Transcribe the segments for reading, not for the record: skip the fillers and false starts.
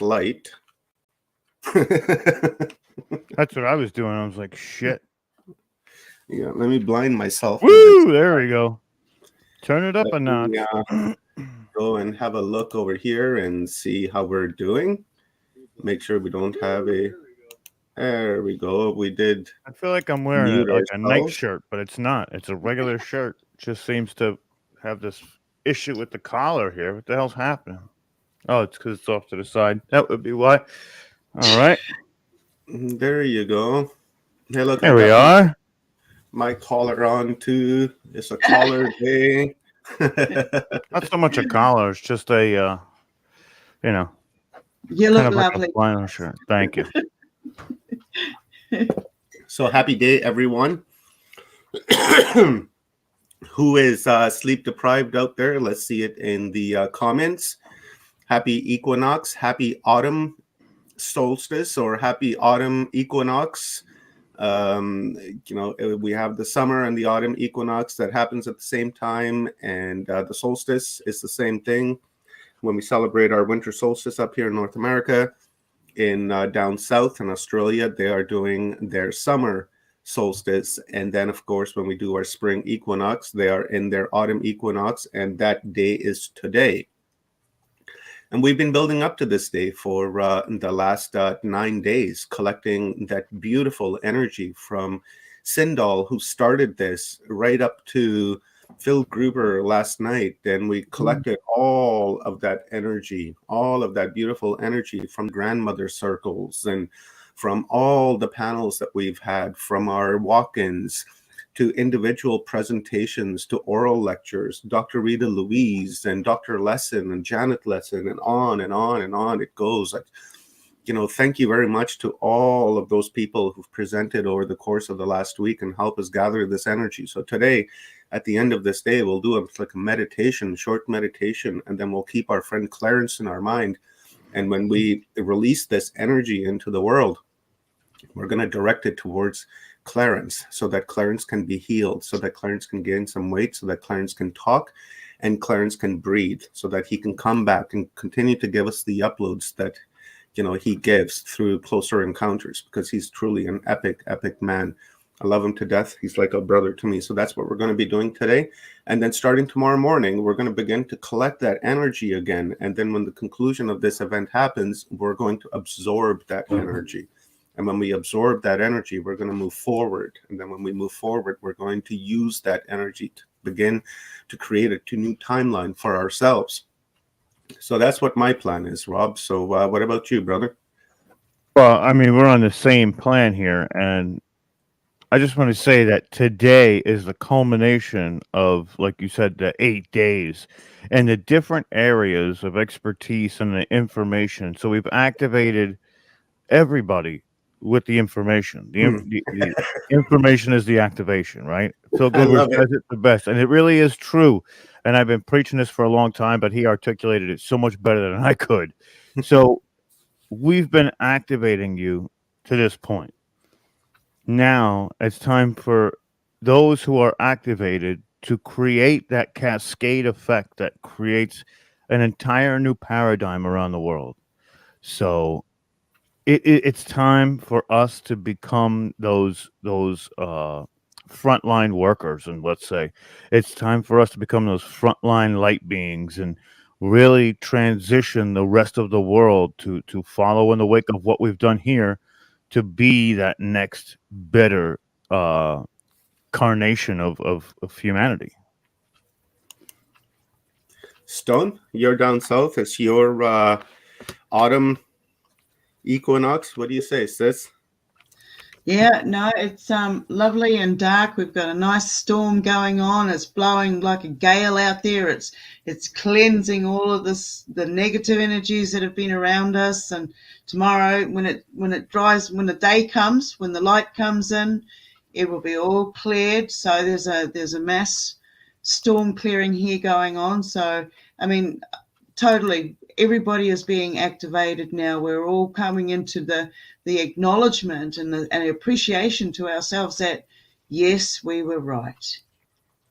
light. That's what I was doing. I was like, shit. Yeah, let me blind myself with this. Woo! There we go. Turn it up Let a notch. me go and have a look over here and see how we're doing. Make sure we don't have a. There we go. We did I feel like I'm wearing mute a ourselves. nightshirt, but it's not. It's a regular shirt. It just seems to have this issue with the collar here. What the hell's happening? Oh, it's because it's off to the side. That would be why. All right. There you go. Hey, look, I There we got are. my collar on too. It's a collar day. Not so much a collar. It's just a, you know, You kind look of like lovely. a flannel shirt. Thank you. So happy day, everyone. Who is sleep deprived out there? Let's see it in the comments. Happy equinox, happy autumn solstice, or happy autumn equinox. We have the summer and the autumn equinox that happens at the same time, and the solstice is the same thing. When we celebrate our winter solstice up here in North America, in down south in Australia, they are doing their summer solstice. And then, of course, when we do our spring equinox, they are in their autumn equinox, and that day is today. And we've been building up to this day for the last 9 days, collecting that beautiful energy from Sindal, who started this, right up to Phil Gruber last night. And we collected all of that energy, all of that beautiful energy from grandmother circles and from all the panels that we've had, from our walk-ins to individual presentations, to oral lectures, Dr. Rita Louise and Dr. Lesson and Janet Lesson, and on and on and on it goes. Thank you very much to all of those people who've presented over the course of the last week and help us gather this energy. So today, at the end of this day, we'll do a meditation, short meditation, and then we'll keep our friend Clarence in our mind. And when we release this energy into the world, we're going to direct it towards Clarence, so that Clarence can be healed, so that Clarence can gain some weight, so that Clarence can talk, and Clarence can breathe, so that he can come back and continue to give us the uploads that he gives through closer encounters, because he's truly an epic man. I love him to death. He's like a brother to me. So that's what we're going to be doing today. And then starting tomorrow morning, we're going to begin to collect that energy again. And then when the conclusion of this event happens, we're going to absorb that energy. And when we absorb that energy, we're going to move forward. And then when we move forward, we're going to use that energy to begin to create a new timeline for ourselves. So that's what my plan is, Rob. So what about you, brother? Well, I mean, we're on the same plan here. And I just want to say that today is the culmination of, like you said, the 8 days and the different areas of expertise and the information. So we've activated everybody with the information. The information is the activation, right? Phil Gruber says it the best, and it really is true. And I've been preaching this for a long time, but he articulated it so much better than I could. So we've been activating you to this point. Now it's time for those who are activated to create that cascade effect that creates an entire new paradigm around the world. So it's time for us to become those frontline workers, and let's say it's time for us to become those frontline light beings and really transition the rest of the world to follow in the wake of what we've done here, to be that next better carnation of humanity. Stone, you're down south. It's your autumn equinox. What do you say, sis? Yeah, no, it's lovely and dark. We've got a nice storm going on. It's blowing like a gale out there. It's cleansing all of the negative energies that have been around us. And tomorrow, when it dries, when the day comes, when the light comes in, it will be all cleared. So there's a mass storm clearing here going on. So I mean, totally, everybody is being activated now. We're all coming into the acknowledgement and the appreciation to ourselves that, yes, we were right.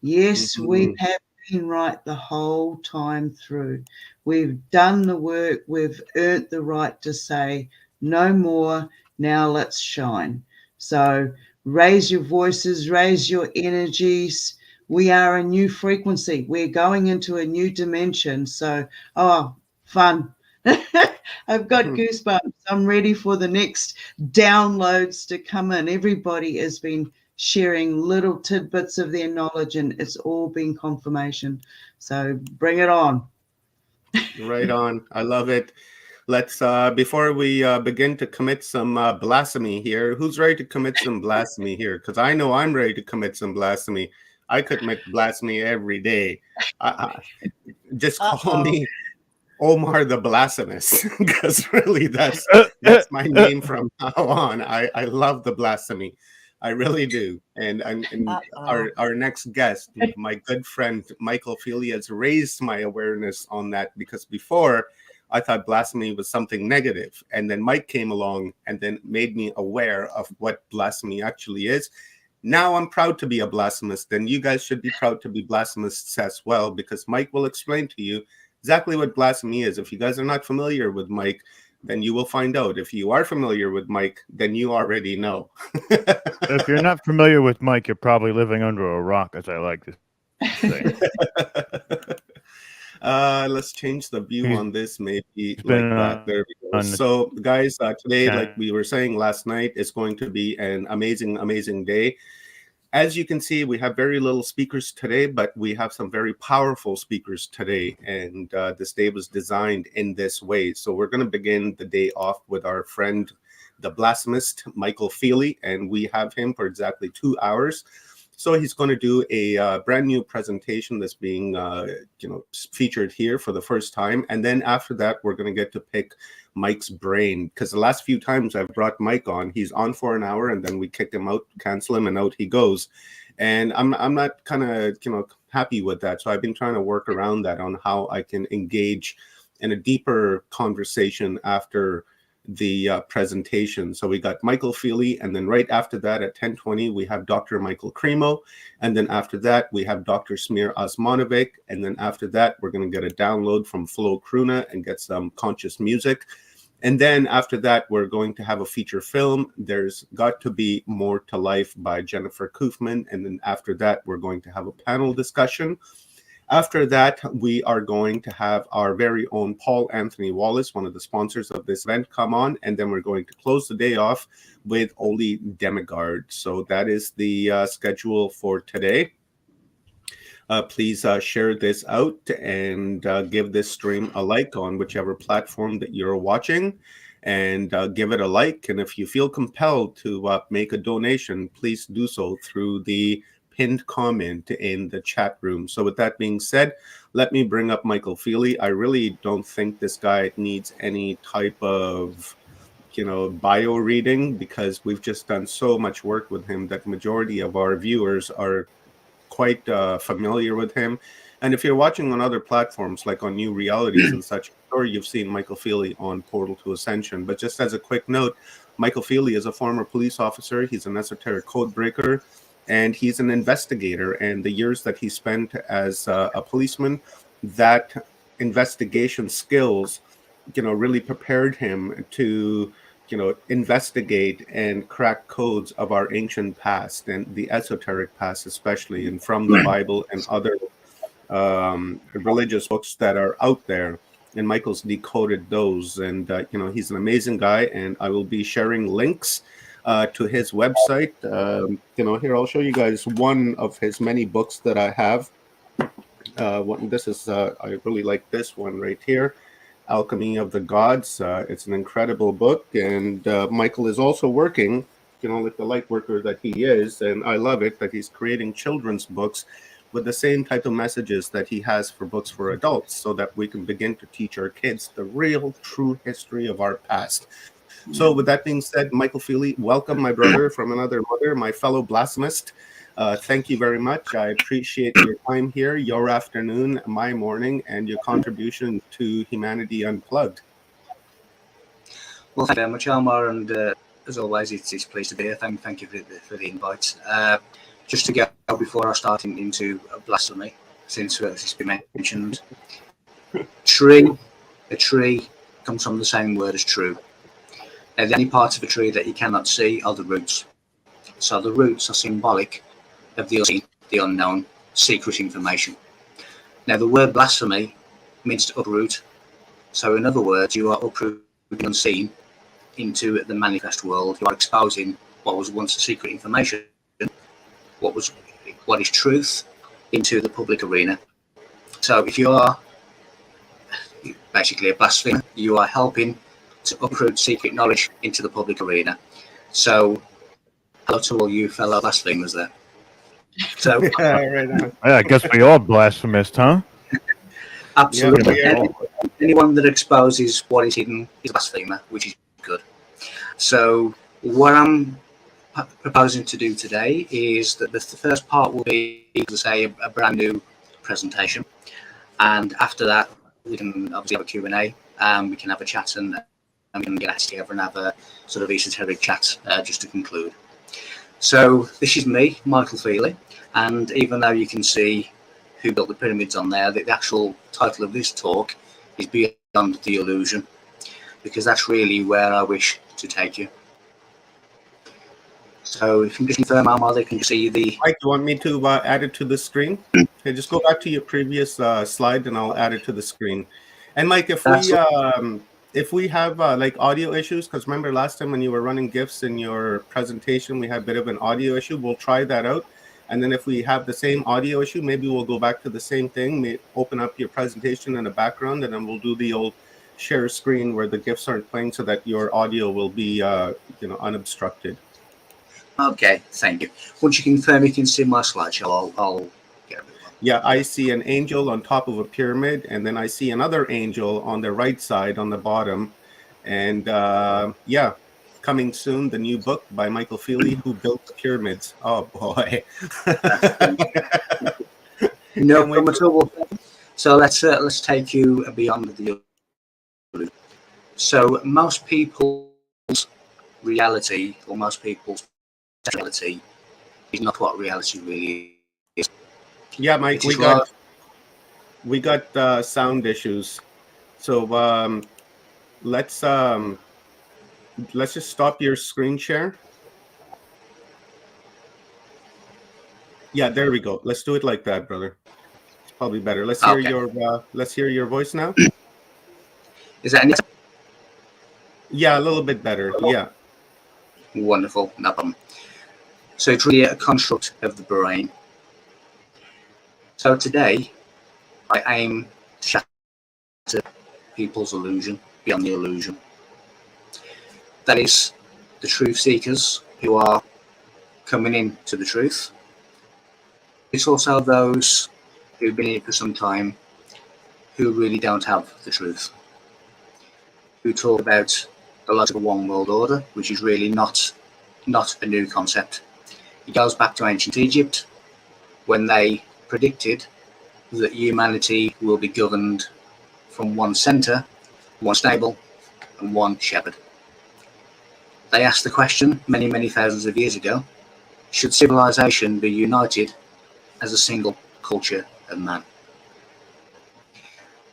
Yes, we have been right the whole time through. We've done the work. We've earned the right to say no more. Now let's shine. So raise your voices, raise your energies. We are a new frequency. We're going into a new dimension. So, fun. I've got goosebumps. I'm ready for the next downloads to come in. Everybody has been sharing little tidbits of their knowledge, and it's all been confirmation. So bring it on. Right on. I love it. Let's before we begin to commit some blasphemy here, who's ready to commit some blasphemy here? Because I know I'm ready to commit some blasphemy. I commit blasphemy every day. Just call me Omar the Blasphemous, because really that's my name from now on. I love the blasphemy. I really do. And our next guest, my good friend Michael Feely, has raised my awareness on that, because before I thought blasphemy was something negative. And then Mike came along and then made me aware of what blasphemy actually is. Now I'm proud to be a blasphemist. Then you guys should be proud to be blasphemists as well, because Mike will explain to you exactly what blasphemy is. If you guys are not familiar with Mike, then you will find out. If you are familiar with Mike, then you already know. If you're not familiar with Mike, you're probably living under a rock, as I like to say. Let's change the view on this, maybe like been that. There we go. on the So, guys, today, channel. like we were saying last night, is going to be an amazing, amazing day. As you can see, we have very little speakers today, but we have some very powerful speakers today. And this day was designed in this way. So we're going to begin the day off with our friend, the blasphemist, Michael Feely, and we have him for exactly 2 hours. So he's going to do a brand new presentation that's being, featured here for the first time. And then after that, we're going to get to pick Mike's brain, because the last few times I've brought Mike on, he's on for an hour and then we kick him out, cancel him, and out he goes. And I'm not kind of, happy with that. So I've been trying to work around that on how I can engage in a deeper conversation after the presentation. So we got Michael Feely, and then right after that at 10:20 we have Dr. Michael Cremo, and then after that we have Dr. Smir Osmanovic, and then after that we're going to get a download from Flo Kruna and get some conscious music. And then after that we're going to have a feature film, There's Got to Be More to Life by Jennifer Koofman, and then after that we're going to have a panel discussion. After that, we are going to have our very own Paul Anthony Wallace, one of the sponsors of this event, come on, and then we're going to close the day off with Oli Demigard. So that is the schedule for today. Please share this out and give this stream a like on whichever platform that you're watching, and give it a like. And if you feel compelled to make a donation, please do so through the pinned comment in the chat room. So with that being said, let me bring up Michael Feely. I really don't think this guy needs any type of, bio reading, because we've just done so much work with him that majority of our viewers are quite familiar with him. And if you're watching on other platforms like on New Realities and such, or you've seen Michael Feely on Portal to Ascension. But just as a quick note, Michael Feely is a former police officer. He's an esoteric code breaker, and he's an investigator. And the years that he spent as a policeman, that investigation skills, really prepared him to, investigate and crack codes of our ancient past and the esoteric past, especially, and from the Bible and other religious books that are out there. And Michael's decoded those. And, he's an amazing guy. And I will be sharing links to his website. Here, I'll show you guys one of his many books that I have. This is, I really like this one right here, Alchemy of the Gods. It's an incredible book. And Michael is also working, like the light worker that he is. And I love it that he's creating children's books with the same type of messages that he has for books for adults, so that we can begin to teach our kids the real, true history of our past. So with that being said, Michael Feely, welcome, my brother from another mother, my fellow blasphemist. Thank you very much. I appreciate your time here, your afternoon, my morning, and your contribution to Humanity Unplugged. Well, thank you very much, Omar, and as always, it's a pleasure to be here. Thank you for the invite. Just to go before I start into blasphemy, since it's been mentioned, A tree comes from the same word as true. Now, the only parts of a tree that you cannot see are the roots. So the roots are symbolic of the unseen, the unknown, secret information. Now, the word blasphemy means to uproot. So in other words, you are uprooting the unseen into the manifest world. You are exposing what was once a secret information, what is truth, into the public arena. So if you are basically a blasphemer, you are helping to uproot secret knowledge into the public arena. So hello to all you fellow blasphemers there. So Yeah, right on. Yeah, I guess we all blasphemous, huh? absolutely, Yeah, anyone that exposes what is hidden is a blasphemer, which is good. So what I'm proposing to do today is that the first part will be, to say, a brand new presentation, and after that we can obviously have a Q&A, we can have a chat, and we can get together and have a sort of esoteric chat just to conclude. So this is me, Michael Feely, and even though you can see who built the pyramids on there, the actual title of this talk is Beyond the Illusion, because that's really where I wish to take you. So if you can just confirm, Alma, they can see the... Mike, you want me to add it to the screen? Okay, just go back to your previous slide and I'll add it to the screen. And Mike, if we have like audio issues, because remember last time when you were running GIFs in your presentation, we had a bit of an audio issue. We'll try that out. And then if we have the same audio issue, maybe we'll go back to the same thing, open up your presentation in the background, and then we'll do the old share screen where the GIFs aren't playing so that your audio will be unobstructed. Okay, thank you. Once you confirm you can see my slideshow, I'll get it. Yeah, I see an angel on top of a pyramid, and then I see another angel on the right side on the bottom. And yeah, coming soon, the new book by Michael Feely, Who Built the Pyramids. Oh, boy. No problem at all. So let's take you beyond the illusion. So most people's reality, or most people's reality, is not what reality really is. Yeah, Mike, we got sound issues. So let's just stop your screen share. Yeah, there we go. Let's do it like that, brother. It's probably better. Let's hear your voice now. Is that any? Yeah, a little bit better. Yeah. Wonderful, no problem. So it's really a construct of the brain. So today, I aim to shatter people's illusion beyond the illusion. That is, the truth seekers who are coming into the truth. It's also those who've been here for some time who really don't have the truth, who talk about the light of a one world order, which is really not a new concept. It goes back to ancient Egypt, when they predicted that humanity will be governed from one center, one stable, and one shepherd. They asked the question many, many thousands of years ago, should civilization be united as a single culture of man?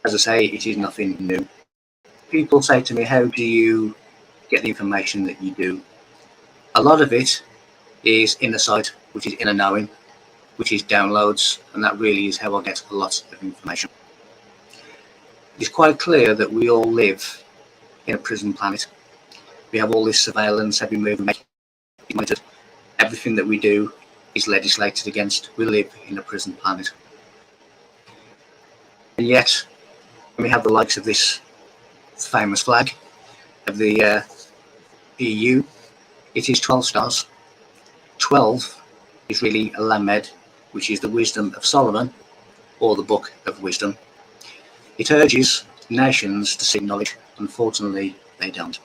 As I say, it is nothing new. People say to me, how do you get the information that you do? A lot of it is inner sight, which is inner knowing, which is downloads, and that really is how I get a lot of information. It's quite clear that we all live in a prison planet. We have all this surveillance, every move we make is monitored. Everything that we do is legislated against. We live in a prison planet. And yet, when we have the likes of this famous flag of the EU, it is 12 stars. 12 is really a lamed, which is the wisdom of Solomon, or the book of wisdom. It urges nations to seek knowledge. Unfortunately, they don't.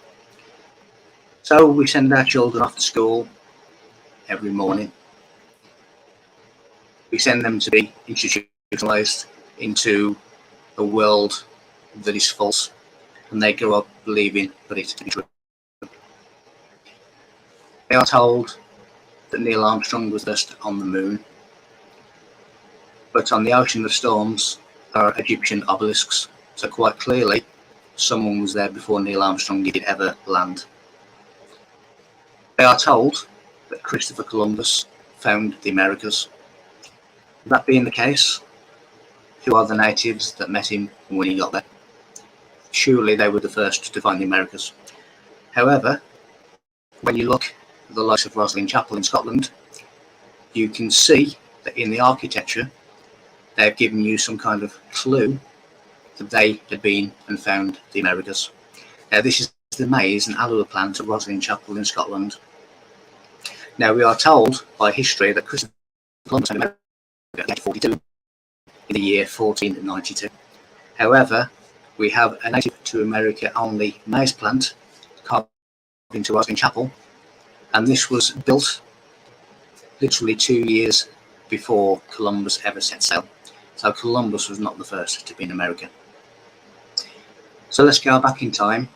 So we send our children off to school every morning. We send them to be institutionalized into a world that is false, and they grow up believing that it to be true. They are told that Neil Armstrong was first on the moon, but on the ocean of storms there are Egyptian obelisks So quite clearly, someone was there before Neil Armstrong did ever land. They are told that Christopher Columbus found the Americas. That being the case, who are the natives that met him when he got there? Surely they were the first to find the Americas. However, when you look at the likes of Rosslyn Chapel in Scotland, you can see that in the architecture, they've given you some kind of clue that they had been and found the Americas. Now, this is the maize and aloe plant at Rosslyn Chapel in Scotland. Now, we are told by history that Christopher Columbus found America at 1842 in the year 1492. However, we have a native to America only maize plant carved into Rosslyn Chapel, and this was built literally 2 years before Columbus ever set sail. So Columbus was not the first to be in America. So let's go back in time,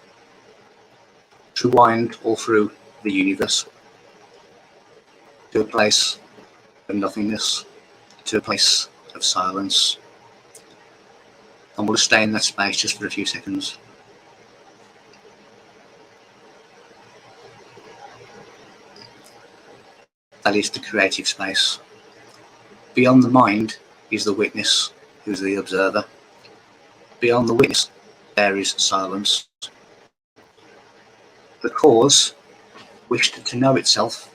to wind all through the universe, to a place of nothingness, to a place of silence. And we'll stay in that space just for a few seconds. That is the creative space. Beyond the mind is the witness, who's the observer. Beyond the witness, there is silence. The cause wished to know itself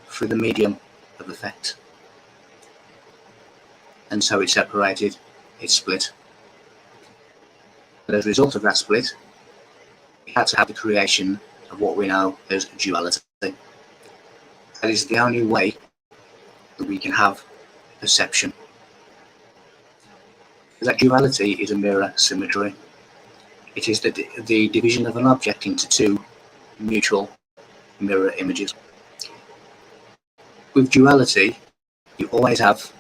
through the medium of effect. And so it separated, it split. But as a result of that split, we had to have the creation of what we know as duality. That is the only way that we can have perception. That duality is a mirror symmetry. It is the division of an object into two mutual mirror images. With duality, you always have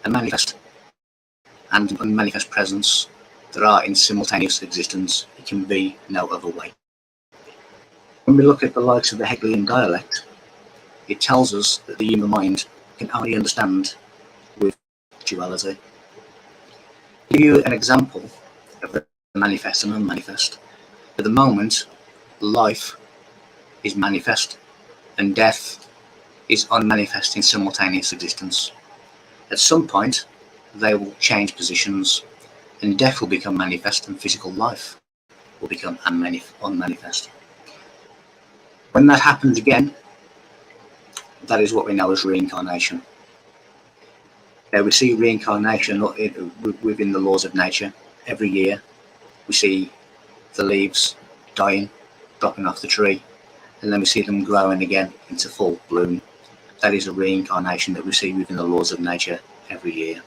a manifest and an unmanifest presence that are in simultaneous existence. It can be no other way. When we look at the likes of the Hegelian dialect, it tells us that the human mind can only understand with duality. To give you an example of the manifest and unmanifest, at the moment, life is manifest and death is unmanifest in simultaneous existence. At some point, they will change positions and death will become manifest and physical life will become unmanifest. When that happens again, that is what we know as reincarnation. Now, we see reincarnation within the laws of nature. Every year we see the leaves dying, dropping off the tree, and then we see them growing again into full bloom. That is a reincarnation that we see within the laws of nature every year.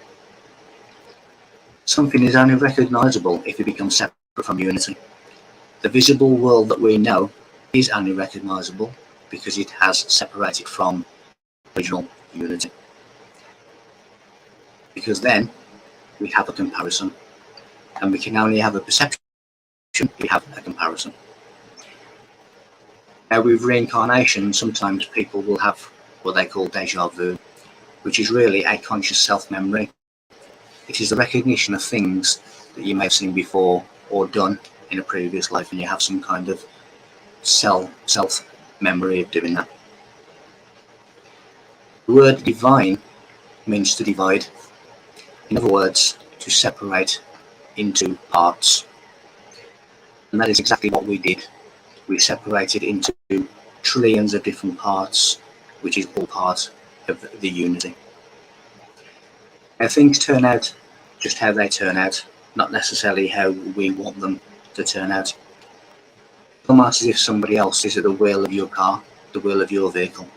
Something is only recognizable if it becomes separate from unity. The visible world that we know is only recognizable because it has separated from original unity. Because then we have a comparison, and we can only have a perception if we have a comparison. Now, with reincarnation, sometimes people will have what they call déjà vu, which is really a conscious self-memory. It is the recognition of things that you may have seen before or done in a previous life, and you have some kind of self-memory of doing that. The word divine means to divide. In other words, to separate into parts. And that is exactly what we did. We separated into trillions of different parts, which is all part of the unity. Now, things turn out just how they turn out, not necessarily how we want them to turn out. It's almost as if somebody else is at the wheel of your car, the wheel of your vehicle.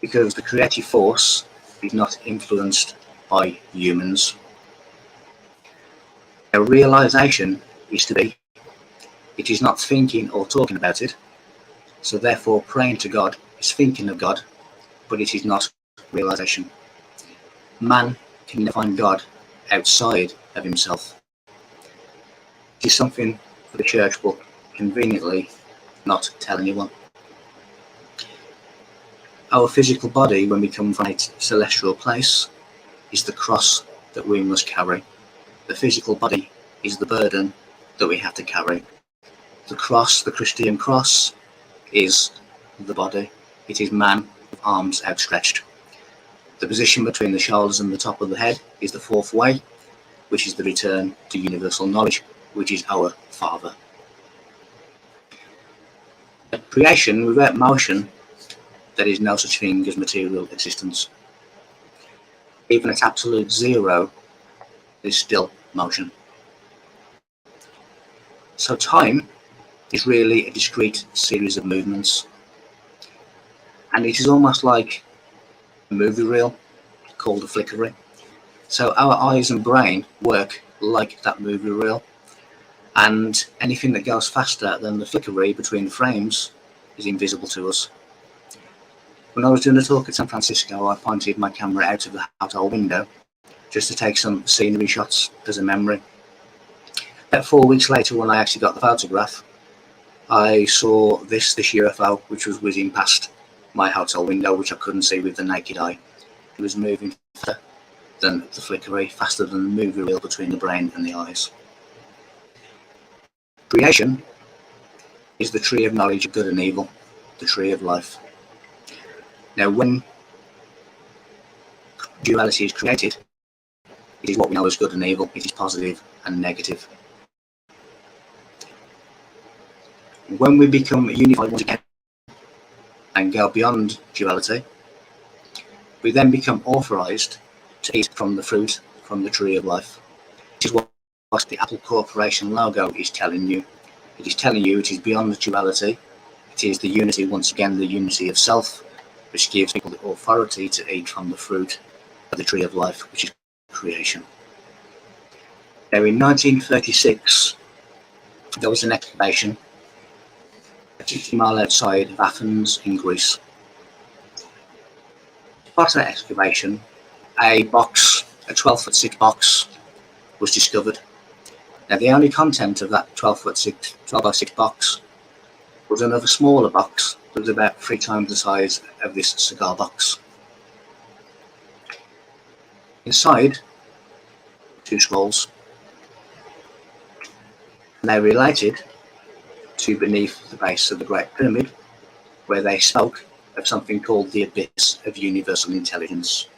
Because the creative force is not influenced by humans. A realization is to be. It is not thinking or talking about it. So therefore, praying to God is thinking of God, but it is not realization. Man can never find God outside of himself. It is something for the church book conveniently not tell anyone. Our physical body, when we come from a celestial place, is the cross that we must carry. The physical body is the burden that we have to carry. The cross, the Christian cross, is the body. It is man with arms outstretched. The position between the shoulders and the top of the head is the fourth way, which is the return to universal knowledge, which is our Father. At creation, without motion, there is no such thing as material existence. Even at absolute zero, there's still motion. So time is really a discrete series of movements. And it is almost like a movie reel called a flickery. So our eyes and brain work like that movie reel. And anything that goes faster than the flickery between the frames is invisible to us. When I was doing a talk at San Francisco, I pointed my camera out of the hotel window just to take some scenery shots as a memory. About 4 weeks later, when I actually got the photograph, I saw this UFO, which was whizzing past my hotel window, which I couldn't see with the naked eye. It was moving faster than the flickery, faster than the movie reel between the brain and the eyes. Creation is the tree of knowledge of good and evil, the tree of life. Now, when duality is created, it is what we know as good and evil. It is positive and negative. When we become unified once again and go beyond duality, we then become authorized to eat from the fruit from the tree of life. This is what the Apple Corporation logo is telling you. It is telling you it is beyond the duality. It is the unity, once again, the unity of self, which gives people the authority to eat from the fruit of the tree of life, which is creation. Now, in 1936, there was an excavation 50 miles outside of Athens in Greece. Part of that excavation, a 12-foot-6 box was discovered. Now, the only content of that 12-by-6 box was another smaller box that was about 3 times the size of this cigar box. Inside, 2 scrolls. And they related to beneath the base of the Great Pyramid, where they spoke of something called the abyss of universal intelligence.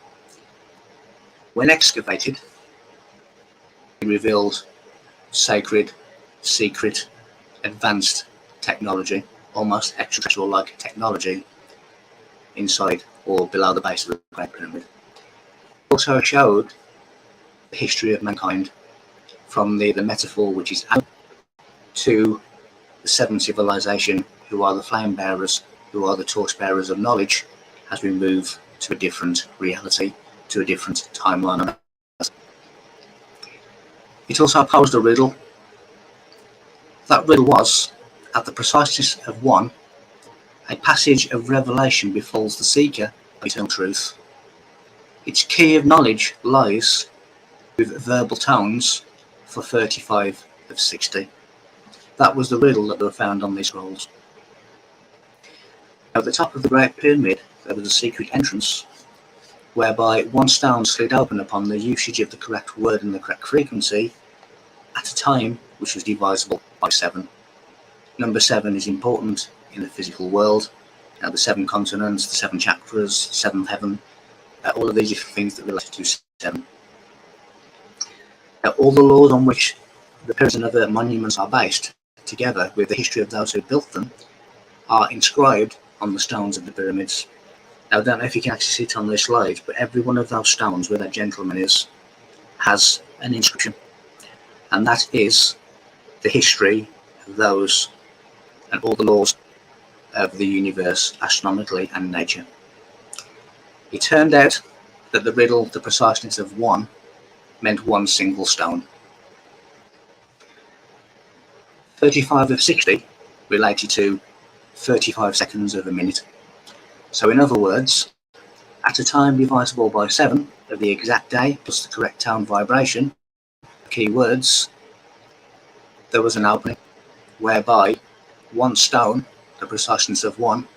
When excavated, it revealed sacred, secret, advanced technology, almost extraterrestrial-like technology, inside or below the base of the Great Pyramid. It also showed the history of mankind, from the metaphor, which is Adam, to the 7th civilization, who are the flame bearers, who are the torch bearers of knowledge, as we move to a different reality, to a different timeline on Earth. It also posed a riddle. That riddle was, at the preciseness of 1, a passage of revelation befalls the seeker of eternal truth. Its key of knowledge lies with verbal tones for 35 of 60. That was the riddle that were found on these scrolls. At the top of the Great Pyramid, there was a secret entrance, whereby 1 stone slid open upon the usage of the correct word and the correct frequency at a time which was divisible by 7. Number 7 is important in the physical world. Now, the 7 continents, the 7 chakras, 7th heaven, all of these different things that relate to 7. Now, all the laws on which the pyramids and other monuments are based, together with the history of those who built them, are inscribed on the stones of the pyramids. Now, I don't know if you can actually see it on this slide, but every one of those stones where that gentleman is has an inscription. And that is the history of those and all the laws of the universe, astronomically and nature. It turned out that the riddle, the preciseness of 1, meant 1 single stone. 35 of 60 related to 35 seconds of a minute. So in other words, at a time divisible by 7 of the exact day plus the correct tone vibration, key words, there was an opening whereby 1 stone, the preciseness of 1,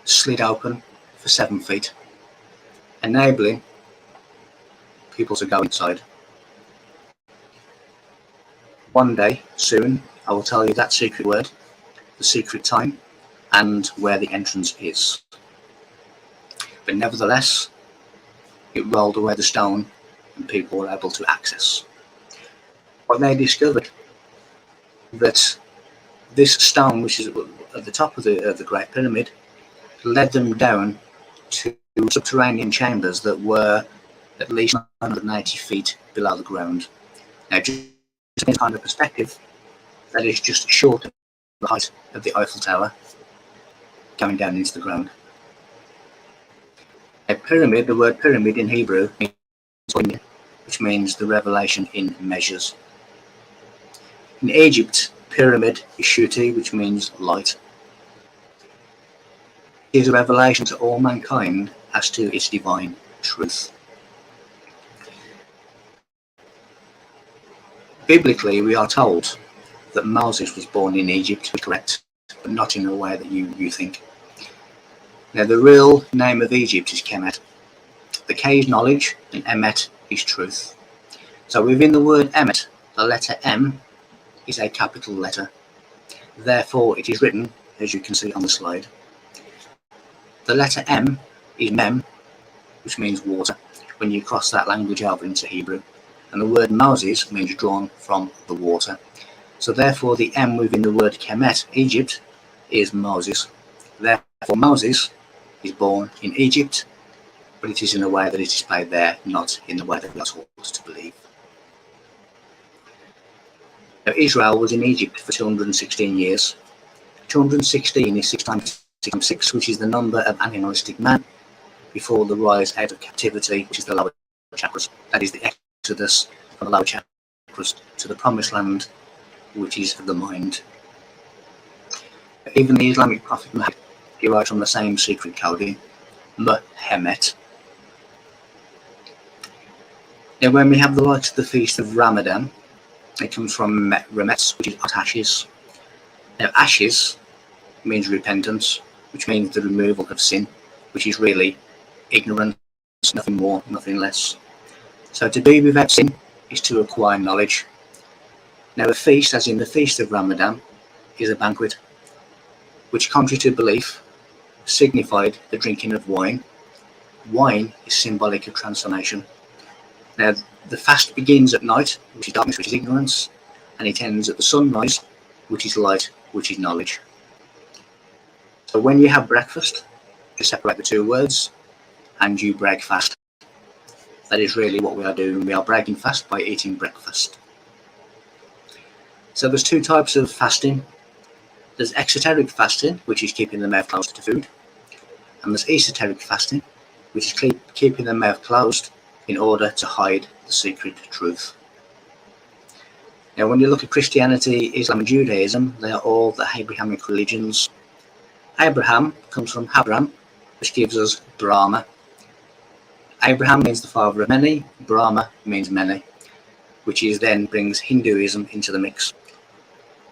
slid open for 7 feet, enabling people to go inside. One day, soon, I will tell you that secret word, the secret time, and where the entrance is. But nevertheless, it rolled away the stone and people were able to access. What they discovered, that this stone, which is at the top of the Great Pyramid, led them down to subterranean chambers that were at least 980 feet below the ground. Now, just in kind of perspective, that is just short of the height of the Eiffel Tower going down into the ground. A pyramid, the word pyramid in Hebrew, means, which means the revelation in measures. In Egypt, pyramid is shuti, which means light. It is a revelation to all mankind as to its divine truth. Biblically, we are told that Moses was born in Egypt, correct, but not in the way that you think. Now, the real name of Egypt is Kemet. The K is knowledge, and Emet is truth. So within the word Emet, the letter M is a capital letter. Therefore, it is written, as you can see on the slide. The letter M is Mem, which means water, when you cross that language over into Hebrew. And the word Moses means drawn from the water. So therefore, the M within the word Kemet, Egypt, is Moses. Therefore, Moses is born in Egypt, but it is in a way that it is displayed there, not in the way that we are taught to believe. Now, Israel was in Egypt for 216 years. 216 is 6 times 6 times 6, which is the number of animalistic man before the rise out of captivity, which is the lower chakras. That is the exodus from the lower chakras to the promised land, which is the mind. Even the Islamic prophet Muhammad derives from the same secret coding, Muhammad. Now, when we have the likes of the feast of Ramadan, it comes from Remetz, which is ashes. Now, ashes means repentance, which means the removal of sin, which is really ignorance, nothing more, nothing less. So to be without sin is to acquire knowledge. Now, a feast, as in the feast of Ramadan, is a banquet, which, contrary to belief, signified the drinking of wine. Wine is symbolic of transformation. Now, the fast begins at night, which is darkness, which is ignorance, and it ends at the sunrise, which is light, which is knowledge. So when you have breakfast, you separate the two words, and you break fast. That is really what we are doing. We are breaking fast by eating breakfast. So there's two types of fasting. There's exoteric fasting, which is keeping the mouth closed to food. And there's esoteric fasting, which is keeping the mouth closed in order to hide the secret truth. Now, when you look at Christianity, Islam and Judaism, they are all the Abrahamic religions. Abraham comes from Abram, which gives us Brahma. Abraham means the father of many, Brahma means many, which is then brings Hinduism into the mix.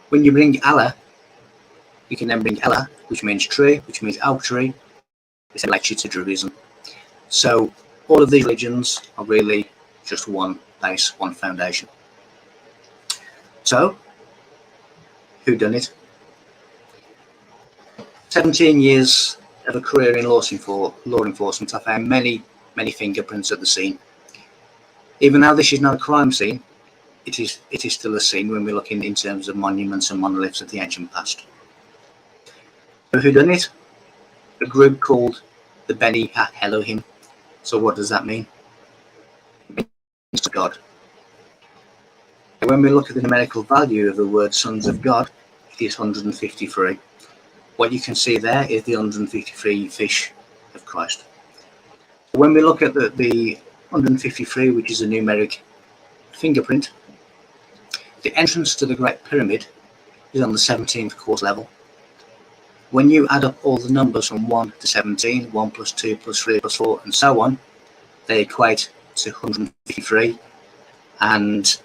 When you bring Allah, you can then bring Ella, which means tree, which means oak tree. This relates you to Judaism. So all of these religions are really just one base, one foundation. So, who done it? 17 years of a career in law enforcement, I found many fingerprints at the scene. Even though this is not a crime scene, it is still a scene when we're looking in terms of monuments and monoliths of the ancient past. So who done it? A group called the Beni Elohim. So what does that mean? It means God. When we look at the numerical value of the word sons of God, it is 153. What you can see there is the 153 fish of Christ. When we look at the 153, which is a numeric fingerprint, the entrance to the Great Pyramid is on the 17th course level. When you add up all the numbers from 1 to 17, 1 plus 2 plus 3 plus 4, and so on, they equate to 153. And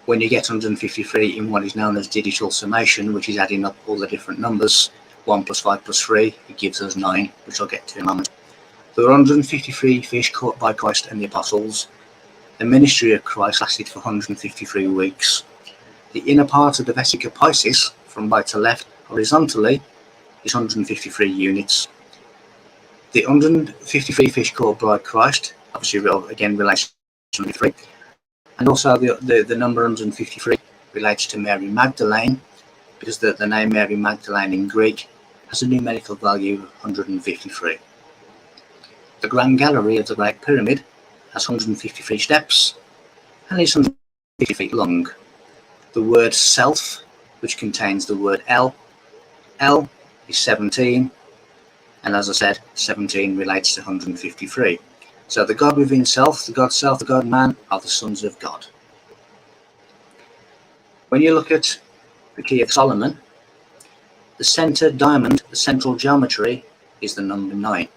when you get 153 in what is known as digital summation, which is adding up all the different numbers, 1 plus 5 plus 3, it gives us 9, which I'll get to in a moment. There were 153 fish caught by Christ and the apostles. The ministry of Christ lasted for 153 weeks. The inner part of the vesica Piscis, from right to left, horizontally, is 153 units. The 153 fish called Bride Christ, obviously again relates to 153, and also the number 153 relates to Mary Magdalene, because the name Mary Magdalene in Greek has a numerical value of 153. The Grand Gallery of the Great Pyramid has 153 steps and is 150 feet long. The word self, which contains the word L is 17, and as I said, 17 relates to 153. So the God within self, the God man are the sons of God. When you look at the Key of Solomon, the center diamond, the central geometry, is the number 9.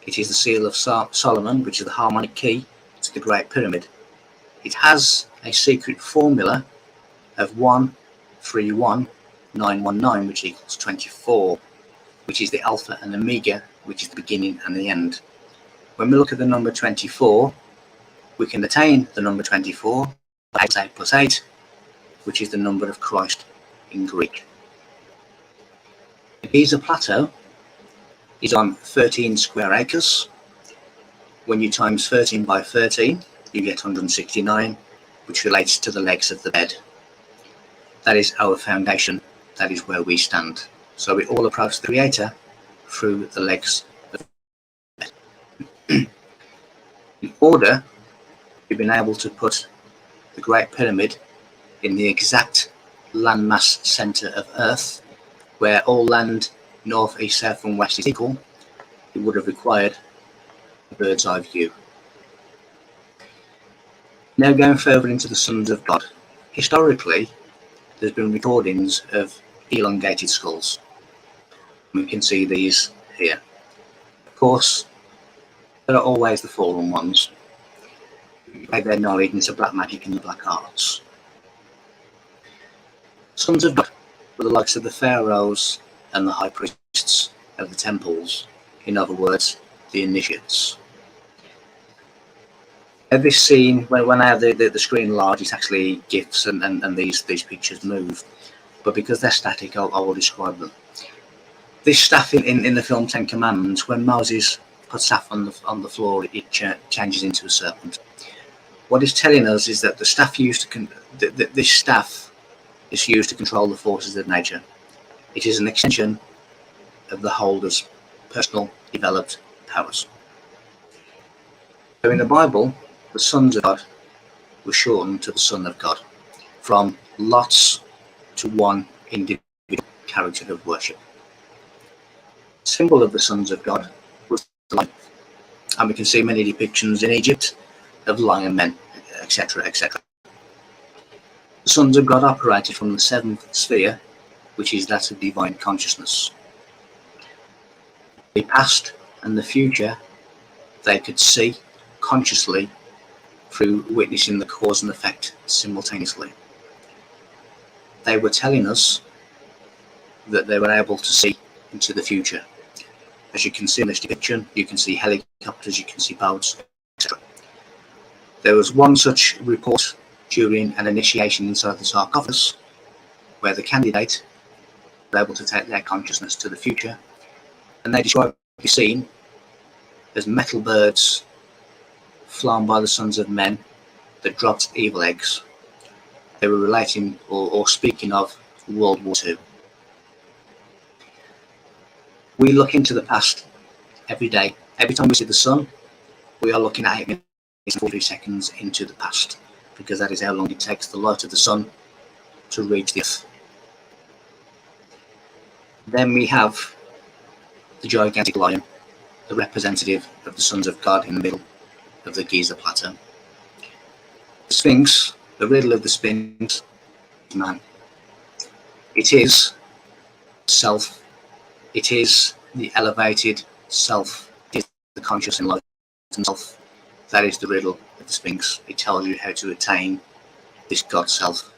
It is the seal of Solomon, which is the harmonic key to the Great Pyramid. It has a secret formula of 131,919, which equals 24, which is the alpha and omega, which is the beginning and the end. When we look at the number 24, we can attain the number 24 by 8 plus 8, which is the number of Christ in Greek. The Giza Plateau is on 13 square acres. When you times 13 by 13, you get 169, which relates to the legs of the bed. That is our foundation. That is where we stand. So we all approach the Creator through the legs of the bed. In order, we've been able to put the Great Pyramid in the exact landmass center of Earth, where all land north, east, south and west is equal. It would have required a bird's eye view. Now going further into the sons of God. Historically, there's been recordings of elongated skulls. We can see these here. Of course, there are always the fallen ones. They their knowledge into black magic and the black arts. Sons of God were the likes of the pharaohs and the high priests of the temples. In other words, the initiates. At this scene, when I have the screen large, it's actually GIFs and these pictures move. But because they're static, I will describe them. This staff in the film 10 Commandments, when Moses puts staff on the floor, it changes into a serpent. What it's telling us is that the staff used to this staff is used to control the forces of nature. It is an extension of the holder's personal developed powers. So in the Bible, the sons of God were shortened to the Son of God, from lots to one individual character of worship. The symbol of the sons of God was the lion, and we can see many depictions in Egypt of lion men, etc., etc. The sons of God operated from the 7th sphere, which is that of divine consciousness. The past and the future they could see consciously through witnessing the cause and effect simultaneously. They were telling us that they were able to see into the future. As you can see in this depiction, you can see helicopters, you can see boats, etc. There was one such report during an initiation inside the sarcophagus, where the candidate was able to take their consciousness to the future, and they described the scene as metal birds flown by the sons of men that dropped evil eggs. They were relating or speaking of World War II. We look into the past every day. Every time we see the sun, we are looking at 8 minutes and 43 seconds into the past, because that is how long it takes the light of the sun to reach the earth. Then we have the gigantic lion, the representative of the sons of God in the middle of the Giza Plateau. The Sphinx, the riddle of the Sphinx, is man. It is self. It is the elevated self. It is the conscious enlightened self. That is the riddle of the Sphinx. It tells you how to attain this God self.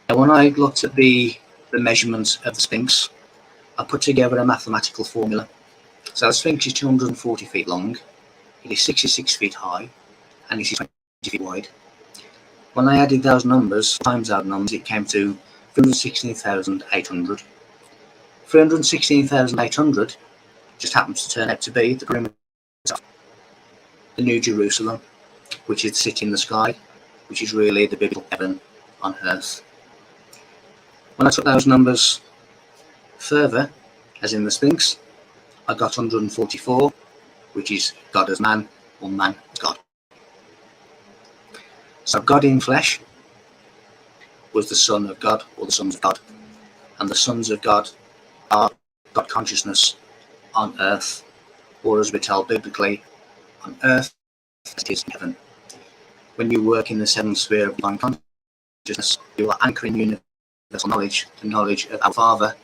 Now, when I looked at the measurements of the Sphinx, I put together a mathematical formula. So the Sphinx is 240 feet long, it is 66 feet high, and it is 20 feet wide. When I added those numbers, times those numbers, it came to 316,800. 316,800 just happens to turn out to be the pyramid itself, the New Jerusalem, which is the city in the sky, which is really the biblical heaven on earth. When I took those numbers further, as in the Sphinx, I got 144, which is God as man, or man as God. So God in flesh was the Son of God, or the sons of God. And the sons of God are God consciousness on earth, or as we're told biblically, on earth as it is in heaven. When you work in the seventh sphere of divine consciousness, you are anchoring universal knowledge, the knowledge of our Father,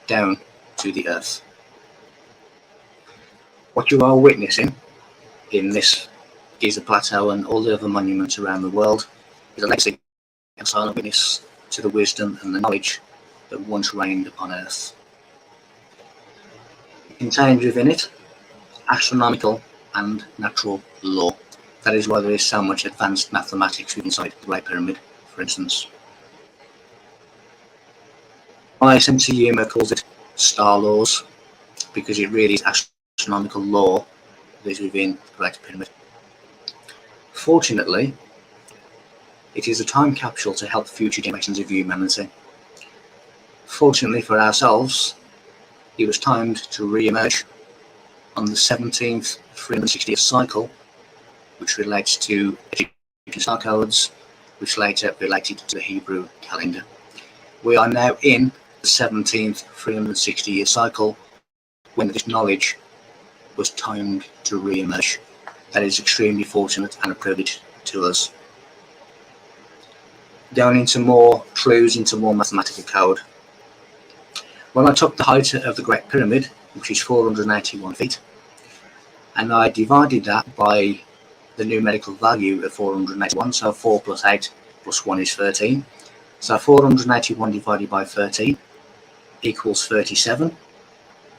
down to the earth. What you are witnessing in this Giza Plateau and all the other monuments around the world is a legacy and silent witness to the wisdom and the knowledge that once reigned upon earth. It contains within it astronomical and natural law. That is why there is so much advanced mathematics inside the Great Pyramid, for instance. My sense of humour calls it star laws, because it really is astronomical law that is within the Great Pyramid. Fortunately, it is a time capsule to help future generations of humanity. Fortunately for ourselves, it was timed to re-emerge on the 17th 360th cycle, which relates to Egyptian star codes, which later related to the Hebrew calendar. We are now in the 17th 360-year cycle when this knowledge was timed to re-emerge. That is extremely fortunate and a privilege to us. Going into more clues, into more mathematical code. When I took the height of the Great Pyramid, which is 481 feet, and I divided that by the numerical value of 481, so 4 plus 8 plus 1 is 13. So 481 divided by 13 equals 37,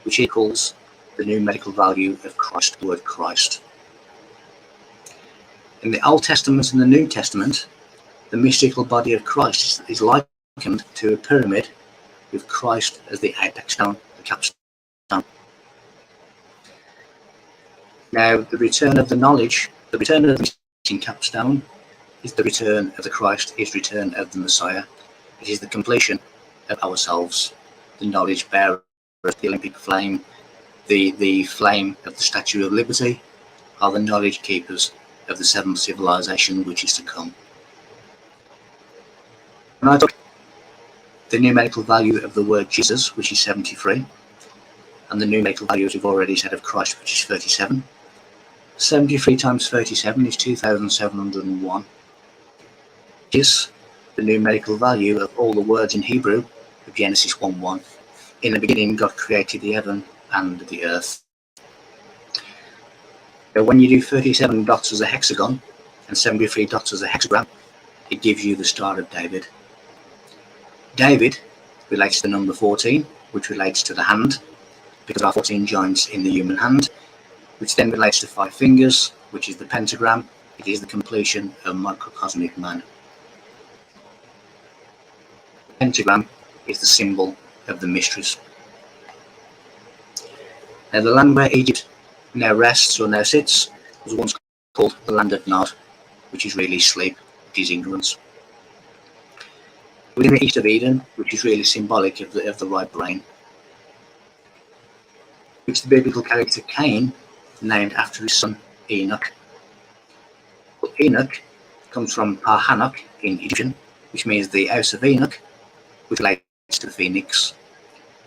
which equals the numerical value of Christ, the word Christ. In the Old Testament and the New Testament, the mystical body of Christ is likened to a pyramid with Christ as the apex stone, the capstone. Now, the return of the knowledge, the return of the missing capstone is the return of the Christ, is return of the Messiah. It is the completion of ourselves, the knowledge bearer, the Olympic flame, the flame of the Statue of Liberty, are the knowledge keepers of the seventh civilization which is to come. When I took the numerical value of the word Jesus, which is 73, and the numerical value, as we've already said, of Christ, which is 37, 73 times 37 is 2,701. Is the numerical value of all the words in Hebrew of Genesis 1:1. In the beginning, God created the heaven and the earth. Now, when you do 37 dots as a hexagon and 73 dots as a hexagram, it gives you the Star of David. David relates to the number 14, which relates to the hand, because there are 14 joints in the human hand, which then relates to 5 fingers, which is the pentagram. It is the completion of microcosmic man. The pentagram is the symbol of the mysteries. Now, the land where Egypt now rests or now sits was once called the land of Nod, which is really sleep, which is ignorance. Within the east of Eden, which is really symbolic of the right brain, which the biblical character Cain named after his son Enoch. But Enoch comes from Pahanok in Egyptian, which means the house of Enoch, which relates to the phoenix.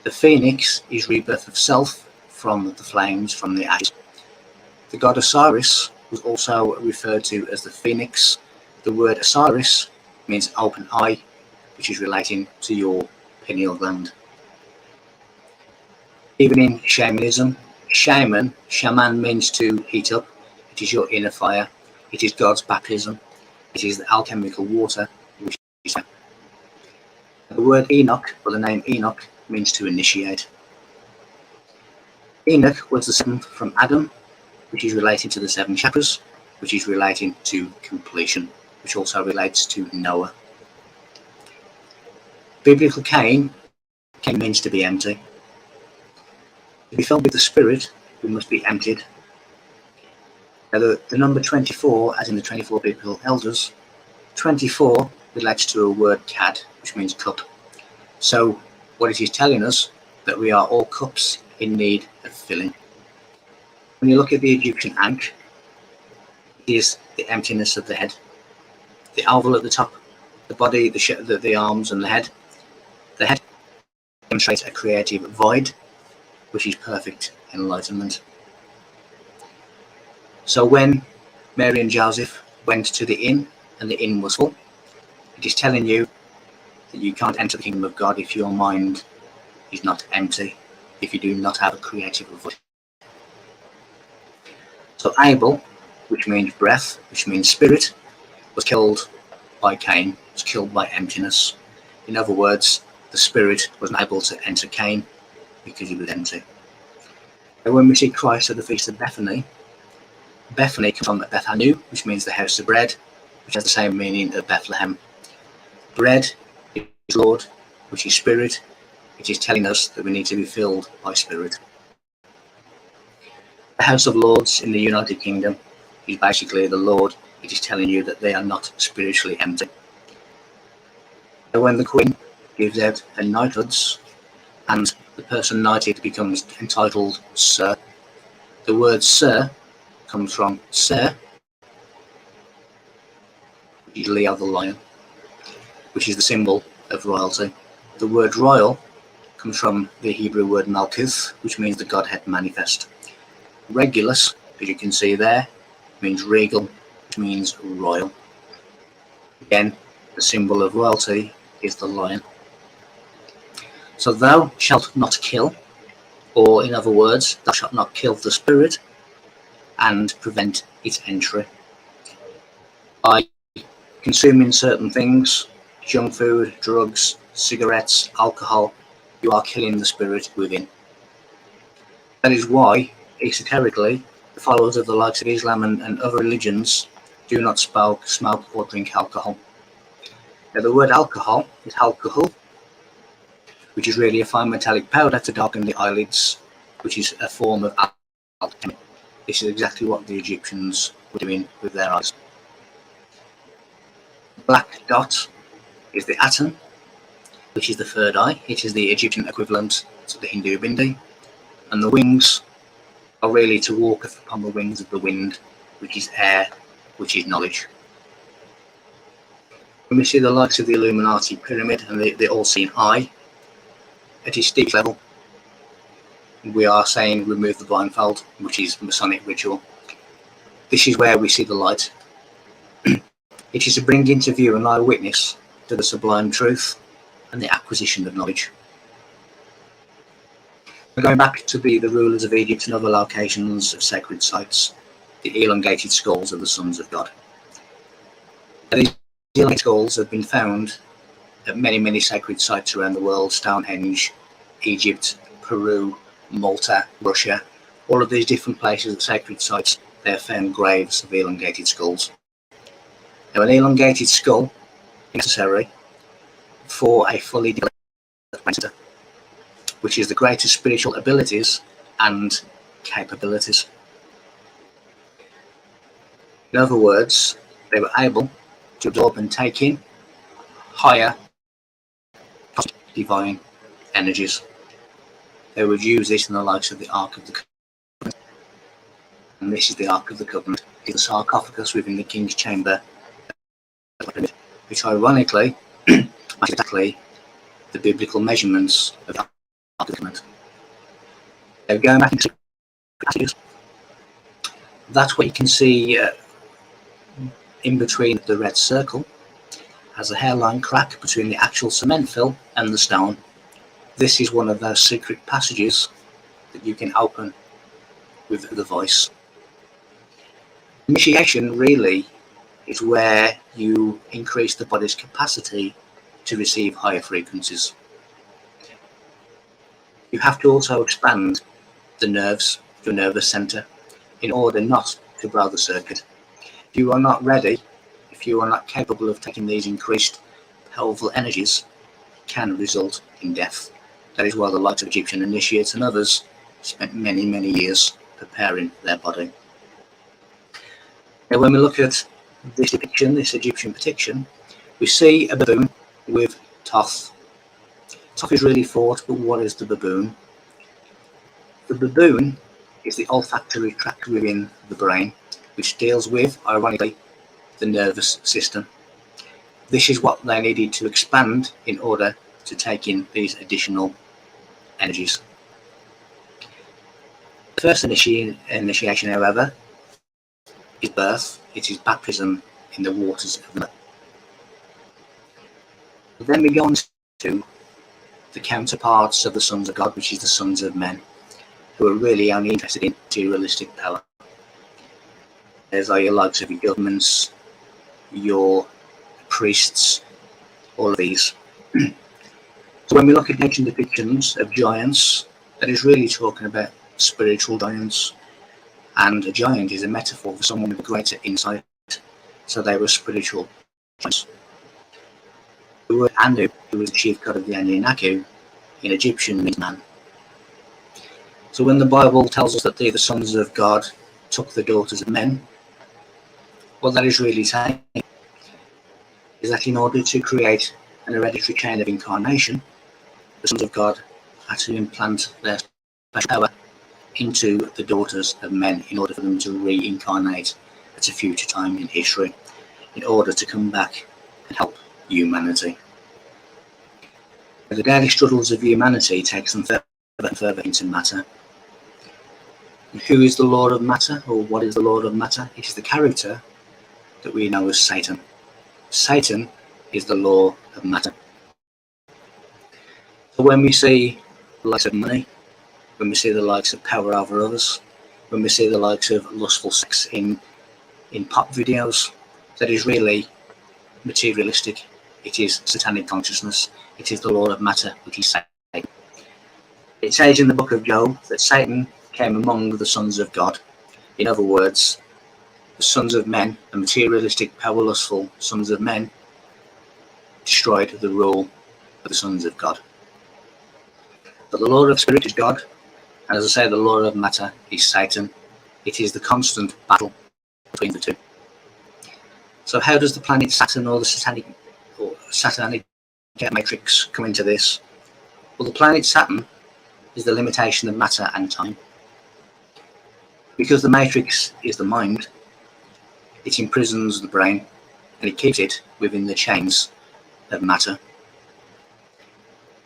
The phoenix is rebirth of self from the flames, from the ashes. The god Osiris was also referred to as the phoenix. The word Osiris means open eye, which is relating to your pineal gland. Even in shamanism, shaman means to heat up. It is your inner fire. It is God's baptism. It is the alchemical water, which is fire. The word Enoch, or the name Enoch, means to initiate. Enoch was the seventh from Adam, which is relating to the 7 chakras, which is relating to completion. which also relates to Noah. Biblical Cain means to be empty. To be filled with the Spirit, we must be emptied. Now the number 24, as in the 24 biblical elders, 24 relates to a word kad, which means cup. So what it is telling us, that we are all cups in need of filling. When you look at the Egyptian ankh, it is the emptiness of the head. The oval at the top, the body, the arms and the head. The head demonstrates a creative void, which is perfect enlightenment. So when Mary and Joseph went to the inn and the inn was full, it is telling you that you can't enter the kingdom of God if your mind is not empty, if you do not have a creative void. So Abel, which means breath, which means spirit, was killed by Cain, was killed by emptiness. In other words, the spirit was not able to enter Cain because he was empty. And when we see Christ at the Feast of Bethany, Bethany comes from Bethanu, which means the house of bread, which has the same meaning as Bethlehem. Bread is Lord, which is spirit. It is telling us that we need to be filled by spirit. The House of Lords in the United Kingdom is basically the Lord. It is telling you that they are not spiritually empty. And when the Queen gives out her knighthoods and the person knighted becomes entitled Sir, the word Sir comes from Ser, which is Leo the lion, which is the symbol of royalty. The word royal comes from the Hebrew word Malkuth, which means the Godhead manifest. Regulus, as you can see there, means regal, which means royal. Again, the symbol of royalty is the lion. So thou shalt not kill, or in other words, thou shalt not kill the spirit and prevent its entry. By consuming certain things, junk food, drugs, cigarettes, alcohol, you are killing the spirit within. That is why, esoterically, the followers of the likes of Islam and other religions do not smoke or drink alcohol. Now the word alcohol is alcohol, which is really a fine metallic powder to darken the eyelids, which is a form of alchemy. This is exactly what the Egyptians were doing with their eyes. Black dot is the atom, which is the third eye. It is the Egyptian equivalent to the Hindu bindi. And the wings are really to walk upon the wings of the wind, which is air, which is knowledge. When we see the likes of the Illuminati pyramid and the all-seeing eye, at its deep level, we are saying remove the blindfold, which is Masonic ritual. This is where we see the light. It is to bring into view an eyewitness to the sublime truth and the acquisition of knowledge. We're going back to the rulers of Egypt and other locations of sacred sites, the elongated skulls of the sons of God. These elongated skulls have been found at many sacred sites around the world: Stonehenge, Egypt, Peru, Malta, Russia. All of these different places of sacred sites, they have found graves of elongated skulls. Now, an elongated skull is necessary for a fully developed master, which is the greatest spiritual abilities and capabilities. In other words, they were able to absorb and take in higher divine energies. They would use this in the likes of the Ark of the Covenant. And this is the Ark of the Covenant. It's a sarcophagus within the King's Chamber, which ironically is exactly the biblical measurements of the Ark of the Covenant. They're going back into passages. That's what you can see in between the red circle, has a hairline crack between the actual cement fill and the stone. This is one of those secret passages that you can open with the voice. Initiation really is where you increase the body's capacity to receive higher frequencies. You have to also expand the nerves, your nervous center, in order not to blow the circuit. If you are not ready, if you are not capable of taking these increased powerful energies, it can result in death. That is why the likes of Egyptian initiates and others spent many, many years preparing their body. Now, when we look at this depiction, this Egyptian depiction, we see a baboon with Thoth. Thoth is really thought, but what is the baboon? The baboon is the olfactory tract within the brain, which deals with, ironically, the nervous system. This is what they needed to expand in order to take in these additional energies. The first initiation, however, is birth. It is baptism in the waters of the mother. Then we go on to the counterparts of the sons of God, which is the sons of men, who are really only interested in materialistic power. There's your likes of your governments, your priests, all of these. So when we look at ancient depictions of giants, that is really talking about spiritual giants. And a giant is a metaphor for someone with greater insight. So they were spiritual giants. The word Anu, who was the chief god of the Anunnaki, in Egyptian means man. So when the Bible tells us that the sons of God took the daughters of men, what that is really saying is that in order to create an hereditary chain of incarnation, the sons of God had to implant their special power into the daughters of men in order for them to reincarnate at a future time in history, in order to come back and help humanity. The daily struggles of humanity takes them further and further into matter. And who is the Lord of matter, or what is the Lord of matter? It is the character that we know as Satan. Satan is the law of matter. So when we see the likes of money, when we see the likes of power over others, when we see the likes of lustful sex in pop videos, that is really materialistic. It is satanic consciousness. It is the law of matter, which is Satan. It says in the book of Job that Satan came among the sons of God. In other words, the sons of men, the materialistic, power lustful sons of men, destroyed the rule of the sons of God. But the law of spirit is God, and as I say, the law of matter is Satan. It is the constant battle between the two. So how does the planet Saturn or the satanic matrix come into this? Well, the planet Saturn is the limitation of matter and time. Because the matrix is the mind, it imprisons the brain and it keeps it within the chains of matter.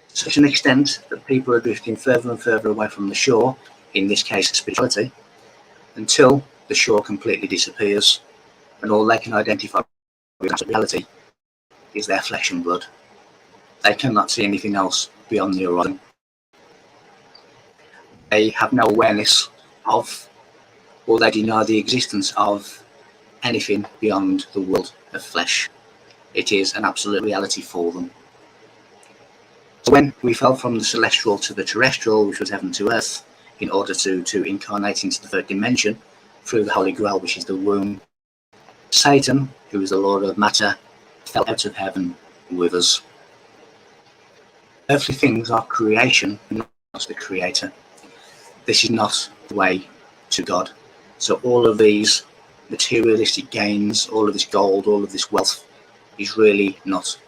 To such an extent that people are drifting further and further away from the shore, in this case spirituality, until the shore completely disappears and all they can identify with reality is their flesh and blood. They cannot see anything else beyond the horizon. They have no awareness of, or they deny the existence of, anything beyond the world of flesh. It is an absolute reality for them. So when we fell from the celestial to the terrestrial, which was heaven to earth, in order to incarnate into the third dimension through the Holy Grail, which is the womb, Satan, who is the Lord of matter, fell out of heaven with us. Earthly things are creation, not the creator. This is not the way to God. So all of these materialistic gains, all of this gold, all of this wealth is really not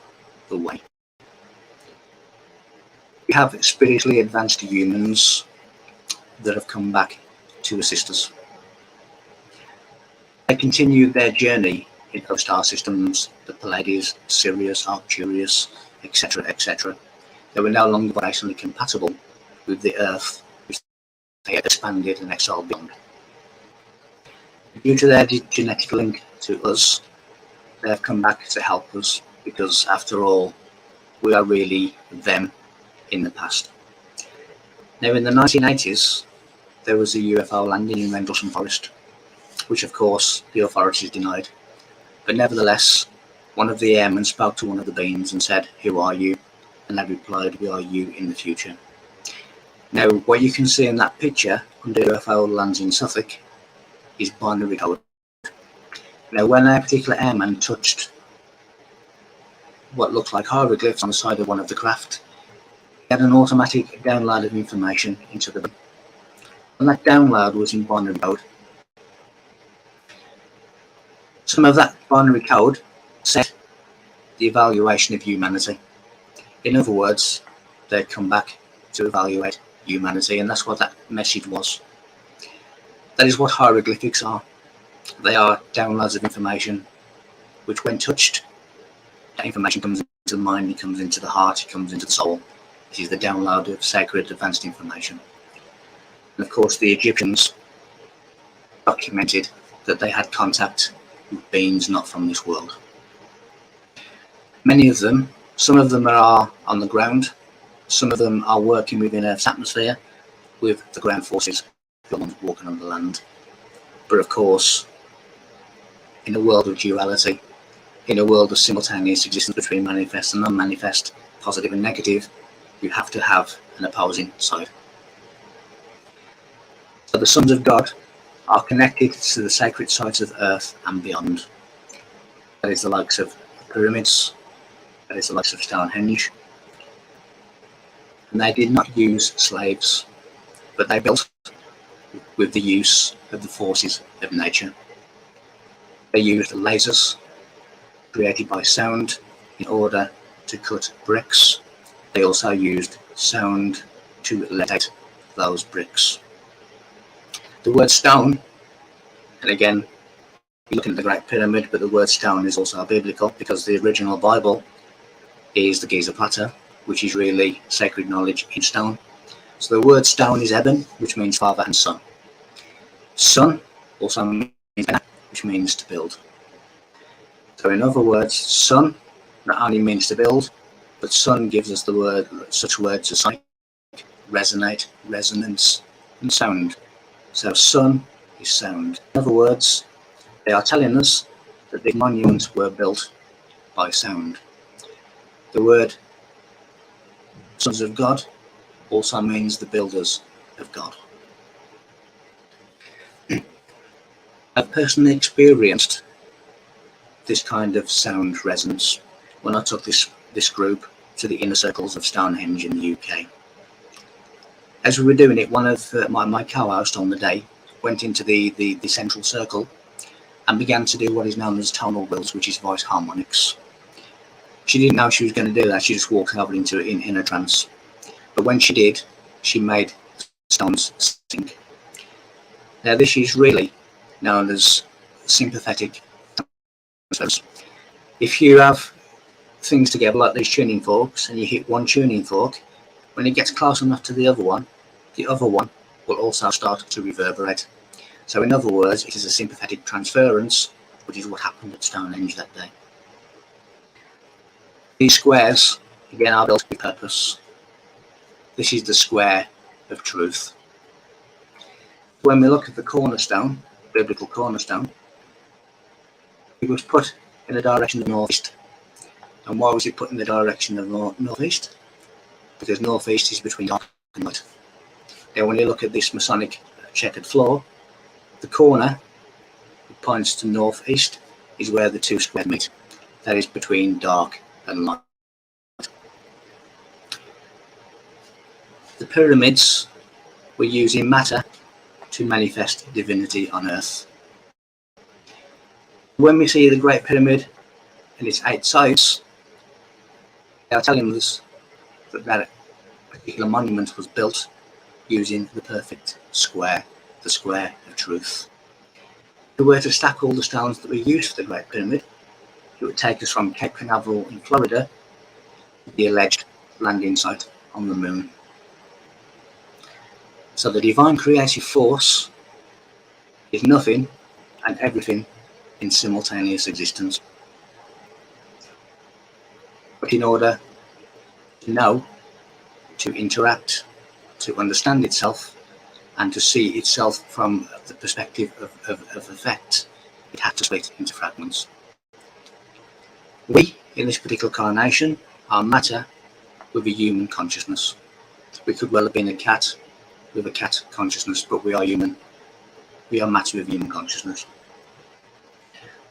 the way. We have spiritually advanced humans that have come back to assist us. They continued their journey in other star systems, the Pleiades, Sirius, Arcturus, etc., etc. They were no longer vibrationally compatible with the Earth, which they had expanded and exiled beyond. Due to their genetic link to us, they have come back to help us, because after all, we are really them in the past. Now, in the 1980s, there was a UFO landing in Rendlesham Forest, which of course the authorities denied. But nevertheless, one of the airmen spoke to one of the beings and said, "Who are you?" And they replied, "We are you in the future." Now, what you can see in that picture under UFO lands in Suffolk is binary code. Now, when a particular airman touched what looked like hieroglyphs on the side of one of the craft, he had an automatic download of information into the brain. And that download was in binary code. Some of that binary code set the evaluation of humanity. In other words, they'd come back to evaluate humanity, and that's what that message was. That is what hieroglyphics are. They are downloads of information which, when touched, that information comes into the mind, it comes into the heart, it comes into the soul. This is the download of sacred advanced information. And of course, the Egyptians documented that they had contact with beings not from this world. Many of them, some of them are on the ground, some of them are working within Earth's atmosphere with the ground forces, the ones walking on the land. But of course, in a world of duality, in a world of simultaneous existence between manifest and non-manifest, positive and negative, you have to have an opposing side. So the sons of God are connected to the sacred sites of Earth and beyond. That is the likes of pyramids, that is the likes of Stonehenge. And they did not use slaves, but they built with the use of the forces of nature. They used lasers created by sound in order to cut bricks. They also used sound to levitate those bricks. The word stone, and again, you're looking at the Great Pyramid, but the word stone is also biblical, because the original Bible is the Giza Plateau, which is really sacred knowledge in stone. So the word stone is Eben, which means father and son. Son also means Bena, which means to build. So in other words, son not only means to build, but son gives us the word, such words as sonic, resonate, resonance, and sound. So son is sound. In other words, they are telling us that the monuments were built by sound. The word sons of God also means the builders of God. I've personally experienced this kind of sound resonance when I took this group to the inner circles of Stonehenge in the UK. As we were doing it, one of my co-hosts on the day went into the central circle and began to do what is known as tonal wheels, which is voice harmonics. She didn't know she was going to do that. She just walked over into it in a trance. But when she did, she made stones sing. Now, this is really known as sympathetic transference. If you have things together like these tuning forks and you hit one tuning fork, when it gets close enough to the other one will also start to reverberate. So in other words, it is a sympathetic transference, which is what happened at Stonehenge that day. These squares, again, are built with purpose. This is the square of truth. When we look at the cornerstone, biblical cornerstone, it was put in the direction of northeast. And why was it put in the direction of northeast? Because northeast is between dark and light. Now, when you look at this Masonic checkered floor, the corner that points to northeast is where the two squares meet. That is between dark and light. The pyramids were using matter to manifest divinity on earth. When we see the Great Pyramid and its 8 sides, they are telling us that that particular monument was built using the perfect square, the square of truth. If we were to stack all the stones that we used for the Great Pyramid, it would take us from Cape Canaveral in Florida to the alleged landing site on the moon. So the divine creative force is nothing and everything in simultaneous existence. But in order to know, to interact, to understand itself, and to see itself from the perspective of effect, it had to split into fragments. We, in this particular incarnation, are matter with a human consciousness. We could well have been a cat with a cat consciousness, but we are human. We are matter with human consciousness.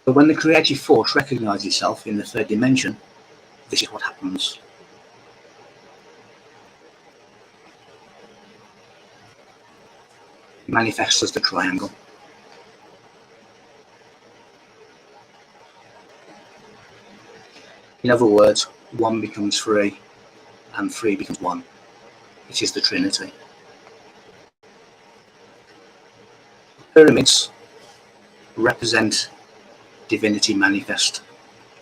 But when the creative force recognizes itself in the third dimension, this is what happens. It manifests as the triangle. In other words, one becomes three, and three becomes one. It is the Trinity. Pyramids represent divinity manifest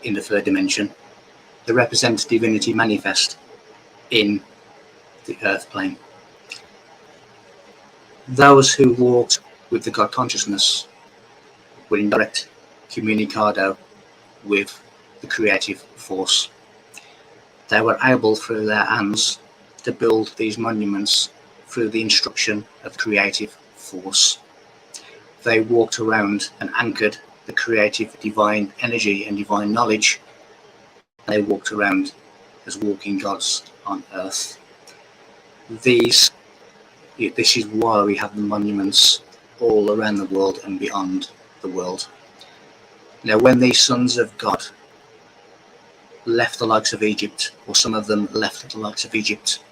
in the third dimension. They represent divinity manifest in the earth plane. Those who walked with the God consciousness were in direct communicado with the creative force. They were able through their hands to build these monuments through the instruction of the creative force. They walked around and anchored the creative divine energy and divine knowledge. They walked around as walking gods on earth. This is why we have the monuments all around the world and beyond the world. Now, when these sons of God left the likes of Egypt, or some of them left the likes of Egypt,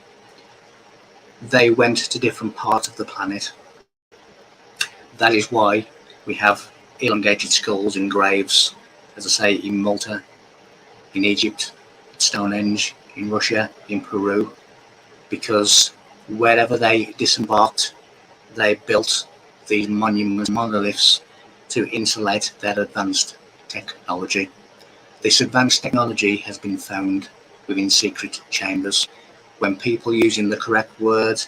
they went to different parts of the planet. That is why we have elongated skulls in graves, as I say, in Malta, in Egypt, Stonehenge, in Russia, in Peru, because wherever they disembarked, they built these monuments, monoliths, to insulate their advanced technology. This advanced technology has been found within secret chambers. When people using the correct word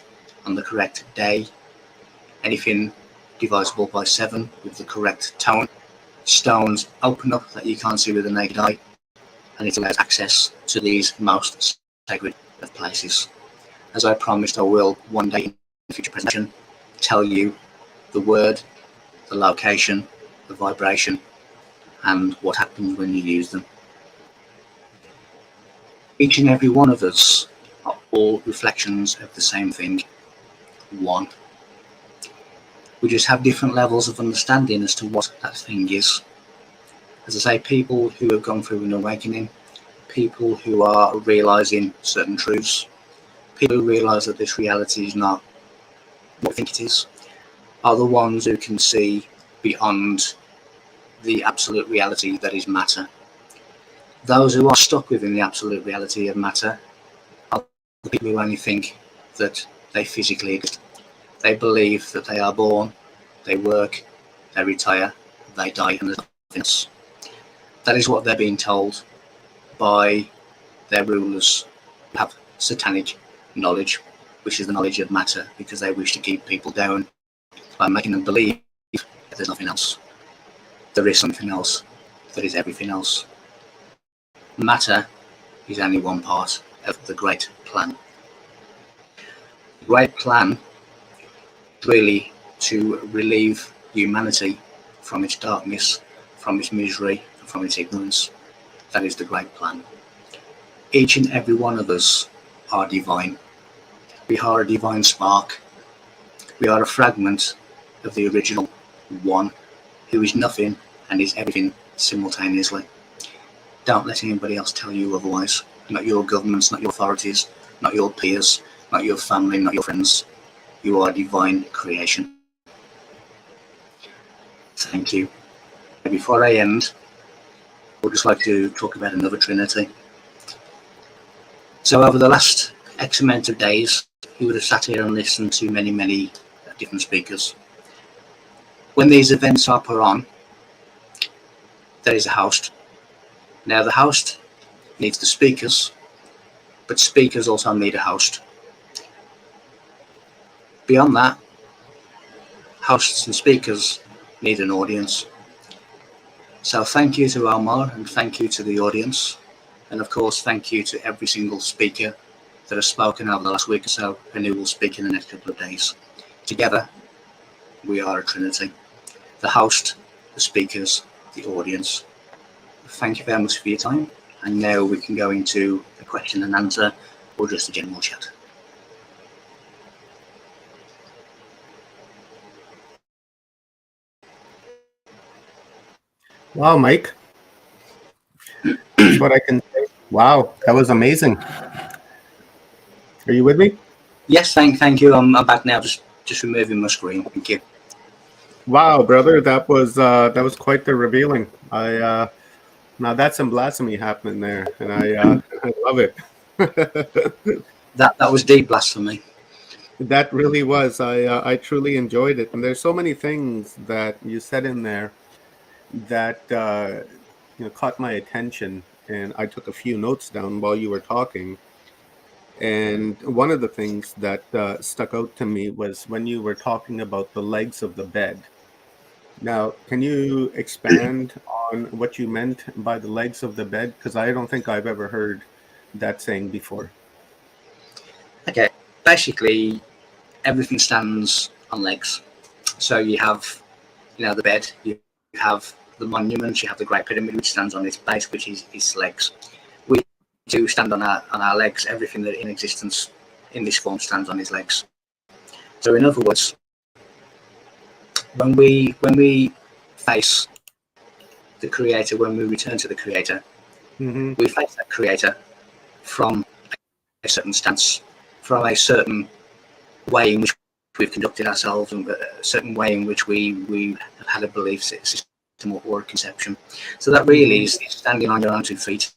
on the correct day, anything divisible by 7 with the correct tone, stones open up that you can't see with the naked eye, and it allows access to these most sacred of places. As I promised, I will one day in the future presentation tell you the word, the location, the vibration, and what happens when you use them. Each and every one of us are all reflections of the same thing, one. We just have different levels of understanding as to what that thing is. As I say, people who have gone through an awakening, people who are realizing certain truths, people who realize that this reality is not what we think it is, are the ones who can see beyond the absolute reality that is matter. Those who are stuck within the absolute reality of matter are the people who only think that they physically exist. They believe that they are born, they work, they retire, they die, and there's nothing else. That is what they're being told by their rulers who have satanic knowledge, which is the knowledge of matter, because they wish to keep people down by making them believe that there's nothing else. There is something else. There is everything else. Matter is only one part of the great plan. The great plan is really to relieve humanity from its darkness, from its misery, and from its ignorance. That is the great plan. Each and every one of us are divine. We are a divine spark. We are a fragment of the original one, who is nothing and is everything simultaneously. Don't let anybody else tell you otherwise. Not your governments, not your authorities, not your peers, not your family, not your friends. You are divine creation. Thank you. Before I end, I would just like to talk about another Trinity. So over the last X amount of days, you would have sat here and listened to many different speakers. When these events are put on, there is a host. Now the host needs the speakers, but speakers also need a host. Beyond that, hosts and speakers need an audience. So thank you to Omar, and thank you to the audience, and of course thank you to every single speaker that has spoken over the last week or so, and who will speak in the next couple of days. Together, we are a Trinity. The host, the speakers, the audience. Thank you very much for your time, and now we can go into a question and answer, or just a general chat. Wow, Mike. That's what I can say. Wow, that was amazing. Are you with me? Yes, thank you. I'm back now. Just removing my screen. Thank you. Wow, brother, that was quite the revealing. I now that's some blasphemy happening there, and I love it. That was deep blasphemy. That really was. I truly enjoyed it, and there's so many things that you said in there that caught my attention, and I took a few notes down while you were talking. And one of the things that stuck out to me was when you were talking about the legs of the bed. Now, can you expand on what you meant by the legs of the bed? Because I don't think I've ever heard that saying before. Okay, basically everything stands on legs. So you have, the bed. You have the monument. You have the Great Pyramid, which stands on its base, which is its legs. We do stand on our legs. Everything that in existence in this form stands on its legs. So in other words, when we face the creator, when we return to the creator, Mm-hmm. we face that creator from a certain stance, from a certain way in which we've conducted ourselves, and a certain way in which we have had a belief system or a conception. So that really is standing on your own 2 feet,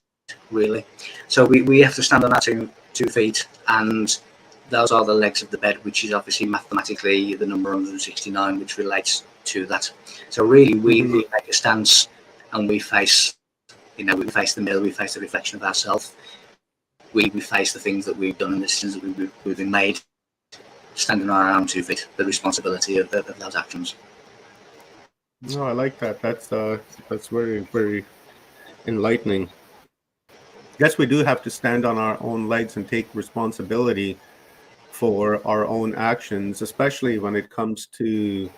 really. So we have to stand on our two feet, and those are the legs of the bed, which is obviously mathematically the number 169, which relates to that. So really, we make a stance, and we face, we face the mirror, we face the reflection of ourselves. We face the things that we've done and the decisions that we've been made, standing on our own 2 feet, the responsibility of those actions. No, I like that. That's very, very enlightening. Yes, we do have to stand on our own legs and take responsibility for our own actions, especially when it comes to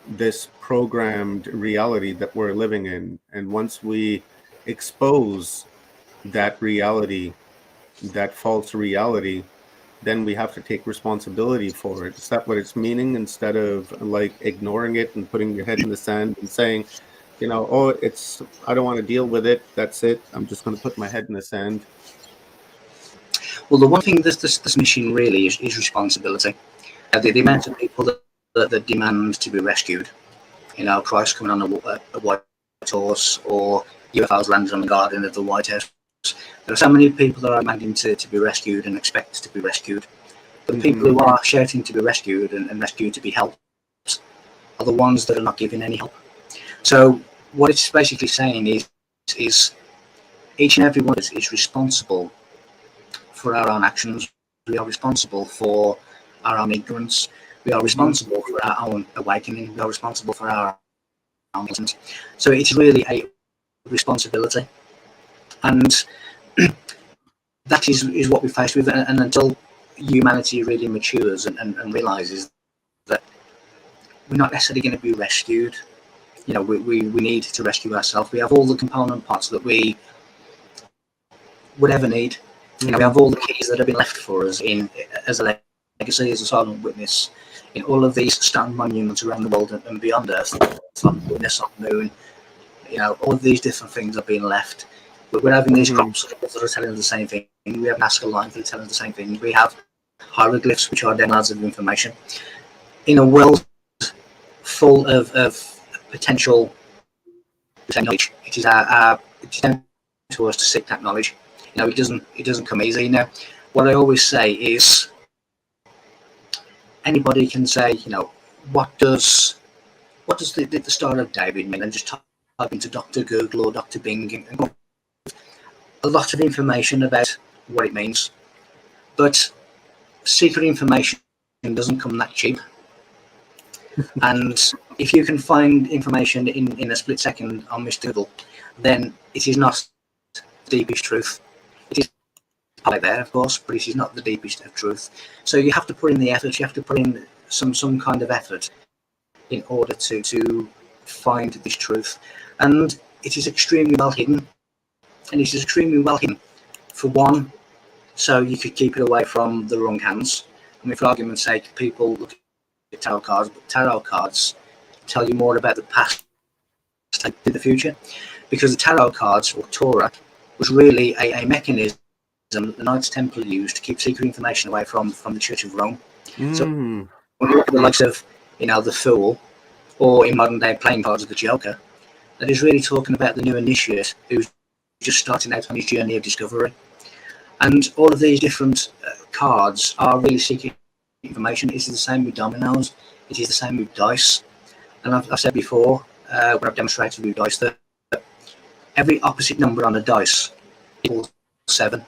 this programmed reality that we're living in. And once we expose that reality, that false reality, then we have to take responsibility for it. Is that what it's meaning? Instead of like ignoring it and putting your head in the sand and saying, oh, I don't want to deal with it. That's it. I'm just going to put my head in the sand. Well, the one thing this mission really is responsibility. The amount of people that demand to be rescued, Christ coming on a white horse, or UFOs landing on the garden of the White House. There are so many people that are demanding to be rescued and expect to be rescued. But the people who are shouting to be rescued and rescued to be helped are the ones that are not giving any help. So what it's basically saying is each and every one of us is responsible for our own actions. We are responsible for our own ignorance. We are responsible for our own awakening. We are responsible for our own lessons. So it's really a responsibility. And that is what we're faced with. And until humanity really matures and realizes that we're not necessarily going to be rescued, we need to rescue ourselves. We have all the component parts that we would ever need. We have all the keys that have been left for us as a legacy, as a silent witness, in all of these stone monuments around the world and beyond Earth, on the moon. All of these different things are being left. We're having these crops that are telling us the same thing. We have Nazca lines that are telling us the same thing. We have hieroglyphs, which are downloads of information. In a world full of potential knowledge, it is down to us to seek that knowledge. It doesn't come easy. What I always say is, anybody can say, what does the Star of David mean, and just type into Dr. Google or Dr. Bing and a lot of information about what it means. But secret information doesn't come that cheap. And if you can find information in a split second on Mr. Google, then it is not the deepest truth. It is probably there, of course, but it is not the deepest of truth. So you have to put in the effort. You have to put in some kind of effort in order to find this truth. And it is extremely well hidden. And it is extremely well hidden, for one, so you could keep it away from the wrong hands. I mean, for argument's sake, people look at tarot cards, but tarot cards tell you more about the past to the future, because the tarot cards, or Torah, was really a mechanism that the Knights Templar used to keep secret information away from the Church of Rome. So when you look at the likes of, the Fool, or in modern day playing cards of the Joker, that is really talking about the new initiate who's just starting out on his journey of discovery. And all of these different cards are really secret information. It is the same with dominoes. It is the same with dice. And I've said before, when I've demonstrated with dice, that every opposite number on a dice equals 7.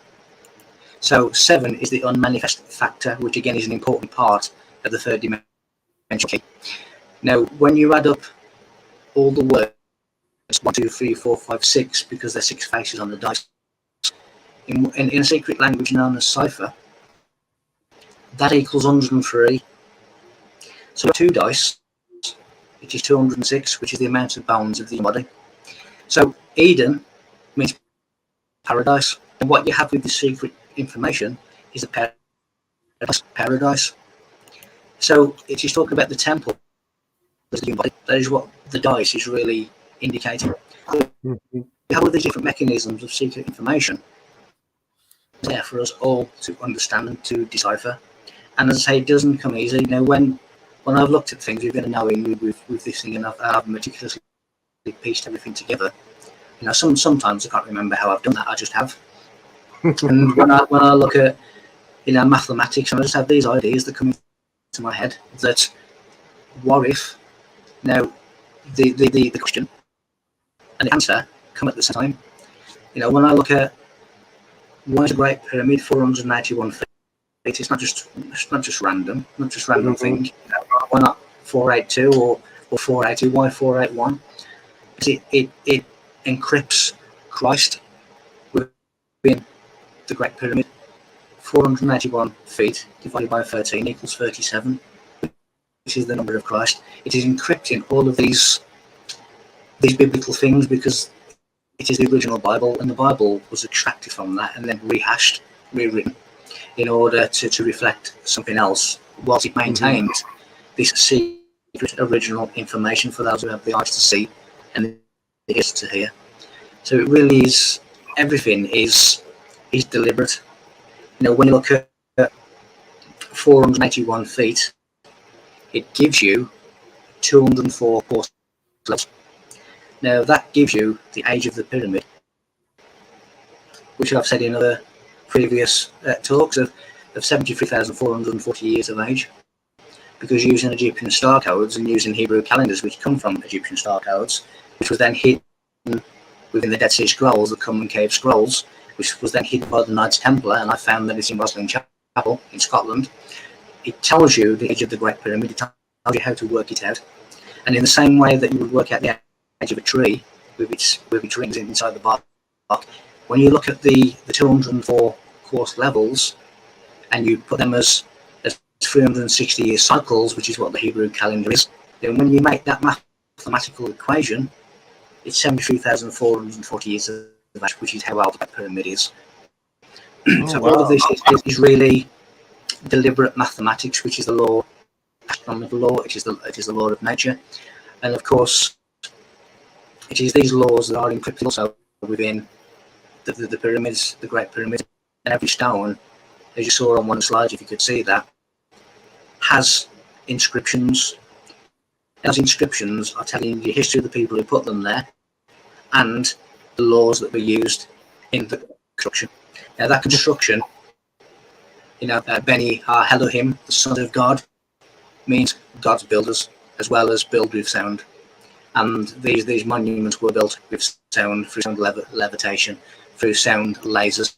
So 7 is the unmanifest factor, which again is an important part of the third dimension key. Now, when you add up all the words, 1, 2, 3, 4, 5, 6, because there's 6 faces on the dice, in a secret language known as cipher, that equals 103. So 2 dice, which is 206, which is the amount of bones of the body. So Eden means paradise, and what you have with the secret information is the paradise. So it is talking about the temple as the body. That is what the dice is really indicating. You have all these different mechanisms of secret information there for us all to understand and to decipher. And as I say, it doesn't come easy. When I've looked at things, we've been knowing with this thing, and I've meticulously pieced everything together. Sometimes I can't remember how I've done that. I just have. And when I look at mathematics, and I just have these ideas that come into my head. That what if now the question and the answer come at the same time. When I look at why is the Great Pyramid 481 feet? It's not just random, thing. Why not 482 or 480? Why 481? It encrypts Christ within the Great Pyramid. 481 feet divided by 13 equals 37, which is the number of Christ. It is encrypting all of these biblical things because it is the original Bible, and the Bible was extracted from that and then rehashed, rewritten, in order to reflect something else, whilst it maintained this secret original information for those who have the eyes to see and the ears to hear. So it really is, everything is deliberate. When you look at 481 feet, it gives you 204 course levels. Now that gives you the age of the pyramid, which I've said in other previous talks of 73,440 years of age, because using Egyptian star codes and using Hebrew calendars, which come from Egyptian star codes, which was then hidden within the Dead Sea Scrolls, the Common Cave Scrolls, which was then hidden by the Knights Templar, and I found that it's in Roslin Chapel in Scotland. It tells you the age of the Great Pyramid. It tells you how to work it out, and in the same way that you would work out the age of a tree with its rings inside the bark, when you look at the 204 course levels and you put them as 360 year cycles, which is what the Hebrew calendar is, then when you make that mathematical equation, it's 73,440 years of age, which is how old the pyramid is. So wow. All of this is really deliberate mathematics, which is the law, astronomical law. It is the law of nature, and of course, it is these laws that are encrypted also within the pyramids, the Great Pyramid, and every stone, as you saw on one slide, if you could see that, has inscriptions. Those inscriptions are telling you the history of the people who put them there and the laws that were used in the construction. Now that construction, Beni Ha Elohim, the Son of God, means God's builders, as well as build with sound. And these monuments were built with sound, through sound levitation, through sound lasers,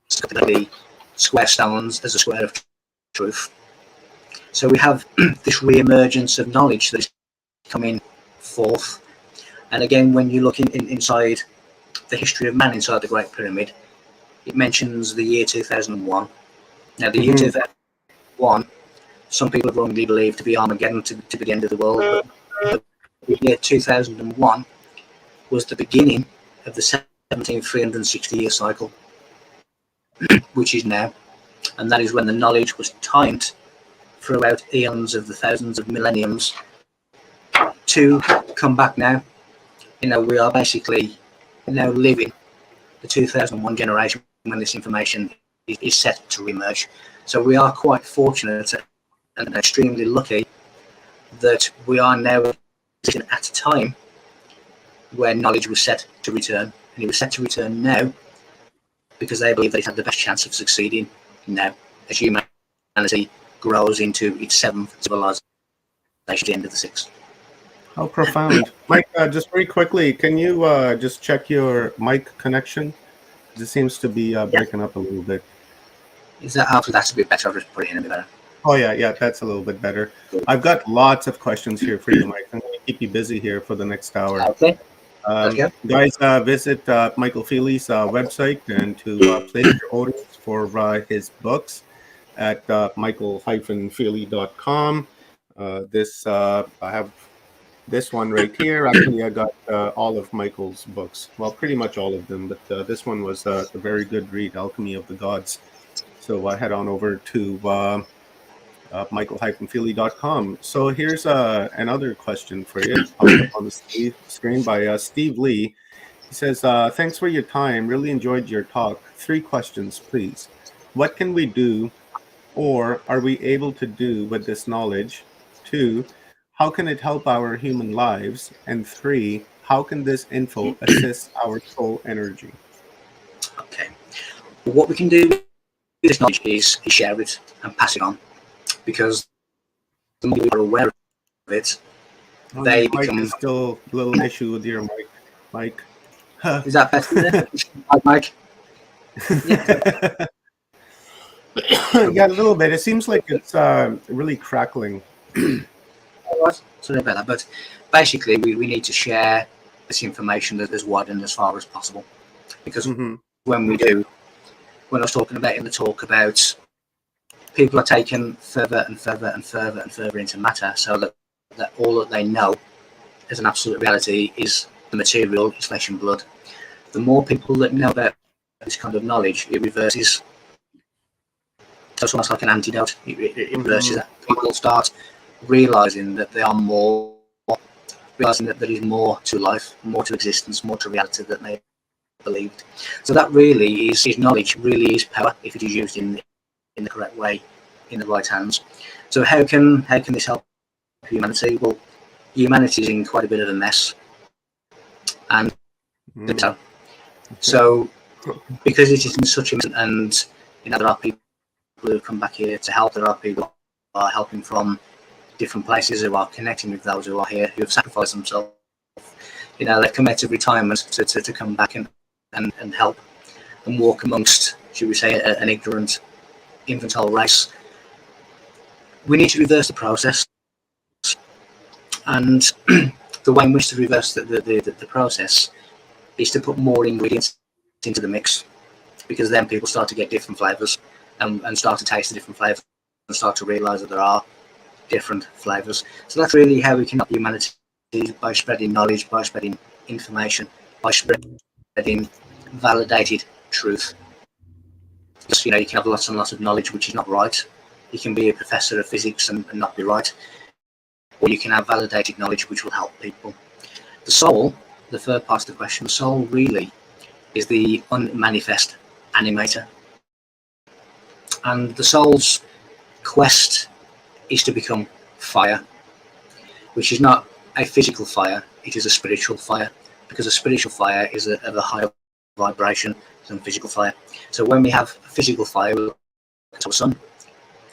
the square stones as a square of truth. So we have this re-emergence of knowledge that is coming forth. And again, when you look inside the history of man inside the Great Pyramid, it mentions the year 2001. Now, the year 2001, some people have wrongly believed to be Armageddon, to be the end of the world. But the year 2001 was the beginning of the 17,360 year cycle, which is now. And that is when the knowledge was timed throughout eons of the thousands of millenniums to come back now. we are basically now living the 2001 generation when this information is set to emerge. So we are quite fortunate and extremely lucky that we are now at a time where knowledge was set to return, and it was set to return now because they believe that it had the best chance of succeeding now as humanity grows into its seventh civilization at the end of the sixth. How profound. Mike, just very quickly, can you just check your mic connection? It seems to be breaking up a little bit. Is that after that's a bit better? I'll just put it in a bit better. Oh, yeah, that's a little bit better. I've got lots of questions here for you, Mike. I'm going to keep you busy here for the next hour. Okay. Let's go. Guys, visit Michael Feely's website and to place your orders for his books at michael-feely.com. I have this one right here. Actually, I got all of Michael's books. Well, pretty much all of them, but this one was a very good read, Alchemy of the Gods. So head on over to michael-feely.com. So here's another question for you on the screen by Steve Lee. He says, thanks for your time. Really enjoyed your talk. 3 questions, please. What can we do or are we able to do with this knowledge? 2, how can it help our human lives? And 3, how can this info assist our soul energy? Okay. What we can do with this knowledge is share it and pass it on, because the more we are aware of it, they become. There's still a little issue with your mic, Mike. Is that better? Mike? Yeah, a little bit. It seems like it's really crackling. Sorry about that, but basically we need to share this information as wide and as far as possible, because when we do, when I was talking about in the talk about people are taken further and further and further and further into matter, so that all that they know as an absolute reality is the material, is flesh and blood. The more people that know about this kind of knowledge, it reverses. So it's almost like an antidote. It reverses that. People start realizing that they are more, realizing that there is more to life, more to existence, more to reality than they believed. So that really is knowledge, really is power if it is used in the correct way, in the right hands. So how can this help humanity? Well, humanity is in quite a bit of a mess, and so because it is in such a mess, and there are people who have come back here to help. There are people who are helping from different places, who are connecting with those who are here, who have sacrificed themselves. They've come out of retirement to come back and help and walk amongst, should we say, an ignorant, infantile race. We need to reverse the process, and the way in which to reverse the process is to put more ingredients into the mix, because then people start to get different flavors and start to taste the different flavors and start to realize that there are different flavors. So that's really how we can help humanity, by spreading knowledge, by spreading information, by spreading validated truth. Because, you can have lots and lots of knowledge which is not right. You can be a professor of physics and not be right, or you can have validated knowledge which will help people. The soul, the third part of the question, the soul really is the unmanifest animator, and the soul's quest is to become fire, which is not a physical fire, it is a spiritual fire, because a spiritual fire is of a higher vibration than physical fire. So when we have a physical fire, we look at our sun.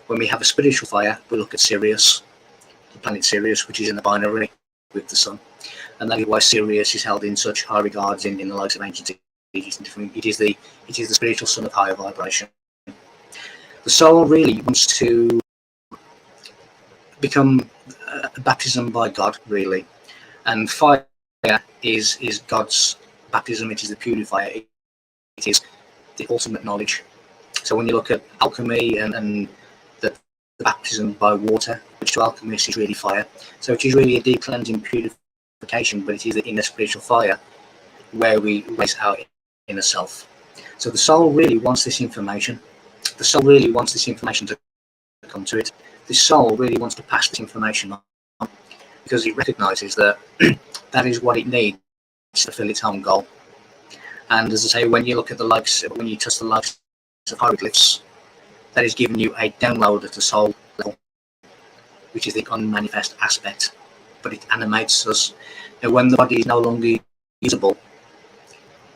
When we have a spiritual fire, we look at Sirius, the planet Sirius, which is in the binary with the sun. And that is why Sirius is held in such high regards in the likes of ancient Egypt. It is the spiritual sun of higher vibration. The soul really wants to become a baptism by God, really, and fire is God's baptism. It is the purifier. It is the ultimate knowledge. So when you look at alchemy and the baptism by water, which to alchemists is really fire, so it is really a deep cleansing purification, but it is the inner spiritual fire where we raise our inner self. So the soul really wants this information. The soul really wants this information to come to it. The soul really wants to pass this information on, because it recognizes that that is what it needs to fulfill its own goal. And as I say, when you look at the likes, when you touch the likes of hieroglyphs, that is giving you a download at the soul level, which is the unmanifest aspect, but it animates us. And when the body is no longer usable,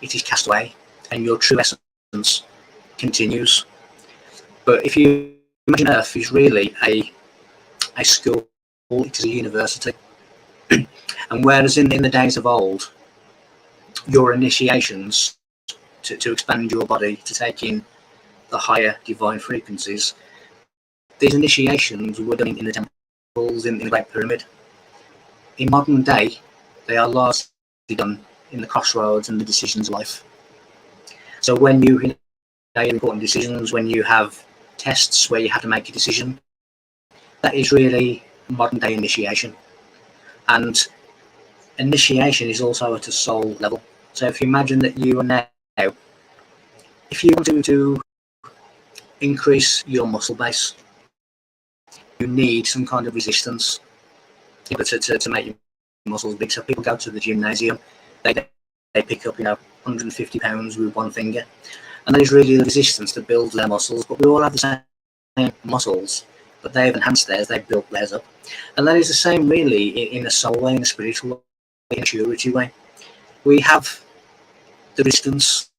it is cast away, and your true essence continues. But if you imagine Earth is really a school, it is a university. And whereas in the days of old, your initiations to expand your body, to take in the higher divine frequencies, these initiations were done in the temples, in the Great Pyramid. In modern day, they are largely done in the crossroads and the decisions of life. So when you make important decisions, when you have tests where you have to make a decision, that is really modern day initiation. And initiation is also at a soul level. So if you imagine that you are now, if you want to increase your muscle base, you need some kind of resistance to make your muscles big. So people go to the gymnasium, they pick up 150 pounds with one finger, and that is really the resistance that builds their muscles. But we all have the same muscles, but they've enhanced theirs, they've built theirs up. And that is the same really in a soul way, in a spiritual way, in a maturity way. We have the resistance,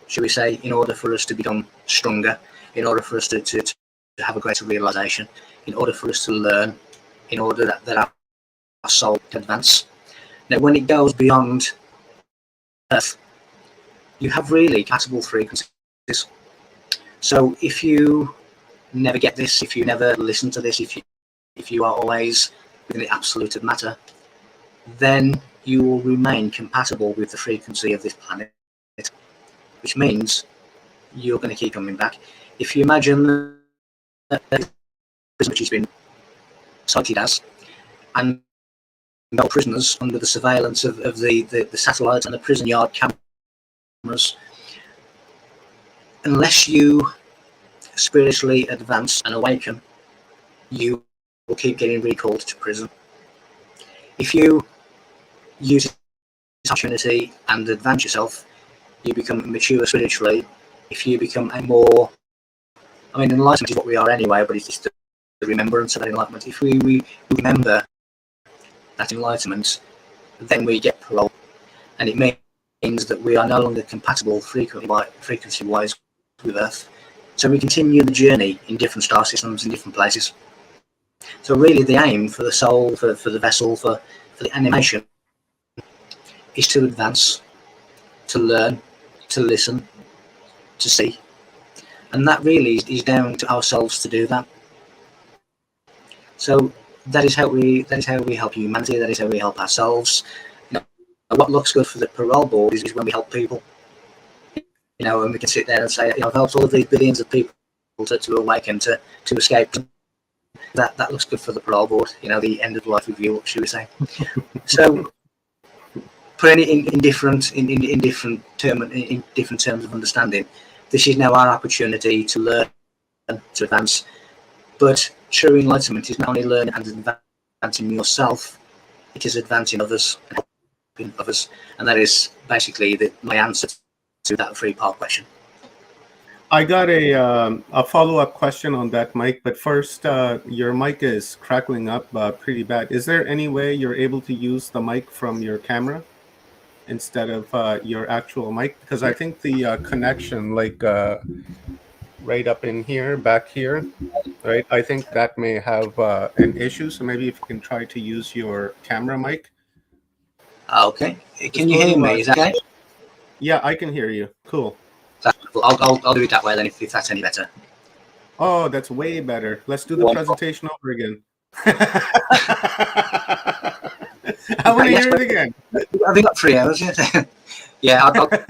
should we say, in order for us to become stronger, in order for us to have a greater realization, in order for us to learn, in order that our soul can advance. Now, when it goes beyond Earth, you have really compatible frequencies. So if you never get this, if you never listen to this, if you are always within the absolute of matter, then you will remain compatible with the frequency of this planet, which means you're going to keep coming back. If you imagine that which has been cited as, and no prisoners under the surveillance of the satellites and the prison yard cameras, unless you spiritually advance and awaken, you will keep getting recalled to prison. If you use this opportunity and advance yourself, you become mature spiritually. If you become a more, enlightenment is what we are anyway, but it's just the remembrance of that enlightenment. If we remember that enlightenment, then we get parole, and it means that we are no longer compatible frequency-wise with Earth. So we continue the journey in different star systems, in different places. So really the aim for the soul, for the vessel, for the animation, is to advance, to learn, to listen, to see. And that really is down to ourselves to do that. So that is how we help humanity, that is how we help ourselves. What looks good for the parole board is when we help people. And we can sit there and say, I've helped all of these billions of people to awaken, to escape. That looks good for the parole board, the end of life review, should we say. So put it in different terms of understanding. This is now our opportunity to learn, to advance. But true enlightenment is not only learning and advancing yourself, it is advancing others and helping others. And that is basically my answer to that 3-part question. I got a follow-up question on that, Mike. But first, your mic is crackling up pretty bad. Is there any way you're able to use the mic from your camera instead of your actual mic? Because I think the connection, right up in here, back here, right? I think that may have an issue. So maybe if you can try to use your camera mic. Okay. Can you hear me? Is that okay? Yeah, I can hear you. Cool. I'll do it that way then, if that's any better. Oh, that's way better. Let's do the presentation over again. I want to hear it again. Have you got 3 hours yet? Yeah, I'll do it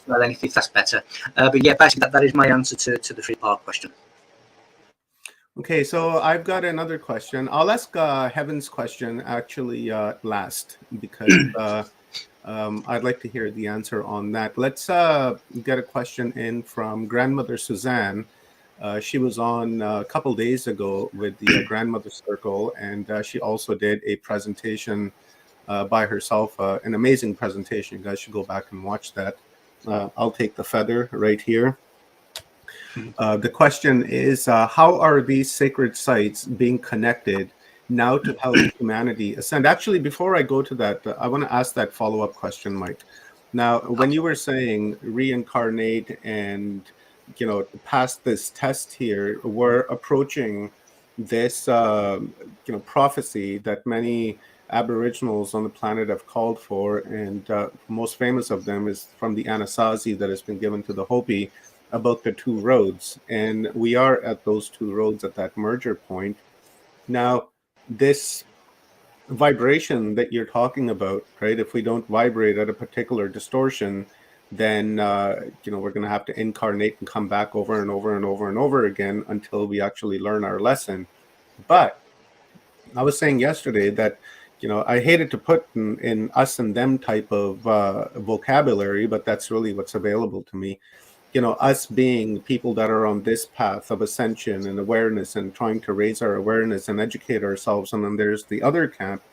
then, if that's better. But yeah, basically that is my answer to the 3-part question. Okay, so I've got another question. I'll ask Heaven's question actually last, because I'd like to hear the answer on that. Let's get a question in from Grandmother Suzanne. She was on a couple days ago with the Grandmother Circle, and she also did a presentation by herself. An amazing presentation. You guys should go back and watch that. I'll take the feather right here. The question is, how are these sacred sites being connected now to help humanity ascend? Actually, before I go to that, I want to ask that follow-up question, Mike. Now, when you were saying reincarnate and, pass this test here, we're approaching this, prophecy that many Aboriginals on the planet have called for, and most famous of them is from the Anasazi that has been given to the Hopi about the two roads. And we are at those two roads at that merger point. Now, this vibration that you're talking about, right? If we don't vibrate at a particular distortion, then we're going to have to incarnate and come back over and over and over and over again until we actually learn our lesson. But I was saying yesterday that I hated to put in us and them type of vocabulary, but that's really what's available to me. Us being people that are on this path of ascension and awareness and trying to raise our awareness and educate ourselves. And then there's the other camp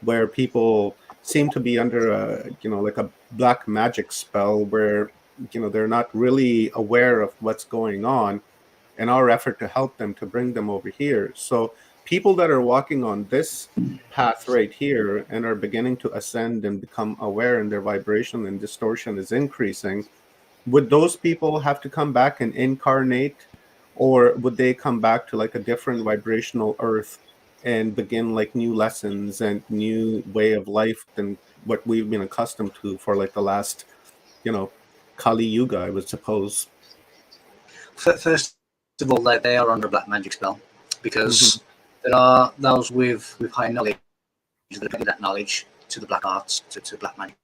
where people seem to be under like a black magic spell where, they're not really aware of what's going on, and our effort to help them, to bring them over here. So people that are walking on this path right here and are beginning to ascend and become aware, and their vibration and distortion is increasing, would those people have to come back and incarnate, or would they come back to like a different vibrational earth and begin like new lessons and new way of life than what we've been accustomed to for like the last, Kali Yuga, I would suppose? First of all, they are under a black magic spell, because there are those with high knowledge that apply that knowledge to the black arts, to black magic.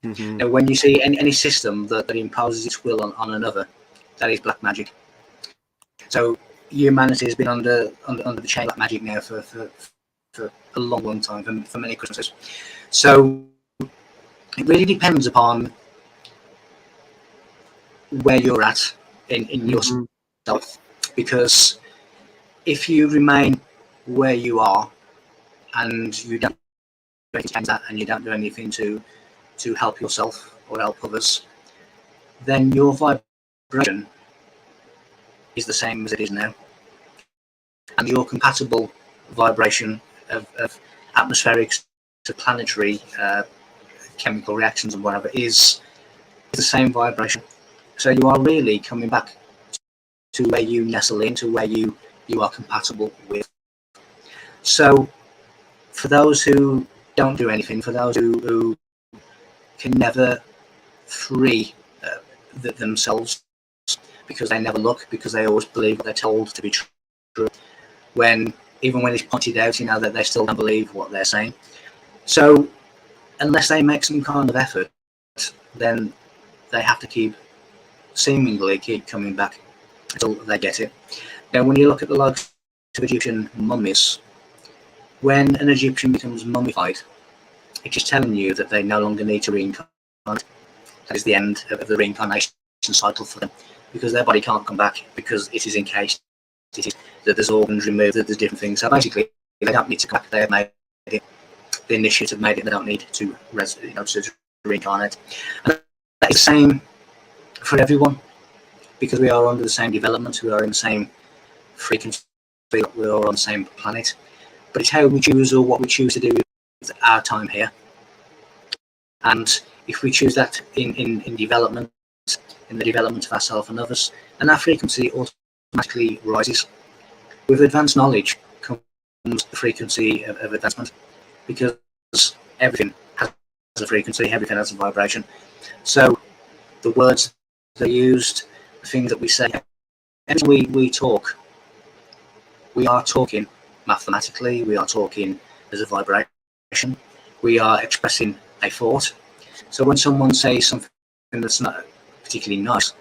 Now, when you see any system that imposes its will on another, that is black magic. So humanity has been under the chain of black magic now for a long time, for many Christmases. So it really depends upon where you're at in yourself, because if you remain where you are and you don't change that, and you don't do anything to help yourself or help others, then your vibration is the same as it is now, and your compatible vibration of atmospheric to planetary chemical reactions and whatever is the same vibration. So you are really coming back to where you nestle in, to where you are compatible with. So for those who don't do anything, for those who can never free themselves, because they never look, because they always believe what they're told to be true, even when it's pointed out, that they still don't believe what they're saying. So unless they make some kind of effort, then they have to seemingly keep coming back until they get it. Now, when you look at the likes of Egyptian mummies, when an Egyptian becomes mummified, it's just telling you that they no longer need to reincarnate. That is the end of the reincarnation cycle for them, because their body can't come back, because it is encased, that there's organs removed, that there's different things. So basically, they don't need to come back. They have made it. The initiative made it. They don't need to reincarnate. And that is the same for everyone, because we are under the same development. We are in the same frequency. We are on the same planet. But it's how we choose, or what we choose to do with our time here. And if we choose that in development, in the development of ourselves and others, and our frequency automatically rises. With advanced knowledge comes the frequency of advancement, because everything has a frequency, everything has a vibration. So the words that are used, the things that we say, everything we talk, we are talking mathematically, we are talking as a vibration, we are expressing a thought. So when someone says something that's not particularly nice,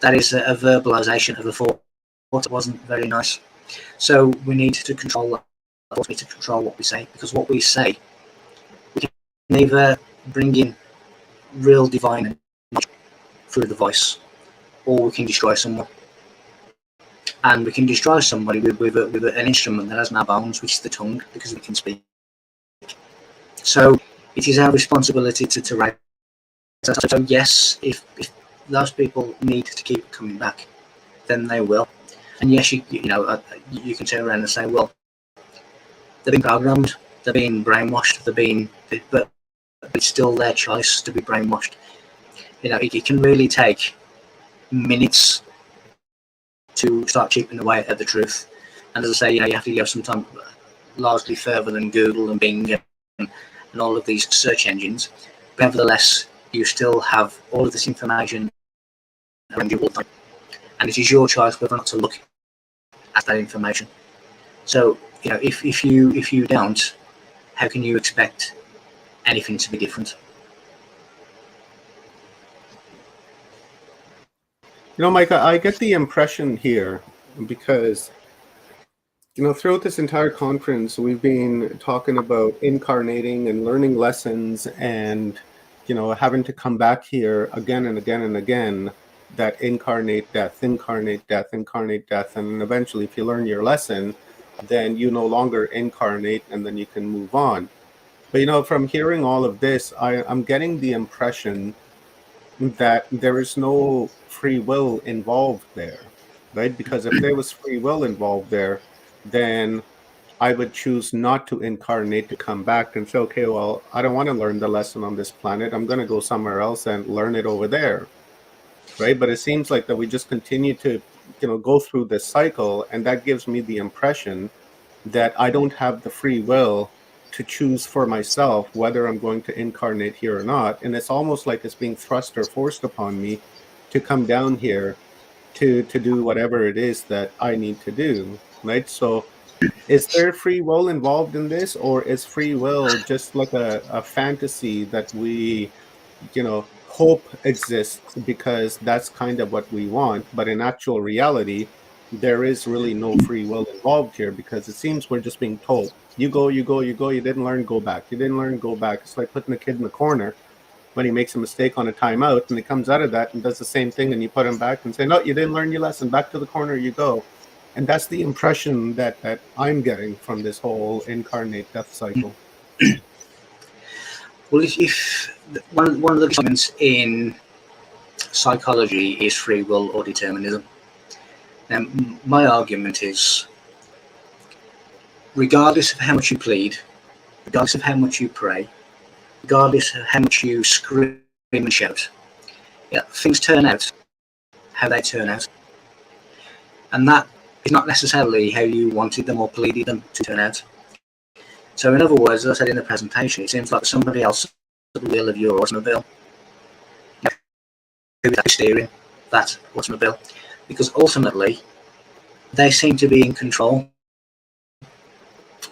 that is a verbalization of a thought that wasn't very nice. So we need to control that. We need to control what we say, because what we say, we can either bring in real divine knowledge through the voice, or we can destroy someone. And we can destroy somebody with an instrument that has no bones, which is the tongue, because we can speak. So it is our responsibility to raise that. So yes, if those people need to keep coming back, then they will. And yes, you can turn around and say, well, they've been programmed, they've been brainwashed, but it's still their choice to be brainwashed. It can really take minutes to start chipping away at the truth. And as I say, you have to go sometimes largely further than Google and Bing and all of these search engines. But nevertheless, you still have all of this information around you all the time. And it is your choice whether or not to look at that information. So, if you don't, how can you expect anything to be different? Mike, I get the impression here because, throughout this entire conference, we've been talking about incarnating and learning lessons and, having to come back here again and again and again, that incarnate death, incarnate death, incarnate death. And then eventually, if you learn your lesson, then you no longer incarnate and then you can move on. But, from hearing all of this, I'm getting the impression that there is no free will involved there, right? Because if there was free will involved there, then I would choose not to incarnate to come back and say, okay, well, I don't want to learn the lesson on this planet. I'm going to go somewhere else and learn it over there, right? But it seems like that we just continue to, go through this cycle, and that gives me the impression that I don't have the free will to choose for myself whether I'm going to incarnate here or not. And it's almost like it's being thrust or forced upon me to come down here to do whatever it is that I need to do, right? So is there free will involved in this, or is free will just like a fantasy that we, hope exists because that's kind of what we want, but in actual reality, there is really no free will involved here, because it seems we're just being told, you go, you go, you go, you didn't learn, go back. You didn't learn, go back. It's like putting a kid in the corner when he makes a mistake on a timeout and he comes out of that and does the same thing, and you put him back and say, no, you didn't learn your lesson, back to the corner you go. And that's the impression that I'm getting from this whole incarnate death cycle. Well, if one of the comments in psychology is free will or determinism. Now, my argument is, regardless of how much you plead, regardless of how much you pray, regardless of how much you scream and shout, things turn out how they turn out. And that is not necessarily how you wanted them or pleaded them to turn out. So in other words, as I said in the presentation, it seems like somebody else at the wheel of your automobile, who is actually steering that automobile, because ultimately they seem to be in control.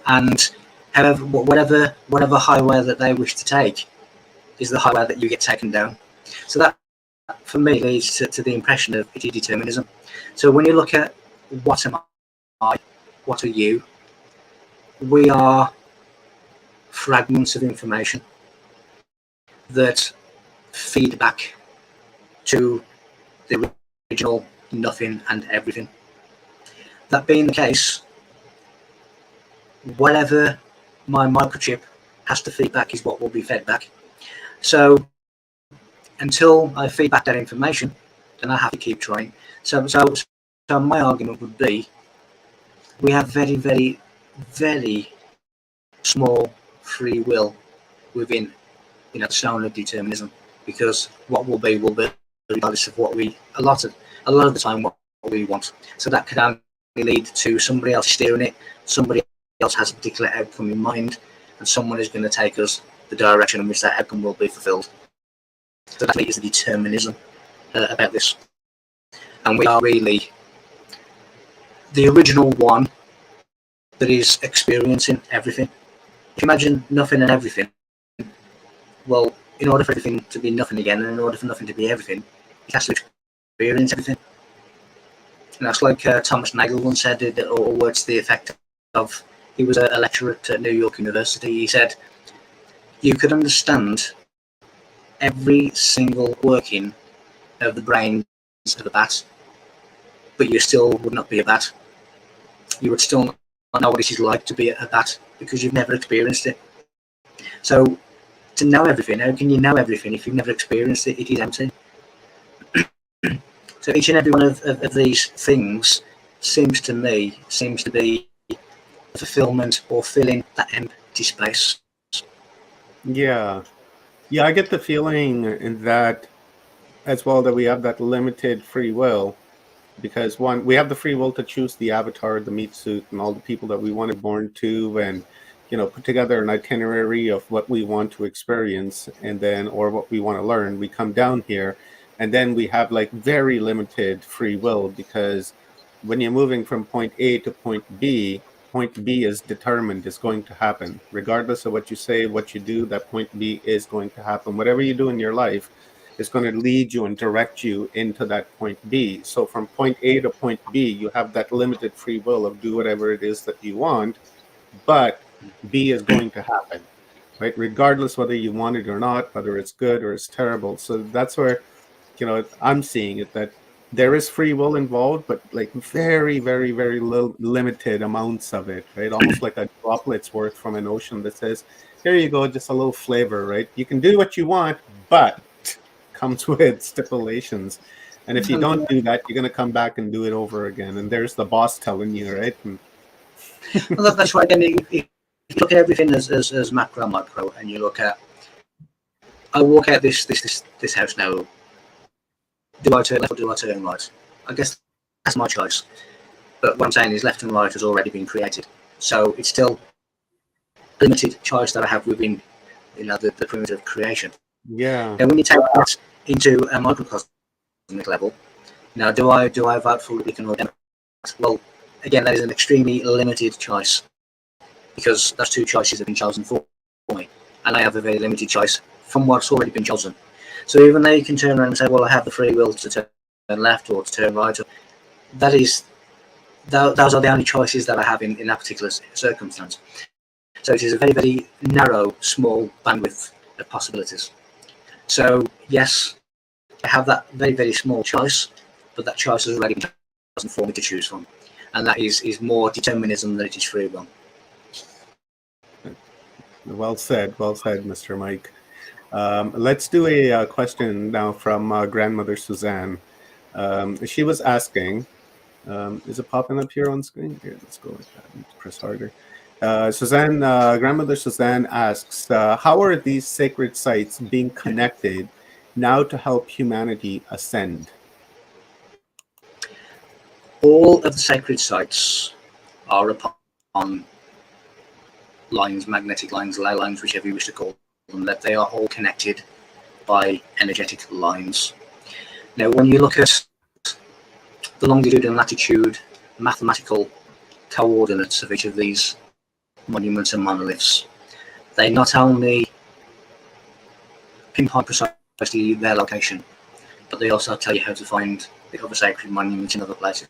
And however, whatever highway that they wish to take is the highway that you get taken down. So that, for me, leads to the impression of determinism. So when you look at what am I, what are you, we are fragments of information that feed back to the original nothing and everything. That being the case, whatever my microchip has to feed back is what will be fed back. So until I feed back that information, then I have to keep trying. So my argument would be, we have very, very, very small free will within, the zone of determinism, because what will be regardless of what we a lot of the time what we want. So that could only lead to somebody else steering it, somebody else has a particular outcome in mind, and someone is going to take us the direction in which that outcome will be fulfilled. So that is the determinism about this. And we are really the original one that is experiencing everything. If you imagine nothing and everything, well, in order for everything to be nothing again, and in order for nothing to be everything, it has to experience everything. And that's like Thomas Nagel once said, or words to the effect of, he was a lecturer at New York University. He said, you could understand every single working of the brains of a bat, but you still would not be a bat. You would still not know what it is like to be a bat, because you've never experienced it. So to know everything, how can you know everything if you've never experienced it? It is empty. So each and every one of these things seems to be fulfillment or filling that empty space. Yeah. Yeah, I get the feeling in that as well, that we have that limited free will, because one, we have the free will to choose the avatar, the meat suit, and all the people that we want to be born to, and put together an itinerary of what we want to experience, and then, or what we want to learn. We come down here, and then we have like very limited free will, because when you're moving from point A to point B is determined, is going to happen regardless of what you say, what you do. That point B is going to happen. Whatever you do in your life is going to lead you and direct you into that point B. So from point A to point B, you have that limited free will of do whatever it is that you want, but B is going to happen, right? Regardless whether you want it or not, whether it's good or it's terrible. So that's where, I'm seeing it, that there is free will involved, but like very, very, very limited amounts of it, right? Almost like a droplet's worth from an ocean that says, here you go, just a little flavor, right? You can do what you want, but comes with stipulations. And if you don't do that, you're going to come back and do it over again. And there's the boss telling you, right? And Well, that's right. Again, if you look at everything as macro, micro, and you look at, I walk out this house now. Do I turn left or do I turn right? I guess that's my choice. But what I'm saying is left and right has already been created. So it's still a limited choice that I have within the primitive creation. yeah. And when you take that into a microcosmic level, now do I vote for Republican or Democrat? Well, again, that is an extremely limited choice, because those two choices have been chosen for me, and I have a very limited choice from what's already been chosen. So even though you can turn around and say, well, I have the free will to turn left or to turn right, those are the only choices that I have in that particular circumstance. So it is a very, very narrow, small bandwidth of possibilities. So yes, I have that very, very small choice, but that choice has already been chosen for me to choose from, and that is more determinism than it is free will. Well said, Mr. Mike. Let's do a question now from grandmother Suzanne. She was asking, is it popping up here on screen? Here, let's go with that. Press harder. Grandmother Suzanne asks, how are these sacred sites being connected now to help humanity ascend? All of the sacred sites are upon lines, magnetic lines, ley lines, whichever you wish to call them, that they are all connected by energetic lines. Now, when you look at the longitude and latitude mathematical coordinates of each of these monuments and monoliths, they not only pinpoint precisely their location, but they also tell you how to find the other sacred monuments in other places.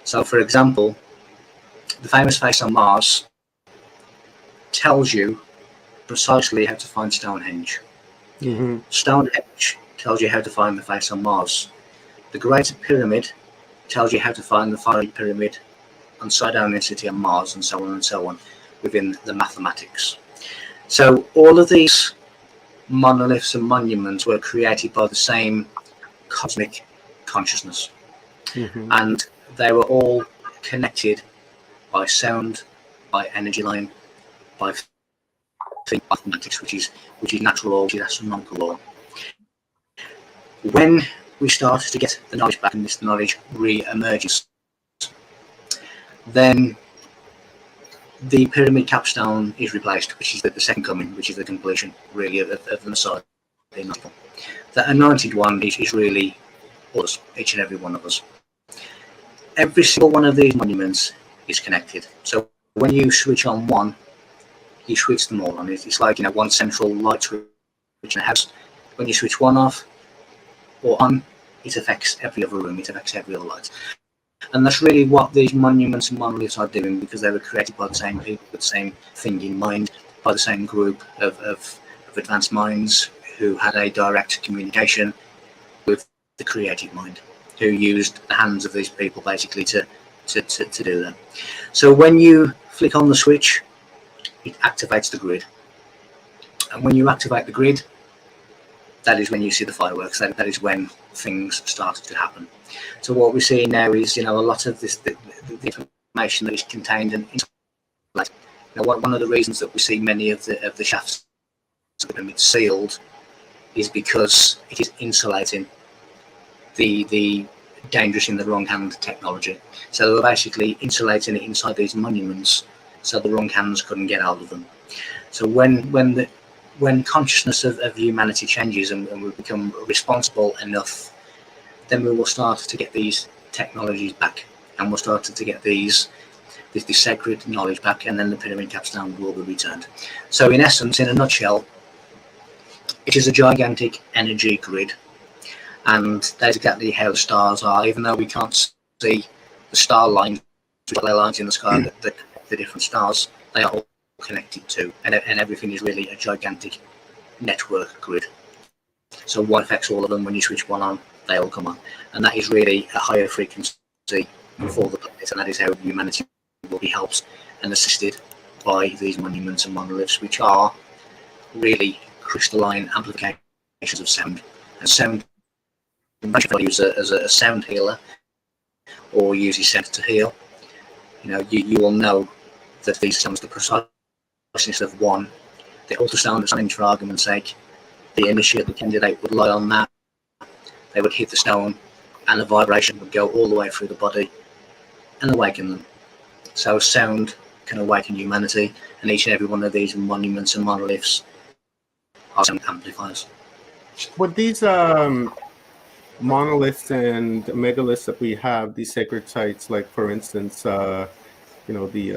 So, for example, the famous face on Mars tells you precisely how to find Stonehenge. Mm-hmm. Stonehenge tells you how to find the face on Mars. The Great Pyramid tells you how to find the Fiery Pyramid on Cydonicity on Mars, and so on and so on, within the mathematics. So all of these monoliths and monuments were created by the same cosmic consciousness, and they were all connected by sound, by energy line, by mathematics, which is natural law, which is astronomical law. When we start to get the knowledge back and this knowledge re-emerges, then the pyramid capstone is replaced, which is the second coming, which is the completion, really, of the Messiah. The anointed one is really us, each and every one of us. Every single one of these monuments is connected. So when you switch on one, you switch them all on. It's like, one central light switch in a house. When you switch one off or on, it affects every other room, it affects every other light. And that's really what these monuments and monoliths are doing, because they were created by the same people with the same thing in mind, by the same group of advanced minds who had a direct communication with the creative mind, who used the hands of these people basically to do that. So when you flick on the switch, it activates the grid. And when you activate the grid, that is when you see the fireworks. That is when things start to happen. So what we're seeing now is, a lot of this, the information that is contained in. One of the reasons that we see many of the shafts that have been sealed is because it is insulating the dangerous in the wrong hand technology. So they're basically insulating it inside these monuments, so the wrong hands couldn't get out of them. So when consciousness of humanity changes and we become responsible enough, then we will start to get these technologies back, and we'll start to get this sacred knowledge back, and then the pyramid capstone will be returned. So in essence, in a nutshell, it is a gigantic energy grid, and that's exactly how the stars are. Even though we can't see the star lines, the lines in the sky, the different stars, they are all connected to, and everything is really a gigantic network grid. So one affects all of them. When you switch one on, they all come on, and that is really a higher frequency for the planet, and that is how humanity will be helped and assisted by these monuments and monoliths, which are really crystalline amplifications of sound. And sound, use as a sound healer, or use your sound to heal. You will know that these sounds, the preciseness of one, the ultrasound sound, for argument's sake, the initiate candidate would lie on that, they would hit the stone, and the vibration would go all the way through the body and awaken them. So sound can awaken humanity, and each and every one of these monuments and monoliths are sound amplifiers. With these monoliths and megaliths that we have, these sacred sites, like for instance, the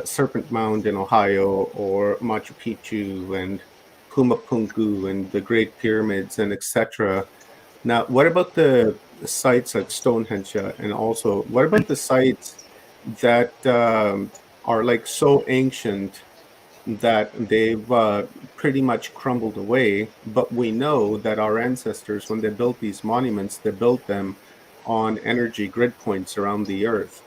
Serpent Mound in Ohio, or Machu Picchu and Pumapunku and the Great Pyramids and etc. Now, what about the sites like Stonehenge, and also what about the sites that are like so ancient that they've pretty much crumbled away, but we know that our ancestors, when they built these monuments, they built them on energy grid points around the earth.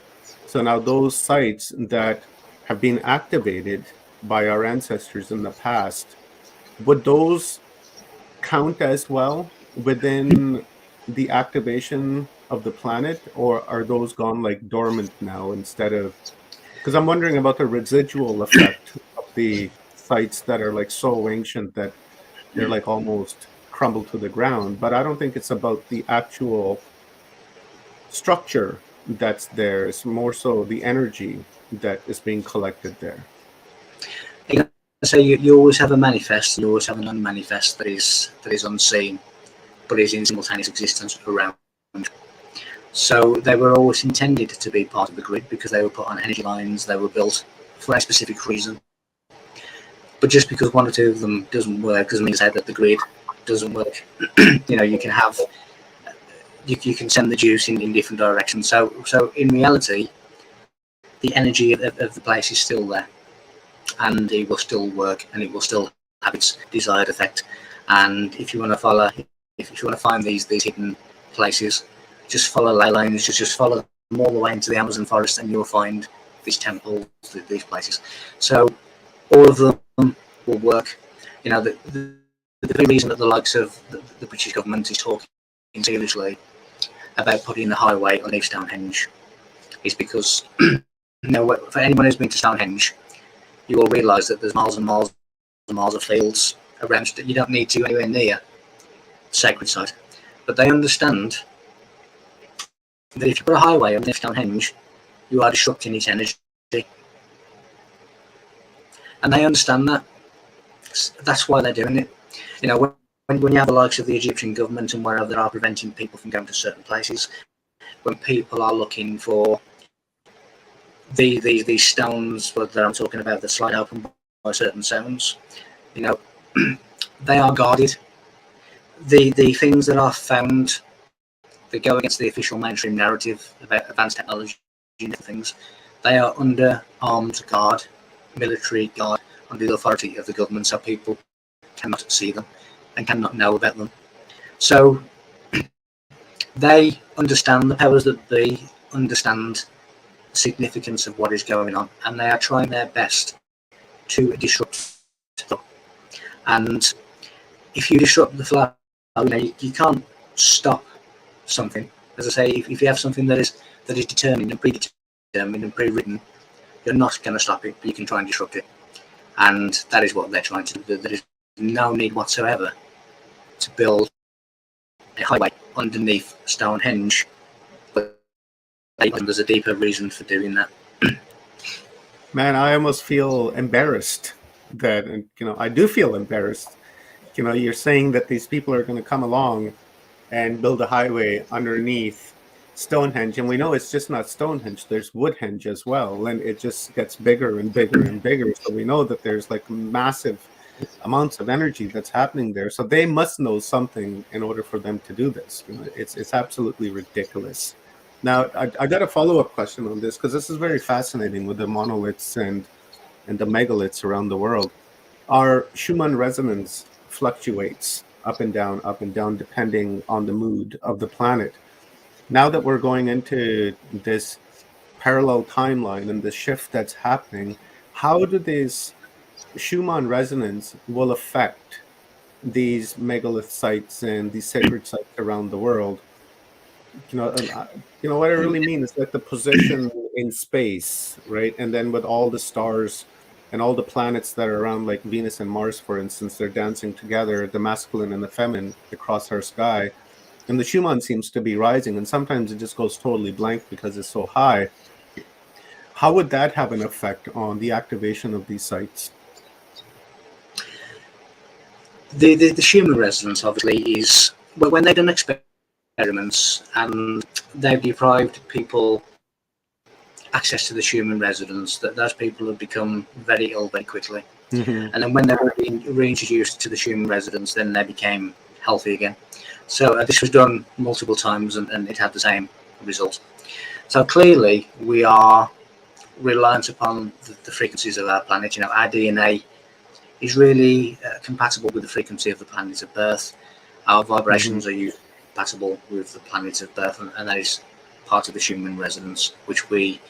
So now those sites that have been activated by our ancestors in the past, would those count as well within the activation of the planet, or are those gone like dormant now instead of? Because I'm wondering about the residual effect of the sites that are like so ancient that they're like almost crumbled to the ground. But I don't think it's about the actual structure that's there. It's more so the energy that is being collected there. So you always have a manifest, you always have an unmanifest that is unseen, but is in simultaneous existence around. So they were always intended to be part of the grid because they were put on energy lines, they were built for a specific reason. But just because one or two of them doesn't work doesn't mean to say that the grid doesn't work. You can send the juice in different directions. So in reality, the energy of the place is still there, and it will still work, and it will still have its desired effect. And if you want to find these hidden places, just follow ley lines, just follow them all the way into the Amazon forest, and you'll find these temples, these places. So all of them will work. The very reason that the likes of the British government is talking seriously about putting the highway on Stonehenge is because for anyone who's been to Stonehenge, you will realise that there's miles and miles and miles of fields around that you don't need to anywhere near the sacred site. But they understand that if you put a highway on Stonehenge, you are disrupting its energy. And they understand that. That's why they're doing it. When you have the likes of the Egyptian government and wherever they are preventing people from going to certain places, when people are looking for these stones that I'm talking about that slide open by certain sounds, they are guarded. The things that are found that go against the official mainstream narrative about advanced technology and things, they are under armed guard, military guard, under the authority of the government, so people cannot see them and cannot know about them. So they understand, the powers that be understand the significance of what is going on, and they are trying their best to disrupt them. And if you disrupt the flow, you can't stop something. As I say, if you have something that is determined and predetermined and pre-written, you're not going to stop it, but you can try and disrupt it. And that is what they're trying to do. There is no need whatsoever to build a highway underneath Stonehenge, but there's a deeper reason for doing that. Man, I almost feel embarrassed that, I do feel embarrassed. You're saying that these people are going to come along and build a highway underneath Stonehenge, and we know it's just not Stonehenge, there's Woodhenge as well, and it just gets bigger and bigger and bigger. So we know that there's like massive amounts of energy that's happening there. So they must know something in order for them to do this. It's absolutely ridiculous. Now, I got a follow-up question on this, because this is very fascinating with the monoliths and the megaliths around the world. Our Schumann resonance fluctuates up and down, depending on the mood of the planet. Now that we're going into this parallel timeline and the shift that's happening, how do these Schumann resonance will affect these megalith sites and these sacred sites around the world? What I really mean is like the position in space, right? And then with all the stars and all the planets that are around, like Venus and Mars, for instance, they're dancing together, the masculine and the feminine across our sky. And the Schumann seems to be rising, and sometimes it just goes totally blank because it's so high. How would that have an effect on the activation of these sites? The Schumann resonance obviously is, well, when they've done experiments and they've deprived people access to the Schumann resonance, that those people have become very ill very quickly. And then when they were being reintroduced to the Schumann resonance, then they became healthy again. So this was done multiple times, and it had the same result. So clearly we are reliant upon the frequencies of our planet. Our DNA is really compatible with the frequency of the planet of birth. Our vibrations are compatible with the planet of birth, and that is part of the Schumann resonance, which we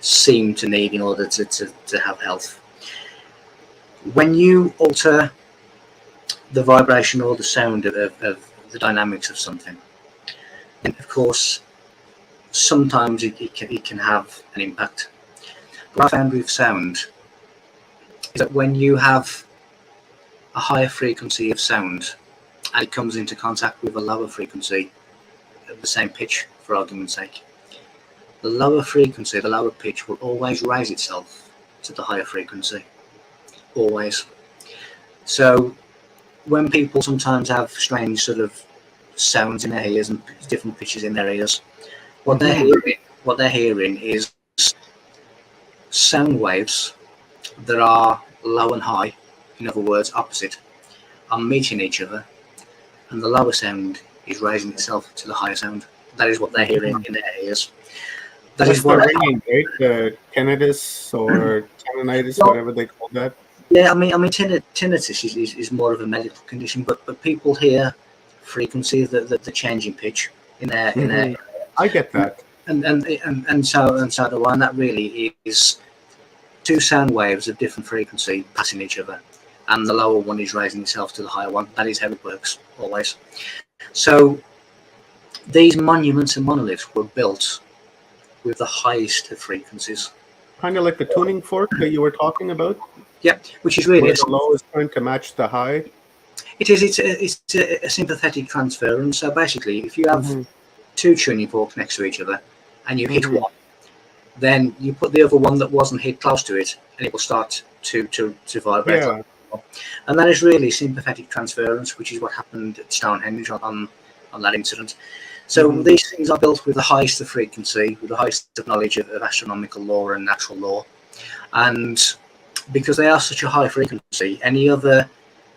seem to need in order to have health. When you alter the vibration or the sound of the dynamics of something, then of course sometimes it can have an impact. What I found with sound is that when you have a higher frequency of sound and it comes into contact with a lower frequency of the same pitch, for argument's sake, the lower frequency, the lower pitch will always raise itself to the higher frequency, always. So when people sometimes have strange sort of sounds in their ears and different pitches in their ears, what they're hearing is sound waves that are low and high, in other words, opposite, are meeting each other, and the lower sound is raising itself to the higher sound. That is what they're hearing in their ears. That is what ringing, right? The tinnitus or tinnitus, whatever they call that. Yeah, I mean, tinnitus is more of a medical condition, but people hear frequency, the change in pitch in their. I get that. And so do I. And that really is two sound waves of different frequency passing each other, and the lower one is raising itself to the higher one. That is how it works always. So these monuments and monoliths were built with the highest of frequencies. Kind of like the tuning fork that you were talking about. Yeah, which is really the low is trying to match the high. It is. It's a sympathetic transference. So basically, if you have two tuning forks next to each other and you hit one, then you put the other one that wasn't hit close to it, and it will start to vibrate. Yeah. And that is really sympathetic transference, which is what happened at Stonehenge on that incident. So these things are built with the highest of frequency, with the highest of knowledge of astronomical law and natural law, and because they are such a high frequency, any other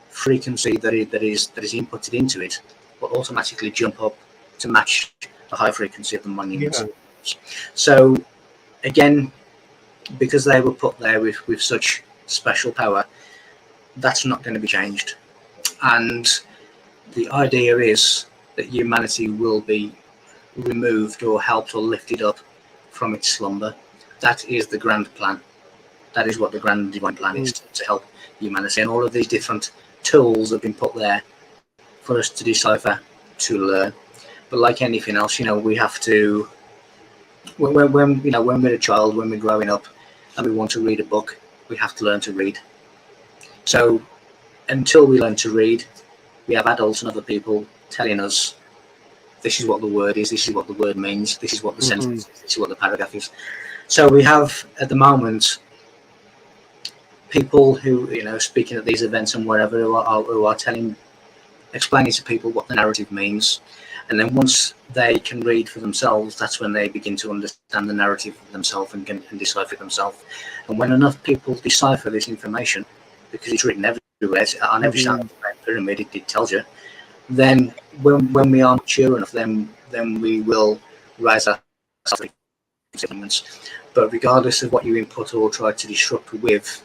frequency that is inputted into it will automatically jump up to match the high frequency of the monument. Yeah. So again, because they were put there with such special power, that's not going to be changed. And the idea is that humanity will be removed or helped or lifted up from its slumber. That is the grand plan. That is what the grand divine plan is, to help humanity. And all of these different tools have been put there for us to decipher, to learn. But like anything else, we have to, when we're a child, when we're growing up and we want to read a book, we have to learn to read. So until we learn to read, we have adults and other people telling us this is what the word is, this is what the word means, this is what the sentence is, this is what the paragraph is. So we have at the moment people who, speaking at these events and wherever, who are explaining to people what the narrative means. And then once they can read for themselves, that's when they begin to understand the narrative themselves and can decipher it themselves. And when enough people decipher this information, because it's written everywhere, on every side of the pyramid, it tells you, then when we are mature enough, then we will rise our self-governance. But regardless of what you input or try to disrupt with,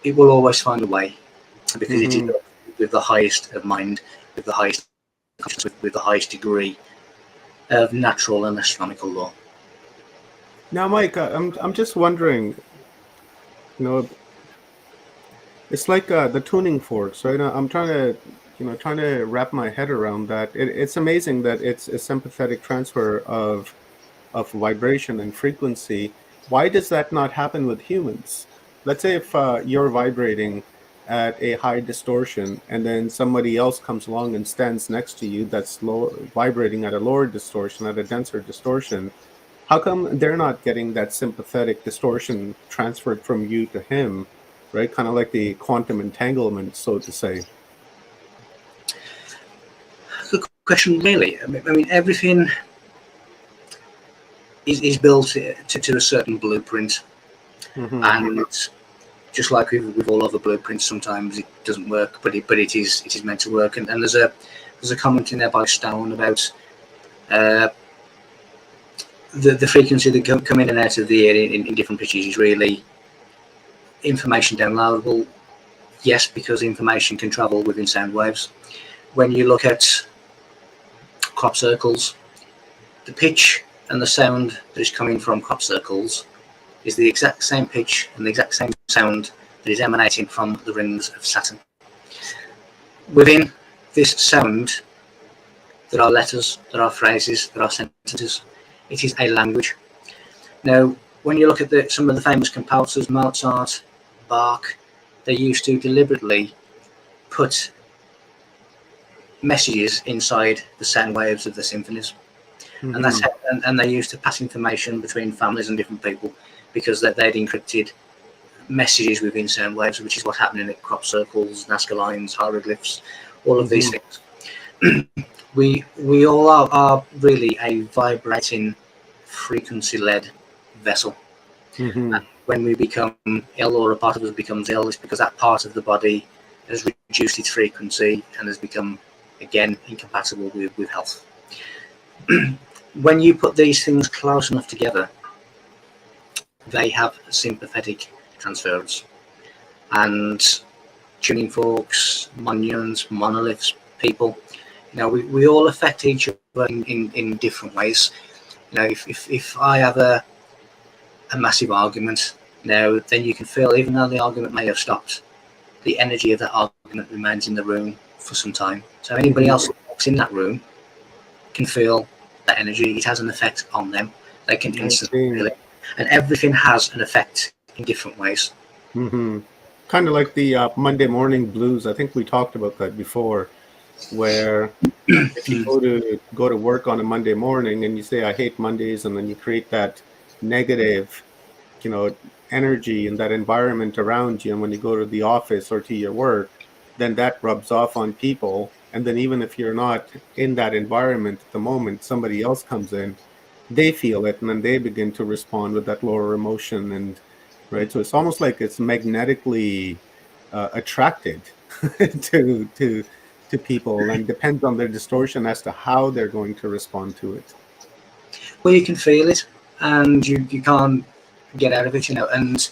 it will always find a way, because it is with the highest of mind, with the highest consciousness, with the highest degree of natural and astronomical law. Now, Mike, I'm just wondering, it's like the tuning forks, right? I'm trying to wrap my head around that. It's amazing that it's a sympathetic transfer of vibration and frequency. Why does that not happen with humans? Let's say if you're vibrating at a high distortion and then somebody else comes along and stands next to you that's vibrating at a lower distortion, at a denser distortion, how come they're not getting that sympathetic distortion transferred from you to him, right? Kind of like the quantum entanglement, so to say. Good question, really. I mean, everything is built to a certain blueprint, and just like with all other blueprints, sometimes it doesn't work, but it is meant to work. And there's a comment in there by Stone about the frequency that come in and out of the air in different pitches is really information downloadable. Yes, because information can travel within sound waves. When you look at crop circles, the pitch and the sound that is coming from crop circles is the exact same pitch and the exact same sound that is emanating from the rings of Saturn. Within this sound, there are letters, there are phrases, there are sentences. It is a language. Now, when you look at some of the famous composers, Mozart, Bach, they used to deliberately put messages inside the sound waves of the symphonies. And that's how, and they used to pass information between families and different people, because they'd encrypted messages within sound waves, which is what's happening at crop circles, Nazca lines, hieroglyphs, all of these things. We all are really a vibrating, frequency-led vessel. And when we become ill, or a part of us becomes ill, it's because that part of the body has reduced its frequency and has become, again, incompatible with health. When you put these things close enough together, they have a sympathetic transference. And tuning forks, monuments, monoliths, people, we all affect each other in different ways. If I have a massive argument, then you can feel, even though the argument may have stopped, the energy of that argument remains in the room for some time. So anybody else who walks in that room can feel that energy. It has an effect on them. They can instantly feel it. And everything has an effect in different ways. Kind of like the Monday morning blues. I think we talked about that before, where if you go to work on a Monday morning and you say, I hate Mondays, and then you create that negative, energy in that environment around you, and when you go to the office or to your work, then that rubs off on people. And then even if you're not in that environment at the moment, somebody else comes in, they feel it, and then they begin to respond with that lower emotion. And right, so it's almost like it's magnetically attracted to people, and depends on their distortion as to how they're going to respond to it. Well, you can feel it, and you can't get out of it, And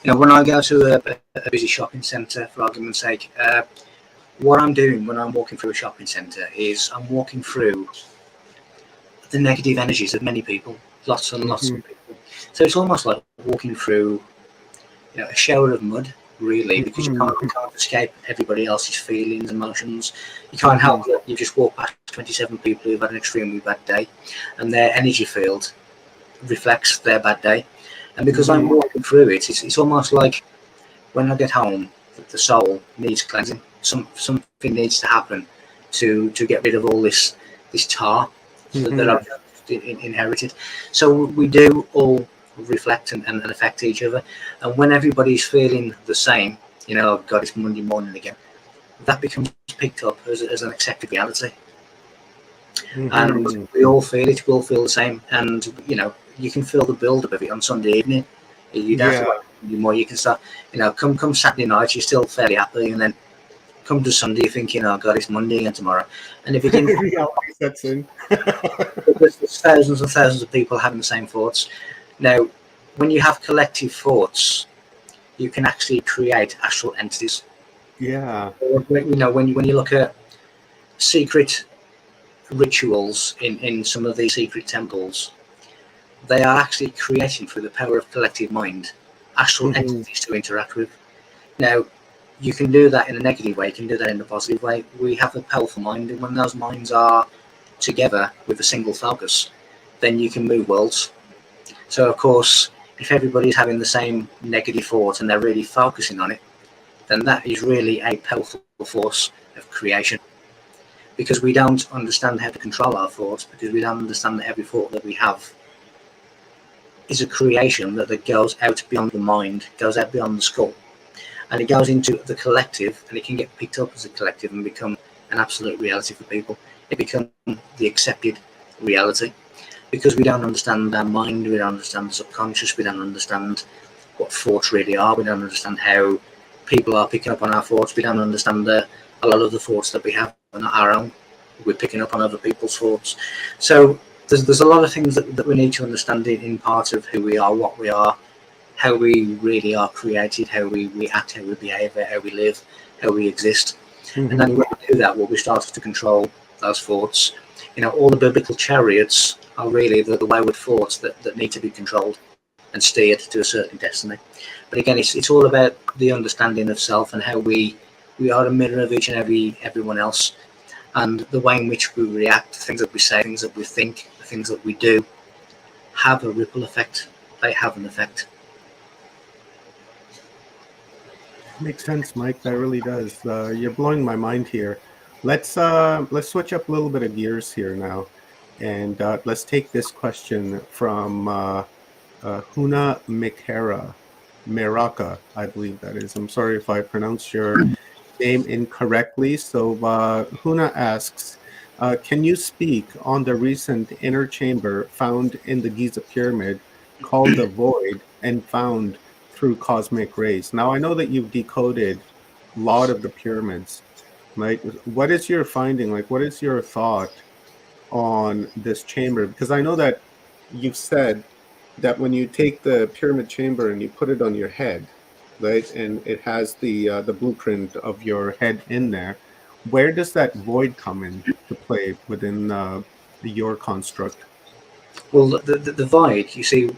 when I go to a busy shopping centre, for argument's sake, what I'm doing when I'm walking through a shopping centre is I'm walking through the negative energies of many people, lots and lots of people. So it's almost like walking through a shower of mud really, because you can't escape everybody else's feelings, emotions. You can't help it. You just walk past 27 people who've had an extremely bad day, and their energy field reflects their bad day. And because I'm walking through it, it's almost like when I get home, the soul needs cleansing. Something needs to happen to get rid of all this tar that I've inherited. So we do all reflect and affect each other. And when everybody's feeling the same, oh God, it's Monday morning again, that becomes picked up as an accepted reality. And we all feel it. We all feel the same. And you can feel the build up of it on Sunday evening. You don't have to wait anymore. You can start. Come Saturday night, you're still fairly happy, and then come to Sunday, you're thinking, oh God, it's Monday again tomorrow. And if you didn't, reality sets in. there's thousands and thousands of people having the same thoughts. Now, when you have collective thoughts, you can actually create astral entities. Yeah. When you look at secret rituals in some of these secret temples, they are actually creating, through the power of collective mind, astral entities to interact with. Now, you can do that in a negative way, you can do that in a positive way. We have a powerful mind, and when those minds are together with a single focus, then you can move worlds. So, of course, if everybody's having the same negative thought and they're really focusing on it, then that is really a powerful force of creation. Because we don't understand how to control our thoughts, because we don't understand that every thought that we have is a creation that goes out beyond the mind, goes out beyond the skull, and it goes into the collective, and it can get picked up as a collective and become an absolute reality for people. It becomes the accepted reality, because we don't understand our mind, we don't understand the subconscious, we don't understand what thoughts really are, we don't understand how people are picking up on our thoughts, we don't understand that a lot of the thoughts that we have are not our own. We're picking up on other people's thoughts. So there's a lot of things that we need to understand in part of who we are, what we are, how we really are created, how we act, how we behave, how we live, how we exist. And then when we do that, we start to control those thoughts. All the biblical chariots are really the wayward thoughts that need to be controlled and steered to a certain destiny. But again, it's all about the understanding of self and how we are a mirror of each and everyone else. And the way in which we react, things that we say, things that we think, the things that we do, have a ripple effect. They have an effect. Makes sense, Mike. That really does. You're blowing my mind here. Let's switch up a little bit of gears here now, and let's take this question from Huna Meraka, I believe that is. I'm sorry if I pronounced your name incorrectly. So Huna asks, can you speak on the recent inner chamber found in the Giza pyramid called the Void and found through cosmic rays? Now, I know that you've decoded a lot of the pyramids, right? What is your finding? Like, what is your thought on this chamber? Because I know that you've said that when you take the pyramid chamber and you put it on your head, right, and it has the blueprint of your head in there, where does that void come in to play within your construct? Well, the void, you see,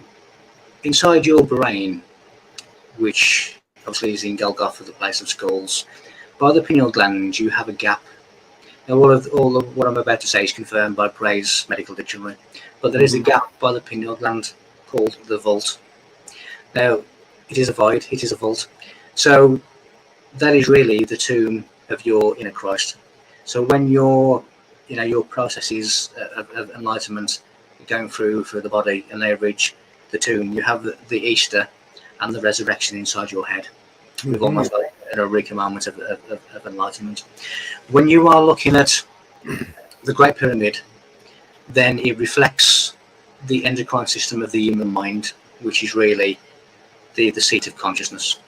inside your brain, which obviously is in Golgotha, the place of skulls, by the pineal gland, you have a gap. Now, all of what I'm about to say is confirmed by Bray's medical dictionary, but there is a gap by the pineal gland called the vault. Now, it is a void, it is a vault. So that is really the tomb of your inner Christ. So when your processes of enlightenment going through the body and they reach the tomb, you have the Easter and the resurrection inside your head. With almost like an eureka moment of enlightenment. When you are looking at the Great Pyramid, then it reflects the endocrine system of the human mind, which is really the seat of consciousness.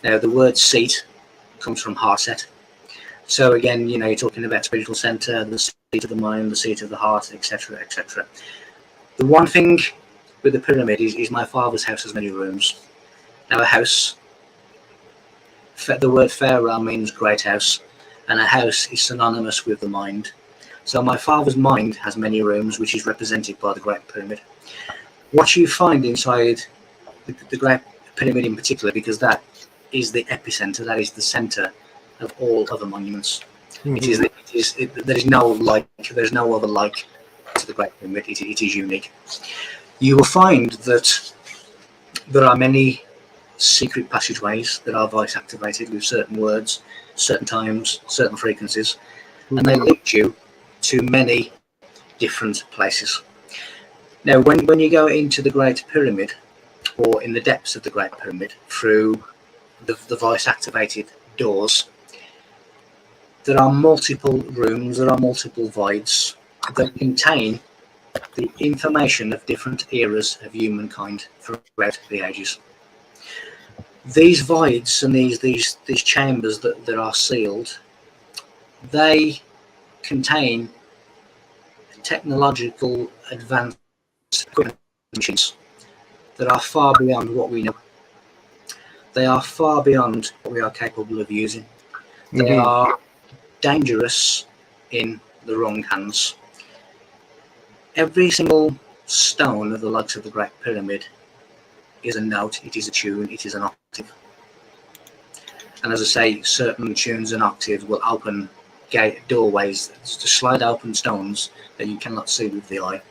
Now, the word seat comes from heart set. So again, you're talking about spiritual center, the seat of the mind, the seat of the heart, etc., etc. The one thing with the pyramid is my father's house has many rooms. Now, a house, the word pharaoh means great house, and a house is synonymous with the mind. So my father's mind has many rooms, which is represented by the Great Pyramid. What you find inside the Great Pyramid in particular, because that is the epicenter, that is the center of all other monuments. Mhm. There's no other like to the Great Pyramid. It is unique. You will find that there are many secret passageways that are voice activated with certain words, certain times, certain frequencies, and they lead you to many different places. Now, when you go into the Great Pyramid, or in the depths of the Great Pyramid, through the voice activated doors, there are multiple rooms, there are multiple voids that contain the information of different eras of humankind throughout the ages. These voids and these chambers that are sealed, they contain technological advanced equipment machines that are far beyond what we know. They are far beyond what we are capable of using. They are dangerous in the wrong hands. Every single stone of the likes of the Great Pyramid is a note, it is a tune, it is an octave. And as I say, certain tunes and octaves will open doorways to slide open stones that you cannot see with the eye.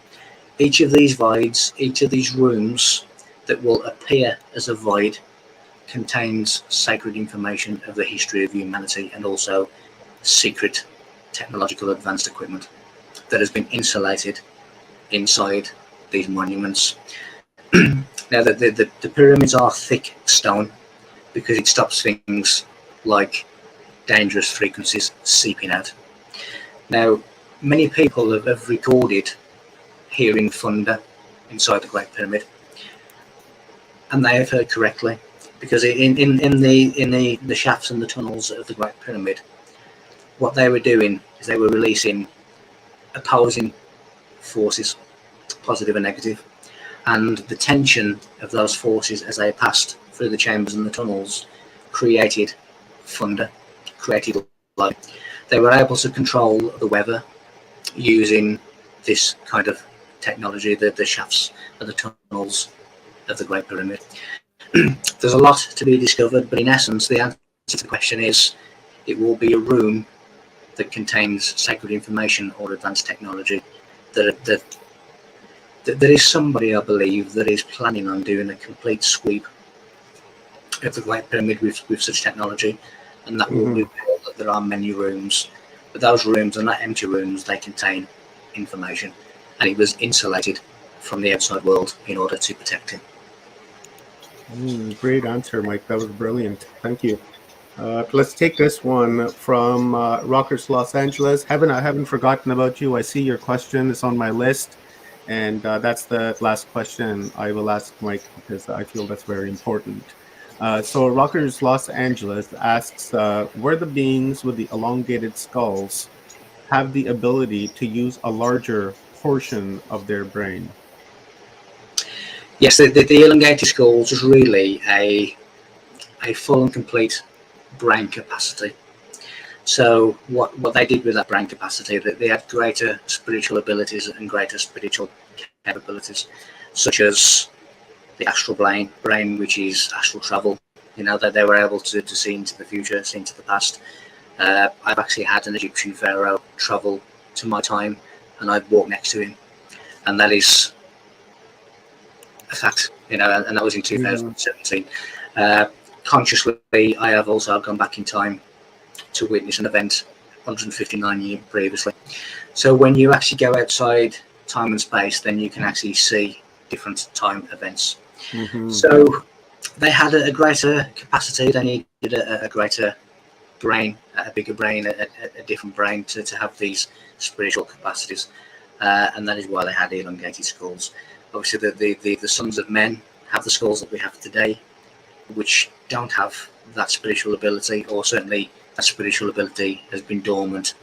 Each of these voids, each of these rooms that will appear as a void contains sacred information of the history of humanity and also secret technological advanced equipment that has been insulated inside these monuments. Now, the pyramids are thick stone because it stops things like dangerous frequencies seeping out. Now, many people have recorded hearing thunder inside the Great Pyramid, and they have heard correctly, because in the shafts and the tunnels of the Great Pyramid, what they were doing is they were releasing opposing forces, positive and negative, and the tension of those forces as they passed through the chambers and the tunnels created thunder, created light. They were able to control the weather using this kind of technology, the shafts and the tunnels of the Great Pyramid. There's a lot to be discovered, but in essence, the answer to the question is it will be a room that contains sacred information or advanced technology. That there is somebody, I believe, that is planning on doing a complete sweep of the Great Pyramid with such technology, and that will reveal that there are many rooms, but those rooms are not empty rooms, they contain information, and it was insulated from the outside world in order to protect it. Great answer, Mike. That was brilliant. Thank you. Let's take this one from Rockers Los Angeles. Heaven, I haven't forgotten about you. I see your question is on my list. And that's the last question I will ask Mike because I feel that's very important. So Rockers Los Angeles asks, where the beings with the elongated skulls have the ability to use a larger portion of their brain? Yes, the elongated skulls is really a full and complete brain capacity. So what they did with that brain capacity, that they had greater spiritual abilities and greater spiritual capabilities, such as the astral brain, which is astral travel. You know, that they were able to see into the future, see into the past. I've actually had an Egyptian pharaoh travel to my time, and I've walked next to him, and that is a fact. You know, and that was in 2017. Consciously, I have also gone back in time to witness an event 159 years previously. So when you actually go outside time and space, then you can actually see different time events. So they had a greater capacity, they needed a greater brain, a bigger brain, a different brain to have these spiritual capacities. And that is why they had elongated skulls. Obviously, the sons of men have the skulls that we have today, which don't have that spiritual ability, or certainly that spiritual ability has been dormant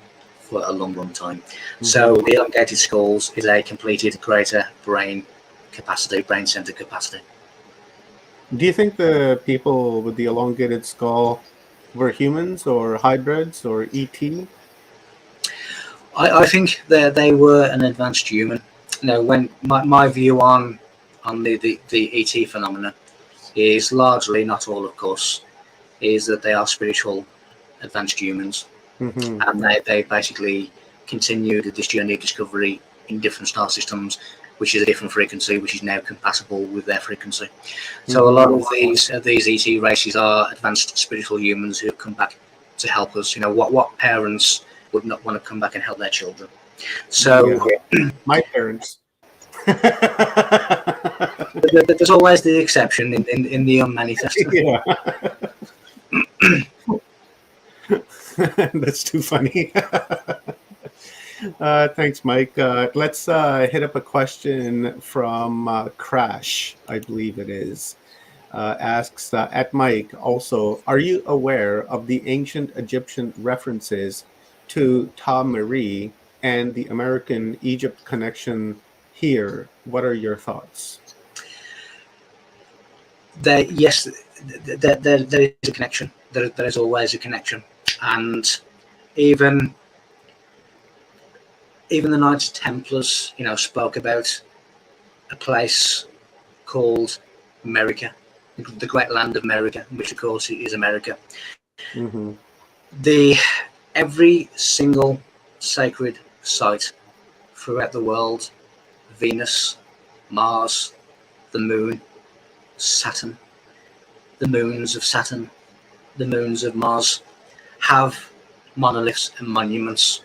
for a long time. So the elongated skulls is a completed greater brain capacity, brain center capacity. Do you think the people with the elongated skull were humans or hybrids or ET? I think that they were an advanced human. You know, when my view on the ET phenomena is largely, not all of course, is that they are spiritual advanced humans, Mm-hmm. and they basically continued this journey of discovery in different star systems, which is a different frequency, which is now compatible with their frequency. So a lot of these ET races are advanced spiritual humans who have come back to help us. You know, what parents would not want to come back and help their children? So My parents. there's always the exception in the unmanifested. Yeah. That's too funny. Thanks, Mike. Let's hit up a question from Crash, I believe it is. Asks at Mike also, are you aware of the ancient Egyptian references to Ta Marie and the American Egypt connection here? What are your thoughts? Yes, there is a connection. There is always a connection, and even the Knights Templars, you know, spoke about a place called America, the great land of America, which of course is America. Mm-hmm. Every single sacred site throughout the world, Venus, Mars, the moon, Saturn, the moons of Saturn, the moons of Mars, have monoliths and monuments.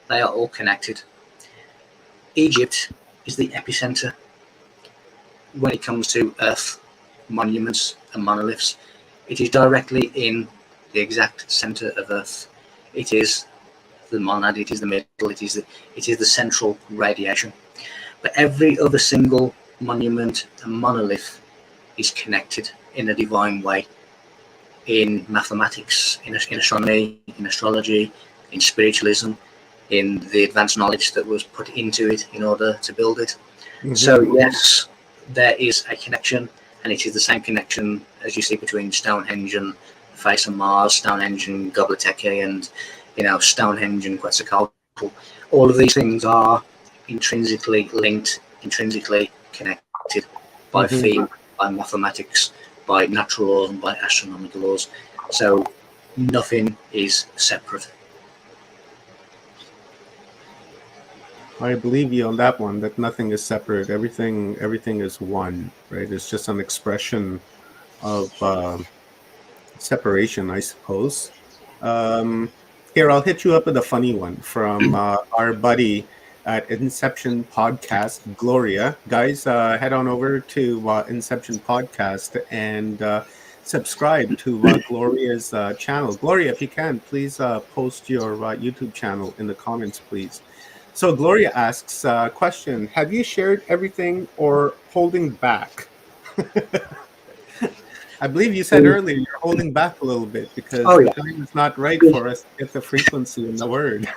They are all connected. Egypt is the epicenter when it comes to Earth monuments and monoliths. It is directly in the exact center of Earth. It is the monad, it is the middle, it is the central radiation. But every other single monument and monolith is connected in a divine way, in mathematics, in astronomy, in astrology, in spiritualism, in the advanced knowledge that was put into it in order to build it. Mm-hmm. So yes, there is a connection, and it is the same connection as you see between Stonehenge and the face of Mars, Stonehenge and Göbekli Tepe, and Stonehenge and Quetzalcoatl. All of these things are intrinsically linked, intrinsically connected by theme, by mathematics, by natural laws, and by astronomical laws. So nothing is separate. I believe you on that one, that nothing is separate. Everything is one, right? It's just an expression of separation, I suppose. Here, I'll hit you up with a funny one from our buddy at Inception Podcast, Gloria. Guys, head on over to Inception Podcast and subscribe to Gloria's channel. Gloria, if you can, please post your YouTube channel in the comments, please. So Gloria asks, question, have you shared everything or holding back? I believe you said earlier you're holding back a little bit because the time is not right for us to get the frequency in the word.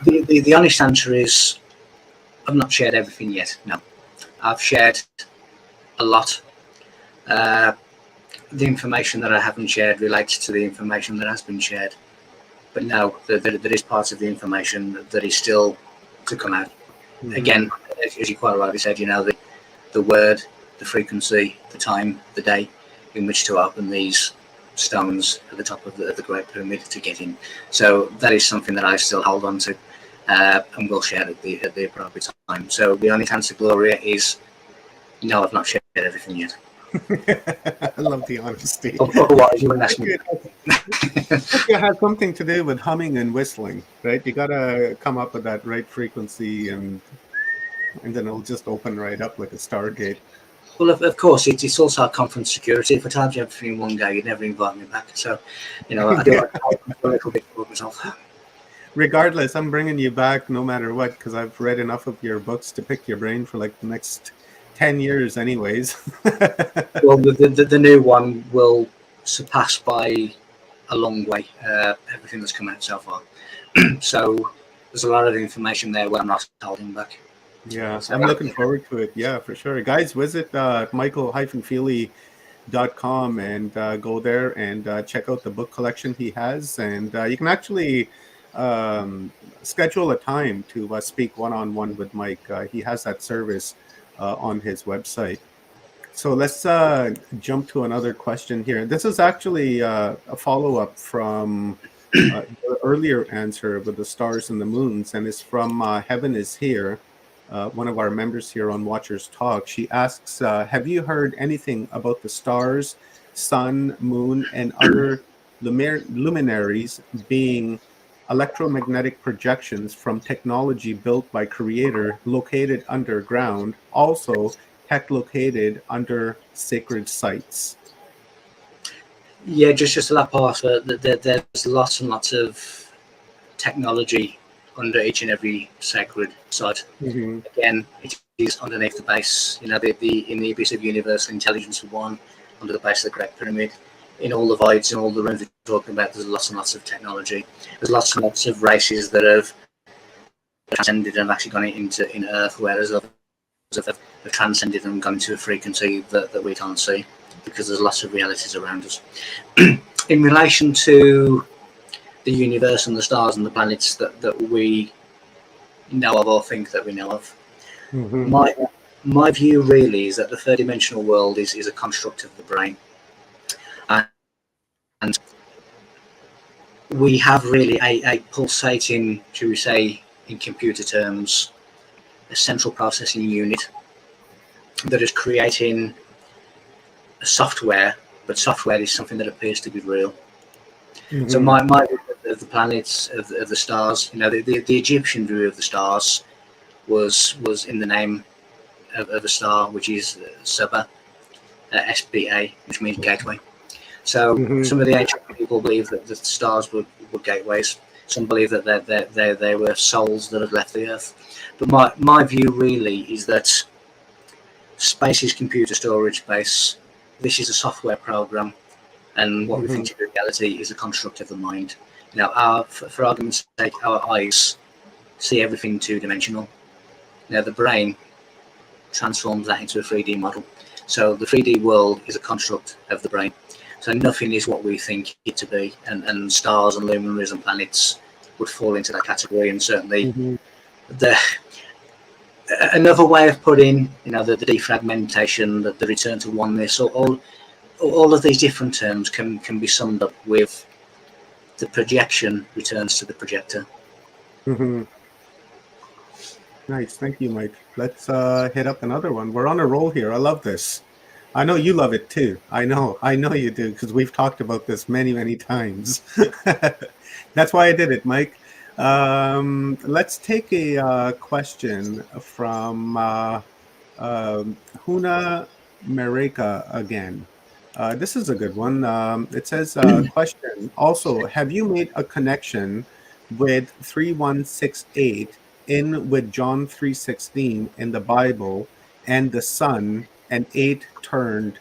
The honest answer is I've not shared everything yet, no. I've shared a lot. The information that I haven't shared relates to the information that has been shared. But no, there is part of the information that is still to come out. Mm-hmm. Again, as you quite rightly said, the word, the frequency, the time, the day in which to open these stones at the top of the Great Pyramid to get in. So that is something that I still hold on to and will share at the appropriate time. So the honest answer, Gloria, is no, I've not shared everything yet. I love the honesty. Otherwise, you wouldn't ask me. It has something to do with humming and whistling, right? You gotta come up with that right frequency, and then it'll just open right up like a stargate. Well, of course, it's also conference security. If I told you everything in one day, you'd never invite me back. So, I do a little bit for myself. Regardless, I'm bringing you back no matter what, because I've read enough of your books to pick your brain for like the next 10 years anyways. Well, the new one will surpass by a long way everything that's come out so far. So there's a lot of information there where I'm not holding back. Yeah, so I'm looking forward to it. Yeah, for sure. Guys, visit michael-feely.com and go there and check out the book collection he has. And you can actually schedule a time to speak one-on-one with Mike. He has that service on his website. So let's jump to another question here. This is actually a follow-up from the earlier answer with the stars and the moons, and it's from Heaven is Here, one of our members here on Watchers Talk. She asks, have you heard anything about the stars, sun, moon, and other luminaries being electromagnetic projections from technology built by Creator located underground, also tech located under sacred sites? Yeah, just to that part, there's lots and lots of technology under each and every sacred site. Mm-hmm. Again, it is underneath the base. You know, in the abyss of universal intelligence for one, under the base of the Great Pyramid. In all the voids and all the rooms we're talking about, there's lots and lots of technology. There's lots and lots of races that have transcended and have actually gone in Earth, whereas others have transcended and gone into a frequency that we can't see, because there's lots of realities around us. In relation to the universe and the stars and the planets that we know of or think that we know of, my view really is that the third dimensional world is a construct of the brain. And we have really a pulsating, should we say, in computer terms, a central processing unit that is creating a software, but software is something that appears to be real. Mm-hmm. So my view of the planets, of the stars, you know, the Egyptian view of the stars was in the name of a star, which is Saba, SBA, which means gateway. So some of the ancient people believe that the stars were gateways. Some believe that they were souls that had left the earth. But my view really is that space is computer storage space. This is a software program, and what we think to be reality is a construct of the mind. You know, for argument's sake, our eyes see everything two-dimensional. Now the brain transforms that into a 3D model. So the 3D world is a construct of the brain. So nothing is what we think it to be, and stars and luminaries and planets would fall into that category. And certainly, another way of putting, you know, the defragmentation, the return to oneness, all of these different terms can be summed up with the projection returns to the projector. Nice, thank you, Mike. Let's hit up another one. We're on a roll here. I love this. I know you love it too. I know you do, because we've talked about this many times. That's why I did it, Mike. Let's take a question from Huna Mareka again. This is a good one. It says, question, also, have you made a connection with 3168 in with John 3:16 in the Bible and the sun and 8 turned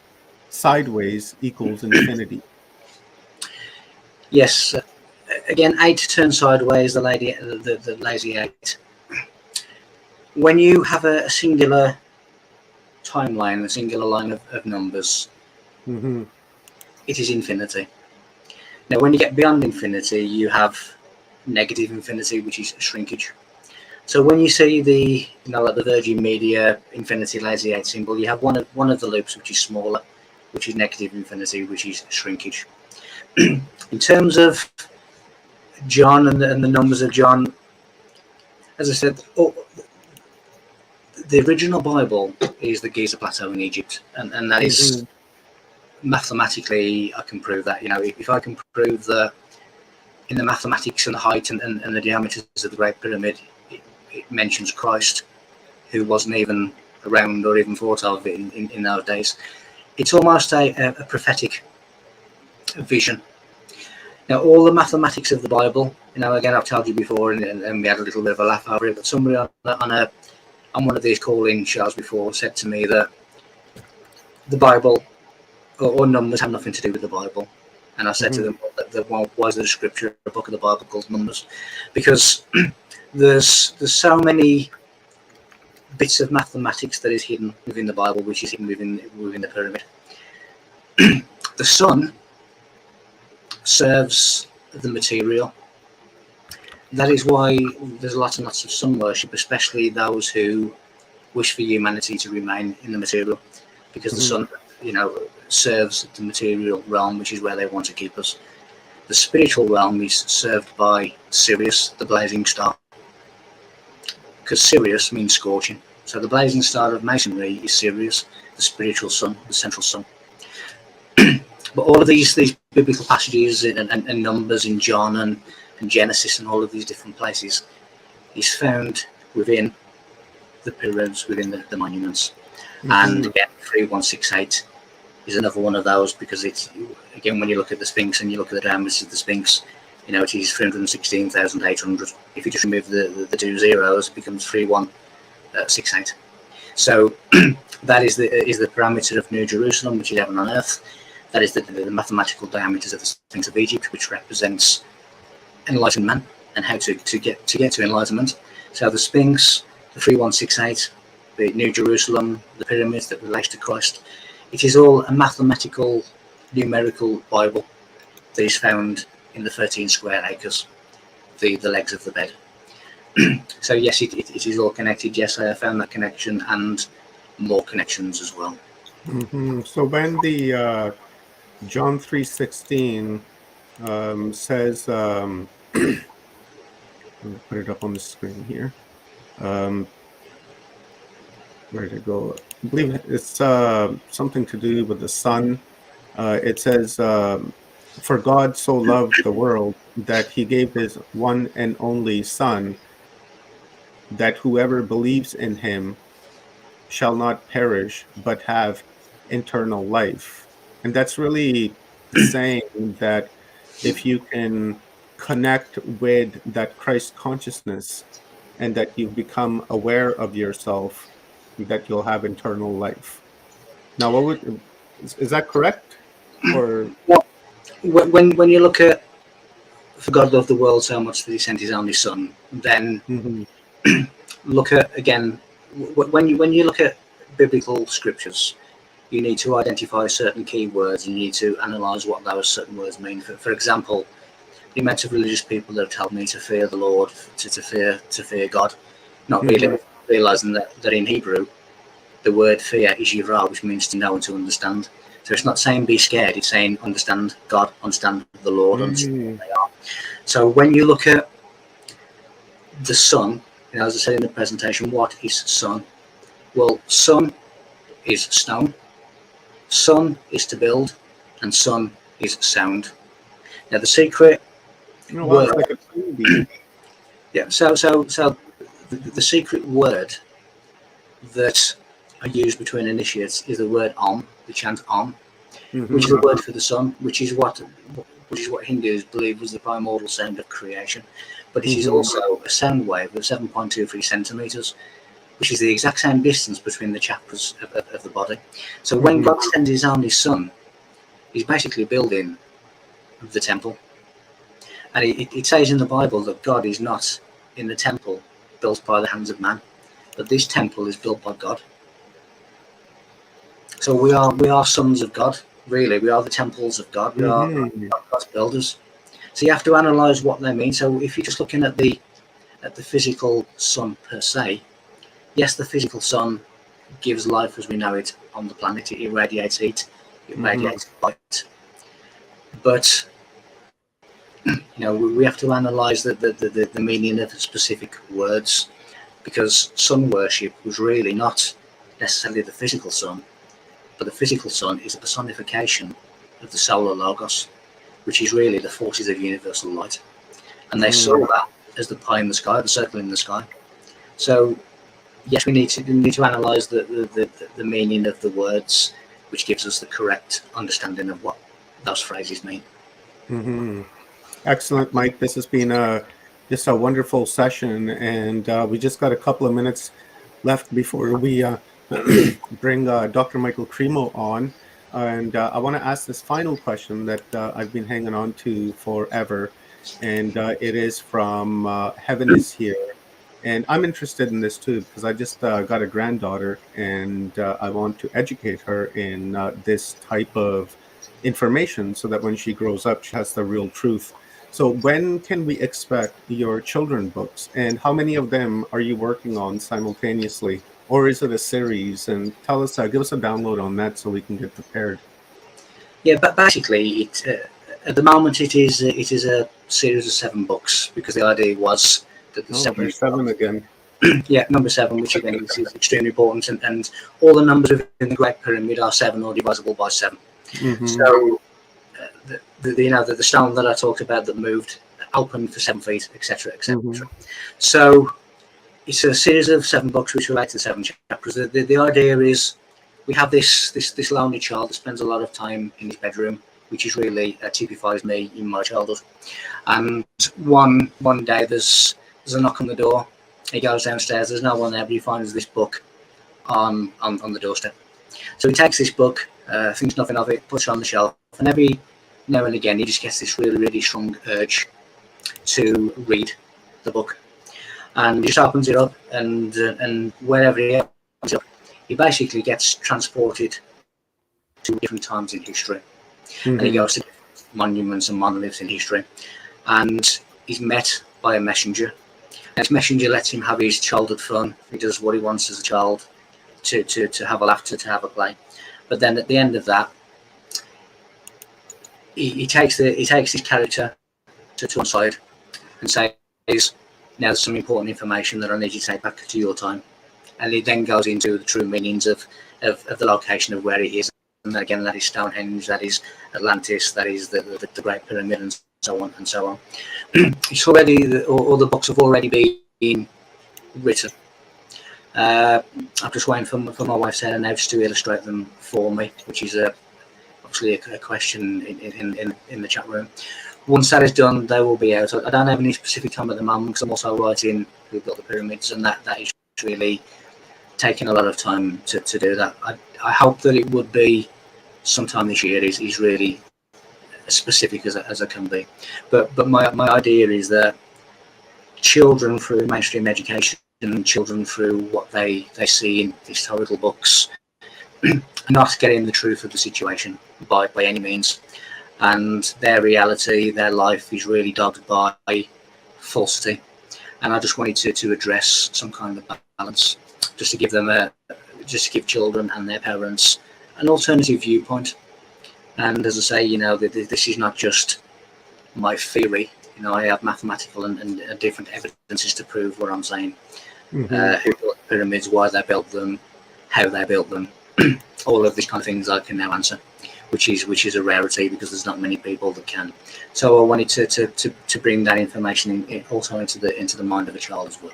sideways equals infinity? Yes. Again, 8 turned sideways, the lazy 8. When you have a singular timeline, a singular line of numbers, it is infinity. Now, when you get beyond infinity, you have negative infinity, which is shrinkage. So when you see the, you know, like the Virgin Media infinity lazy 8 symbol, you have one of the loops which is smaller, which is negative infinity, which is shrinkage. In terms of John and the numbers of John, as I said, the original Bible is the Giza Plateau in Egypt, and that is mathematically, I can prove that. You know, if I can prove that in the mathematics and the height and the diameters of the Great Pyramid, it mentions Christ, who wasn't even around or even thought of in those days. It's almost a prophetic vision. Now, all the mathematics of the Bible, you know, again, I've told you before, and we had a little bit of a laugh over it, but somebody on one of these call-in shows before said to me that the Bible or numbers have nothing to do with the Bible. And I said to them, well, why is there a scripture, a book of the Bible called Numbers? Because there's so many bits of mathematics that is hidden within the Bible, which is hidden within the pyramid. The sun serves the material. That is why there's lots and lots of sun worship, especially those who wish for humanity to remain in the material. because the sun, serves the material realm, which is where they want to keep us. The spiritual realm is served by Sirius, the blazing star, because Sirius means scorching. So the blazing star of Masonry is Sirius, the spiritual sun, the central sun. But all of these biblical passages and numbers in John and Genesis and all of these different places is found within the pyramids, within the monuments. And again, 3168 is another one of those, because it's, again, when you look at the Sphinx and you look at the diameters of the Sphinx, it is 316,800. If you just remove the 2 zeros, it becomes 3168. So that is the parameter of New Jerusalem, which is heaven on earth. That is the mathematical diameters of the Sphinx of Egypt, which represents enlightened man and how to get to enlightenment. So the Sphinx, the 3168, the New Jerusalem, the pyramids that relate to Christ, it is all a mathematical, numerical Bible that is found in the 13 square acres, the legs of the bed. So yes, it is all connected. Yes, I have found that connection and more connections as well. So when the John 3:16 says, I'm going to put it up on the screen here. Where did it go? I believe it's something to do with the sun. It says, for God so loved the world that he gave his one and only Son, that whoever believes in him shall not perish, but have eternal life. And that's really saying that if you can connect with that Christ consciousness and that you've become aware of yourself, that you'll have eternal life. Now, is that correct? Or well, when you look at, for God loved the world so much that he sent his only Son, then look at, again, when you look at biblical scriptures, you need to identify certain key words. You need to analyze what those certain words mean. For example, the amount of religious people that have told me to fear the Lord, to fear God, not really realizing that in Hebrew, the word fear is yirah, which means to know and to understand. So it's not saying be scared, it's saying understand God, understand the Lord, understand who they are. So when you look at the sun, as I said in the presentation, what is sun? Well, sun is stone, sun is to build, and sun is sound. Now the secret word, like a baby. yeah. So the secret word that are used between initiates is the word Om, the chant Om, which is a word for the sun, which is what Hindus believe was the primordial sound of creation. But it is also a sound wave of 7.23 centimeters, which is the exact same distance between the chakras of the body. So when God sends his only Son, he's basically building the temple. And it says in the Bible that God is not in the temple built by the hands of man, but this temple is built by God. So we are sons of God, really. We are the temples of God. We are God's builders. So you have to analyze what they mean. So if you're just looking at the physical sun per se, yes, the physical sun gives life as we know it on the planet. It irradiates heat, it radiates light. But we have to analyze the meaning of specific words, because sun worship was really not necessarily the physical sun, but the physical sun is a personification of the solar logos, which is really the forces of universal light. And they saw that as the pie in the sky, the circle in the sky. So yes, we need to analyze the meaning of the words, which gives us the correct understanding of what those phrases mean. Excellent, Mike. This has been just a wonderful session, and we just got a couple of minutes left before we bring Dr. Michael Cremo on. And I want to ask this final question that I've been hanging on to forever, and it is from Heaven is Here. And I'm interested in this too, because I just got a granddaughter, and I want to educate her in this type of information so that when she grows up, she has the real truth. So when can we expect your children books, and how many of them are you working on simultaneously? or is it a series? And tell us, give us a download on that so we can get prepared. Yeah, but basically, at the moment it is a series of 7 books, because the idea was that the There's 7 again. yeah, number 7, which again is extremely important, and all the numbers within the Great Pyramid are 7 or divisible by 7. Mm-hmm. So the stone that I talked about that moved opened for 7 feet, etc., etc. Mm-hmm. So it's a series of 7 books which relate to the 7 chapters. The idea is we have this lonely child that spends a lot of time in his bedroom, which is really typifies me in my childhood. And one day there's a knock on the door. He goes downstairs. There's no one there, but he finds this book on the doorstep. So he takes this book, thinks nothing of it, puts it on the shelf, and every now and again he just gets this really, really strong urge to read the book. And he just opens it up, and wherever he opens it up, he basically gets transported to different times in history. Mm-hmm. And he goes to monuments and monoliths in history, and he's met by a messenger. And this messenger lets him have his childhood fun. He does what he wants as a child, to have a laughter, to have a play. But then at the end of that, he takes his character to one side and says, now there's some important information that I need you to take back to your time. And he then goes into the true meanings of the location of where it is. And again, that is Stonehenge, that is Atlantis, that is the Great Pyramid, and so on and so on. It's already, all the books have already been written. I'm just waiting for my wife's hair now to illustrate them for me, which is obviously a question in the chat room. Once that is done, they will be out. I don't have any specific time at the moment, because I'm also writing Who Built the Pyramids, and that is really taking a lot of time to do that. I hope that it would be sometime this year is really as specific as I can be. But my idea is that children through mainstream education and children through what they see in historical books are not getting the truth of the situation by any means. And their reality, their life is really dogged by falsity. And I just wanted to address some kind of balance, just to give them just to give children and their parents an alternative viewpoint. And as I say, this is not just my theory. I have mathematical and different evidences to prove what I'm saying. Mm-hmm. Who built the pyramids, why they built them, how they built them, all of these kind of things I can now answer, which is a rarity, because there's not many people that can. So I wanted to bring that information also into the mind of a child as well.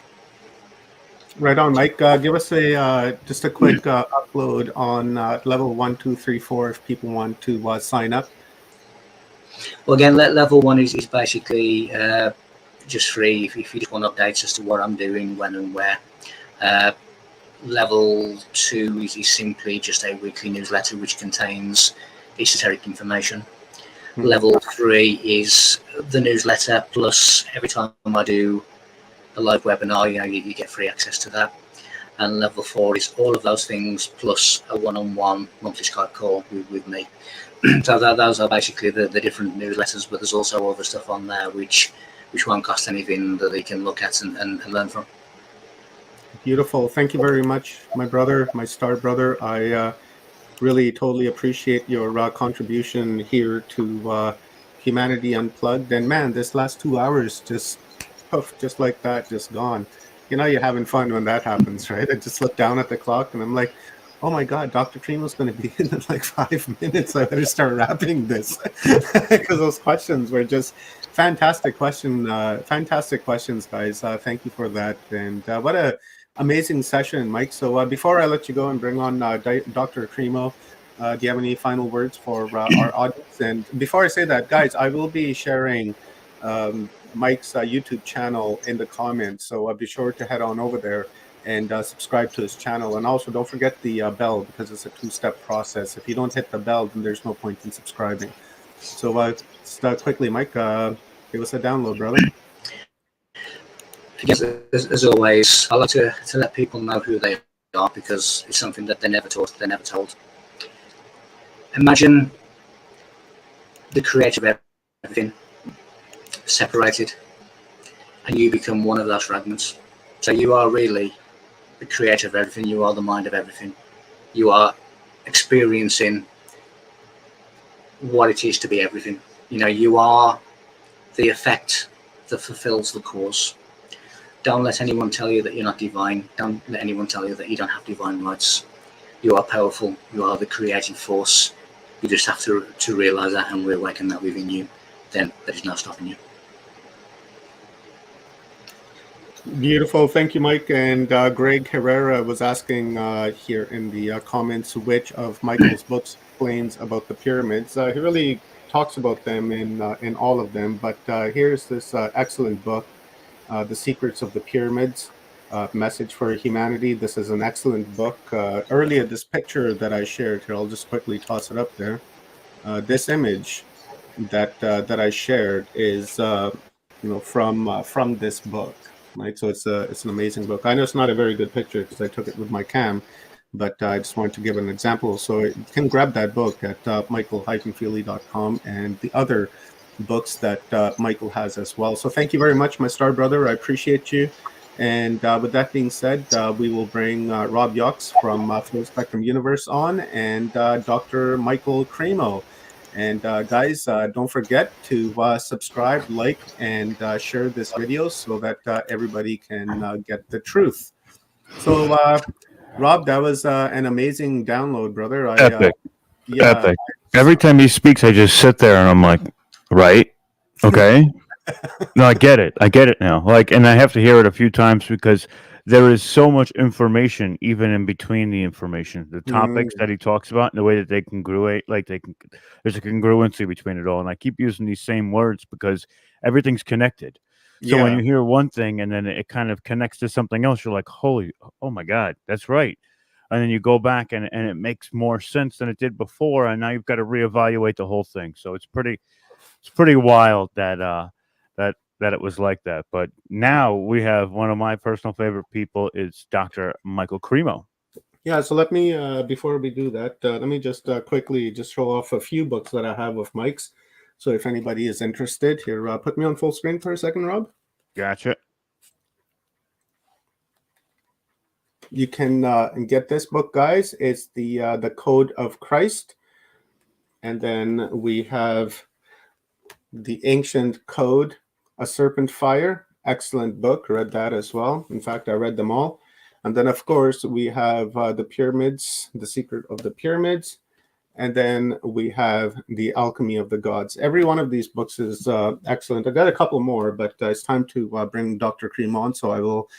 Right on, Mike. Give us just a quick upload on level 1, 2, 3, 4 if people want to sign up. Well, again, level 1 is basically just free if you just want updates as to what I'm doing, when and where. Level 2 is simply just a weekly newsletter which contains esoteric information. Mm-hmm. Level 3 is the newsletter, plus every time I do a live webinar, you get free access to that. And level 4 is all of those things plus a one-on-one monthly Skype call with me. So those are basically the different newsletters, but there's also other stuff on there which won't cost anything, that they can look at and learn from. Beautiful. Thank you very much, my brother, my star brother. I really totally appreciate your contribution here to Humanity Unplugged. And man, this last 2 hours just like that, just gone. You're having fun when that happens, right? I just look down at the clock and I'm like, oh my God, Dr. Cremo's going to be in like 5 minutes. I better start wrapping this, because those questions were just fantastic questions, guys. Thank you for that. And what a amazing session, Mike. So before I let you go and bring on Dr. Cremo, do you have any final words for our audience? And before I say that, guys, I will be sharing Mike's YouTube channel in the comments, so be sure to head on over there and subscribe to his channel. And also don't forget the bell, because it's a 2-step process. If you don't hit the bell, then there's no point in subscribing. So just quickly, Mike, give us a download, brother. Yes, as always, I like to let people know who they are, because it's something that they're never taught, they're never told. Imagine the creator of everything separated, and you become one of those fragments. So you are really the creator of everything. You are the mind of everything. You are experiencing what it is to be everything. You know, you are the effect that fulfills the cause. Don't let anyone tell you that you're not divine. Don't let anyone tell you that you don't have divine rights. You are powerful. You are the creative force. You just have to realize that and reawaken that within you. Then there is no stopping you. Beautiful. Thank you, Mike. And Greg Herrera was asking here in the comments which of Michael's books explains about the pyramids. He really talks about them in all of them, but here's this excellent book, The Secrets of the Pyramids, Message for Humanity. This is an excellent book. Earlier, this picture that I shared here, I'll just quickly toss it up there. This image that I shared is from this book. Right, so it's an amazing book. I know it's not a very good picture because I took it with my cam, but I just wanted to give an example. So you can grab that book at michael-feely.com and the other books that Michael has as well. So thank you very much, my star brother. I appreciate you. And with that being said, we will bring Rob Yox from Full Spectrum Universe on, and Dr. Michael Cremo. And guys, don't forget to subscribe, like, and share this video so that everybody can get the truth. So, Rob, that was an amazing download, brother. Epic. Yeah, Epic. Every time he speaks, I just sit there and I'm like, right? Okay. No, I get it. I get it now. Like, and I have to hear it a few times because there is so much information, even in between the information, the topics that he talks about, and the way that they congruate, there's a congruency between it all. And I keep using these same words because everything's connected. So when you hear one thing and then it kind of connects to something else, you're like, oh my God, that's right. And then you go back and it makes more sense than it did before. And now you've got to reevaluate the whole thing. So it's pretty wild that it was like that. But now we have one of my personal favorite people is Dr. Michael Cremo. Yeah, so let me, before we do that, let me just quickly just show off a few books that I have of Mike's. So if anybody is interested, here, put me on full screen for a second, Rob. Gotcha. You can get this book, guys. It's the Code of Christ. And then we have The Ancient Code, A Serpent Fire. Excellent book. Read that as well. In fact, I read them all. And then, of course, we have The Pyramids, The Secret of the Pyramids. And then we have The Alchemy of the Gods. Every one of these books is excellent. I got a couple more, but it's time to bring Dr. Cremo on. So I will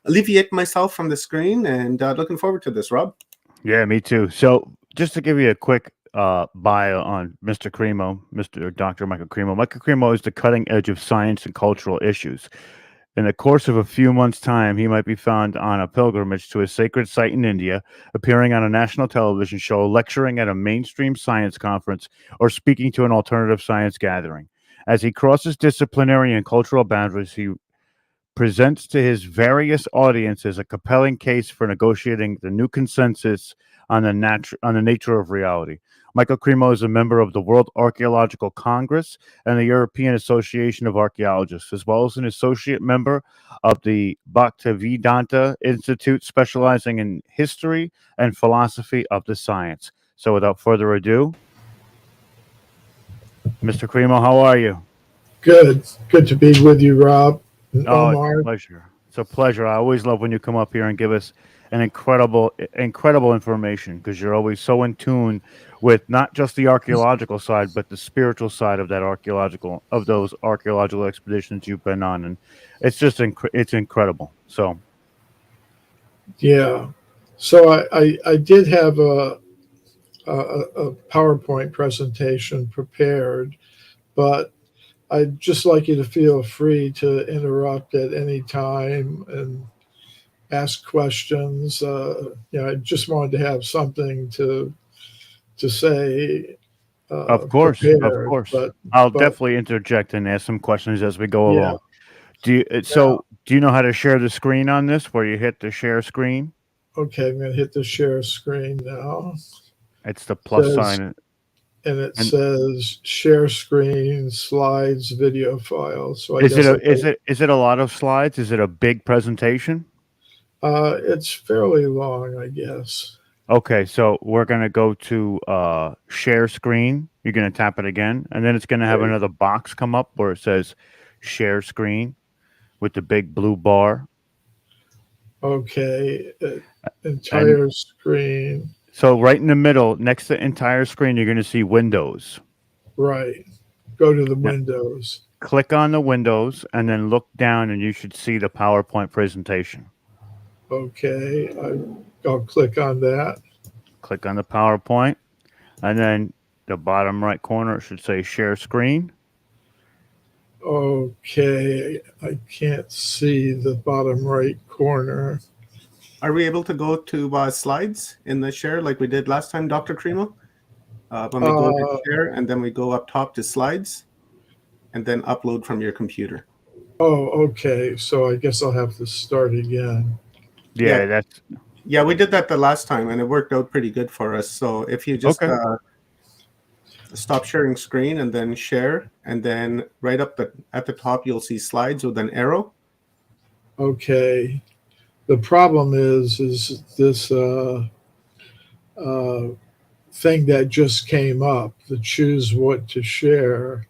alleviate myself from the screen, and looking forward to this, Rob. Yeah, me too. So just to give you a quick bio on Mr. Cremo, Mr. Dr. Michael Cremo. Michael Cremo is the cutting edge of science and cultural issues. In the course of a few months' time, he might be found on a pilgrimage to a sacred site in India, appearing on a national television show, lecturing at a mainstream science conference, or speaking to an alternative science gathering. As he crosses disciplinary and cultural boundaries, he presents to his various audiences a compelling case for negotiating the new consensus on the nature of reality. Michael Cremo is a member of the World Archaeological Congress and the European Association of Archaeologists, as well as an associate member of the Bhaktivedanta Institute, specializing in history and philosophy of the science. So without further ado, Mr. Cremo, how are you? Good to be with you, Rob and Oh, it's Omar. a pleasure. It's a pleasure. I always love when you come up here and give us an incredible information, because you're always so in tune with not just the archaeological side, but the spiritual side of those archaeological expeditions you've been on, and it's just it's incredible. So Yeah. So I did have a PowerPoint presentation prepared, but I'd just like you to feel free to interrupt at any time and ask questions. I just wanted to have something to say. of course, Prepared, I'll but definitely interject and ask some questions as we go yeah. along. Do you know how to share the screen on this? Where you hit the share screen? Okay, I'm going to hit the share screen now. It's the plus sign. And it says share screen, slides, video file. So is it a lot of slides? Is it a big presentation? It's fairly long, I guess. Okay, so we're gonna go to share screen. You're gonna tap it again, and then it's gonna have Right. another box come up where it says share screen with the big blue bar. Okay. And Entire screen. so right in the middle, next to entire screen, you're gonna see Windows. Right. Go to the Now, windows. click on the Windows and then look down, and you should see the PowerPoint presentation. Okay. I'll click on that. Click on the PowerPoint, and then the bottom right corner it should say share screen. Okay. I can't see the bottom right corner. Are we able to go to slides in the share like we did last time, Dr. Cremo? When we go to Uh, share and then we go up top to slides and then upload from your computer. oh, okay. So I guess I'll have to start again. Yeah, Yeah, we did that the last time and it worked out pretty good for us. So if you just okay. stop sharing screen and then share, and then right up at the top you'll see slides with an arrow. Okay. The problem is this thing that just came up, the choose what to share.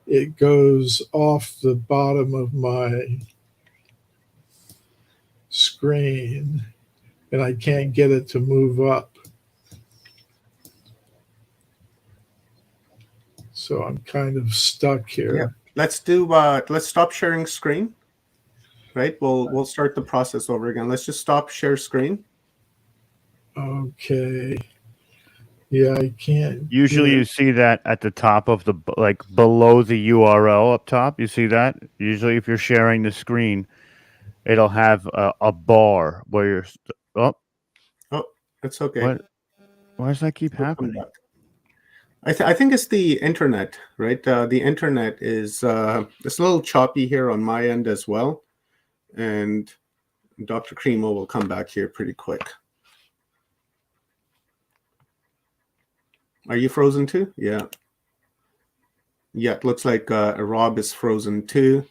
It goes off the bottom of my screen, and I can't get it to move up. So I'm kind of stuck here. Yeah. Let's stop sharing screen. Right? We'll start the process over again. Let's just stop share screen. Okay. Yeah, I can't. Usually you see that at the top of the, like below the URL up top. You see that? Usually if you're sharing the screen, it'll have a bar where you're, oh, It's okay. why does that keep We'll come happening? back. I think it's the internet, right? The internet is it's a little choppy here on my end as well. And Dr. Cremo will come back here pretty quick. Are you frozen too? Yeah. Yeah, it looks like Rob is frozen too.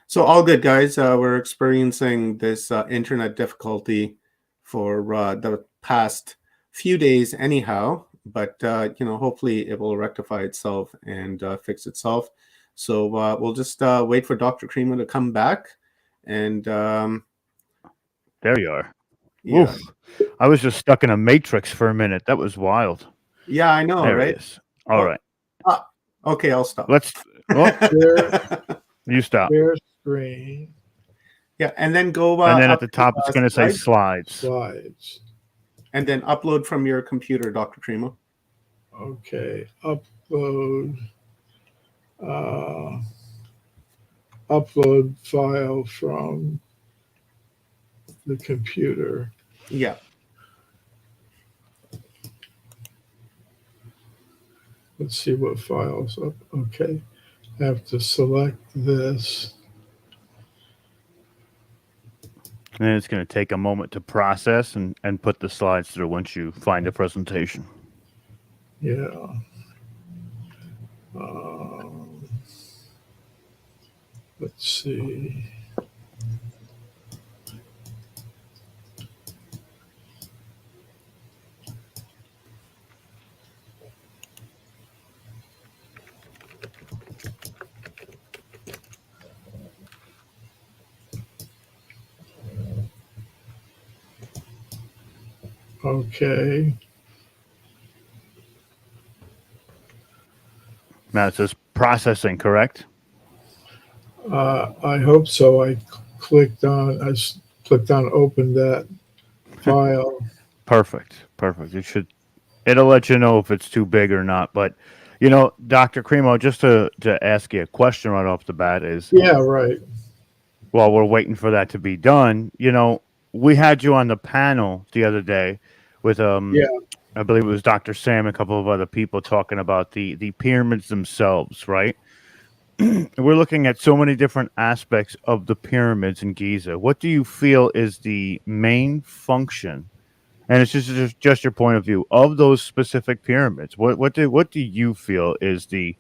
So all good, guys. We're experiencing this internet difficulty for the past few days anyhow. But, hopefully it will rectify itself and fix itself. So we'll just wait for Dr. Cremo to come back. And there you are. yeah. Oof. I was just stuck in a matrix for a minute. That was wild. Yeah, I know, There right? it is. All right. Okay, I'll stop. You stop. Share screen. Yeah, and then go And then up at the top, it's going to say slides. Slides. And then upload from your computer, Dr. Cremo. Okay. Upload. Upload file from the computer. Yeah. Let's see what files up. Okay. I have to select this. And then it's going to take a moment to process and put the slides through once you find a presentation. Yeah. Let's see. Okay. Now it says processing, correct? I hope so. I clicked on open that file. Perfect. It'll let you know if it's too big or not. But, Dr. Cremo, just to ask you a question right off the bat is, Yeah, right. while we're waiting for that to be done, we had you on the panel the other day with, Yeah. I believe it was Dr. Sam, and a couple of other people talking about the pyramids themselves, right? We're looking at so many different aspects of the pyramids in Giza. What do you feel is the main function, and it's just your point of view, of those specific pyramids? What do you feel is the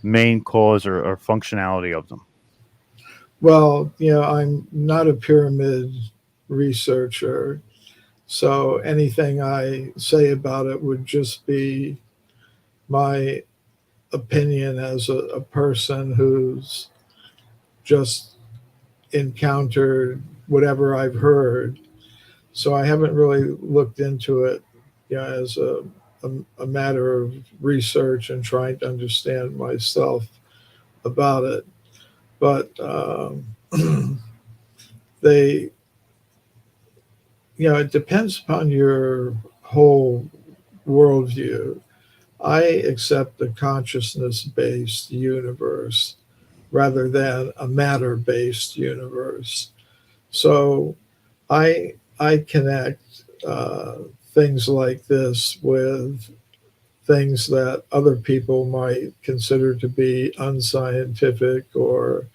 main cause or functionality of them? Well, I'm not a pyramid researcher. So anything I say about it would just be my opinion as a person who's just encountered whatever I've heard. So I haven't really looked into it, as a matter of research and trying to understand myself about it. But they, it depends upon your whole worldview. I accept a consciousness based universe rather than a matter based universe. So I connect things like this with things that other people might consider to be unscientific or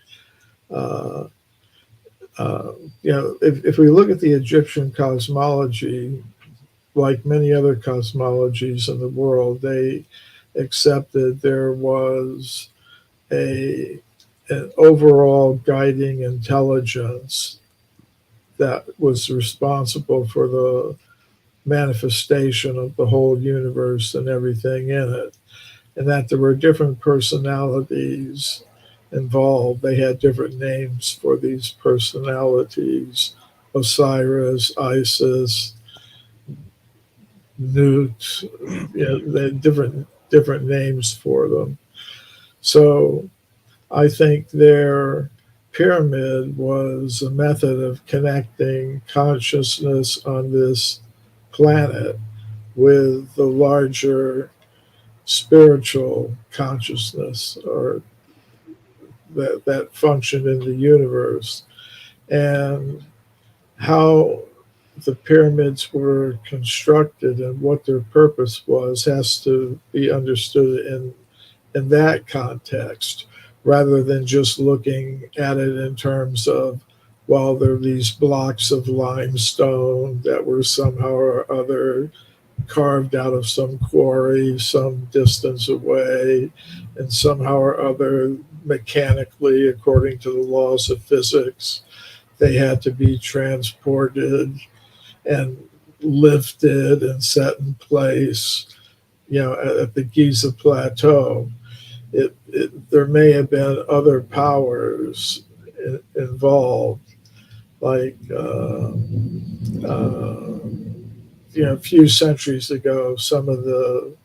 uh, if we look at the Egyptian cosmology, like many other cosmologies in the world, they accepted there was a an overall guiding intelligence that was responsible for the manifestation of the whole universe and everything in it, and that there were different personalities involved. They had different names for these personalities: Osiris, Isis, Newt. They had different names for them. So I think their pyramid was a method of connecting consciousness on this planet with the larger spiritual consciousness or that functioned in the universe. And how the pyramids were constructed and what their purpose was has to be understood in that context, rather than just looking at it in terms of, well, there are these blocks of limestone that were somehow or other carved out of some quarry some distance away, and somehow or other, mechanically, according to the laws of physics, they had to be transported and lifted and set in place, at the Giza Plateau. There may have been other powers involved, like a few centuries ago, some of the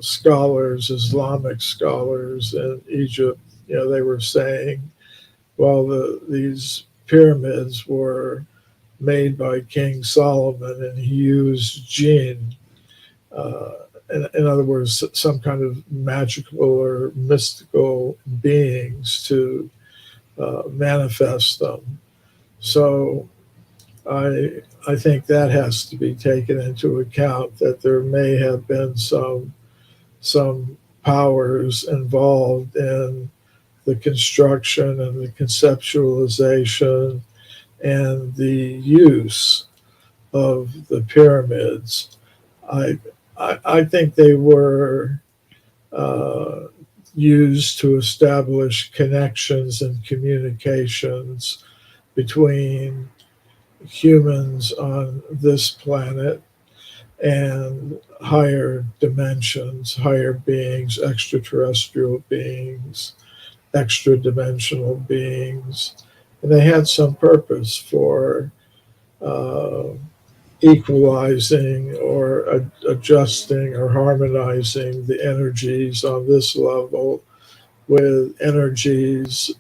scholars, Islamic scholars in Egypt, they were saying, well, these pyramids were made by King Solomon, and he used jinn. In other words, some kind of magical or mystical beings to manifest them. So I think that has to be taken into account, that there may have been some powers involved in the construction and the conceptualization and the use of the pyramids. I think they were used to establish connections and communications between humans on this planet and higher dimensions, higher beings, extraterrestrial beings, extra dimensional beings. And they had some purpose for uh, equalizing or adjusting or harmonizing the energies on this level with energies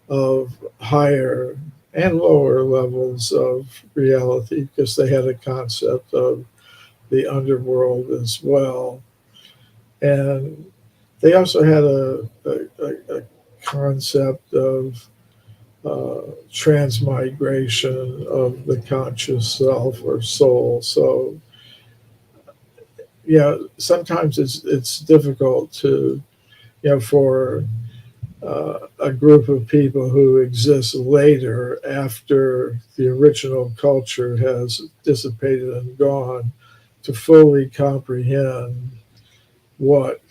of higher and lower levels of reality, because they had a concept of the underworld as well. And they also had a concept of transmigration of the conscious self or soul. So, sometimes it's difficult to, for a group of people who exist later after the original culture has dissipated and gone, to fully comprehend what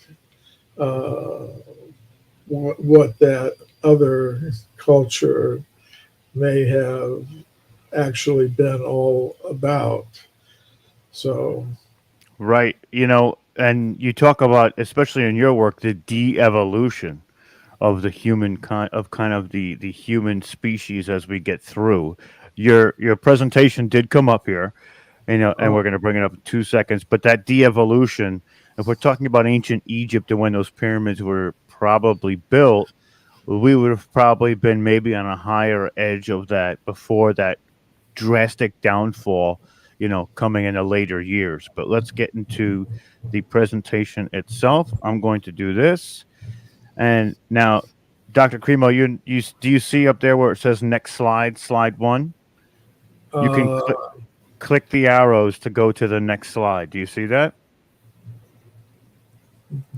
what that other culture may have actually been all about. So, Right. And you talk about, especially in your work, the de-evolution of the human kind of the human species as we get through. Your presentation did come up here, and uh, we're going to bring it up in 2 seconds. But that de-evolution, if we're talking about ancient Egypt and when those pyramids were probably built, we would have probably been maybe on a higher edge of that before that drastic downfall, coming in the later years. But let's get into the presentation itself. I'm going to do this. And now, Dr. Cremo, do you see up there where it says next slide, slide one? You can uh, click the arrows to go to the next slide. Do you see that?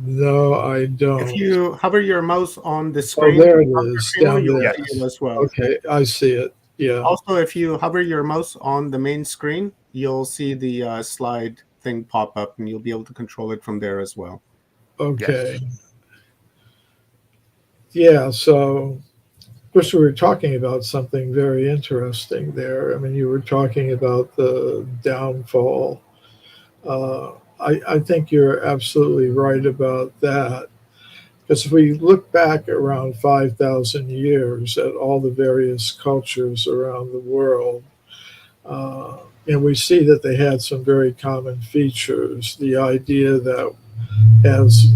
no, I If don't. you hover your mouse on the Oh, screen, there it Dr. is Primo, down you'll there. see it Yes. as well. Okay, I see it. Yeah. Also, if you hover your mouse on the main screen, you'll see the slide thing pop up, and you'll be able to control it from there as well. Okay. Yes. Yeah. So, of course, we were talking about something very interesting there. I mean, you were talking about the downfall. I think you're absolutely right about that. Because if we look back around 5,000 years at all the various cultures around the world, uh, and we see that they had some very common features. The idea that as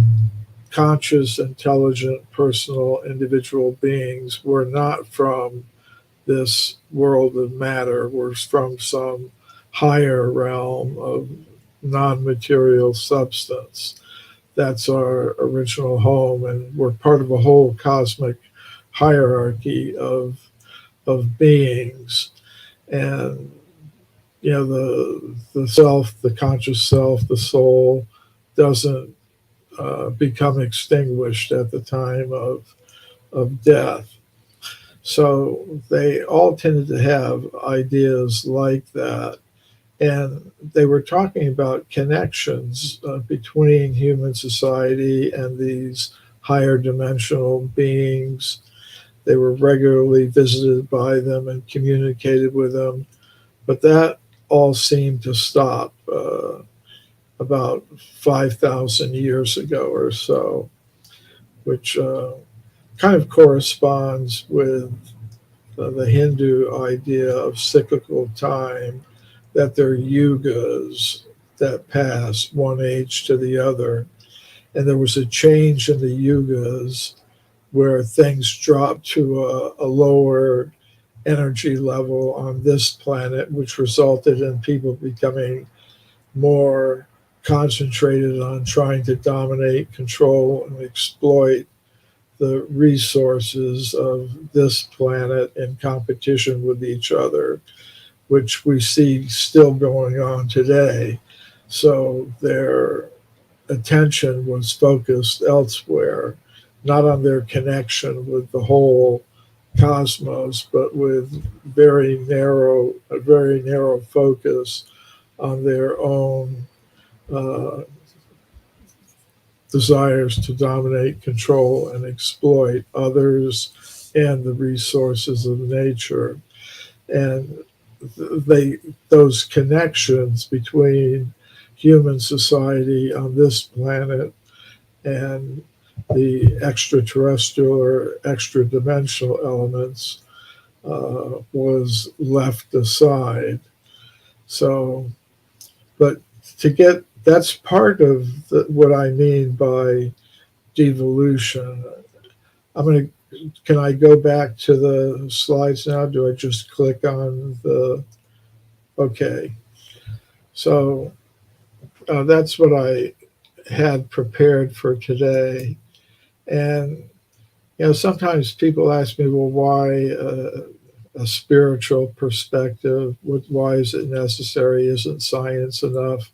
conscious, intelligent, personal, individual beings, we're not from this world of matter, we're from some higher realm of non material substance. That's our original home, and we're part of a whole cosmic hierarchy of beings. And the self, the conscious self, the soul, doesn't become extinguished at the time of death. So they all tended to have ideas like that. And they were talking about connections between human society and these higher dimensional beings. They were regularly visited by them and communicated with them. But that all seemed to stop about 5,000 years ago or so, which kind of corresponds with the Hindu idea of cyclical time, that there are yugas that pass one age to the other. And there was a change in the yugas where things dropped to a lower energy level on this planet, which resulted in people becoming more concentrated on trying to dominate, control, and exploit the resources of this planet in competition with each other, which we see still going on today. So their attention was focused elsewhere, not on their connection with the whole cosmos, but with a very narrow focus on their own uh, desires to dominate, control, and exploit others and the resources of nature. And those connections between human society on this planet and the extraterrestrial or extra dimensional elements was left aside. So, but to get that's part of what I mean by devolution. I'm going to. Can I go back to the slides now? Do I just click on the? Okay. So that's what I had prepared for today. And sometimes people ask me, well, why a spiritual perspective? Why is it necessary? Isn't science enough?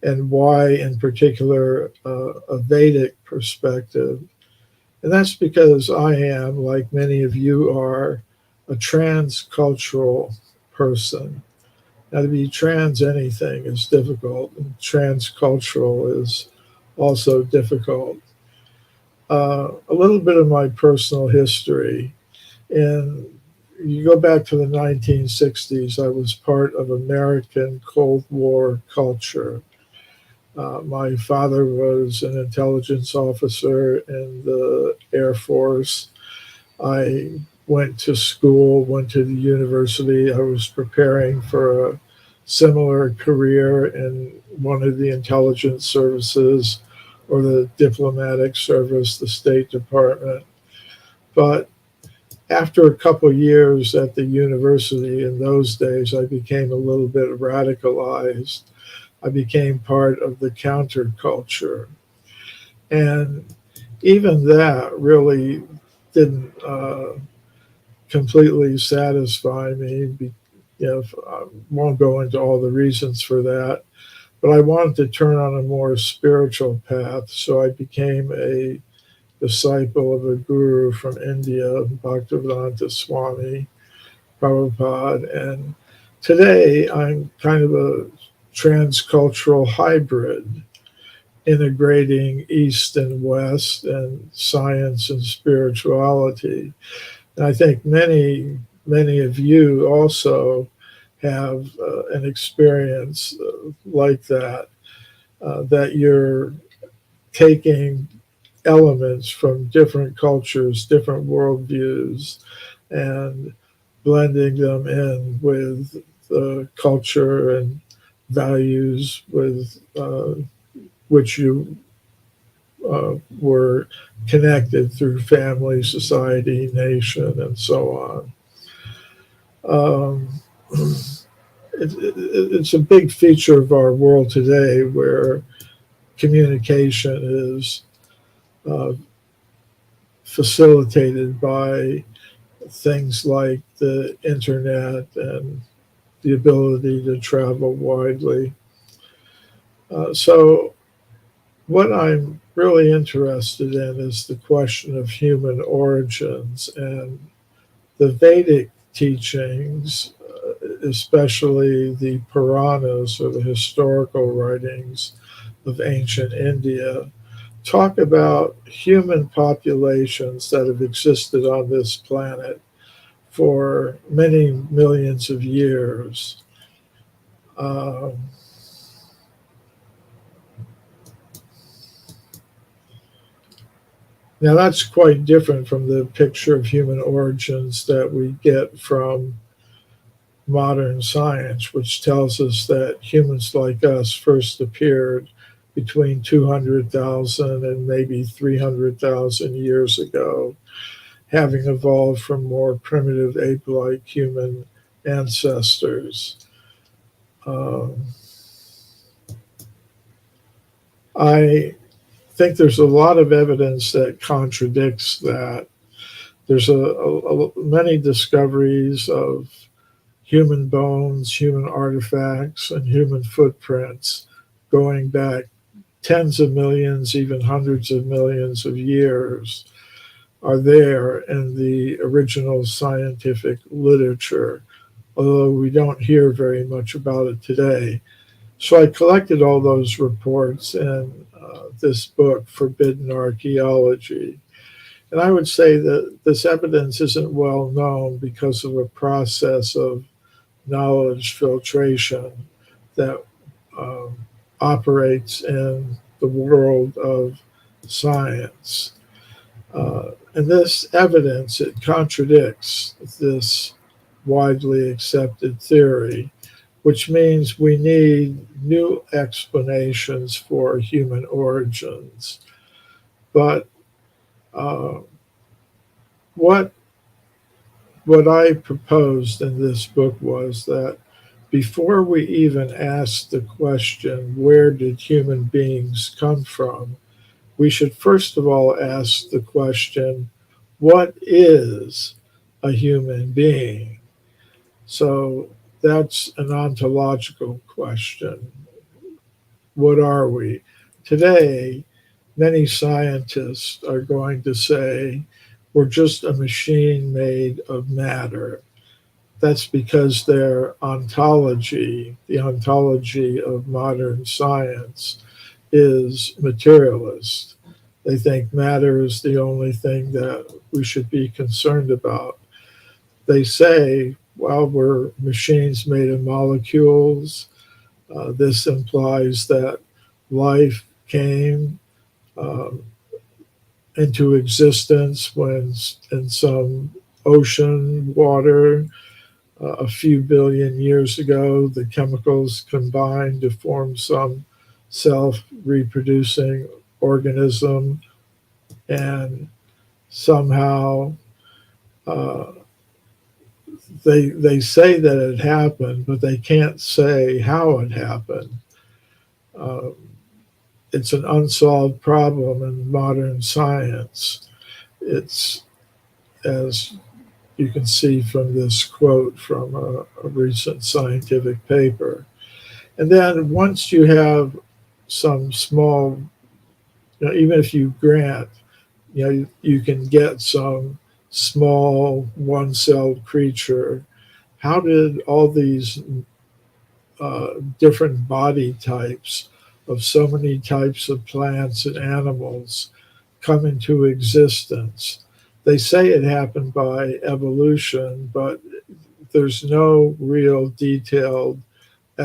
And why, in particular, a Vedic perspective? And that's because I am, like many of you are, a transcultural person. Now, to be trans anything is difficult, and transcultural is also difficult. A little bit of my personal history. In you go back to the 1960s, I was part of American Cold War culture. My father was an intelligence officer in the Air Force. I went to school, went to the university. I was preparing for a similar career in one of the intelligence services or the diplomatic service, the State Department. But after a couple of years at the university in those days, I became a little bit radicalized. I became part of the counterculture. And even that really didn't completely satisfy me. I won't go into all the reasons for that, but I wanted to turn on a more spiritual path. So I became a disciple of a guru from India, Bhaktivedanta Swami Prabhupada. And today I'm kind of a transcultural hybrid, integrating East and West and science and spirituality. And I think many of you also have an experience like that, that you're taking elements from different cultures, different worldviews, and blending them in with the culture and values with which you were connected through family, society, nation, and so on. It's a big feature of our world today where communication is facilitated by things like the internet and the ability to travel widely. So what I'm really interested in is the question of human origins, and the Vedic teachings, especially the Puranas or the historical writings of ancient India, talk about human populations that have existed on this planet for many millions of years. Now, that's quite different from the picture of human origins that we get from modern science, which tells us that humans like us first appeared between 200,000 and maybe 300,000 years ago, having evolved from more primitive ape-like human ancestors. I think there's a lot of evidence that contradicts that. There's many discoveries of human bones, human artifacts, and human footprints going back tens of millions, even hundreds of millions of years are there in the original scientific literature, although we don't hear very much about it today. So I collected all those reports in this book, Forbidden Archaeology. And I would say that this evidence isn't well known because of a process of knowledge filtration that operates in the world of science. And this evidence, it contradicts this widely accepted theory, which means we need new explanations for human origins. But what I proposed in this book was that before we even ask the question, where did human beings come from, we should first of all ask the question, what is a human being? So that's an ontological question. What are we? Today, many scientists are going to say we're just a machine made of matter. That's because their ontology, the ontology of modern science, is materialist. They think matter is the only thing that we should be concerned about. they say, well, we're machines made of molecules. This implies that life came uh, into existence when in some ocean water a few billion years ago, the chemicals combined to form some self-reproducing organism, and somehow uh, they say that it happened, but they can't say how it happened. Um, it's an unsolved problem in modern science. It's, as you can see from this quote from a recent scientific paper. And then once you have some small, even if you grant, you can get some small one-celled creature. How did all these different body types of so many types of plants and animals come into existence? They say it happened by evolution, but there's no real detailed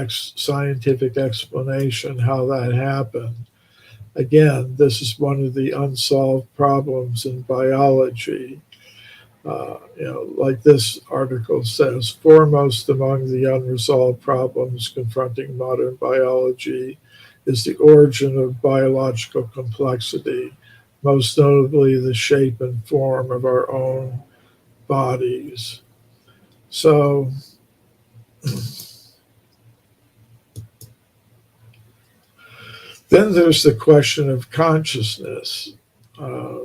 scientific explanation how that happened. Again, this is one of the unsolved problems in biology. Like this article says, foremost among the unresolved problems confronting modern biology is the origin of biological complexity, most notably the shape and form of our own bodies. So, then there's the question of consciousness. Uh,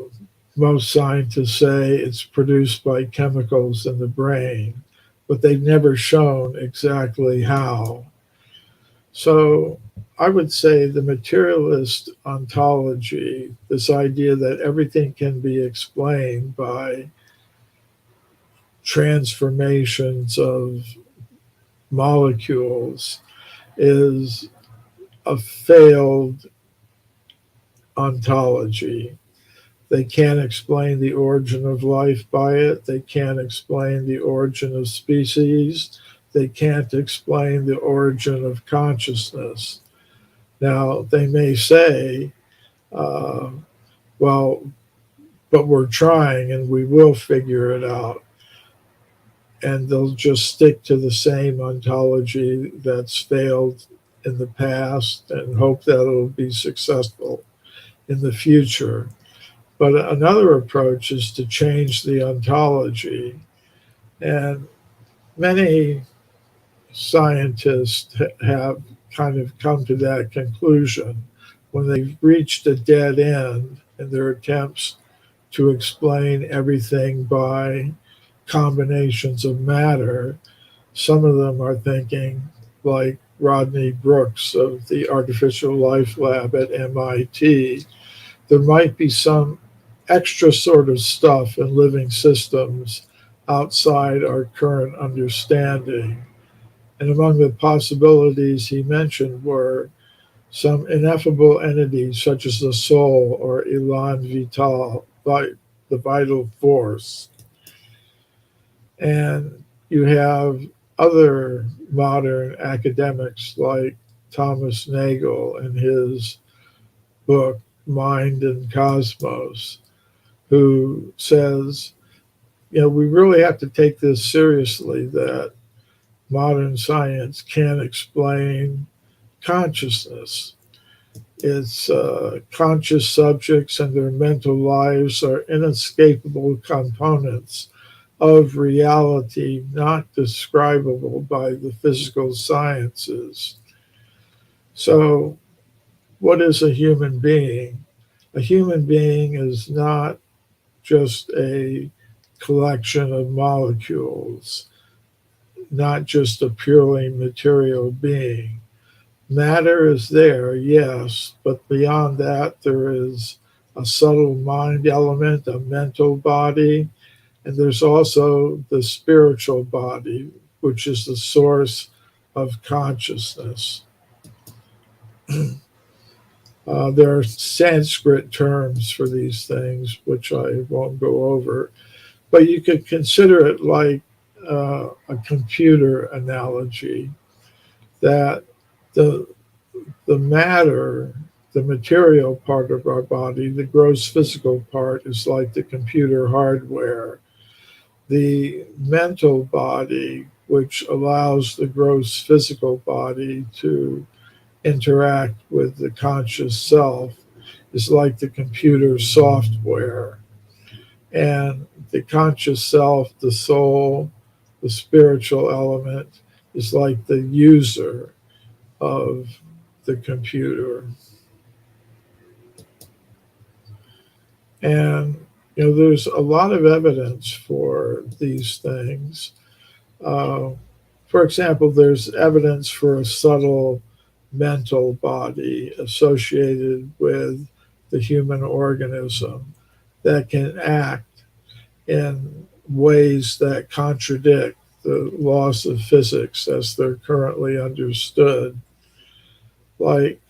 Most scientists say it's produced by chemicals in the brain, but they've never shown exactly how. So I would say the materialist ontology, this idea that everything can be explained by transformations of molecules, is a failed ontology. They can't explain the origin of life by it. They can't explain the origin of species. They can't explain the origin of consciousness. Now, they may say, uh, well, but we're trying and we will figure it out. And they'll just stick to the same ontology that's failed in the past and hope that it'll be successful in the future. But another approach is to change the ontology. And many scientists have kind of come to that conclusion when they've reached a dead end in their attempts to explain everything by combinations of matter. Some of them are thinking, like Rodney Brooks of the Artificial Life Lab at MIT, there might be some extra sort of stuff in living systems outside our current understanding. And among the possibilities he mentioned were some ineffable entities such as the soul or elan vital, the vital force. And you have other modern academics like Thomas Nagel in his book Mind and Cosmos, who says, we really have to take this seriously, that modern science can't explain consciousness. It's conscious subjects and their mental lives are inescapable components of reality, not describable by the physical sciences. So, what is a human being? A human being is not just a collection of molecules, not just a purely material being. Matter is there, yes, but beyond that, there is a subtle mind element, a mental body, and there's also the spiritual body, which is the source of consciousness. There are Sanskrit terms for these things, which I won't go over, but you could consider it like a computer analogy that the the matter, the material part of our body, the gross physical part, is like the computer hardware. The mental body, which allows the gross physical body to interact with the conscious self, is like the computer software. And the conscious self, the soul, the spiritual element, is like the user of the computer. And there's a lot of evidence for these things. Uh, for example, there's evidence for a subtle mental body associated with the human organism that can act in ways that contradict the laws of physics as they're currently understood. Like,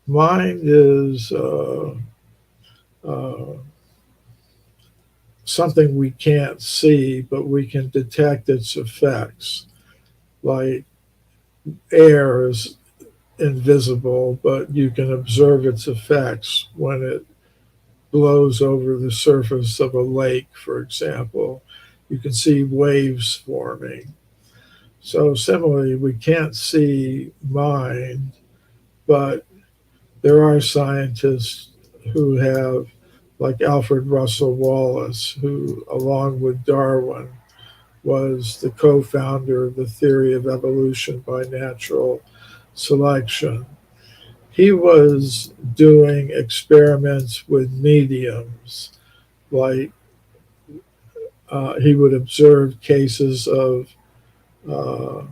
mind is uh, something we can't see, but we can detect its effects. Like, air is invisible, but you can observe its effects when it blows over the surface of a lake, for example. You can see waves forming. So, similarly, we can't see mind, but there are scientists who have, like Alfred Russel Wallace, who, along with Darwin, was the co founder of the theory of evolution by natural selection. He was doing experiments with mediums, like he would observe cases of uh,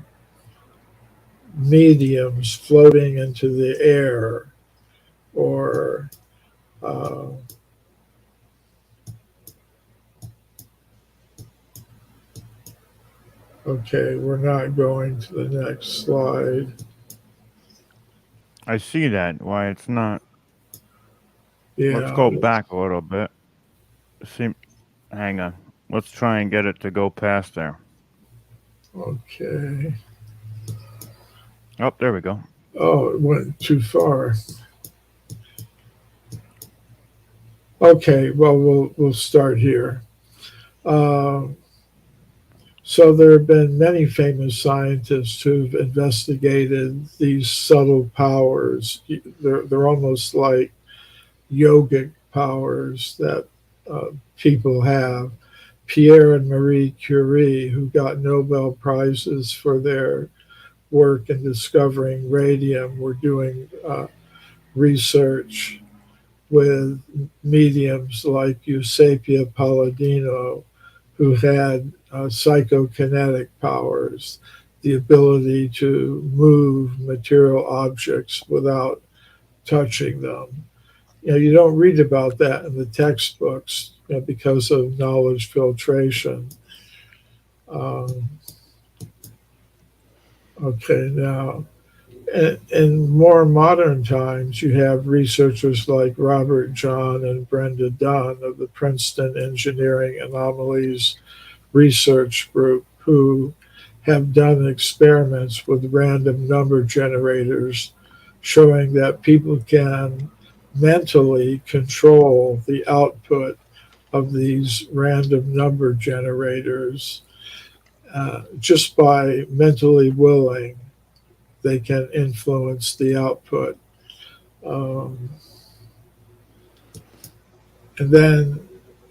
mediums floating into the air, or uh, okay, we're not going to the next slide. I see that. Why it's not. Let's Yeah, go back a little bit. See, hang on. Let's try and get it to go past there. okay. Oh, there we go. Oh, it went too far. Okay, well, we'll start here. Uh, so there have been many famous scientists who've investigated these subtle powers. They're almost like yogic powers that people have. Pierre and Marie Curie, who got Nobel Prizes for their work in discovering radium, were doing research with mediums like Eusapia Palladino, who had psychokinetic powers, the ability to move material objects without touching them. You don't read about that in the textbooks, because of knowledge filtration. Um, okay, now in more modern times, you have researchers like Robert John and Brenda Dunn of the Princeton Engineering Anomalies Research Group, who have done experiments with random number generators showing that people can mentally control the output of these random number generators just by mentally willing. They can influence the output. Um, and then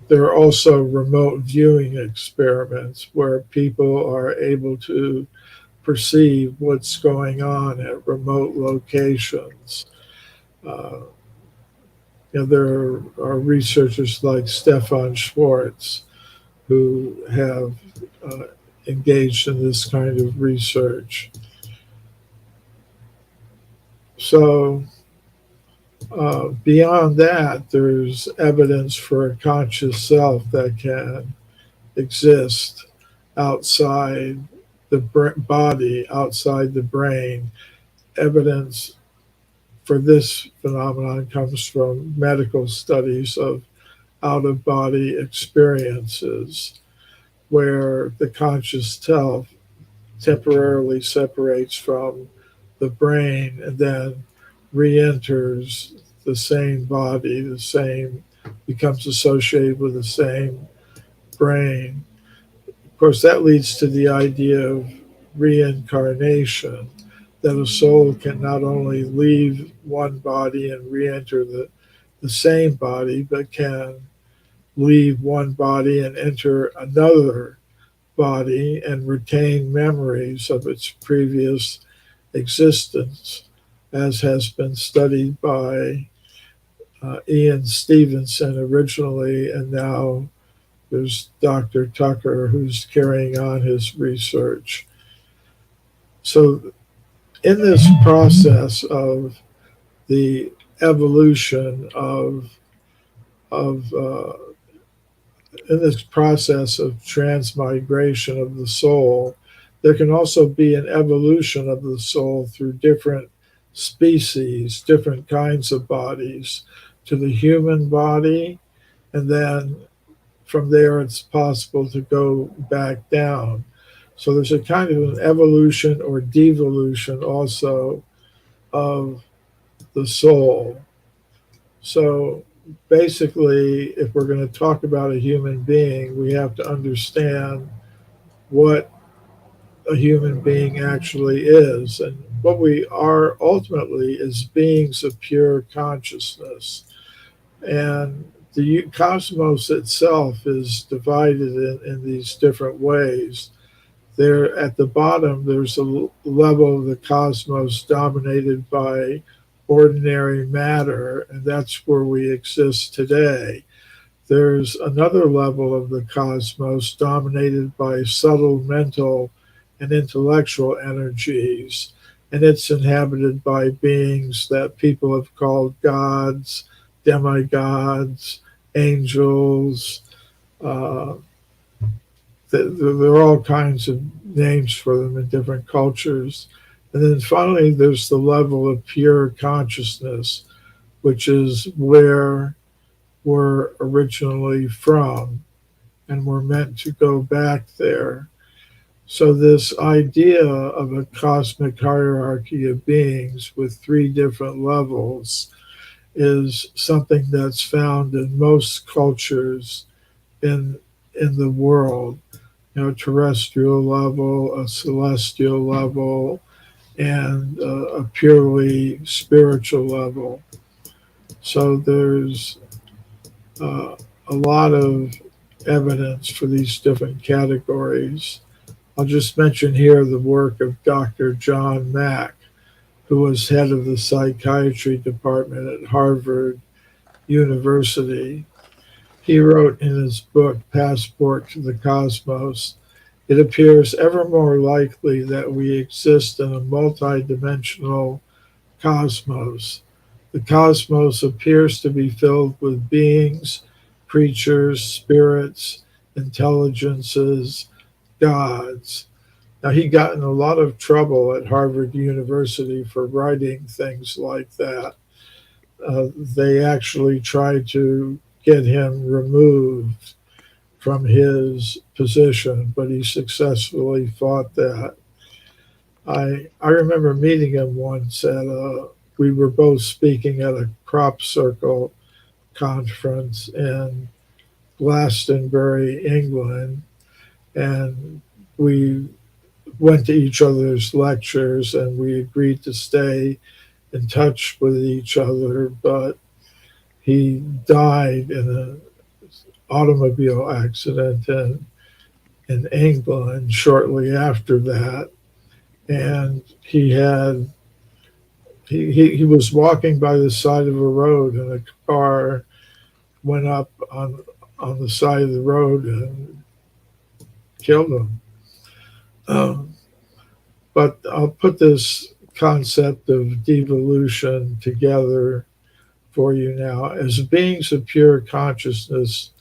there are also remote viewing experiments where people are able to perceive what's going on at remote locations. Uh, there are researchers like Stefan Schwartz who have engaged in this kind of research. So, beyond that, there's evidence for a conscious self that can exist outside the body, outside the brain. Evidence for this phenomenon comes from medical studies of out of body experiences. where the conscious self temporarily separates from the brain and then re-enters the same body, becomes associated with the same brain. Of course, that leads to the idea of reincarnation, that a soul can not only leave one body and re-enter the same body, but can leave one body and enter another body and retain memories of its previous existence, as has been studied by Ian Stevenson originally, and now there's Dr. Tucker who's carrying on his research. So, in this process of the evolution of in this process of transmigration of the soul, there can also be an evolution of the soul through different species, different kinds of bodies, to the human body, and then from there it's possible to go back down. So there's a kind of an evolution or devolution also of the soul. So basically, if we're going to talk about a human being, we have to understand what a human being actually is. And what we are ultimately is beings of pure consciousness. And the cosmos itself is divided in these different ways. There at the bottom, there's a level of the cosmos dominated by ordinary matter, and that's where we exist today. There's another level of the cosmos dominated by subtle mental and intellectual energies, and it's inhabited by beings that people have called gods, demigods, angels. There are all kinds of names for them in different cultures. And then finally, there's the level of pure consciousness, which is where we're originally from, and we're meant to go back there. So this idea of a cosmic hierarchy of beings with three different levels is something that's found in most cultures in the world. Terrestrial level, a celestial level, and a purely spiritual level. So there's a lot of evidence for these different categories. I'll just mention here the work of Dr. John Mack, who was head of the psychiatry department at Harvard University. He wrote in his book, Passport to the Cosmos, "It appears ever more likely that we exist in a multidimensional cosmos. The cosmos appears to be filled with beings, creatures, spirits, intelligences, gods." Now, he got in a lot of trouble at Harvard University for writing things like that. They actually tried to get him removed from his position, but he successfully fought that. I remember meeting him once we were both speaking at a crop circle conference in Glastonbury, England, and we went to each other's lectures and we agreed to stay in touch with each other, but he died in an automobile accident in England shortly after that. And he was walking by the side of a road, and a car went up on the side of the road and killed him. But I'll put this concept of devolution together for you now. As beings of pure consciousness,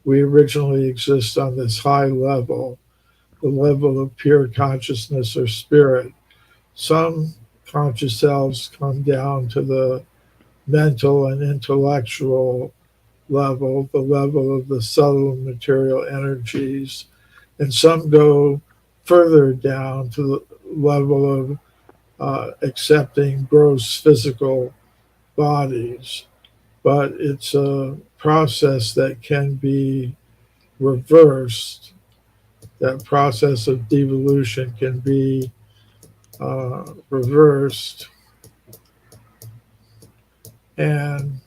we originally exist on this high level, the level of pure consciousness or spirit. Some conscious selves come down to the mental and intellectual level, the level of the subtle material energies, and some go further down to the level of accepting gross physical bodies. But it's a process that can be reversed. That process of devolution can be reversed. And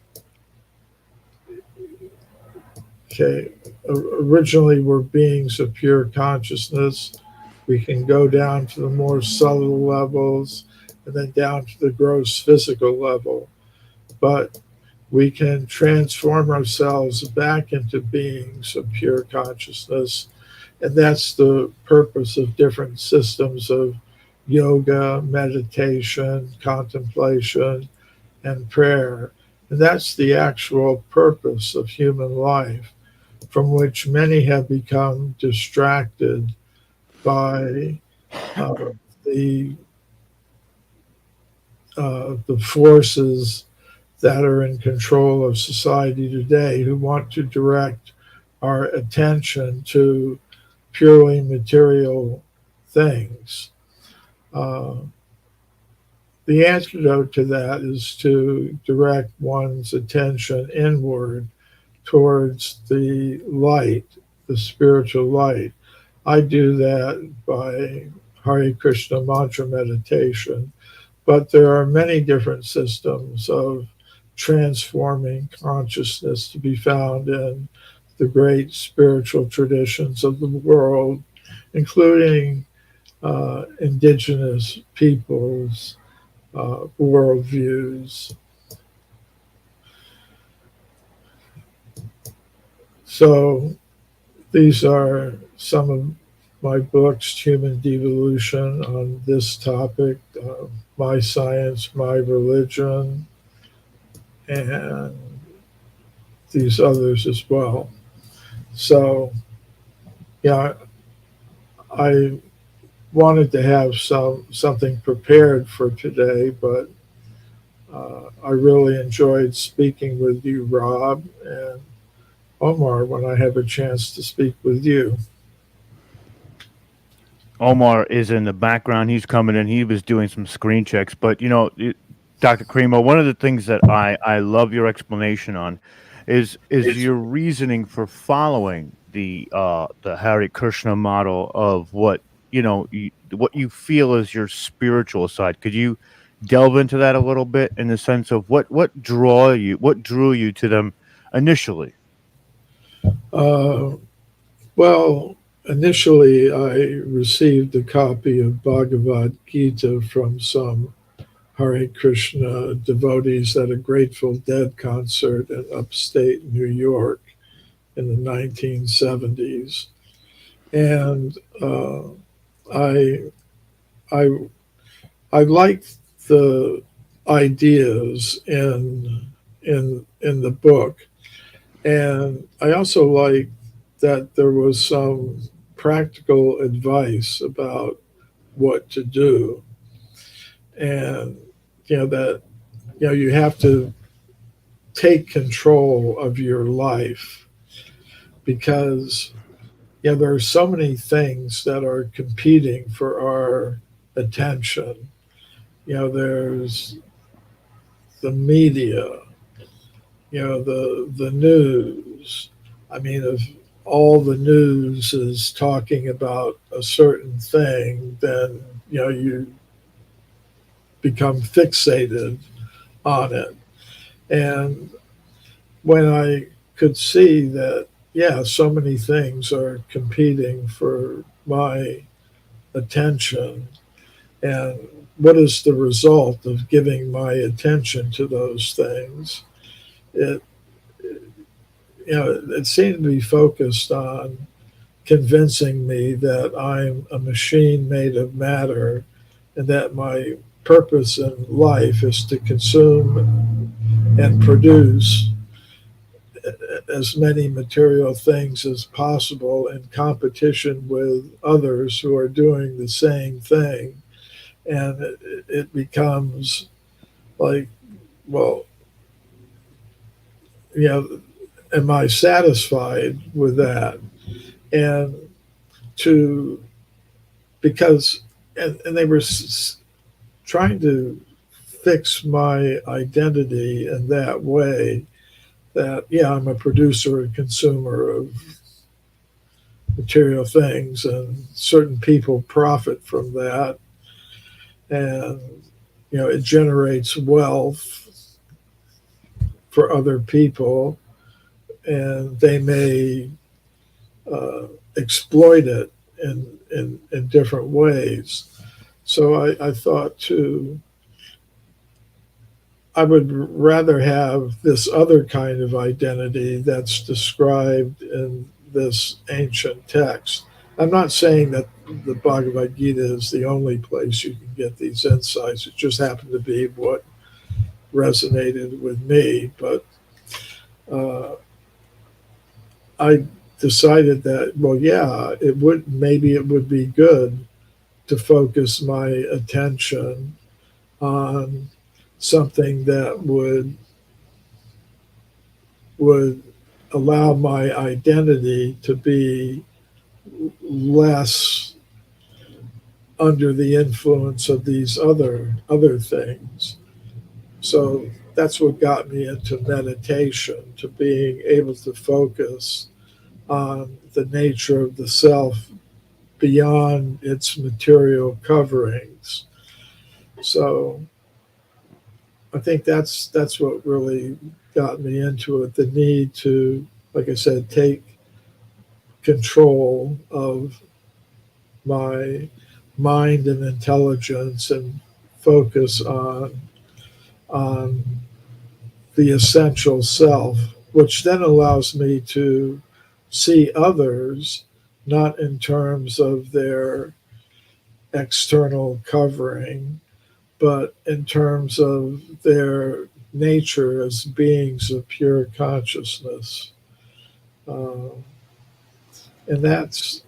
okay, originally we're beings of pure consciousness. We can go down to the more subtle levels and then down to the gross physical level. But we can transform ourselves back into beings of pure consciousness. And that's the purpose of different systems of yoga, meditation, contemplation, and prayer. And that's the actual purpose of human life, from which many have become distracted by the the forces that are in control of society today, who want to direct our attention to purely material things. Uh, the antidote to that is to direct one's attention inward towards the light, the spiritual light. I do that by Hare Krishna mantra meditation, but there are many different systems of transforming consciousness to be found in the great spiritual traditions of the world, including indigenous peoples' worldviews. So these are some of my books: Human Devolution on this topic, My Science, My Religion, and these others as well. So, yeah, I wanted to have something prepared for today, but I really enjoyed speaking with you, Rob, and Omar, when I have a chance to speak with you. Omar is in the background. He's coming in. He was doing some screen checks. But, Dr. Cremo, one of the things that I love your explanation on is your reasoning for following the Hare Krishna model of what you feel is your spiritual side. Could you delve into that a little bit in the sense of what drew you to them initially? Uh, well, initially, I received a copy of Bhagavad Gita from some Hare Krishna devotees at a Grateful Dead concert in upstate New York in the 1970s. And I, I, I liked the ideas in the book. And I also liked that there was some practical advice about what to do. And, that, you have to take control of your life because, there are so many things that are competing for our attention. There's the media, the news. I mean, if all the news is talking about a certain thing, then you become fixated on it. And when I could see that, so many things are competing for my attention, and what is the result of giving my attention to those things? It it seemed to be focused on convincing me that I'm a machine made of matter and that my purpose in life is to consume and produce as many material things as possible in competition with others who are doing the same thing. And it becomes like, well, am I satisfied with that? And because they were trying to fix my identity in that way, that I'm a producer and consumer of material things, and certain people profit from that, and it generates wealth for other people, and they may exploit it in different ways. So I thought too, I would rather have this other kind of identity that's described in this ancient text. I'm not saying that the Bhagavad Gita is the only place you can get these insights. It just happened to be what resonated with me. But I decided that, maybe it would be good to focus my attention on something that would allow my identity to be less under the influence of these other things. So that's what got me into meditation, to being able to focus on the nature of the self beyond its material coverings. So I think that's what really got me into it, the need to, like I said, take control of my mind and intelligence and focus on the essential self, which then allows me to see others not in terms of their external covering, but in terms of their nature as beings of pure consciousness. And that's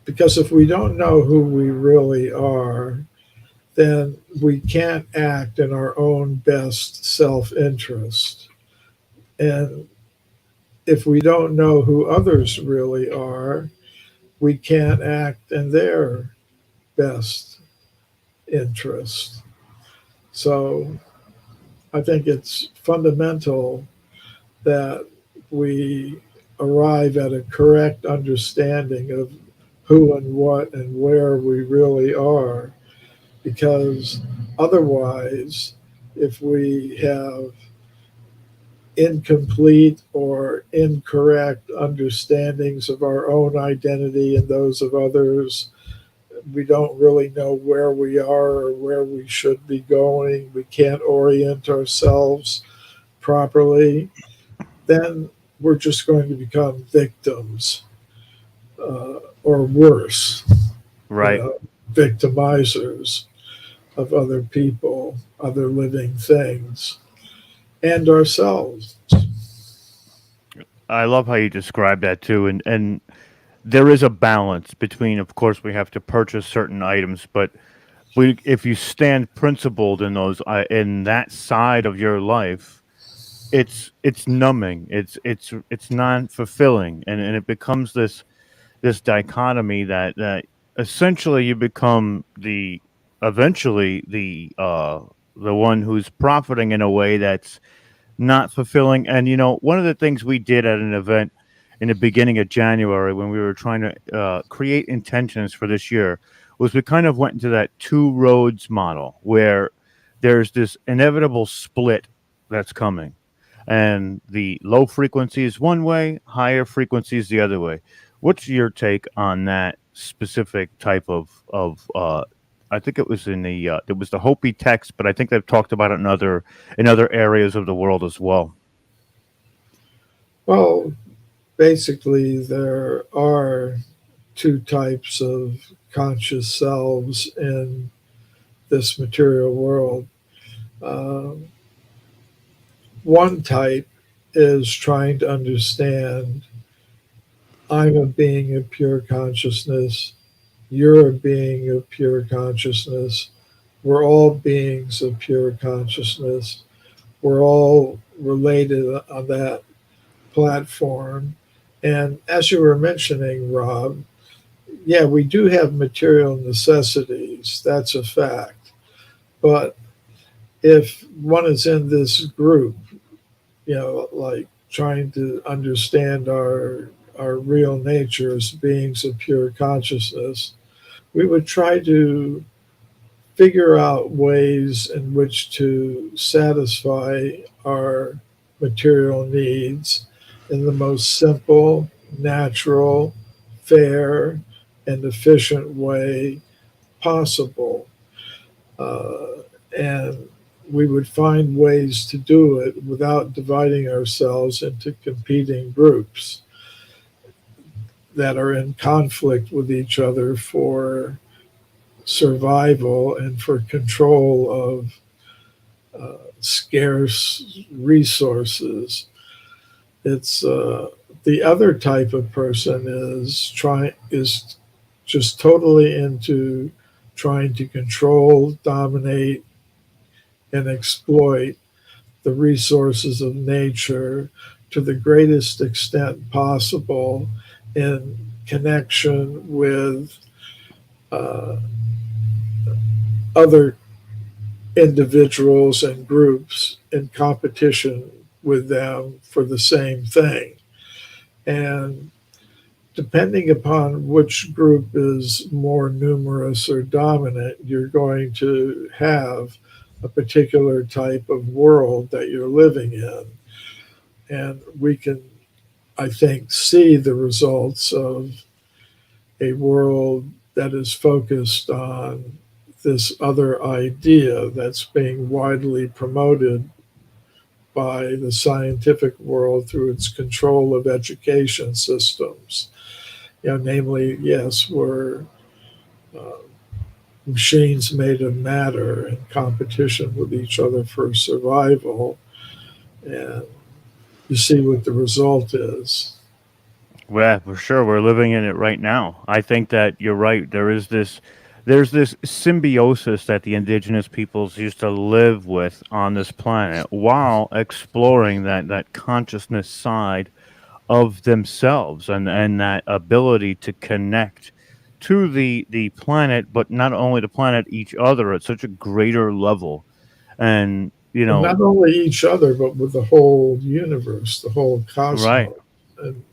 because if we don't know who we really are, then we can't act in our own best self-interest. And if we don't know who others really are, we can't act in their best interest. So I think it's fundamental that we arrive at a correct understanding of who and what and where we really are, because otherwise, if we have incomplete or incorrect understandings of our own identity and those of others, we don't really know where we are or where we should be going, we can't orient ourselves properly, then we're just going to become victims, or worse, Right. Victimizers of other people, other living things, and ourselves. I love how you describe that too, and there is a balance between, of course, we have to purchase certain items, but if you stand principled in those in that side of your life, it's numbing, it's non-fulfilling, and it becomes this dichotomy that essentially you become eventually the one who's profiting in a way that's not fulfilling. And one of the things we did at an event in the beginning of January, when we were trying to create intentions for this year, was we kind of went into that two roads model where there's this inevitable split that's coming, and the low frequency is one way, higher frequency is the other way. What's your take on that specific type of I think it was it was the Hopi text, but I think they've talked about it in other areas of the world as well. Well, basically, there are two types of conscious selves in this material world. One type is trying to understand, I'm a being of pure consciousness, you're a being of pure consciousness, we're all beings of pure consciousness, we're all related on that platform, And as you were mentioning, Rob, yeah, we do have material necessities. That's a fact. But if one is in this group, like trying to understand our real nature as beings of pure consciousness, we would try to figure out ways in which to satisfy our material needs in the most simple, natural, fair, and efficient way possible. And we would find ways to do it without dividing ourselves into competing groups that are in conflict with each other for survival and for control of scarce resources. It's the other type of person is just totally into trying to control, dominate, and exploit the resources of nature to the greatest extent possible in connection with uh, other individuals and groups in competition with them for the same thing. And depending upon which group is more numerous or dominant, you're going to have a particular type of world that you're living in. And we can, I think, see the results of a world that is focused on this other idea that's being widely promoted by the scientific world through its control of education systems. Namely, yes, we're uh, machines made of matter in competition with each other for survival, and you see what the result is. Yeah, for sure. We're living in it right now. I think that you're right. There's this symbiosis that the indigenous peoples used to live with on this planet while exploring that consciousness side of themselves, and that ability to connect to the planet, but not only the planet, each other at such a greater level. And And not only each other, but with the whole universe, the whole right, cosmos, and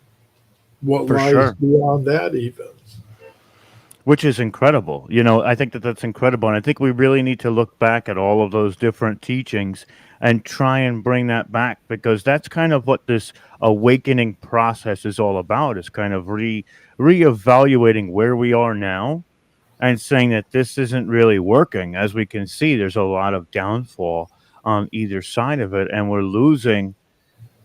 what for lies sure. beyond that, even. Which is incredible. I think that that's incredible. And I think we really need to look back at all of those different teachings and try and bring that back, because that's kind of what this awakening process is all about, is kind of reevaluating where we are now and saying that this isn't really working. As we can see, there's a lot of downfall on either side of it, and we're losing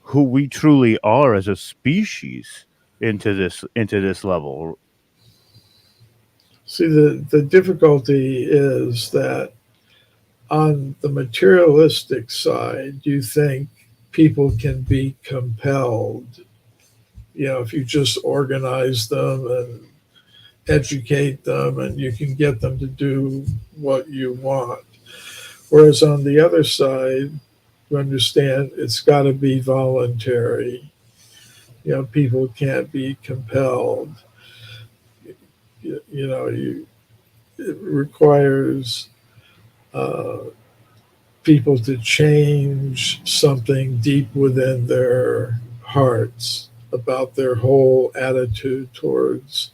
who we truly are as a species into this level. See, the difficulty is that on the materialistic side, you think people can be compelled. If you just organize them and educate them, and you can get them to do what you want. Whereas on the other side, you understand it's got to be voluntary. People can't be compelled. It requires uh, people to change something deep within their hearts about their whole attitude towards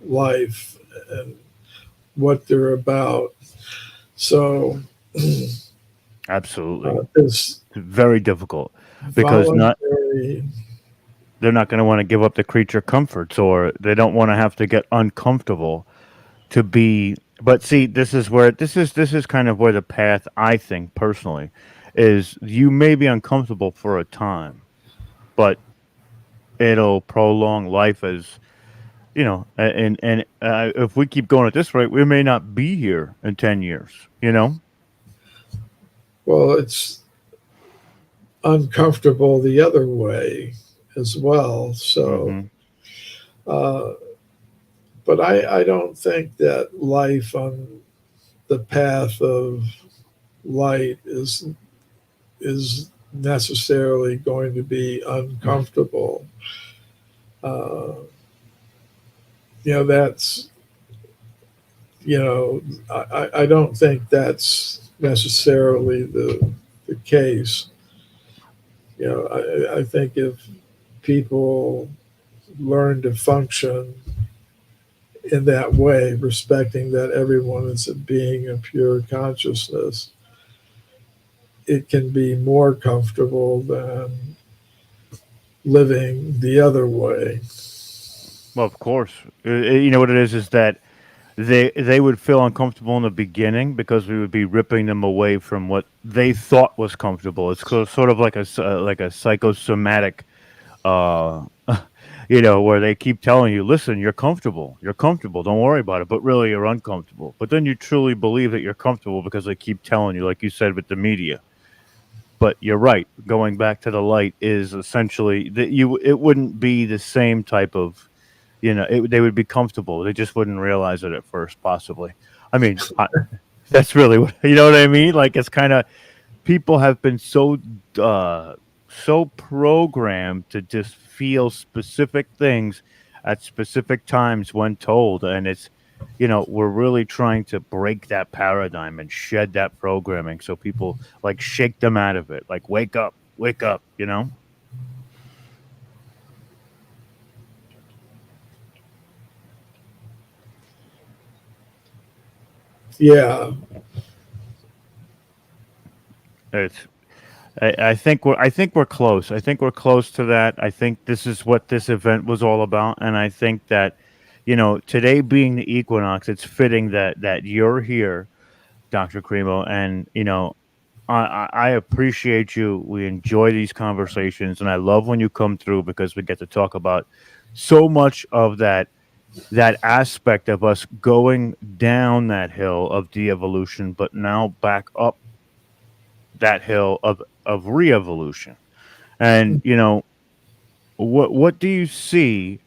life and what they're about. So, Absolutely. this Very difficult, because voluntary, they're not going to want to give up the creature comforts, or they don't want to have to get uncomfortable to be. But see, this is kind of where the path, I think personally, is. You may be uncomfortable for a time, but it'll prolong life, as and if we keep going at this rate, we may not be here in 10 years. well, it's uncomfortable the other way as well. So, Hmm. uh, but I don't think that life on the path of light is necessarily going to be uncomfortable. Uh, that's, I don't think that's necessarily the case. I think if people learn to function in that way, respecting that everyone is a being of pure consciousness, it can be more comfortable than living the other way. Well, of course. You know what it is that they would feel uncomfortable in the beginning because we would be ripping them away from what they thought was comfortable. It's sort of like like a psychosomatic, uh, where they keep telling you, "Listen, you're comfortable, don't worry about it," but really you're uncomfortable. But then you truly believe that you're comfortable because they keep telling you, like you said with the media. But you're right. Going back to the light is essentially that it wouldn't be the same type of, they would be comfortable. They just wouldn't realize it at first, possibly. I mean, that's really what, you know what I mean? Like it's kind of, people have been so programmed to just feel specific things at specific times when told, and it's, we're really trying to break that paradigm and shed that programming so people like shake them out of it, like wake up, Yeah, it's I think we're close. I think we're close to that. I think this is what this event was all about, and I think that, today being the equinox, it's fitting that you're here, Doctor Cremo, and I appreciate you. We enjoy these conversations, and I love when you come through because we get to talk about so much of that aspect of us going down that hill of de-evolution, but now back up that hill of re-evolution. And what do you see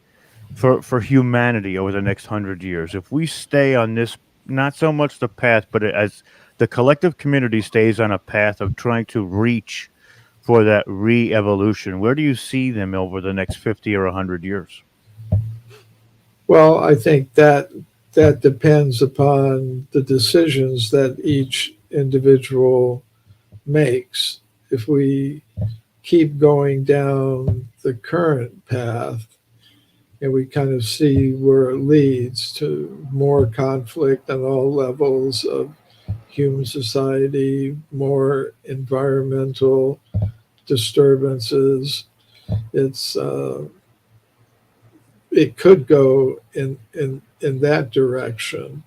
for humanity over the next 100 years if we stay on this, not so much the path, but as the collective community stays on a path of trying to reach for that re-evolution? Where do you see them over the next 50 or 100 years? well, I think that depends upon the decisions that each individual makes. If we keep going down the current path and we kind of see where it leads to more conflict on all levels of human society, more environmental disturbances, it's it could go in that direction.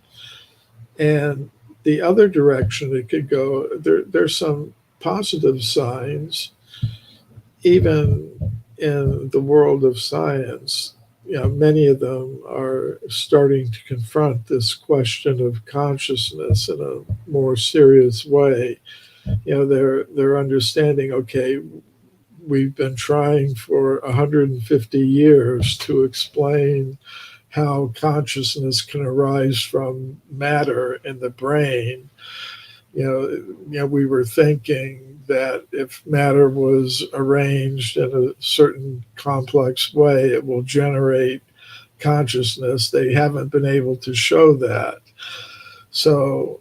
And the other direction it could go, there's some positive signs, even in the world of science. Many of them are starting to confront this question of consciousness in a more serious way. They're understanding, okay, we've been trying for 150 years to explain how consciousness can arise from matter in the brain. We were thinking that if matter was arranged in a certain complex way, it will generate consciousness. They haven't been able to show that. So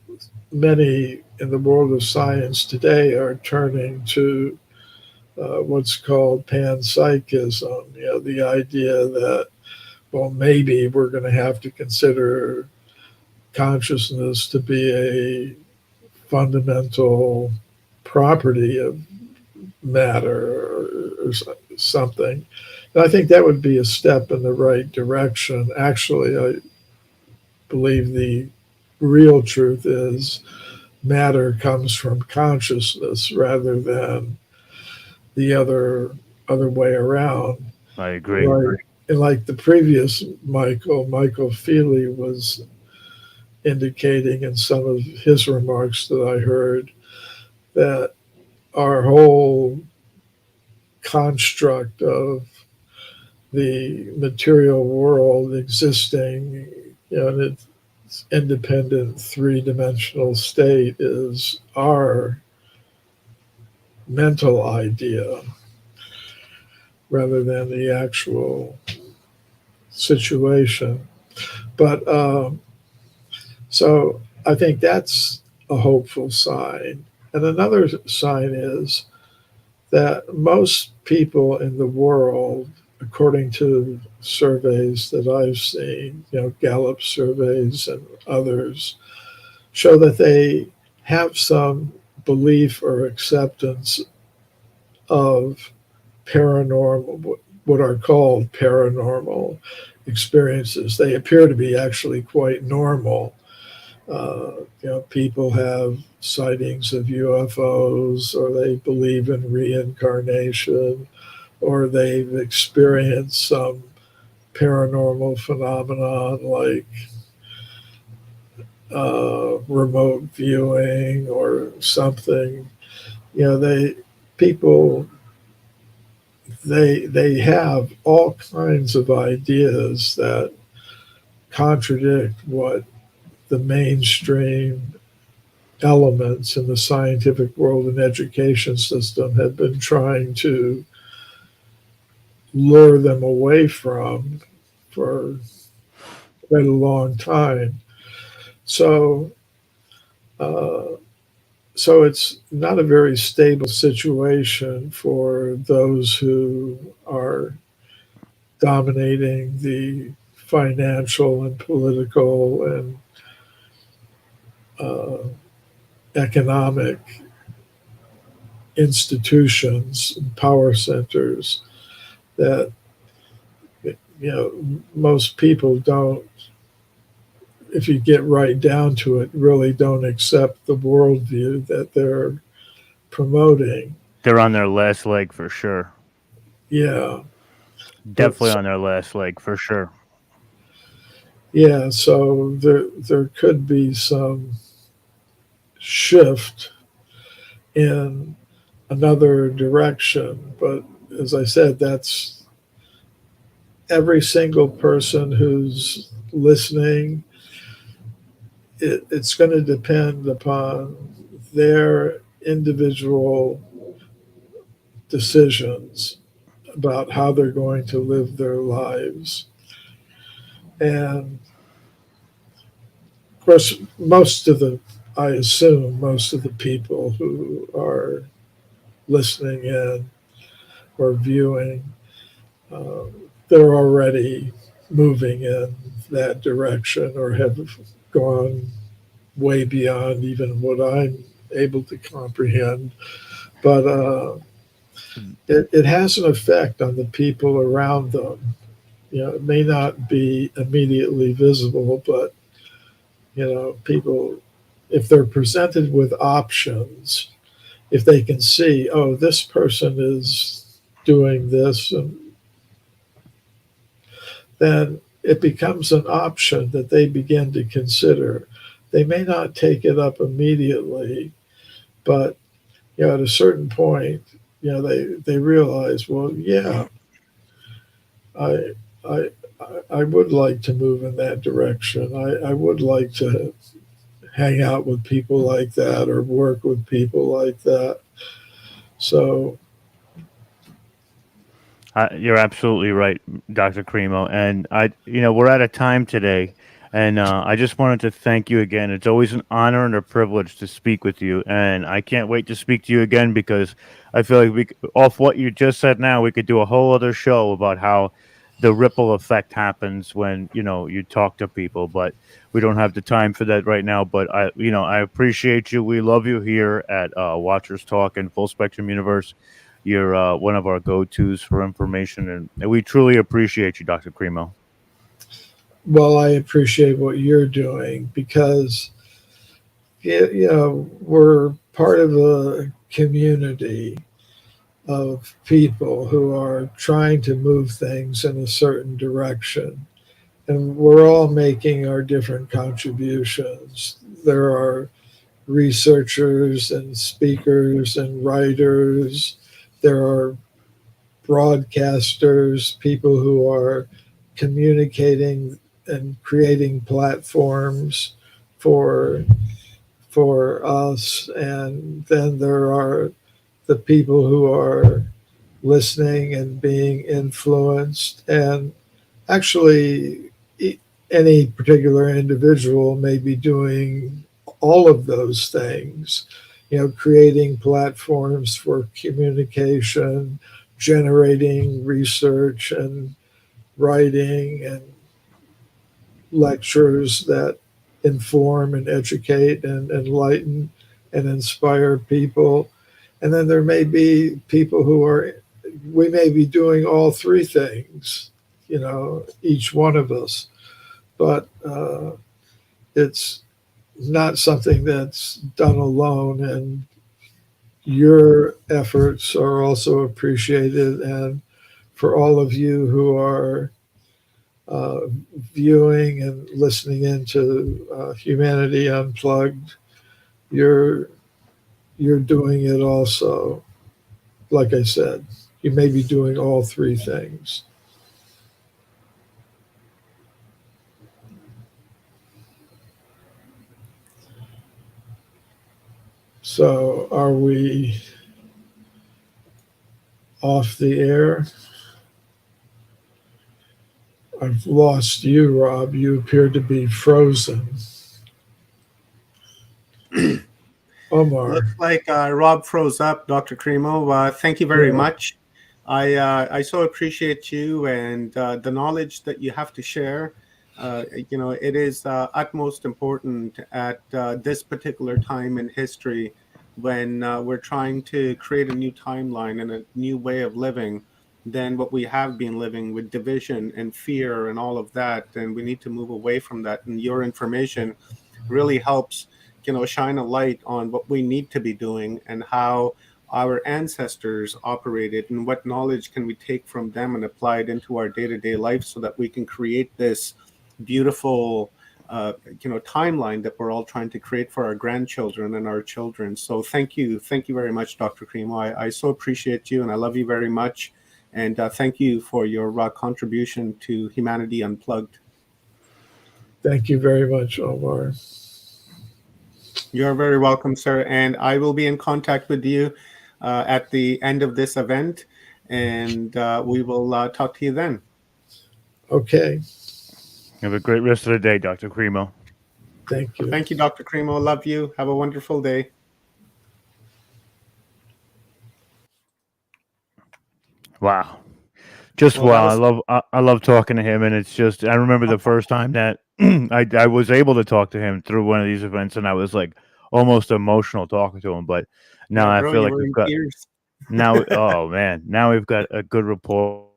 many in the world of science today are turning to what's called panpsychism, the idea that, well, maybe we're going to have to consider consciousness to be a fundamental property of matter or something. And I think that would be a step in the right direction. Actually, I believe the real truth is matter comes from consciousness rather than the other way around. I agree. Right. And like the previous Michael Feely was indicating in some of his remarks that I heard, that our whole construct of the material world existing in its independent three-dimensional state is our mental idea rather than the actual situation. But so I think that's a hopeful sign. And another sign is that most people in the world, according to surveys that I've seen, Gallup surveys and others, show that they have some belief or acceptance of paranormal, what are called paranormal experiences. They appear to be actually quite normal. People have sightings of UFOs, or they believe in reincarnation, or they've experienced some paranormal phenomenon like remote viewing or something. They people they have all kinds of ideas that contradict what the mainstream elements in the scientific world and education system have been trying to lure them away from for quite a long time. So, uh, so it's not a very stable situation for those who are dominating the financial and political and uh, economic institutions and power centers that most people don't, if you get right down to it, really don't accept the worldview that they're promoting. They're on their last leg for sure. Yeah. Definitely on their last leg for sure. Yeah, so there could be some shift in another direction, but as I said, that's every single person who's listening. It's going to depend upon their individual decisions about how they're going to live their lives. And of course, I assume most of the people who are listening in or viewing, uh, they're already moving in that direction or have gone way beyond even what I'm able to comprehend. But it has an effect on the people around them. It may not be immediately visible, but people, if they're presented with options, if they can see, oh, this person is doing this, and then it becomes an option that they begin to consider. They may not take it up immediately, but at a certain point, they realize, well, yeah, I I I would like to move in that direction. I would like to hang out with people like that or work with people like that. So You're absolutely right, Dr. Cremo. And we're out of time today. And I just wanted to thank you again. It's always an honor and a privilege to speak with you. And I can't wait to speak to you again because I feel like off what you just said now, we could do a whole other show about how the ripple effect happens when, you talk to people. But we don't have the time for that right now. But I appreciate you. We love you here at Watchers Talk and Full Spectrum Universe. You're one of our go-tos for information, and we truly appreciate you, Dr. Cremo. well, I appreciate what you're doing because we're part of a community of people who are trying to move things in a certain direction. And we're all making our different contributions. There are researchers and speakers and writers. There are broadcasters, people who are communicating and creating platforms for for us. And then there are the people who are listening and being influenced. And actually, any particular individual may be doing all of those things, creating platforms for communication, generating research and writing and lectures that inform and educate and enlighten and inspire people. And then there may be people we may be doing all three things, each one of us. But it's not something that's done alone. And your efforts are also appreciated. And for all of you who are viewing and listening into Humanity Unplugged, you're doing it also. Like I said, you may be doing all three things. So are we off the air? I've lost you, Rob. You appear to be frozen. Omar. Looks like Rob froze up, Dr. Cremo. Thank you very much. I so appreciate you and the knowledge that you have to share. It is utmost important at this particular time in history when we're trying to create a new timeline and a new way of living than what we have been living with division and fear and all of that. And we need to move away from that. And your information really helps shine a light on what we need to be doing and how our ancestors operated and what knowledge can we take from them and apply it into our day-to-day life so that we can create this beautiful timeline that we're all trying to create for our grandchildren and our children. So thank you very much, Dr. Cremo. I so appreciate you and I love you very much, and thank you for your contribution to Humanity Unplugged. Thank you very much, Omar. You're very welcome, sir. And I will be in contact with you at the end of this event, and we will talk to you then. Okay. Have a great rest of the day, Dr. Cremo. Thank you. Thank you, Dr. Cremo. Love you. Have a wonderful day. Wow. Just Well, wow. I love talking to him, and it's just I remember the first time that I was able to talk to him through one of these events, and I was like almost emotional talking to him. But now I feel like we've got now. Oh man, now we've got a good rapport.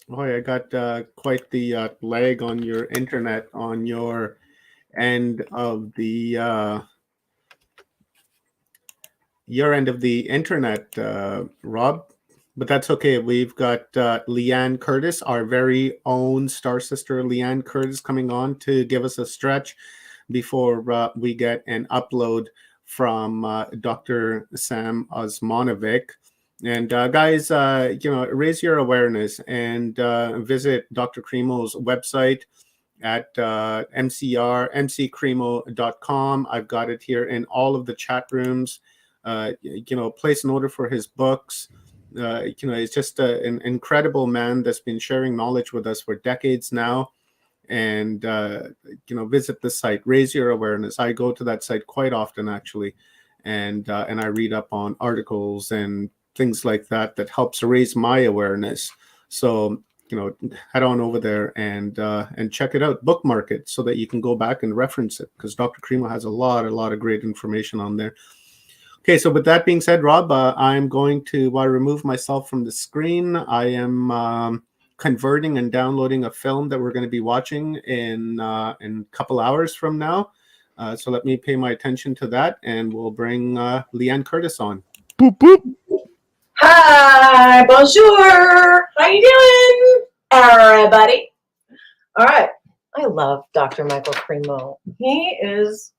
Boy, I got quite the lag on your internet on your end of the your end of the internet, Rob. But that's okay. We've got Leanne Curtis, our very own star sister, Leanne Curtis, coming on to give us a stretch before we get an upload from Dr. Sam Osmanovic. And guys, raise your awareness and visit Dr. Cremo's website at mccremo.com. I've got it here in all of the chat rooms. Place an order for his books. He's just an incredible man that's been sharing knowledge with us for decades now. And visit the site, raise your awareness. I go to that site quite often, actually, and I read up on articles and things like that helps raise my awareness. So head on over there and check it out, bookmark it so that you can go back and reference it, because Dr. Cremo has a lot of great information on there. Okay, so with that being said, Rob, I'm going to remove myself from the screen. I am converting and downloading a film that we're going to be watching in a couple hours from now. So let me pay my attention to that, and we'll bring Leanne Curtis on. Boop, boop. Hi, bonjour. How you doing, everybody? All right. I love Dr. Michael Cremo. He is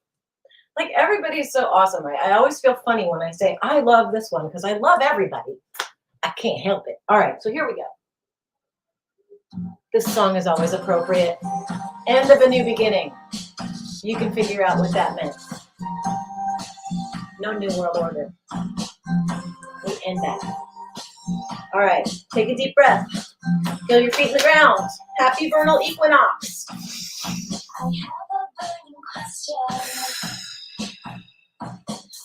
like, everybody's so awesome. I always feel funny when I say I love this one because I love everybody. I can't help it. All right, so here we go. This song is always appropriate. End of a new beginning. You can figure out what that meant. No new world order. and back. All right, take a deep breath. Feel your feet in the ground. Happy vernal equinox. I have a burning question.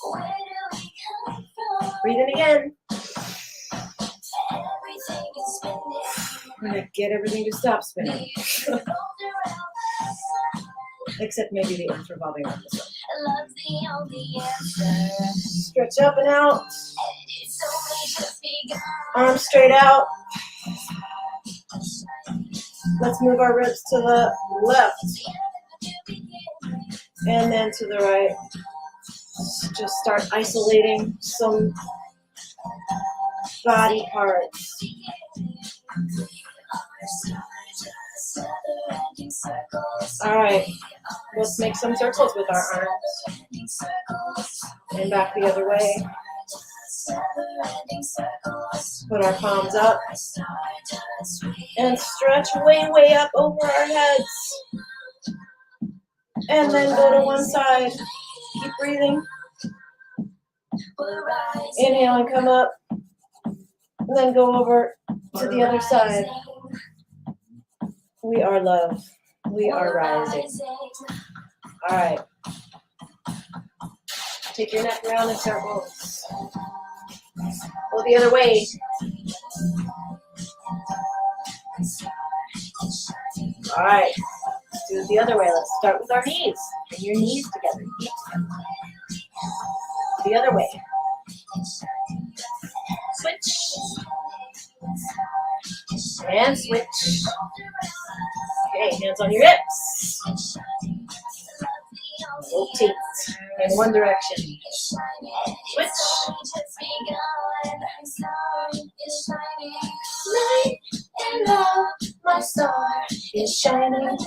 Where do we come from? Breathe in again. Everything is spinning. We're gonna get everything to stop spinning. Rolled around my Except maybe the earth revolving around the sun. love's the only answer. Stretch up and out. It's only just begun. Arms straight out. Let's move our ribs to the left and then to the right. Just start isolating some body parts. All right, let's make some circles with our arms. And back the other way. Put our palms up. And stretch way, way up over our heads. And then go to one side. Keep breathing. Inhale and come up. And then go over to the other side. We are love. We are rising. All right. Take your neck around in circles. Go the other way. All right. Let's do it the other way. Let's start with our knees. Bring your knees together. Feet together. The other way. Switch. And switch. Okay, hands on your hips. Rotate in one direction. Switch. Light and love, my star is shining.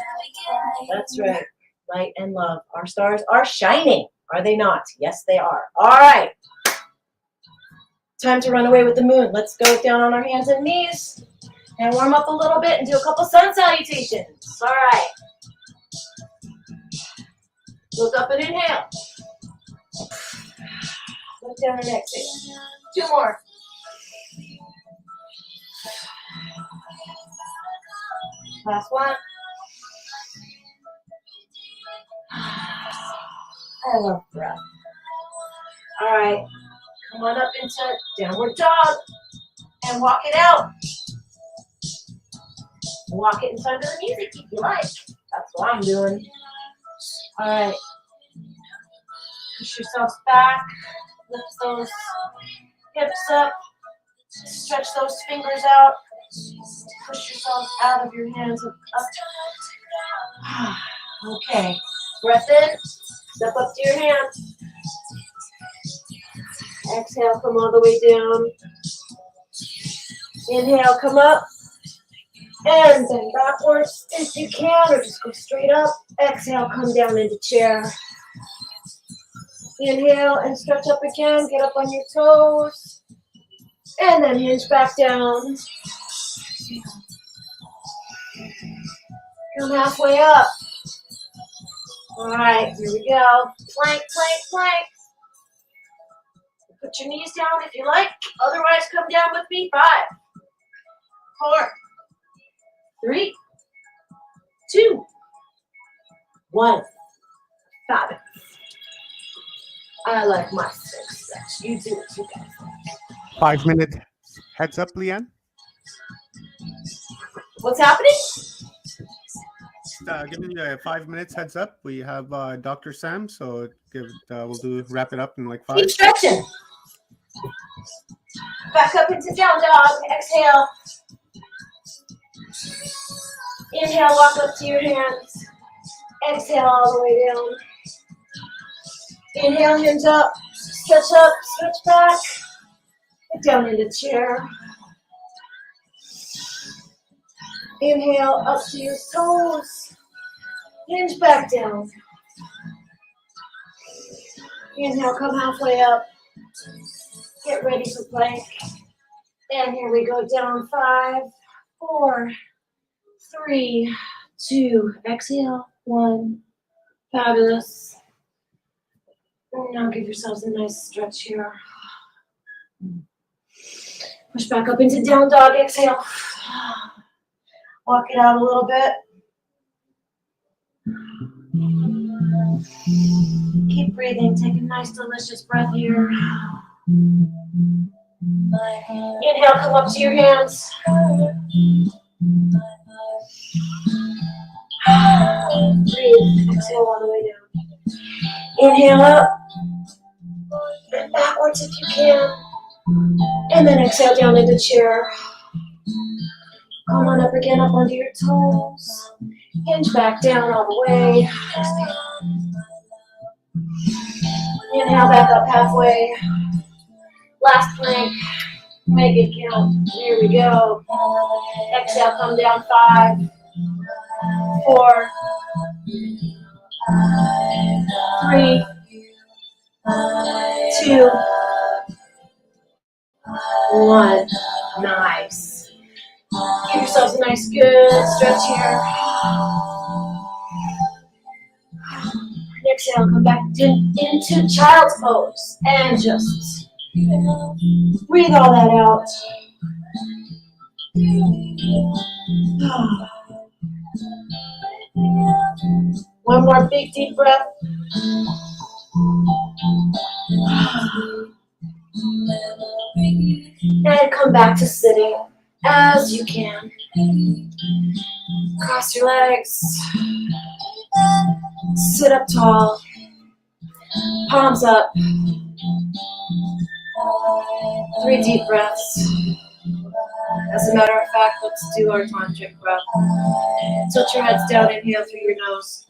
That's right. Light and love. Our stars are shining. Are they not? Yes, they are. All right. Time to run away with the moon. Let's go down on our hands and knees and warm up a little bit and do a couple sun salutations. All right. Look up and inhale. Look down and exhale. 2 more. Last one. I love breath. All right. Come on up into downward dog and walk it out. Walk it in time to the music if you like. That's what I'm doing. All right. Push yourselves back. Lift those hips up. Stretch those fingers out. Push yourself out of your hands up. Okay. Breath in. Step up to your hands. Exhale, come all the way down. Inhale, come up. And then backwards if you can, or just go straight up. Exhale, come down into chair. Inhale and stretch up again. Get up on your toes. And then hinge back down. Come halfway up. All right, here we go. Plank, plank, plank. Put your knees down if you like. Otherwise, come down with me. 5, 4, 3, 2, 1. Fabulous. I like my success. You do it, you guys. 5 minute heads up, Leanne. What's happening? Giving you a 5 minutes heads up. We have Dr. Sam, so we'll wrap it up in like 5. Keep stretching. Back up into down dog. Exhale. Inhale, walk up to your hands. Exhale all the way down. Inhale, hinge up. Stretch up, stretch back. Get down into chair. Inhale, up to your toes. Hinge back down. Inhale, come halfway up. Get ready for plank. And here we go down. 5, 4, 3, 2. Exhale. 1. Fabulous. And now give yourselves a nice stretch here. Push back up into down dog. Exhale. Walk it out a little bit. Keep breathing. Take a nice, delicious breath here. Inhale, come up to your hands. Breathe. Exhale all the way down. Inhale up. And backwards if you can. And then exhale down into chair. Come on up again, up onto your toes. Hinge back down all the way. Inhale back up halfway. Last plank. Make it count. Here we go. Exhale, come down 5, 4, 3, 2, 1. Nice. Give yourselves a nice good stretch here. Exhale, come back into child's pose. And just breathe all that out. One more big deep breath. And come back to sitting as you can. Cross your legs. Sit up tall. Palms up. 3 deep breaths. As a matter of fact, let's do our tantric breath. Tilt your heads down, inhale through your nose.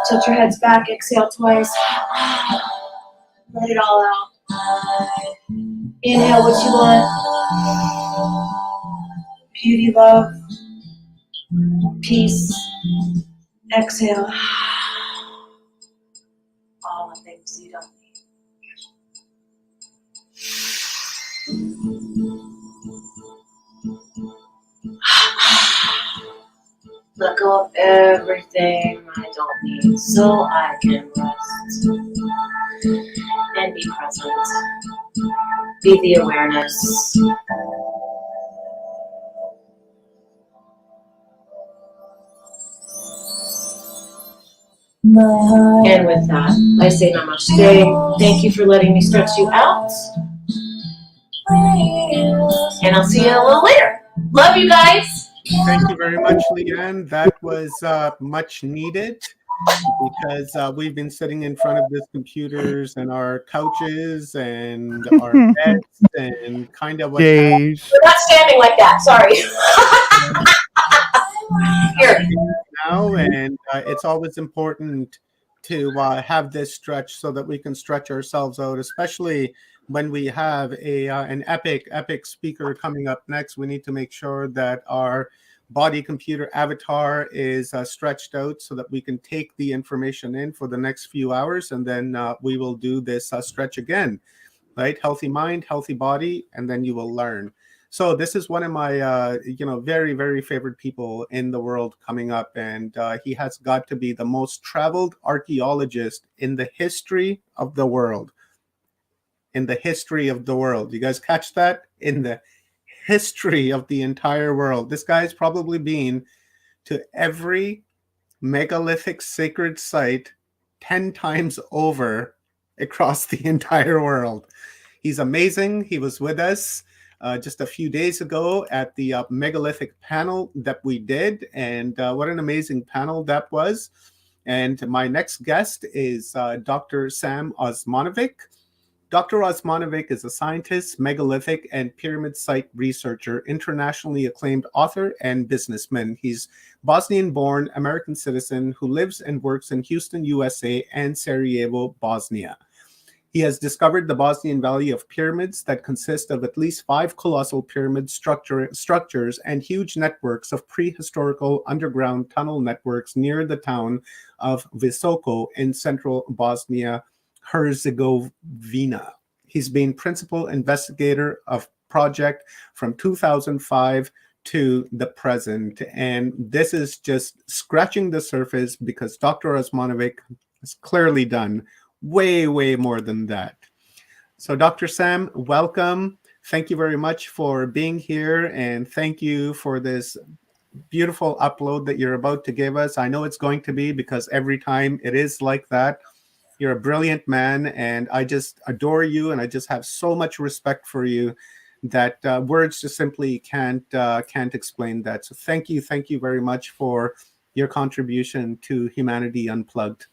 Tilt your heads back, exhale twice. Let it all out. Inhale what you want. Beauty, love, peace. Exhale. All the things you don't need. Let go of everything I don't need so I can rest and be present. Be the awareness. And with that, I say namaste. Thank you for letting me stretch you out. And I'll see you a little later. Love you guys. Thank you very much, Leanne. That was much needed because we've been sitting in front of these computers and our couches and our beds and kind of what Days. We're not standing like that. Sorry. Here. now, and it's always important to have this stretch so that we can stretch ourselves out, especially when we have an epic speaker coming up next. We need to make sure that our body computer avatar is stretched out so that we can take the information in for the next few hours, and then we will do this stretch again, right? Healthy mind, healthy body, and then you will learn. So this is one of my, very, very favorite people in the world coming up, and he has got to be the most traveled archaeologist in the history of the world. In the history of the world. You guys catch that? In the history of the entire world. This guy's probably been to every megalithic sacred site 10 times over across the entire world. He's amazing. He was with us just a few days ago at the megalithic panel that we did, and what an amazing panel that was. And my next guest is Dr. Sam Osmanovic. Dr. Osmanovic is a scientist, megalithic, and pyramid site researcher, internationally acclaimed author, and businessman. He's Bosnian-born American citizen who lives and works in Houston, USA, and Sarajevo, Bosnia. He has discovered the Bosnian Valley of pyramids that consist of at least 5 colossal pyramid structures and huge networks of prehistorical underground tunnel networks near the town of Visoko in central Bosnia-Herzegovina. He's been principal investigator of project from 2005 to the present. And this is just scratching the surface because Dr. Osmanovic has clearly done way more than that. So Dr. Sam, welcome. thank you very much for being here, and thank you for this beautiful upload that you're about to give us. I know it's going to be, because every time it is like that. You're a brilliant man, and I just adore you, and I just have so much respect for you that words just simply can't explain that. So thank you very much for your contribution to Humanity Unplugged.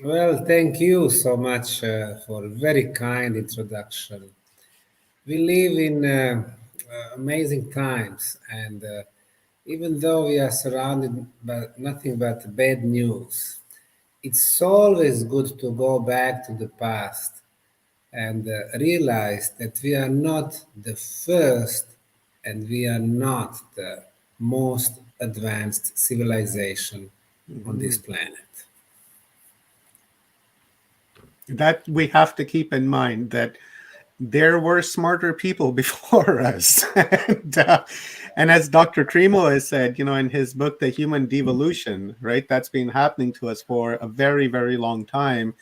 Well, thank you so much for a very kind introduction. We live in amazing times, and even though we are surrounded by nothing but bad news, it's always good to go back to the past and realize that we are not the first and we are not the most advanced civilization on this planet. That we have to keep in mind, that there were smarter people before us. And as Dr. Cremo has said, in his book, The Human Devolution, right, that's been happening to us for a very, very long time.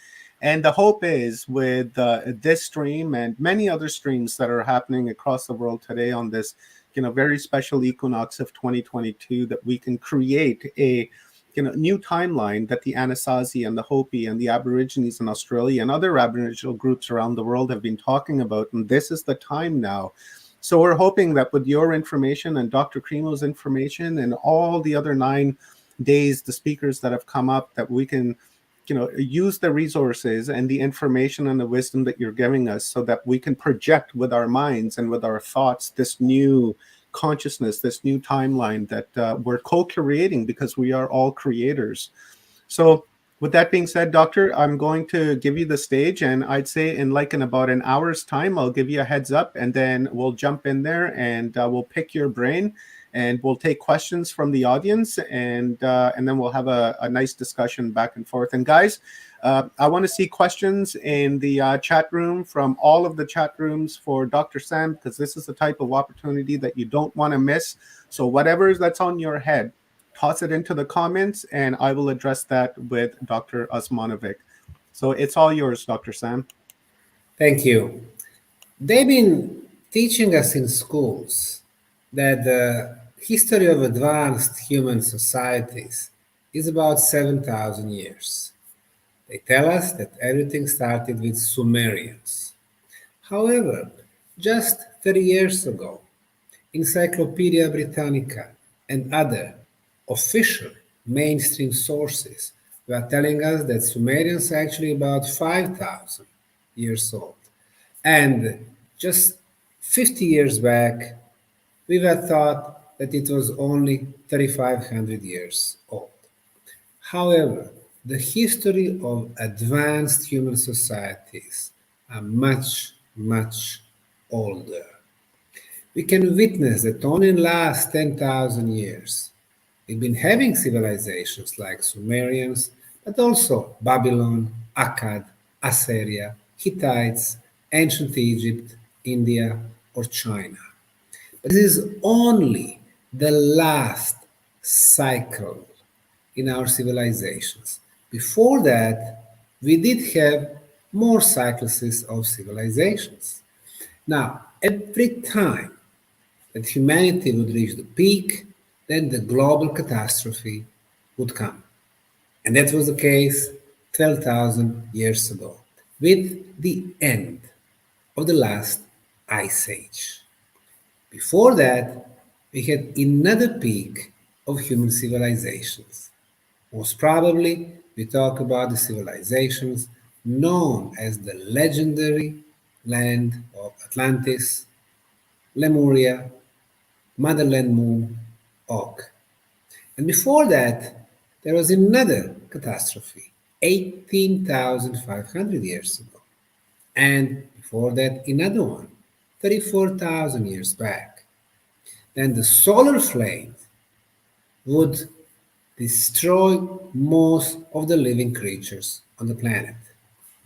And the hope is, with this stream and many other streams that are happening across the world today on this, very special equinox of 2022, that we can create a new timeline that the Anasazi and the Hopi and the Aborigines in Australia and other Aboriginal groups around the world have been talking about. And this is the time now. So we're hoping that with your information and Dr. Cremo's information and all the other 9 days, the speakers that have come up, that we can use the resources and the information and the wisdom that you're giving us, so that we can project with our minds and with our thoughts this new consciousness, this new timeline that we're co-creating, because we are all creators. So with that being said, Doctor, I'm going to give you the stage, and I'd say in about an hour's time, I'll give you a heads up, and then we'll jump in there and we'll pick your brain, and we'll take questions from the audience, and then we'll have a nice discussion back and forth. And guys, I want to see questions in the chat room, from all of the chat rooms for Dr. Sam, because this is the type of opportunity that you don't want to miss. So whatever that's on your head, toss it into the comments, and I will address that with Dr. Osmanovic. So it's all yours, Dr. Sam. Thank you. They've been teaching us in schools that the history of advanced human societies is about 7,000 years. They tell us that everything started with Sumerians. However, just 30 years ago, Encyclopedia Britannica and other official mainstream sources were telling us that Sumerians are actually about 5,000 years old. And just 50 years back, we were taught that it was only 3,500 years old. However, the history of advanced human societies are much, much older. We can witness that only in the last 10,000 years, we've been having civilizations like Sumerians, but also Babylon, Akkad, Assyria, Hittites, ancient Egypt, India, or China. But this is only the last cycle in our civilizations. Before that, we did have more cycles of civilizations. Now, every time that humanity would reach the peak, then the global catastrophe would come. And that was the case 12,000 years ago, with the end of the last ice age. Before that, we had another peak of human civilizations. Most probably, we talk about the civilizations known as the legendary land of Atlantis, Lemuria, Motherland Moon, Og. And before that, there was another catastrophe, 18,500 years ago. And before that, another one, 34,000 years back. Then the solar flame would destroy most of the living creatures on the planet.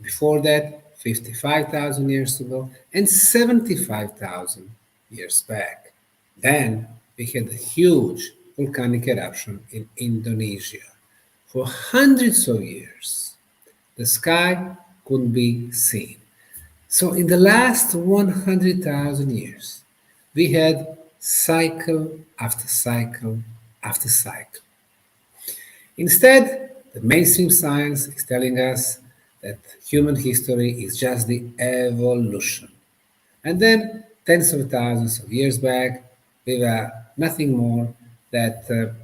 Before that, 55,000 years ago, and 75,000 years back. Then we had a huge volcanic eruption in Indonesia. For hundreds of years, the sky couldn't be seen. So in the last 100,000 years, we had cycle after cycle after cycle. Instead, the mainstream science is telling us that human history is just the evolution. And then, tens of thousands of years back, we were nothing more than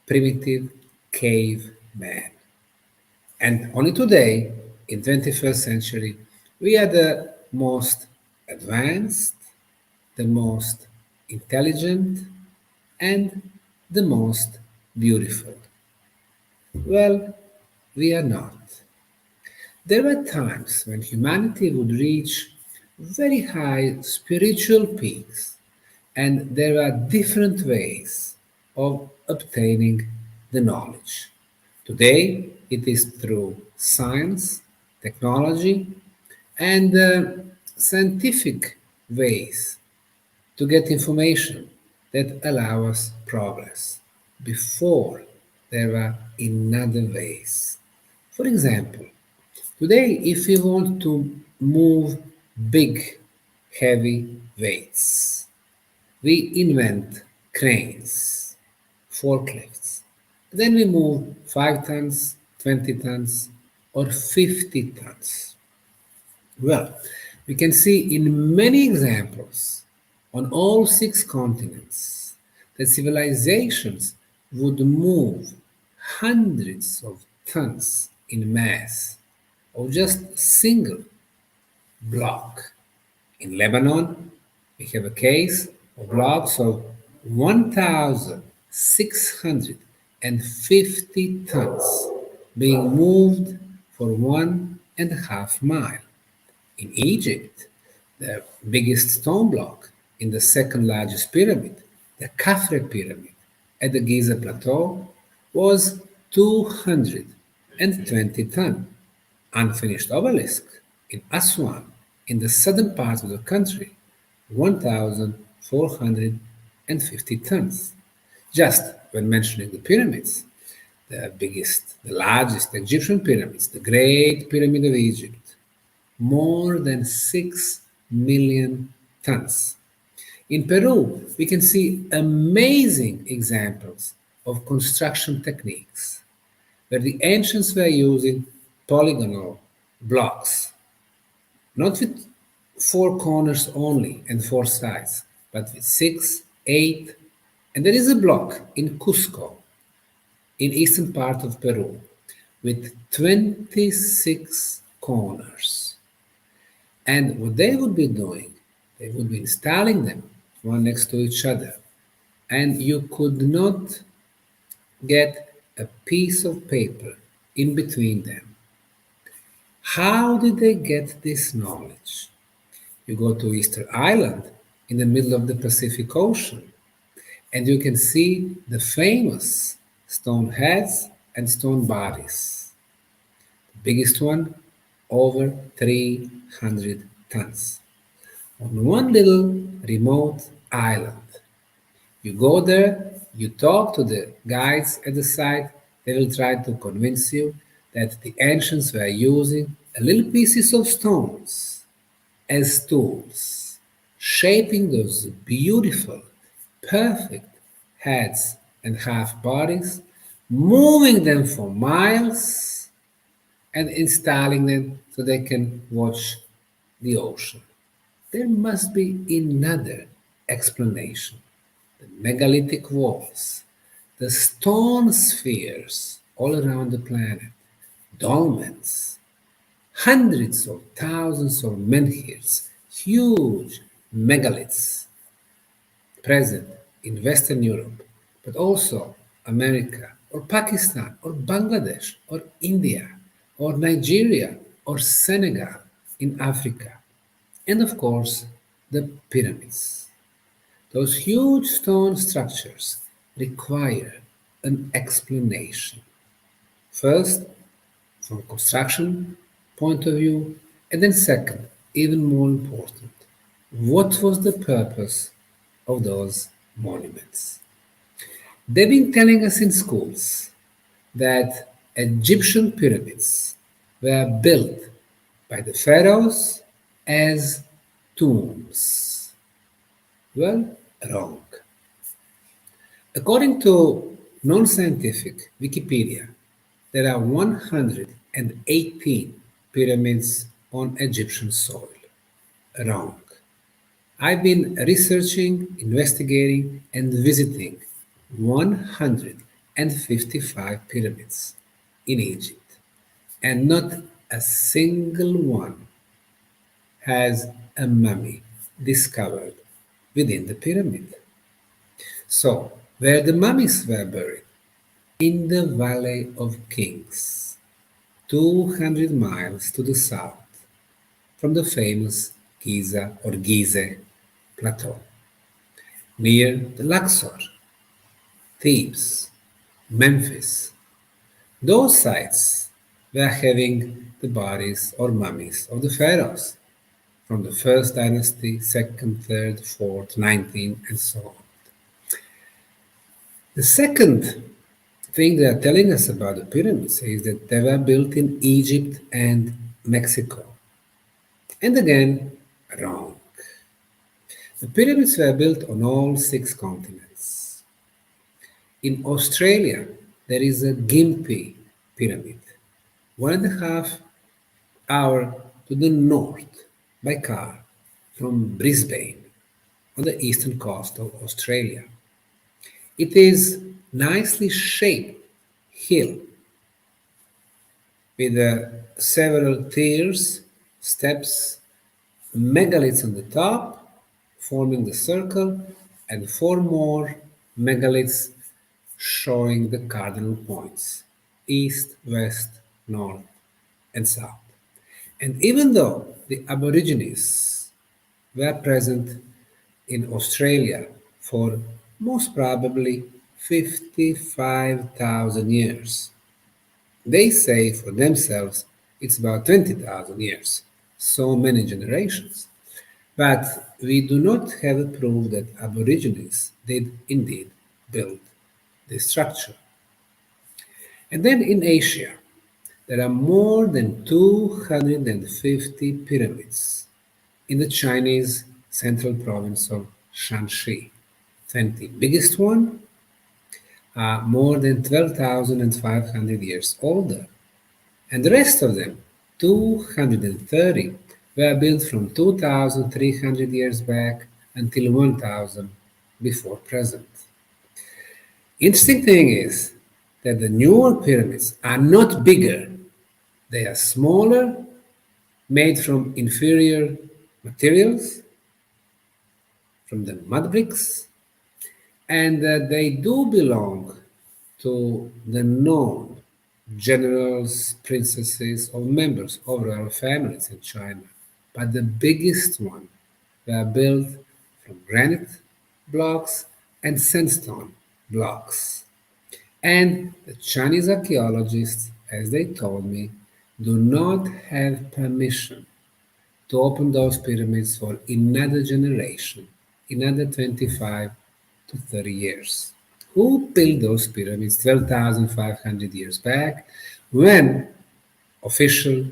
primitive caveman. And only today, in 21st century, we are the most advanced, the most intelligent, and the most beautiful. Well, we are not. There were times when humanity would reach very high spiritual peaks, and there are different ways of obtaining the knowledge. Today, it is through science, technology, and scientific ways to get information that allow us progress. Before, there were in other ways. For example, today, if we want to move big, heavy weights, we invent cranes, forklifts. Then we move 5 tons, 20 tons, or 50 tons. Well, we can see in many examples on all 6 continents that civilizations would move hundreds of tons in mass of just a single block. In Lebanon, we have a case of blocks of 1,650 tons being moved for 1.5 miles. In Egypt, the biggest stone block in the second largest pyramid, the Khafre pyramid at the Giza plateau, was 220 tons. Unfinished obelisk in Aswan, in the southern part of the country, 1,450 tons. Just when mentioning the pyramids, the biggest, the largest Egyptian pyramids, the Great Pyramid of Egypt, more than 6 million tons. In Peru, we can see amazing examples of construction techniques where the ancients were using polygonal blocks, not with 4 corners only and 4 sides, but with 6, 8, and there is a block in Cusco, in eastern part of Peru, with 26 corners. And what they would be doing, they would be installing them one next to each other, and you could not get a piece of paper in between them. How did they get this knowledge? You go to Easter Island in the middle of the Pacific Ocean, and you can see the famous stone heads and stone bodies. The biggest one, over 300 tons, on one little remote island. You go there, you talk to the guides at the site, they will try to convince you that the ancients were using a little pieces of stones as tools, shaping those beautiful, perfect heads and half bodies, moving them for miles, and installing them so they can watch the ocean. There must be another explanation. The megalithic walls, the stone spheres all around the planet, dolmens, hundreds of thousands of menhirs, huge megaliths present in Western Europe, but also America or Pakistan or Bangladesh or India or Nigeria or Senegal in Africa. And of course, the pyramids. Those huge stone structures require an explanation. First, from a construction point of view, and then second, even more important, what was the purpose of those monuments? They've been telling us in schools that Egyptian pyramids were built by the pharaohs as tombs. Well, wrong. According to non-scientific Wikipedia, there are 118 pyramids on Egyptian soil. Wrong. I've been researching, investigating, and visiting 155 pyramids in Egypt, and not a single one has a mummy discovered within the pyramid. So, where the mummies were buried? In the Valley of Kings, 200 miles to the south from the famous Giza or Gizeh Plateau, near the Luxor, Thebes, Memphis. Those sites were having the bodies or mummies of the pharaohs from the first dynasty, second, third, fourth, 19, and so on. The second thing they are telling us about the pyramids is that they were built in Egypt and Mexico. And again, wrong. The pyramids were built on all 6 continents. In Australia, there is a Gympie pyramid, 1.5 hour to the north by car from Brisbane on the eastern coast of Australia. It is nicely shaped hill with several tiers, steps, megaliths on the top, forming the circle, and 4 more megaliths showing the cardinal points, east, west, north, and south. And even though the Aborigines were present in Australia for most probably 55,000 years, they say for themselves it's about 20,000 years, so many generations. But we do not have a proof that Aborigines did indeed build this structure. And then in Asia, there are more than 250 pyramids in the Chinese central province of Shanxi. 20 biggest one are more than 12,500 years older, and the rest of them, 230, were built from 2,300 years back until 1,000 before present. Interesting thing is that the newer pyramids are not bigger, they are smaller, made from inferior materials, from the mud bricks, and they do belong to the known generals, princesses, or members of royal families in China. But the biggest one were built from granite blocks and sandstone blocks. And the Chinese archaeologists, as they told me, do not have permission to open those pyramids for another generation, another 25 to 30 years. Who built those pyramids 12,500 years back when official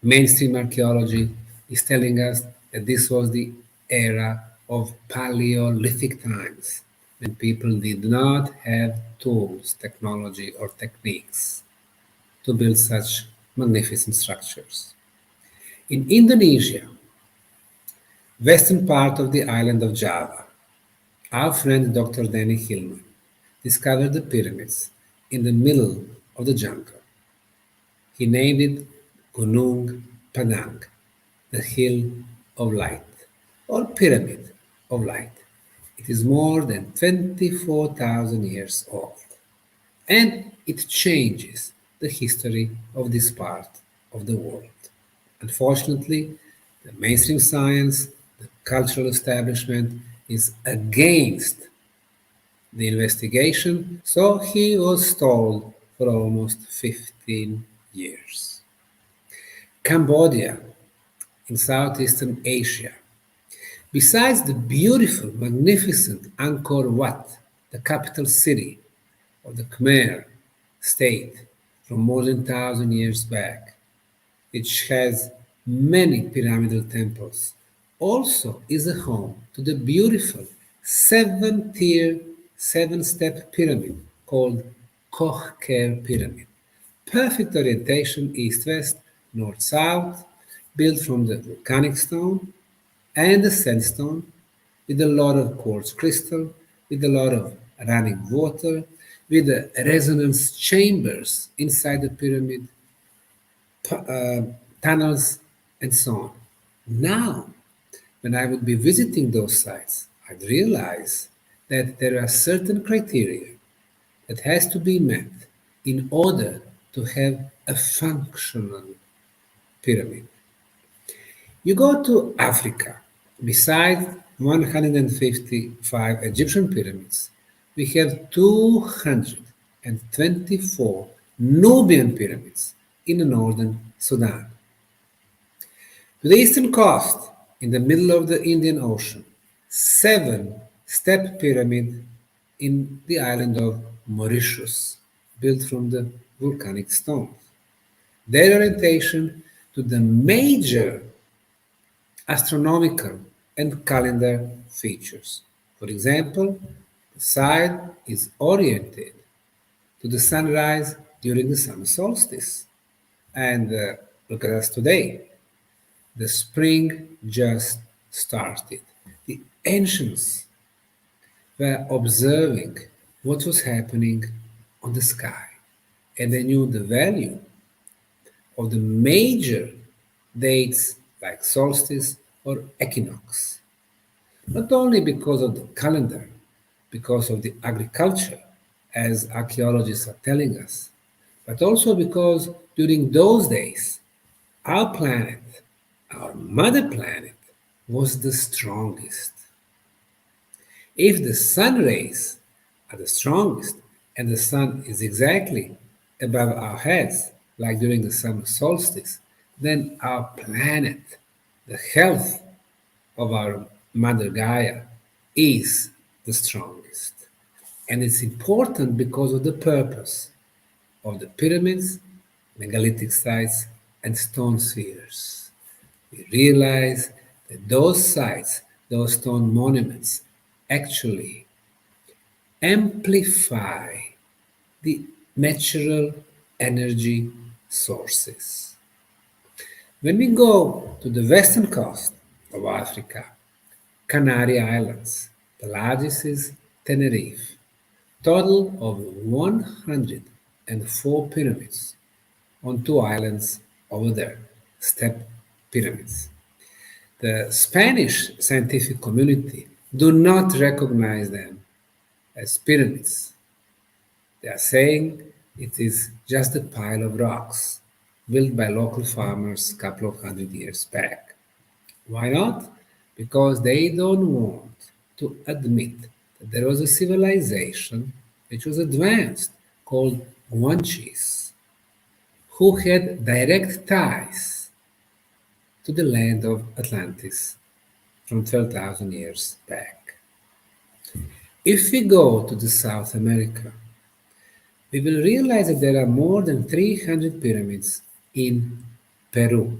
mainstream archaeology is telling us that this was the era of Paleolithic times, when people did not have tools, technology, or techniques to build such magnificent structures? In Indonesia, western part of the island of Java, our friend Dr. Danny Hillman discovered the pyramids in the middle of the jungle. He named it Gunung Padang, the Hill of Light, or Pyramid of Light. It is more than 24,000 years old, and it changes the history of this part of the world. Unfortunately, the mainstream science, the cultural establishment is against the investigation, so he was stalled for almost 15 years. Cambodia, in Southeastern Asia. Besides the beautiful, magnificent Angkor Wat, the capital city of the Khmer state from more than 1,000 years back, which has many pyramidal temples, also is a home to the beautiful seven-tier, seven-step pyramid called Koch-Kerr Pyramid. Perfect orientation east-west, north-south, built from the volcanic stone and the sandstone, with a lot of quartz crystal, with a lot of running water, with the resonance chambers inside the pyramid, tunnels, and so on. Now, when I would be visiting those sites, I'd realize that there are certain criteria that has to be met in order to have a functional pyramid. You go to Africa, besides 155 Egyptian pyramids, we have 224 Nubian pyramids in the northern Sudan. To the eastern coast, in the middle of the Indian Ocean, 7-step pyramid in the island of Mauritius, built from the volcanic stones. Their orientation to the major astronomical and calendar features. For example, the side is oriented to the sunrise during the summer solstice. And look at us today. The spring just started. The ancients were observing what was happening on the sky, and they knew the value of the major dates like solstice or equinox, not only because of the calendar, because of the agriculture, as archaeologists are telling us, but also because during those days, our planet, our mother planet, was the strongest. If the sun rays are the strongest and the sun is exactly above our heads, like during the summer solstice, then our planet, the health of our mother Gaia, is the strongest. And it's important because of the purpose of the pyramids, megalithic sites, and stone spheres. We realize that those sites, those stone monuments, actually amplify the natural energy sources. When we go to the western coast of Africa, Canary Islands, the largest is Tenerife, total of 104 pyramids on 2 islands over there, step pyramids. The Spanish scientific community do not recognize them as pyramids. They are saying it is just a pile of rocks built by local farmers a couple of hundred years back. Why not? Because they don't want to admit that there was a civilization which was advanced called Guanches, who had direct ties to the land of Atlantis from 12,000 years back. If we go to the South America, we will realize that there are more than 300 pyramids in Peru.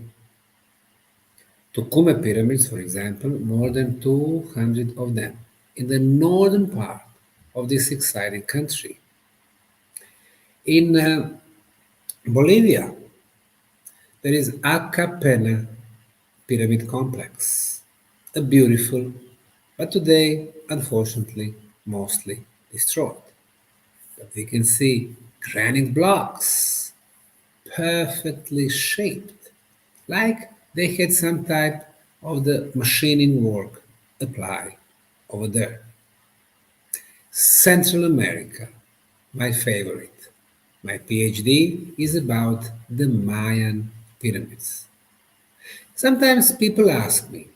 Tucumã pyramids, for example, more than 200 of them in the northern part of this exciting country. In Bolivia, there is Acapena Pyramid Complex, a beautiful, but today, unfortunately, mostly destroyed. But we can see granite blocks, perfectly shaped, like they had some type of the machining work applied over there. Central America, my favorite. My PhD is about the Mayan pyramids. Sometimes people ask me,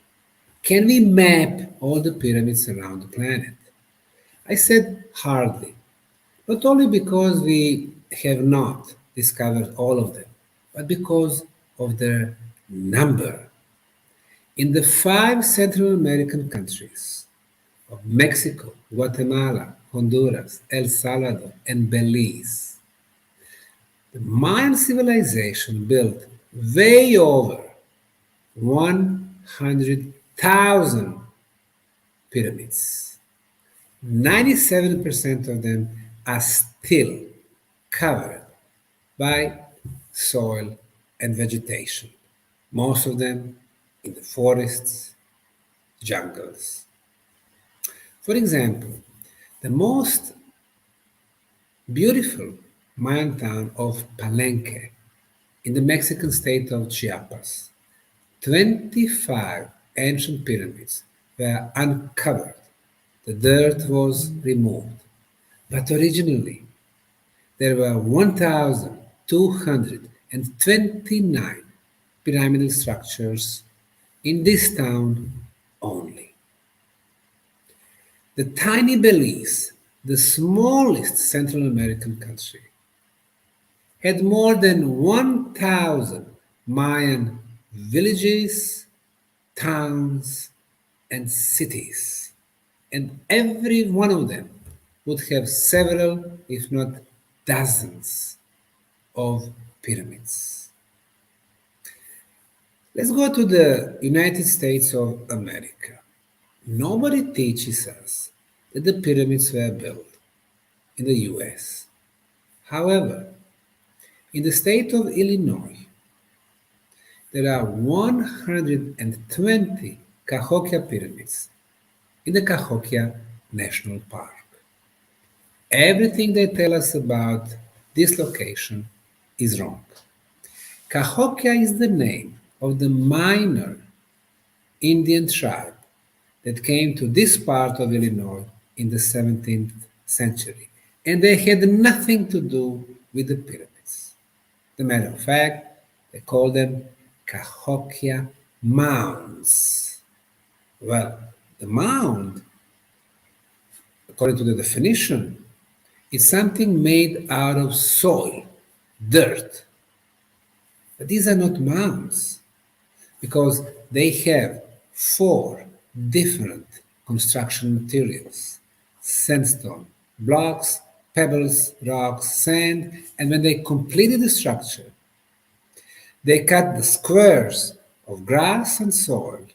can we map all the pyramids around the planet? I said hardly, not only because we have not discovered all of them, but because of their number. In the 5 Central American countries of Mexico, Guatemala, Honduras, El Salvador, and Belize, the Mayan civilization built way over 100,000 pyramids. 97% of them are still covered by soil and vegetation, most of them in the forests, jungles. For example, the most beautiful Mayan town of Palenque in the Mexican state of Chiapas, 25 ancient pyramids were uncovered. The dirt was removed. But originally, there were 1,229 pyramidal structures in this town only. The tiny Belize, the smallest Central American country, had more than 1,000 Mayan villages, towns, and cities, and every one of them would have several, if not dozens, of pyramids. Let's go to the United States of America. Nobody teaches us that the pyramids were built in the US. However, in the state of Illinois, there are 120 Cahokia pyramids in the Cahokia National Park. Everything they tell us about this location is wrong. Cahokia is the name of the minor Indian tribe that came to this part of Illinois in the 17th century, and they had nothing to do with the pyramids. As a matter of fact, they call them Cahokia mounds. Well, the mound, according to the definition, is something made out of soil, dirt. But these are not mounds because they have 4 different construction materials: sandstone, blocks, pebbles, rocks, sand, and when they completed the structure, they cut the squares of grass and soil,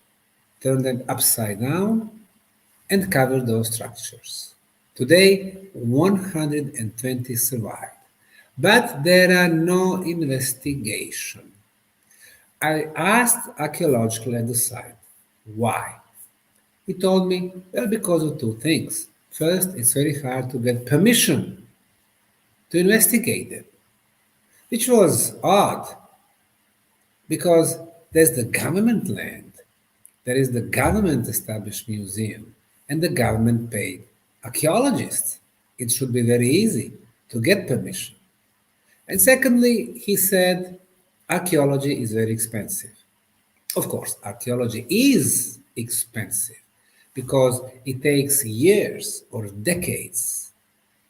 turned them upside down, and covered those structures. Today, 120 survived, but there are no investigations. I asked archaeological at the site, why? He told me, well, because of 2 things. First, it's very hard to get permission to investigate them, which was odd, because there's the government land, there is the government established museum, and the government paid archaeologists. It should be very easy to get permission. And secondly, he said, archaeology is very expensive. Of course, archaeology is expensive because it takes years or decades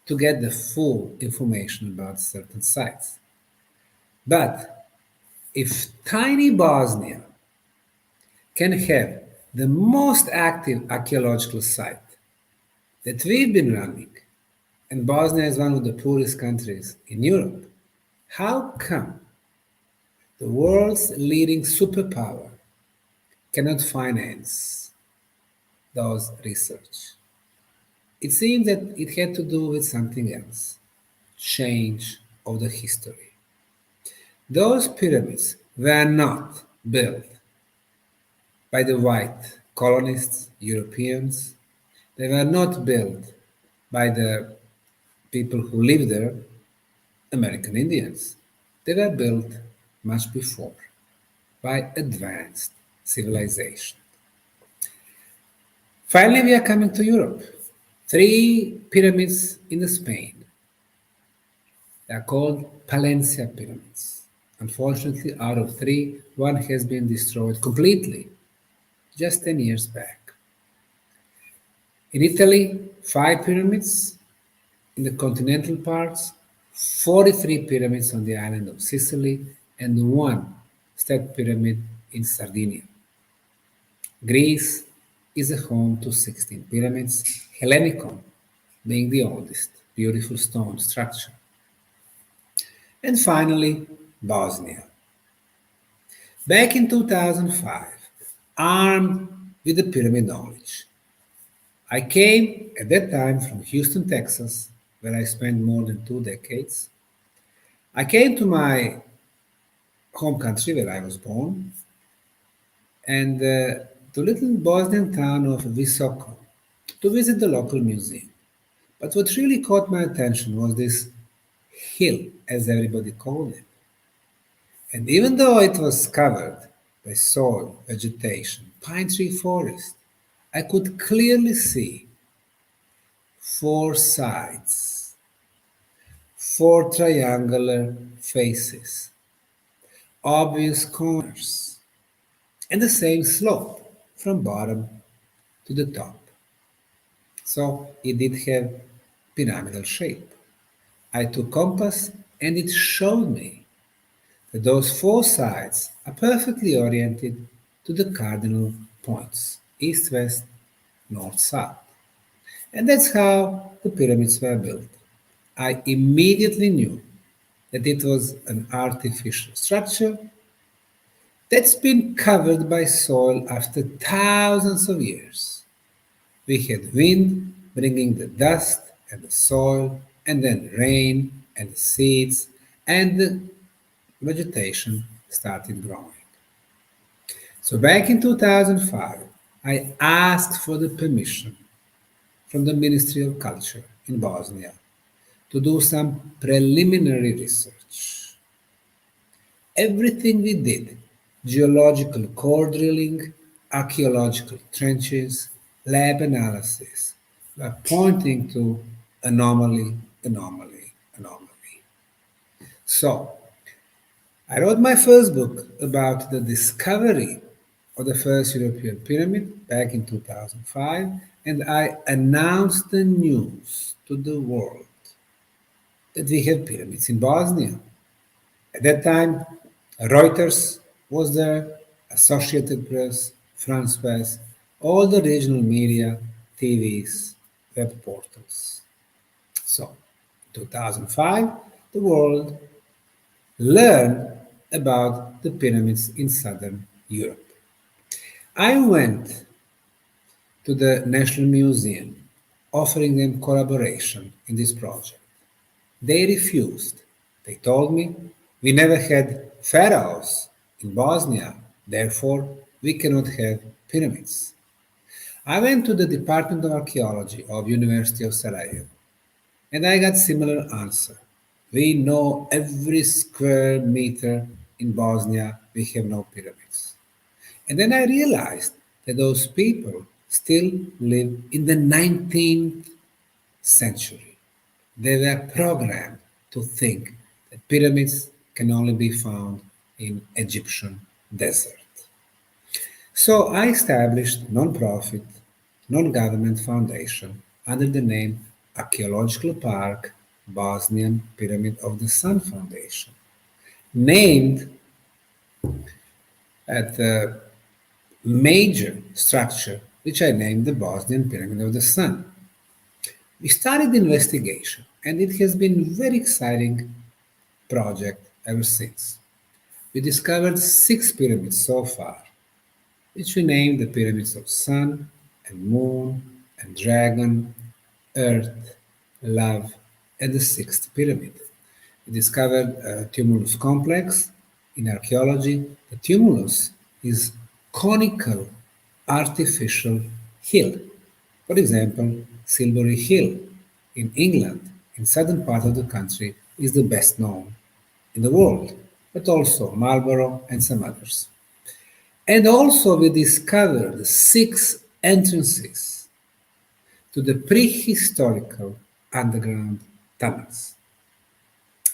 to get the full information about certain sites. But if tiny Bosnia can have the most active archaeological site that we've been running, and Bosnia is one of the poorest countries in Europe, how come the world's leading superpower cannot finance those research? It seems that it had to do with something else, change of the history. Those pyramids were not built by the white colonists, Europeans. They were not built by the people who lived there, American Indians. They were built much before by advanced civilization. Finally, we are coming to Europe. 3 pyramids in Spain. They are called Palencia pyramids. Unfortunately, out of 3, 1 has been destroyed completely just 10 years back. In Italy, 5 pyramids in the continental parts, 43 pyramids on the island of Sicily, and 1 step pyramid in Sardinia. Greece is a home to 16 pyramids, Hellenicon being the oldest beautiful stone structure. And finally, Bosnia. Back in 2005, armed with the pyramid knowledge, I came at that time from Houston, Texas, where I spent more than 2 decades. I came to my home country where I was born and to little Bosnian town of Visoko to visit the local museum. But what really caught my attention was this hill, as everybody called it. And even though it was covered by soil, vegetation, pine tree forest, I could clearly see four sides, four triangular faces, obvious corners, and the same slope from bottom to the top. So it did have pyramidal shape. I took compass and it showed me that those four sides are perfectly oriented to the cardinal points, east, west, north, south. And that's how the pyramids were built. I immediately knew that it was an artificial structure that's been covered by soil after thousands of years. We had wind bringing the dust and the soil, and then rain and the seeds, and the vegetation started growing. So back in 2005, I asked for the permission from the Ministry of Culture in Bosnia to do some preliminary research. Everything we did, geological core drilling, archaeological trenches, lab analysis, were pointing to anomaly, anomaly, anomaly. So, I wrote my first book about the discovery of the first European pyramid back in 2005, and I announced the news to the world that we have pyramids in Bosnia. At that time, Reuters was there, Associated Press, France Press, all the regional media, TVs, web portals. So, 2005, the world learned about the pyramids in southern Europe. I went to the National Museum offering them collaboration in this project. They refused. They told me, we never had pharaohs in Bosnia, therefore we cannot have pyramids. I went to the Department of Archaeology of University of Sarajevo and I got similar answer. We know every square meter in Bosnia we have no pyramids. And then I realized that those people still live in the 19th century. They were programmed to think that pyramids can only be found in Egyptian desert. So I established non-profit, non-government foundation under the name Archaeological Park Bosnian Pyramid of the Sun Foundation, named at the major structure which I named the Bosnian Pyramid of the Sun. We started the investigation and it has been a very exciting project ever since. We discovered 6 pyramids so far, which we named the Pyramids of Sun and Moon and Dragon, Earth, Love, and the 6th Pyramid. We discovered a tumulus complex. In archaeology, the tumulus is conical artificial hill. For example, Silbury Hill in England, in southern part of the country, is the best known in the world, but also Marlborough and some others. And also we discovered 6 entrances to the prehistorical underground tunnels.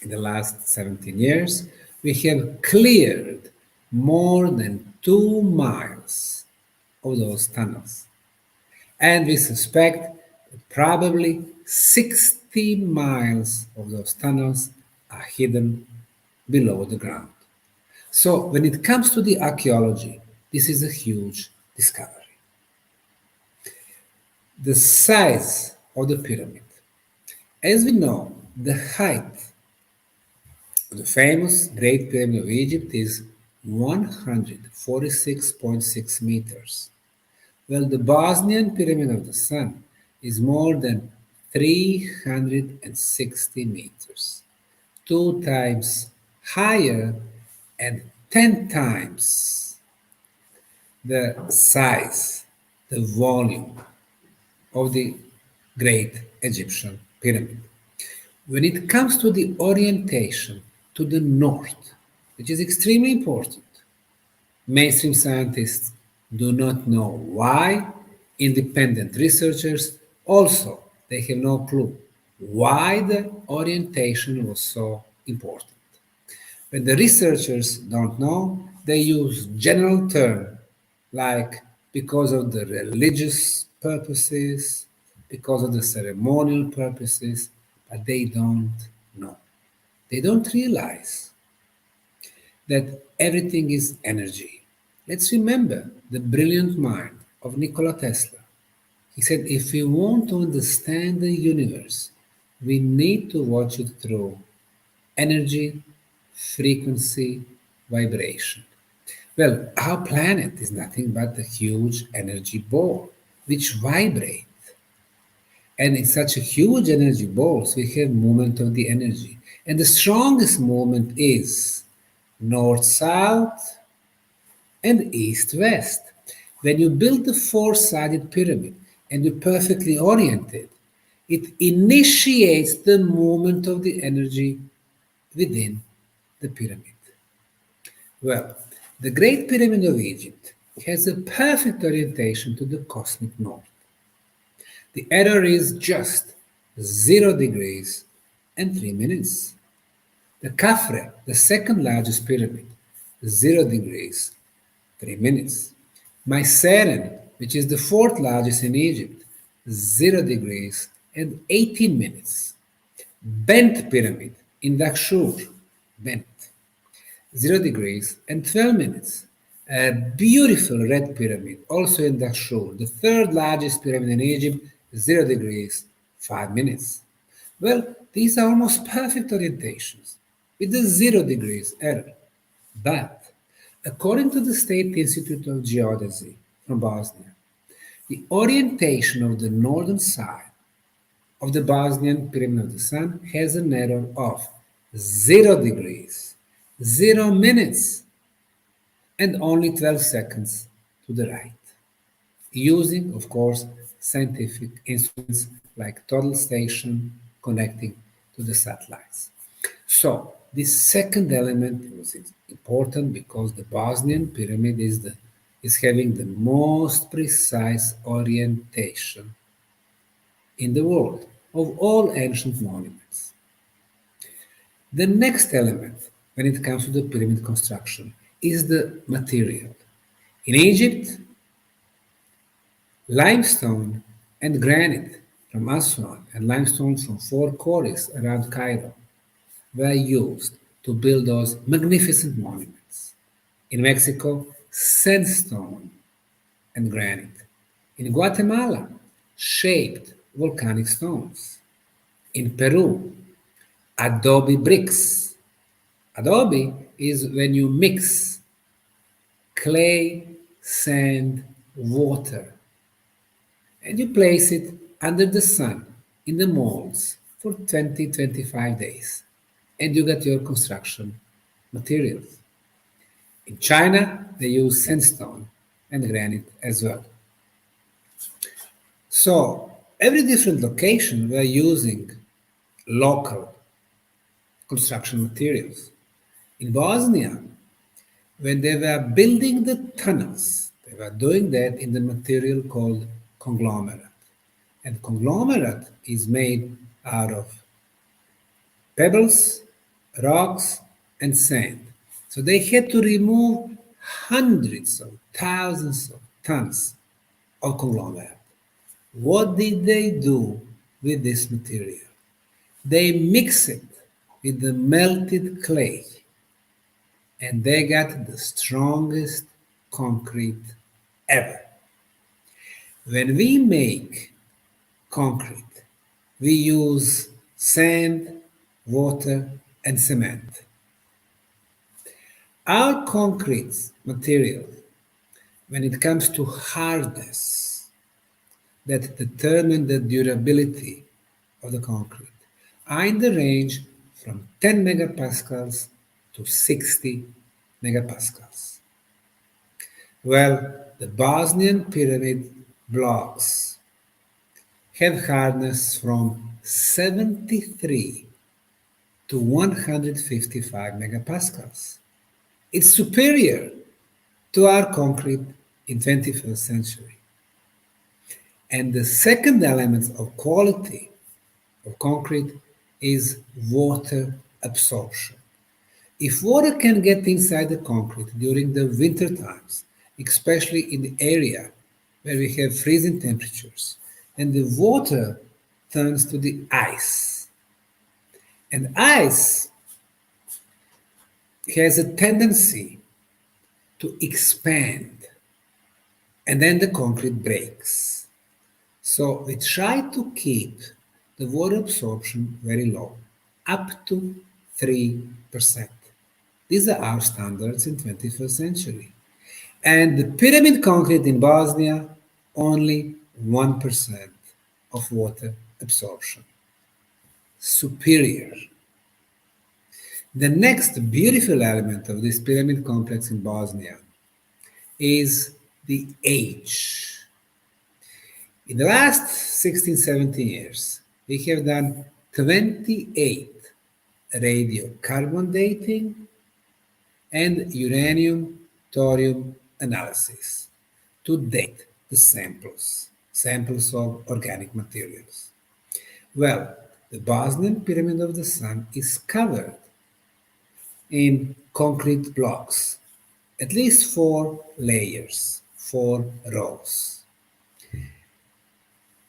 In the last 17 years, we have cleared more than 2 miles of those tunnels. And we suspect that probably 60 miles of those tunnels are hidden below the ground. So when it comes to the archaeology, this is a huge discovery. The size of the pyramid. As we know, the height of the famous Great Pyramid of Egypt is 146.6 meters. Well, the Bosnian Pyramid of the Sun is more than 360 meters, 2 times higher and 10 times the size, the volume of the great Egyptian pyramid. When it comes to the orientation to the north, which is extremely important, mainstream scientists do not know why. Independent researchers also, they have no clue why the orientation was so important. When the researchers don't know, they use general terms like because of the religious purposes, because of the ceremonial purposes, but they don't know. They don't realize that everything is energy. Let's remember the brilliant mind of Nikola Tesla. He said, if we want to understand the universe, we need to watch it through energy, frequency, vibration. Well, our planet is nothing but a huge energy ball which vibrates. And in such a huge energy balls, we have movement of the energy. And the strongest movement is north-south and east-west. When you build the four-sided pyramid and you perfectly orient it, it initiates the movement of the energy within the pyramid. Well, the Great Pyramid of Egypt has a perfect orientation to the cosmic north. The error is just 0 degrees and 3 minutes. The Khafre, the second largest pyramid, 0 degrees, 3 minutes. Myceren, which is the fourth largest in Egypt, 0 degrees and 18 minutes. Bent Pyramid in Dahshur, bent, 0 degrees and 12 minutes. A beautiful red pyramid, also in Dahshur, the third largest pyramid in Egypt, 0 degrees, 5 minutes. Well, these are almost perfect orientations with the 0 degrees error. But according to the State Institute of Geodesy from Bosnia, the orientation of the northern side of the Bosnian Pyramid of the Sun has an error of 0 degrees, 0 minutes, and only 12 seconds to the right, using, of course, scientific instruments like total station connecting to the satellites. So, this second element was important because the Bosnian pyramid is having the most precise orientation in the world of all ancient monuments. The next element when it comes to the pyramid construction is the material. In Egypt, limestone and granite from Aswan and limestone from four quarries around Cairo were used to build those magnificent monuments. In Mexico, sandstone and granite. In Guatemala, shaped volcanic stones. In Peru, adobe bricks. Adobe is when you mix clay, sand, water, and you place it under the sun in the molds for 20-25 days, and you get your construction materials. In China, they use sandstone and granite as well. So every different location we're using local construction materials. In Bosnia, when they were building the tunnels, they were doing that in the material called conglomerate. And conglomerate is made out of pebbles, rocks, and sand. So they had to remove hundreds of thousands of tons of conglomerate. What did they do with this material? They mix it with the melted clay, and they got the strongest concrete ever. When we make concrete, we use sand, water, and cement. Our concrete material, when it comes to hardness, that determine the durability of the concrete, are in the range from 10 megapascals to 60 megapascals. Well, the Bosnian pyramid blocks have hardness from 73 to 155 megapascals. It's superior to our concrete in 21st century. And the second element of quality of concrete is water absorption. If water can get inside the concrete during the winter times, especially in the area where we have freezing temperatures, then the water turns to the ice. And ice has a tendency to expand, and then the concrete breaks. So we try to keep the water absorption very low, up to 3%. These are our standards in 21st century. And the pyramid concrete in Bosnia, only 1% of water absorption. Superior. The next beautiful element of this pyramid complex in Bosnia is the age. In the last 16, 17 years, we have done 28 radiocarbon dating and uranium thorium analysis to date the samples of organic materials. Well, the Bosnian Pyramid of the Sun is covered in concrete blocks, at least 4 layers, 4 rows.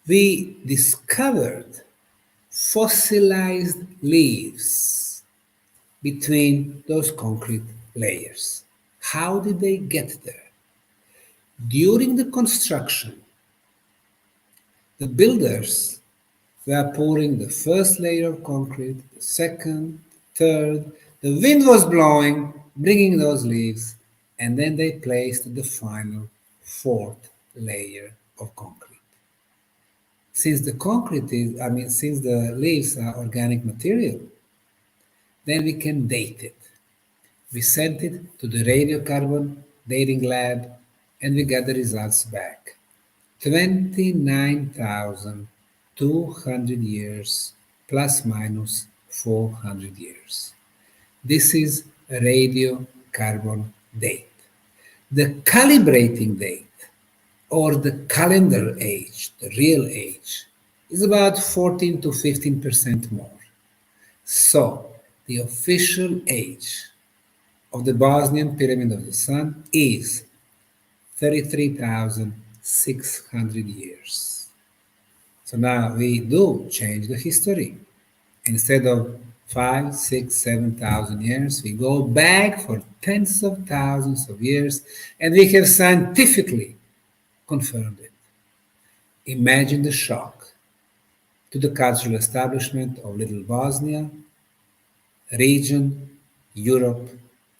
We discovered fossilized leaves between those concrete layers. How did they get there? During the construction, the builders were pouring the first layer of concrete, the second, third. The wind was blowing, bringing those leaves, and then they placed the final 4th layer of concrete. Since since the leaves are organic material, then we can date it. We sent it to the radiocarbon dating lab and we got the results back. 29,200 years plus minus 400 years. This is a radiocarbon date. The calibrating date, or the calendar age, the real age, is about 14 to 15% more. So, the official age of the Bosnian Pyramid of the Sun is 33,600 years. So now we do change the history. Instead of 5, 6, 7,000 years, we go back for tens of thousands of years, and we have scientifically confirmed it. Imagine the shock to the cultural establishment of Little Bosnia, region, Europe,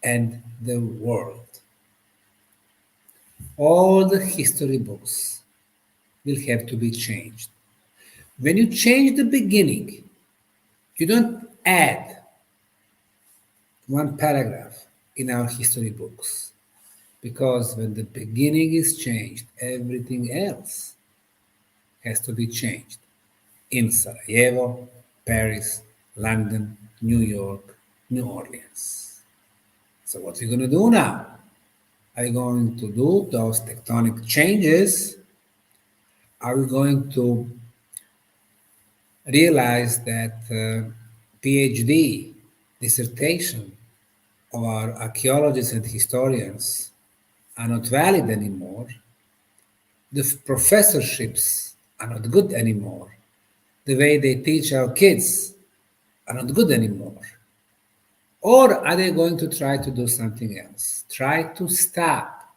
and the world. All the history books will have to be changed. When you change the beginning, you don't add one paragraph in our history books, because when the beginning is changed, everything else has to be changed in Sarajevo, Paris, London, New York, New Orleans. So what are we going to do now? Are we going to do those tectonic changes? Are we going to realize that PhD dissertation of our archaeologists and historians are not valid anymore? The professorships are not good anymore. The way they teach our kids are not good anymore. Or are they going to try to do something else? Try to stop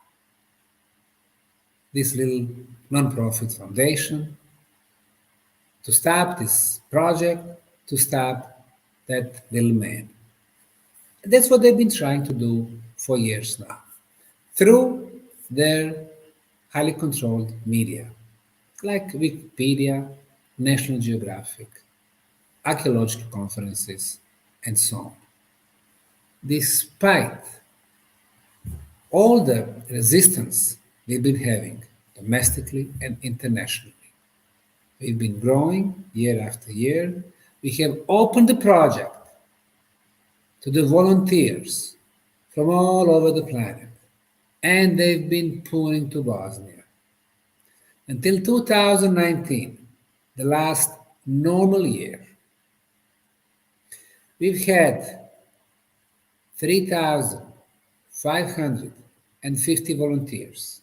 this little non-profit foundation, to stop this project, to stop that little man. That's what they've been trying to do for years now through their highly controlled media, like Wikipedia, National Geographic, archaeological conferences, and so on. Despite all the resistance we've been having domestically and internationally, we've been growing year after year. We have opened the project to the volunteers from all over the planet, and they've been pouring to Bosnia. Until 2019, the last normal year, we've had 3,550 volunteers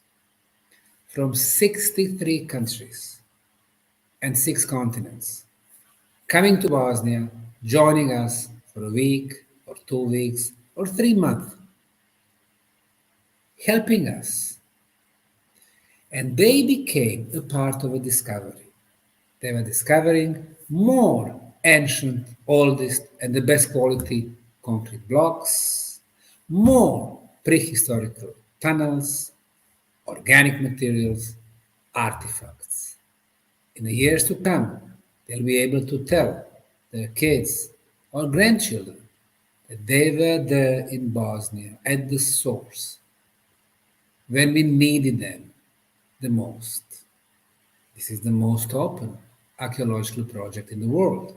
from 63 countries and 6 continents coming to Bosnia, joining us for a week or 2 weeks or 3 months, helping us. And they became a part of a discovery. They were discovering more ancient, oldest, and the best quality concrete blocks, more prehistorical tunnels, organic materials, artifacts. In the years to come, they'll be able to tell their kids or grandchildren that they were there in Bosnia at the source when we needed them the most. This is the most open archaeological project in the world.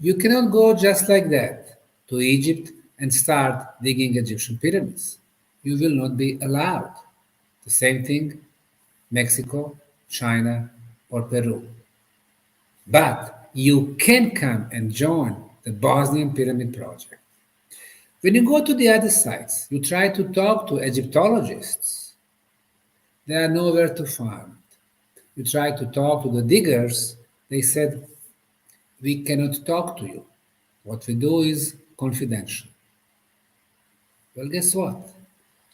You cannot go just like that to Egypt and start digging Egyptian pyramids. You will not be allowed. The same thing, Mexico, China, or Peru. But you can come and join the Bosnian Pyramid Project. When you go to the other sites, you try to talk to Egyptologists. They are nowhere to find. You try to talk to the diggers, they said, we cannot talk to you. What we do is confidential. Well, guess what?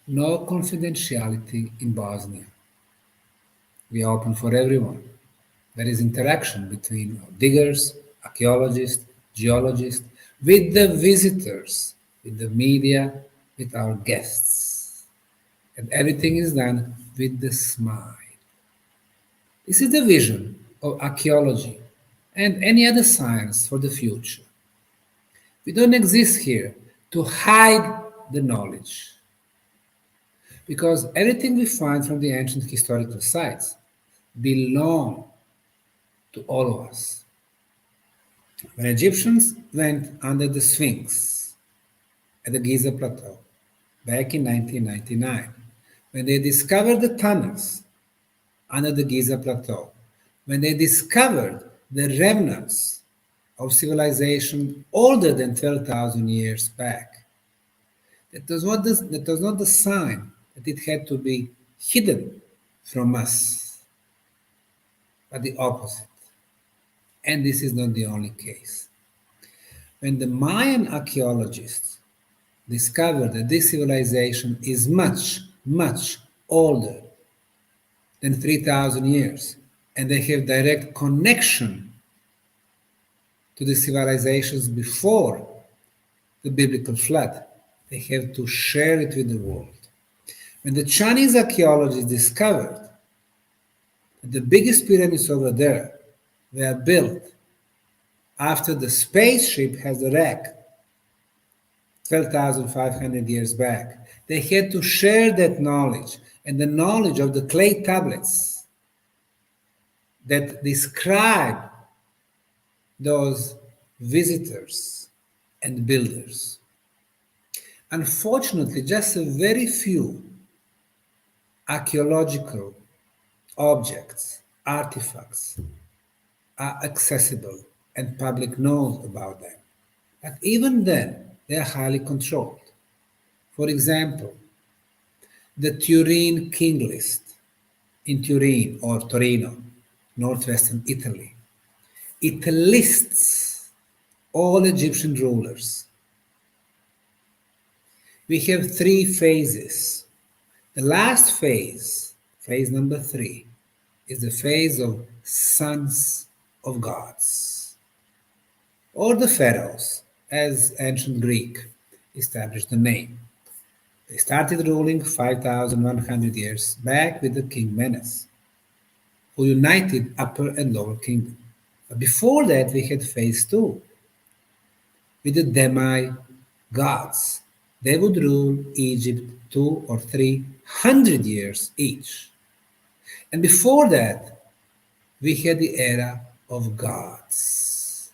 No confidentiality in Bosnia. We are open for everyone. There is interaction between diggers, archaeologists, geologists, with the visitors, with the media, with our guests. And everything is done with the smile. This is the vision of archaeology and any other science for the future. We don't exist here to hide the knowledge, because everything we find from the ancient historical sites belong to all of us. When Egyptians went under the Sphinx at the Giza Plateau back in 1999, when they discovered the tunnels under the Giza Plateau, when they discovered the remnants of civilization older than 12,000 years back, that was not the sign that it had to be hidden from us, but the opposite. And this is not the only case. When the Mayan archaeologists discovered that this civilization is much, much older than 3,000 years, and they have direct connection to the civilizations before the biblical flood, they have to share it with the world. When the Chinese archaeologists discovered that the biggest pyramids over there were built after the spaceship has a wreck 12,500 years back, they had to share that knowledge and the knowledge of the clay tablets that describe those visitors and builders. Unfortunately, just a very few archaeological objects, artifacts, are accessible and public knows about them. But even then, they are highly controlled. For example, the Turin King List in Turin or Torino, northwestern Italy. It lists all Egyptian rulers. We have 3 phases. The last phase, phase number 3, is the phase of sons of gods, or the pharaohs, as ancient Greek established the name. They started ruling 5,100 years back with the King Menes, who united Upper and Lower Kingdom. But before that, we had phase two with the demi-gods. They would rule Egypt 200 or 300 years each. And before that, we had the era of gods,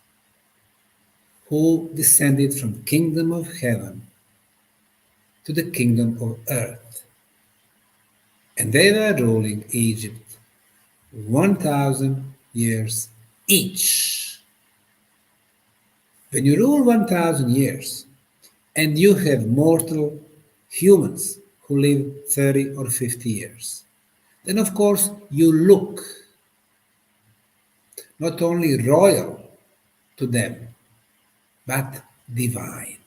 who descended from the kingdom of heaven to the kingdom of earth. And they were ruling Egypt 1,000 years each. When you rule 1,000 years and you have mortal humans who live 30 or 50 years, then of course you look not only royal to them, but divine.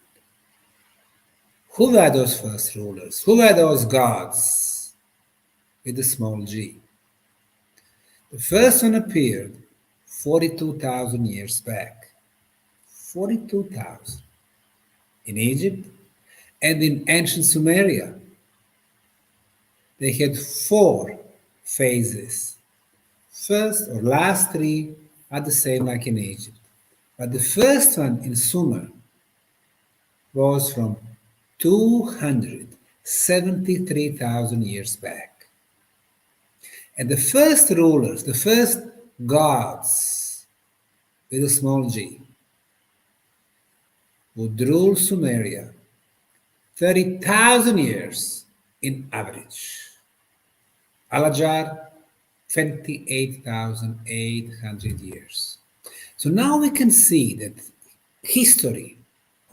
Who were those first rulers? Who were those gods with a small g? The first one appeared 42,000 years back. 42,000 in Egypt and in ancient Sumeria. They had 4 phases. First or last 3 are the same like in Egypt. But the first one in Sumer was from 273,000 years back. And the first rulers, the first gods with a small g, would rule Sumeria 30,000 years in average. Alajar, 28,800 years. So now we can see that history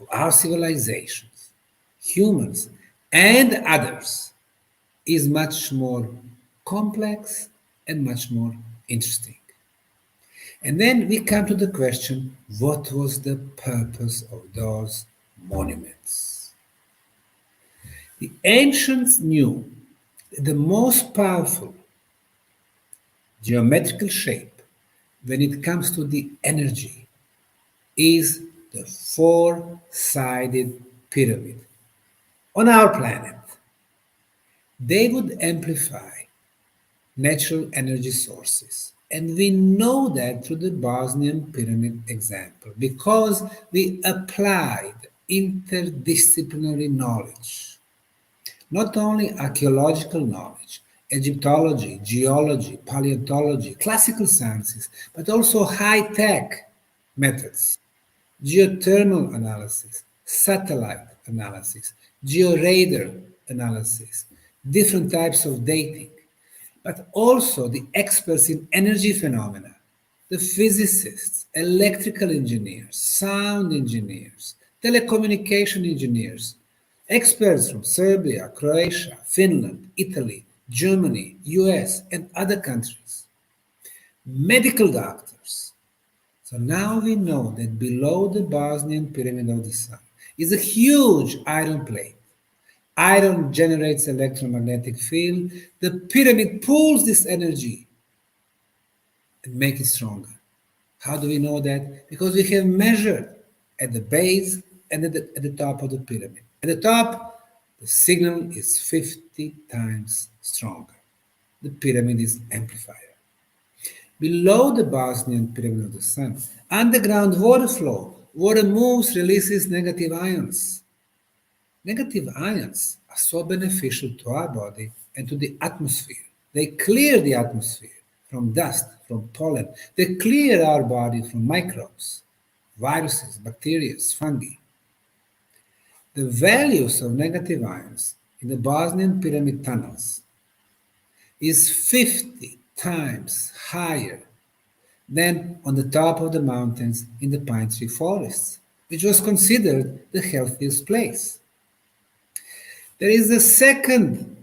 of our civilizations, humans and others, is much more complex and much more interesting. And then we come to the question, what was the purpose of those monuments? The ancients knew that the most powerful geometrical shape when it comes to the energy is the 4-sided pyramid on our planet. They would amplify natural energy sources. And we know that through the Bosnian pyramid example because we applied interdisciplinary knowledge, not only archaeological knowledge, Egyptology, geology, paleontology, classical sciences, but also high-tech methods, geothermal analysis, satellite analysis, georadar analysis, different types of dating, but also the experts in energy phenomena, the physicists, electrical engineers, sound engineers, telecommunication engineers, experts from Serbia, Croatia, Finland, Italy, Germany, US, and other countries, medical doctors. So now we know that below the Bosnian Pyramid of the Sun is a huge iron plate. Iron generates electromagnetic field. The pyramid pulls this energy and makes it stronger. How do we know that? Because we have measured at the base and at the top of the pyramid. At the top, the signal is 50 times stronger. The pyramid is amplifier. Below the Bosnian Pyramid of the Sun, underground water flow, water moves, releases negative ions. Negative ions are so beneficial to our body and to the atmosphere. They clear the atmosphere from dust, from pollen. They clear our body from microbes, viruses, bacteria, fungi. The values of negative ions in the Bosnian Pyramid tunnels is 50 times higher than on the top of the mountains in the pine tree forests, which was considered the healthiest place. There is a second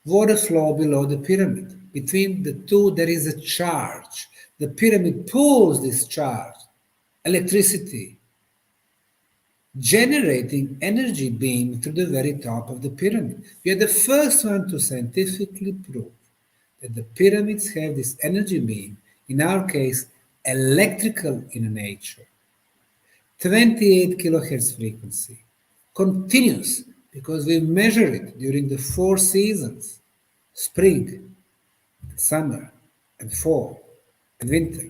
water flow below the pyramid. Between the two, there is a charge. The pyramid pulls this charge, electricity, generating energy beam through the very top of the pyramid. We are the first one to scientifically prove that the pyramids have this energy beam, in our case, electrical in nature. 28 kilohertz frequency, continuous, because we measure it during the 4 seasons: spring, summer, and fall, and winter.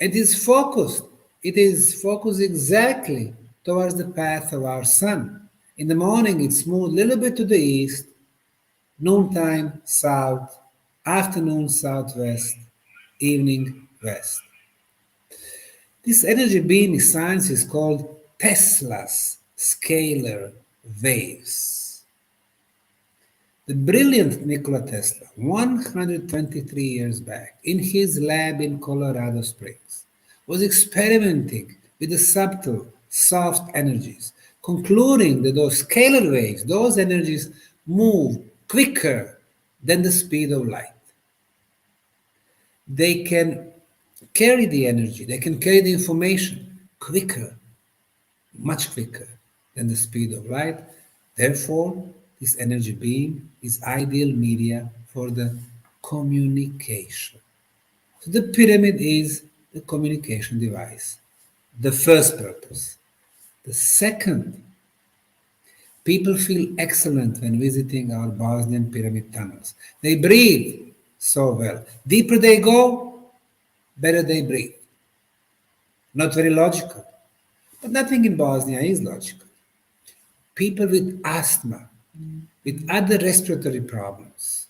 It is focused. It is focused exactly towards the path of our sun. In the morning, it's moved a little bit to the east, noontime south, afternoon southwest, evening west. This energy beam in science is called Tesla's scalar waves. The brilliant Nikola Tesla, 123 years back, in his lab in Colorado Springs, was experimenting with the subtle, soft energies, concluding that those scalar waves, those energies, move quicker than the speed of light. They can carry the energy, they can carry the information quicker, much quicker than the speed of light. Therefore, this energy beam is ideal media for the communication. So the pyramid is the communication device, the first purpose. The second, people feel excellent when visiting our Bosnian pyramid tunnels. They breathe so well. Deeper they go, better they breathe. Not very logical, but nothing in Bosnia is logical. People with asthma, with other respiratory problems,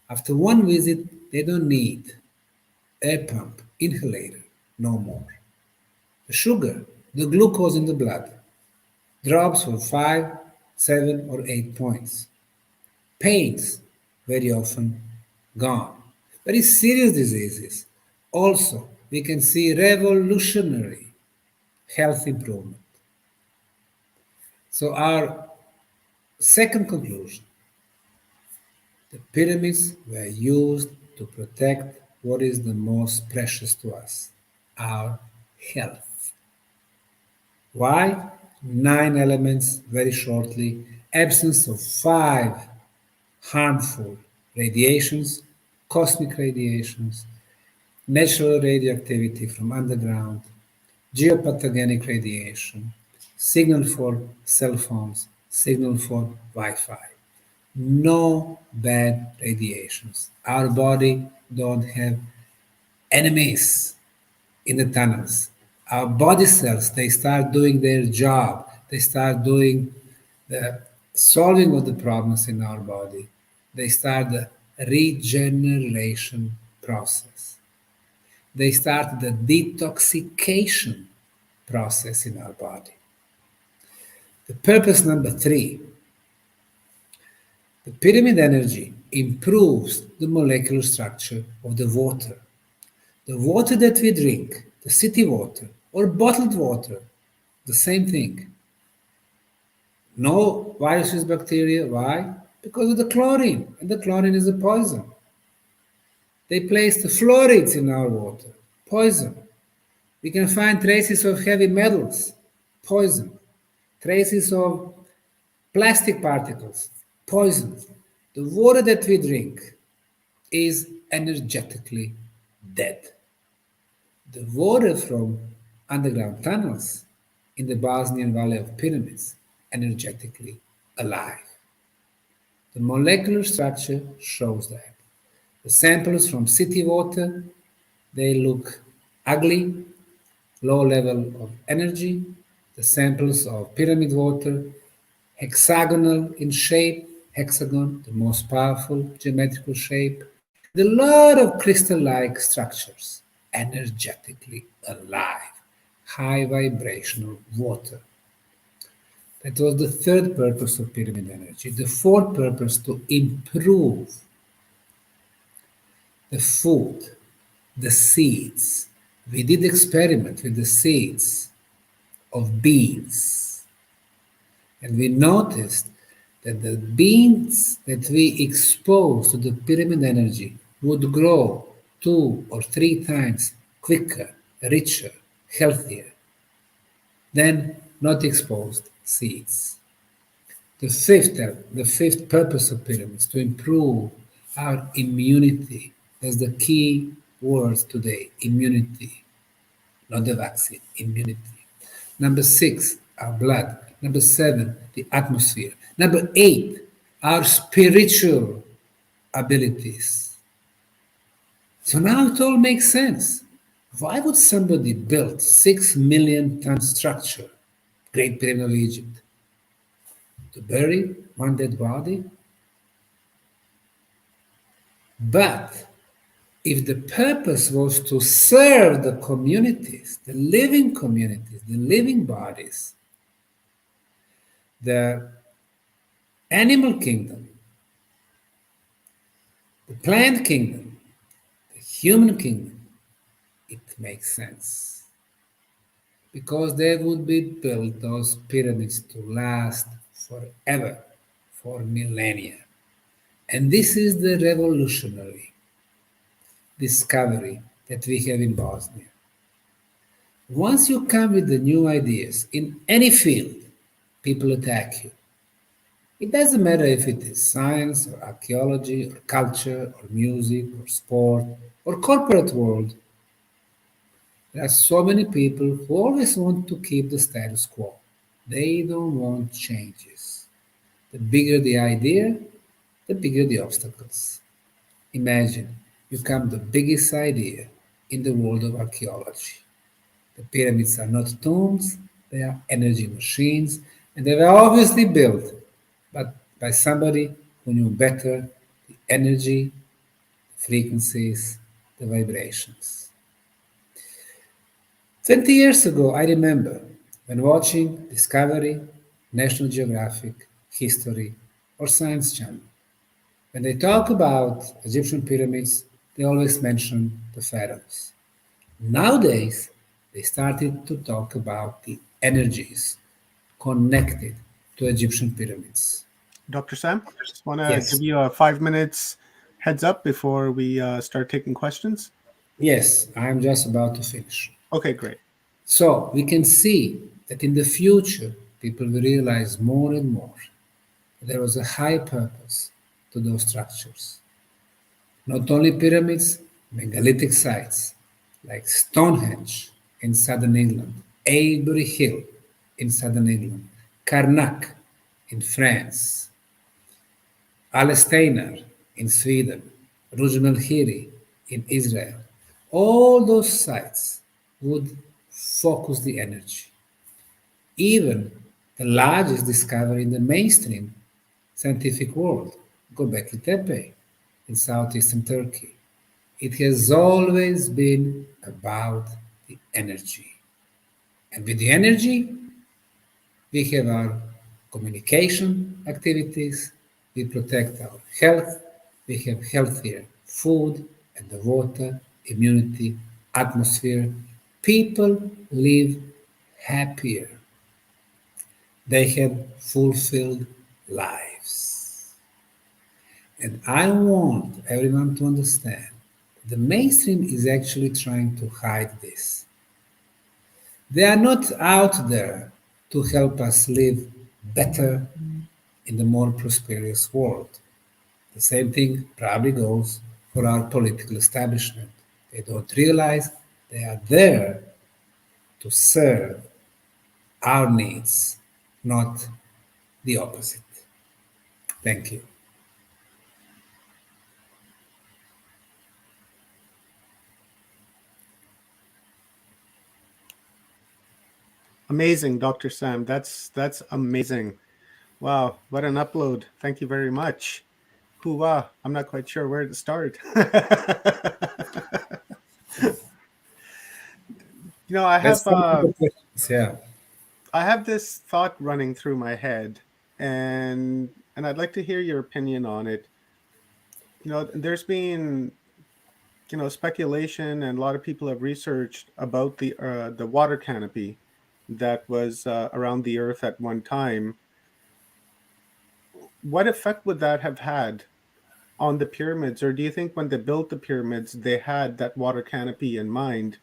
after one visit, they don't need air pump, inhalator, no more. The sugar, the glucose in the blood, drops for 5, 7, or 8 points. Pains, very often gone. Very serious diseases, also, we can see revolutionary health improvement. So, our second conclusion, the pyramids were used to protect what is the most precious to us, our health. Why? 9 elements, very shortly, absence of 5 harmful radiations, cosmic radiations, natural radioactivity from underground, geopathogenic radiation, signal for cell phones, signal for Wi-Fi. No bad radiations. Our body don't have enemies in the tunnels. Our body cells, they start doing their job. They start doing the solving of the problems in our body. They start the regeneration process. They start the detoxification process in our body. The purpose number 3, the pyramid energy improves the molecular structure of the water. The water that we drink, the city water or bottled water, the same thing. No viruses, bacteria. Why? Because of the chlorine, and the chlorine is a poison. They place the fluorides in our water, poison. We can find traces of heavy metals, poison. Traces of plastic particles, poison. The water that we drink is energetically dead. The water from underground tunnels in the Bosnian Valley of Pyramids, energetically alive. The molecular structure shows that. The samples from city water, they look ugly, low level of energy. The samples of pyramid water, hexagonal in shape, hexagon, the most powerful geometrical shape, with a lot of crystal-like structures, energetically alive, high vibrational water. That was the third purpose of pyramid energy. The fourth purpose, to improve the food, the seeds. We did experiment with the seeds of beans, and we noticed that the beans that we expose to the pyramid energy would grow 2 or 3 times quicker, richer, healthier than not exposed seeds. The fifth purpose of pyramids, to improve our immunity. That's the key word today, immunity, not the vaccine, immunity. Number 6, our blood. Number 7, the atmosphere. Number 8, our spiritual abilities. So now it all makes sense. Why would somebody build 6 million ton structure, Great Pyramid of Egypt, to bury one dead body? But if the purpose was to serve the communities, the living bodies, the animal kingdom, the plant kingdom, the human kingdom, it makes sense. Because they would be built, those pyramids, to last forever, for millennia. And this is the revolutionary discovery that we have in Bosnia. Once you come with the new ideas in any field, people attack you. It doesn't matter if it is science or archaeology or culture or music or sport or corporate world. There are so many people who always want to keep the status quo. They don't want changes. The bigger the idea, the bigger the obstacles. Imagine you come the biggest idea in the world of archaeology. The pyramids are not tombs, they are energy machines, and they were obviously built but by somebody who knew better the energy, the frequencies, the vibrations. 20 years ago, I remember when watching Discovery, National Geographic, History, or Science Channel. When they talk about Egyptian pyramids, they always mention the pharaohs. Nowadays, they started to talk about the energies connected to Egyptian pyramids. Dr. Sam, want to Yes. give you a 5 minutes heads up before we start taking questions? Yes, I'm just about to finish. Okay, great. So we can see that in the future, people will realize more and more that there was a high purpose to those structures. Not only pyramids, megalithic sites like Stonehenge in southern England, Avebury Hill in southern England, Karnak in France, Alesteiner in Sweden, Rujmal Khiri in Israel. All those sites would focus the energy. Even the largest discovery in the mainstream scientific world, Göbekli Tepe in southeastern Turkey. It has always been about the energy. And with the energy, we have our communication activities, we protect our health, we have healthier food and the water, immunity, atmosphere. People live happier. They have fulfilled lives. And I want everyone to understand the mainstream is actually trying to hide this. They are not out there to help us live better in the more prosperous world. The same thing probably goes for our political establishment. They don't realize they are there to serve our needs, not the opposite. Thank you. Amazing, Dr. Sam. That's amazing. Wow, what an upload. Thank you very much. Hoo-wah. I'm not quite sure where to start. I have Yeah. I have this thought running through my head, and I'd like to hear your opinion on it. There's been speculation, and a lot of people have researched about the water canopy that was around the Earth at one time. What effect would that have had on the pyramids, or do you think when they built the pyramids, they had that water canopy in mind?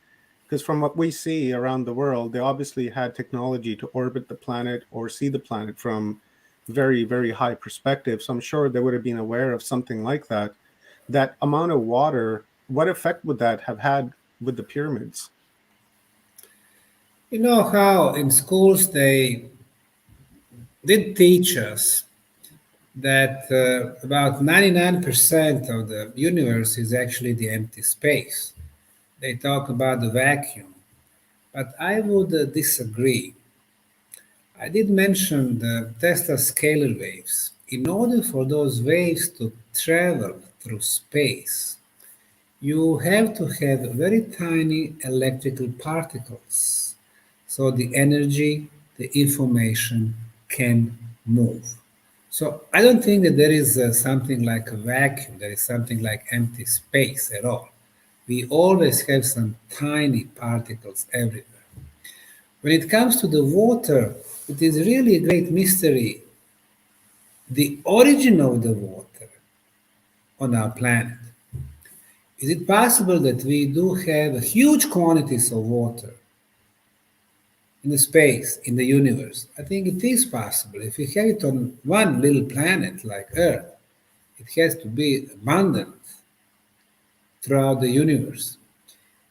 Because from what we see around the world, they obviously had technology to orbit the planet or see the planet from very, very high perspective. So I'm sure they would have been aware of something like that. That amount of water, what effect would that have had with the pyramids? You know how in schools they did teach us that about 99% of the universe is actually the empty space. They talk about the vacuum, but I would disagree. I did mention the Tesla scalar waves. In order for those waves to travel through space, you have to have very tiny electrical particles. So the energy, the information can move. So I don't think that there is something like a vacuum, there is something like empty space at all. We always have some tiny particles everywhere. When it comes to the water, it is really a great mystery. The origin of the water on our planet. Is it possible that we do have huge quantities of water in the space, in the universe? I think it is possible. If we have it on one little planet like Earth, it has to be abundant throughout the universe.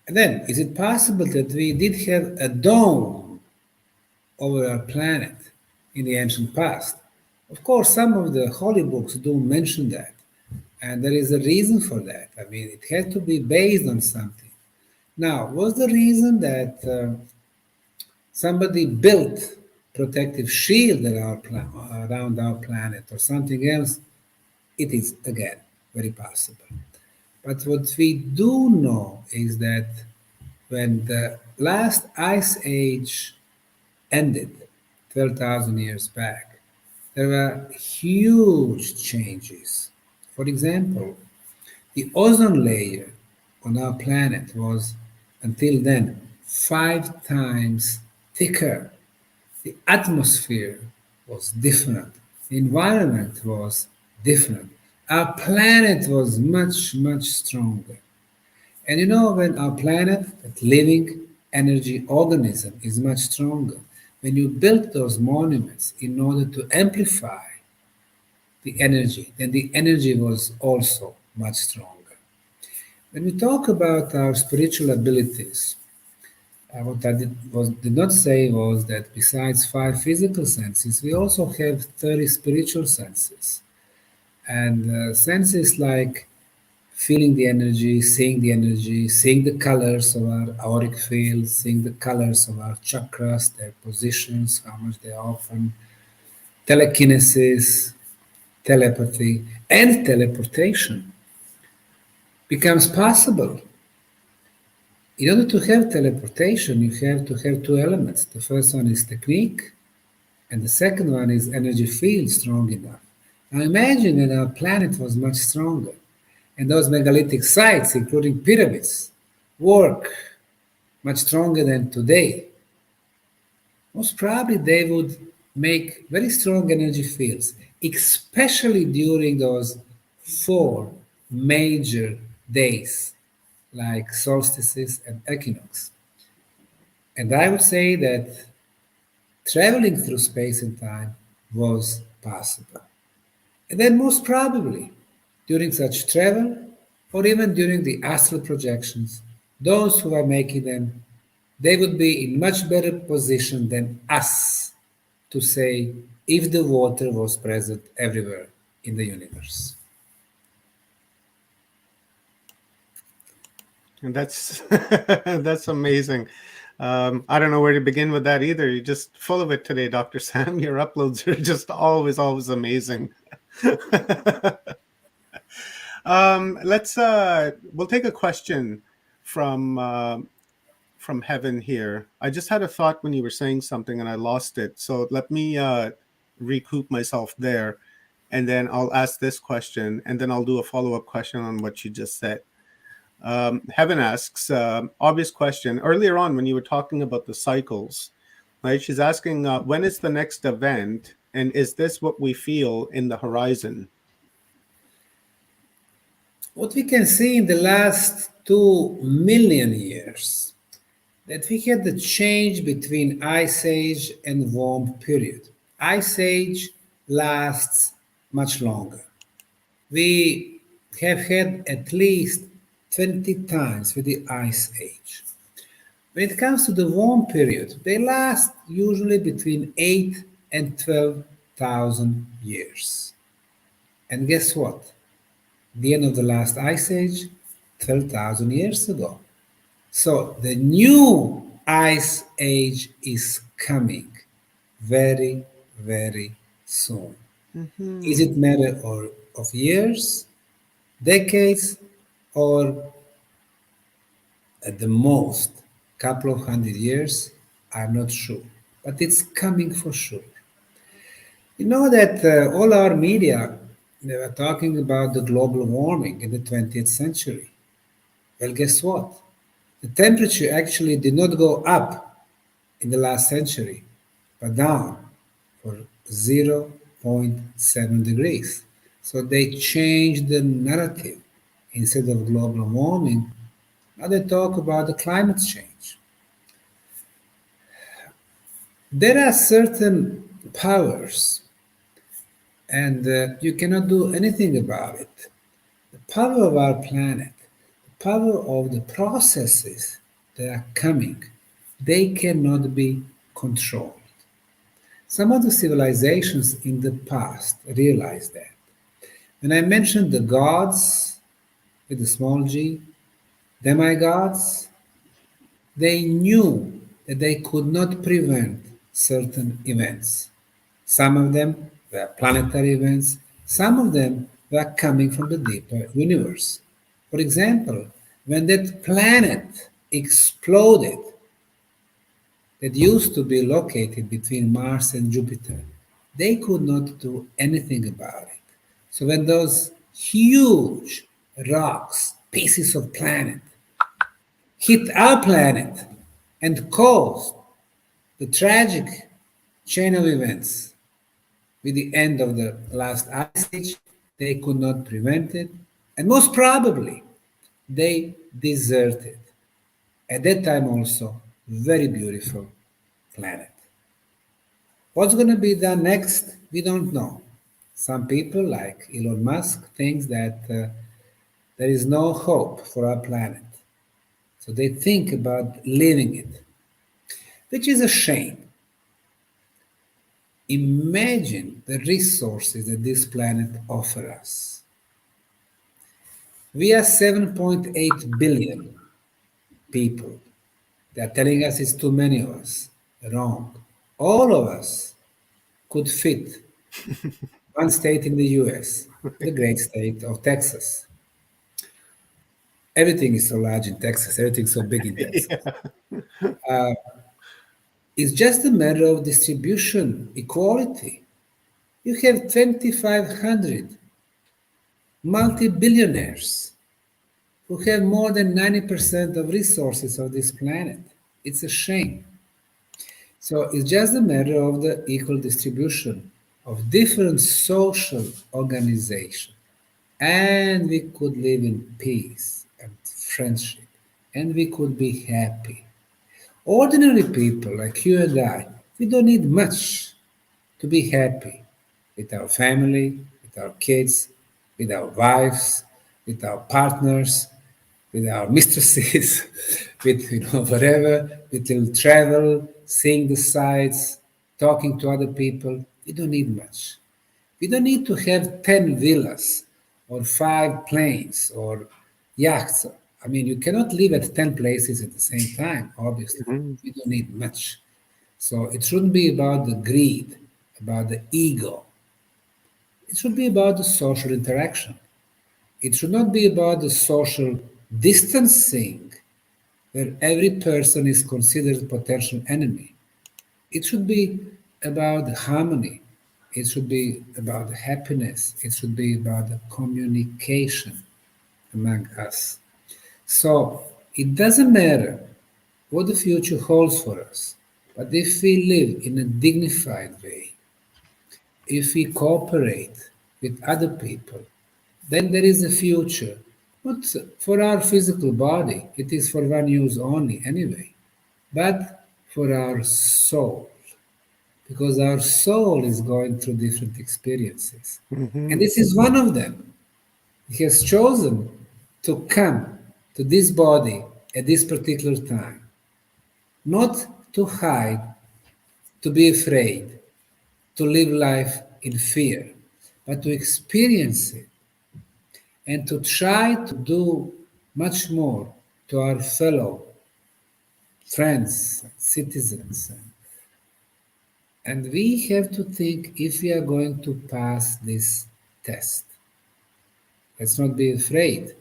And then, is it possible that we did have a dome over our planet in the ancient past? Of course, some of the holy books do mention that, and there is a reason for that. I mean, it had to be based on something. Now, was the reason that somebody built protective shield around our planet or something else? It is, again, very possible. But what we do know is that when the last ice age ended 12,000 years back, there were huge changes. For example, the ozone layer on our planet was, until then, 5 times thicker. The atmosphere was different. The environment was different. Our planet was much, much stronger. And you know, when our planet, that living energy organism, is much stronger, when you build those monuments in order to amplify the energy, then the energy was also much stronger. When we talk about our spiritual abilities, what I did not say was that besides 5 physical senses, we also have 30 spiritual senses. And senses like feeling the energy, seeing the colors of our auric field, seeing the colors of our chakras, their positions, how much they open, telekinesis, telepathy, and teleportation becomes possible. In order to have teleportation, you have to have 2 elements. The first one is technique, and the second one is energy field strong enough. Now imagine when our planet was much stronger, and those megalithic sites, including pyramids, work much stronger than today. Most probably they would make very strong energy fields, especially during those 4 major days, like solstices and equinox. And I would say that traveling through space and time was possible. And then most probably, during such travel, or even during the astral projections, those who are making them, they would be in much better position than us to say if the water was present everywhere in the universe. And that's that's amazing. I don't know where to begin with that either. You're just full of it today, Dr. Sam. Your uploads are just always amazing. We'll take a question from heaven here. I just had a thought when you were saying something and I lost it. So let me recoup myself there, and then I'll ask this question, and then I'll do a follow-up question on what you just said. Heaven asks, obvious question. Earlier on, when you were talking about the cycles, right? She's asking, when is the next event, and is this what we feel in the horizon? What we can see in the last 2 million years, that we had the change between Ice Age and warm period. Ice Age lasts much longer. We have had at least 20 times with the Ice Age. When it comes to the warm period, they last usually between 8 and 12 12,000 years. And guess what? The end of the last ice age, 12,000 years ago. So the new ice age is coming very, very soon. Is it matter of years, decades, or at the most couple of hundred years? I'm not sure, but it's coming for sure. You know that all our media, they were talking about the global warming in the 20th century. Well, guess what? The temperature actually did not go up in the last century, but down for 0.7 degrees. So they changed the narrative. Instead of global warming, now they talk about the climate change. There are certain powers, and you cannot do anything about it. The power of our planet, the power of the processes that are coming, they cannot be controlled. Some of the civilizations in the past realized that. When I mentioned the gods with the small g, demigods, they knew that they could not prevent certain events. Some of them were planetary events, some of them were coming from the deeper universe. For example, when that planet exploded, that used to be located between Mars and Jupiter, they could not do anything about it. So when those huge rocks, pieces of planet, hit our planet and caused the tragic chain of events with the end of the last ice age, they could not prevent it, and most probably they deserted. At that time also, very beautiful planet. What's going to be done next? We don't know. Some people, like Elon Musk, thinks that there is no hope for our planet. So they think about leaving it, which is a shame. Imagine the resources that this planet offers us. We are 7.8 billion people. They are telling us it's too many of us. Wrong. All of us could fit one state in the US, the great state of Texas. Everything is so large in Texas, everything's so big in Texas. Yeah. It's just a matter of distribution, equality. You have 2,500 multi-billionaires who have more than 90% of resources of this planet. It's a shame. So it's just a matter of the equal distribution of different social organizations. And we could live in peace and friendship, and we could be happy. Ordinary people like you and I, we don't need much to be happy with our family, with our kids, with our wives, with our partners, with our mistresses, with whatever. We will travel, seeing the sights, talking to other people. We don't need much. We don't need to have 10 villas or 5 planes or yachts. I mean, you cannot live at 10 places at the same time, obviously. Mhm. We don't need much. So it shouldn't be about the greed, about the ego. It should be about the social interaction. It should not be about the social distancing where every person is considered a potential enemy. It should be about harmony. It should be about happiness. It should be about the communication among us. So it doesn't matter what the future holds for us, but if we live in a dignified way, if we cooperate with other people, then there is a future. Not for our physical body, it is for one use only anyway, but for our soul, because our soul is going through different experiences. And Mhm. this is one of them. He has chosen to come to this body at this particular time, not to hide, to be afraid, to live life in fear, but to experience it and to try to do much more to our fellow friends, citizens. And we have to think if we are going to pass this test. Let's not be afraid.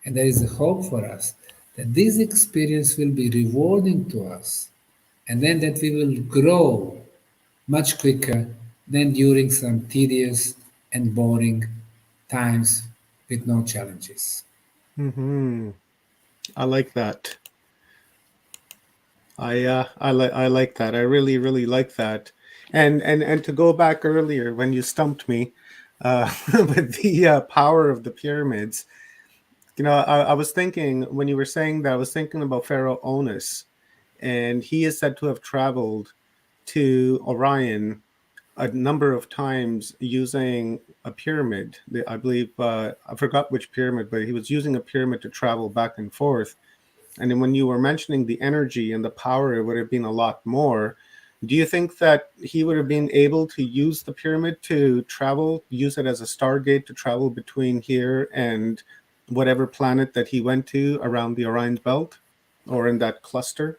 And there is a hope for us that this experience will be rewarding to us, and then that we will grow much quicker than during some tedious and boring times with no challenges. Hmm. I like that. I like that. I really like that. And to go back earlier when you stumped me with the power of the pyramids, you know, I was thinking when you were saying that, I was thinking about Pharaoh Onus, and he is said to have traveled to Orion a number of times using a pyramid. I believe I forgot which pyramid, but he was using a pyramid to travel back and forth. And then when you were mentioning the energy and the power, it would have been a lot more. Do you think that he would have been able to use the pyramid to travel, use it as a stargate to travel between here and whatever planet that he went to around the Orion's belt or in that cluster?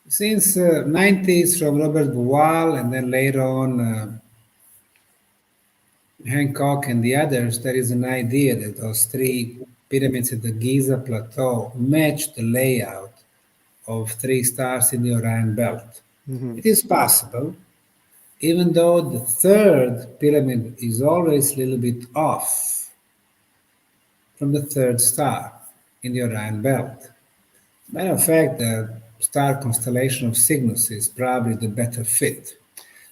Since 90s from Robert Boal and then later on Hancock and the others, there is an idea that those three pyramids at the Giza Plateau match the layout of three stars in the Orion belt. Mm-hmm. It is possible, even though the third pyramid is always a little bit off from the third star in the Orion belt. Matter of fact, the star constellation of Cygnus is probably the better fit.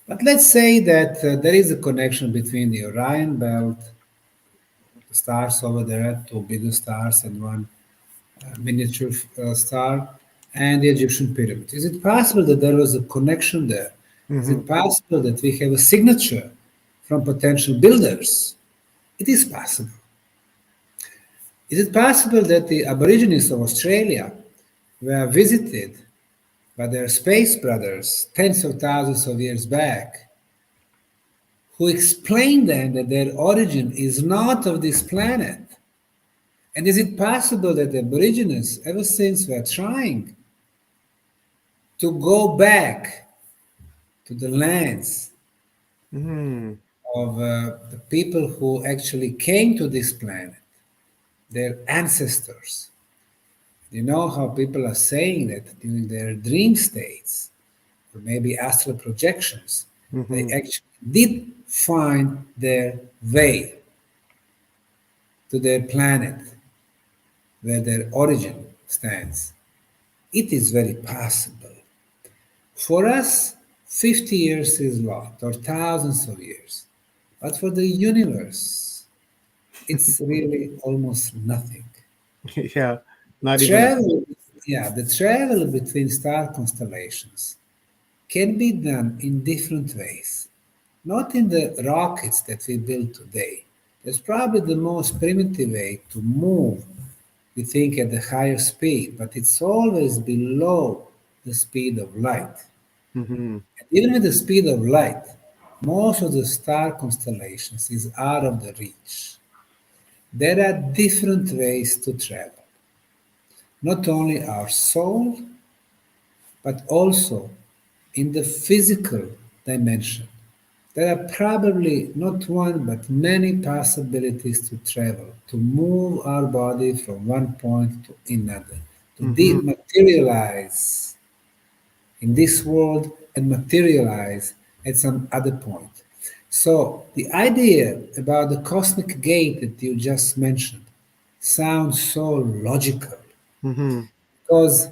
But let's say that there is a connection between the Orion belt, the stars over there, two bigger stars and one miniature star, and the Egyptian pyramids. Is it possible that there was a connection there? Is Mm-hmm. it possible that we have a signature from potential builders? It is possible. Is it possible that the Aborigines of Australia were visited by their space brothers tens of thousands of years back, who explained then that their origin is not of this planet? And is it possible that the Aborigines ever since were trying to go back to the lands Mm-hmm. of the people who actually came to this planet, their ancestors? You know how people are saying that during their dream states, or maybe astral projections, they Mm-hmm. actually did find their way to their planet where their origin stands. It is very possible. For us, 50 years is a lot, or thousands of years. But for the universe, it's really almost nothing. Yeah, not even a. Travel, yeah, the travel between star constellations can be done in different ways. Not in the rockets that we build today. That's probably the most primitive way to move, we think, at the higher speed, but it's always below the speed of light. Mm-hmm. Even with the speed of light, most of the star constellations is out of the reach. There are different ways to travel. Not only our soul, but also in the physical dimension. There are probably not one but many possibilities to travel, to move our body from one point to another, to Mm-hmm. dematerialize in this world and materialize at some other point. So the idea about the cosmic gate that you just mentioned sounds so logical, Mm-hmm. because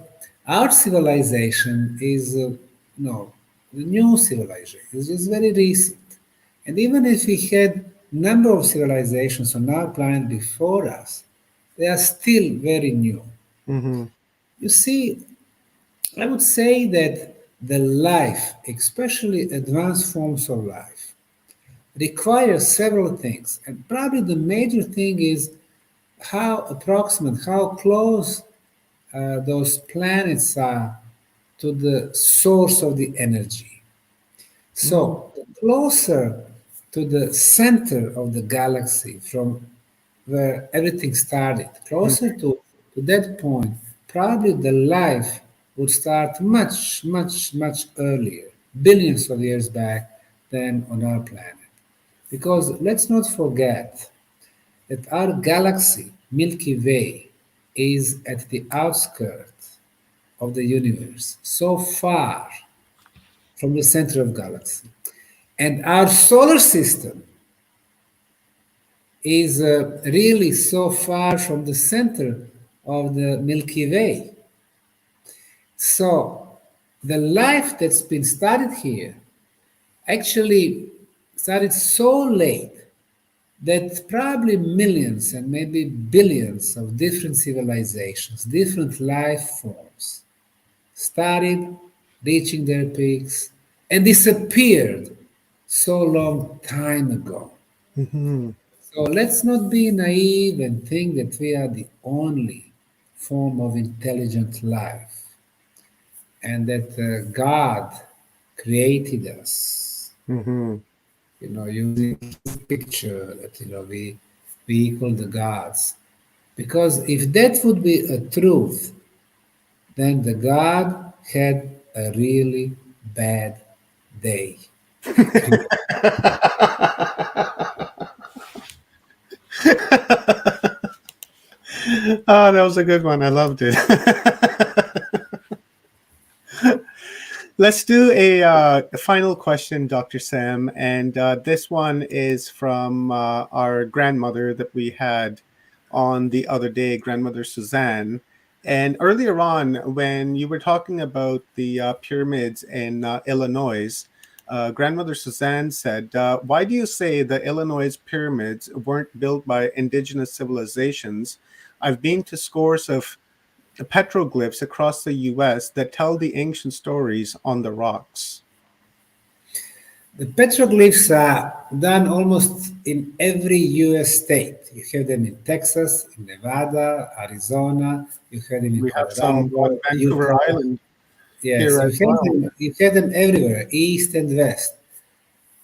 our civilization is no the new civilization is just very recent, and even if we had number of civilizations on our planet before us, they are still very new. Mm-hmm. You see, I would say that the life, especially advanced forms of life, requires several things, and probably the major thing is how approximate, how close those planets are to the source of the energy. Mm-hmm. So, the closer to the center of the galaxy from where everything started, closer to that point, probably the life would start much, much, much earlier, billions of years back than on our planet. Because let's not forget that our galaxy, Milky Way, is at the outskirts of the universe, so far from the center of galaxy. And our solar system is really so far from the center of the Milky Way. So the life that's been started here actually started so late that probably millions and maybe billions of different civilizations, different life forms started reaching their peaks and disappeared so long time ago. Mhm. So let's not be naive and think that we are the only form of intelligent life and that God created us, Mhm. using his picture that, we equal the gods. Because if that would be a truth, then the God had a really bad day. Oh, that was a good one. I loved it. Let's do a final question, Dr. Sam. And this one is from our grandmother that we had on the other day, Grandmother Suzanne. And earlier on, when you were talking about the pyramids in Illinois, Grandmother Suzanne said, why do you say the Illinois pyramids weren't built by indigenous civilizations? I've been to scores of petroglyphs across the US that tell the ancient stories on the rocks. The petroglyphs are done almost in every US state. You have them in Texas, in Nevada, Arizona, you have them in We have some on Colorado, Vancouver Utah. Island Yes, here as well. you have them everywhere, east and west.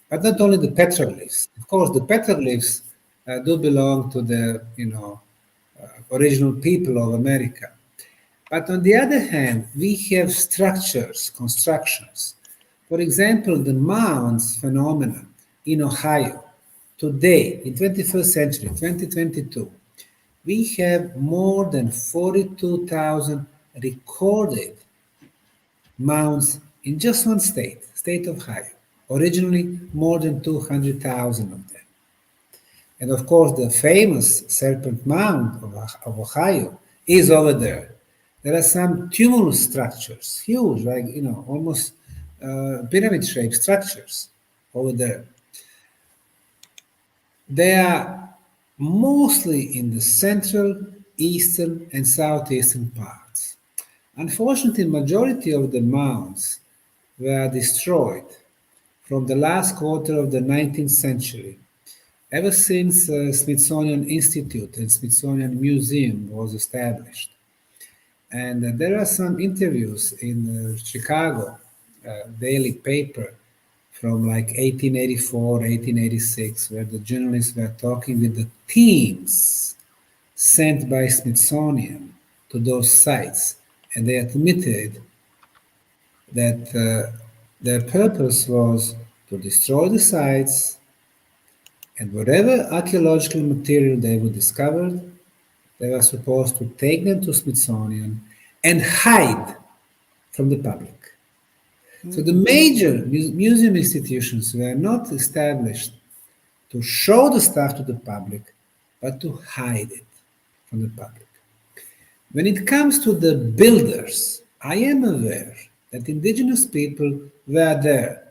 But not only the petroglyphs. Of course, the petroglyphs do belong to the original people of America. But on the other hand, we have structures, constructions. For example, the mounds phenomenon in Ohio. Today, in 21st century, 2022, we have more than 42,000 recorded mounds in just one state, state of Ohio. Originally, more than 200,000 of them. And of course, the famous Serpent Mound of Ohio is over there. There are some tumulus structures, huge, like, almost pyramid-shaped structures over there. They are mostly in the central, eastern, and southeastern parts. Unfortunately, majority of the mounds were destroyed from the last quarter of the 19th century, ever since Smithsonian Institute and Smithsonian Museum was established. And there are some interviews in Chicago daily paper from like 1884, 1886, where the journalists were talking with the teams sent by Smithsonian to those sites. And they admitted that their purpose was to destroy the sites, and whatever archaeological material they would discover, they were supposed to take them to Smithsonian and hide from the public. So the major museum institutions were not established to show the stuff to the public, but to hide it from the public. When it comes to the builders, I am aware that indigenous people were there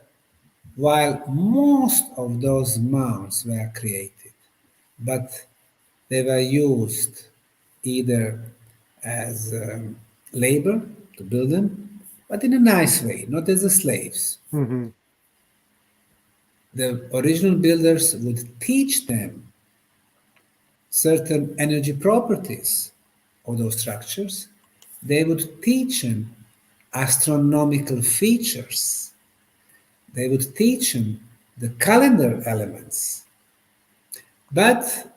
while most of those mounds were created, but they were used either as labor to build them, but in a nice way, not as the slaves. Mhm. The original builders would teach them certain energy properties of those structures. They would teach them astronomical features. They would teach them the calendar elements. But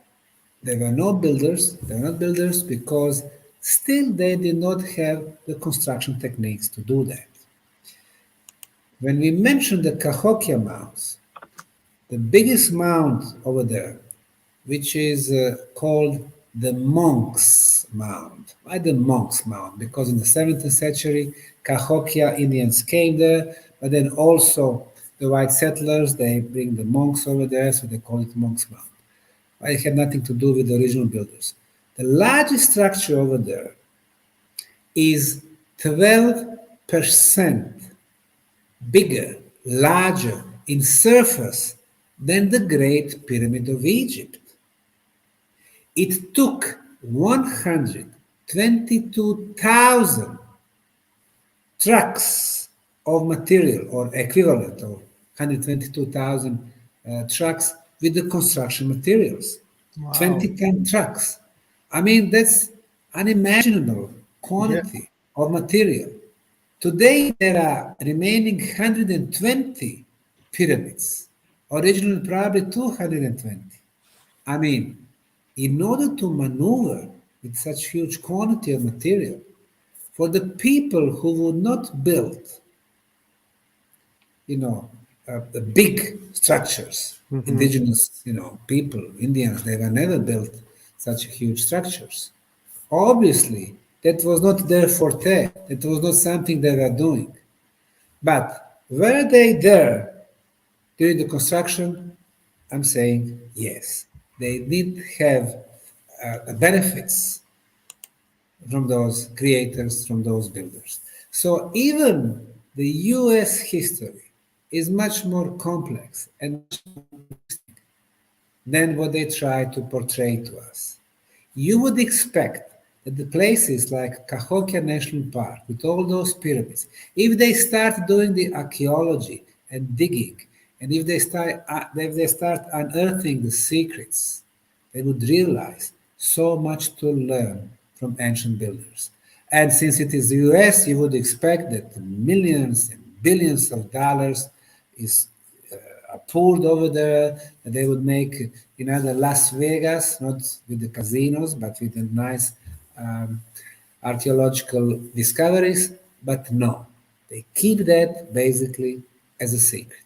they were no builders. They were not builders because still they did not have the construction techniques to do that. When we mentioned the Cahokia mounds, the biggest mound over there, which is called the Monks Mound. Why the Monks Mound? Because in the 17th century, Cahokia Indians came there, but then also the white settlers, they bring the monks over there, so they call it Monks Mound. It had nothing to do with the original builders. The largest structure over there is 12% bigger, larger in surface than the Great Pyramid of Egypt. It took 122,000 trucks of material, or equivalent of 122,000 trucks with the construction materials. Wow. 20-ton trucks. I mean, that's unimaginable quantity of material. Today, there are remaining 120 pyramids, originally probably 220. I mean, in order to maneuver with such huge quantity of material, for the people who would not build, the big structures, indigenous, people, Indians, they were never built such huge structures. Obviously, that was not their forte. That was not something they were doing. But were they there during the construction? I'm saying yes. They did have benefits from those creators, from those builders. So even the US history is much more complex and much more interesting than what they try to portray to us. You would expect that the places like Cahokia National Park, with all those pyramids, if they start doing the archaeology and digging, and if they start unearthing the secrets, they would realize so much to learn from ancient builders. And since it is the US, you would expect that millions and billions of dollars is poured over there, that they would make another Las Vegas, not with the casinos, but with the nice archaeological discoveries. But no, they keep that basically as a secret.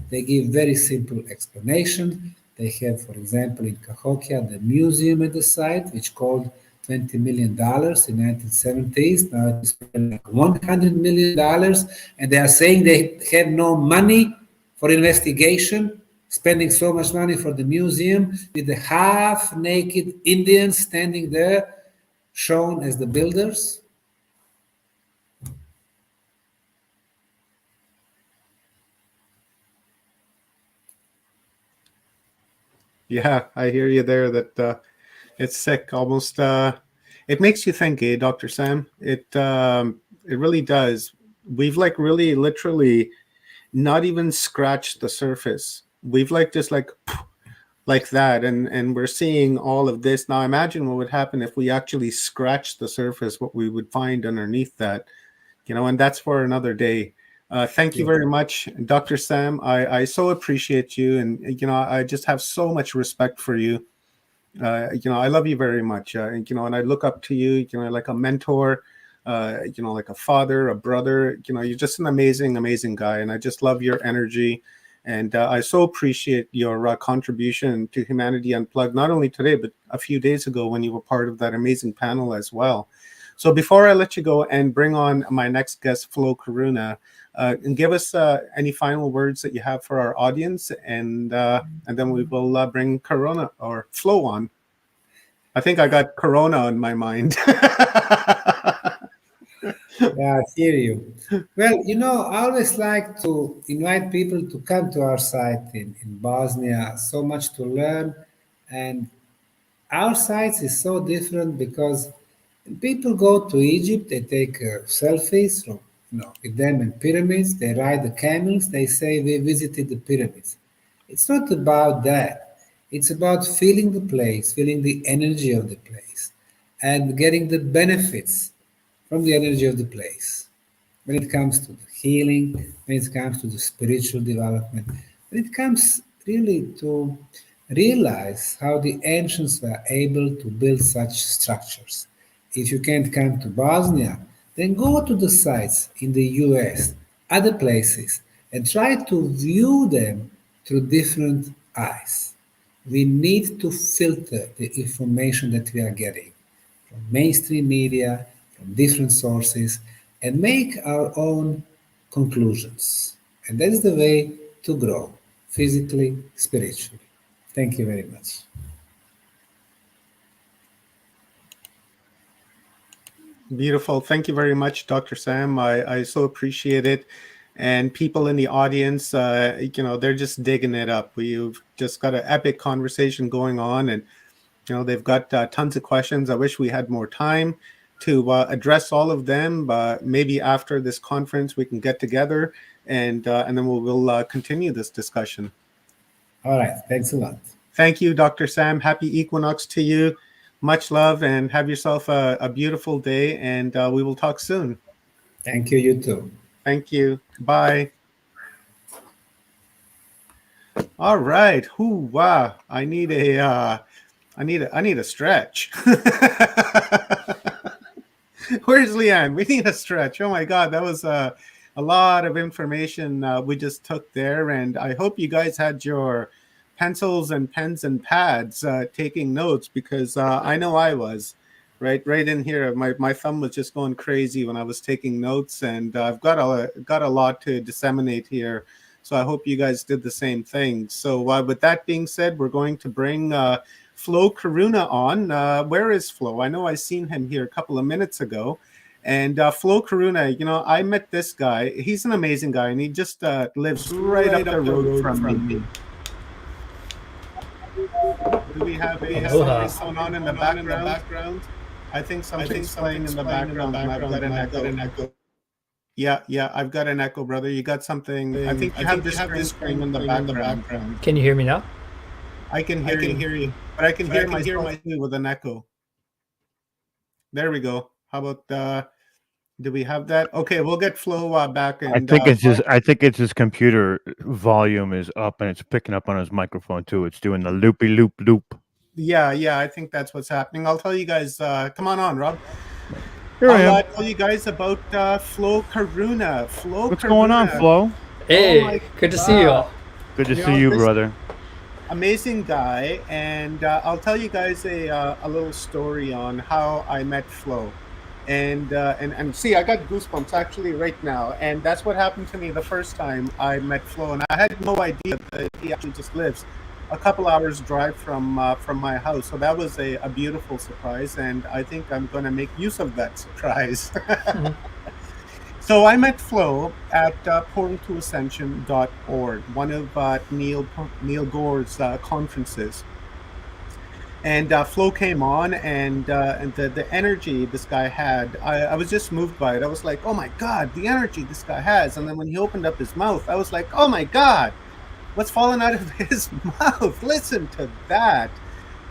They give very simple explanation. They have, for example, in Cahokia, the museum at the site, which called $20 million in 1970s. Now it is like $100 million, and they are saying they have no money for investigation, spending so much money for the museum, with the half-naked Indians standing there, shown as the builders. Yeah, I hear you there. That it's sick. Almost. It makes you think, Dr. Sam. It really does. We've really literally not even scratched the surface. We've just like that, and we're seeing all of this now. Imagine what would happen if we actually scratched the surface. What we would find underneath that, and that's for another day. Thank you very much, Dr. Sam. I so appreciate you, and I just have so much respect for you. I love you very much, and I look up to you, like a mentor, like a father, a brother. You're just an amazing, amazing guy, and I just love your energy, and I so appreciate your contribution to Humanity Unplugged, not only today but a few days ago when you were part of that amazing panel as well. So before I let you go and bring on my next guest, Flo Karuna, and give us any final words that you have for our audience, and then we will bring Corona or Flo on. I think I got Corona on my mind. Yeah, I hear you. Well, I always like to invite people to come to our site in Bosnia. So much to learn, and our site is so different because when people go to Egypt, they take selfies from, with them in pyramids. They ride the camels. They say we visited the pyramids. It's not about that. It's about feeling the place, feeling the energy of the place, and getting the benefits from the energy of the place. When it comes to the healing, when it comes to the spiritual development, And it comes really to realize how the ancients were able to build such structures. If you can't come to Bosnia, then go to the sites in the US, other places, and try to view them through different eyes. We need to filter the information that we are getting from mainstream media, from different sources, and make our own conclusions. And that's the way to grow physically, spiritually. Thank you very much. Beautiful. Thank you very much, Dr. Sam. I so appreciate it. And people in the audience, they're just digging it up. We've just got an epic conversation going on, and they've got tons of questions. I wish we had more time to address all of them. But maybe after this conference, we can get together and then we'll continue this discussion. All right. Thanks a lot. Thank you, Dr. Sam. Happy equinox to you. Much love, and have yourself a beautiful day, and we will talk soon. Thank you, you too. Thank you. Bye. All right. Wow. I need a stretch. Where's Leanne? We need a stretch. Oh my God, that was a lot of information we just took there, and I hope you guys had your pencils and pens and pads taking notes, because I know I was right in here. My thumb was just going crazy when I was taking notes, and I've got a lot to disseminate here. So I hope you guys did the same thing. So with that being said, we're going to bring Flo Karuna on. Where is Flo? I know I seen him here a couple of minutes ago. And Flo Karuna, I met this guy. He's an amazing guy, and he just lives right up the road from me. Do we have something on in the background? I think something's playing in the background. I've got an echo. Yeah, I've got an echo, brother. You got something. I think you have this screen in the background. Can you hear me now? I can hear you, but I can hear myself too with an echo. There we go. How about do we have that? Okay, we'll get Flo back. And, I think it's his computer volume is up, and it's picking up on his microphone too. It's doing the loopy loop. Yeah, I think that's what's happening. I'll tell you guys. Come on, Rob. Here I am. I'll tell you guys about Flo Karuna. What's going on, Flo? Hey, good to see you all. Good to see you, brother. Amazing guy, and I'll tell you guys a little story on how I met Flo. And see, I got goosebumps actually right now, and that's what happened to me the first time I met Flo, and I had no idea that he actually just lives a couple hours drive from my house. So that was a beautiful surprise, and I think I'm going to make use of that surprise. So I met Flo at portaltoascension.org, one of Neil Gore's conferences. And Flo came on, and the energy this guy had, I was just moved by it. I was like, oh my God, the energy this guy has. And then when he opened up his mouth, I was like, oh my God, what's falling out of his mouth? Listen to that.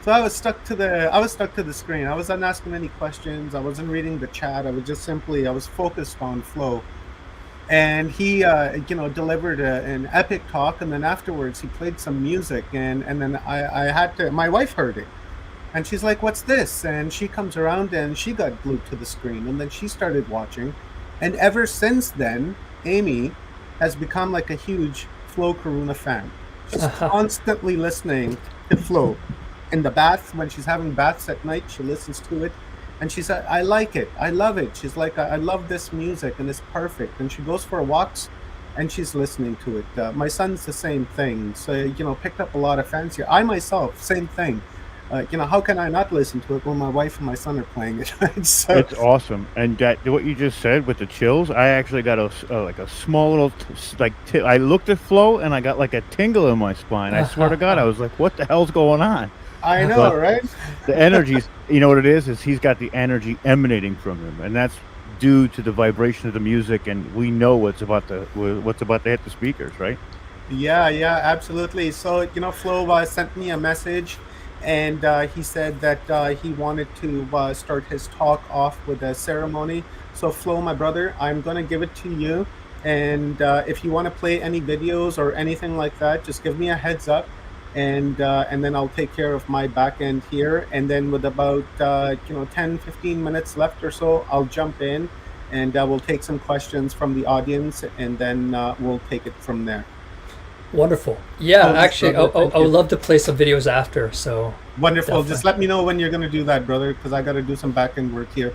So I was stuck to the screen. I wasn't asking any questions. I wasn't reading the chat. I was focused on Flo. And he, delivered an epic talk. And then afterwards, he played some music. And then my wife heard it. And she's like, what's this? And she comes around and she got glued to the screen. And then she started watching. And ever since then, Amy has become like a huge Flo Karuna fan. She's constantly listening to Flo. In the bath, when she's having baths at night, she listens to it. And she said, I like it. I love it. She's like, I love this music and it's perfect. And she goes for walks and she's listening to it. My son's the same thing. So, picked up a lot of fans here. I myself, same thing. How can I not listen to it when my wife and my son are playing it? Right? So, it's awesome. And what you just said with the chills, I actually got a small little I looked at Flo and I got like a tingle in my spine. I swear to God, I was like, what the hell's going on? I know, right? The energies, you know what it is he's got the energy emanating from him, and that's due to the vibration of the music, and we know what's about to hit the speakers, right? Yeah, absolutely. So, Flo sent me a message, and he said that he wanted to start his talk off with a ceremony. So, Flo, my brother, I'm going to give it to you. And if you want to play any videos or anything like that, just give me a heads up, and then I'll take care of my back end here. And then with about 10, 15 minutes left or so, I'll jump in, and we'll take some questions from the audience, and then we'll take it from there. Wonderful. Yeah, Cool, actually, brother, thank I would you. love to play some videos after. So, Wonderful. definitely. Just let me know when you're going to do that, brother, because I got to do some back end work here.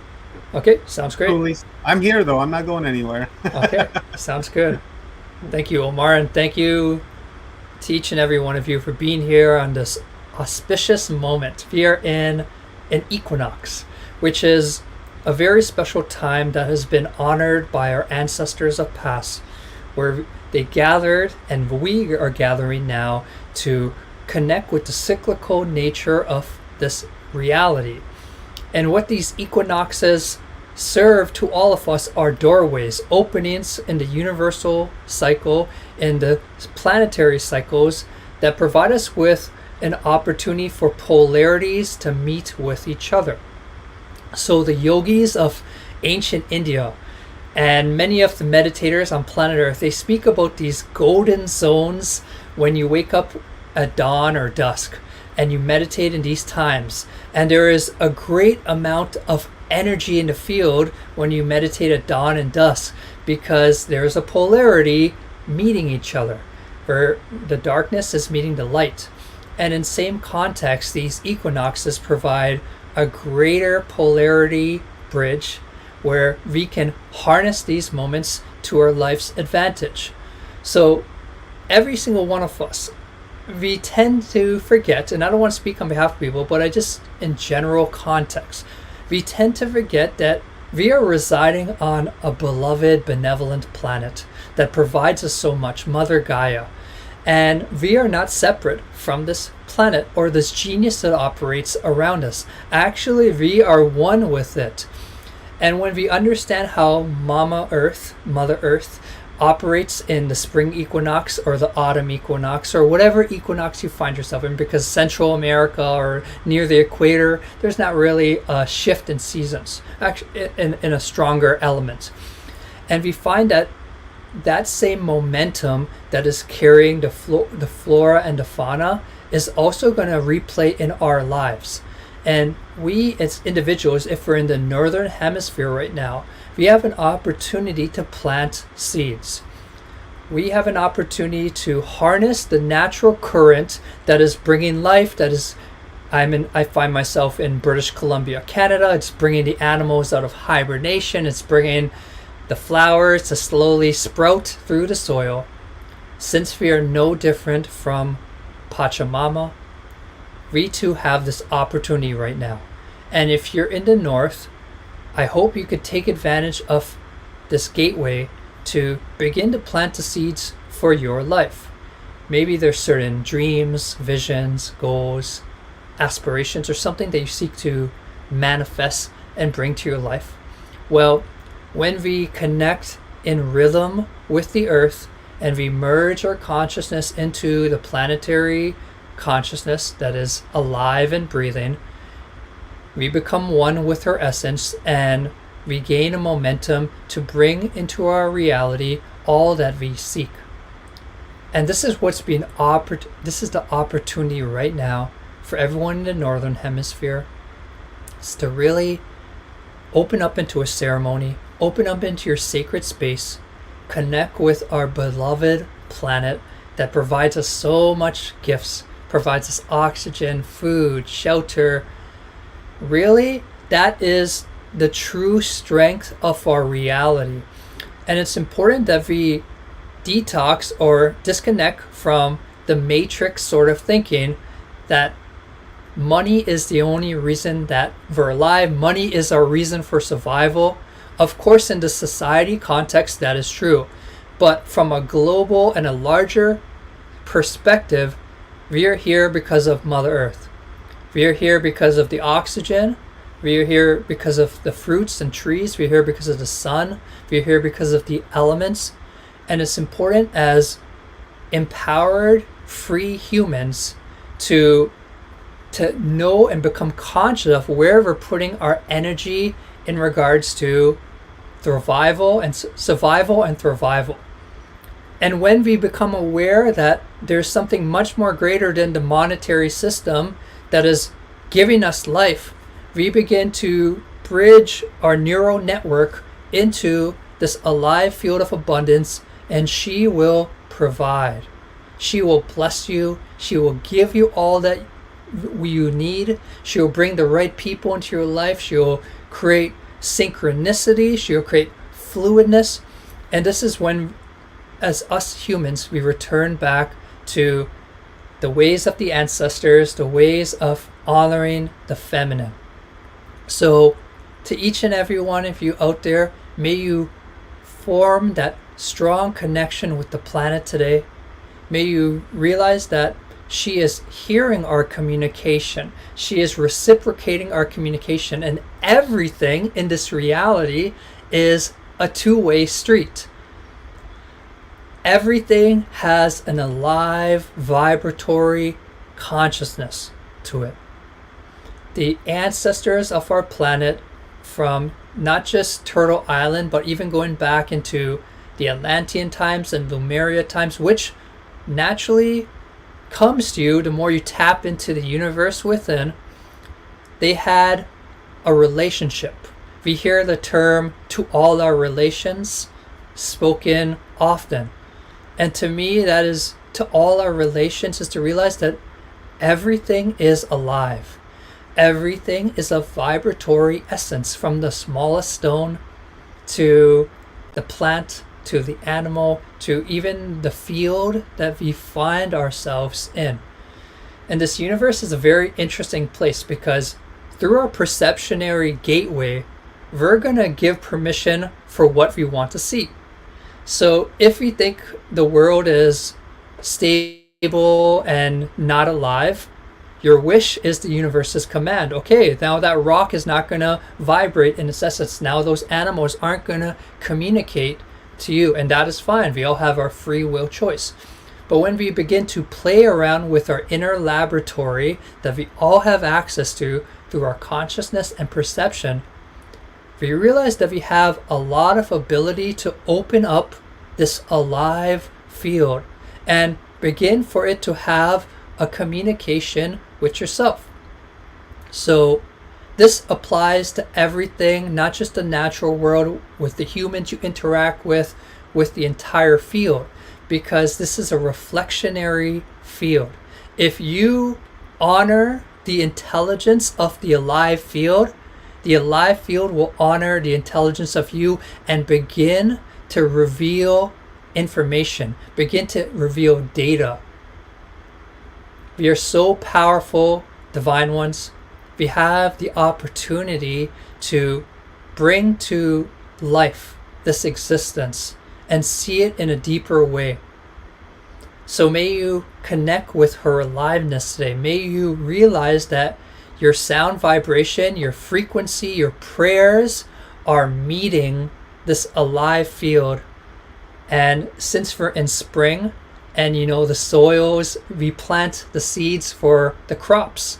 Okay, sounds great. Cool. I'm here though. I'm not going anywhere. Okay, sounds good. Thank you, Omar, and thank you to each and every one of you for being here on this auspicious moment. We are in an equinox, which is a very special time that has been honored by our ancestors of past, where they gathered, and we are gathering now to connect with the cyclical nature of this reality. And what these equinoxes serve to all of us are doorways, openings in the universal cycle, in the planetary cycles that provide us with an opportunity for polarities to meet with each other. So the yogis of ancient India and many of the meditators on planet Earth, they speak about these golden zones when you wake up at dawn or dusk and you meditate in these times. And there is a great amount of energy in the field when you meditate at dawn and dusk, because there's a polarity meeting each other, where the darkness is meeting the light. And in same context, these equinoxes provide a greater polarity bridge where we can harness these moments to our life's advantage. So every single one of us, we tend to forget, and I don't want to speak on behalf of people, but I just, in general context, we tend to forget that we are residing on a beloved, benevolent planet that provides us so much, Mother Gaia. And we are not separate from this planet or this genius that operates around us. Actually, we are one with it. And when we understand how Mama Earth, Mother Earth, operates in the spring equinox or the autumn equinox or whatever equinox you find yourself in, because Central America or near the equator, there's not really a shift in seasons, actually in a stronger element. And we find that that same momentum that is carrying the flora and the fauna is also going to replay in our lives. And we as individuals, if we're in the northern hemisphere right now, we have an opportunity to plant seeds. We have an opportunity to harness the natural current that is bringing life, that is, I find myself in British Columbia, Canada. It's bringing the animals out of hibernation. It's bringing the flowers to slowly sprout through the soil. Since we are no different from Pachamama, we too have this opportunity right now. And if you're in the north, I hope you could take advantage of this gateway to begin to plant the seeds for your life. Maybe there's certain dreams, visions, goals, aspirations, or something that you seek to manifest and bring to your life. Well, when we connect in rhythm with the earth and we merge our consciousness into the planetary consciousness that is alive and breathing, we become one with her essence, and we gain a momentum to bring into our reality all that we seek. And this is what's being offered. This is the opportunity right now for everyone in the northern hemisphere, is to really open up into a ceremony, open up into your sacred space, connect with our beloved planet that provides us so much gifts, provides us oxygen, food, shelter. Really, that is the true strength of our reality. And it's important that we detox or disconnect from the matrix sort of thinking that money is the only reason that we're alive. Money is our reason for survival. Of course, in the society context, that is true. But from a global and a larger perspective, we are here because of Mother Earth. We are here because of the oxygen. We are here because of the fruits and trees. We are here because of the sun. We are here because of the elements. And it's important as empowered, free humans to know and become conscious of where we're putting our energy in regards to survival and thrival. And when we become aware that there's something much more greater than the monetary system that is giving us life, we begin to bridge our neural network into this alive field of abundance, and she will provide. She will bless you. She will give you all that you need. She will bring the right people into your life. She will create synchronicity. She will create fluidness. And this is when, as us humans, we return back to the ways of the ancestors, the ways of honoring the feminine. So to each and every one of you out there, may you form that strong connection with the planet today. May you realize that she is hearing our communication. She is reciprocating our communication, and everything in this reality is a two-way street. Everything has an alive, vibratory consciousness to it. The ancestors of our planet, from not just Turtle Island, but even going back into the Atlantean times and Lemuria times, which naturally comes to you the more you tap into the universe within, they had a relationship. We hear the term "to all our relations" spoken often. And to me, that is, to all our relations, is to realize that everything is alive. Everything is a vibratory essence, from the smallest stone to the plant, to the animal, to even the field that we find ourselves in. And this universe is a very interesting place, because through our perceptionary gateway, we're going to give permission for what we want to see. So if we think the world is stable and not alive, your wish is the universe's command. Okay, now that rock is not going to vibrate in its essence. Now those animals aren't going to communicate to you, and that is fine. We all have our free will choice. But when we begin to play around with our inner laboratory that we all have access to through our consciousness and perception, we realize that we have a lot of ability to open up this alive field and begin for it to have a communication with yourself. So this applies to everything, not just the natural world, with the humans you interact with the entire field, because this is a reflectionary field. If you honor the intelligence of the alive field will honor the intelligence of you and begin to reveal information, begin to reveal data. We are so powerful, divine ones. We have the opportunity to bring to life this existence and see it in a deeper way. So may you connect with her aliveness today. May you realize that your sound vibration, your frequency, your prayers are meeting this alive field. And since we're in spring, and the soils, we plant the seeds for the crops.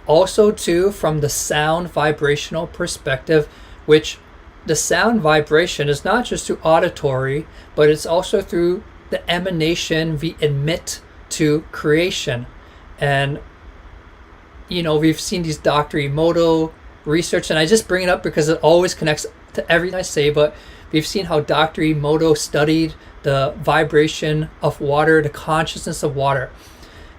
Also too, from the sound vibrational perspective, which the sound vibration is not just through auditory, but it's also through the emanation we emit to creation. And we've seen these Dr. Emoto research, and I just bring it up because it always connects to everything I say, but we've seen how Dr. Emoto studied the vibration of water, the consciousness of water.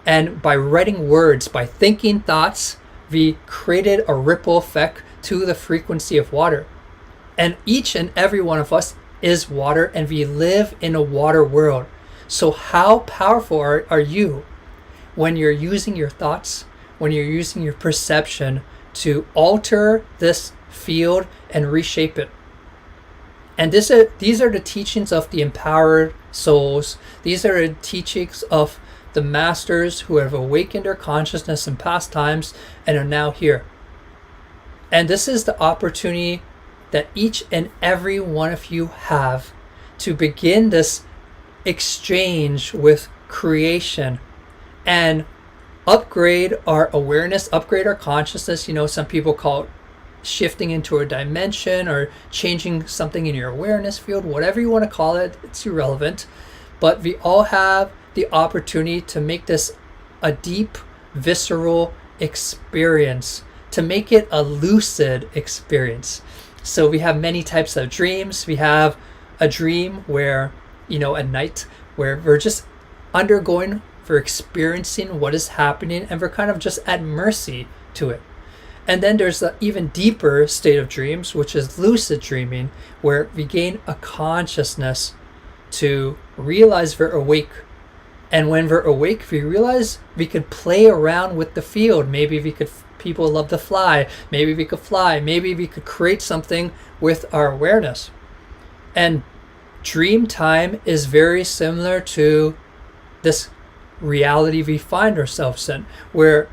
And by writing words, by thinking thoughts, we created a ripple effect to the frequency of water. And each and every one of us is water, and we live in a water world. So how powerful are you when you're using your thoughts, when you're using your perception to alter this field and reshape it? And these are the teachings of the empowered souls. These are the teachings of the masters who have awakened their consciousness in past times and are now here. And this is the opportunity that each and every one of you have to begin this exchange with creation and upgrade our awareness, upgrade our consciousness. Some people call it shifting into a dimension or changing something in your awareness field, whatever you want to call it, it's irrelevant. But we all have the opportunity to make this a deep, visceral experience, to make it a lucid experience. So we have many types of dreams. We have a dream where, at night, where we're just we're experiencing what is happening, and we're kind of just at mercy to it. And then there's the even deeper state of dreams, which is lucid dreaming, where we gain a consciousness to realize we're awake. And when we're awake, we realize we could play around with the field. Maybe people love to fly. Maybe we could fly. Maybe we could create something with our awareness. And dream time is very similar to this reality we find ourselves in, where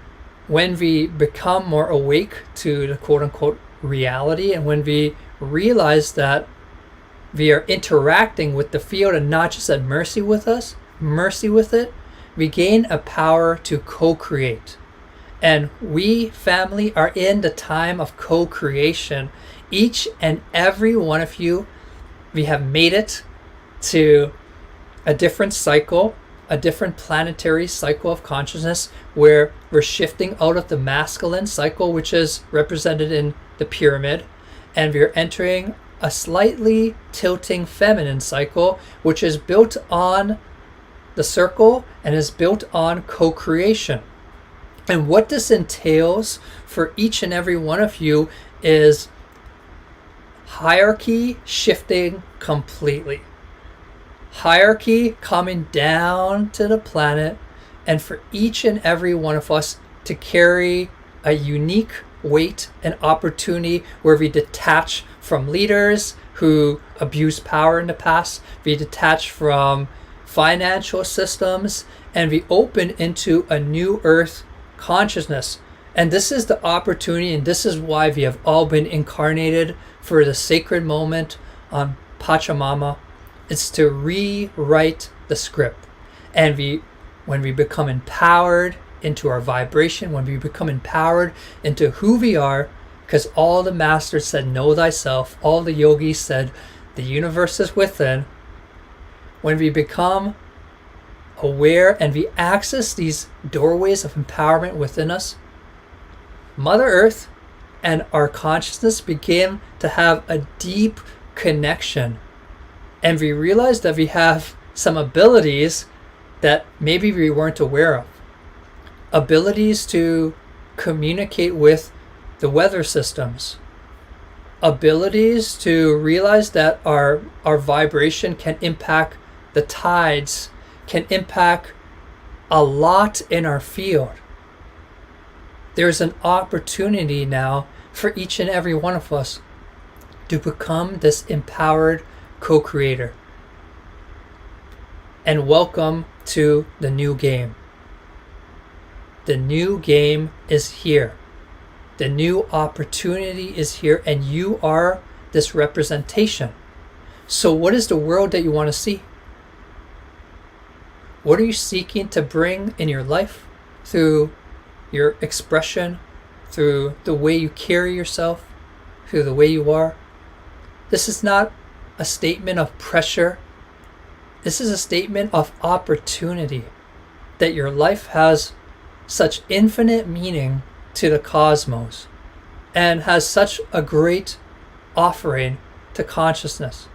when we become more awake to the quote-unquote reality, and when we realize that we are interacting with the field and not just at mercy with it, we gain a power to co-create. And we, family, are in the time of co-creation. Each and every one of you, we have made it to a different cycle, a different planetary cycle of consciousness, where we're shifting out of the masculine cycle, which is represented in the pyramid, and we're entering a slightly tilting feminine cycle, which is built on the circle and is built on co-creation. And what this entails for each and every one of you is hierarchy shifting completely. Hierarchy coming down to the planet, and for each and every one of us to carry a unique weight and opportunity where we detach from leaders who abused power in the past, we detach from financial systems, and we open into a new earth consciousness. And this is the opportunity, and this is why we have all been incarnated for the sacred moment on Pachamama. It's to rewrite the script. And when we become empowered into our vibration, when we become empowered into who we are, because all the masters said, know thyself, all the yogis said, the universe is within. When we become aware and we access these doorways of empowerment within us, Mother Earth and our consciousness begin to have a deep connection. And we realize that we have some abilities that maybe we weren't aware of. Abilities to communicate with the weather systems. Abilities to realize that our vibration can impact the tides, can impact a lot in our field. There's an opportunity now for each and every one of us to become this empowered co-creator. And welcome to the new game. The new game is here. The new opportunity is here, and you are this representation. So what is the world that you want to see? What are you seeking to bring in your life through your expression, through the way you carry yourself, through the way you are? This is not a statement of pressure. This is a statement of opportunity, that your life has such infinite meaning to the cosmos and has such a great offering to consciousness.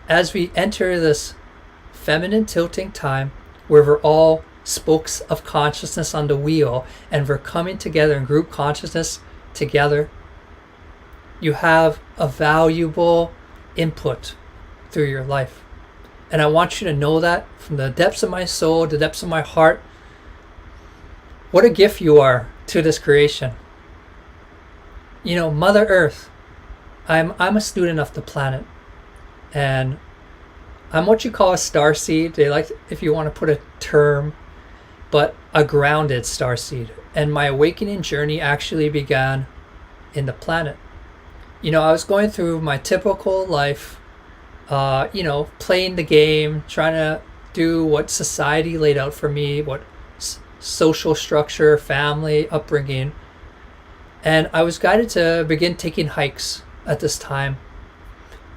As we enter this feminine tilting time where we're all spokes of consciousness on the wheel and we're coming together in group consciousness together, you have a valuable input through your life. And I want you to know that from the depths of my soul, the depths of my heart, what a gift you are to this creation. You know, Mother Earth, I'm a student of the planet, and I'm what you call a starseed. They like, if you want to put a term, but a grounded starseed. And my awakening journey actually began in the planet. You know, I was going through my typical life, playing the game, trying to do what society laid out for me, what social structure, family, upbringing. And I was guided to begin taking hikes at this time.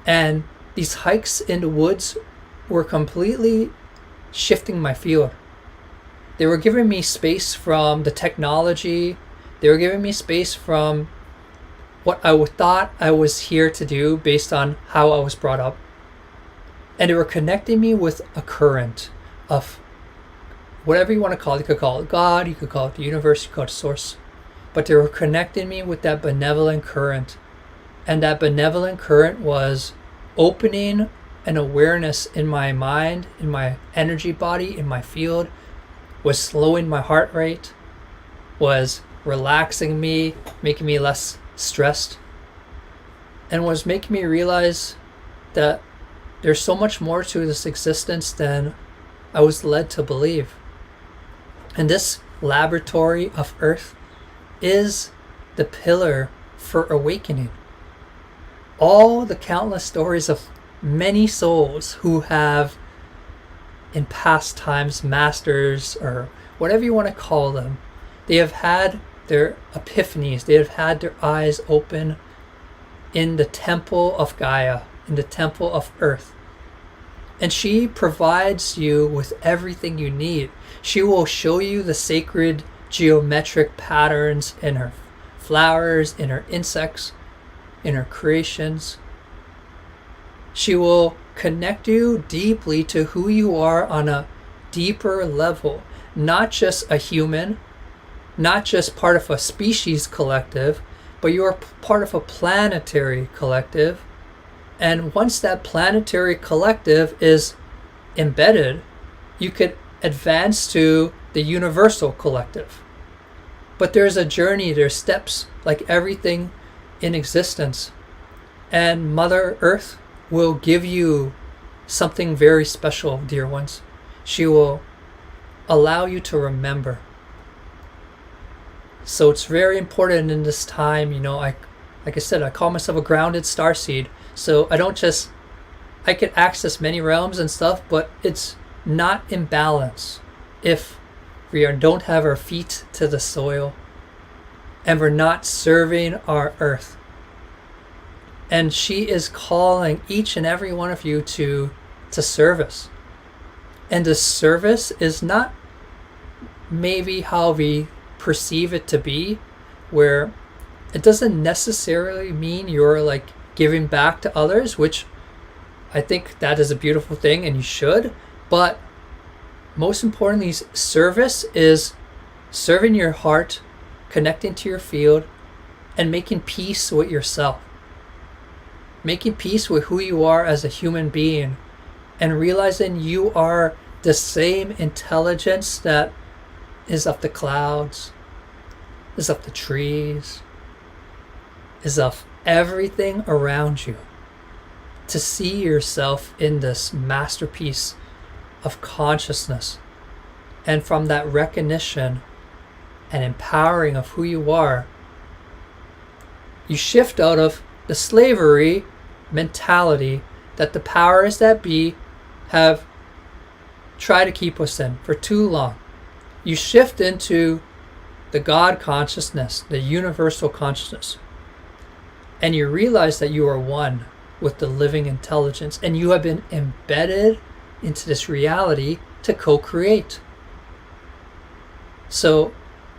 And these hikes in the woods were completely shifting my field. They were giving me space from the technology. They were giving me space from what I thought I was here to do based on how I was brought up. And they were connecting me with a current of whatever you want to call it. You could call it God, you could call it the universe, you could call it source. But they were connecting me with that benevolent current. And that benevolent current was opening an awareness in my mind, in my energy body, in my field, was slowing my heart rate, was relaxing me, making me less stressed, and was making me realize that there's so much more to this existence than I was led to believe. And this laboratory of Earth is the pillar for awakening. All the countless stories of many souls who have in past times masters, or whatever you want to call them, they have had their epiphanies, they have had their eyes open in the temple of Gaia, in the temple of Earth. And she provides you with everything you need. She will show you the sacred geometric patterns in her flowers, in her insects, in her creations. She will connect you deeply to who you are on a deeper level, not just a human, not just part of a species collective, but you're part of a planetary collective. And once that planetary collective is embedded, you could advance to the universal collective. But there's a journey, there's steps, like everything in existence. And Mother Earth will give you something very special, dear ones. She will allow you to remember. So it's very important in this time, like I said, I call myself a grounded starseed. So I could access many realms and stuff, but it's not in balance if we don't have our feet to the soil and we're not serving our Earth. And she is calling each and every one of you to service. And the service is not maybe how we perceive it to be, where it doesn't necessarily mean you're like giving back to others, which I think that is a beautiful thing and you should. But most importantly, service is serving your heart, connecting to your field, and making peace with yourself. Making peace with who you are as a human being, and realizing you are the same intelligence that is of the clouds, is of the trees, is of everything around you. To see yourself in this masterpiece of consciousness, and from that recognition and empowering of who you are, you shift out of the slavery mentality that the powers that be have tried to keep us in for too long. You shift into the God consciousness, the universal consciousness, and you realize that you are one with the living intelligence, and you have been embedded into this reality to co-create. So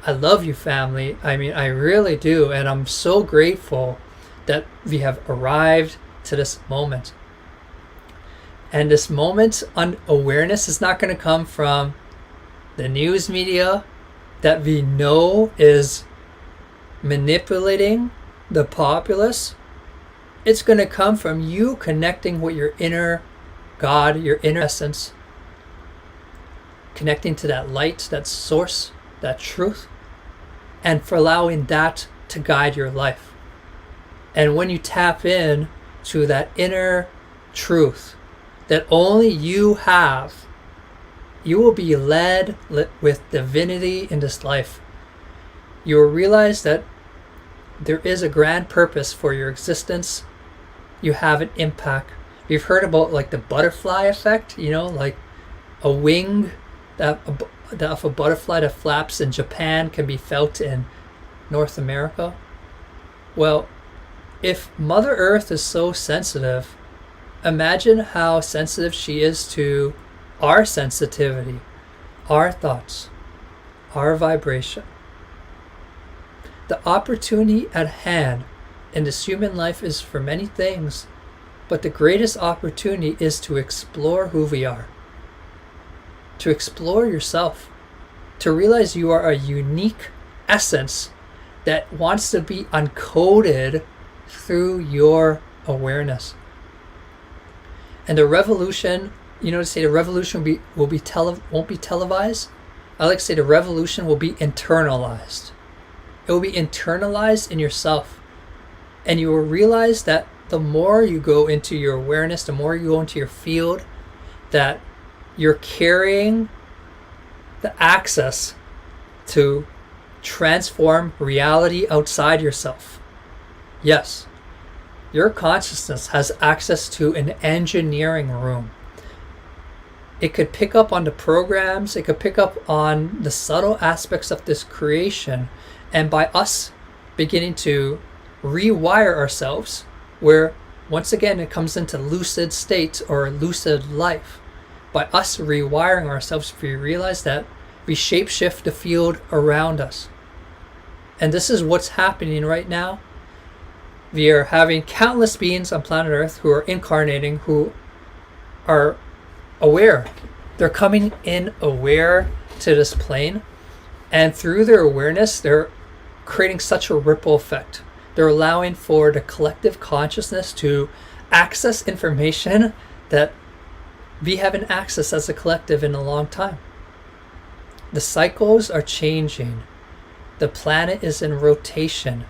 I love you, family. I mean, I really do, and I'm so grateful that we have arrived to this moment. And this moment on awareness is not going to come from the news media that we know is manipulating the populace. It's going to come from you connecting with your inner God, your inner essence, connecting to that light, that source, that truth, and for allowing that to guide your life. And when you tap in to that inner truth that only you have, you will be led with divinity in this life. You will realize that there is a grand purpose for your existence. You have an impact. You've heard about like the butterfly effect, like a wing that of a butterfly that flaps in Japan can be felt in North America. Well, if Mother Earth is so sensitive, imagine how sensitive she is to our sensitivity, our thoughts, our vibration. The opportunity at hand in this human life is for many things, but the greatest opportunity is to explore who we are, to explore yourself, to realize you are a unique essence that wants to be uncoded through your awareness. And the revolution, to say the revolution won't be televised. I like to say the revolution will be internalized. It will be internalized in yourself. And you will realize that the more you go into your awareness, the more you go into your field, that you're carrying the access to transform reality outside yourself. Yes, your consciousness has access to an engineering room. It could pick up on the programs, it could pick up on the subtle aspects of this creation, and by us beginning to rewire ourselves, where once again it comes into lucid state or lucid life, by us rewiring ourselves, we realize that we shapeshift the field around us. And this is what's happening right now. We are having countless beings on planet Earth who are incarnating, who are aware. They're coming in aware to this plane, and through their awareness, they're creating such a ripple effect. They're allowing for the collective consciousness to access information that we haven't accessed as a collective in a long time. The cycles are changing. The planet is in rotation.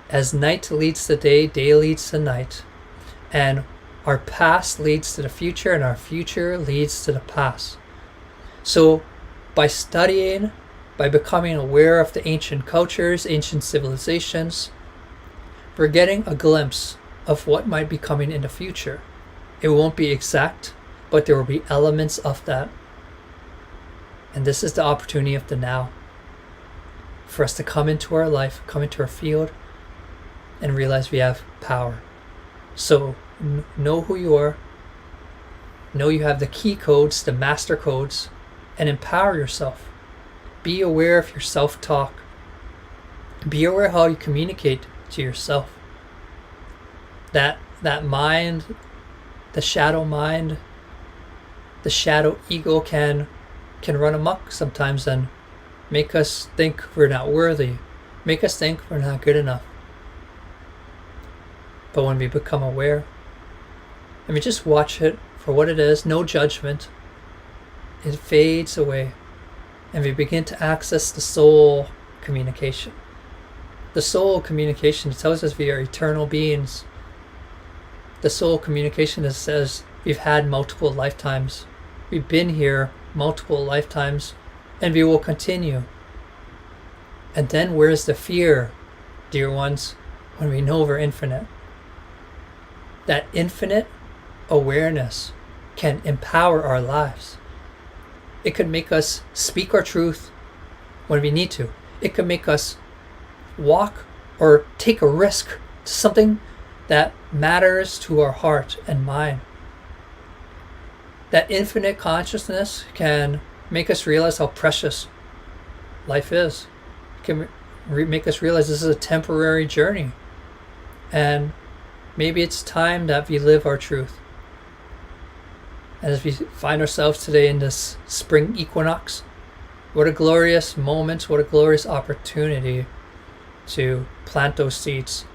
As night leads to day, day leads to night. And our past leads to the future, and our future leads to the past. So by studying, by becoming aware of the ancient cultures, ancient civilizations, we're getting a glimpse of what might be coming in the future. It won't be exact, but there will be elements of that. And this is the opportunity of the now, for us to come into our life, come into our field, and realize we have power. So know who you are, know you have the key codes, the master codes, and empower yourself. Be aware of your self-talk. Be aware how you communicate to yourself. That mind, the shadow ego can run amok sometimes and make us think we're not worthy, make us think we're not good enough. But when we become aware, and we just watch it for what it is, no judgment, it fades away, and we begin to access the soul communication. The soul communication tells us we are eternal beings. The soul communication says we've had multiple lifetimes. We've been here multiple lifetimes, and we will continue. And then where's the fear, dear ones, when we know we're infinite? That infinite awareness can empower our lives. It could make us speak our truth when we need to. It could make us walk or take a risk to something that matters to our heart and mind. That infinite consciousness can make us realize how precious life is. It can make us realize this is a temporary journey. And maybe it's time that we live our truth. And as we find ourselves today in this spring equinox, what a glorious moment, what a glorious opportunity to plant those seeds,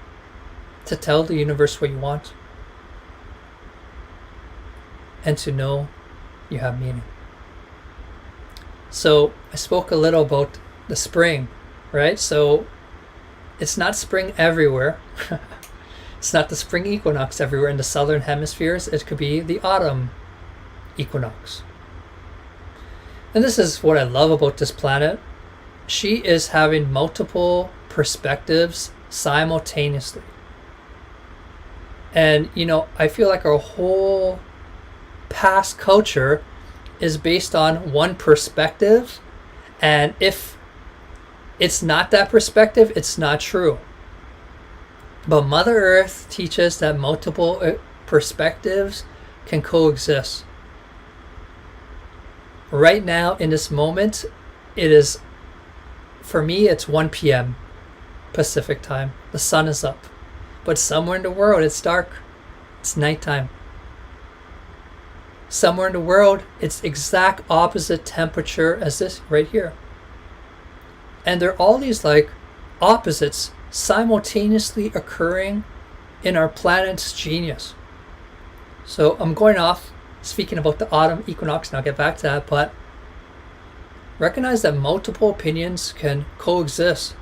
to tell the universe what you want, and to know you have meaning. So I spoke a little about the spring, right? So it's not spring everywhere. It's not the spring equinox everywhere in the southern hemispheres. It could be the autumn equinox. And this is what I love about this planet. She is having multiple perspectives simultaneously. And, I feel like our whole past culture is based on one perspective. And if it's not that perspective, it's not true. But Mother Earth teaches that multiple perspectives can coexist. Right now, in this moment, it is, for me, it's 1 p.m. Pacific time. The sun is up. But somewhere in the world, it's dark. It's nighttime. Somewhere in the world, it's exact opposite temperature as this right here. And there are all these like opposites simultaneously occurring in our planet's genius. So I'm going off speaking about the autumn equinox, and I'll get back to that, but recognize that multiple opinions can coexist.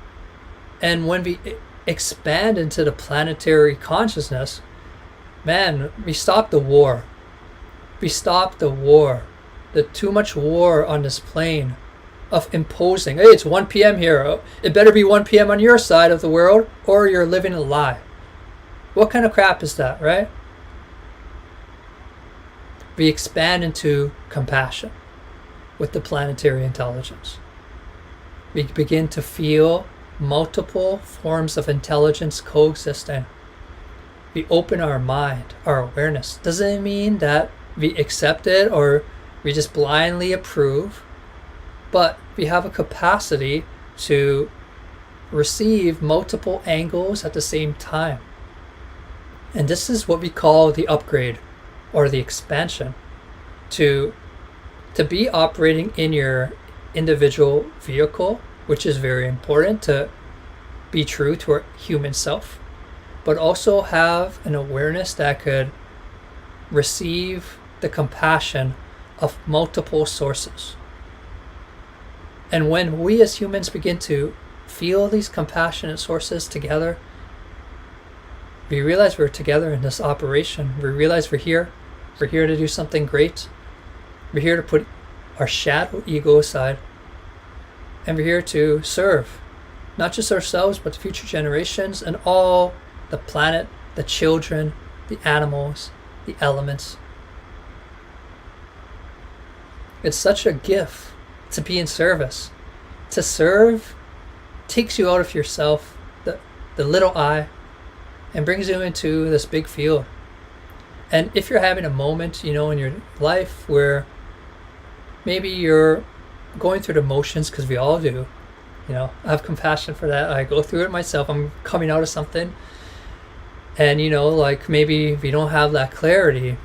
And when we expand into the planetary consciousness, man, we stop the war. We stop the war. The too much war on this plane of imposing, hey, it's 1 p.m. here. It better be 1 p.m. on your side of the world or you're living a lie. What kind of crap is that, right? We expand into compassion with the planetary intelligence. We begin to feel multiple forms of intelligence coexisting. We open our mind, our awareness. Doesn't mean that we accept it or we just blindly approve, but we have a capacity to receive multiple angles at the same time. And this is what we call the upgrade or the expansion. To be operating in your individual vehicle, which is very important to be true to our human self, but also have an awareness that could receive the compassion of multiple sources. And when we as humans begin to feel these compassionate sources together, we realize we're together in this operation. We realize we're here to do something great. We're here to put our shadow ego aside, and we're here to serve not just ourselves but the future generations and all the planet, the children, the animals, the elements. It's such a gift to be in service. To serve takes you out of yourself, the little I, and brings you into this big field. And if you're having a moment, in your life where maybe you're going through the motions, because we all do, I have compassion for that. I go through it myself. I'm coming out of something. And, like maybe we don't have that clarity.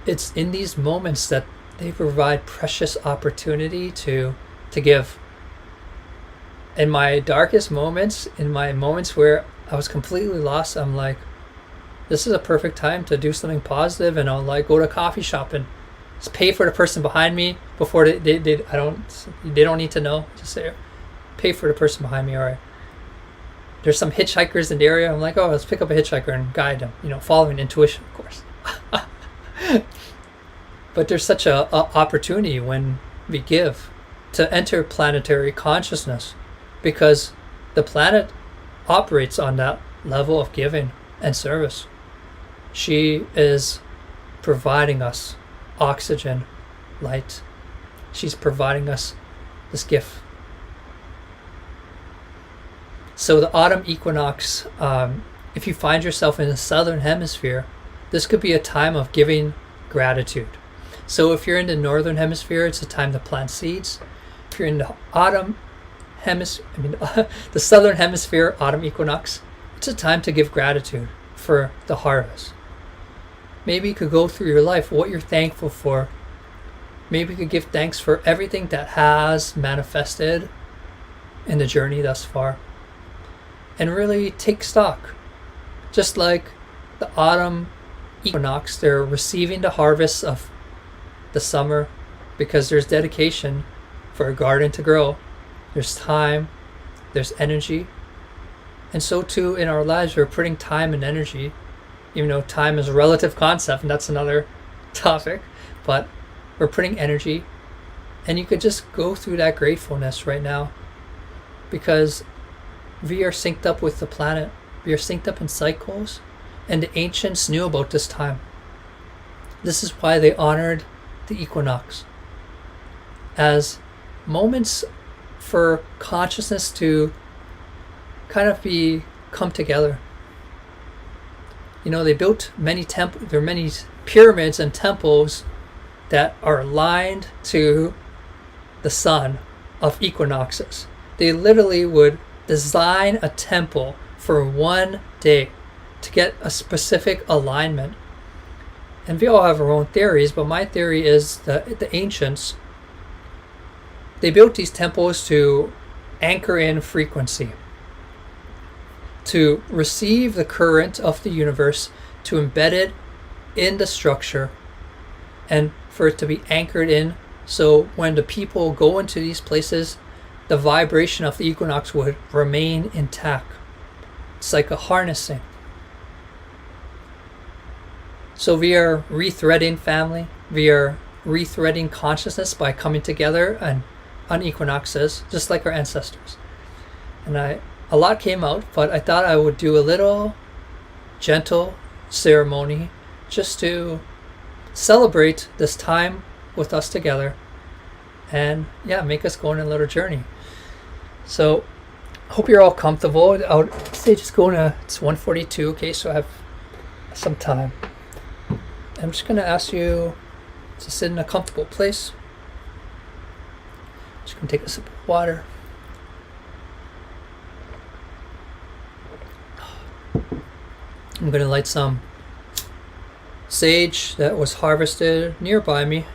It's in these moments that they provide precious opportunity to give. In my darkest moments, in my moments where I was completely lost, I'm like, this is a perfect time to do something positive, and I'll like go to a coffee shop and just pay for the person behind me before they don't need to know. Just say, pay for the person behind me. All right. There's some hitchhikers in the area. I'm like, oh, let's pick up a hitchhiker and guide them. Following intuition, of course. But there's such a opportunity when we give to enter planetary consciousness, because the planet operates on that level of giving and service. She is providing us oxygen, light. She's providing us this gift. So the autumn equinox, if you find yourself in the southern hemisphere, this could be a time of giving gratitude. So if you're in the northern hemisphere, it's a time to plant seeds. If you're in the the southern hemisphere, autumn equinox, it's a time to give gratitude for the harvest. Maybe you could go through your life, what you're thankful for. Maybe you could give thanks for everything that has manifested in the journey thus far. And really take stock. Just like the autumn equinox, they're receiving the harvest of the summer because there's dedication for a garden to grow. There's time, there's energy. And so too in our lives, we're putting time and energy, even though time is a relative concept, and that's another topic, but we're putting energy. And you could just go through that gratefulness right now, because we are synced up with the planet. We are synced up in cycles, and the ancients knew about this time. This is why they honored the equinox as moments for consciousness to kind of come together. They built there are many pyramids and temples that are aligned to the sun of equinoxes. They literally would design a temple for one day to get a specific alignment. And we all have our own theories, but my theory is that the ancients, they built these temples to anchor in frequency, to receive the current of the universe, to embed it in the structure, and for it to be anchored in, so when the people go into these places, the vibration of the equinox would remain intact. It's like a harnessing. So we are rethreading family. We are rethreading consciousness by coming together and on equinoxes, just like our ancestors. And a lot came out, but I thought I would do a little gentle ceremony just to celebrate this time with us together and make us go on a little journey. So hope you're all comfortable. I would say just go it's 1:42, okay, so I have some time. I'm just going to ask you to sit in a comfortable place. Just going to take a sip of water. I'm going to light some sage that was harvested nearby me.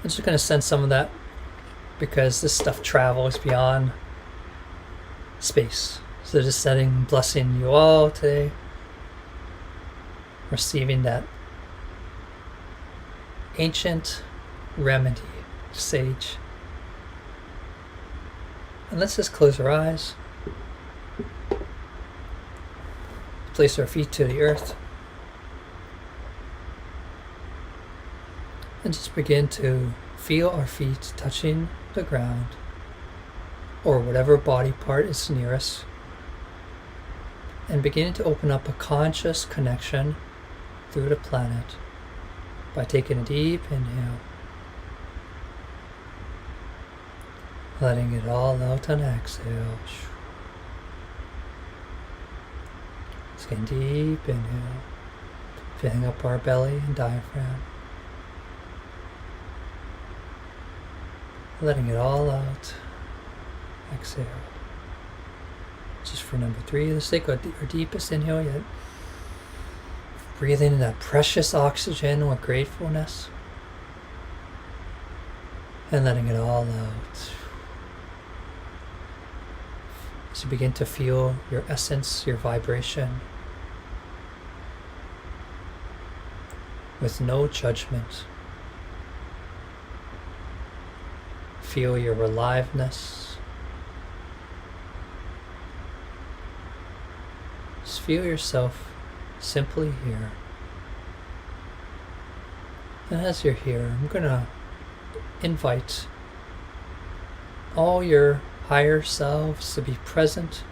I'm just going to send some of that because this stuff travels beyond space. So just sending, blessing you all today. Receiving that ancient remedy, sage. And let's just close our eyes. Place our feet to the earth. And just begin to feel our feet touching the ground or whatever body part is near us. And beginning to open up a conscious connection through the planet by taking a deep inhale, letting it all out on exhale. Just getting deep inhale, filling up our belly and diaphragm, letting it all out. Exhale. Just for number 3, let's take our deepest inhale yet. Breathing in that precious oxygen with gratefulness. And letting it all out. As you begin to feel your essence, your vibration, with no judgment. Feel your aliveness. Just feel yourself simply here. And as you're here, I'm going to invite all your higher selves to be present.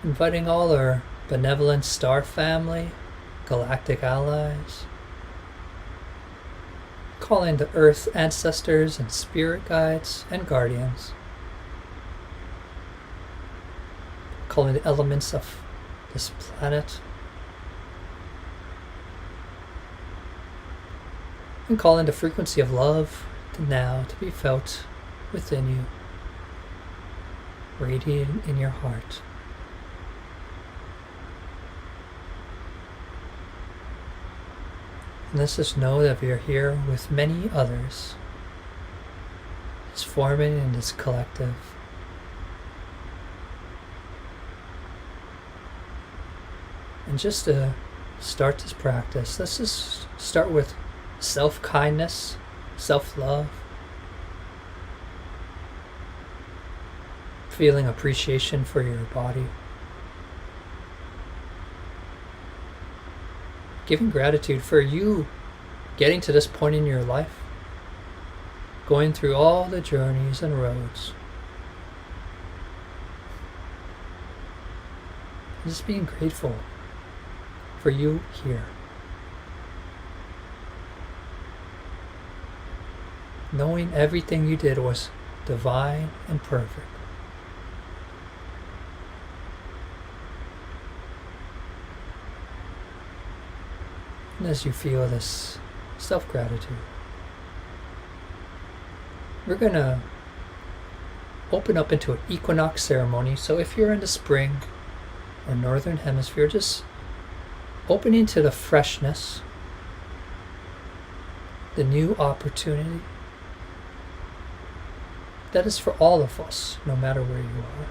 Inviting all our benevolent star family, galactic allies. Calling the earth ancestors and spirit guides and guardians. Calling the elements of this planet. And calling the frequency of love to now to be felt within you, radiating in your heart. And let's just know that we are here with many others. It's forming in this collective. And just to start this practice, let's just start with self-kindness, self-love, feeling appreciation for your body, giving gratitude for you getting to this point in your life, going through all the journeys and roads, just being grateful for you here. Knowing everything you did was divine and perfect. And as you feel this self-gratitude, we're going to open up into an equinox ceremony. So if you're in the spring or northern hemisphere, just open into the freshness, the new opportunity that is for all of us, no matter where you are.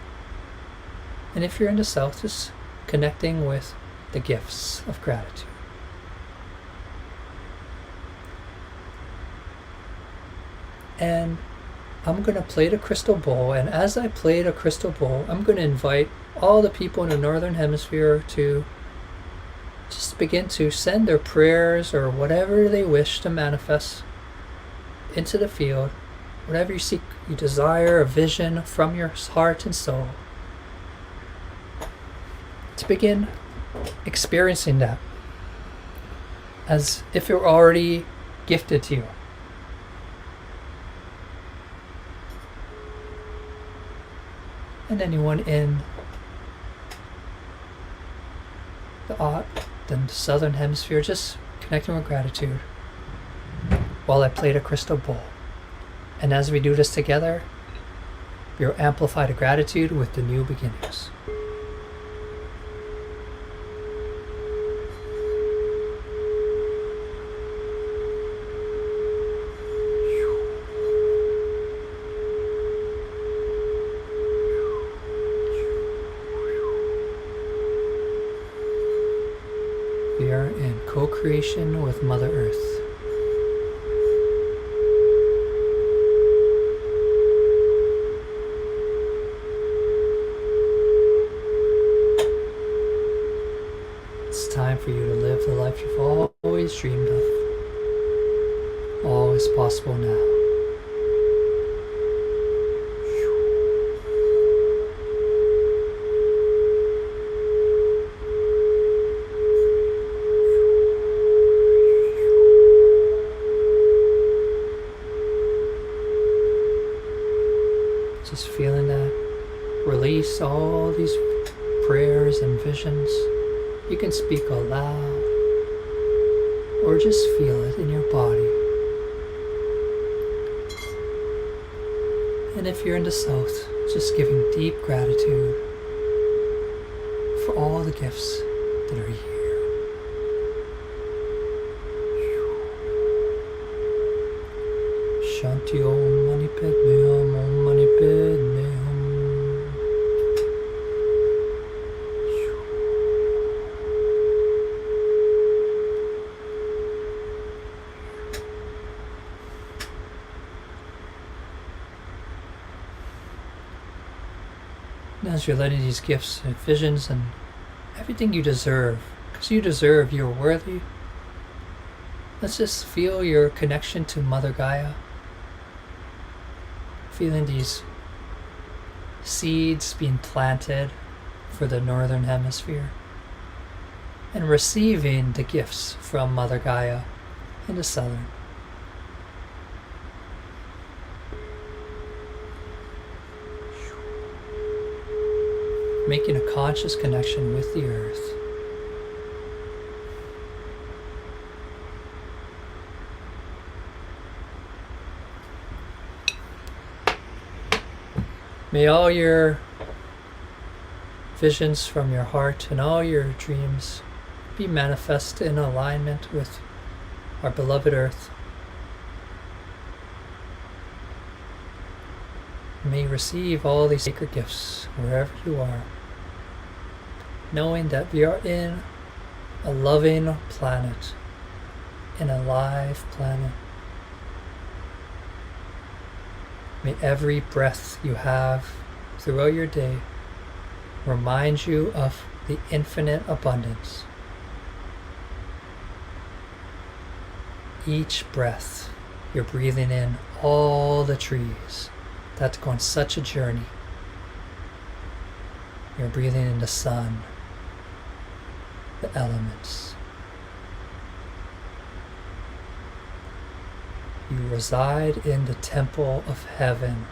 And if you're in the south, just connecting with the gifts of gratitude. And I'm going to play the crystal bowl, and as I play the crystal bowl, I'm going to invite all the people in the northern hemisphere to just begin to send their prayers or whatever they wish to manifest into the field, whatever you seek, you desire, a vision from your heart and soul, to begin experiencing that as if it were already gifted to you. And anyone in the southern hemisphere, just connecting with gratitude while I play the crystal bowl. And as we do this together, we'll amplify the gratitude with the new beginnings. We are in co-creation with Mother Earth. It's time for you to live the life you've always dreamed of. All is possible now. Just feeling that. Release all these prayers and visions. You can speak aloud or just feel it in your body. And if you're in the south, just giving deep gratitude for all the gifts that are here. Shanti Om Mani Padme Hum Om Mani Padme Hum. And as you're letting these gifts and visions and everything you deserve, because you deserve, you're worthy. Let's just feel your connection to Mother Gaia. Feeling these seeds being planted for the northern hemisphere and receiving the gifts from Mother Gaia in the southern. Making a conscious connection with the earth. May all your visions from your heart and all your dreams be manifest in alignment with our beloved earth. May you receive all these sacred gifts wherever you are, knowing that we are in a loving planet, an alive planet. May every breath you have throughout your day remind you of the infinite abundance. Each breath, you're breathing in all the trees that go on such a journey. You're breathing in the sun, the elements. You reside in the temple of heaven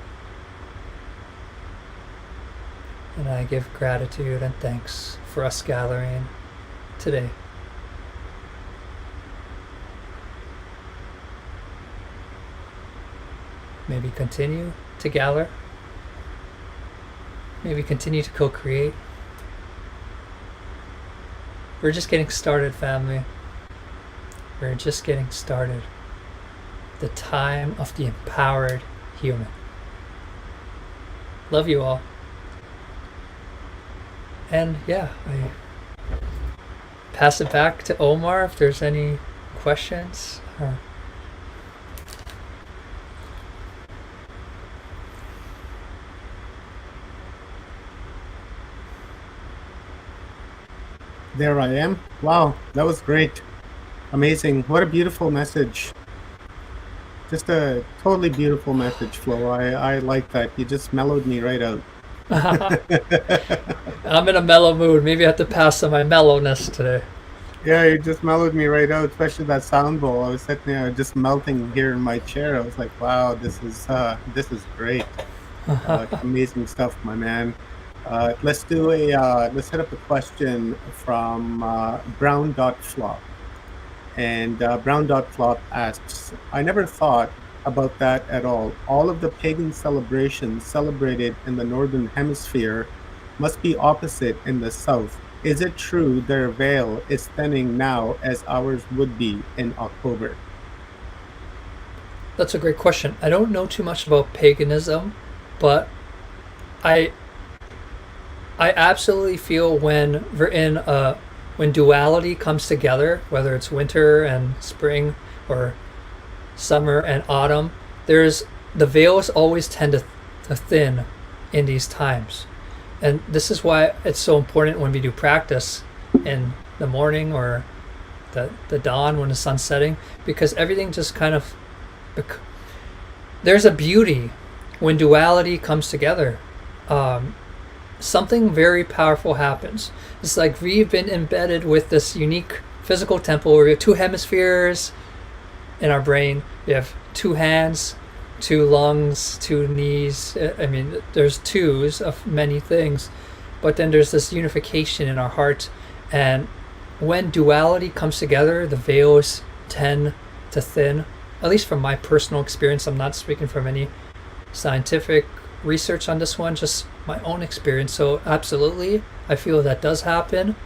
And I give gratitude and thanks for us gathering today. Maybe continue to gather. Maybe continue to co-create. We're just getting started, family. We're just getting started. The time of the empowered human. Love you all. And yeah, I pass it back to Omar if there's any questions. There I am. Wow, that was great. Amazing. What a beautiful message. Just a totally beautiful message, Flo. I like that. You just mellowed me right out. I'm in a mellow mood. Maybe I have to pass on my mellowness today. Yeah, you just mellowed me right out, especially that sound bowl. I was sitting there just melting here in my chair. I was like, wow, this is great. Amazing stuff, my man. Let's hit up a question from Brown.flop. And Brown.flop asks, I never thought about that at all. All of the pagan celebrations celebrated in the Northern Hemisphere must be opposite in the South. Is it true their veil is thinning now as ours would be in October? That's a great question. I don't know too much about paganism, but I absolutely feel when we're in when duality comes together, whether it's winter and spring or summer and autumn, the veils always tend to thin in these times. And this is why it's so important when we do practice in the morning or the dawn when the sun's setting, because everything just kind of, there's a beauty when duality comes together. Something very powerful happens. It's like we've been embedded with this unique physical temple where we have two hemispheres in our brain. We have two hands, two lungs, two knees. I mean, there's twos of many things, but then there's this unification in our heart. And when duality comes together, the veils tend to thin. At least from my personal experience, I'm not speaking from any scientific research on this one, just my own experience. So absolutely, I feel that does happen.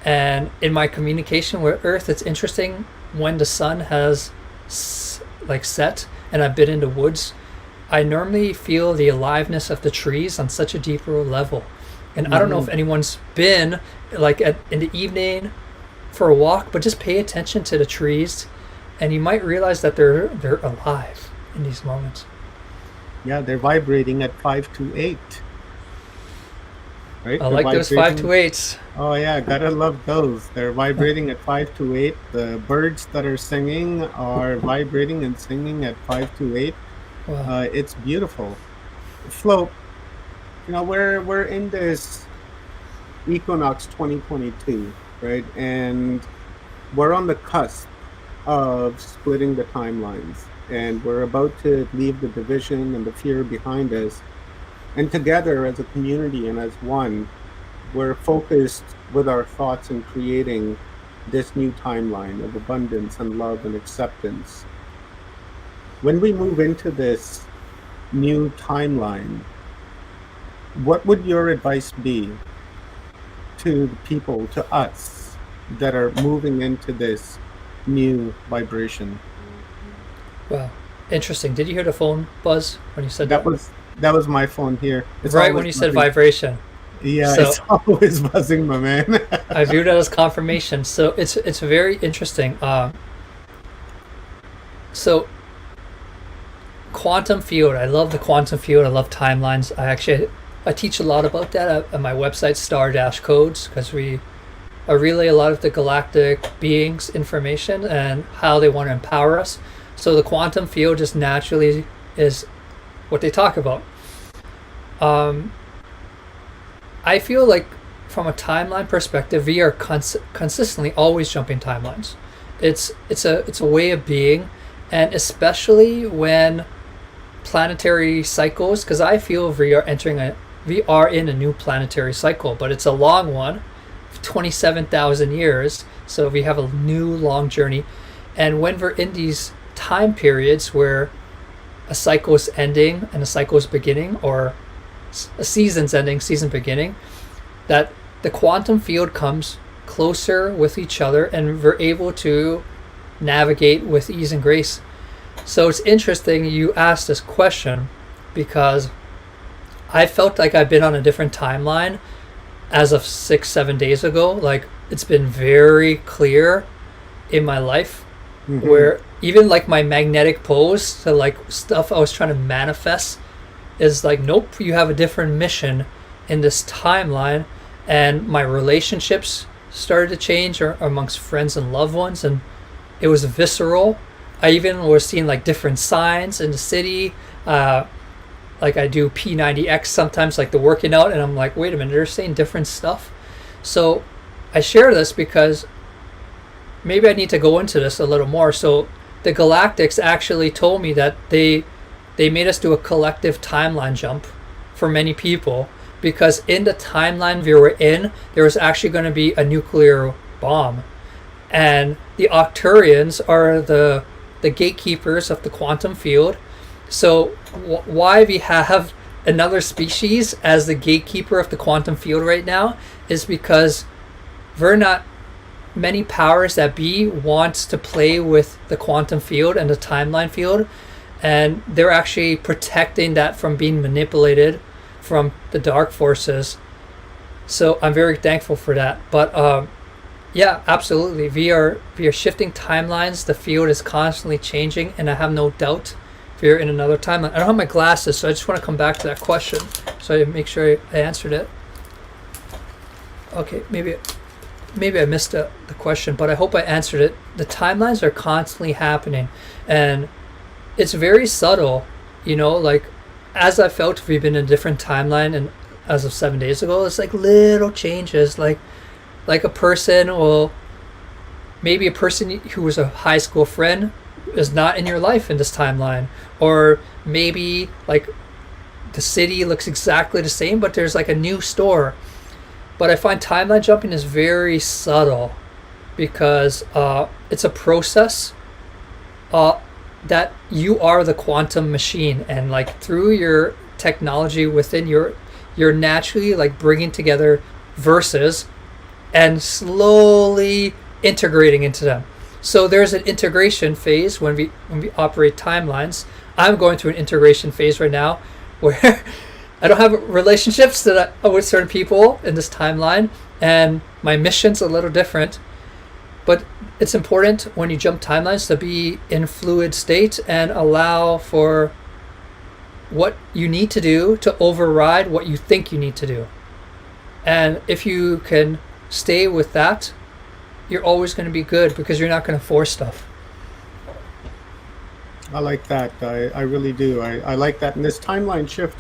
And in my communication with Earth, it's interesting when the sun has set and I've been in the woods, I normally feel the aliveness of the trees on such a deeper level. And I don't know if anyone's been in the evening for a walk, but just pay attention to the trees and you might realize that they're alive in these moments. Yeah, they're vibrating at 5 to 8. Right? I like those 5 to 8s. Oh yeah, gotta love those. They're vibrating at 5 to 8. The birds that are singing are vibrating and singing at 5 to 8. Wow. It's beautiful. Flo, we're in this equinox 2022, right? And we're on the cusp of splitting the timelines. And we're about to leave the division and the fear behind us. And together as a community and as one, we're focused with our thoughts in creating this new timeline of abundance and love and acceptance. When we move into this new timeline, what would your advice be to the people, to us, that are moving into this new vibration? Wow, interesting. Did you hear the phone buzz when you said that? That was my phone here. It's right when you said vibration. Yeah, it's always buzzing, my man. I view that as confirmation. So it's very interesting. So quantum field. I love the quantum field. I love timelines. I teach a lot about that at my website, Star-Codes, because I relay a lot of the galactic beings' information and how they want to empower us. So the quantum field just naturally is what they talk about. I feel like from a timeline perspective, we are consistently always jumping timelines. It's a way of being, and especially when planetary cycles, because I feel we are entering we are in a new planetary cycle, but it's a long one, 27,000 years. So we have a new long journey. And when we're in these time periods where a cycle is ending and a cycle is beginning, or a season's ending, season beginning, that the quantum field comes closer with each other and we're able to navigate with ease and grace. So it's interesting you asked this question, because I felt like I've been on a different timeline as of 6-7 days ago. Like, it's been very clear in my life, where even like my magnetic pose to like stuff I was trying to manifest is like, nope, you have a different mission in this timeline. And my relationships started to change amongst friends and loved ones, and it was visceral. I even was seeing like different signs in the city. Like I do P90X sometimes, like the working out, and I'm like, wait a minute, they're saying different stuff. So I share this because maybe I need to go into this a little more. So the Galactics actually told me that they made us do a collective timeline jump for many people, because in the timeline we were in, there was actually going to be a nuclear bomb. And the Octurians are the gatekeepers of the quantum field. So why we have another species as the gatekeeper of the quantum field right now is because we're not, many powers that be wants to play with the quantum field and the timeline field, and they're actually protecting that from being manipulated from the dark forces. So I'm very thankful for that. But yeah, absolutely, we are shifting timelines. The field is constantly changing, and I have no doubt we're in another timeline. I don't have my glasses, so I just want to come back to that question so I make sure I answered it. Okay, maybe I missed the question, but I hope I answered it. The timelines are constantly happening, and it's very subtle, you know, like as I felt we've been in a different timeline, and as of 7 days ago, it's like little changes, like a person will, maybe a person who was a high school friend is not in your life in this timeline, or maybe like the city looks exactly the same, but there's like a new store. But I find timeline jumping is very subtle, because it's a process that you are the quantum machine, and like through your technology within you're naturally like bringing together verses and slowly integrating into them. So there's an integration phase when we operate timelines. I'm going through an integration phase right now where I don't have relationships that I with certain people in this timeline, and my mission's a little different. But it's important when you jump timelines to be in fluid state and allow for what you need to do to override what you think you need to do. And if you can stay with that, you're always going to be good, because you're not going to force stuff. I like that. I really do. I like that. And this timeline shift,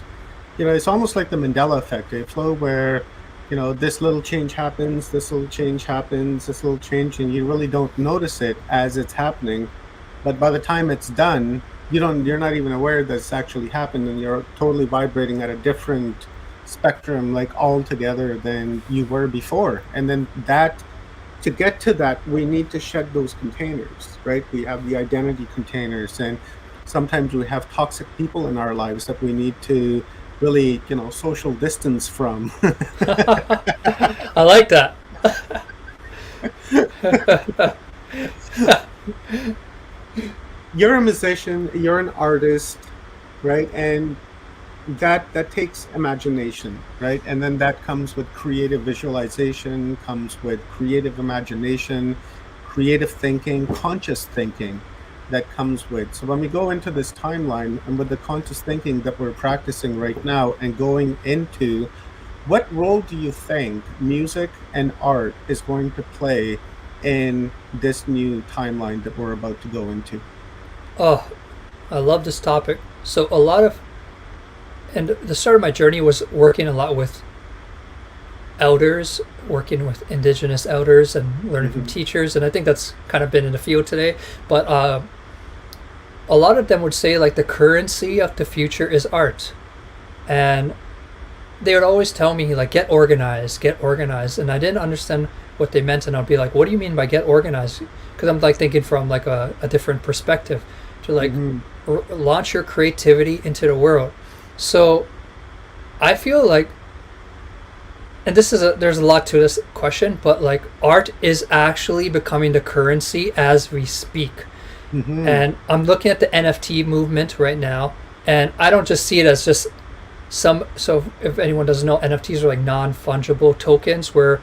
you know, it's almost like the Mandela effect, Flo, where, you know, this little change happens, this little change happens, this little change, and you really don't notice it as it's happening. But by the time it's done, you're not even aware that it's actually happened, and you're totally vibrating at a different spectrum, like altogether, than you were before. And then to get to that, we need to shed those containers, right? We have the identity containers, and sometimes we have toxic people in our lives that we need to really, you know, social distance from. I like that. You're a musician, you're an artist, right? And that takes imagination, right? And then that comes with creative visualization, comes with creative imagination, creative thinking, conscious thinking that comes with. So when we go into this timeline, and with the conscious thinking that we're practicing right now and going into, what role do you think music and art is going to play in this new timeline that we're about to go into? Oh, I love this topic. So and the start of my journey was working a lot with elders, working with indigenous elders and learning from teachers, and I think that's kind of been in the field today. But a lot of them would say like the currency of the future is art, and they would always tell me like get organized, and I didn't understand what they meant, and I'd be like, what do you mean by get organized? Because I'm like thinking from like a different perspective to like launch your creativity into the world. So I feel like, and there's a lot to this question, but like art is actually becoming the currency as we speak. And I'm looking at the NFT movement right now, and I don't just see it as just so if anyone doesn't know, NFTs are like non-fungible tokens where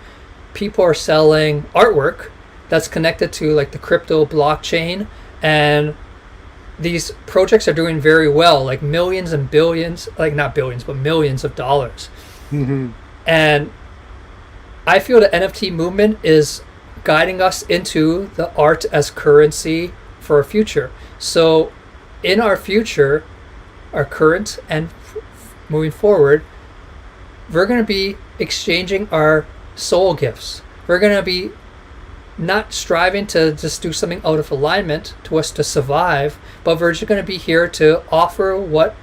people are selling artwork that's connected to like the crypto blockchain, and these projects are doing very well, like millions and billions, like not billions but millions of dollars. And I feel the NFT movement is guiding us into the art as currency for our future. So in our future, our current and moving forward, we're going to be exchanging our soul gifts. We're going to be not striving to just do something out of alignment to us to survive, but we're just going to be here to offer what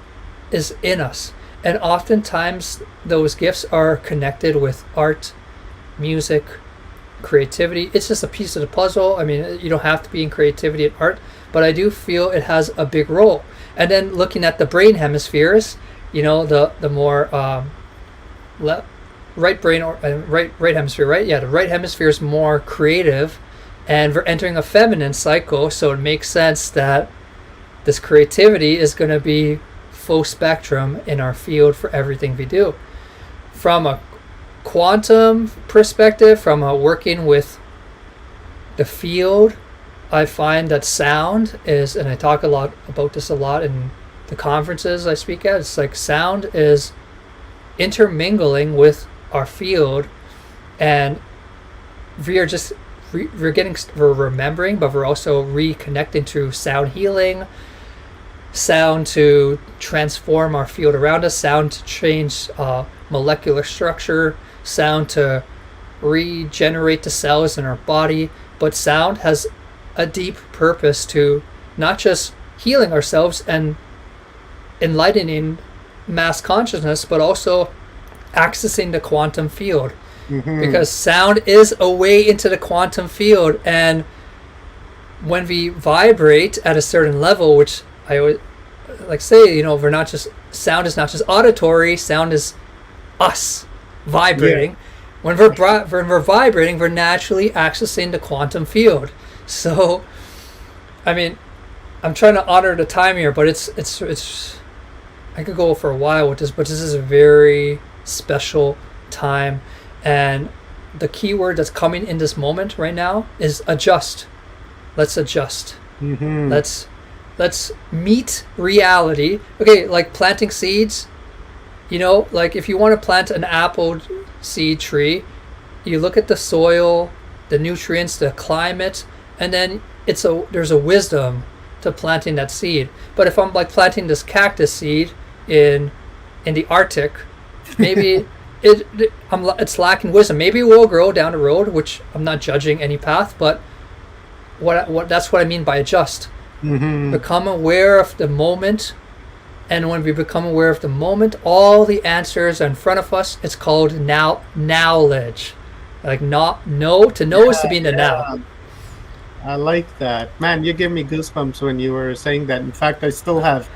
is in us. And oftentimes those gifts are connected with art, music, creativity. It's just a piece of the puzzle. I mean, you don't have to be in creativity and art, but I do feel it has a big role. And then looking at the brain hemispheres, you know, the more right brain or right hemisphere, right? Yeah, the right hemisphere is more creative, and we're entering a feminine cycle, so it makes sense that this creativity is going to be full spectrum in our field for everything we do. From a quantum perspective, from working with the field, I find that sound is, and I talk a lot about this a lot in the conferences I speak at, it's like sound is intermingling with our field, and we are just we're remembering, but we're also reconnecting to sound healing, sound to transform our field around us, sound to change molecular structure, sound to regenerate the cells in our body. But sound has a deep purpose to not just healing ourselves and enlightening mass consciousness, but also accessing the quantum field. Because sound is a way into the quantum field, and when we vibrate at a certain level, which I always like say, you know, we're not just, sound is not just auditory, sound is us vibrating. When we're vibrating, we're naturally accessing the quantum field. So I mean, I'm trying to honor the time here, but it's I could go for a while with this, but this is a very special time. And the key word that's coming in this moment right now is adjust. Let's adjust. Let's meet reality. Okay, like planting seeds, you know, like if you want to plant an apple seed tree, you look at the soil, the nutrients, the climate, and then there's a wisdom to planting that seed. But if I'm like planting this cactus seed in the Arctic, maybe it's lacking wisdom. Maybe it will grow down the road, which I'm not judging any path, but what that's what I mean by adjust. Become aware of the moment, and when we become aware of the moment, all the answers are in front of us. It's called knowledge. Like to know is to be in the now. I like that. Man, you give me goosebumps when you were saying that. In fact, I still have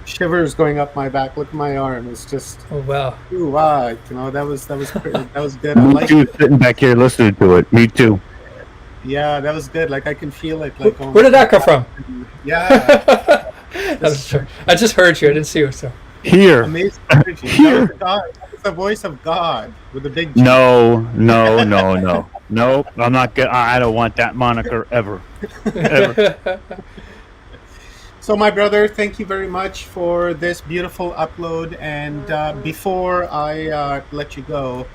shivers going up my back. Look at my arm. It's just, oh wow. Ooh, wow. You know, that was good. I Me like too, it. sitting back here listening to it. Me too. Yeah, that was good. Like I can feel it. Like Where did that come from? Yeah. That was true. I just heard you. I didn't see you. So Here. Amazing energy. Here. That was the voice of God with a big G. No. Nope. I'm not good. I don't want that moniker ever. Ever. So, my brother, thank you very much for this beautiful upload. And before I let you go,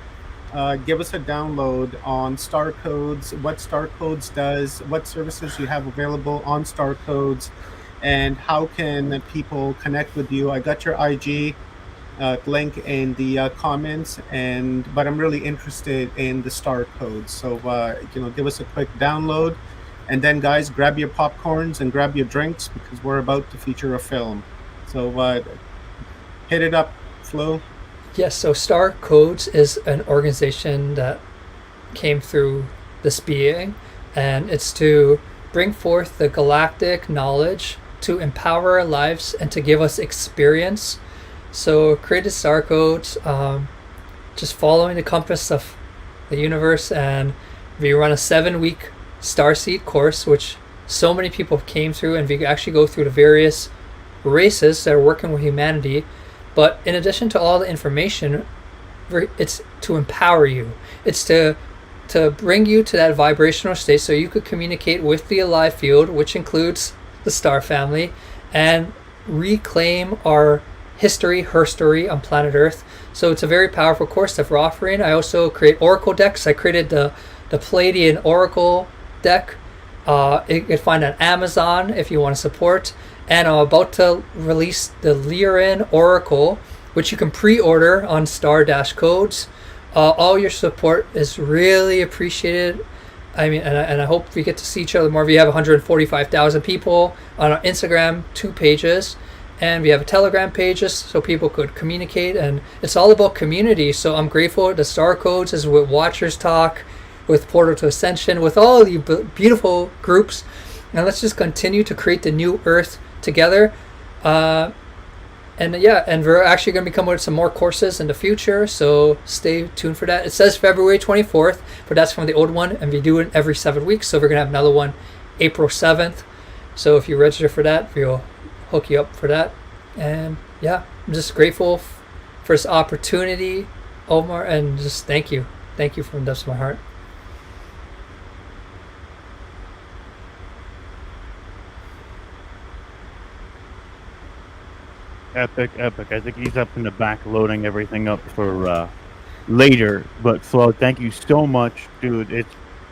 give us a download on Star Codes, what Star Codes does, what services you have available on Star Codes, and how can people connect with you. I got your IG link in the comments, but I'm really interested in the Star Codes. So, give us a quick download. And then, guys, grab your popcorns and grab your drinks because we're about to feature a film. So hit it up, Flo. Yes, so Star Codes is an organization that came through this being, and it's to bring forth the galactic knowledge to empower our lives and to give us experience. So created Star Codes, just following the compass of the universe, and we run a 7-week Starseed course, which so many people came through, and we actually go through the various races that are working with humanity. But in addition to all the information, it's to empower you. It's to bring you to that vibrational state so you could communicate with the alive field, which includes the star family, and reclaim our history, her story on planet Earth. So it's a very powerful course that we're offering. I also create oracle decks. I created the Palladian Oracle deck. You can find it on Amazon if you want to support. And I'm about to release the Lyran Oracle, which you can pre-order on Star-Codes. All your support is really appreciated. I mean, and I hope we get to see each other more. We have 145,000 people on our Instagram, 2 pages, and we have a Telegram pages so people could communicate. And it's all about community. So I'm grateful. The Star Codes is with Watchers Talk, with Portal to Ascension, with all the beautiful groups. And let's just continue to create the new Earth together. And we're actually going to be coming with some more courses in the future, so stay tuned for that. It says February 24th, but that's from the old one, and we do it every 7 weeks, so we're going to have another one April 7th. So if you register for that, we'll hook you up for that. And yeah, I'm just grateful for this opportunity, Omar, and just thank you. Thank you from the depths of my heart. Epic. I think he's up in the back loading everything up for later. But Flo, thank you so much, dude. It's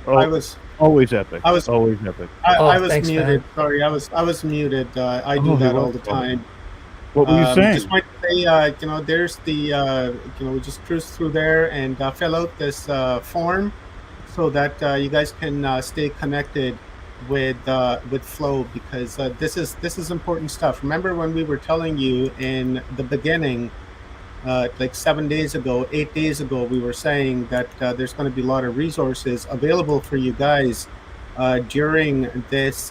always epic. Always epic. I was thanks, muted. man. Sorry, I was muted. I do that all the time. What were you saying? Just wanted to say, there's the, we just cruised through there and fill out this form so that you guys can stay connected with Flo, because this is important stuff. Remember when we were telling you in the beginning, like 7 days ago, 8 days ago, we were saying that there's going to be a lot of resources available for you guys during this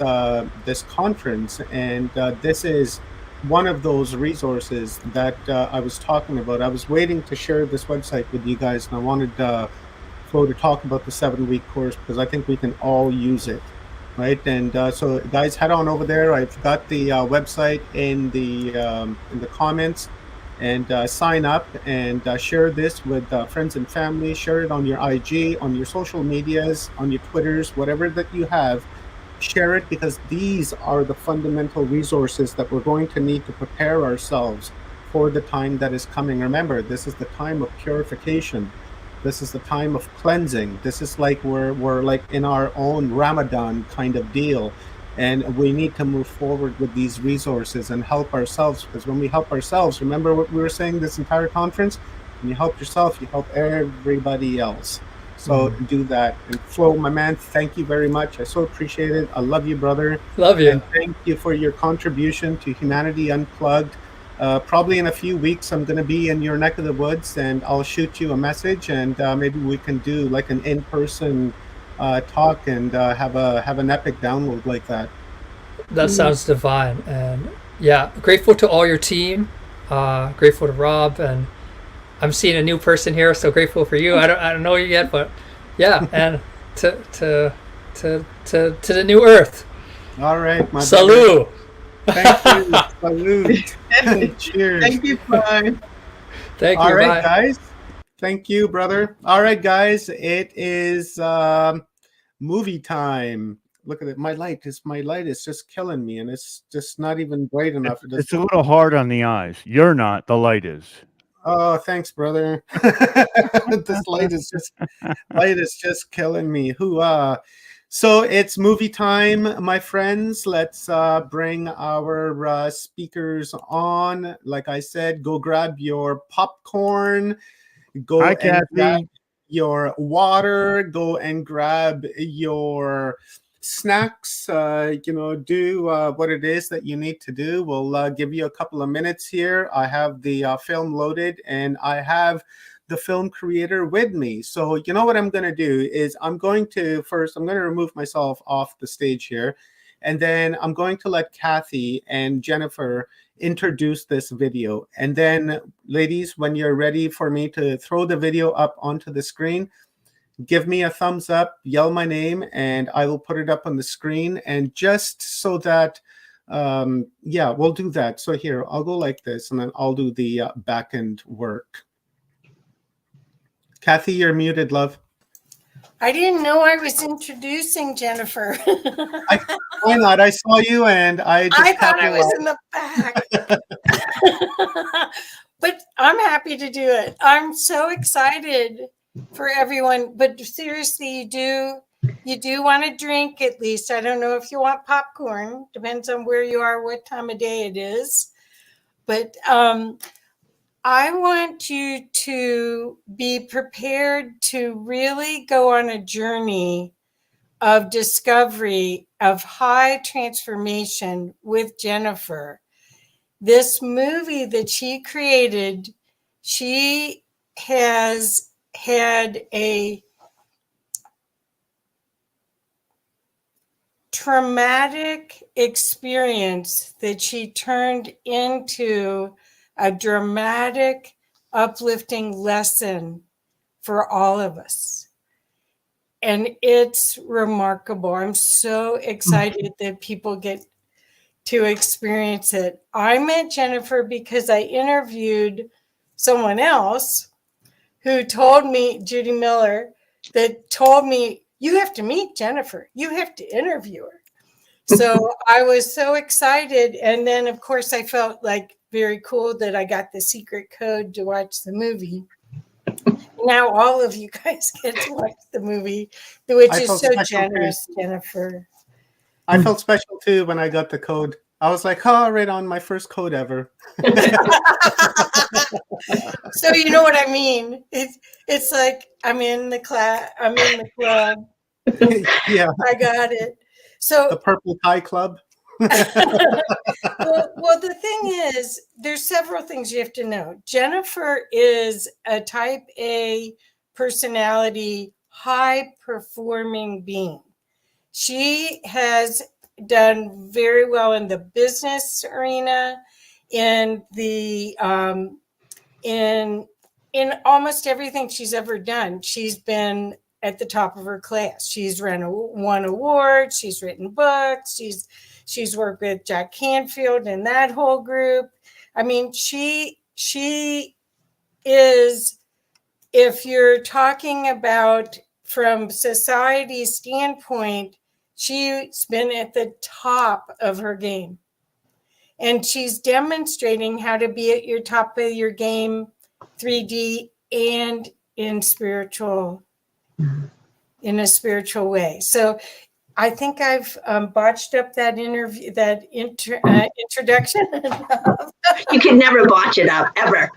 conference, and this is one of those resources that I was talking about. I was waiting to share this website with you guys, and I wanted Flo to talk about the 7-week course because I think we can all use it. Right, and so guys, head on over there. I've got the website in the comments, and sign up and share this with friends and family. Share it on your IG, on your social medias, on your Twitters, whatever that you have. Share it, because these are the fundamental resources that we're going to need to prepare ourselves for the time that is coming. Remember, this is the time of purification. This is the time of cleansing. This is like we're like in our own Ramadan kind of deal, and we need to move forward with these resources and help ourselves, because when we help ourselves, remember what we were saying this entire conference, when you help yourself, you help everybody else. So do that. And Flo, my man, thank you very much. I so appreciate it. I love you, brother. Love you. And thank you for your contribution to Humanity Unplugged. Probably in a few weeks, I'm going to be in your neck of the woods, and I'll shoot you a message, and maybe we can do like an in-person talk and have an epic download like that. That sounds divine. And yeah, grateful to all your team. Grateful to Rob, and I'm seeing a new person here, so grateful for you. I don't know you yet, but yeah, and to the new Earth. All right, my Salud. Thank you. Salute. Cheers. Thank you, Flo. Thank you. All right, bye. guys. Thank you, brother. All right, guys. It is movie time. Look at it. My light is just killing me, and it's just not even bright enough. It's a little hard on the eyes. You're not. The light is. Oh, thanks, brother. This light is just killing me. Hoo-ah. So it's movie time, my friends. Let's bring our speakers on. Like I said, go grab your popcorn. Go Hi, and grab Kathy. your water. Go and grab your snacks, do what it is that you need to do. We'll give you a couple of minutes here. I have the film loaded, and I have the film creator with me. So you know what I'm going to do is I'm going to remove myself off the stage here, and then I'm going to let Kathy and Jennifer introduce this video. And then, ladies, when you're ready for me to throw the video up onto the screen, give me a thumbs up, yell my name, and I will put it up on the screen. And just so that, we'll do that. So here, I'll go like this, and then I'll do the back end work. Kathy, you're muted, love. I didn't know I was introducing Jennifer. Why not? I saw you, and I thought I was in the back. But I'm happy to do it. I'm so excited for everyone. But seriously, you do want to drink at least. I don't know if you want popcorn. Depends on where you are, what time of day it is. But I want you to be prepared to really go on a journey of discovery, of high transformation with Jennifer. This movie that she created, she has had a traumatic experience that she turned into a dramatic, uplifting lesson for all of us. And it's remarkable. I'm so excited that people get to experience it. I met Jennifer because I interviewed someone else who told me, Judy Miller, that told me, you have to meet Jennifer. You have to interview her. So I was so excited. And then, of course, I felt like very cool that I got the secret code to watch the movie. Now all of you guys get to watch the movie, which is so generous, Jennifer. I felt special too when I got the code. I was like, oh, right on, my first code ever. So you know what I mean? It's like I'm in the class, I'm in the club. Yeah. I got it. So the Purple Tie Club. well, the thing is, there's several things you have to know. Jennifer is a type A personality, high performing being. She has done very well in the business arena, in the in almost everything she's ever done. She's been at the top of her class. She's won awards. She's written books. She's worked with Jack Canfield and that whole group. I mean, she is, if you're talking about from society's standpoint, she's been at the top of her game. And she's demonstrating how to be at your top of your game, 3D and in a spiritual way. So I think I've botched up that interview, that introduction. You can never botch it up, ever.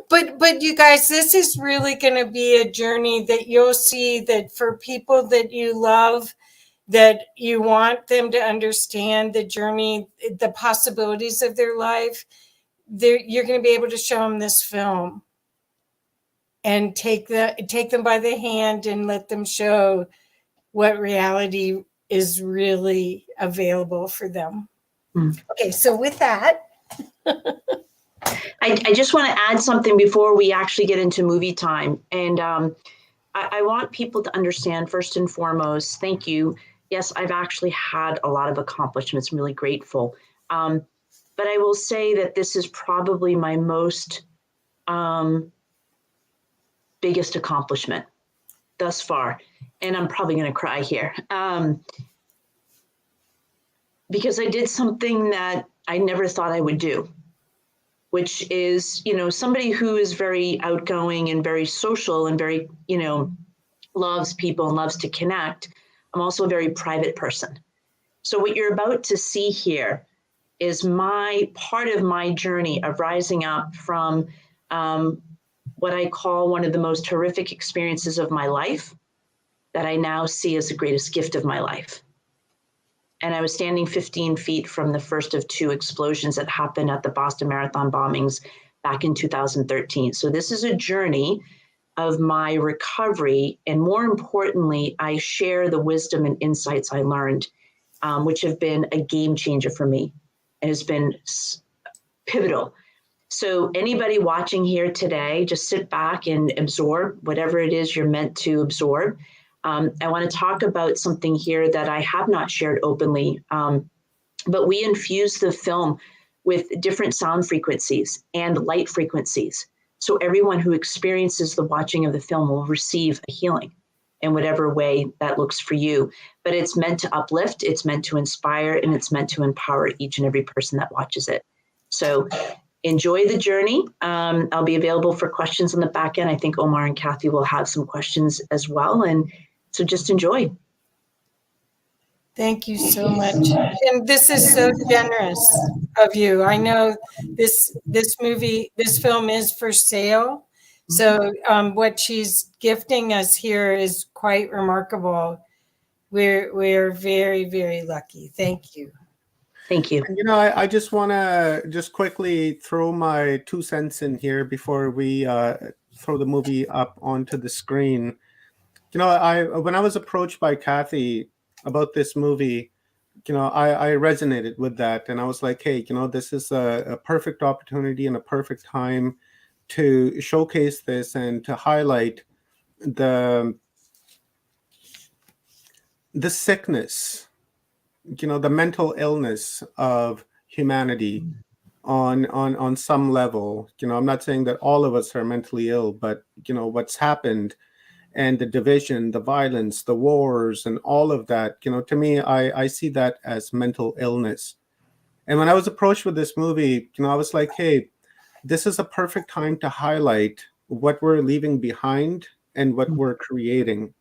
But you guys, this is really going to be a journey that you'll see, that for people that you love, that you want them to understand the journey, the possibilities of their life, you're going to be able to show them this film and take them by the hand and let them show what reality is really available for them. Okay, so with that. I just want to add something before we actually get into movie time. And I want people to understand, first and foremost, thank you. Yes, I've actually had a lot of accomplishments. I'm really grateful. But I will say that this is probably my most biggest accomplishment thus far. And I'm probably going to cry here. Because I did something that I never thought I would do, which is, somebody who is very outgoing and very social and very, loves people and loves to connect. I'm also a very private person. So what you're about to see here is part of my journey of rising up from what I call one of the most horrific experiences of my life that I now see as the greatest gift of my life. and I was standing 15 feet from the first of 2 explosions that happened at the Boston Marathon bombings back in 2013. So this is a journey of my recovery. And more importantly, I share the wisdom and insights I learned, which have been a game changer for me and has been pivotal. So anybody watching here today, just sit back and absorb whatever it is you're meant to absorb. I want to talk about something here that I have not shared openly, but we infuse the film with different sound frequencies and light frequencies. So everyone who experiences the watching of the film will receive a healing in whatever way that looks for you. But it's meant to uplift, it's meant to inspire, and it's meant to empower each and every person that watches it. So enjoy the journey. I'll be available for questions on the back end. I think Omar and Kathy will have some questions as well. And so just enjoy. Thank you so much. And this is so generous of you. I know this film is for sale. So what she's gifting us here is quite remarkable. We're very, very lucky. Thank you. Thank you. You know, I just want to just quickly throw my 2 cents in here before we throw the movie up onto the screen. You know, when I was approached by Kathy about this movie, you know, I resonated with that. And I was like, hey, you know, this is a perfect opportunity and a perfect time to showcase this and to highlight the sickness, you know, the mental illness of humanity on some level. You know, I'm not saying that all of us are mentally ill, but, you know, what's happened and the division, the violence, the wars, and all of that, you know, to me, I see that as mental illness. And when I was approached with this movie, you know, I was like, hey, this is a perfect time to highlight what we're leaving behind and what we're creating.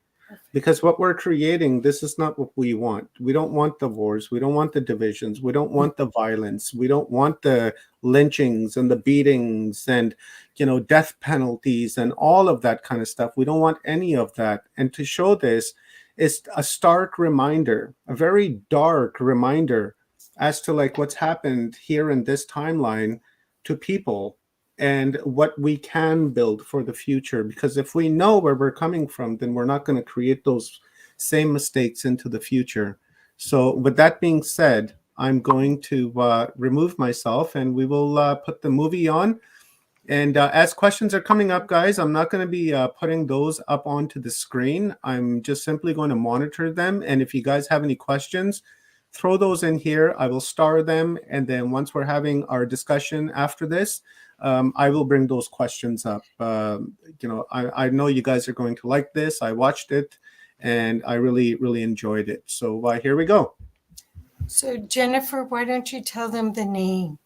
Because what we're creating, this is not what we want. We don't want the wars. We don't want the divisions. We don't want the violence. We don't want the lynchings and the beatings and, you know, death penalties and all of that kind of stuff. We don't want any of that. And to show this is a stark reminder, a very dark reminder as to like what's happened here in this timeline to people and what we can build for the future. Because if we know where we're coming from, then we're not going to create those same mistakes into the future. So with that being said, I'm going to remove myself and we will put the movie on. And as questions are coming up, guys, I'm not going to be putting those up onto the screen. I'm just simply going to monitor them. And if you guys have any questions, throw those in here. I will star them. And then once we're having our discussion after this, I will bring those questions up. You know, I know you guys are going to like this. I watched it and I really, really enjoyed it. So here we go. So Jennifer, why don't you tell them the name?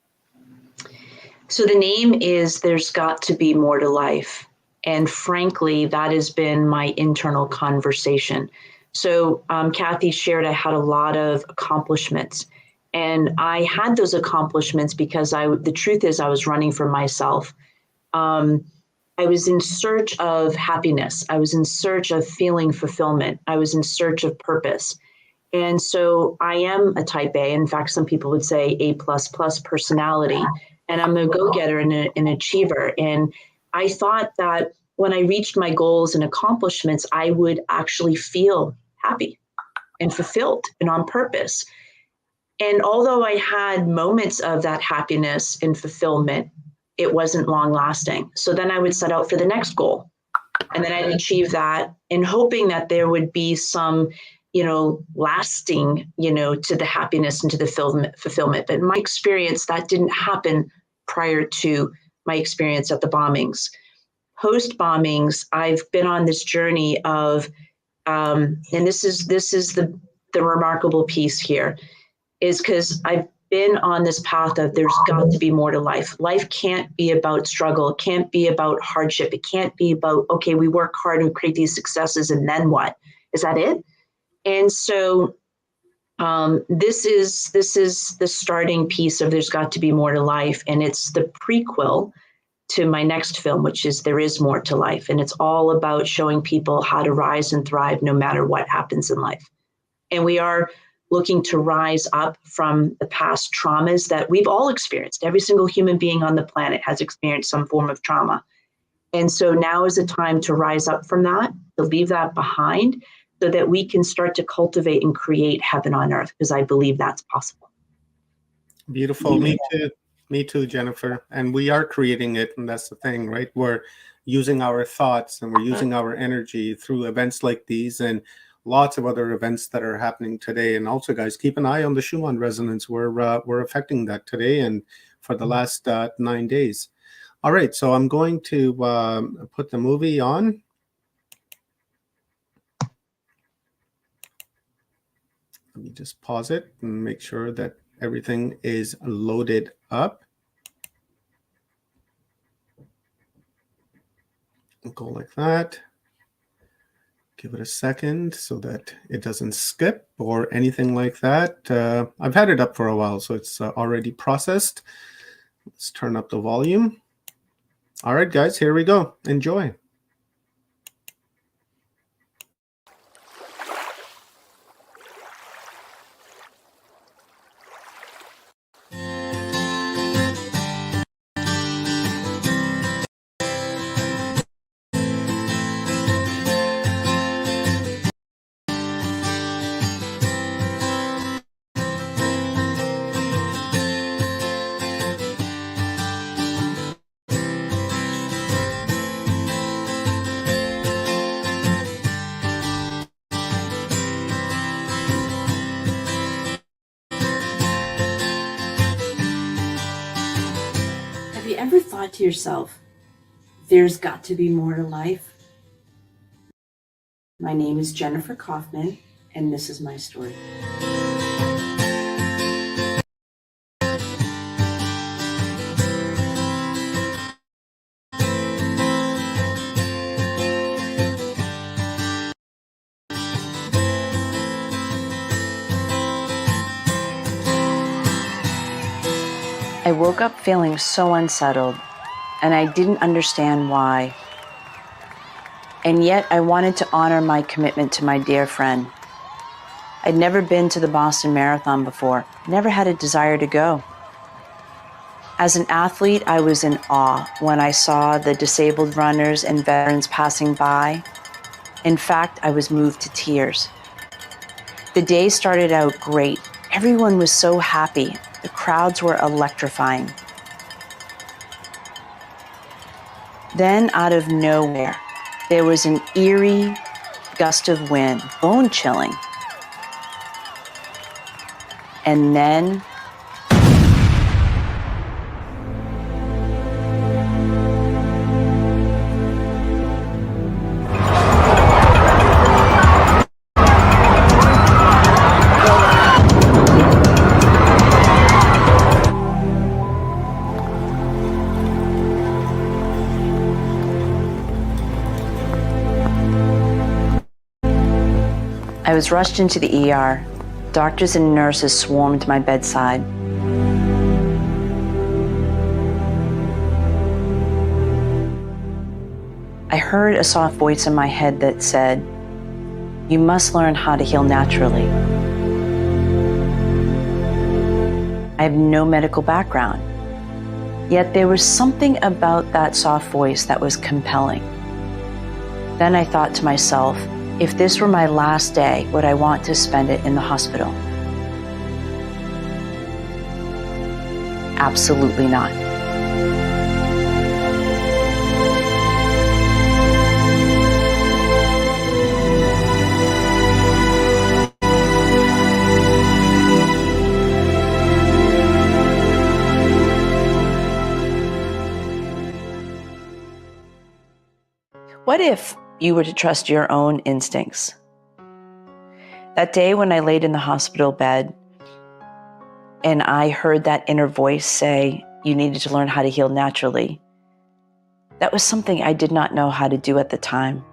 So the name is There's Got to Be More to Life. And frankly, that has been my internal conversation. So Kathy shared I had a lot of accomplishments. And I had those accomplishments because the truth is I was running for myself. I was in search of happiness. I was in search of feeling fulfillment. I was in search of purpose. And so I am a type A. In fact, some people would say A++ personality. And I'm a go-getter and an achiever. And I thought that when I reached my goals and accomplishments, I would actually feel happy and fulfilled and on purpose. And although I had moments of that happiness and fulfillment, it wasn't long lasting. So then I would set out for the next goal. And then I'd achieve that and hoping that there would be some, you know, lasting, you know, to the happiness and to the fulfillment. But in my experience, that didn't happen prior to my experience at the bombings. Post bombings, I've been on this journey of, and this is the remarkable piece here, is because I've been on this path of there's got to be more to life. Life can't be about struggle. It can't be about hardship. It can't be about, okay, we work hard and create these successes and then what? Is that it? And so this is the starting piece of There's Got to Be More to Life. And it's the prequel to my next film, which is There Is More to Life. And it's all about showing people how to rise and thrive no matter what happens in life. And we are looking to rise up from the past traumas that we've all experienced. Every single human being on the planet has experienced some form of trauma. And so now is a time to rise up from that, to leave that behind, so that we can start to cultivate and create heaven on earth, because I believe that's possible. Beautiful. Me too. Me too, Jennifer. And we are creating it. And that's the thing, right? We're using our thoughts and we're using our energy through events like these and lots of other events that are happening today. And also, guys, keep an eye on the Schumann resonance. We're affecting that today and for the last 9 days. All right. So I'm going to put the movie on. Let me just pause it and make sure that everything is loaded up. Go like that. Give it a second so that it doesn't skip or anything like that. I've had it up for a while, so it's already processed. Let's turn up the volume. All right, guys, here we go. Enjoy. Have you ever thought to yourself, there's got to be more to life? My name is Jennifer Kaufman, and this is my story. I woke up feeling so unsettled, and I didn't understand why. And yet I wanted to honor my commitment to my dear friend. I'd never been to the Boston Marathon before, never had a desire to go. As an athlete, I was in awe when I saw the disabled runners and veterans passing by. In fact, I was moved to tears. The day started out great. Everyone was so happy. The crowds were electrifying. Then, out of nowhere, there was an eerie gust of wind, bone-chilling. And then I was rushed into the ER. Doctors and nurses swarmed my bedside. I heard a soft voice in my head that said, "You must learn how to heal naturally." I have no medical background, yet there was something about that soft voice that was compelling. Then I thought to myself, if this were my last day, would I want to spend it in the hospital? Absolutely not. What if you were to trust your own instincts? That day when I laid in the hospital bed and I heard that inner voice say, you needed to learn how to heal naturally, that was something I did not know how to do at the time.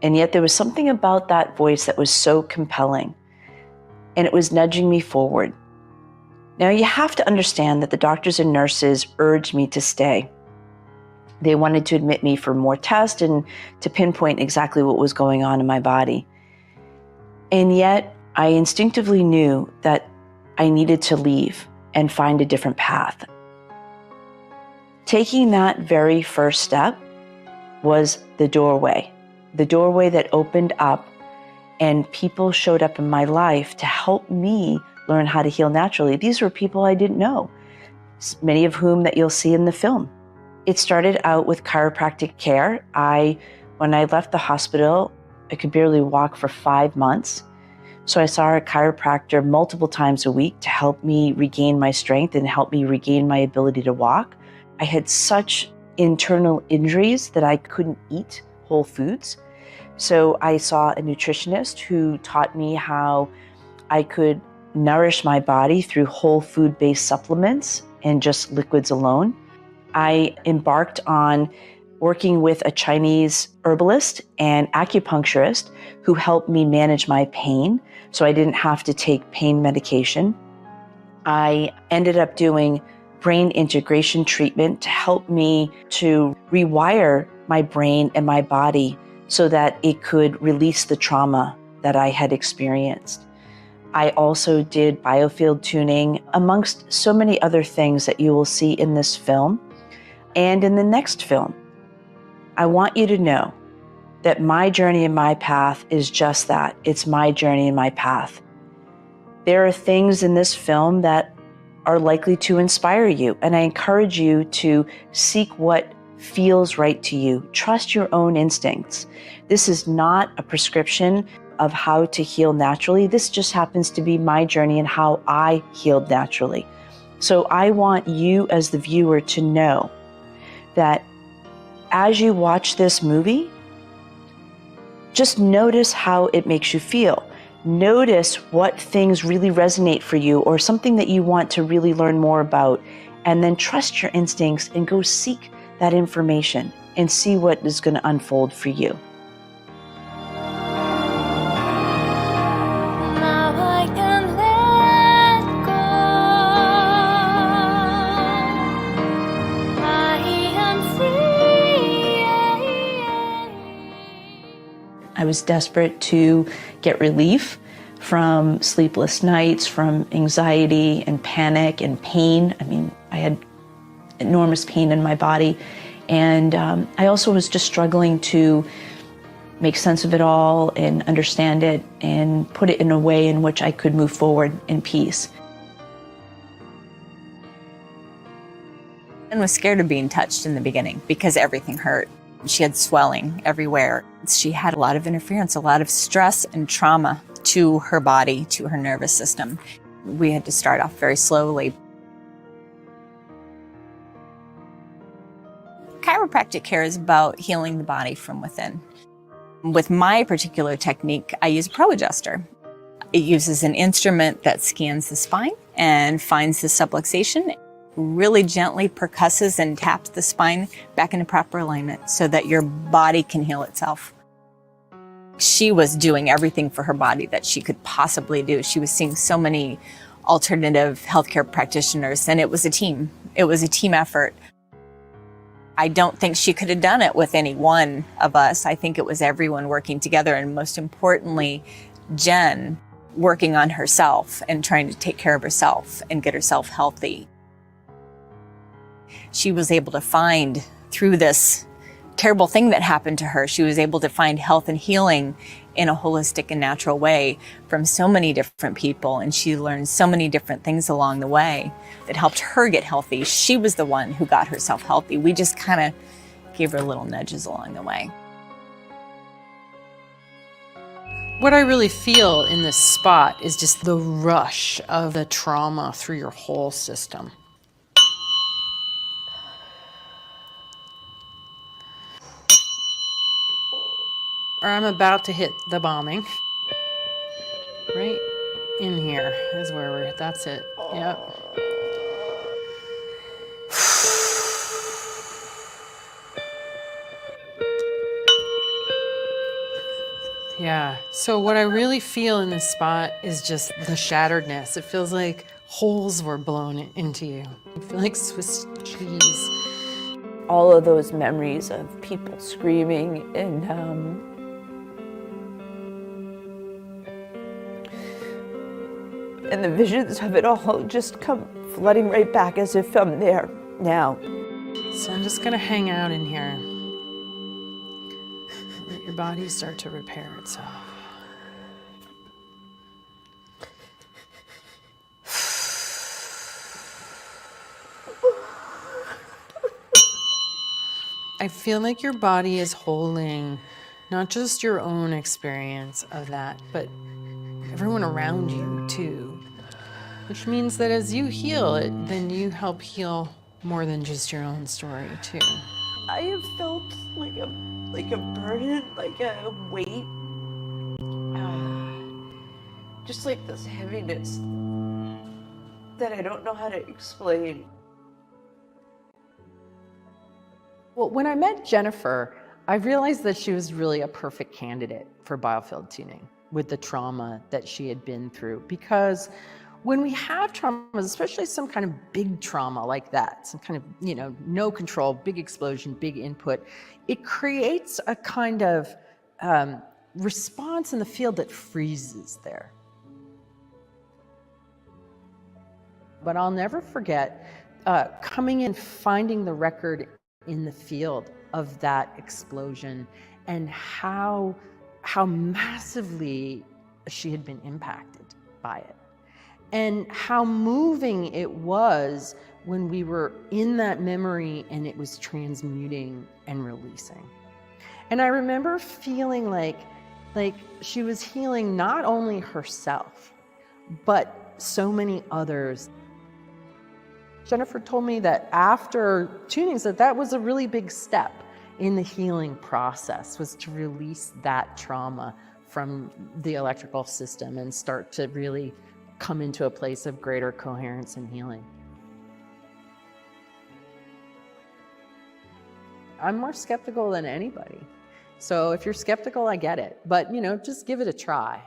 And yet there was something about that voice that was so compelling, and it was nudging me forward. Now you have to understand that the doctors and nurses urged me to stay. They wanted to admit me for more tests and to pinpoint exactly what was going on in my body. And yet I instinctively knew that I needed to leave and find a different path. Taking that very first step was the doorway that opened up, and people showed up in my life to help me learn how to heal naturally. These were people I didn't know, many of whom that you'll see in the film. It started out with chiropractic care. When I left the hospital, I could barely walk for 5 months. So I saw a chiropractor multiple times a week to help me regain my strength and help me regain my ability to walk. I had such internal injuries that I couldn't eat whole foods. So I saw a nutritionist who taught me how I could nourish my body through whole food-based supplements and just liquids alone. I embarked on working with a Chinese herbalist and acupuncturist who helped me manage my pain so I didn't have to take pain medication. I ended up doing brain integration treatment to help me to rewire my brain and my body so that it could release the trauma that I had experienced. I also did biofield tuning, amongst so many other things that you will see in this film and in the next film. I want you to know that my journey and my path is just that. It's my journey and my path. There are things in this film that are likely to inspire you, and I encourage you to seek what feels right to you. Trust your own instincts. This is not a prescription of how to heal naturally. This just happens to be my journey and how I healed naturally. So I want you as the viewer to know that as you watch this movie, just notice how it makes you feel. Notice what things really resonate for you or something that you want to really learn more about, and then trust your instincts and go seek that information and see what is going to unfold for you. Now I can let go. I am free. I was desperate to get relief from sleepless nights, from anxiety and panic and pain. I mean, I had enormous pain in my body. And I also was just struggling to make sense of it all and understand it and put it in a way in which I could move forward in peace. And was scared of being touched in the beginning because everything hurt. She had swelling everywhere. She had a lot of interference, a lot of stress and trauma to her body, to her nervous system. We had to start off very slowly. Chiropractic care is about healing the body from within. With my particular technique, I use a Pro Adjuster. It uses an instrument that scans the spine and finds the subluxation, really gently percusses and taps the spine back into proper alignment so that your body can heal itself. She was doing everything for her body that she could possibly do. She was seeing so many alternative healthcare practitioners, and it was a team. It was a team effort. I don't think she could have done it with any one of us. I think it was everyone working together, and most importantly, Jen working on herself and trying to take care of herself and get herself healthy. She was able to find, through this terrible thing that happened to her, she was able to find health and healing in a holistic and natural way from so many different people. And she learned so many different things along the way that helped her get healthy. She was the one who got herself healthy. We just kind of gave her little nudges along the way. What I really feel in this spot is just the rush of the trauma through your whole system. Or I'm about to hit the bombing. Right in here is where we're, that's it. Yep. Yeah. So what I really feel in this spot is just the shatteredness. It feels like holes were blown into you. You feel like Swiss cheese. All of those memories of people screaming and And the visions of it all just come flooding right back as if I'm there now. So I'm just gonna hang out in here. Let your body start to repair itself. I feel like your body is holding not just your own experience of that, but everyone around you too. Which means that as you heal it, then you help heal more than just your own story too. I have felt like a burden, like a weight, just like this heaviness that I don't know how to explain. Well, when I met Jennifer, I realized that she was really a perfect candidate for biofield tuning with the trauma that she had been through. Because when we have traumas, especially some kind of big trauma like that, some kind of, no control, big explosion, big input, it creates a kind of response in the field that freezes there. But I'll never forget coming in, finding the record in the field of that explosion and how massively she had been impacted by it. And how moving it was when we were in that memory and it was transmuting and releasing. And I remember feeling like she was healing not only herself, but so many others. Jennifer told me that after tunings that was a really big step in the healing process, was to release that trauma from the electrical system and start to really come into a place of greater coherence and healing. I'm more skeptical than anybody. So if you're skeptical, I get it. But, just give it a try.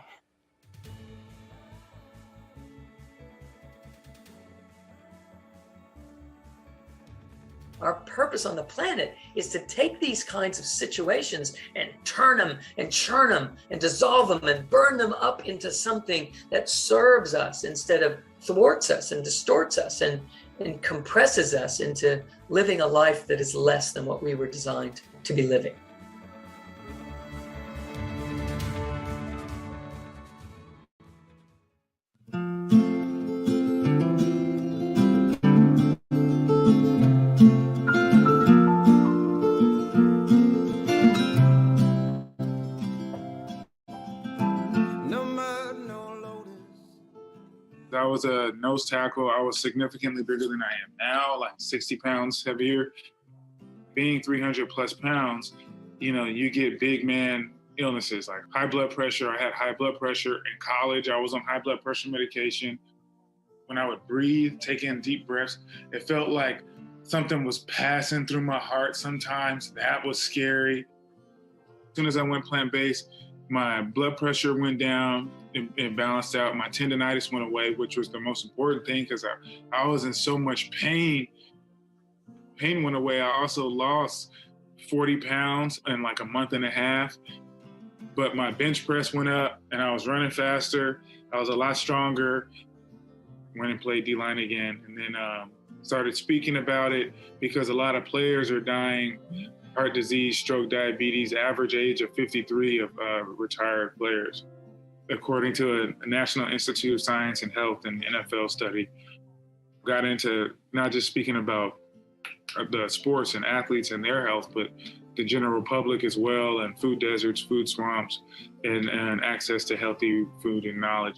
Our purpose on the planet is to take these kinds of situations and turn them and churn them and dissolve them and burn them up into something that serves us instead of thwarts us and distorts us and compresses us into living a life that is less than what we were designed to be living. I was a nose tackle. I was significantly bigger than I am now, like 60 pounds heavier. Being 300 plus pounds, you get big man illnesses like high blood pressure. I had high blood pressure in college. I was on high blood pressure medication. When I would breathe, take in deep breaths, it felt like something was passing through my heart sometimes. That was scary. As soon as I went plant-based, my blood pressure went down. It balanced out. My tendonitis went away, which was the most important thing because I was in so much pain. Pain went away. I also lost 40 pounds in like a month and a half, but my bench press went up and I was running faster. I was a lot stronger. Went and played D-line again, and then started speaking about it because a lot of players are dying. Heart disease, stroke, diabetes, average age of 53 of retired players. According to a National Institute of Science and Health and NFL study, got into not just speaking about the sports and athletes and their health, but the general public as well, and food deserts, food swamps, and access to healthy food and knowledge.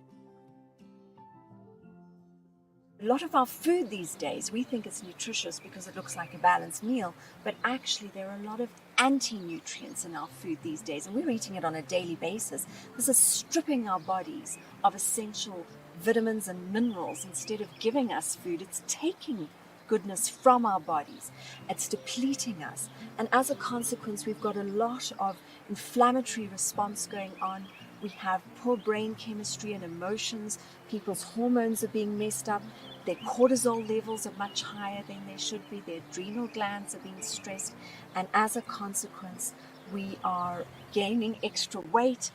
A lot of our food these days, we think it's nutritious because it looks like a balanced meal, but actually there are a lot of anti-nutrients in our food these days, and we're eating it on a daily basis. This is stripping our bodies of essential vitamins and minerals. Instead of giving us food, it's taking goodness from our bodies. It's depleting us. And as a consequence, we've got a lot of inflammatory response going on. We have poor brain chemistry and emotions. People's hormones are being messed up. Their cortisol levels are much higher than they should be. Their adrenal glands are being stressed. And as a consequence, we are gaining extra weight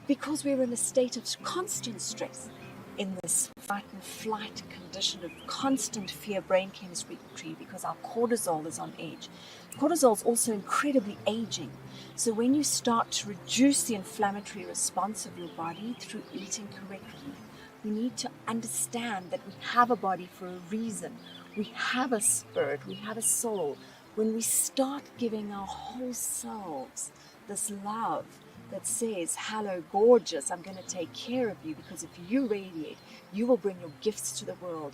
because we're in a state of constant stress in this fight and flight condition of constant fear brain chemistry because our cortisol is on edge. Cortisol is also incredibly aging. So when you start to reduce the inflammatory response of your body through eating correctly, we need to understand that we have a body for a reason. We have a spirit, we have a soul. When we start giving our whole selves this love that says, hello, gorgeous, I'm going to take care of you, because if you radiate, you will bring your gifts to the world.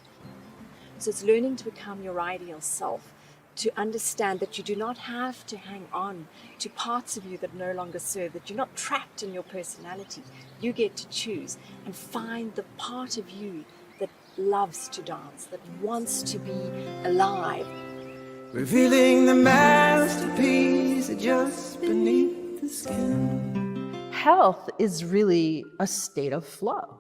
So it's learning to become your ideal self, to understand that you do not have to hang on to parts of you that no longer serve, that you're not trapped in your personality. You get to choose and find the part of you that loves to dance, that wants to be alive. Revealing the masterpiece just beneath the skin. Health is really a state of flow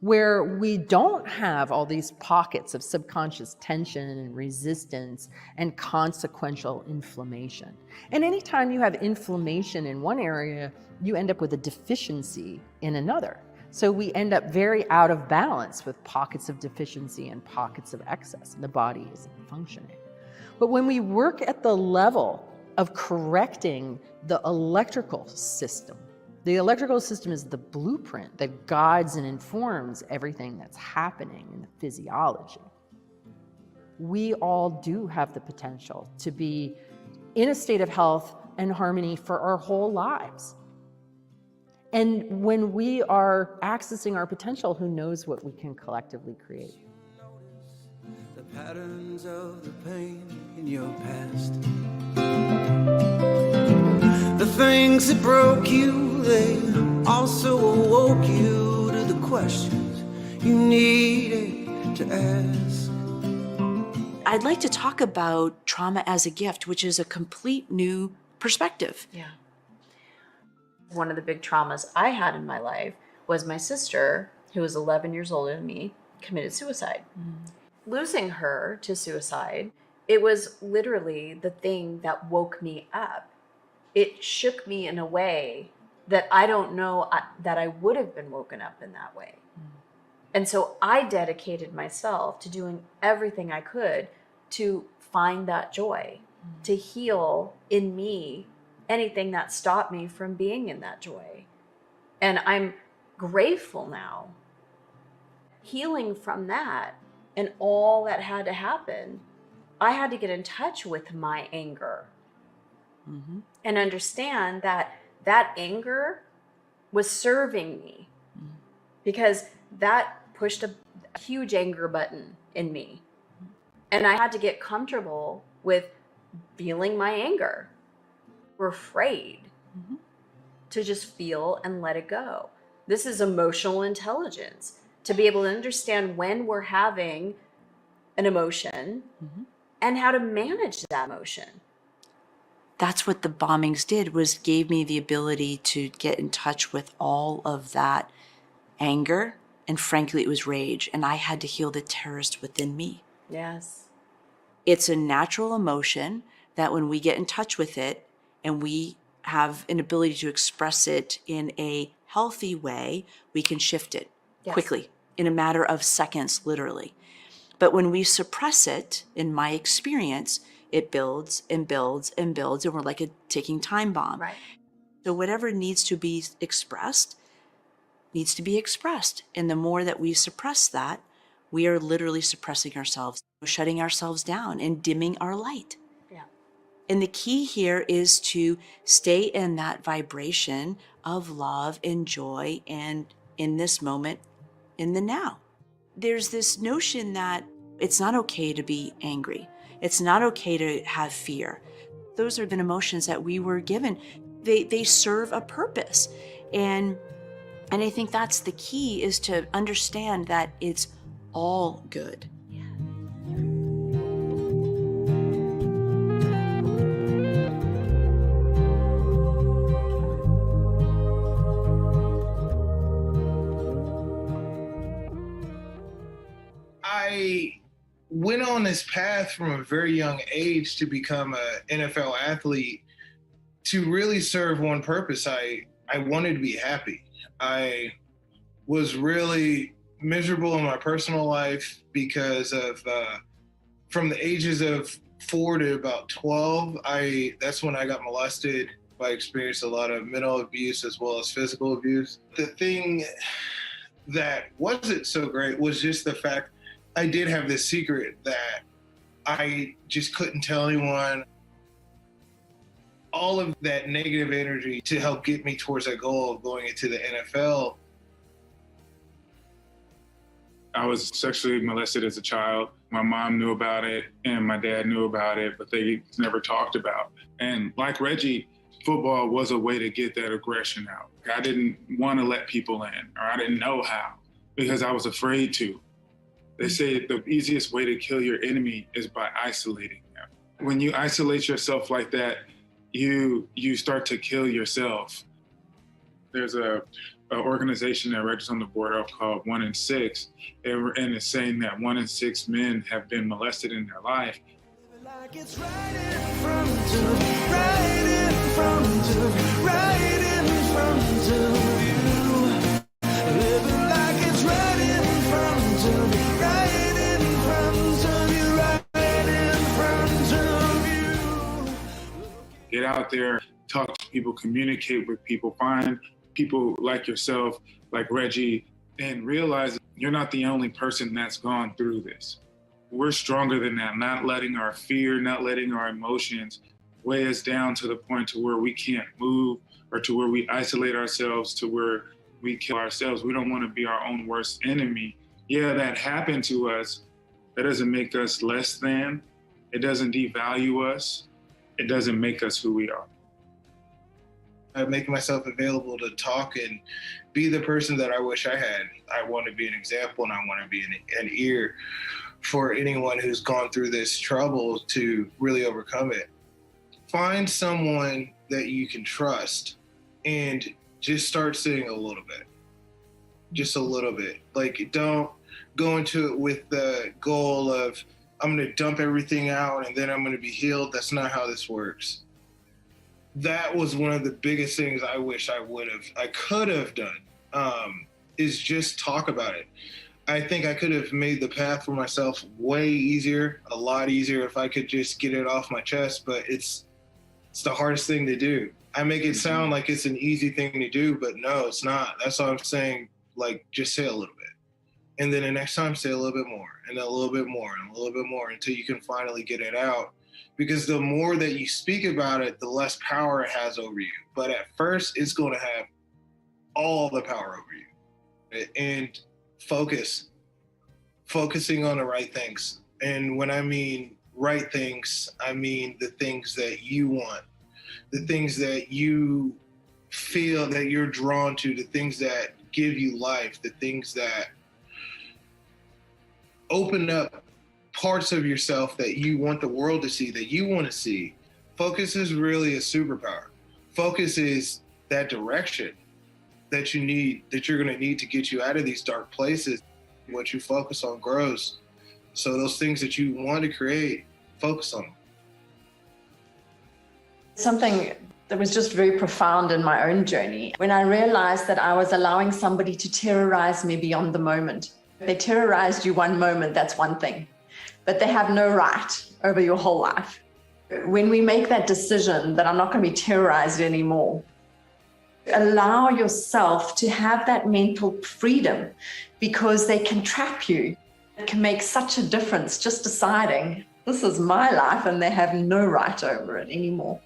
where we don't have all these pockets of subconscious tension and resistance and consequential inflammation. And anytime you have inflammation in one area, you end up with a deficiency in another. So we end up very out of balance with pockets of deficiency and pockets of excess, and the body isn't functioning. But when we work at the level of correcting the electrical system, the electrical system is the blueprint that guides and informs everything that's happening in the physiology. We all do have the potential to be in a state of health and harmony for our whole lives. And when we are accessing our potential, who knows what we can collectively create. The patterns of the pain in your past. The things that broke you, they also awoke you to the questions you needed to ask. I'd like to talk about trauma as a gift, which is a complete new perspective. Yeah. One of the big traumas I had in my life was my sister, who was 11 years older than me, committed suicide. Losing her to suicide, it was literally the thing that woke me up. It shook me in a way that I don't know that I would have been woken up in that way. And so I dedicated myself to doing everything I could to find that joy, to heal in me anything that stopped me from being in that joy. And I'm grateful now. Healing from that and all that had to happen, I had to get in touch with my anger. And understand that that anger was serving me, because that pushed a huge anger button in me. And I had to get comfortable with feeling my anger. We're afraid to just feel and let it go. This is emotional intelligence, to be able to understand when we're having an emotion and how to manage that emotion. That's what the bombings did, was gave me the ability to get in touch with all of that anger. And frankly, it was rage. And I had to heal the terrorist within me. Yes. It's a natural emotion that when we get in touch with it and we have an ability to express it in a healthy way, we can shift it quickly, in a matter of seconds, literally. But when we suppress it, in my experience, it builds and builds and builds, and we're like a ticking time bomb. Right. So whatever needs to be expressed needs to be expressed. And the more that we suppress that, we are literally suppressing ourselves, shutting ourselves down and dimming our light. Yeah. And the key here is to stay in that vibration of love and joy, and in this moment, in the now. There's this notion that it's not okay to be angry. It's not okay to have fear. Those are the emotions that we were given. They serve a purpose. And I think that's the key, is to understand that it's all good. I went on this path from a very young age to become an NFL athlete to really serve one purpose. I wanted to be happy. I was really miserable in my personal life because of from the ages of 4 to about 12, that's when I got molested. I experienced a lot of mental abuse as well as physical abuse. The thing that wasn't so great was just the fact I did have this secret that I just couldn't tell anyone. All of that negative energy to help get me towards that goal of going into the NFL. I was sexually molested as a child. My mom knew about it and my dad knew about it, but they never talked about. And like Reggie, football was a way to get that aggression out. I didn't want to let people in, or I didn't know how, because I was afraid to. They say the easiest way to kill your enemy is by isolating them. When you isolate yourself like that, you start to kill yourself. There's a organization that Reggie's on the board of called 1 in 6, and it's saying that 1 in 6 men have been molested in their life. Like it's right in front of, right in front of, right in front of you. Living like it's right in front of, right in front of you, right in front of you. Get out there, talk to people, communicate with people, find people like yourself, like Reggie, and realize you're not the only person that's gone through this. We're stronger than that, not letting our fear, not letting our emotions weigh us down to the point to where we can't move, or to where we isolate ourselves, to where we kill ourselves. We don't want to be our own worst enemy. Yeah, that happened to us. That doesn't make us less than. It doesn't devalue us. It doesn't make us who we are. I make myself available to talk and be the person that I wish I had. I want to be an example, and I want to be an ear for anyone who's gone through this trouble to really overcome it. Find someone that you can trust and just start saying a little bit. Just a little bit. Like, don't go into it with the goal of, I'm going to dump everything out and then I'm going to be healed. That's not how this works. That was one of the biggest things I wish I could have done, is just talk about it. I think I could have made the path for myself way easier, a lot easier if I could just get it off my chest, but it's the hardest thing to do. I make it sound like it's an easy thing to do, but no, it's not. That's why I'm saying, like, just say a little bit. And then the next time, say a little bit more, and then a little bit more, and a little bit more, until you can finally get it out. Because the more that you speak about it, the less power it has over you. But at first, it's going to have all the power over you. And focusing on the right things. And when I mean right things, I mean the things that you want, the things that you feel that you're drawn to, the things that give you life, the things that open up parts of yourself that you want the world to see, that you want to see. Focus is really a superpower. Focus is that direction that you need, that you're going to need to get you out of these dark places. What you focus on grows. So those things that you want to create, focus on them. Something that was just very profound in my own journey, when I realized that I was allowing somebody to terrorize me beyond the moment. They terrorized you one moment, that's one thing, but they have no right over your whole life. When we make that decision that I'm not going to be terrorized anymore, allow yourself to have that mental freedom, because they can trap you. It can make such a difference just deciding, this is my life, and they have no right over it anymore.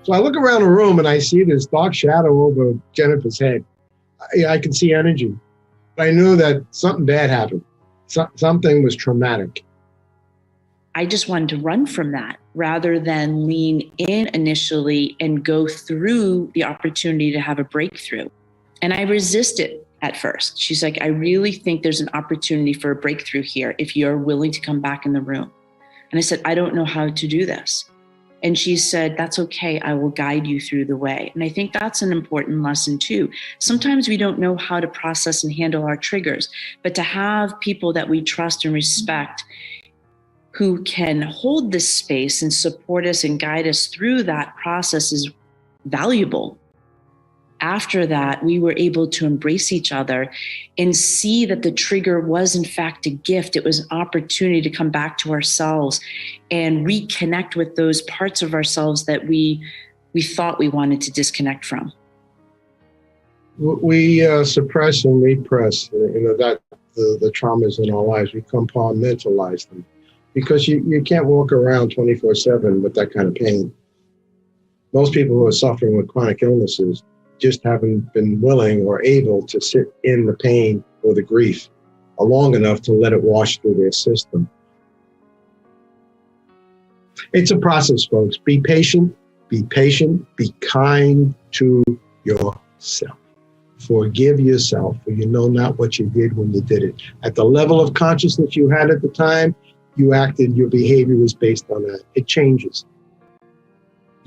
So I look around the room and I see this dark shadow over Jennifer's head. I can see energy. I knew that something bad happened. Something was traumatic. I just wanted to run from that rather than lean in initially and go through the opportunity to have a breakthrough. And I resisted at first. She's like, I really think there's an opportunity for a breakthrough here if you're willing to come back in the room. And I said, I don't know how to do this. And she said, that's okay, I will guide you through the way. And I think that's an important lesson too. Sometimes we don't know how to process and handle our triggers, but to have people that we trust and respect who can hold this space and support us and guide us through that process is valuable. After that, we were able to embrace each other and see that the trigger was in fact a gift. It was an opportunity to come back to ourselves and reconnect with those parts of ourselves that we thought we wanted to disconnect from. We suppress and repress, that the traumas in our lives. We compartmentalize them because you can't walk around 24/7 with that kind of pain. Most people who are suffering with chronic illnesses just haven't been willing or able to sit in the pain or the grief long enough to let it wash through their system. It's a process, folks. Be patient, be kind to yourself. Forgive yourself, for you know not what you did when you did it. At the level of consciousness you had at the time, you acted, your behavior was based on that. It changes.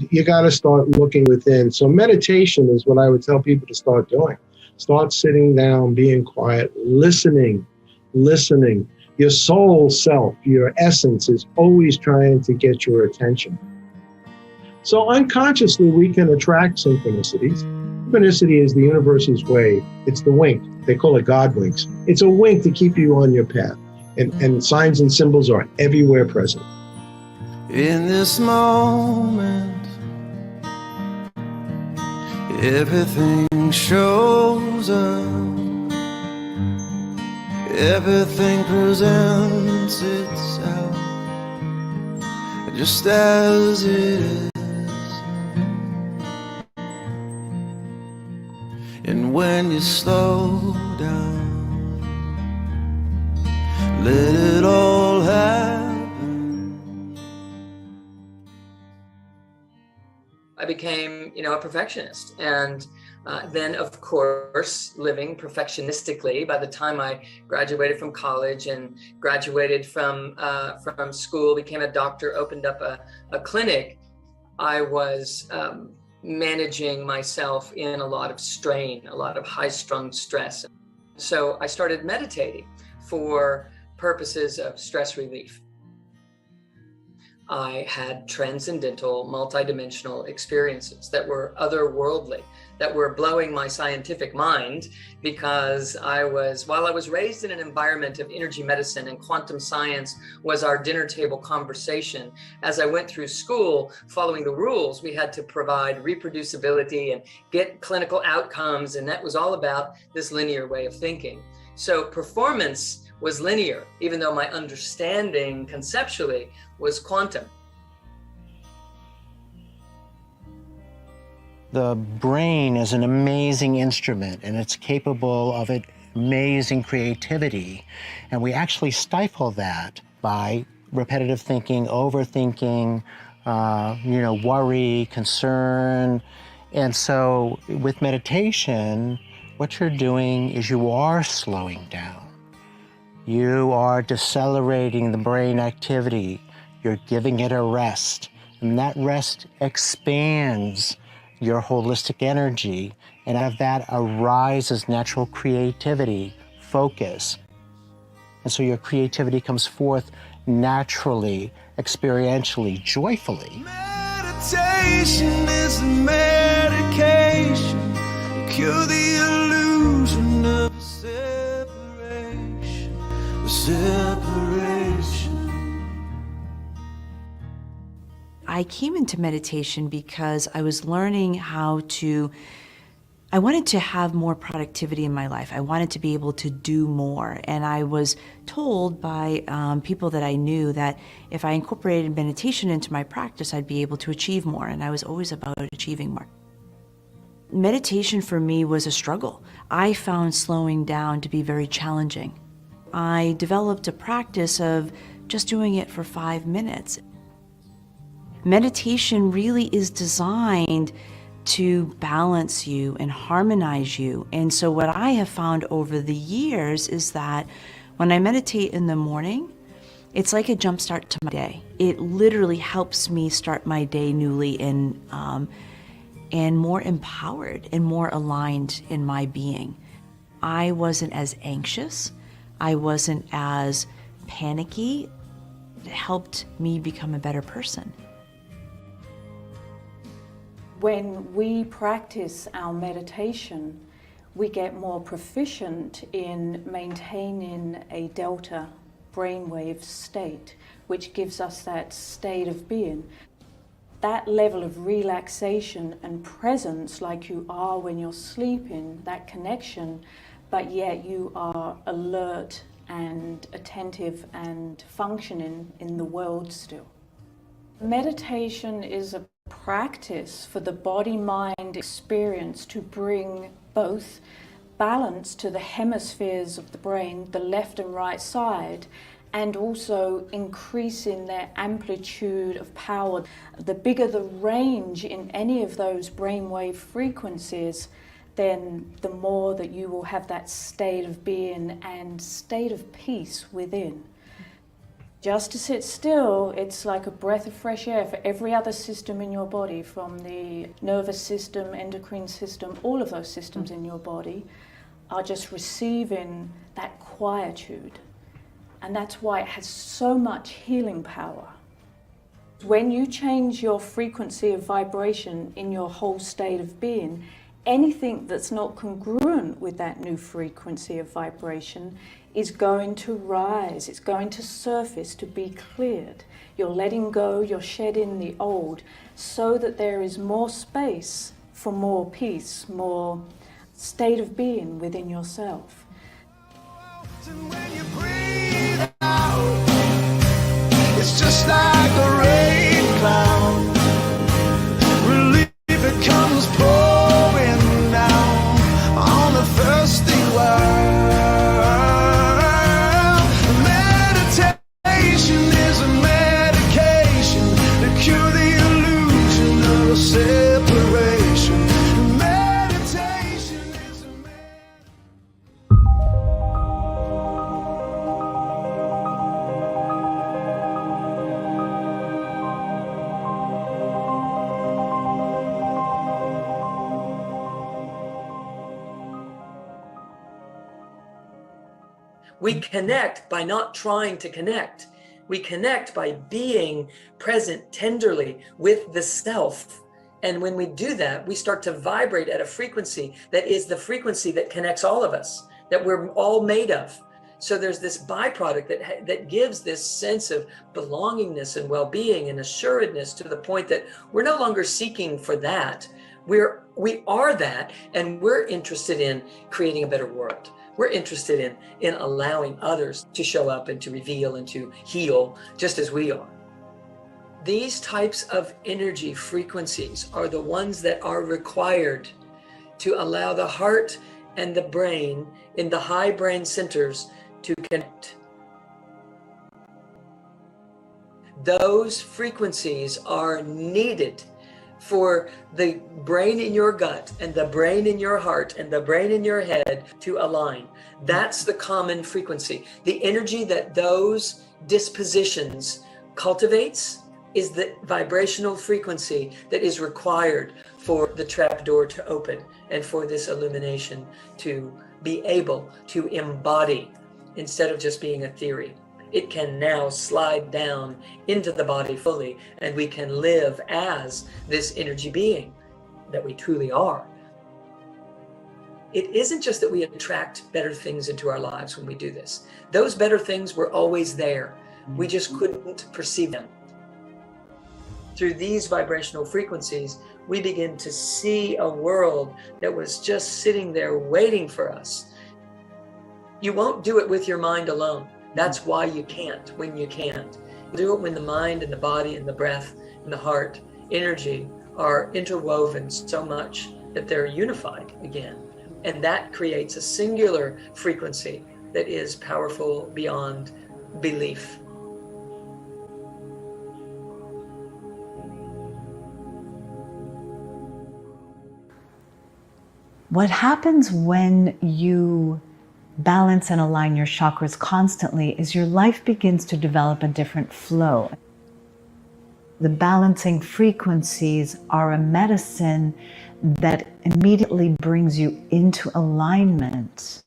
You got to start looking within. So meditation is what I would tell people to start doing. Start sitting down, being quiet, listening. Your soul self, your essence is always trying to get your attention. So unconsciously, we can attract synchronicities. Synchronicity is the universe's way. It's the wink. They call it God winks. It's a wink to keep you on your path. And signs and symbols are everywhere present. In this moment, everything shows up, everything presents itself just as it is. And when you slow down, let it all happen. I became, a perfectionist, and then, of course, living perfectionistically. By the time I graduated from college and graduated from school, became a doctor, opened up a clinic, I was managing myself in a lot of strain, a lot of high-strung stress. So I started meditating for purposes of stress relief. I had transcendental, multidimensional experiences that were otherworldly, that were blowing my scientific mind, because while I was raised in an environment of energy medicine and quantum science was our dinner table conversation, as I went through school, following the rules, we had to provide reproducibility and get clinical outcomes, and that was all about this linear way of thinking. So performance was linear, even though my understanding conceptually was quantum. The brain is an amazing instrument, and it's capable of amazing creativity. And we actually stifle that by repetitive thinking, overthinking, worry, concern. And so with meditation, what you're doing is you are slowing down. You are decelerating the brain activity. You're giving it a rest. And that rest expands your holistic energy. And out of that arises natural creativity, focus. And so your creativity comes forth naturally, experientially, joyfully. Meditation is a medication. Cure the illusion of separation. I came into meditation because I was learning I wanted to have more productivity in my life. I wanted to be able to do more. And I was told by people that I knew that if I incorporated meditation into my practice, I'd be able to achieve more. And I was always about achieving more. Meditation for me was a struggle. I found slowing down to be very challenging. I developed a practice of just doing it for 5 minutes. Meditation really is designed to balance you and harmonize you. And so what I have found over the years is that when I meditate in the morning, It's like a jump start to my day. It literally helps me start my day newly and more empowered and more aligned in my being. I wasn't as anxious. I wasn't as panicky. It helped me become a better person. When we practice our meditation, we get more proficient in maintaining a delta brainwave state, which gives us that state of being. That level of relaxation and presence, like you are when you're sleeping, that connection, but yet you are alert and attentive and functioning in the world still. Meditation is a practice for the body-mind experience to bring both balance to the hemispheres of the brain, the left and right side, and also increasing their amplitude of power. The bigger the range in any of those brainwave frequencies, then the more that you will have that state of being and state of peace within. Just to sit still, it's like a breath of fresh air for every other system in your body, from the nervous system, endocrine system, all of those systems in your body are just receiving that quietude. And that's why it has so much healing power. When you change your frequency of vibration in your whole state of being, anything that's not congruent with that new frequency of vibration is going to rise, it's going to surface, to be cleared. You're letting go, you're shedding the old, so that there is more space for more peace, more state of being within yourself. It's just like a rain cloud. Relief, it comes pouring down on the thirsty world. Meditation is a medication to cure the illusion of separation. Meditation is a We connect by not trying to connect. We connect by being present tenderly with the self. And when we do that, we start to vibrate at a frequency that is the frequency that connects all of us, that we're all made of. So there's this byproduct that gives this sense of belongingness and well-being and assuredness, to the point that we're no longer seeking for that. We are that, and we're interested in creating a better world. We're interested in allowing others to show up and to reveal and to heal just as we are. These types of energy frequencies are the ones that are required to allow the heart and the brain in the high brain centers to connect. Those frequencies are needed for the brain in your gut and the brain in your heart and the brain in your head to align. That's the common frequency. The energy that those dispositions cultivates is the vibrational frequency that is required for the trapdoor to open and for this illumination to be able to embody instead of just being a theory. It can now slide down into the body fully, and we can live as this energy being that we truly are. It isn't just that we attract better things into our lives when we do this. Those better things were always there. We just couldn't perceive them. Through these vibrational frequencies, we begin to see a world that was just sitting there waiting for us. You won't do it with your mind alone. That's why you can't when you can't. Do it when the mind and the body and the breath and the heart energy are interwoven so much that they're unified again. And that creates a singular frequency that is powerful beyond belief. What happens when you balance and align your chakras constantly is your life begins to develop a different flow. The balancing frequencies are a medicine that immediately brings you into alignment.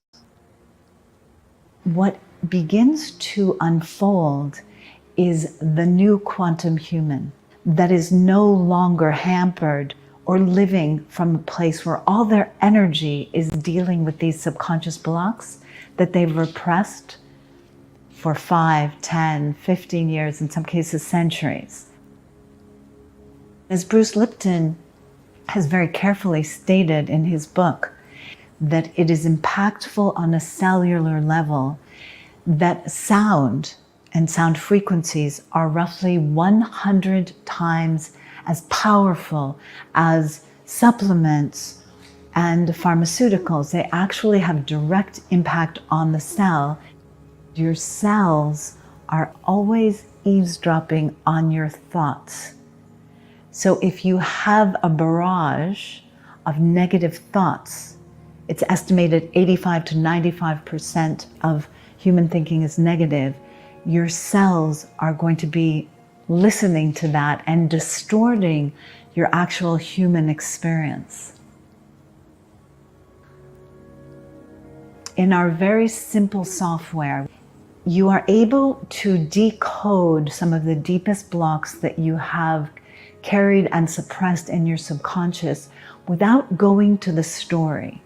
What begins to unfold is the new quantum human that is no longer hampered or living from a place where all their energy is dealing with these subconscious blocks that they've repressed for 5, 10, 15 years, in some cases centuries. As Bruce Lipton has very carefully stated in his book, that it is impactful on a cellular level, that sound and sound frequencies are roughly 100 times as powerful as supplements and pharmaceuticals. They actually have direct impact on the cell. Your cells are always eavesdropping on your thoughts. So if you have a barrage of negative thoughts, it's estimated 85 to 95% of human thinking is negative. Your cells are going to be listening to that and distorting your actual human experience. In our very simple software, you are able to decode some of the deepest blocks that you have carried and suppressed in your subconscious without going to the story.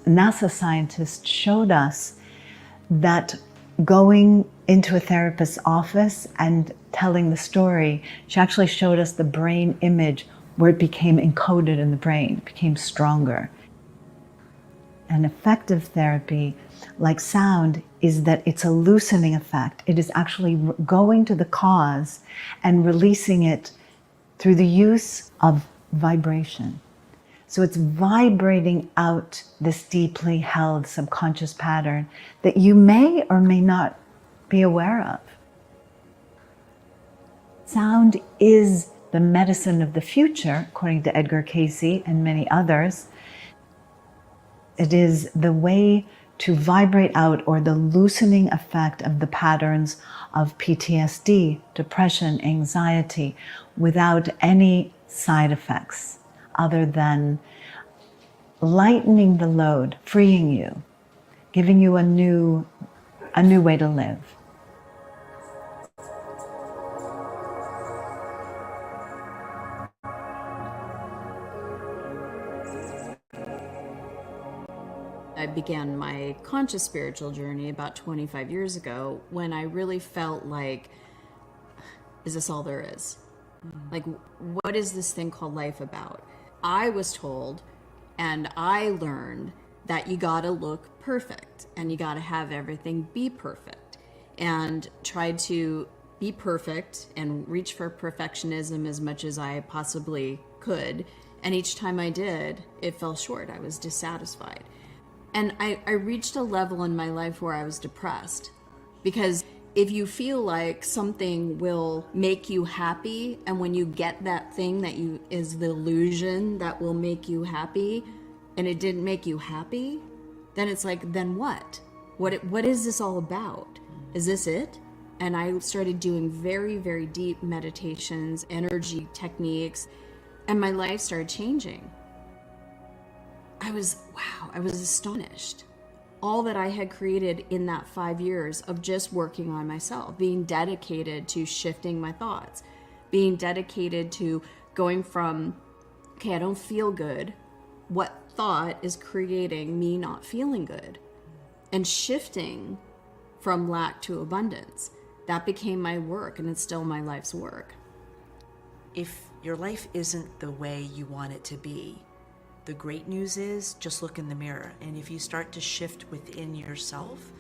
NASA scientists showed us that going into a therapist's office and telling the story, she actually showed us the brain image where it became encoded in the brain, it became stronger. An effective therapy, like sound, is that it's a loosening effect. It is actually going to the cause and releasing it through the use of vibration. So it's vibrating out this deeply held subconscious pattern that you may or may not be aware of. Sound is the medicine of the future, according to Edgar Cayce and many others. It is the way to vibrate out, or the loosening effect of the patterns of PTSD, depression, anxiety, without any side effects other than lightening the load, freeing you, giving you a new way to live. I began my conscious spiritual journey about 25 years ago when I really felt like, is this all there is? Like, what is this thing called life about? I was told and I learned that you gotta look perfect and you gotta have everything be perfect, and tried to be perfect and reach for perfectionism as much as I possibly could. And each time I did, it fell short. I was dissatisfied. And I reached a level in my life where I was depressed, because if you feel like something will make you happy, and when you get that thing that is the illusion that will make you happy, and it didn't make you happy, then it's like, then what? What is this all about? Is this it? And I started doing very, very deep meditations, energy techniques, and my life started changing. I was astonished. All that I had created in that 5 years of just working on myself, being dedicated to shifting my thoughts, being dedicated to going from, okay, I don't feel good. What thought is creating me not feeling good? And shifting from lack to abundance. That became my work, and it's still my life's work. If your life isn't the way you want it to be, the great news is just look in the mirror. And if you start to shift within yourself,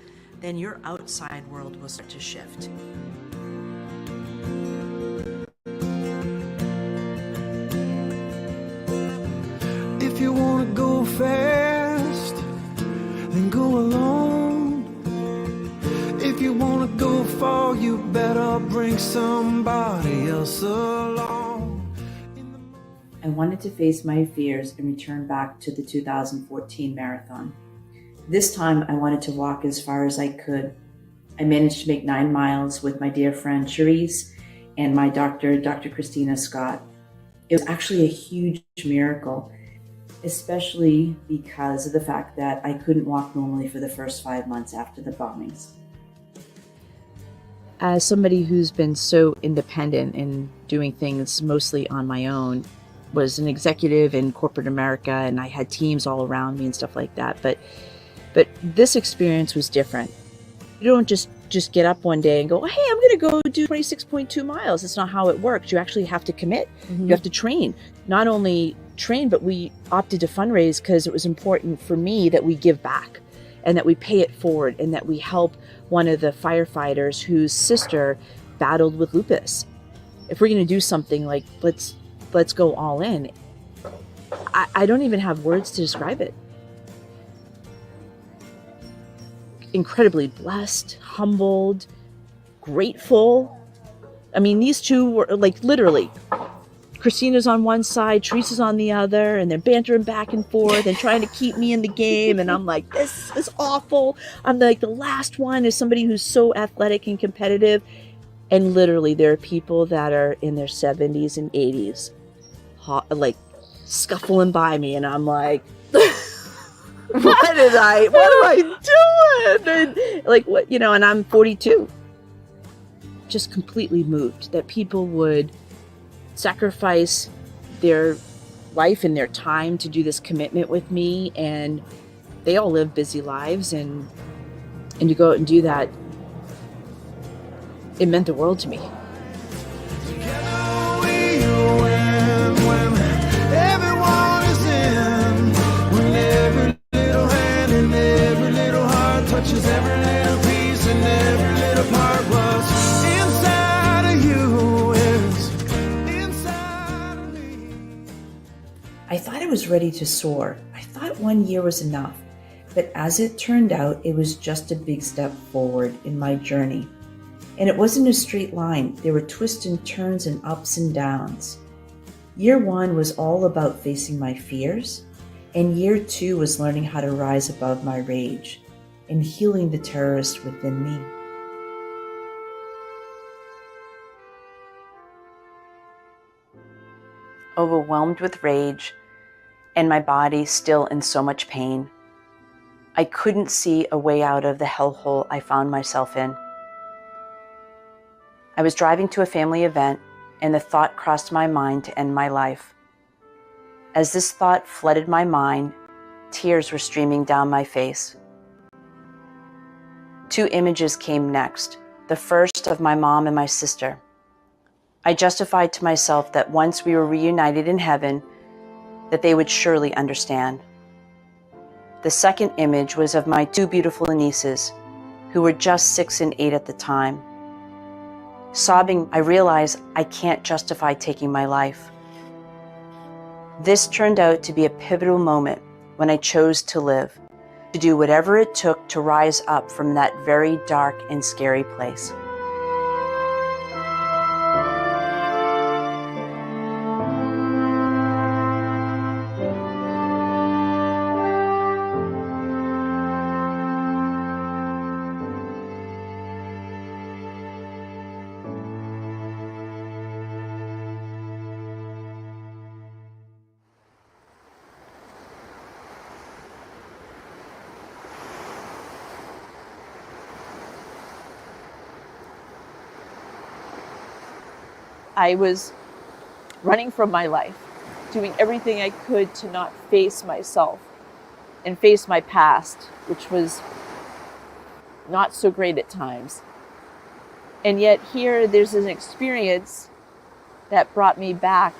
then your outside world will start to shift. If you want to go fast, then go alone. If you want to go far, you better bring somebody else along. I wanted to face my fears and return back to the 2014 marathon. This time I wanted to walk as far as I could. I managed to make 9 miles with my dear friend Cherise and my doctor, Dr. Christina Scott. It was actually a huge miracle, especially because of the fact that I couldn't walk normally for the first 5 months after the bombings. As somebody who's been so independent and doing things mostly on my own, was an executive in corporate America, and I had teams all around me and stuff like that. But this experience was different. You don't just get up one day and go, hey, I'm going to go do 26.2 miles. That's not how it works. You actually have to commit. You have to train. Not only train, but we opted to fundraise because it was important for me that we give back and that we pay it forward and that we help one of the firefighters whose sister battled with lupus. If we're going to do something, like, let's go all in. I don't even have words to describe it. Incredibly blessed, humbled, grateful. I mean, these two were like literally, Christina's on one side, Teresa's on the other, and they're bantering back and forth and trying to keep me in the game. And I'm like, this is awful. I'm like the last one, as somebody who's so athletic and competitive. And literally there are people that are in their 70s and 80s, like scuffling by me. And I'm like, what am I doing? And like, what, you know, and I'm 42. Just completely moved that people would sacrifice their life and their time to do this commitment with me. And they all live busy lives, and to go out and do that, it meant the world to me. Everyone is in, when every little hand and every little heart touches every little piece and every little part was inside of you is inside of me. I thought I was ready to soar. I thought 1 year was enough. But as it turned out, it was just a big step forward in my journey. And it wasn't a straight line. There were twists and turns and ups and downs. Year 1 was all about facing my fears, and year 2 was learning how to rise above my rage and healing the terrorist within me. Overwhelmed with rage and my body still in so much pain, I couldn't see a way out of the hellhole I found myself in. I was driving to a family event, and the thought crossed my mind to end my life. As this thought flooded my mind, tears were streaming down my face. 2 images came next, the first of my mom and my sister. I justified to myself that once we were reunited in heaven, that they would surely understand. The second image was of my 2 beautiful nieces, who were just 6 and 8 at the time. Sobbing, I realized I can't justify taking my life. This turned out to be a pivotal moment when I chose to live, to do whatever it took to rise up from that very dark and scary place. I was running from my life, doing everything I could to not face myself and face my past, which was not so great at times. And yet here, there's an experience that brought me back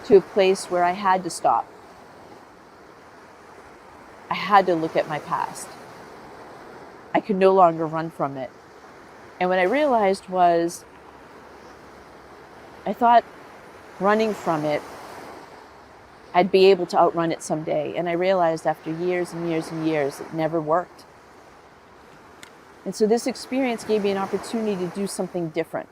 to a place where I had to stop. I had to look at my past. I could no longer run from it. And what I realized was, I thought running from it, I'd be able to outrun it someday. And I realized after years and years and years, it never worked. And so this experience gave me an opportunity to do something different.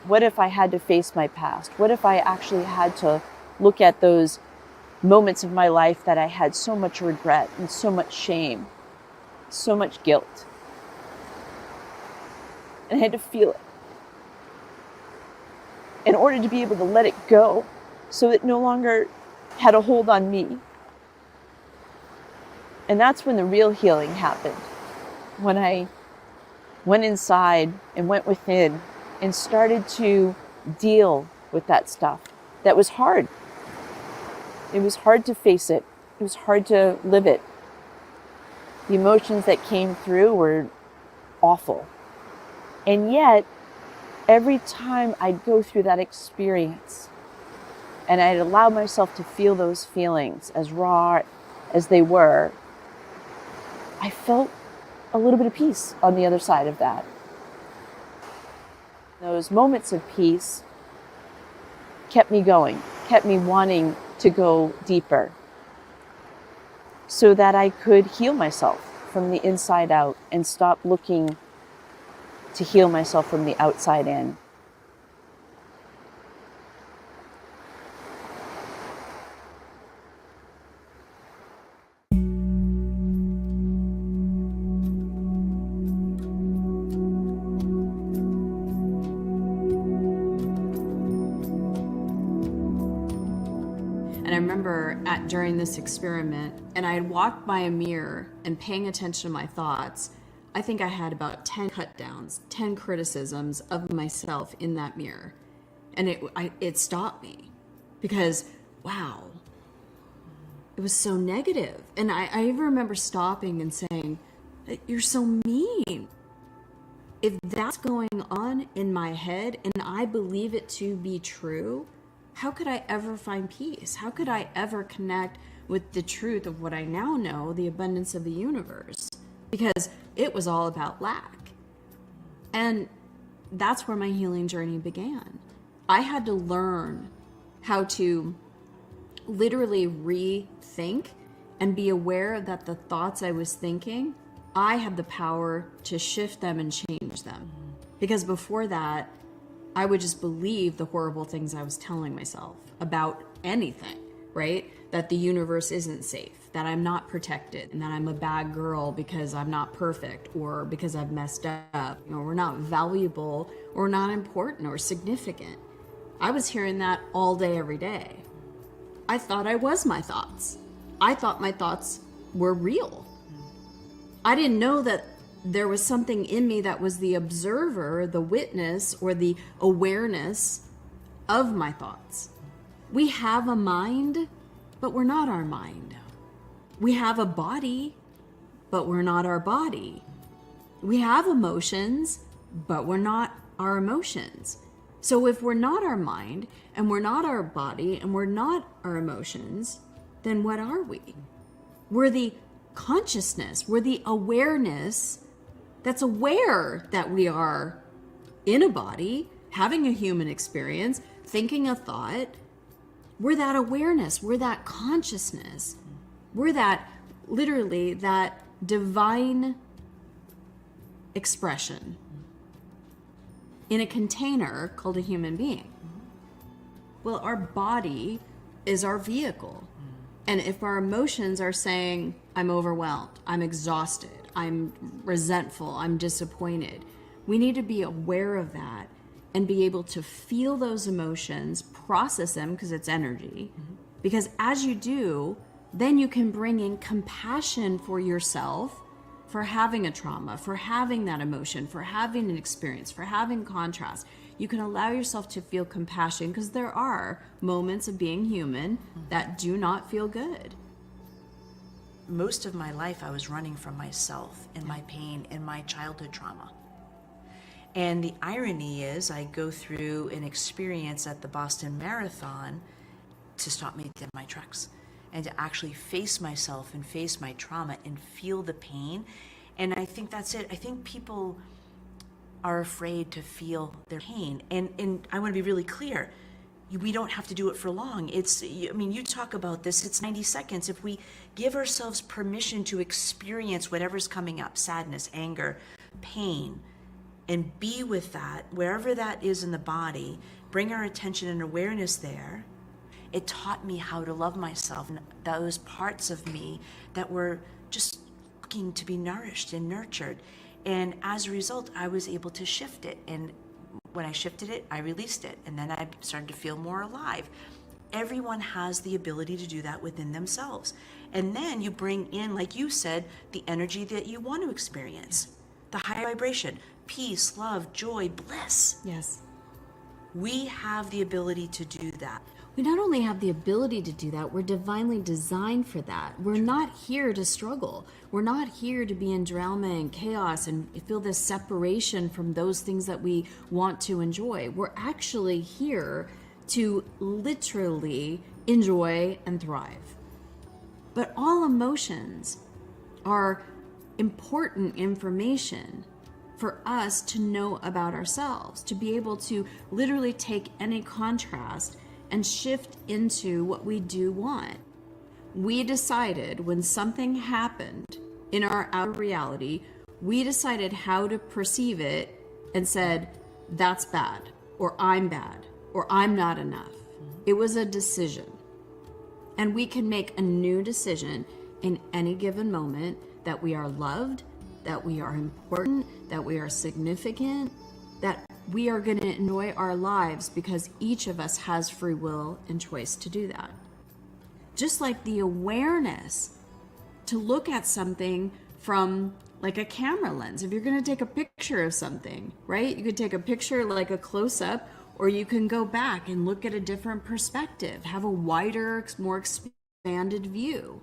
What if I had to face my past? What if I actually had to look at those moments of my life that I had so much regret and so much shame, so much guilt. And I had to feel it in order to be able to let it go so it no longer had a hold on me. And that's when the real healing happened. When I went inside and went within and started to deal with that stuff that was hard. It was hard to face it. It was hard to live it. The emotions that came through were awful. And yet, every time I'd go through that experience and I'd allow myself to feel those feelings as raw as they were, I felt a little bit of peace on the other side of that. Those moments of peace kept me going, kept me wanting to go deeper so that I could heal myself from the inside out and stop looking to heal myself from the outside in. And I remember during this experiment, and I had walked by a mirror and paying attention to my thoughts, I think I had about 10 cut downs, 10 criticisms of myself in that mirror. And it stopped me because, wow, it was so negative. And I even remember stopping and saying, you're so mean. If that's going on in my head and I believe it to be true, how could I ever find peace? How could I ever connect with the truth of what I now know, the abundance of the universe? Because it was all about lack. And that's where my healing journey began. I had to learn how to literally rethink and be aware that the thoughts I was thinking, I had the power to shift them and change them. Because before that, I would just believe the horrible things I was telling myself about anything, right? That the universe isn't safe, that I'm not protected, and that I'm a bad girl because I'm not perfect or because I've messed up, or we're not valuable or not important or significant. I was hearing that all day, every day. I thought I was my thoughts. I thought my thoughts were real. I didn't know that there was something in me that was the observer, the witness, or the awareness of my thoughts. We have a mind, but we're not our mind. We have a body, but we're not our body. We have emotions, but we're not our emotions. So if we're not our mind, and we're not our body, and we're not our emotions, then what are we? We're the consciousness, we're the awareness that's aware that we are in a body, having a human experience, thinking a thought. We're that awareness, we're that consciousness. We're that, literally, that divine expression in a container called a human being. Well, our body is our vehicle. And if our emotions are saying, I'm overwhelmed, I'm exhausted, I'm resentful, I'm disappointed, we need to be aware of that and be able to feel those emotions, process them because it's energy. Because as you do, then you can bring in compassion for yourself for having a trauma, for having that emotion, for having an experience, for having contrast. You can allow yourself to feel compassion because there are moments of being human that do not feel good. Most of my life I was running from myself and my pain and my childhood trauma. And the irony is I go through an experience at the Boston Marathon to stop me dead in my tracks and to actually face myself and face my trauma and feel the pain. And I think that's it. I think people are afraid to feel their pain. And I want to be really clear. We don't have to do it for long. You talk about this, it's 90 seconds. If we give ourselves permission to experience whatever's coming up, sadness, anger, pain, and be with that, wherever that is in the body, bring our attention and awareness there, It taught me how to love myself and those parts of me that were just looking to be nourished and nurtured. And as a result, I was able to shift it. And when I shifted it, I released it. And then I started to feel more alive. Everyone has the ability to do that within themselves. And then you bring in, like you said, the energy that you want to experience. The high vibration, peace, love, joy, bliss. Yes. We have the ability to do that. We not only have the ability to do that, we're divinely designed for that. We're not here to struggle. We're not here to be in drama and chaos and feel this separation from those things that we want to enjoy. We're actually here to literally enjoy and thrive. But all emotions are important information for us to know about ourselves, to be able to literally take any contrast and shift into what we do want. We decided when something happened in our outer reality, we decided how to perceive it and said, that's bad, or I'm bad, or I'm not enough. It was a decision. And we can make a new decision in any given moment that we are loved, that we are important, that we are significant, that we are going to enjoy our lives because each of us has free will and choice to do that. Just like the awareness to look at something from like a camera lens. If you're going to take a picture of something, right? You could take a picture like a close-up, or you can go back and look at a different perspective, have a wider, more expanded view.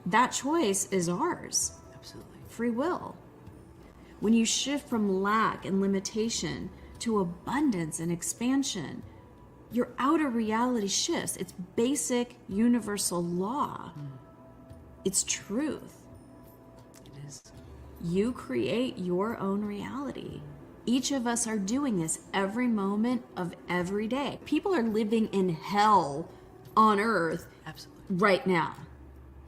That choice is ours. Absolutely. Free will. When you shift from lack and limitation to abundance and expansion, your outer reality shifts. It's basic universal law. It's truth. It is. You create your own reality. Each of us are doing this every moment of every day. People are living in hell on earth right now.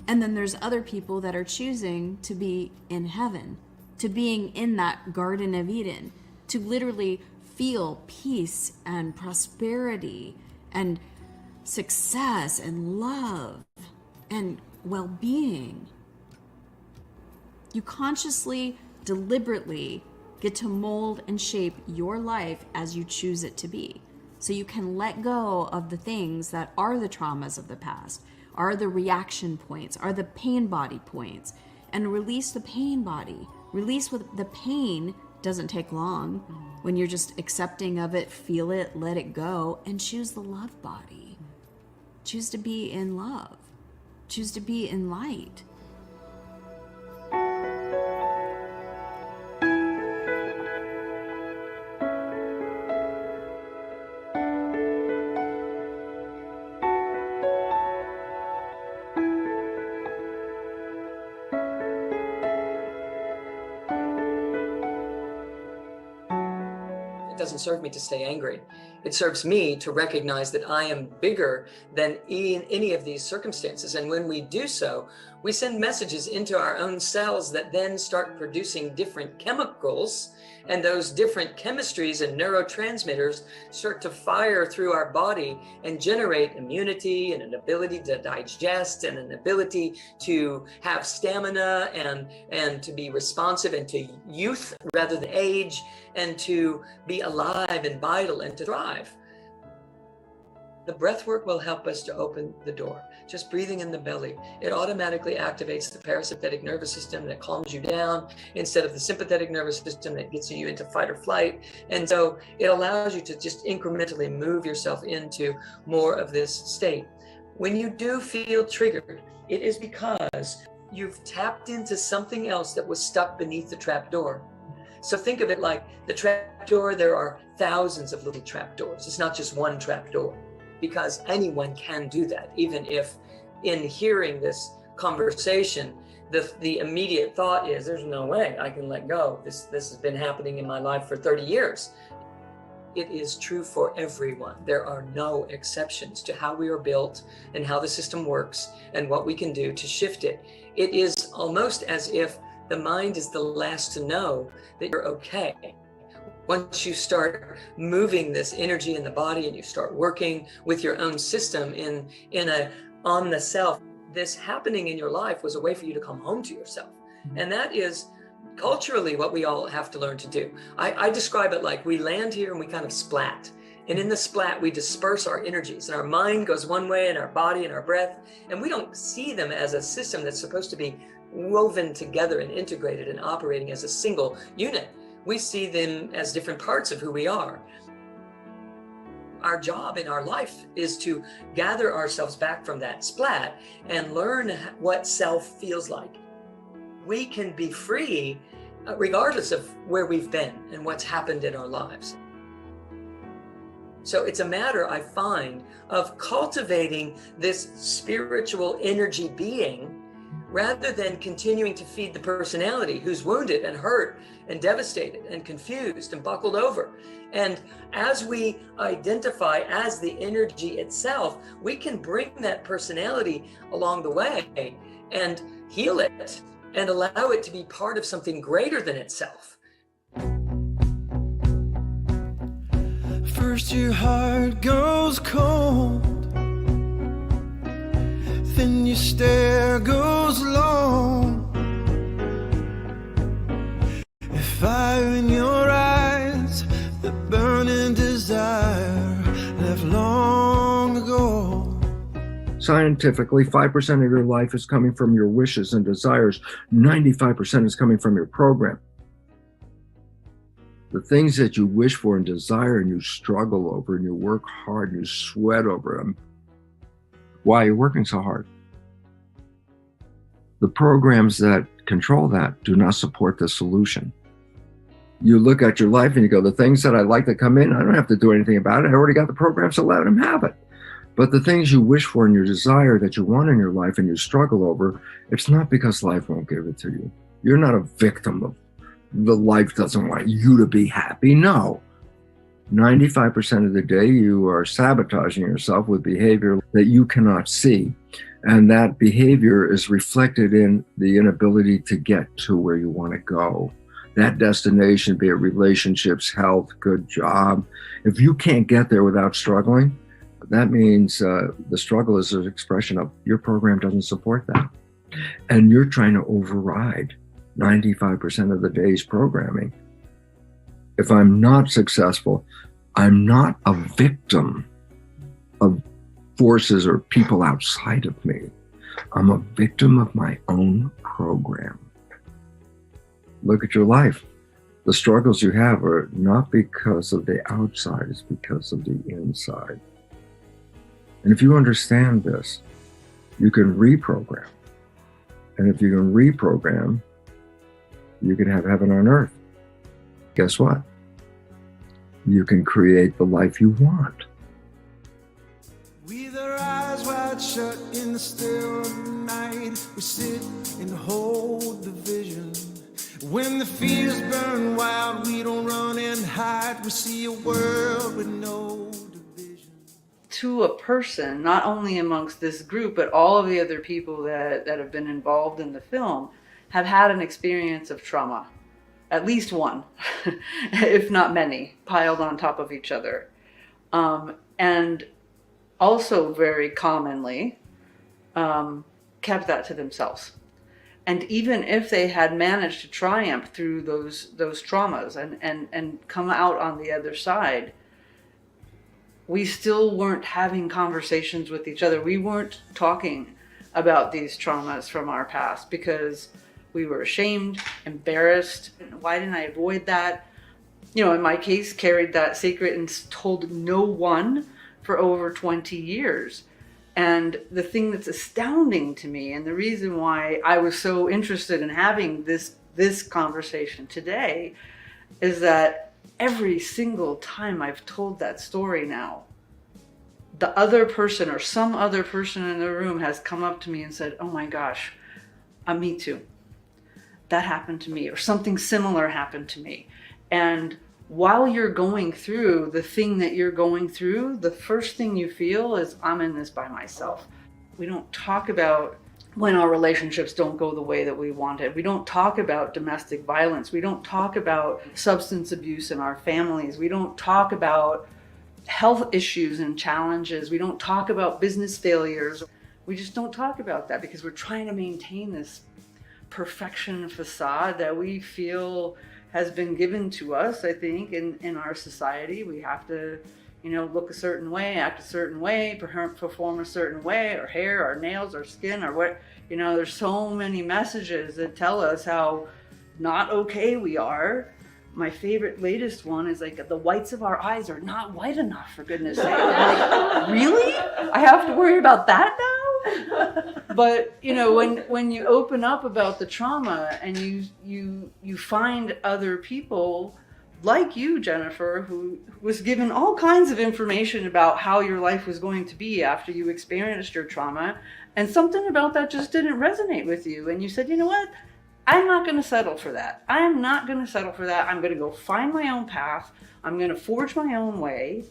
And then there's other people that are choosing to be in heaven, to being in that Garden of Eden, to literally feel peace and prosperity and success and love and well-being. You consciously, deliberately get to mold and shape your life as you choose it to be. So you can let go of the things that are the traumas of the past, are the reaction points, are the pain body points, and release the pain body. Release with the pain doesn't take long. When you're just accepting of it, feel it, let it go, and choose the love body. Choose to be in love. Choose to be in light. It doesn't serve me to stay angry. It serves me to recognize that I am bigger than any of these circumstances. And when we do so, we send messages into our own cells that then start producing different chemicals. And those different chemistries and neurotransmitters start to fire through our body and generate immunity and an ability to digest and an ability to have stamina and to be responsive and to youth rather than age, and to be alive and vital and to thrive. The breath work will help us to open the door. Just breathing in the belly, it automatically activates the parasympathetic nervous system that calms you down instead of the sympathetic nervous system that gets you into fight or flight. And so it allows you to just incrementally move yourself into more of this state. When you do feel triggered, it is because you've tapped into something else that was stuck beneath the trap door. So think of it like the trap door. There are thousands of little trap doors. It's not just one trap door, because anyone can do that. Even if in hearing this conversation, the immediate thought is, there's no way I can let go. This has been happening in my life for 30 years. It is true for everyone. There are no exceptions to how we are built and how the system works and what we can do to shift it. It is almost as if the mind is the last to know that you're okay. Once you start moving this energy in the body and you start working with your own system on the self, this happening in your life was a way for you to come home to yourself. And that is culturally what we all have to learn to do. I describe it like we land here and we kind of splat. And in the splat, we disperse our energies, and our mind goes one way and our body and our breath, and we don't see them as a system that's supposed to be woven together and integrated and operating as a single unit. We see them as different parts of who we are. Our job in our life is to gather ourselves back from that splat and learn what self feels like. We can be free regardless of where we've been and what's happened in our lives. So it's a matter, I find, of cultivating this spiritual energy being rather than continuing to feed the personality who's wounded and hurt and devastated and confused and buckled over. And as we identify as the energy itself, we can bring that personality along the way and heal it and allow it to be part of something greater than itself. First your heart goes cold, then your stare goes long. A fire in your eyes, the burning desire left long ago. Scientifically, 5% of your life is coming from your wishes and desires. 95% is coming from your program. The things that you wish for and desire and you struggle over and you work hard and you sweat over them. Why are you working so hard? The programs that control that do not support the solution. You look at your life and you go, the things that I like to come in, I don't have to do anything about it. I already got the programs to let them have it. But the things you wish for and your desire that you want in your life and you struggle over, it's not because life won't give it to you. You're not a victim of the life doesn't want you to be happy. No. 95% of the day you are sabotaging yourself with behavior that you cannot see. And that behavior is reflected in the inability to get to where you want to go. That destination, be it relationships, health, good job. If you can't get there without struggling, that means the struggle is an expression of your program doesn't support that. And you're trying to override 95% of the day's programming. If I'm not successful, I'm not a victim of forces or people outside of me. I'm a victim of my own program. Look at your life. The struggles you have are not because of the outside, it's because of the inside. And if you understand this, you can reprogram. And if you can reprogram, you can have heaven on earth. Guess what? You can create the life you want. With our eyes wide shut in the still of the night, we sit and hold the vision. When the fears burn wild, we don't run and hide. We see a world with no division. To a person, not only amongst this group, but all of the other people that have been involved in the film, have had an experience of trauma. At least one, if not many, piled on top of each other. And also very commonly kept that to themselves. And even if they had managed to triumph through those traumas and come out on the other side, we still weren't having conversations with each other. We weren't talking about these traumas from our past because we were ashamed, embarrassed. Why didn't I avoid that? You know, in my case, carried that secret and told no one for over 20 years. And the thing that's astounding to me, and the reason why I was so interested in having this conversation today, is that every single time I've told that story now, the other person or some other person in the room has come up to me and said, oh my gosh, me too. That happened to me, or something similar happened to me. And while you're going through the thing that you're going through, the first thing you feel is, I'm in this by myself. We don't talk about when our relationships don't go the way that we wanted. We don't talk about domestic violence. We don't talk about substance abuse in our families. We don't talk about health issues and challenges. We don't talk about business failures. We just don't talk about that because we're trying to maintain this perfection facade that we feel has been given to us, I think, in our society. We have to, look a certain way, act a certain way, perform a certain way, our hair, our nails, our skin, or what, there's so many messages that tell us how not okay we are. My favorite latest one is like, the whites of our eyes are not white enough, for goodness sake. I'm like, really? I have to worry about that now? But when you open up about the trauma and you find other people like you, Jennifer, who was given all kinds of information about how your life was going to be after you experienced your trauma, and something about that just didn't resonate with you, and you said, you know what? I'm not going to settle for that. I'm not going to settle for that. I'm going to go find my own path. I'm going to forge my own way.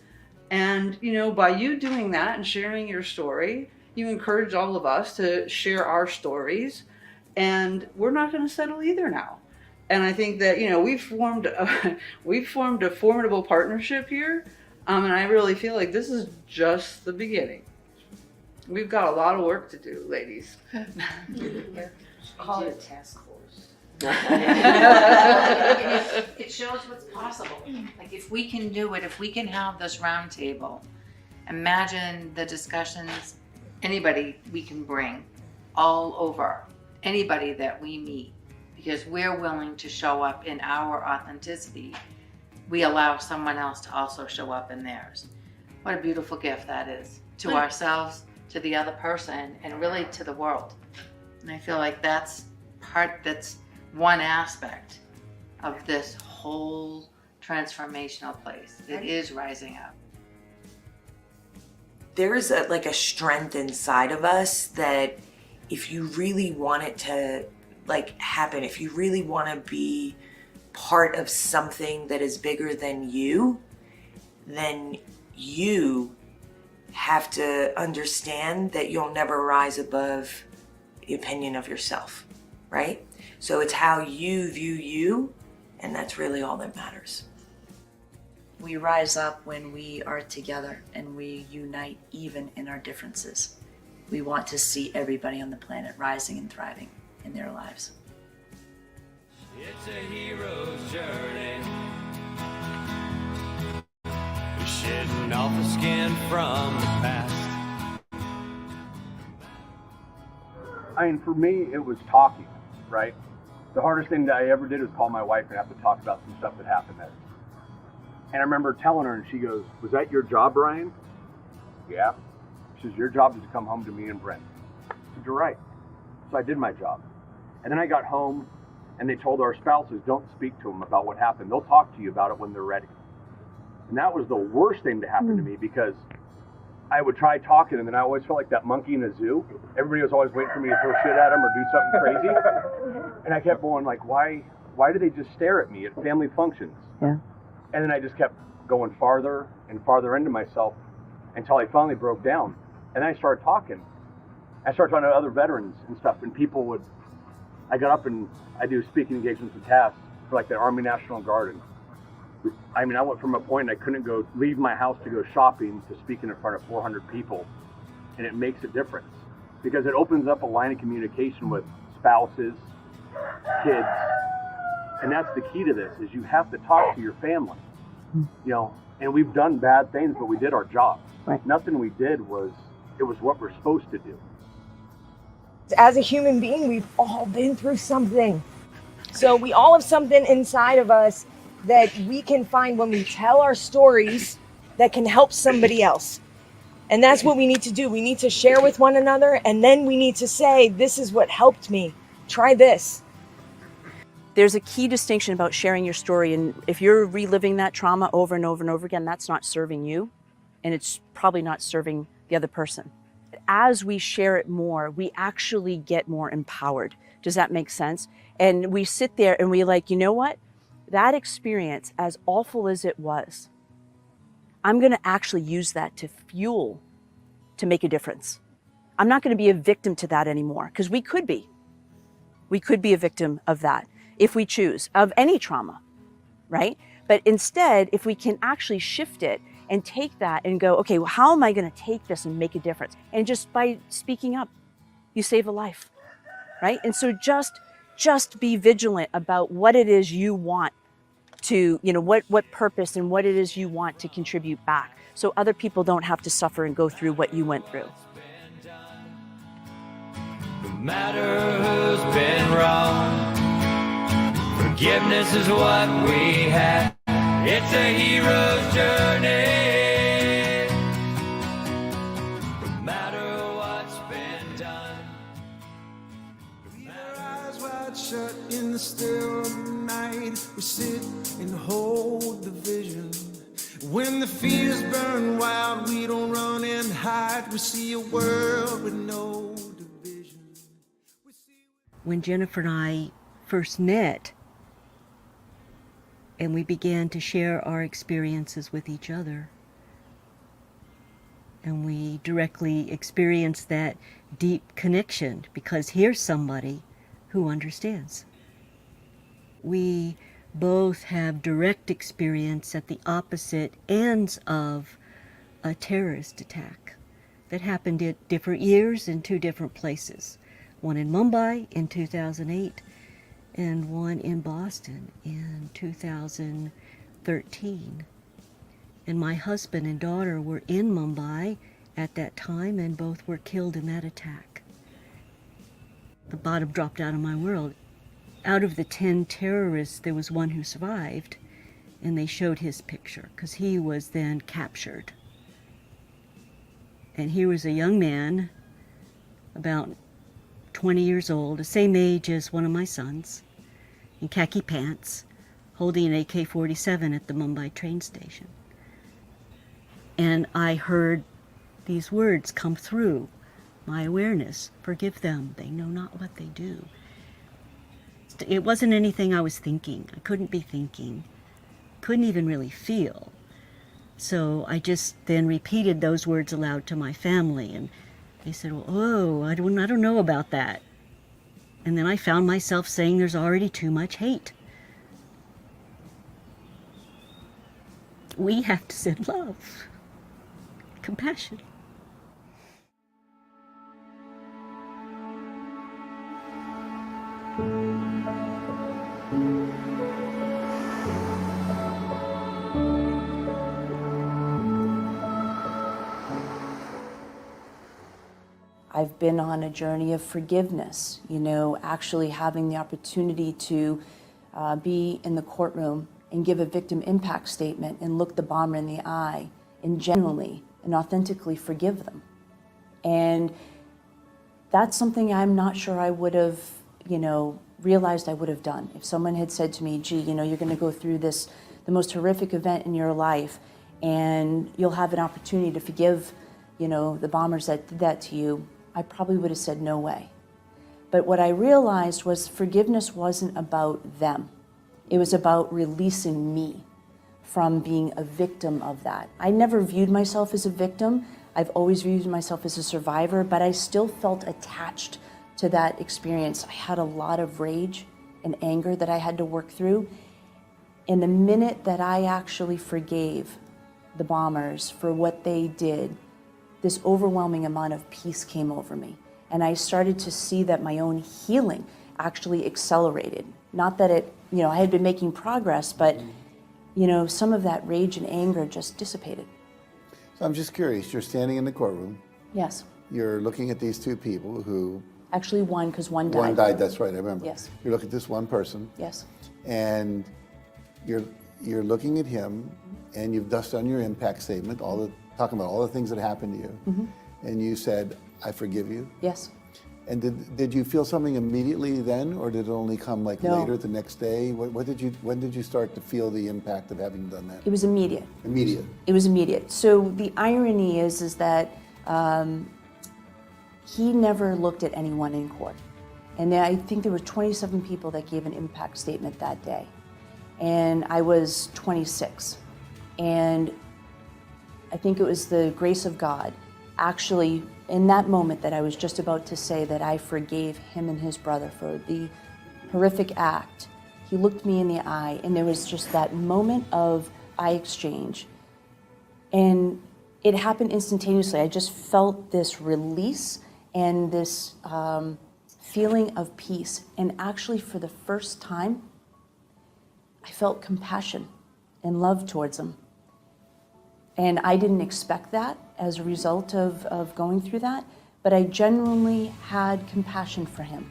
And, by you doing that and sharing your story, you encourage all of us to share our stories. And we're not going to settle either now. And I think that, we've formed a formidable partnership here. And I really feel like this is just the beginning. We've got a lot of work to do, ladies. Call it a task force. It shows what's possible. Like, if we can do it, if we can have this round table, imagine the discussions anybody we can bring all over, anybody that we meet, because we're willing to show up in our authenticity. We allow someone else to also show up in theirs. What a beautiful gift that is to ourselves, to the other person, and really to the world. And I feel like that's one aspect of this whole transformational place. It is rising up. There is a strength inside of us that if you really want it to happen, if you really want to be part of something that is bigger than you, then you have to understand that you'll never rise above the opinion of yourself, right? So it's how you view you, and that's really all that matters. We rise up when we are together and we unite even in our differences. We want to see everybody on the planet rising and thriving in their lives. It's a hero's journey. Shedding off the skin from the past. I mean, for me, it was talking, right? The hardest thing that I ever did was call my wife and have to talk about some stuff that happened there. And I remember telling her, and she goes, "Was that your job, Brian?" "Yeah." She says, "Your job is to come home to me and Brent." I said, "You're right." So I did my job. And then I got home, and they told our spouses, "Don't speak to them about what happened. They'll talk to you about it when they're ready." And that was the worst thing to happen to me, because I would try talking, and then I always felt like that monkey in a zoo. Everybody was always waiting for me to throw shit at them or do something crazy. And I kept going like, why do they just stare at me at family functions? Yeah. And then I just kept going farther and farther into myself until I finally broke down. And then I started talking. I started talking to other veterans and stuff, and I got up and I do speaking engagements with TASS for the Army National Guard. And I mean, I went from a point I couldn't leave my house to go shopping to speaking in front of 400 people. And it makes a difference because it opens up a line of communication with spouses, kids. And that's the key to this, is you have to talk to your family, and we've done bad things, but we did our job. Right. Nothing we did was what we're supposed to do. As a human being, we've all been through something. So we all have something inside of us that we can find when we tell our stories that can help somebody else. And that's what we need to do. We need to share with one another, and then we need to say, this is what helped me. Try this. There's a key distinction about sharing your story, and if you're reliving that trauma over and over and over again, that's not serving you, and it's probably not serving the other person. As we share it more, we actually get more empowered. Does that make sense? And we sit there and we're like, you know what? That experience, as awful as it was, I'm gonna actually use that to fuel, to make a difference. I'm not going to be a victim to that anymore, because we could be. We could be a victim of that if we choose, of any trauma, right? But instead, if we can actually shift it and take that and go, okay, well, how am I going to take this and make a difference? And just by speaking up, you save a life, right? And so just be vigilant about what it is you want to, what purpose and what it is you want to contribute back, so other people don't have to suffer and go through what you went through. No matter who's been wrong, forgiveness is what we have. It's a hero's journey. No matter what's been done. With our eyes wide shut in the still of the night, we sit and hold the vision. When the fears burn wild, we don't run and hide. We see a world with no division. When Jennifer and I first met, and we began to share our experiences with each other, and we directly experienced that deep connection, because here's somebody who understands. We both have direct experience at the opposite ends of a terrorist attack that happened at different years in two different places. One in Mumbai in 2008 and one in Boston in 2013. And my husband and daughter were in Mumbai at that time, and both were killed in that attack. The bottom dropped out of my world. Out of the 10 terrorists, there was one who survived, and they showed his picture because he was then captured. And here was a young man, about 20 years old, the same age as one of my sons, in khaki pants, holding an AK-47 at the Mumbai train station. And I heard these words come through my awareness: forgive them, they know not what they do. It wasn't anything I was thinking. I couldn't be thinking, couldn't even really feel. So I just then repeated those words aloud to my family, and they said, well, oh, I don't know about that. And then I found myself saying there's already too much hate. We have to send love, compassion. I've been on a journey of forgiveness, actually having the opportunity to be in the courtroom and give a victim impact statement and look the bomber in the eye and genuinely and authentically forgive them. And that's something I'm not sure I would have, realized I would have done. If someone had said to me, gee, you're going to go through this, the most horrific event in your life, and you'll have an opportunity to forgive, the bombers that did that to you, I probably would have said no way. But what I realized was forgiveness wasn't about them. It was about releasing me from being a victim of that. I never viewed myself as a victim. I've always viewed myself as a survivor, but I still felt attached to that experience. I had a lot of rage and anger that I had to work through. And the minute that I actually forgave the bombers for what they did, this overwhelming amount of peace came over me. And I started to see that my own healing actually accelerated. Not that it, I had been making progress, but, some of that rage and anger just dissipated. So I'm just curious, you're standing in the courtroom. Yes. You're looking at these two people who... Actually one, because one died. One died, that's right, I remember. Yes. You look at this one person. Yes. And you're looking at him, and you've just done your impact statement, talking about all the things that happened to you. Mm-hmm. And you said, I forgive you. Yes. And did you feel something immediately then, or did it only come No. later, the next day? When did you start to feel the impact of having done that? It was immediate. Immediate. It was immediate. So the irony is that he never looked at anyone in court. And I think there were 27 people that gave an impact statement that day. And I was 26. And I think it was the grace of God actually, in that moment that I was just about to say that I forgave him and his brother for the horrific act, he looked me in the eye, and there was just that moment of eye exchange. And it happened instantaneously. I just felt this release and this feeling of peace. And actually, for the first time, I felt compassion and love towards him. And I didn't expect that as a result of going through that, but I genuinely had compassion for him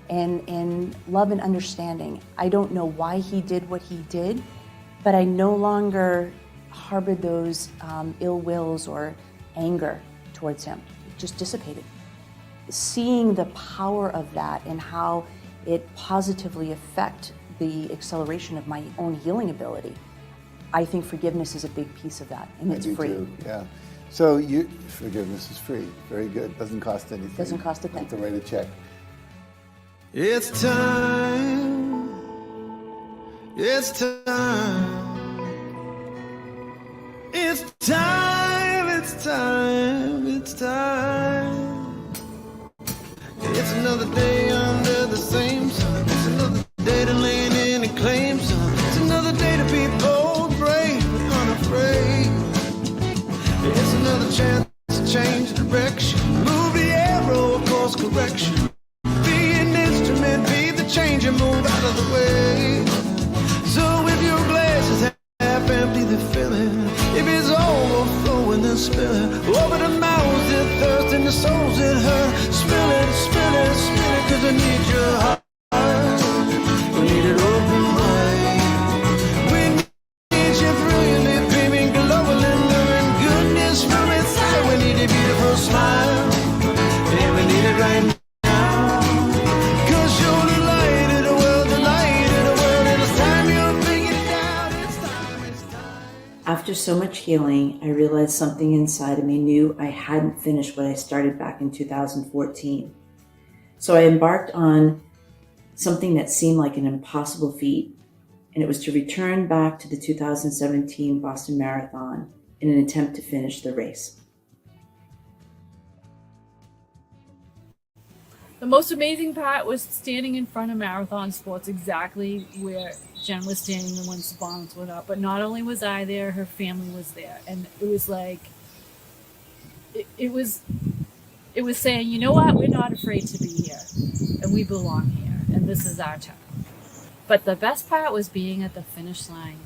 and love and understanding. I don't know why he did what he did, but I no longer harbored those ill wills or anger towards him. It just dissipated. Seeing the power of that and how it positively affects the acceleration of my own healing ability, I think forgiveness is a big piece of that, and it's free. Too, yeah. So forgiveness is free. Very good. Doesn't cost anything. Doesn't cost a thing. To write a check. It's time. It's time. It's time. It's time. It's time. It's another day under the same sun. It's another day to lean in and claim some. It's another day to be bold, brave, and unafraid. It's another chance to change direction. Move the arrow, course correction. Be an instrument, be the change and move out of the way. So if your glass is half empty, the filling. If it's overflowing, then spill it. Over the mouths that thirst and the souls that hurt. Spill it, spill it, spill it, 'cause I need your heart. We need it open wide. We need you brilliantly beaming, glowing, and goodness from inside. We need a beautiful smile, and we need it right now. 'Cause you're the light of the world, the light of the world, and it's time you bring it down. It's time, it's time. After so much healing, I realized something inside of me knew I hadn't finished what I started back in 2014. So I embarked on something that seemed like an impossible feat, and it was to return back to the 2017 Boston Marathon in an attempt to finish the race. The most amazing part was standing in front of Marathon Sports, exactly where Jen was standing when the bombs went up. But not only was I there, her family was there. And it was like, it was saying, you know what, we're not afraid to be here. And we belong here. And this is our time. But the best part was being at the finish line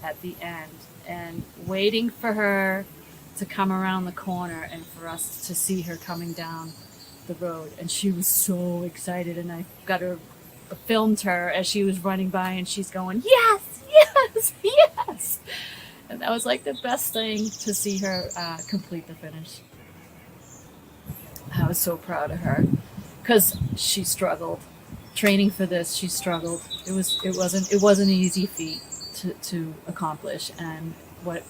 at the end and waiting for her to come around the corner and for us to see her coming down the road. And she was so excited, and I filmed her as she was running by, and she's going, yes, yes, yes. And that was like the best thing, to see her complete the finish. I was so proud of her because she struggled. Training for this, she struggled. It wasn't an easy feat to accomplish, and but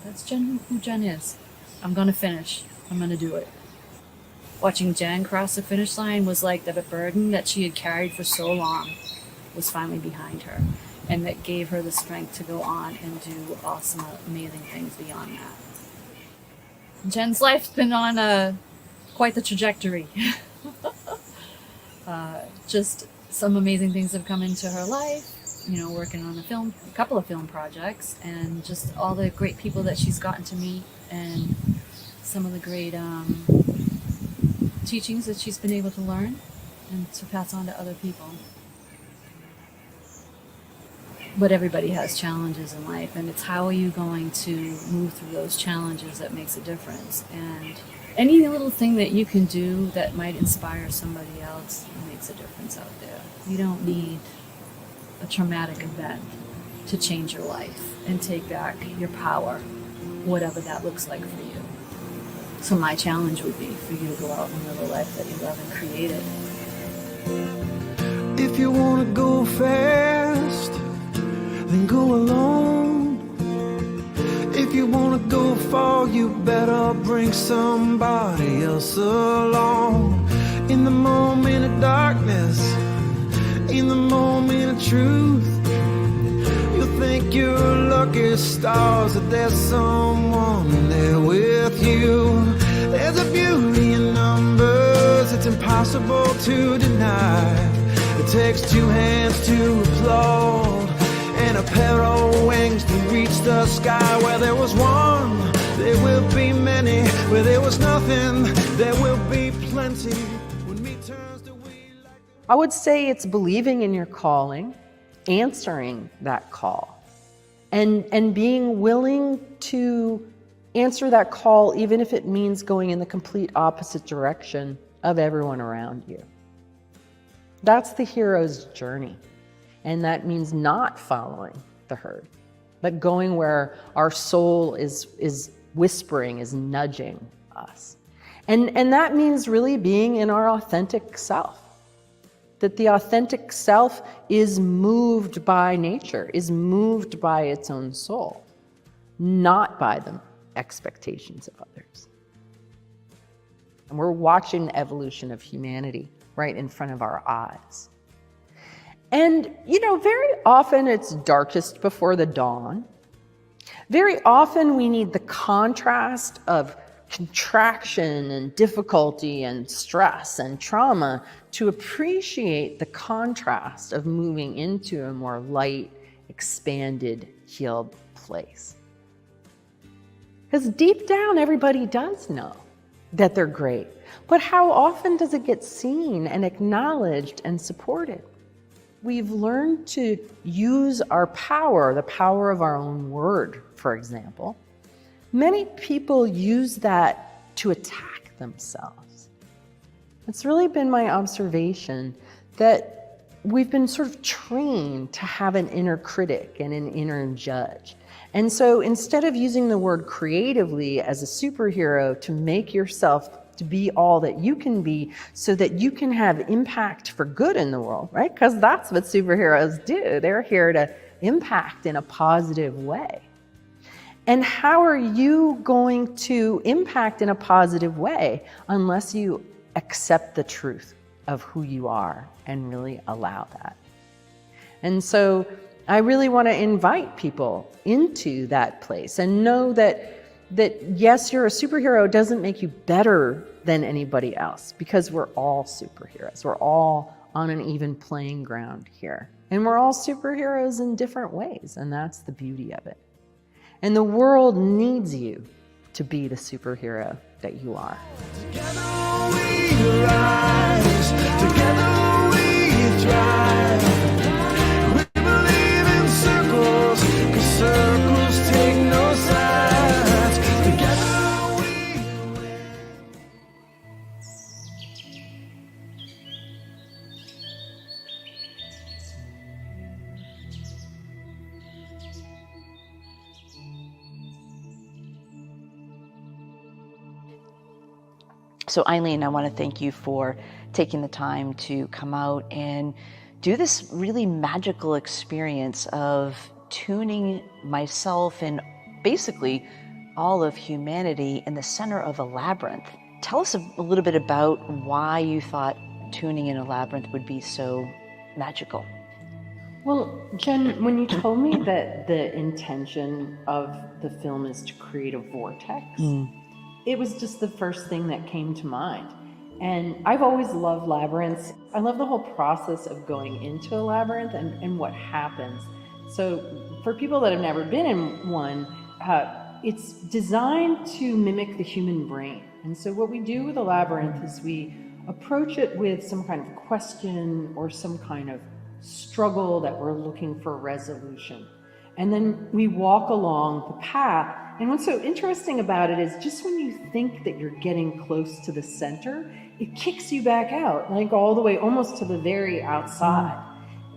that's who Jen is. I'm gonna finish. I'm gonna do it. Watching Jen cross the finish line was like the burden that she had carried for so long was finally behind her, and that gave her the strength to go on and do awesome, amazing things beyond that. Jen's life's been on quite the trajectory. Just some amazing things have come into her life, working on a couple of film projects, and just all the great people that she's gotten to meet, and some of the great teachings that she's been able to learn and to pass on to other people. But everybody has challenges in life, and it's how are you going to move through those challenges that makes a difference. And any little thing that you can do that might inspire somebody else makes a difference out there. You don't need a traumatic event to change your life and take back your power, whatever that looks like for you. So my challenge would be for you to go out and live a life that you love and create it. If you want to go fast, then go alone. If you want to go far, you better bring somebody else along. In the moment of darkness, in the moment of truth, you'll think you're lucky darkest stars, that there's someone there with you. There's a beauty in numbers it's impossible to deny. It takes two hands to applaud and a pair of wings to reach the sky. Where there was one, there will be many. Where there was nothing, there will be plenty. When me turns to we like... I would say it's believing in your calling, answering that call, and being willing to answer that call even if it means going in the complete opposite direction of everyone around you. That's the hero's journey. And that means not following the herd, but going where our soul is whispering, is nudging us. And that means really being in our authentic self. That the authentic self is moved by nature, is moved by its own soul, not by the expectations of others. And we're watching the evolution of humanity right in front of our eyes. And, very often it's darkest before the dawn. Very often we need the contrast of contraction and difficulty and stress and trauma to appreciate the contrast of moving into a more light, expanded, healed place. Because deep down, everybody does know that they're great. But how often does it get seen and acknowledged and supported? We've learned to use our power, the power of our own word, for example. Many people use that to attack themselves. It's really been my observation that we've been sort of trained to have an inner critic and an inner judge. And so instead of using the word creatively as a superhero to make yourself to be all that you can be so that you can have impact for good in the world, right? Because that's what superheroes do. They're here to impact in a positive way. And how are you going to impact in a positive way unless you accept the truth of who you are and really allow that? And so I really want to invite people into that place and know that yes, you're a superhero doesn't make you better than anybody else, because we're all superheroes. We're all on an even playing ground here. And we're all superheroes in different ways, and that's the beauty of it. And the world needs you to be the superhero that you are. Together we rise, together we thrive. We believe in circles, 'cause circles take no sides. Together we win. So Eileen, I want to thank you for taking the time to come out and do this really magical experience of tuning myself and basically all of humanity in the center of a labyrinth. Tell us a little bit about why you thought tuning in a labyrinth would be so magical. Well, Jen, when you told me that the intention of the film is to create a vortex, it was just the first thing that came to mind. And I've always loved labyrinths. I love the whole process of going into a labyrinth and what happens. So for people that have never been in one, it's designed to mimic the human brain. And so what we do with a labyrinth is we approach it with some kind of question or some kind of struggle that we're looking for resolution. And then we walk along the path. And what's so interesting about it is just when you think that you're getting close to the center, it kicks you back out, like all the way almost to the very outside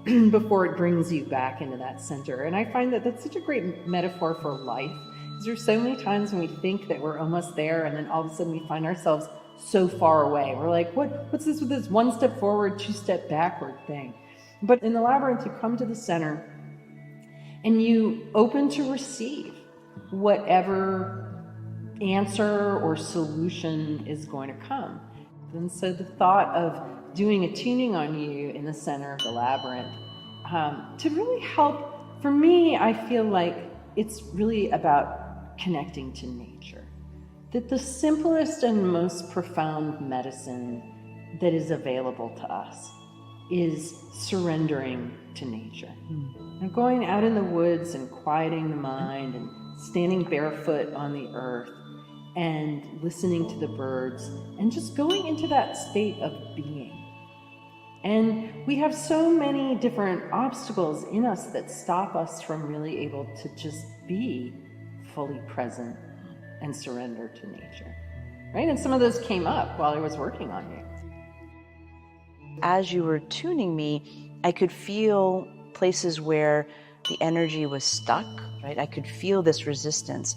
before it brings you back into that center. And I find that that's such a great metaphor for life. Because there's so many times when we think that we're almost there and then all of a sudden we find ourselves so far away. We're like, what's this with this one step forward, two step backward thing? But in the labyrinth, you come to the center and you open to receive whatever answer or solution is going to come. And so the thought of doing a tuning on you in the center of the labyrinth to really help, for me, I feel like it's really about connecting to nature. That the simplest and most profound medicine that is available to us is surrendering to nature. And going out in the woods and quieting the mind and standing barefoot on the earth and listening to the birds and just going into that state of being. And we have so many different obstacles in us that stop us from really able to just be fully present and surrender to nature, right? And some of those came up while I was working on you. As you were tuning me, I could feel places where the energy was stuck, right? I could feel this resistance.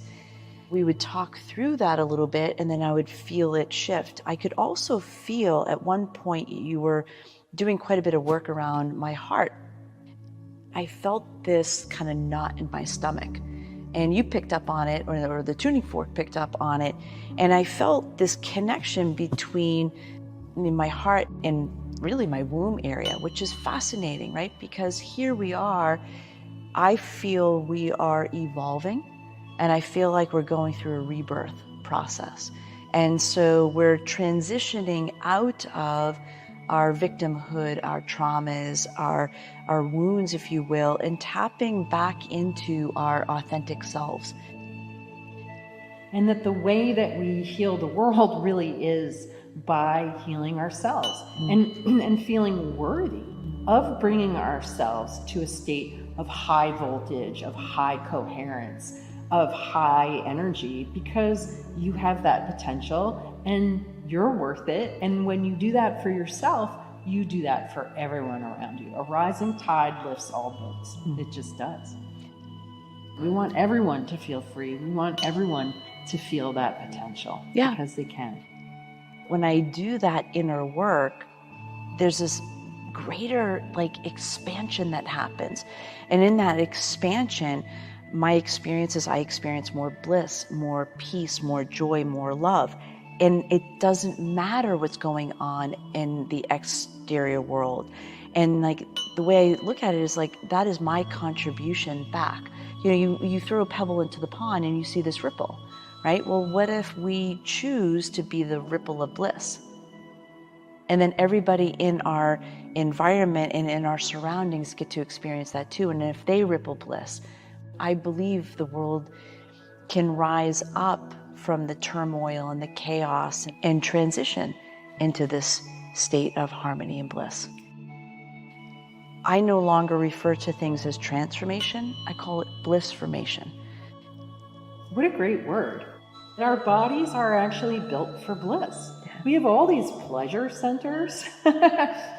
We would talk through that a little bit, and then I would feel it shift. I could also feel at one point you were doing quite a bit of work around my heart. I felt this kind of knot in my stomach, and you picked up on it, or the tuning fork picked up on it, and I felt this connection between my heart and really my womb area, which is fascinating, right? Because here we are, I feel we are evolving, and I feel like we're going through a rebirth process. And so we're transitioning out of our victimhood, our traumas, our wounds, if you will, and tapping back into our authentic selves. And that the way that we heal the world really is by healing ourselves and feeling worthy of bringing ourselves to a state of high voltage, of high coherence, of high energy, because you have that potential and you're worth it. And when you do that for yourself, you do that for everyone around you. A rising tide lifts all boats. It just does. We want everyone to feel free. We want everyone to feel that potential, because they can. When I do that inner work, there's this greater expansion that happens. And in that expansion, my experience is I experience more bliss, more peace, more joy, more love. And it doesn't matter what's going on in the exterior world. And the way I look at it is that is my contribution back. You throw a pebble into the pond and you see this ripple, right? Well, what if we choose to be the ripple of bliss? And then everybody in our environment and in our surroundings get to experience that too. And if they ripple bliss, I believe the world can rise up from the turmoil and the chaos and transition into this state of harmony and bliss. I no longer refer to things as transformation. I call it blissformation. What a great word. Our bodies are actually built for bliss. We have all these pleasure centers.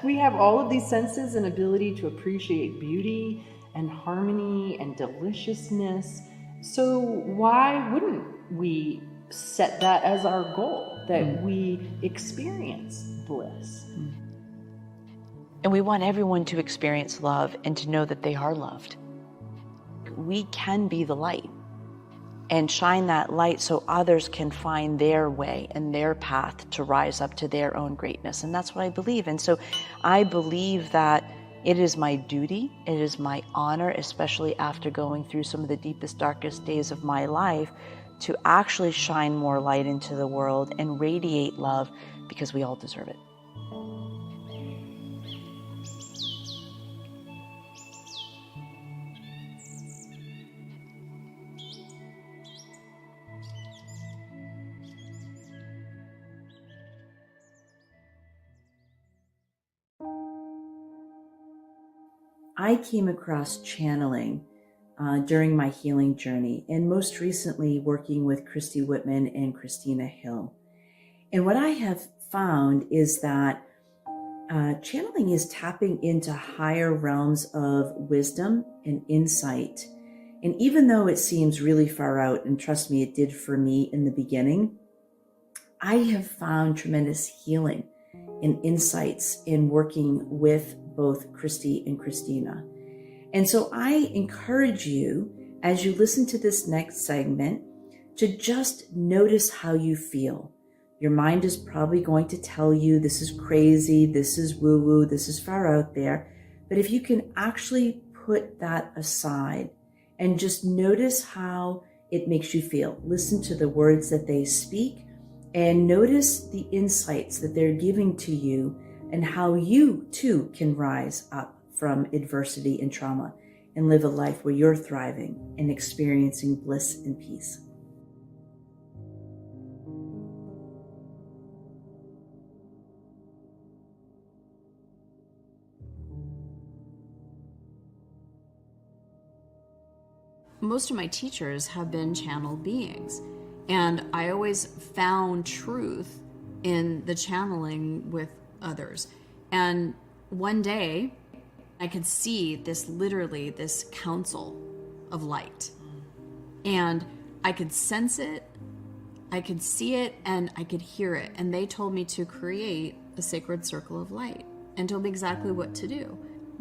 We have all of these senses and ability to appreciate beauty and harmony and deliciousness. So why wouldn't we set that as our goal, that we experience bliss? And we want everyone to experience love and to know that they are loved. We can be the light and shine that light so others can find their way and their path to rise up to their own greatness. And that's what I believe. And so I believe that it is my duty, it is my honor, especially after going through some of the deepest, darkest days of my life, to actually shine more light into the world and radiate love, because we all deserve it. I came across channeling during my healing journey, and most recently working with Christy Whitman and Christina Hill. And what I have found is that channeling is tapping into higher realms of wisdom and insight. And even though it seems really far out, and trust me, it did for me in the beginning, I have found tremendous healing and insights in working with both Christy and Christina. And so I encourage you, as you listen to this next segment, to just notice how you feel. Your mind is probably going to tell you this is crazy, this is woo-woo, this is far out there. But if you can actually put that aside and just notice how it makes you feel. Listen to the words that they speak and notice the insights that they're giving to you and how you too can rise up from adversity and trauma and live a life where you're thriving and experiencing bliss and peace. Most of my teachers have been channeled beings, and I always found truth in the channeling with others. And one day I could see this, literally this council of light, and I could sense it, I could see it, and I could hear it. And they told me to create a sacred circle of light and told me exactly what to do.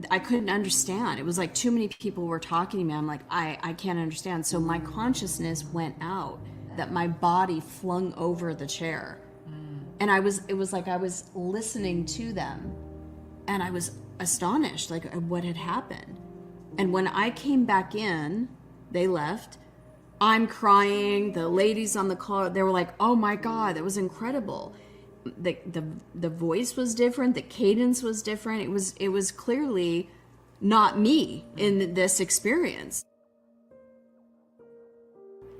I couldn't understand. It was like too many people were talking to me. I'm like, I can't understand. So my consciousness went out, that my body flung over the chair. And it was like I was listening to them, and I was astonished, like what had happened. And when I came back in, they left. I'm crying. The ladies on the call, they were like, oh my God, that was incredible. The voice was different, the cadence was different. It was clearly not me in this experience.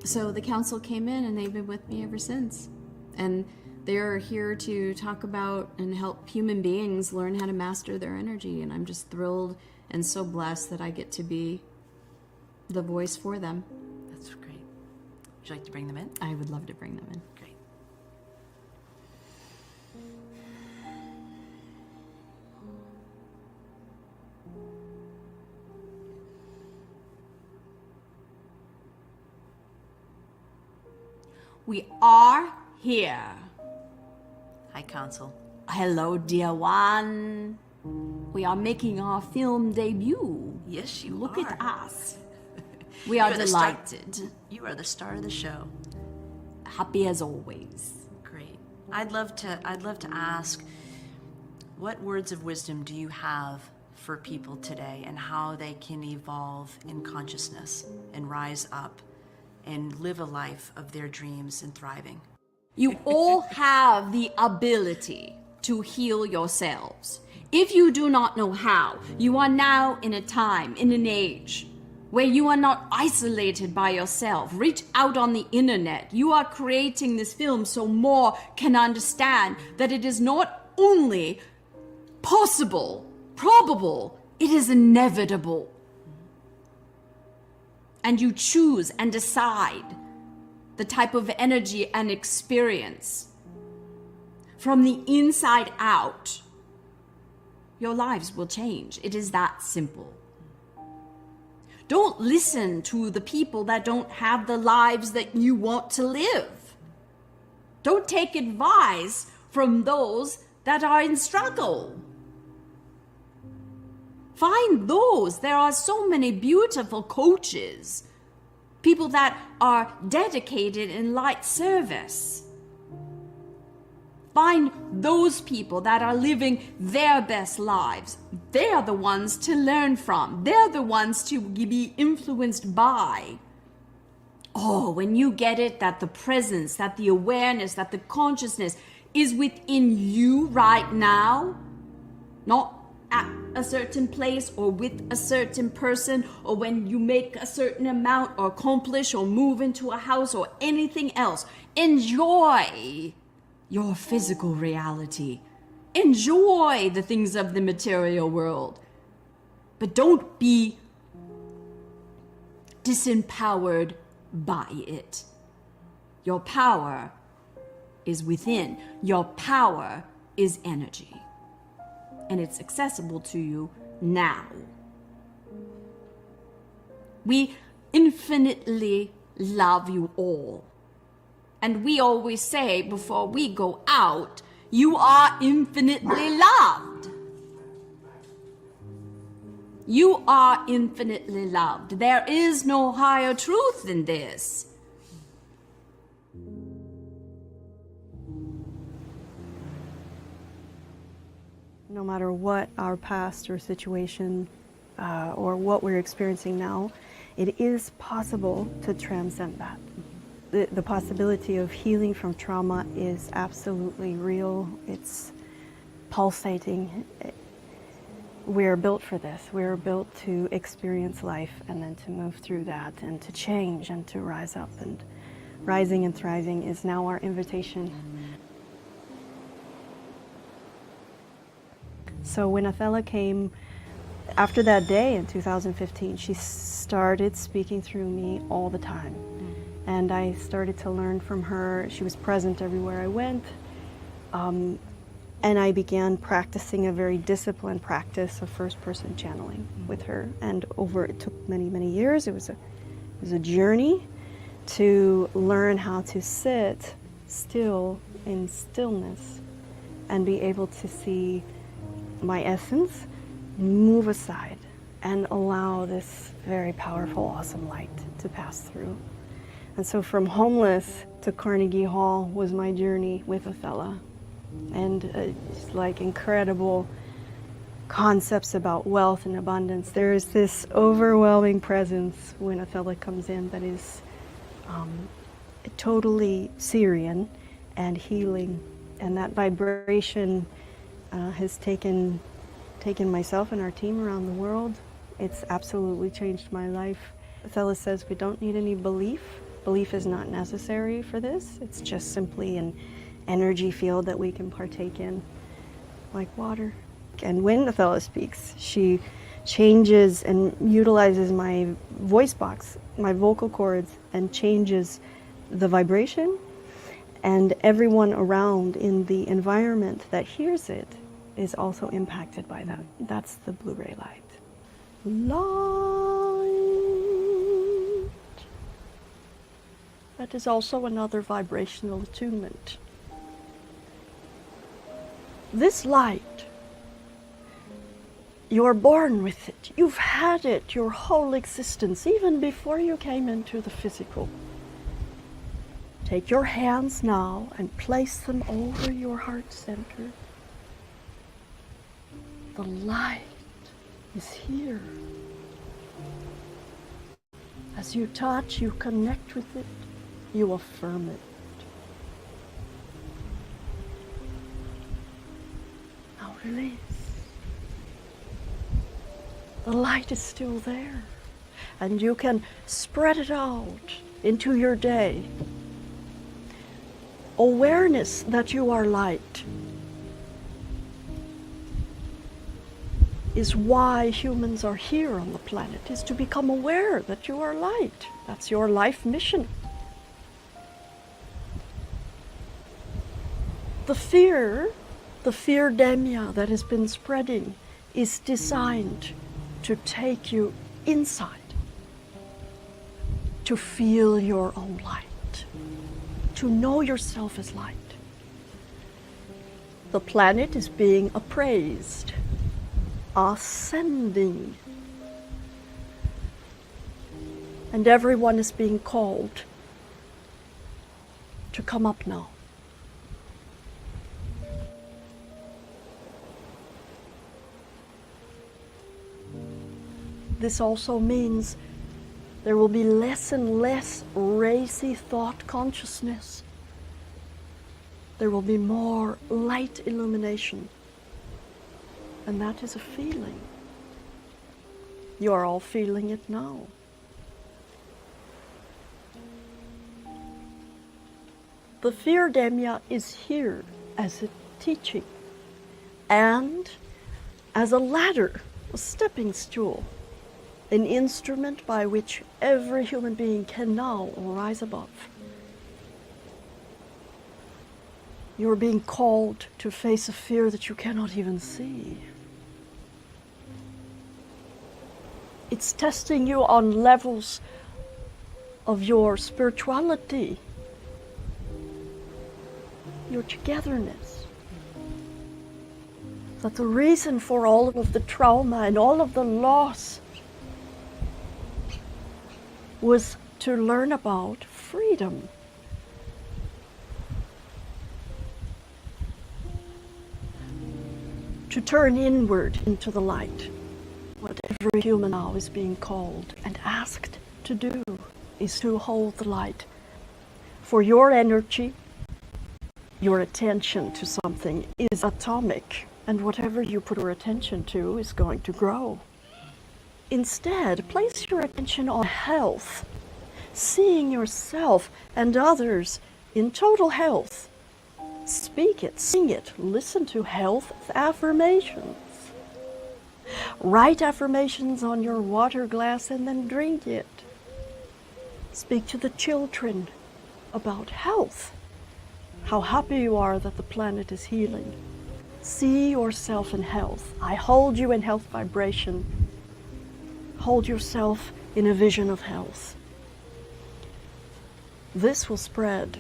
So the council came in, and they've been with me ever since. And they're here to talk about and help human beings learn how to master their energy. And I'm just thrilled and so blessed that I get to be the voice for them. That's great. Would you like to bring them in? I would love to bring them in. Great. We are here. Hi, Council. Hello, dear one. We are making our film debut. Yes, you Look are. at us. We are delighted. You are the star of the show. Happy as always. Great. I'd love to ask, what words of wisdom do you have for people today, and how they can evolve in consciousness and rise up and live a life of their dreams and thriving? You all have the ability to heal yourselves. If you do not know how, you are now in a time, in an age, where you are not isolated by yourself. Reach out on the internet. You are creating this film so more can understand that it is not only possible, probable, it is inevitable. And you choose and decide the type of energy and experience. From the inside out, your lives will change. It is that simple. Don't listen to the people that don't have the lives that you want to live. Don't take advice from those that are in struggle. Find those. There are so many beautiful coaches, people that are dedicated in light service. Find those people that are living their best lives. They're the ones to learn from. They're the ones to be influenced by. Oh, when you get it, that the presence, that the awareness, that the consciousness is within you right now, not at a certain place or with a certain person, or when you make a certain amount or accomplish or move into a house or anything else. Enjoy your physical reality. Enjoy the things of the material world. But don't be disempowered by it. Your power is within. Your power is energy. And it's accessible to you now. We infinitely love you all. And we always say before we go out, you are infinitely loved. You are infinitely loved. There is no higher truth than this. No matter what our past or situation or what we're experiencing now, it is possible to transcend that. The possibility of healing from trauma is absolutely real. It's pulsating. We're built for this. We're built to experience life and then to move through that and to change and to rise up. And rising and thriving is now our invitation. So when Othello came, after that day in 2015, she started speaking through me all the time. And I started to learn from her. She was present everywhere I went. And I began practicing a very disciplined practice of first-person channeling with her. And it took many, many years. It was a journey to learn how to sit still in stillness and be able to see my essence move aside and allow this very powerful, awesome light to pass through. And so from homeless to Carnegie Hall was my journey with Othello. And it's like incredible concepts about wealth and abundance. There is this overwhelming presence when Othello comes in that is totally Syrian and healing. And that vibration has taken myself and our team around the world. It's absolutely changed my life. Othello says we don't need any belief. Belief is not necessary for this. It's just simply an energy field that we can partake in, like water. And when Othello speaks, she changes and utilizes my voice box, my vocal cords, and changes the vibration. And everyone around in the environment that hears it is also impacted by that. That's the Blu-ray light. Light. That is also another vibrational attunement. This light, you're born with it. You've had it your whole existence, even before you came into the physical. Take your hands now and place them over your heart center. The light is here. As you touch, you connect with it, you affirm it. Now release. The light is still there, and you can spread it out into your day. Awareness that you are light is why humans are here on the planet, is to become aware that you are light. That's your life mission. The fear demia that has been spreading is designed to take you inside, to feel your own light, to know yourself as light. The planet is being appraised, ascending, and everyone is being called to come up now. This also means there will be less and less racy thought consciousness. There will be more light illumination. And that is a feeling. You are all feeling it now. The fear demia is here as a teaching and as a ladder, a stepping stool, an instrument by which every human being can now rise above. You're being called to face a fear that you cannot even see. It's testing you on levels of your spirituality, your togetherness. That the reason for all of the trauma and all of the loss was to learn about freedom. To turn inward into the light. What every human now is being called and asked to do is to hold the light. For your energy, your attention to something is atomic, and whatever you put your attention to is going to grow. Instead, place your attention on health, seeing yourself and others in total health. Speak it, sing it, listen to health affirmations. Write affirmations on your water glass and then drink it. Speak to the children about health, how happy you are that the planet is healing. See yourself in health. I hold you in health vibration. Hold yourself in a vision of health. This will spread,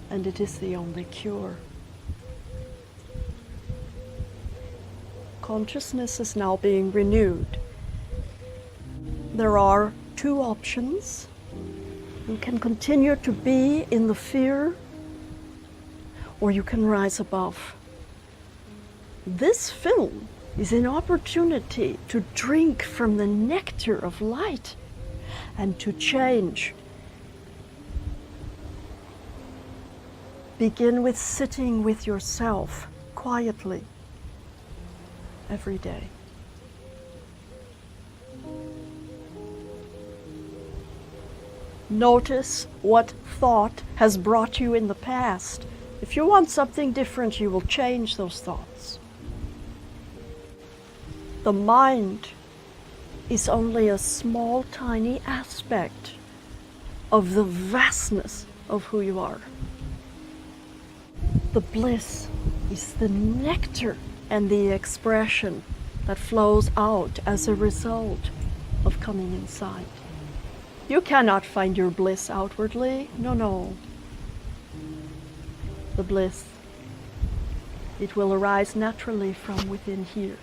and it is the only cure. Consciousness is now being renewed. There are two options. You can continue to be in the fear, or you can rise above. This film is an opportunity to drink from the nectar of light and to change. Begin with sitting with yourself quietly every day. Notice what thought has brought you in the past. If you want something different, you will change those thoughts. The mind is only a small, tiny aspect of the vastness of who you are. The bliss is the nectar and the expression that flows out as a result of coming inside. You cannot find your bliss outwardly. No. The bliss, it will arise naturally from within here.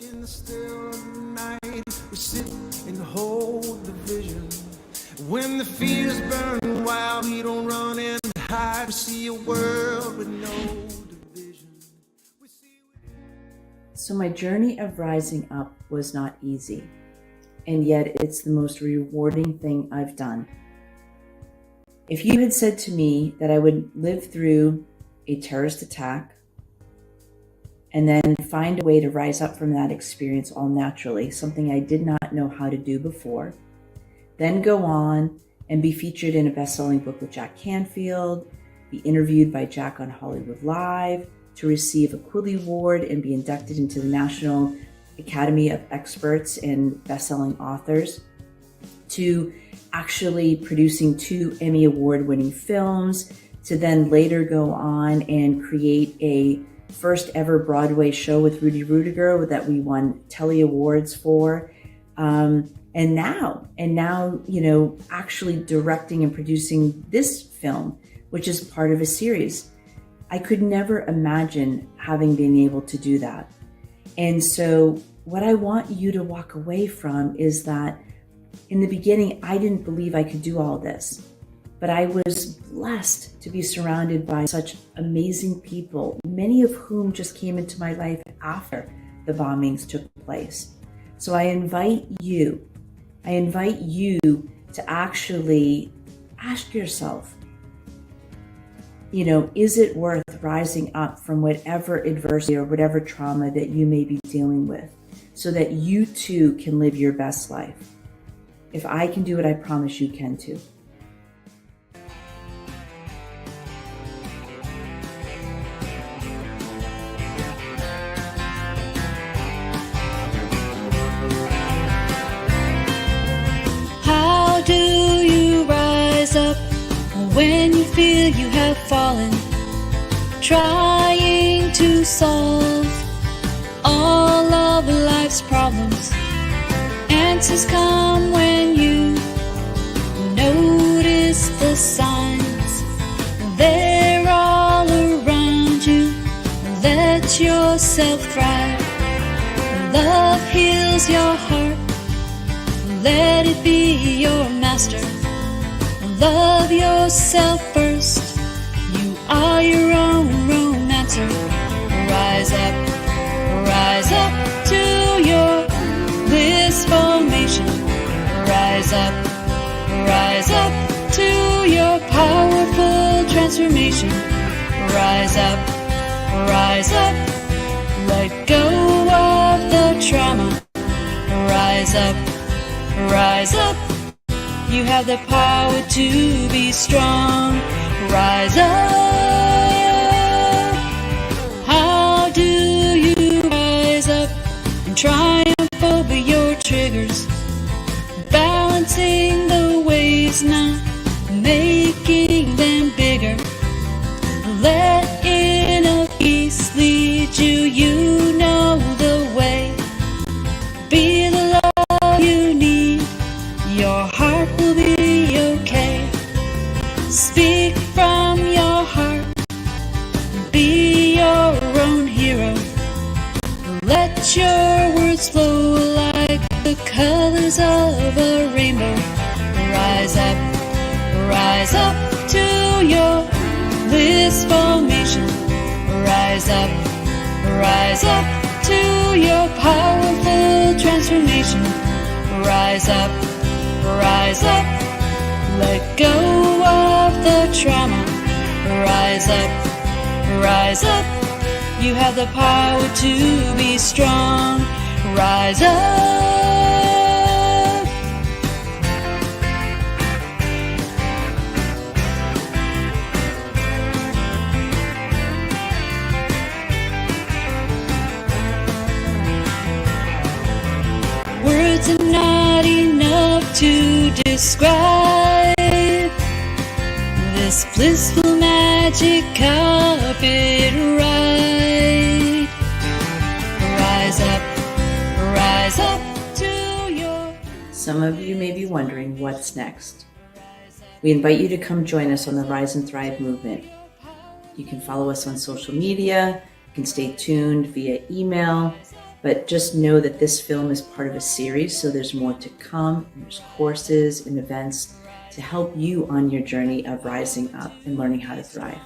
In the still of the night, we sit and hold the vision. When the fears burn wild, we don't run and hide. We see a world with no division. So my journey of rising up was not easy, and yet it's the most rewarding thing I've done. If you had said to me that I would live through a terrorist attack and then find a way to rise up from that experience all naturally, something I did not know how to do before, then go on and be featured in a best-selling book with Jack Canfield, be interviewed by Jack on Hollywood Live, to receive a Quilly Award and be inducted into the National Academy of Experts and Best-Selling Authors, to actually producing 2 Emmy Award-winning films, to then later go on and create a first ever Broadway show with Rudy Rudiger that we won Telly Awards for. And now, actually directing and producing this film, which is part of a series. I could never imagine having been able to do that. And so what I want you to walk away from is that in the beginning, I didn't believe I could do all this, but I was blessed to be surrounded by such amazing people, many of whom just came into my life after the bombings took place. So I invite you to actually ask yourself, is it worth rising up from whatever adversity or whatever trauma that you may be dealing with so that you too can live your best life? If I can do it, I promise you can too. How do you rise up when you feel you have fallen, trying to solve all of life's problems? Answers come when you notice the signs. They're all around you. Let yourself thrive. Love heals your heart. Let it be your master. Love yourself first. You are your own romancer. Rise rise up to your bliss formation. Rise up to your powerful transformation. Rise up, let go of the trauma. Rise up, you have the power to be strong. Rise up, how do you rise up and triumph over your triggers? Balancing the waves, not making them bigger. Let inner peace lead you, you know the way. Be the love you need, your heart will be okay. Speak from your heart, be your own hero. Let your words flow like the colors of a rainbow. Rise up to your bliss formation. Rise up to your powerful transformation. Rise up, let go of the trauma. Rise up, you have the power to be strong. Rise up. Words are not enough to describe this blissful magic carpet ride. Rise up to your... Some of you may be wondering what's next. We invite you to come join us on the Rise and Thrive movement. You can follow us on social media, you can stay tuned via email, but just know that this film is part of a series, so there's more to come. There's courses and events to help you on your journey of rising up and learning how to thrive.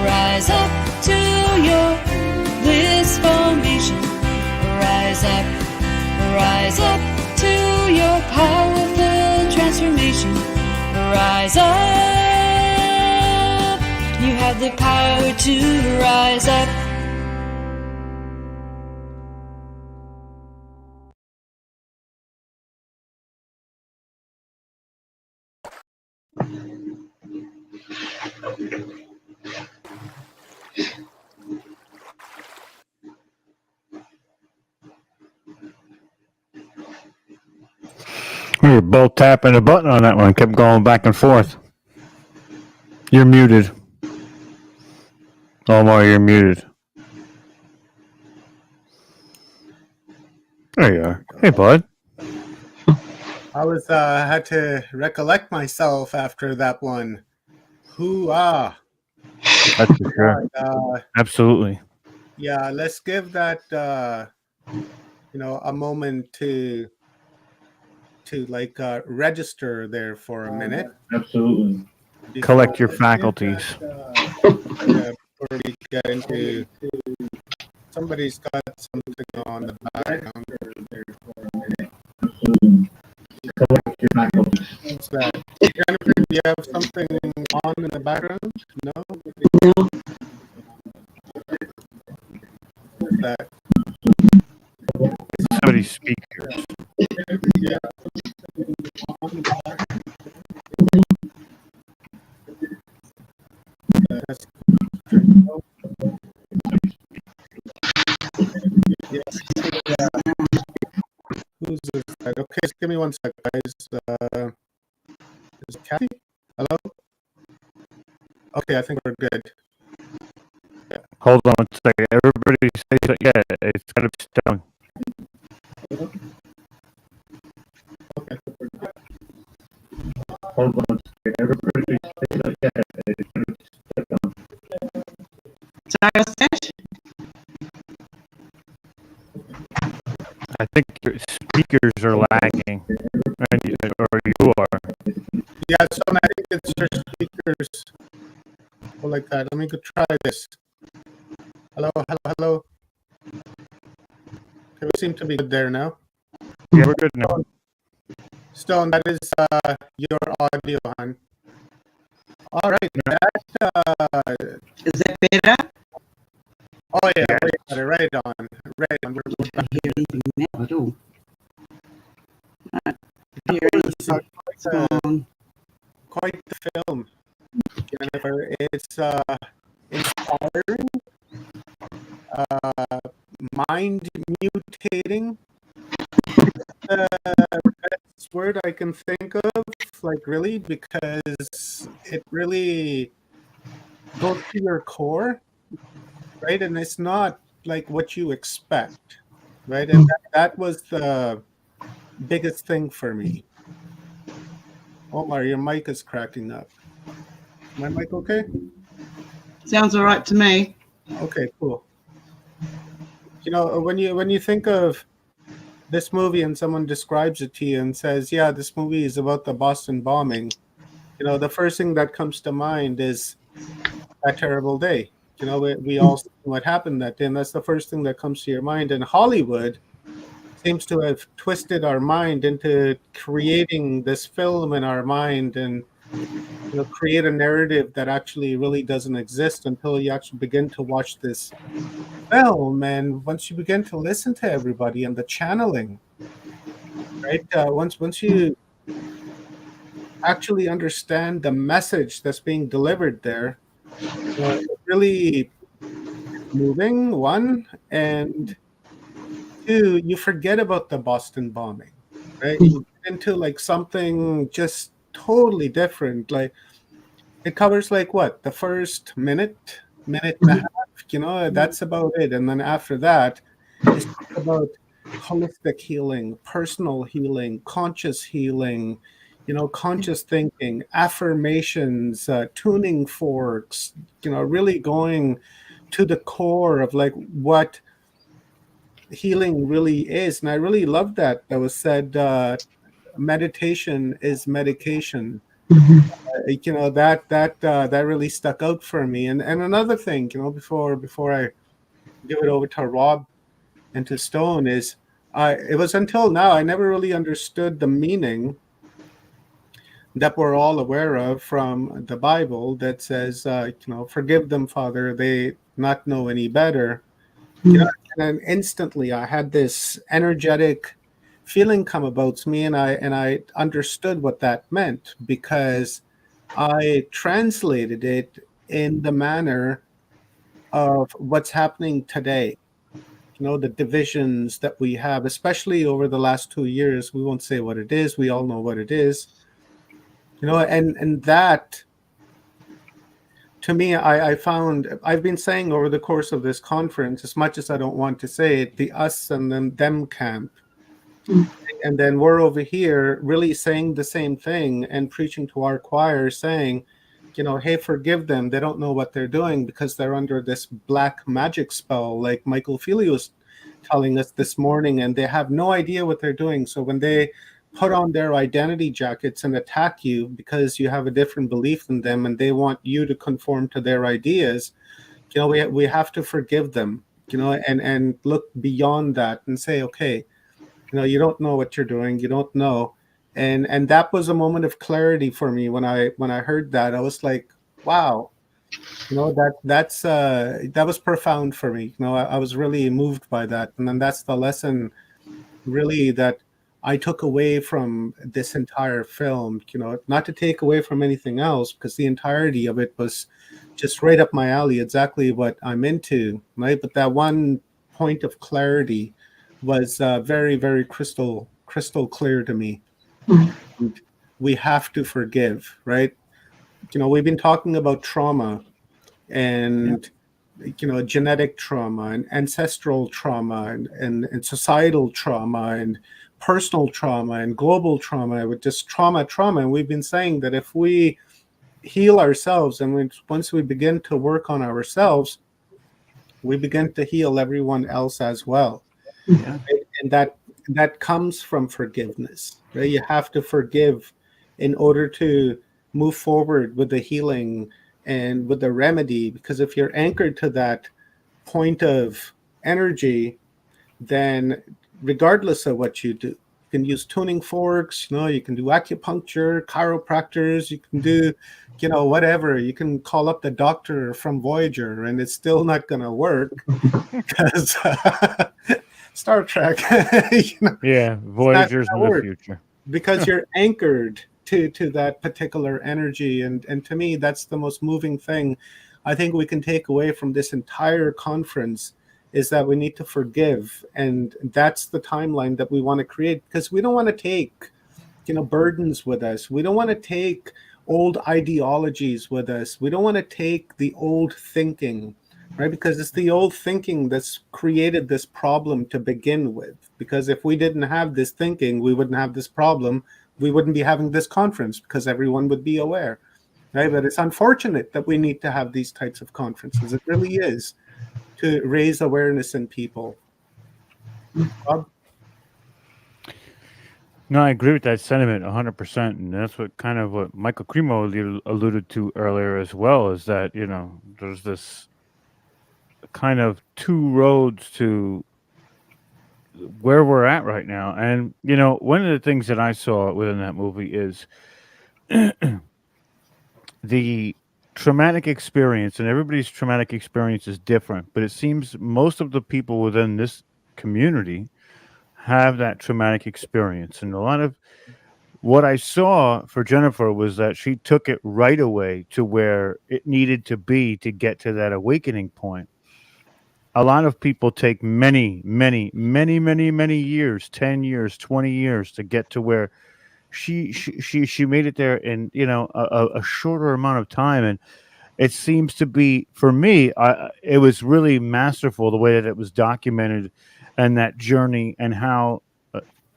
Rise up to your bliss formation. Rise up to your powerful transformation. Rise up, you have the power to rise up. We were both tapping a button on that one, kept going back and forth. You're muted. Omar, you're muted. There you are. Hey, bud. I was had to recollect myself after that one. Hoo-ah. That's for sure. Absolutely. Yeah, let's give that a moment to register there for a minute. Absolutely. Collect your faculties. Before we get into, somebody's got something on the background there for a minute. Collect your faculties. What's that? Jennifer, do you have something on in the background? No? No. What's that? Somebody's speakers. Yeah. That's who's this? Okay, just give me one sec, guys. Is it Kathy? Hello? Okay, I think we're good. Yeah. Hold on a second. Everybody say that. Yeah, it's got to be down. Okay. Hold on a second. Everybody say that. Yeah, it's got to be down. I think your speakers are lagging, or you are. Yeah, so I think it's your speaker speakers go like that. Let me go try this. Hello, hello, hello. Okay, we seem to be good there now. Yeah, we're good now. Stone, that is your audio on. All right, is that better? Oh yeah, right on. We're back here. At all. Quite the film, Jennifer. It's inspiring, mind mutating. The best word I can think of, like really, because it really goes to your core, right? And it's not like what you expect, right? And that was the biggest thing for me. Omar, your mic is cracking up. My mic okay? Sounds all right to me. Okay, cool. You know, when you think of this movie and someone describes it to you and says, yeah, this movie is about the Boston bombing, you know, the first thing that comes to mind is that terrible day. You know, we all see what happened that day, and that's the first thing that comes to your mind. And Hollywood seems to have twisted our mind into creating this film in our mind and, you know, create a narrative that actually really doesn't exist until you actually begin to watch this film. And once you begin to listen to everybody and the channeling, right? Once you actually understand the message that's being delivered there, it really moving, one, and two, you forget about the Boston bombing, right? You get into like something just totally different. Like it covers like what, the first minute and a half, you know, that's about it. And then after that, it's about holistic healing, personal healing, conscious healing, you know, conscious thinking, affirmations, tuning forks, you know, really going to the core of like what healing really is. And I really love that was said, meditation is medication. You know, that really stuck out for me. And another thing, you know, before I give it over to Rob and to Stone, is it was until now I never really understood the meaning that we're all aware of from the Bible that says, you know, forgive them, Father, they not know any better. You know, and then instantly I had this energetic feeling come about me, and I understood what that meant because I translated it in the manner of what's happening today. You know, the divisions that we have, especially over the last 2 years. We won't say what it is. We all know what it is. You know, and that, to me, I found, I've been saying over the course of this conference, as much as I don't want to say it, the us and then them camp. And then we're over here really saying the same thing and preaching to our choir saying, you know, hey, forgive them. They don't know what they're doing because they're under this black magic spell, like Michael Feely was telling us this morning, and they have no idea what they're doing. So when they put on their identity jackets and attack you because you have a different belief than them and they want you to conform to their ideas, you know, we have to forgive them, you know, and look beyond that and say, okay, you know, you don't know what you're doing, you don't know. And that was a moment of clarity for me when I heard that. I was like, wow, you know, that was profound for me. You know, I was really moved by that. And then that's the lesson really that I took away from this entire film, you know, not to take away from anything else, because the entirety of it was just right up my alley, exactly what I'm into, right? But that one point of clarity was very, very crystal clear to me. And we have to forgive, right? You know, we've been talking about trauma and you know, genetic trauma and ancestral trauma and societal trauma and personal trauma and global trauma, with just trauma. And we've been saying that if we heal ourselves and once we begin to work on ourselves, we begin to heal everyone else as well. Yeah. And that comes from forgiveness, right? You have to forgive in order to move forward with the healing and with the remedy. Because if you're anchored to that point of energy, then regardless of what you do, you can use tuning forks, you can do acupuncture, chiropractors, you can do, whatever. You can call up the doctor from Voyager and it's still not going to work because Star Trek, Yeah, it's not Voyager's in gonna the work future. because you're anchored to that particular energy. And to me, that's the most moving thing I think we can take away from this entire conference, is that we need to forgive. And that's the timeline that we want to create, because we don't want to take, burdens with us. We don't want to take old ideologies with us. We don't want to take the old thinking, right? Because it's the old thinking that's created this problem to begin with. Because if we didn't have this thinking, we wouldn't have this problem. We wouldn't be having this conference because everyone would be aware, right? But it's unfortunate that we need to have these types of conferences. It really is, to raise awareness in people. Rob? No, I agree with that sentiment 100%, and that's what Michael Cremo alluded to earlier as well. Is that there's this kind of two roads to where we're at right now, and one of the things that I saw within that movie is the traumatic experience, and everybody's traumatic experience is different, but it seems most of the people within this community have that traumatic experience. And a lot of what I saw for Jennifer was that she took it right away to where it needed to be to get to that awakening point. A lot of people take many, many, many, many, many years, 10 years, 20 years to get to where she made it there in a shorter amount of time. And it seems to be, for me, it was really masterful the way that it was documented, and that journey, and how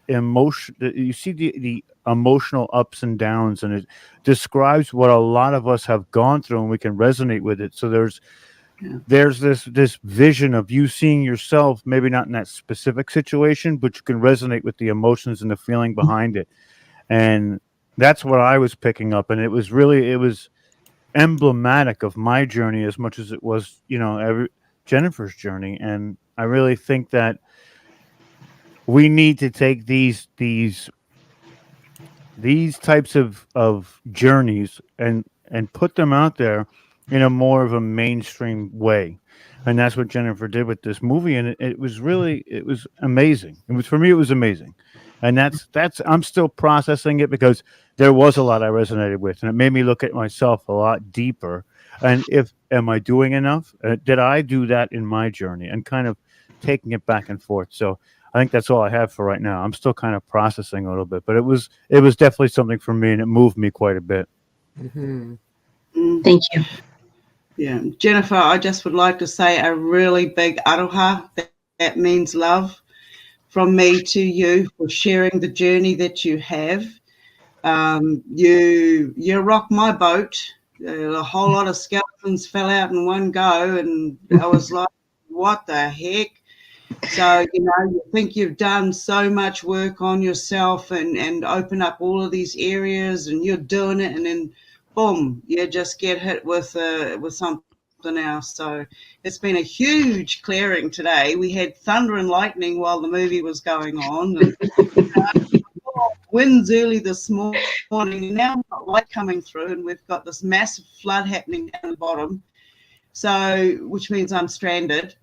you see the emotional ups and downs, and it describes what a lot of us have gone through, and we can resonate with it. So there's this vision of you seeing yourself, maybe not in that specific situation, but you can resonate with the emotions and the feeling behind it. And that's what I was picking up, and it was emblematic of my journey as much as it was Jennifer's journey. And I really think that we need to take these types of journeys and put them out there in a more of a mainstream way. And that's what Jennifer did with this movie, and it was amazing. For me, it was amazing. And that's I'm still processing it, because there was a lot I resonated with, and it made me look at myself a lot deeper. And am I doing enough? Did I do that in my journey? And kind of taking it back and forth. So I think that's all I have for right now. I'm still kind of processing a little bit, but it was definitely something for me, and it moved me quite a bit. Mm-hmm. Thank you. Yeah, Jennifer, I just would like to say a really big aroha. That means love from me to you, for sharing the journey that you have. You rock my boat. A whole lot of skeletons fell out in one go, and I was like, what the heck? So, you think you've done so much work on yourself and open up all of these areas, and you're doing it, and then boom, you just get hit with something else. So it's been a huge clearing today. We had thunder and lightning while the movie was going on, and winds early this morning, and now we've got light coming through, and we've got this massive flood happening down the bottom. So, which means I'm stranded.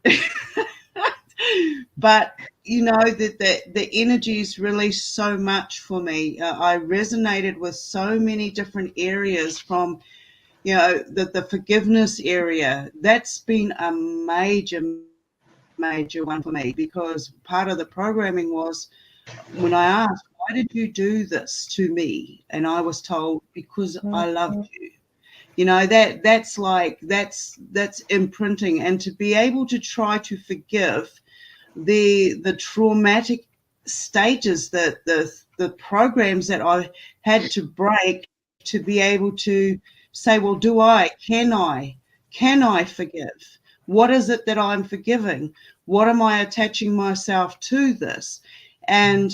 But that the energies released so much for me. I resonated with so many different areas, from the forgiveness area. That's been a major one for me, because part of the programming was, when I asked, why did you do this to me? And I was told, because I loved you. That's imprinting. And to be able to try to forgive the traumatic stages, that the programs that I had to break, to be able to say, well, can I forgive? What is it that I'm forgiving? What am I attaching myself to this? And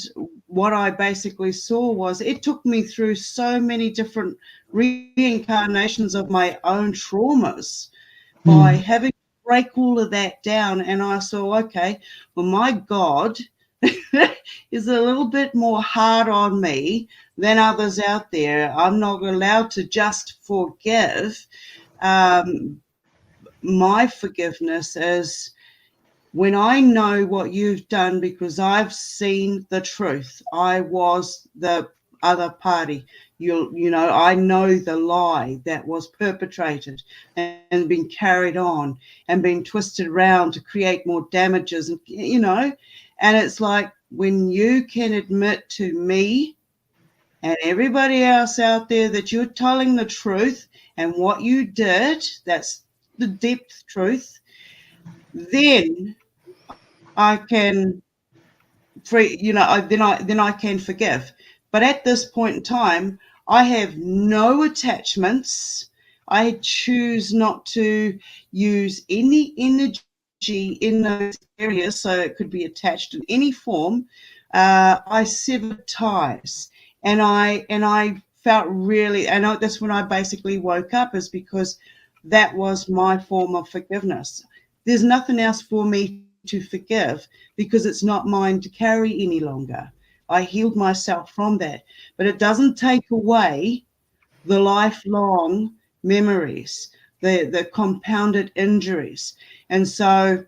what I basically saw was it took me through so many different reincarnations of my own traumas by having to break all of that down. And I saw, okay, well, my God is a little bit more hard on me than others out there. I'm not allowed to just forgive. My forgiveness is when I know what you've done, because I've seen the truth. I was the other party. I know the lie that was perpetrated and been carried on and been twisted around to create more damages, and it's like when you can admit to me and everybody else out there that you're telling the truth and what you did, that's the depth truth, then I can then I can forgive. But at this point in time, I have no attachments. I choose not to use any energy in those areas, so it could be attached in any form. I sever ties, and I felt really, and that's when I basically woke up, is because that was my form of forgiveness. There's nothing else for me to forgive because it's not mine to carry any longer. I healed myself from that, but it doesn't take away the lifelong memories, the compounded injuries. And so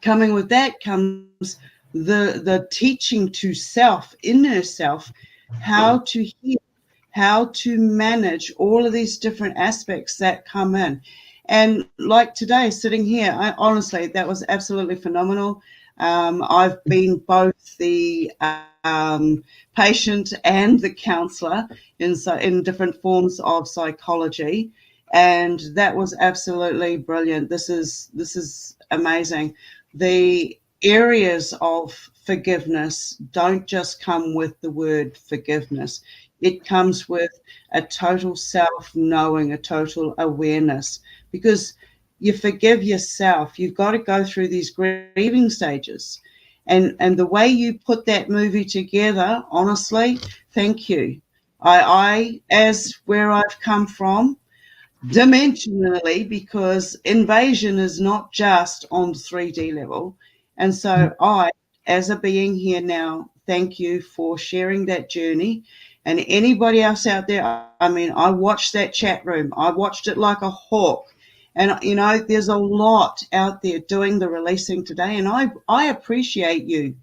coming with that comes the teaching to self, inner self, how to heal, how to manage all of these different aspects that come in. And like today, sitting here, honestly, that was absolutely phenomenal. I've been both the patient and the counselor in different forms of psychology, and that was absolutely brilliant. This is amazing. The areas of forgiveness don't just come with the word forgiveness. It comes with a total self-knowing, a total awareness, because you forgive yourself. You've got to go through these grieving stages. And the way you put that movie together, honestly, thank you. I as where I've come from, dimensionally, because invasion is not just on 3D level. And so I, as a being here now, thank you for sharing that journey. And anybody else out there, I watched that chat room. I watched it like a hawk. And, there's a lot out there doing the releasing today. And I appreciate you,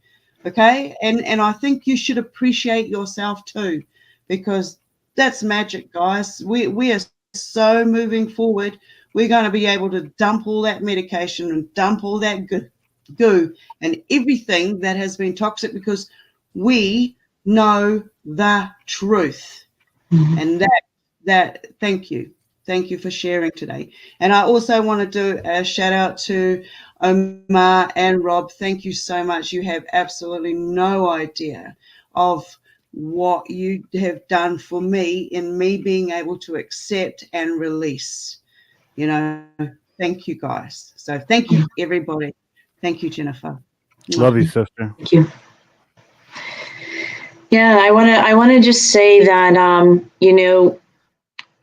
okay? And I think you should appreciate yourself too, because that's magic, guys. We are so moving forward. We're going to be able to dump all that medication and dump all that goo and everything that has been toxic, because we know the truth. And that thank you for sharing today. And I also want to do a shout out to Omar and Rob. Thank you so much. You have absolutely no idea of what you have done for me in me being able to accept and release. Thank you, guys. So thank you, everybody. Thank you, Jennifer. Love you, sister. Thank you. Yeah, I want to just say that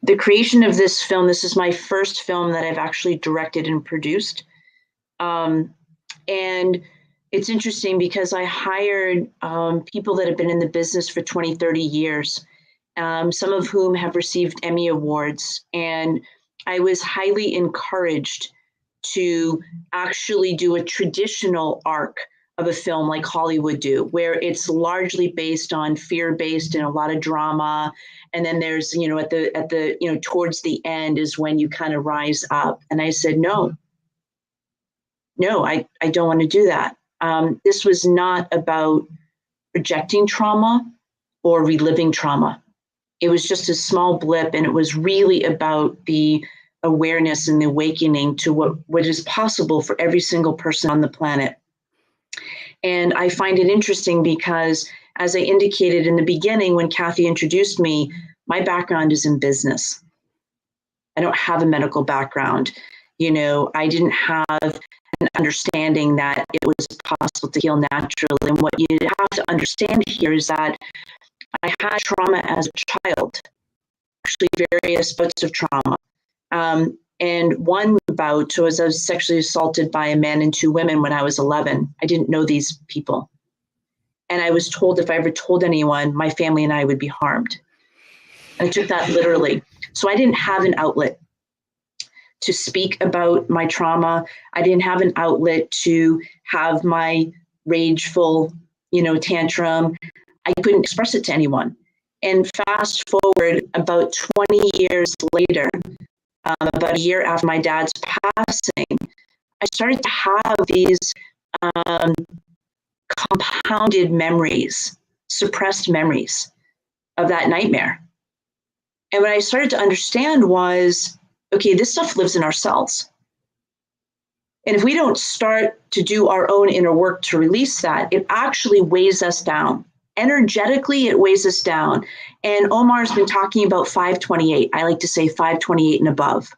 the creation of this film, this is my first film that I've actually directed and produced. And it's interesting because I hired people that have been in the business for 20, 30 years, some of whom have received Emmy Awards. And I was highly encouraged to actually do a traditional arc of a film like Hollywood do, where it's largely based on fear-based and a lot of drama. And then there's, at the towards the end is when you kind of rise up. And I said, no, I don't want to do that. This was not about projecting trauma or reliving trauma. It was just a small blip, and it was really about the awareness and the awakening to what is possible for every single person on the planet. And I find it interesting because, as I indicated in the beginning, when Kathy introduced me, my background is in business. I don't have a medical background. I didn't have an understanding that it was possible to heal naturally. And what you have to understand here is that I had trauma as a child, actually various bouts of trauma. And one bout was I was sexually assaulted by a man and 2 women when I was 11. I didn't know these people. And I was told if I ever told anyone, my family and I would be harmed. And I took that literally. So I didn't have an outlet to speak about my trauma. I didn't have an outlet to have my rageful, tantrum. I couldn't express it to anyone. And fast forward about 20 years later, about a year after my dad's passing, I started to have these compounded memories, suppressed memories of that nightmare. And what I started to understand was, okay, this stuff lives in our cells. And if we don't start to do our own inner work to release that, it actually weighs us down. Energetically, it weighs us down. And Omar's been talking about 528. I like to say 528 and above.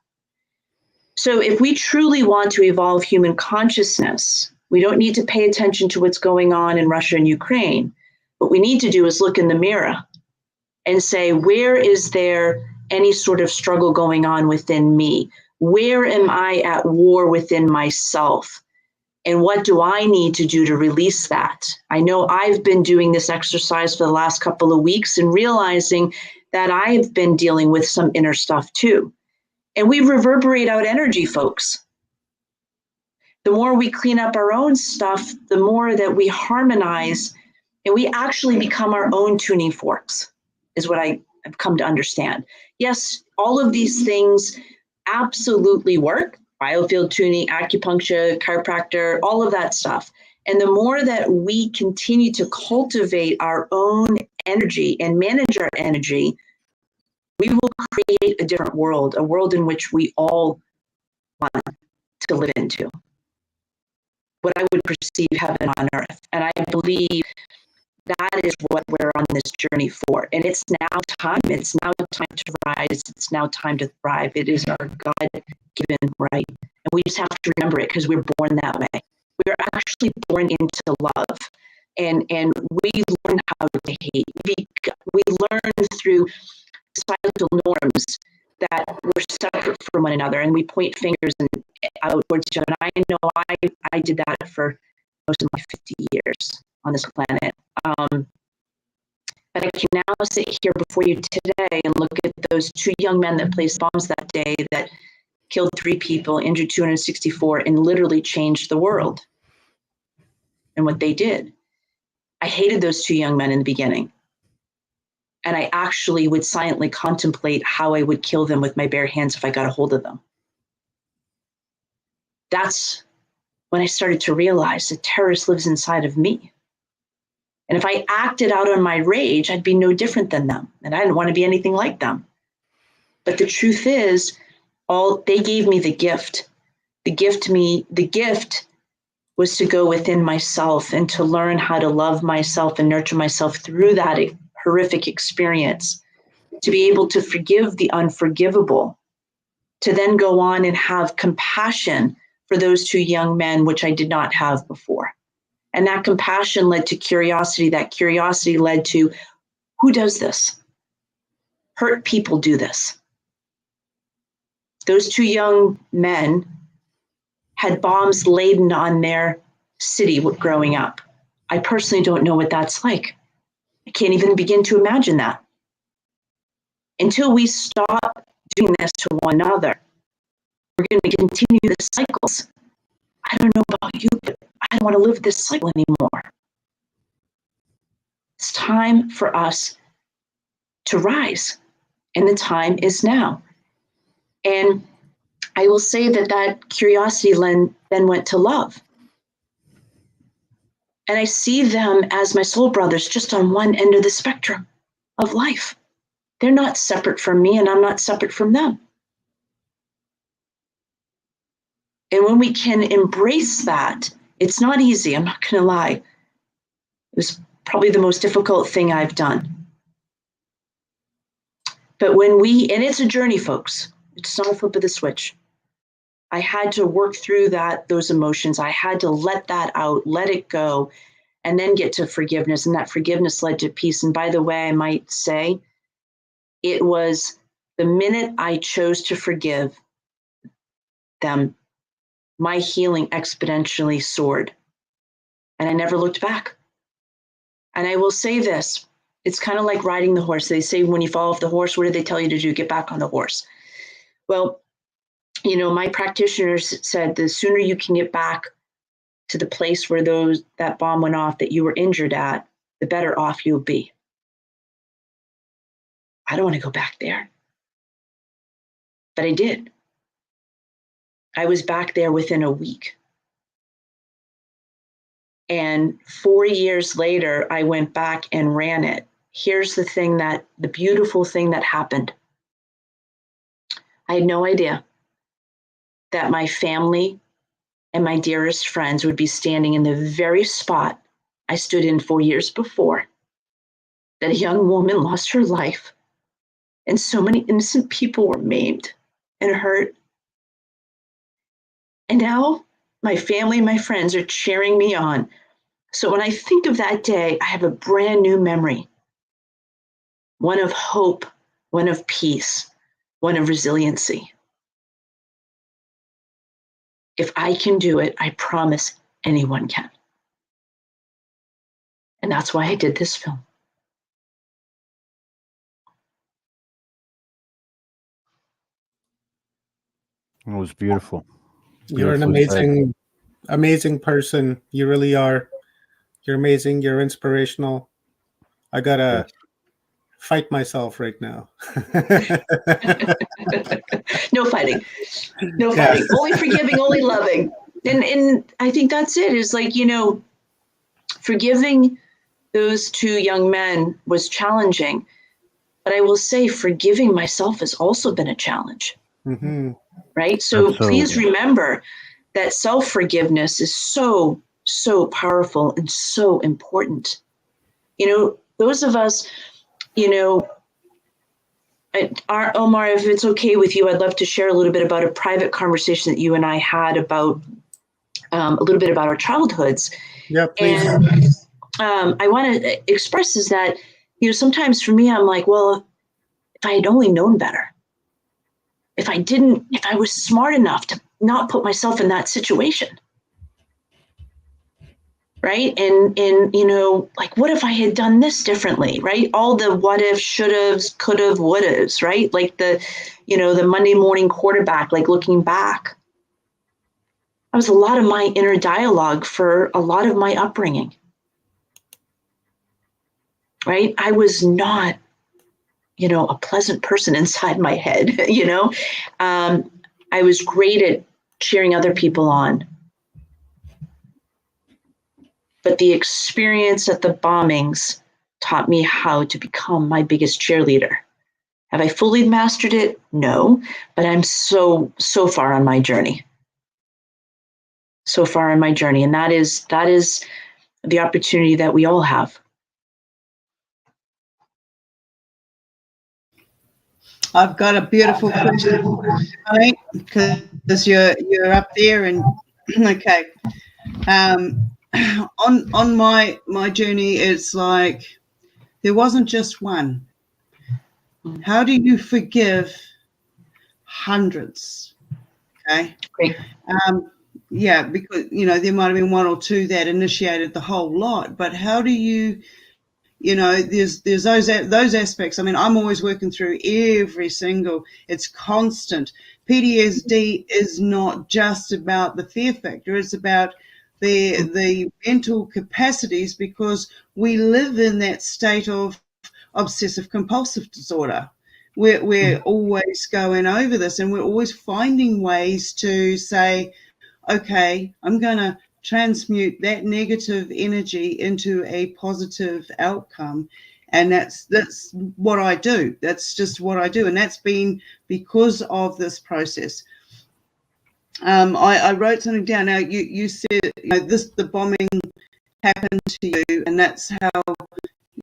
So if we truly want to evolve human consciousness, we don't need to pay attention to what's going on in Russia and Ukraine. What we need to do is look in the mirror and say, where is there any sort of struggle going on within me? Where am I at war within myself? And what do I need to do to release that? I know I've been doing this exercise for the last couple of weeks and realizing that I've been dealing with some inner stuff too. And we reverberate out energy, folks. The more we clean up our own stuff, the more that we harmonize and we actually become our own tuning forks, is what I have come to understand. Yes, all of these things absolutely work. Biofield tuning, acupuncture, chiropractor, all of that stuff. And the more that we continue to cultivate our own energy and manage our energy, we will create a different world, a world in which we all want to live into. What I would perceive heaven on earth. And I believe that is what we're on this journey for. And it's now time. It's now time to rise. It's now time to thrive. It is our God-given right. And we just have to remember it because we're born that way. We're actually born into love. And we learn how to hate. We learn through societal norms that we're separate from one another, and we point fingers out towards each other. And I know I did that for most of my 50 years on this planet. But I can now sit here before you today and look at those 2 young men that placed bombs that day that killed 3 people, injured 264, and literally changed the world and what they did. I hated those 2 young men in the beginning. And I actually would silently contemplate how I would kill them with my bare hands if I got a hold of them. That's when I started to realize the terrorist lives inside of me. And if I acted out on my rage, I'd be no different than them. And I didn't want to be anything like them. But the truth is, they gave me the gift. The gift was to go within myself and to learn how to love myself and nurture myself through that horrific experience, to be able to forgive the unforgivable, to then go on and have compassion for those 2 young men, which I did not have before. And that compassion led to curiosity. That curiosity led to, who does this? Hurt people do this. Those 2 young men had bombs laden on their city growing up. I personally don't know what that's like. I can't even begin to imagine that. Until we stop doing this to one another, we're going to continue the cycles. I don't know about you, but I don't want to live this cycle anymore. It's time for us to rise, and the time is now. And I will say that curiosity then went to love. And I see them as my soul brothers just on one end of the spectrum of life. They're not separate from me, and I'm not separate from them. And when we can embrace that, it's not easy, I'm not going to lie. It was probably the most difficult thing I've done. But and it's a journey, folks. It's not a flip of the switch. I had to work through those emotions. I had to let that out, let it go, and then get to forgiveness. And that forgiveness led to peace. And by the way, I might say, it was the minute I chose to forgive them, my healing exponentially soared. And I never looked back. And I will say this, it's kind of like riding the horse. They say when you fall off the horse, what do they tell you to do? Get back on the horse. Well, my practitioners said the sooner you can get back to the place where that bomb went off that you were injured at, the better off you'll be. I don't want to go back there. But I did. I was back there within a week. And 4 years later, I went back and ran it. Here's the beautiful thing that happened. I had no idea that my family and my dearest friends would be standing in the very spot I stood in 4 years before, that a young woman lost her life and so many innocent people were maimed and hurt. And now my family and my friends are cheering me on. So when I think of that day, I have a brand new memory. One of hope, one of peace, one of resiliency. If I can do it, I promise anyone can. And that's why I did this film. It was beautiful. You're an Beautifully amazing person. You really are. You're amazing. You're inspirational. I gotta fight myself right now. No fighting. No fighting. Only forgiving, only loving. And I think that's it. Is like, forgiving those two young men was challenging. But I will say forgiving myself has also been a challenge. Mm-hmm. Right? So please remember that self-forgiveness is so, so powerful and so important. Those of us, Omar, if it's okay with you, I'd love to share a little bit about a private conversation that you and I had about a little bit about our childhoods. Yeah, please. And I want to express is that, sometimes for me, I'm like, well, if I had only known better, if I was smart enough to not put myself in that situation. Right. And like, what if I had done this differently? Right. All the what if, should have, could have, would have, right. Like the Monday morning quarterback, like looking back. That was a lot of my inner dialogue for a lot of my upbringing. Right. I was not, a pleasant person inside my head, I was great at cheering other people on. But the experience at the bombings taught me how to become my biggest cheerleader. Have I fully mastered it? No, but I'm so far on my journey. So far on my journey. And that is the opportunity that we all have. I've got a beautiful question, right? Because you're up there and okay. On my journey, it's like there wasn't just one. How do you forgive hundreds? Okay. Great. Yeah, because there might have been one or two that initiated the whole lot, but how do you? There's those aspects. I mean, I'm always working through every single. It's constant. PTSD is not just about the fear factor. It's about the mental capacities, because we live in that state of obsessive compulsive disorder. We're always going over this, and we're always finding ways to say, okay, I'm going to transmute that negative energy into a positive outcome. And that's what I do. That's just what I do. And that's been because of this process. I wrote something down. Now, you said the bombing happened to you, and that's how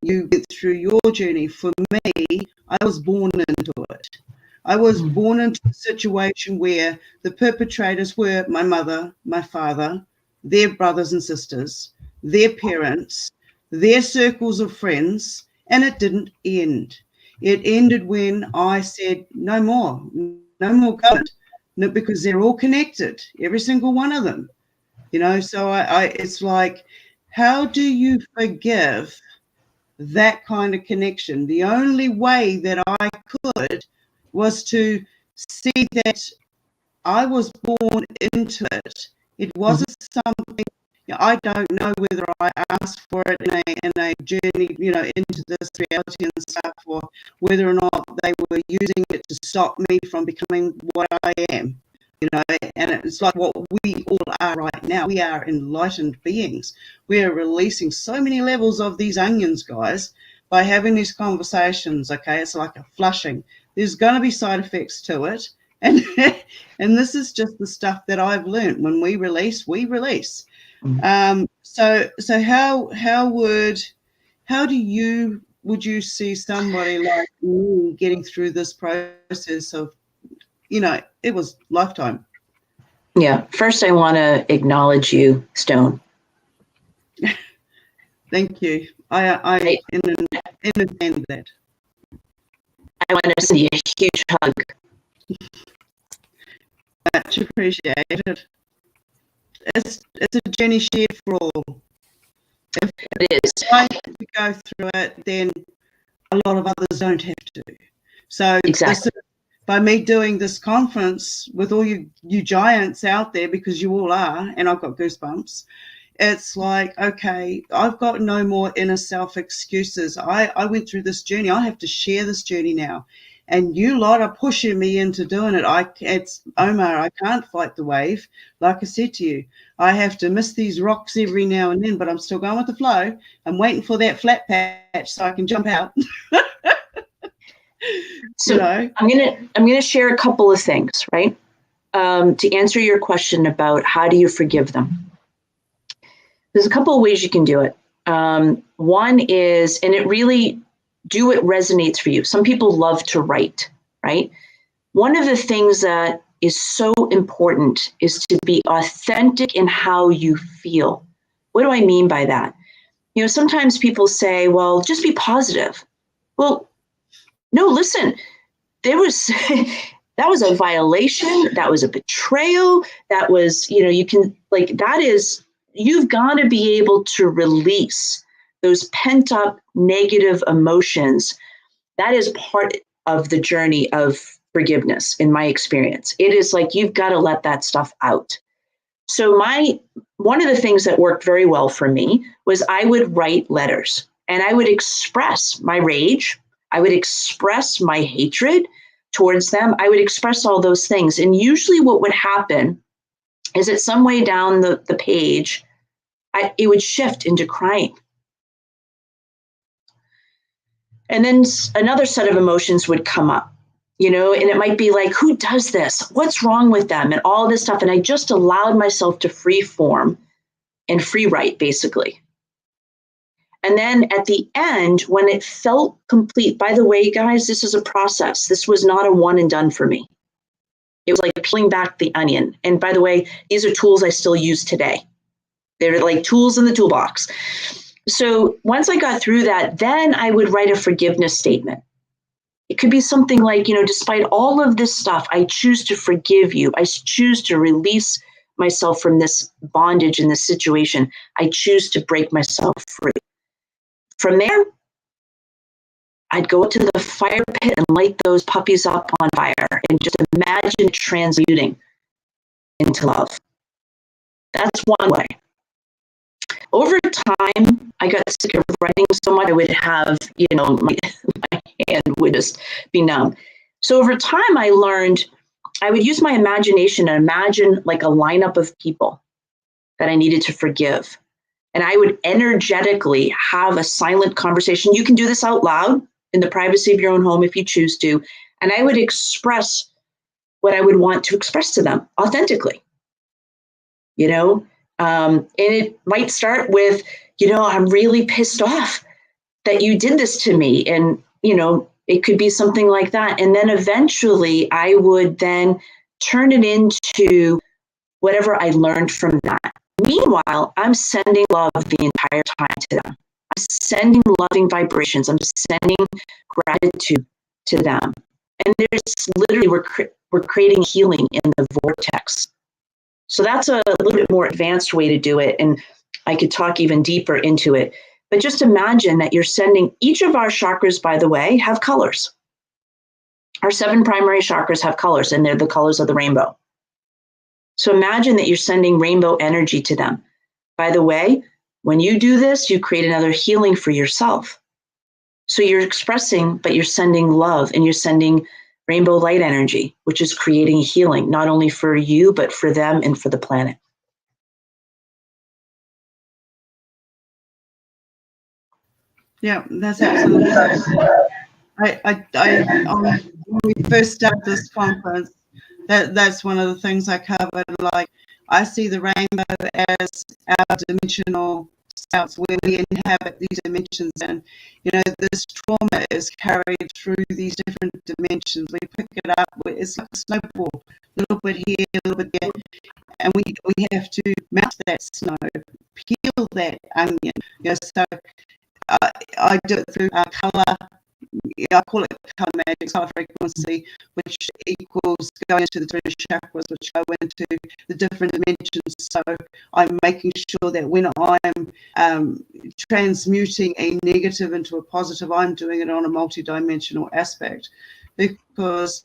you get through your journey. For me, I was born into it. I was born into a situation where the perpetrators were my mother, my father, their brothers and sisters, their parents, their circles of friends, and it didn't end. It ended when I said, no more government, no, because they're all connected, every single one of them. So I it's like, how do you forgive that kind of connection? The only way that I could was to see that I was born into it. It wasn't something, I don't know whether I asked for it in a journey, into this reality and stuff, or whether or not they were using it to stop me from becoming what I am. And it's like what we all are right now. We are enlightened beings. We are releasing so many levels of these onions, guys, by having these conversations. Okay, it's like a flushing. There's going to be side effects to it, and and this is just the stuff that I've learned. When we release, we release. So how would you see somebody like me getting through this process of, it was lifetime. Yeah. First, I want to acknowledge you, Stone. Thank you. I understand that. I want to send you a huge hug. Much appreciated. It's a journey shared for all. If it is. I go through it, then a lot of others don't have to. So exactly. By me doing this conference with all you giants out there, because you all are, and I've got goosebumps, it's like, okay, I've got no more inner self excuses. I went through this journey. I have to share this journey now. And you lot are pushing me into doing it. It's Omar, I can't fight the wave. Like I said to you, I have to miss these rocks every now and then, but I'm still going with the flow. I'm waiting for that flat patch so I can jump out. So I'm gonna share a couple of things, right? To answer your question about how do you forgive them. There's a couple of ways you can do it. One is, and it really do what resonates for you. Some people love to write, right? One of the things that is so important is to be authentic in how you feel. What do I mean by that? Sometimes people say, well, just be positive. Well, no, listen, there was that was a violation, that was a betrayal, that was, you've got to be able to release those pent up negative emotions. That is part of the journey of forgiveness, in my experience. It is like you've got to let that stuff out. So one of the things that worked very well for me was I would write letters and I would express my rage. I would express my hatred towards them. I would express all those things. And usually what would happen is that some way down the page, it would shift into crying. And then another set of emotions would come up, and it might be like, who does this? What's wrong with them? And all this stuff. And I just allowed myself to free form and free write, basically. And then at the end, when it felt complete, by the way, guys, this is a process. This was not a one and done for me. It was like peeling back the onion. And by the way, these are tools I still use today. They're like tools in the toolbox. So once I got through that, then I would write a forgiveness statement. It could be something like, despite all of this stuff, I choose to forgive you. I choose to release myself from this bondage in this situation. I choose to break myself free. From there, I'd go to the fire pit and light those puppies up on fire and just imagine transmuting into love. That's one way. Over time, I got sick of writing so much, I would have, my hand would just be numb. So over time, I learned I would use my imagination and imagine like a lineup of people that I needed to forgive. And I would energetically have a silent conversation. You can do this out loud in the privacy of your own home if you choose to. And I would express what I would want to express to them authentically. And it might start with, I'm really pissed off that you did this to me. And, It could be something like that. And then eventually I would then turn it into whatever I learned from that. Meanwhile, I'm sending love the entire time to them. I'm sending loving vibrations. I'm sending gratitude to them. And there's literally, we're creating healing in the vortex. So that's a little bit more advanced way to do it. And I could talk even deeper into it. But just imagine that you're sending, each of our chakras, by the way, have colors. Our 7 primary chakras have colors, and they're the colors of the rainbow. So imagine that you're sending rainbow energy to them. By the way, when you do this, you create another healing for yourself. So you're expressing, but you're sending love, and you're sending rainbow light energy, which is creating healing, not only for you, but for them and for the planet. Yeah, that's absolutely right. When we first started this conference, that's one of the things I covered. Like, I see the rainbow as our dimensional selves, where we inhabit these dimensions, and this trauma is carried through these different dimensions. We pick it up. It's like a snowball, a little bit here, a little bit there, and we have to melt that snow, peel that onion. So I do it through color. I call it color magic, color frequency, which equals going into the different chakras, which go into the different dimensions. So I'm making sure that when I'm transmuting a negative into a positive, I'm doing it on a multidimensional aspect, because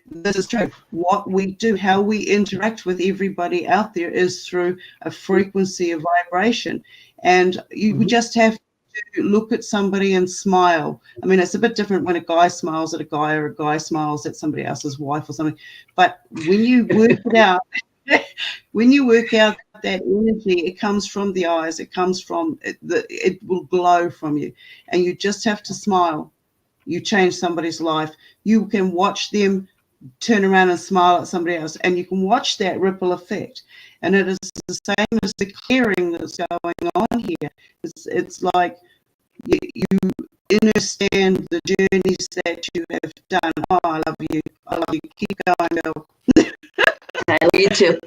this is true. What we do, how we interact with everybody out there, is through a frequency of vibration. And we just have to look at somebody and smile. I mean, it's a bit different when a guy smiles at a guy, or a guy smiles at somebody else's wife or something. But when you work it out, when you work out that energy, it comes from the eyes. It comes from it will glow from you, and you just have to smile. You change somebody's life. You can watch them turn around and smile at somebody else, and you can watch that ripple effect. And it is the same as the clearing that's going on here. It's like you understand the journeys that you have done. Oh, I love you. I love you. Keep going, Bill. I love you too.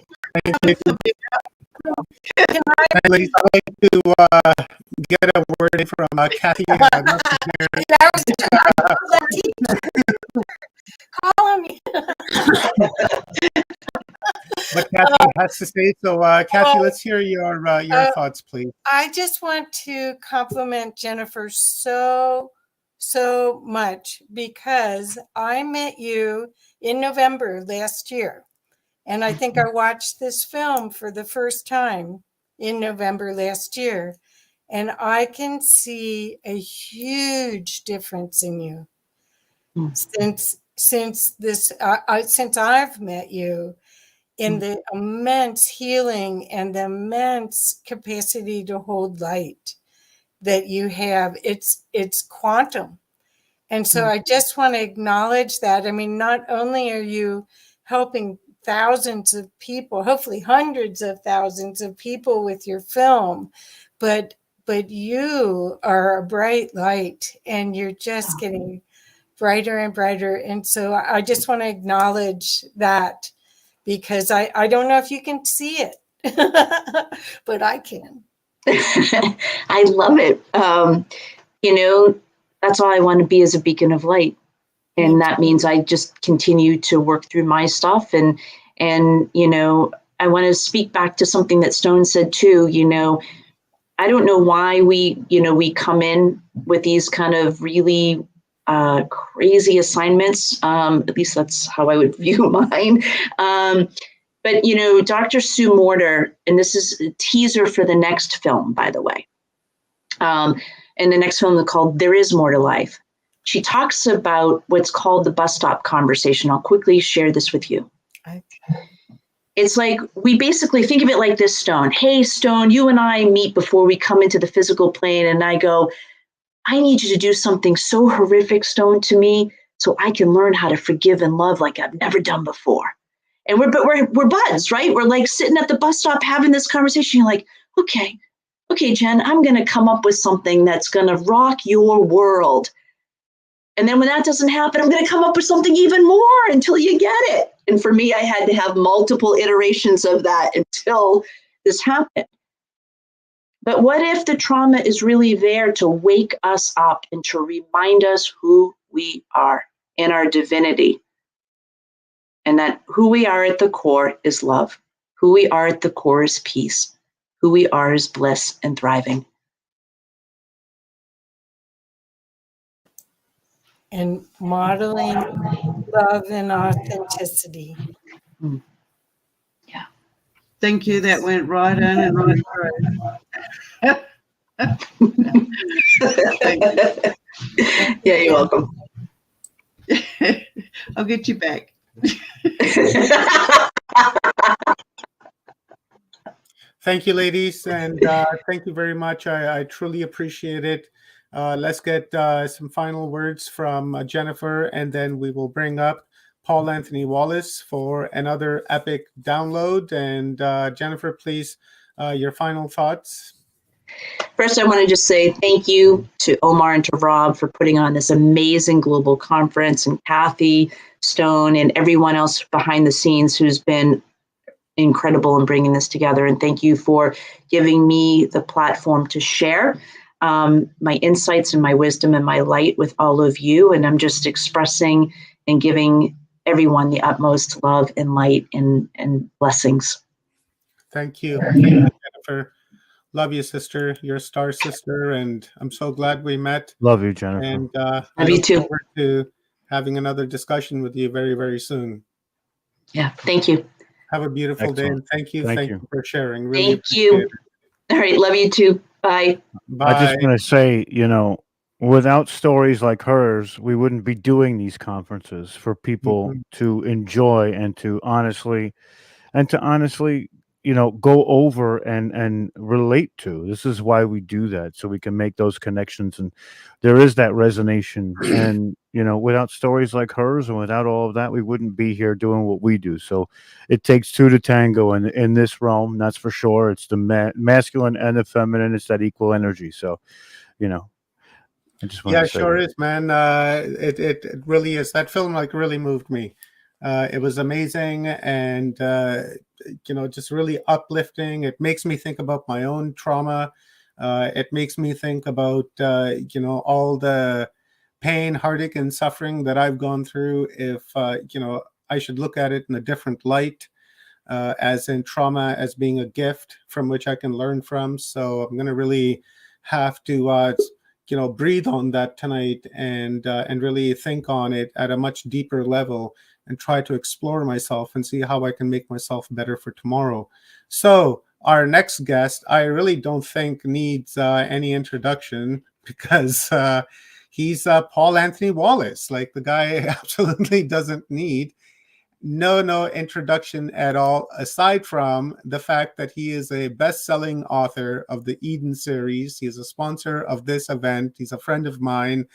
Ladies, I'd like to get a word from Kathy. Call me. But Kathy has to say so. Kathy, let's hear your thoughts, please. I just want to compliment Jennifer so much, because I met you in November last year. And I think I watched this film for the first time in November last year. And I can see a huge difference in you since I've met you, in the immense healing and the immense capacity to hold light that you have. It's quantum. And so I just want to acknowledge that. I mean, not only are you helping thousands of people, hopefully hundreds of thousands of people with your film, but you are a bright light, and you're just getting brighter and brighter. And so I just want to acknowledge that, because I don't know if you can see it, but I can. I love it. That's all I want to be, is a beacon of light. And that means I just continue to work through my stuff. And I want to speak back to something that Stone said too. I don't know why we come in with these kind of really crazy assignments. At least that's how I would view mine. But Dr. Sue Morter, and this is a teaser for the next film, by the way. And the next film is called There Is More to Life. She talks about what's called the bus stop conversation. I'll quickly share this with you. Okay. It's like, we basically think of it like this, Stone. Hey, Stone, you and I meet before we come into the physical plane, and I go, I need you to do something so horrific, Stone, to me, so I can learn how to forgive and love like I've never done before. And we're buds, right? We're like sitting at the bus stop having this conversation. You're like, okay, Jen, I'm going to come up with something that's going to rock your world. And then when that doesn't happen, I'm going to come up with something even more until you get it. And for me, I had to have multiple iterations of that until this happened. But what if the trauma is really there to wake us up and to remind us who we are in our divinity? And that who we are at the core is love. Who we are at the core is peace. Who we are is bliss and thriving. And modeling love and authenticity. Yeah. Thank you. That went right in and right through. Thank you. Yeah, you're welcome. I'll get you back. Thank you, ladies, and thank you very much. I truly appreciate it. Let's get some final words from Jennifer, and then we will bring up Paul Anthony Wallace for another epic download. And Jennifer, please, your final thoughts. First, I want to just say thank you to Omar and to Rob for putting on this amazing global conference, and Kathy Stone and everyone else behind the scenes who's been incredible in bringing this together. And thank you for giving me the platform to share my insights and my wisdom and my light with all of you. And I'm just expressing and giving everyone the utmost love and light and blessings. Thank you. Thank you, Jennifer. Love you, sister. You're a star sister, and I'm so glad we met. Love you, Jennifer. And Love I you look too. forward to having another discussion with you very, very soon. Yeah, thank you. Have a beautiful day, and thank you for sharing. Really Thank appreciate you. it. All right, love you too. Bye. Bye. I just want to say, without stories like hers, we wouldn't be doing these conferences for people to enjoy and to honestly, go over and relate to. This is why we do that, so we can make those connections, and there is that resonation. And without stories like hers and without all of that, we wouldn't be here doing what we do. So it takes two to tango in this realm, that's for sure. It's the masculine and the feminine. It's that equal energy. So I just want Yeah, to say sure that. is, man. It really is. That film really moved me. It was amazing, and just really uplifting. It makes me think about my own trauma. It makes me think about all the pain, heartache, and suffering that I've gone through. If I should look at it in a different light, as in trauma as being a gift from which I can learn from. So I'm going to really have to breathe on that tonight and really think on it at a much deeper level and try to explore myself and see how I can make myself better for tomorrow. So our next guest, I really don't think needs any introduction, because he's Paul Anthony Wallace. Like, the guy absolutely doesn't need no introduction at all, aside from the fact that he is a best-selling author of the Eden series. He is a sponsor of this event. He's a friend of mine.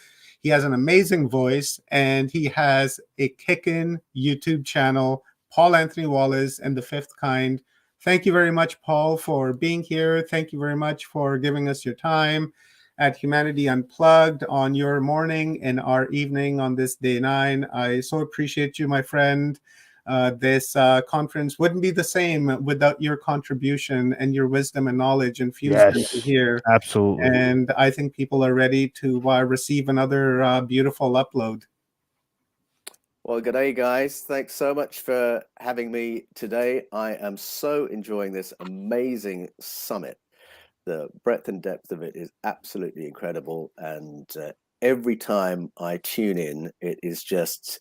He has an amazing voice, and he has a kickin' YouTube channel, Paul Anthony Wallace and the Fifth Kind. Thank you very much, Paul, for being here. Thank you very much for giving us your time at Humanity Unplugged on your morning and our evening on this day 9. I so appreciate you, my friend. This conference wouldn't be the same without your contribution and your wisdom and knowledge infused into here. Absolutely. And I think people are ready to receive another beautiful upload. Well, good day, guys. Thanks so much for having me today. I am so enjoying this amazing summit. The breadth and depth of it is absolutely incredible. And every time I tune in, it is just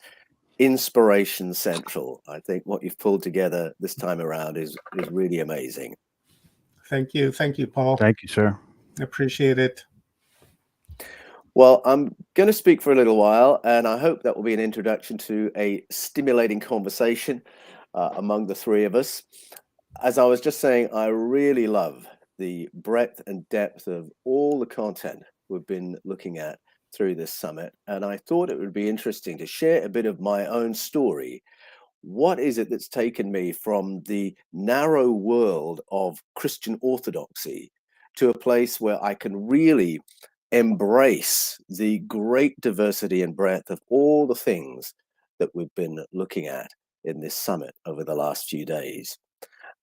inspiration central. I think what you've pulled together this time around is really amazing. Thank you, Paul. Thank you, sir. Appreciate it. Well, I'm going to speak for a little while, and I hope that will be an introduction to a stimulating conversation among the three of us. As I was just saying, I really love the breadth and depth of all the content we've been looking at through this summit, and I thought it would be interesting to share a bit of my own story. What is it that's taken me from the narrow world of Christian orthodoxy to a place where I can really embrace the great diversity and breadth of all the things that we've been looking at in this summit over the last few days.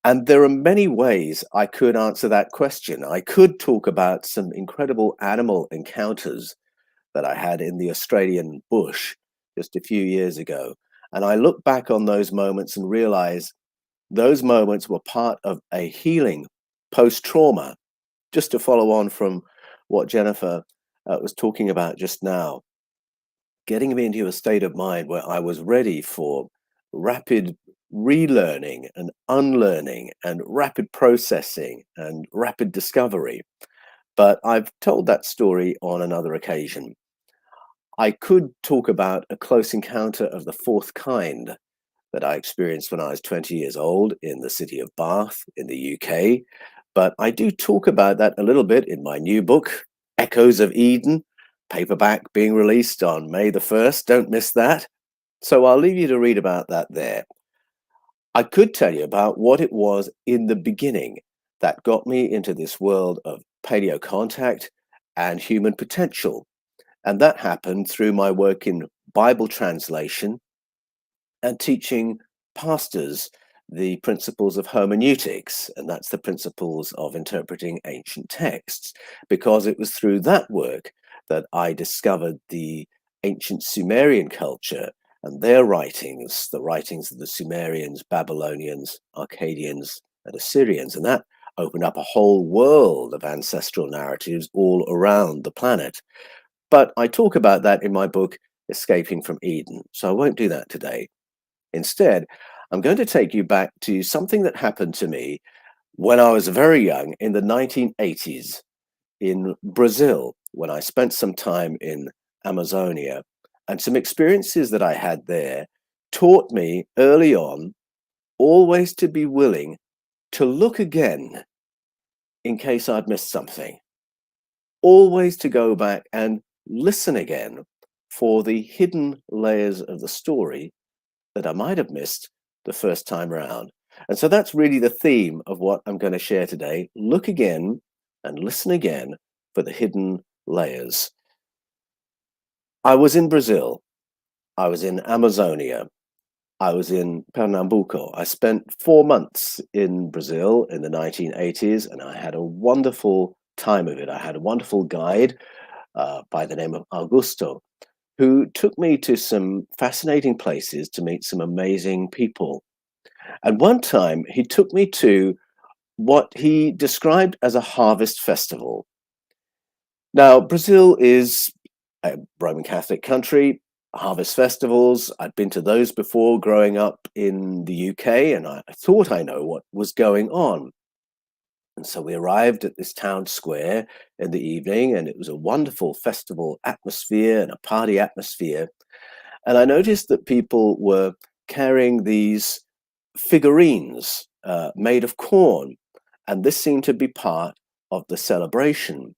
And there are many ways I could answer that question. I could talk about some incredible animal encounters that I had in the Australian bush just a few years ago. And I look back on those moments and realize those moments were part of a healing post-trauma, just to follow on from what Jennifer was talking about just now, getting me into a state of mind where I was ready for rapid relearning and unlearning and rapid processing and rapid discovery. But I've told that story on another occasion. I could talk about a close encounter of the fourth kind that I experienced when I was 20 years old in the city of Bath in the UK. But I do talk about that a little bit in my new book, Echoes of Eden, paperback being released on May the 1st. Don't miss that. So I'll leave you to read about that there. I could tell you about what it was in the beginning that got me into this world of paleo contact and human potential. And that happened through my work in Bible translation and teaching pastors the principles of hermeneutics, and that's the principles of interpreting ancient texts, because it was through that work that I discovered the ancient Sumerian culture and their writings, the writings of the Sumerians, Babylonians, Akkadians, and Assyrians, and that opened up a whole world of ancestral narratives all around the planet. But I talk about that in my book, Escaping from Eden, so I won't do that today. Instead, I'm going to take you back to something that happened to me when I was very young in the 1980s in Brazil, when I spent some time in Amazonia, and some experiences that I had there taught me early on always to be willing to look again in case I'd missed something, always to go back and listen again for the hidden layers of the story that I might have missed the first time around. And so that's really the theme of what I'm going to share today. Look again and listen again for the hidden layers. I was in Brazil. I was in Amazonia. I was in Pernambuco. I spent 4 months in Brazil in the 1980s, and I had a wonderful time of it. I had a wonderful guide by the name of Augusto, who took me to some fascinating places to meet some amazing people. And one time he took me to what he described as a harvest festival. Now, Brazil is a Roman Catholic country. Harvest festivals, I'd been to those before growing up in the UK, and I thought I know what was going on. And so we arrived at this town square in the evening, and it was a wonderful festival atmosphere and a party atmosphere. And I noticed that people were carrying these figurines made of corn, and this seemed to be part of the celebration.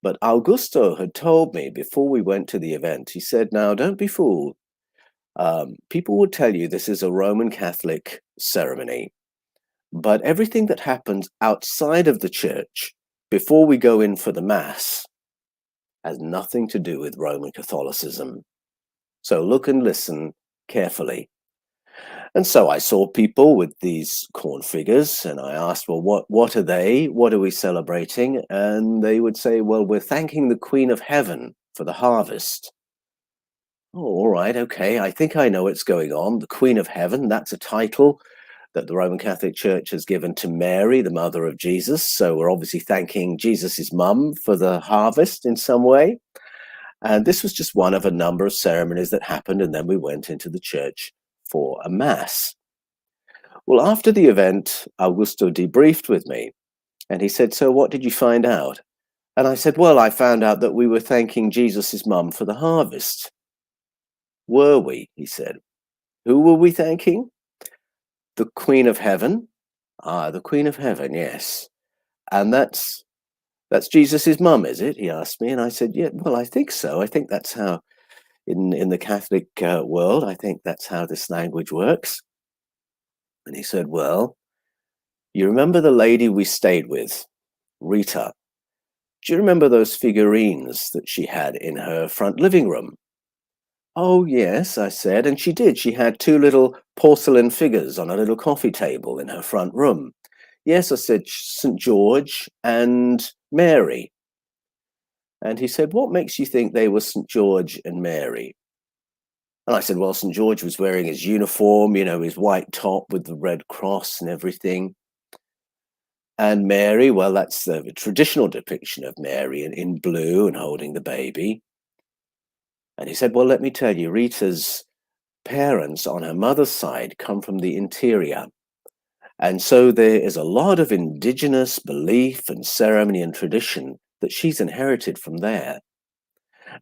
But Augusto had told me before we went to the event, he said, now, don't be fooled. People would tell you this is a Roman Catholic ceremony, but everything that happens outside of the church before we go in for the Mass has nothing to do with Roman Catholicism. So look and listen carefully. And so I saw people with these corn figures, and I asked, well, what are they? What are we celebrating? And they would say, well, we're thanking the Queen of Heaven for the harvest. Oh, all right, okay, I think I know what's going on. The Queen of Heaven, that's a title that the Roman Catholic Church has given to Mary, the mother of Jesus. So we're obviously thanking Jesus's mum for the harvest in some way. And this was just one of a number of ceremonies that happened, and then we went into the church for a Mass. Well, after the event, Augusto debriefed with me, and he said, so what did you find out? And I said, well, I found out that we were thanking Jesus's mum for the harvest. Were we? He said. Who were we thanking? The Queen of Heaven. Ah, the Queen of Heaven, yes. And that's Jesus's mum, is it? He asked me, and I said, yeah, well, I think so. I think that's how, in the Catholic world, I think that's how this language works. And he said, well, you remember the lady we stayed with, Rita? Do you remember those figurines that she had in her front living room? Oh, yes, I said, and she did. She had two little porcelain figures on a little coffee table in her front room. Yes, I said, St. George and Mary. And he said, what makes you think they were St. George and Mary? And I said, well, St. George was wearing his uniform, you know, his white top with the red cross and everything. And Mary, well, that's the traditional depiction of Mary in blue and holding the baby. And he said, well, let me tell you, Rita's parents on her mother's side come from the interior. And so there is a lot of indigenous belief and ceremony and tradition that she's inherited from there.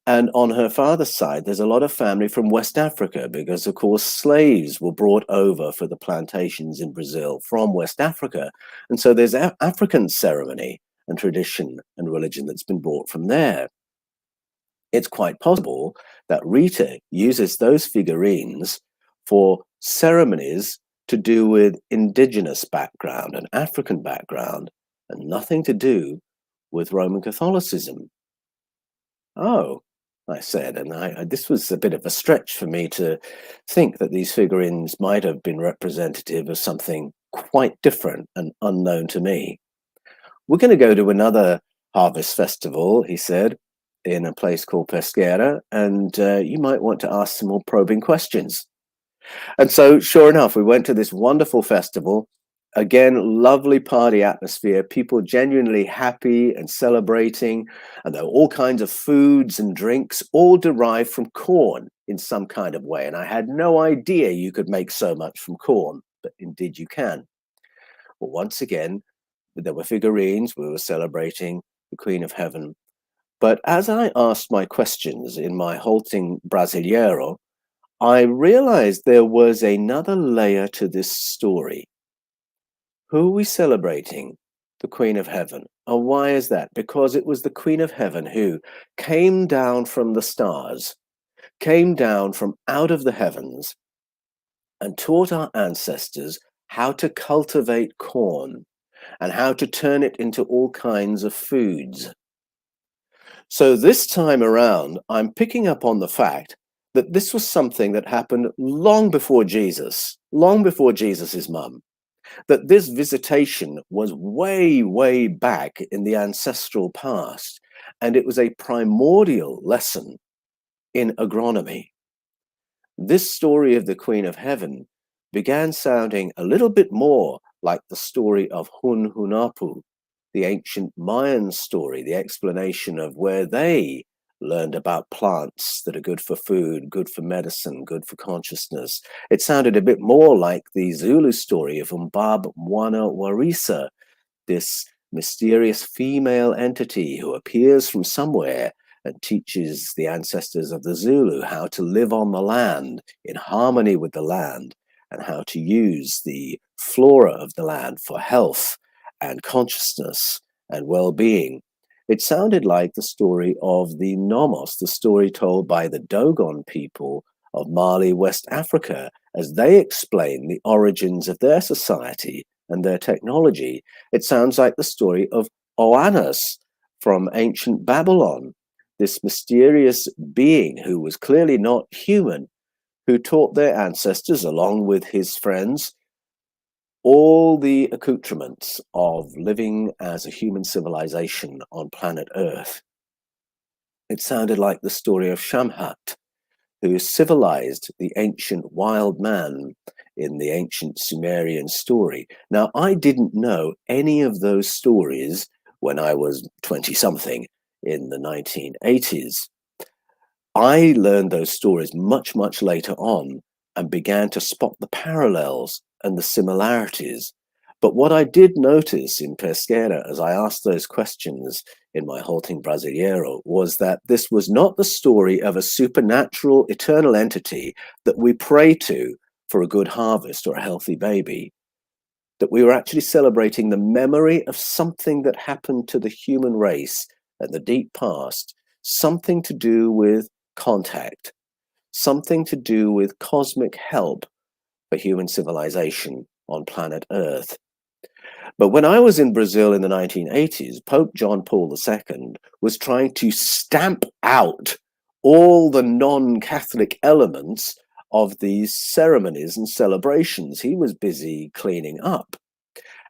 And on her father's side, there's a lot of family from West Africa because, of course, slaves were brought over for the plantations in Brazil from West Africa. And so there's African ceremony and tradition and religion that's been brought from there. It's quite possible that Rita uses those figurines for ceremonies to do with indigenous background and African background and nothing to do with Roman Catholicism. Oh, I said, and this was a bit of a stretch for me to think that these figurines might have been representative of something quite different and unknown to me. We're going to go to another harvest festival, he said, in a place called Pesquera, and you might want to ask some more probing questions. And so, sure enough, we went to this wonderful festival. Again, lovely party atmosphere, people genuinely happy and celebrating, and there were all kinds of foods and drinks, all derived from corn in some kind of way. And I had no idea you could make so much from corn, but indeed you can. Well, once again, there were figurines, we were celebrating the Queen of Heaven. But as I asked my questions in my halting Brasileiro, I realized there was another layer to this story. Who are we celebrating? The Queen of Heaven. Oh, why is that? Because it was the Queen of Heaven who came down from the stars, came down from out of the heavens, and taught our ancestors how to cultivate corn and how to turn it into all kinds of foods. So this time around, I'm picking up on the fact that this was something that happened long before Jesus, long before Jesus's mum, that this visitation was way, way back in the ancestral past, and it was a primordial lesson in agronomy. This story of the Queen of Heaven began sounding a little bit more like the story of Hun Hunahpu, the ancient Mayan story, the explanation of where they learned about plants that are good for food, good for medicine, good for consciousness. It sounded a bit more like the Zulu story of Umbab Mwana Warisa, this mysterious female entity who appears from somewhere and teaches the ancestors of the Zulu how to live on the land in harmony with the land and how to use the flora of the land for health and consciousness and well-being. It sounded like the story of the Nomos, the story told by the Dogon people of Mali, West Africa, as they explain the origins of their society and their technology. It sounds like the story of Oannes from ancient Babylon, this mysterious being who was clearly not human, who taught their ancestors, along with his friends, all the accoutrements of living as a human civilization on planet Earth. It sounded like the story of Shamhat, who civilized the ancient wild man in the ancient Sumerian story. Now, I didn't know any of those stories when I was 20-something in the 1980s. I learned those stories much, much later on and began to spot the parallels and the similarities. But what I did notice in Pesquera as I asked those questions in my halting Brasileiro was that this was not the story of a supernatural eternal entity that we pray to for a good harvest or a healthy baby, that we were actually celebrating the memory of something that happened to the human race in the deep past, something to do with contact, something to do with cosmic help for human civilization on planet Earth. But when I was in Brazil in the 1980s, Pope John Paul II was trying to stamp out all the non-Catholic elements of these ceremonies and celebrations. He was busy cleaning up,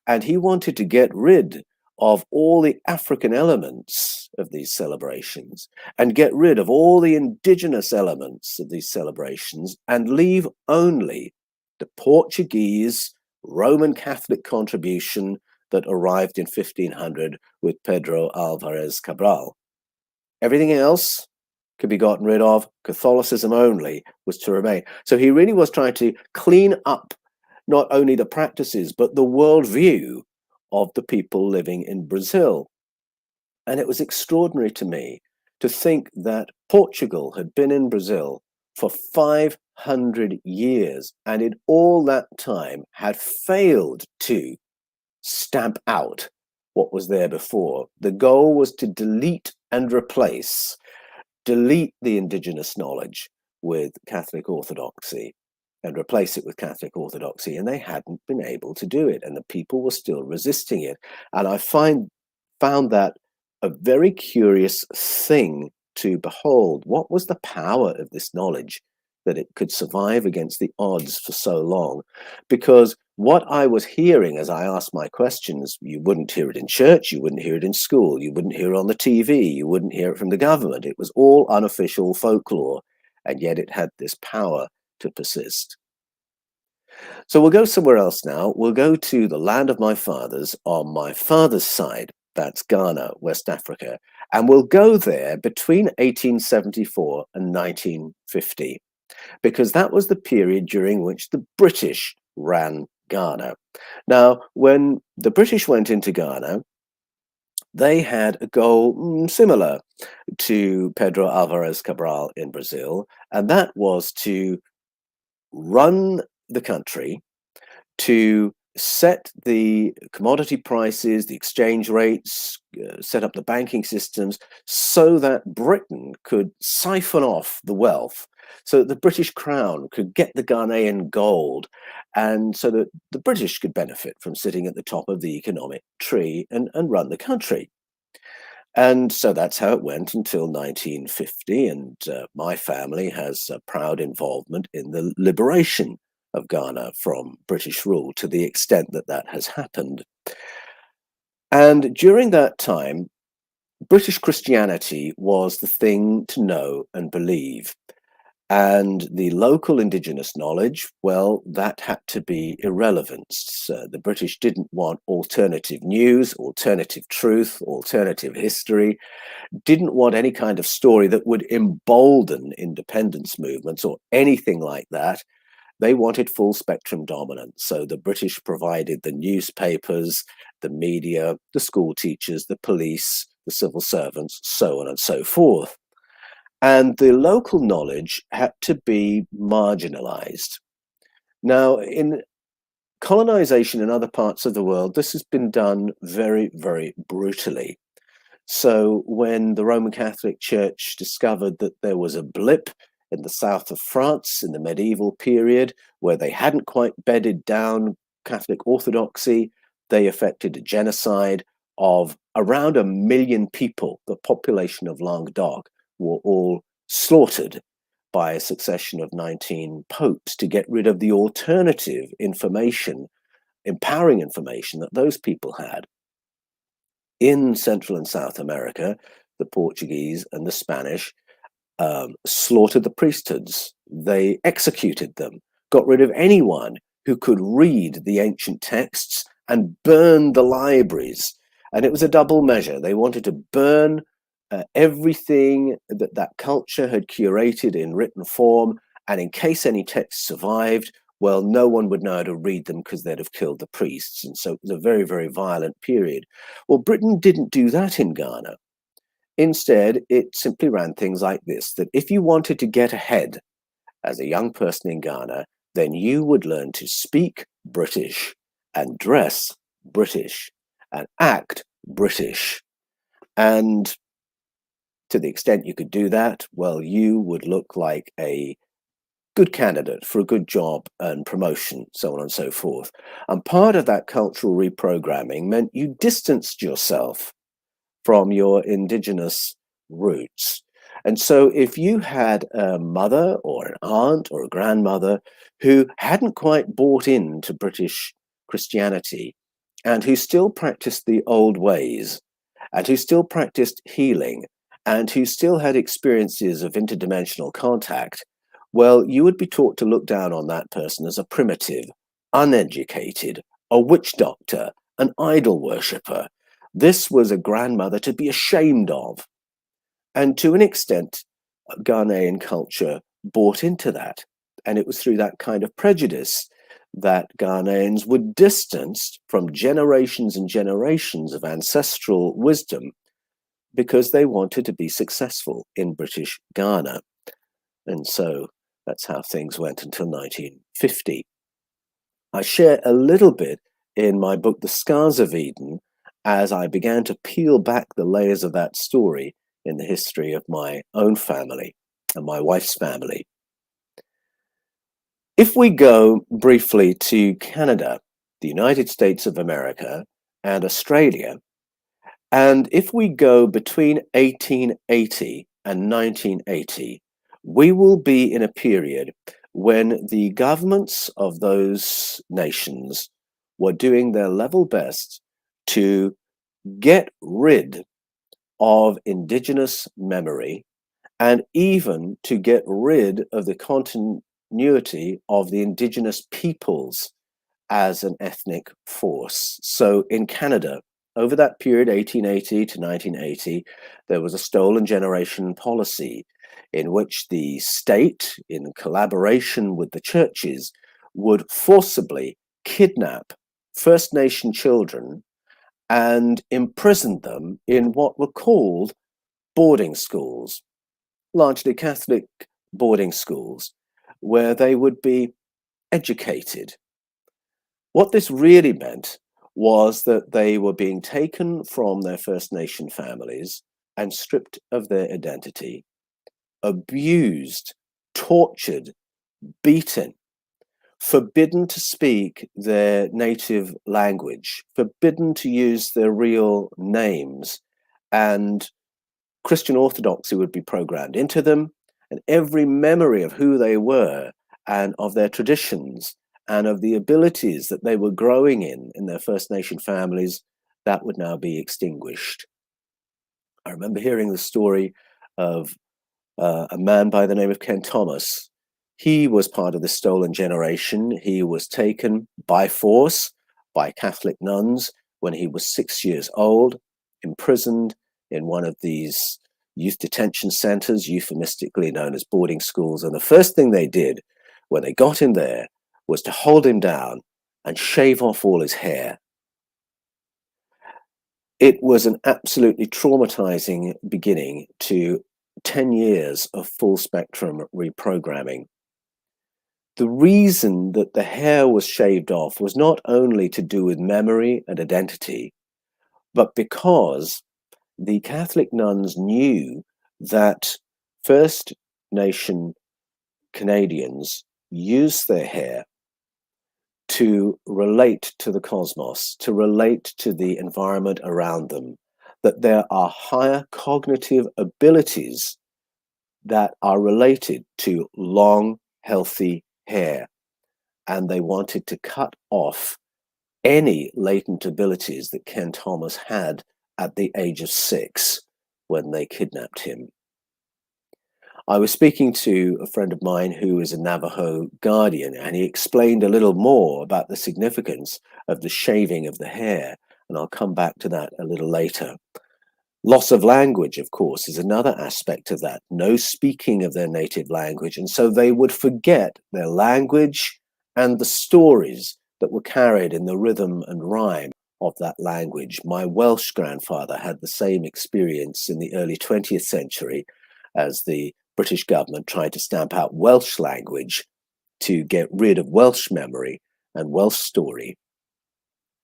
and he wanted to get rid of all the African elements of these celebrations and get rid of all the indigenous elements of these celebrations and leave only the Portuguese Roman Catholic contribution that arrived in 1500 with Pedro Alvarez Cabral. Everything else could be gotten rid of. Catholicism only was to remain. So he really was trying to clean up not only the practices, but the worldview of the people living in Brazil. And it was extraordinary to me to think that Portugal had been in Brazil for 500 years, and in all that time had failed to stamp out what was there before. The goal was to delete and replace, delete the indigenous knowledge with Catholic orthodoxy and replace it with Catholic orthodoxy, and they hadn't been able to do it, and the people were still resisting it. And I found that a very curious thing to behold. What was the power of this knowledge that it could survive against the odds for so long? Because what I was hearing as I asked my questions, you wouldn't hear it in church, you wouldn't hear it in school, you wouldn't hear it on the TV, you wouldn't hear it from the government. It was all unofficial folklore, and yet it had this power to persist. So we'll go somewhere else now. We'll go to the land of my fathers on my father's side. That's Ghana, West Africa. And we'll go there between 1874 and 1950, because that was the period during which the British ran Ghana. Now, when the British went into Ghana, they had a goal similar to Pedro Alvarez Cabral in Brazil, and that was to run the country, to set the commodity prices, the exchange rates, set up the banking systems so that Britain could siphon off the wealth, so that the British Crown could get the Ghanaian gold, and so that the British could benefit from sitting at the top of the economic tree and run the country. And so that's how it went until 1950, and my family has a proud involvement in the liberation of Ghana from British rule, to the extent that that has happened. And during that time, British Christianity was the thing to know and believe. And the local indigenous knowledge, well, that had to be irrelevant. The British didn't want alternative news, alternative truth, alternative history, didn't want any kind of story that would embolden independence movements or anything like that. They wanted full spectrum dominance. So the British provided the newspapers, the media, the school teachers, the police, the civil servants, so on and so forth. And the local knowledge had to be marginalized. Now, in colonization in other parts of the world, this has been done very, very brutally. So when the Roman Catholic Church discovered that there was a blip in the south of France in the medieval period, where they hadn't quite bedded down Catholic orthodoxy, they effected a genocide of around 1 million people. The population of Languedoc were all slaughtered by a succession of 19 popes to get rid of the alternative information, empowering information that those people had. In Central and South America, the Portuguese and the Spanish slaughtered the priesthoods. They executed them, got rid of anyone who could read the ancient texts, and burned the libraries. And it was a double measure. They wanted to burn everything that that culture had curated in written form, and in case any texts survived, well, no one would know how to read them because they'd have killed the priests. And so it was a very, very violent period. Well, Britain didn't do that in Ghana. Instead, it simply ran things like this, that if you wanted to get ahead as a young person in Ghana, then you would learn to speak British and dress British and act British. And to the extent you could do that, well, you would look like a good candidate for a good job and promotion, so on and so forth. And part of that cultural reprogramming meant you distanced yourself from your indigenous roots. And so if you had a mother or an aunt or a grandmother who hadn't quite bought into British Christianity and who still practiced the old ways and who still practiced healing and who still had experiences of interdimensional contact, well, you would be taught to look down on that person as a primitive, uneducated, a witch doctor, an idol worshipper. This was a grandmother to be ashamed of. And to an extent, Ghanaian culture bought into that. And it was through that kind of prejudice that Ghanaians were distanced from generations and generations of ancestral wisdom because they wanted to be successful in British Ghana. And so that's how things went until 1950. I share a little bit in my book, The Scars of Eden, as I began to peel back the layers of that story in the history of my own family and my wife's family. If we go briefly to Canada, the United States of America, and Australia, and if we go between 1880 and 1980, we will be in a period when the governments of those nations were doing their level best to get rid of indigenous memory and even to get rid of the continuity of the indigenous peoples as an ethnic force. So in Canada, over that period, 1880 to 1980, there was a stolen generation policy in which the state, in collaboration with the churches, would forcibly kidnap First Nation children and imprison them in what were called boarding schools, largely Catholic boarding schools, where they would be educated. What this really meant was that they were being taken from their First Nation families and stripped of their identity, abused, tortured, beaten, forbidden to speak their native language, forbidden to use their real names, and Christian orthodoxy would be programmed into them, and every memory of who they were and of their traditions and of the abilities that they were growing in their First Nation families, that would now be extinguished. I remember hearing the story of a man by the name of Ken Thomas. He was part of the stolen generation. He was taken by force by Catholic nuns when he was 6 years old, imprisoned in one of these youth detention centers, euphemistically known as boarding schools. And the first thing they did when they got him there was to hold him down and shave off all his hair. It was an absolutely traumatizing beginning to 10 years of full spectrum reprogramming. The reason that the hair was shaved off was not only to do with memory and identity, but because the Catholic nuns knew that First Nation Canadians used their hair to relate to the cosmos, to relate to the environment around them, that there are higher cognitive abilities that are related to long, healthy hair. And they wanted to cut off any latent abilities that Ken Thomas had at the age of 6 when they kidnapped him. I was speaking to a friend of mine who is a Navajo guardian, and he explained a little more about the significance of the shaving of the hair, and I'll come back to that a little later. Loss of language, of course, is another aspect of that. No speaking of their native language, and so they would forget their language and the stories that were carried in the rhythm and rhyme of that language. My Welsh grandfather had the same experience in the early 20th century as the British government tried to stamp out Welsh language to get rid of Welsh memory and Welsh story.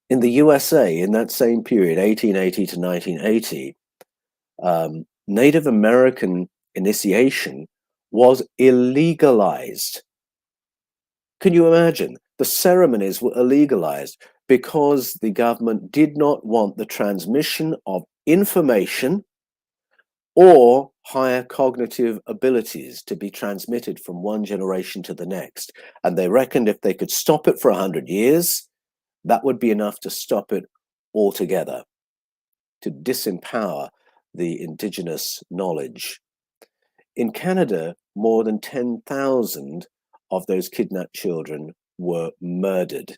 In the USA, in that same period, 1880 to 1980, Native American initiation was illegalized Can you imagine? The ceremonies were illegalized because the government did not want the transmission of information or higher cognitive abilities to be transmitted from one generation to the next. And they reckoned if they could stop it for 100 years, that would be enough to stop it altogether, to disempower the indigenous knowledge. In Canada, more than 10,000 of those kidnapped children were murdered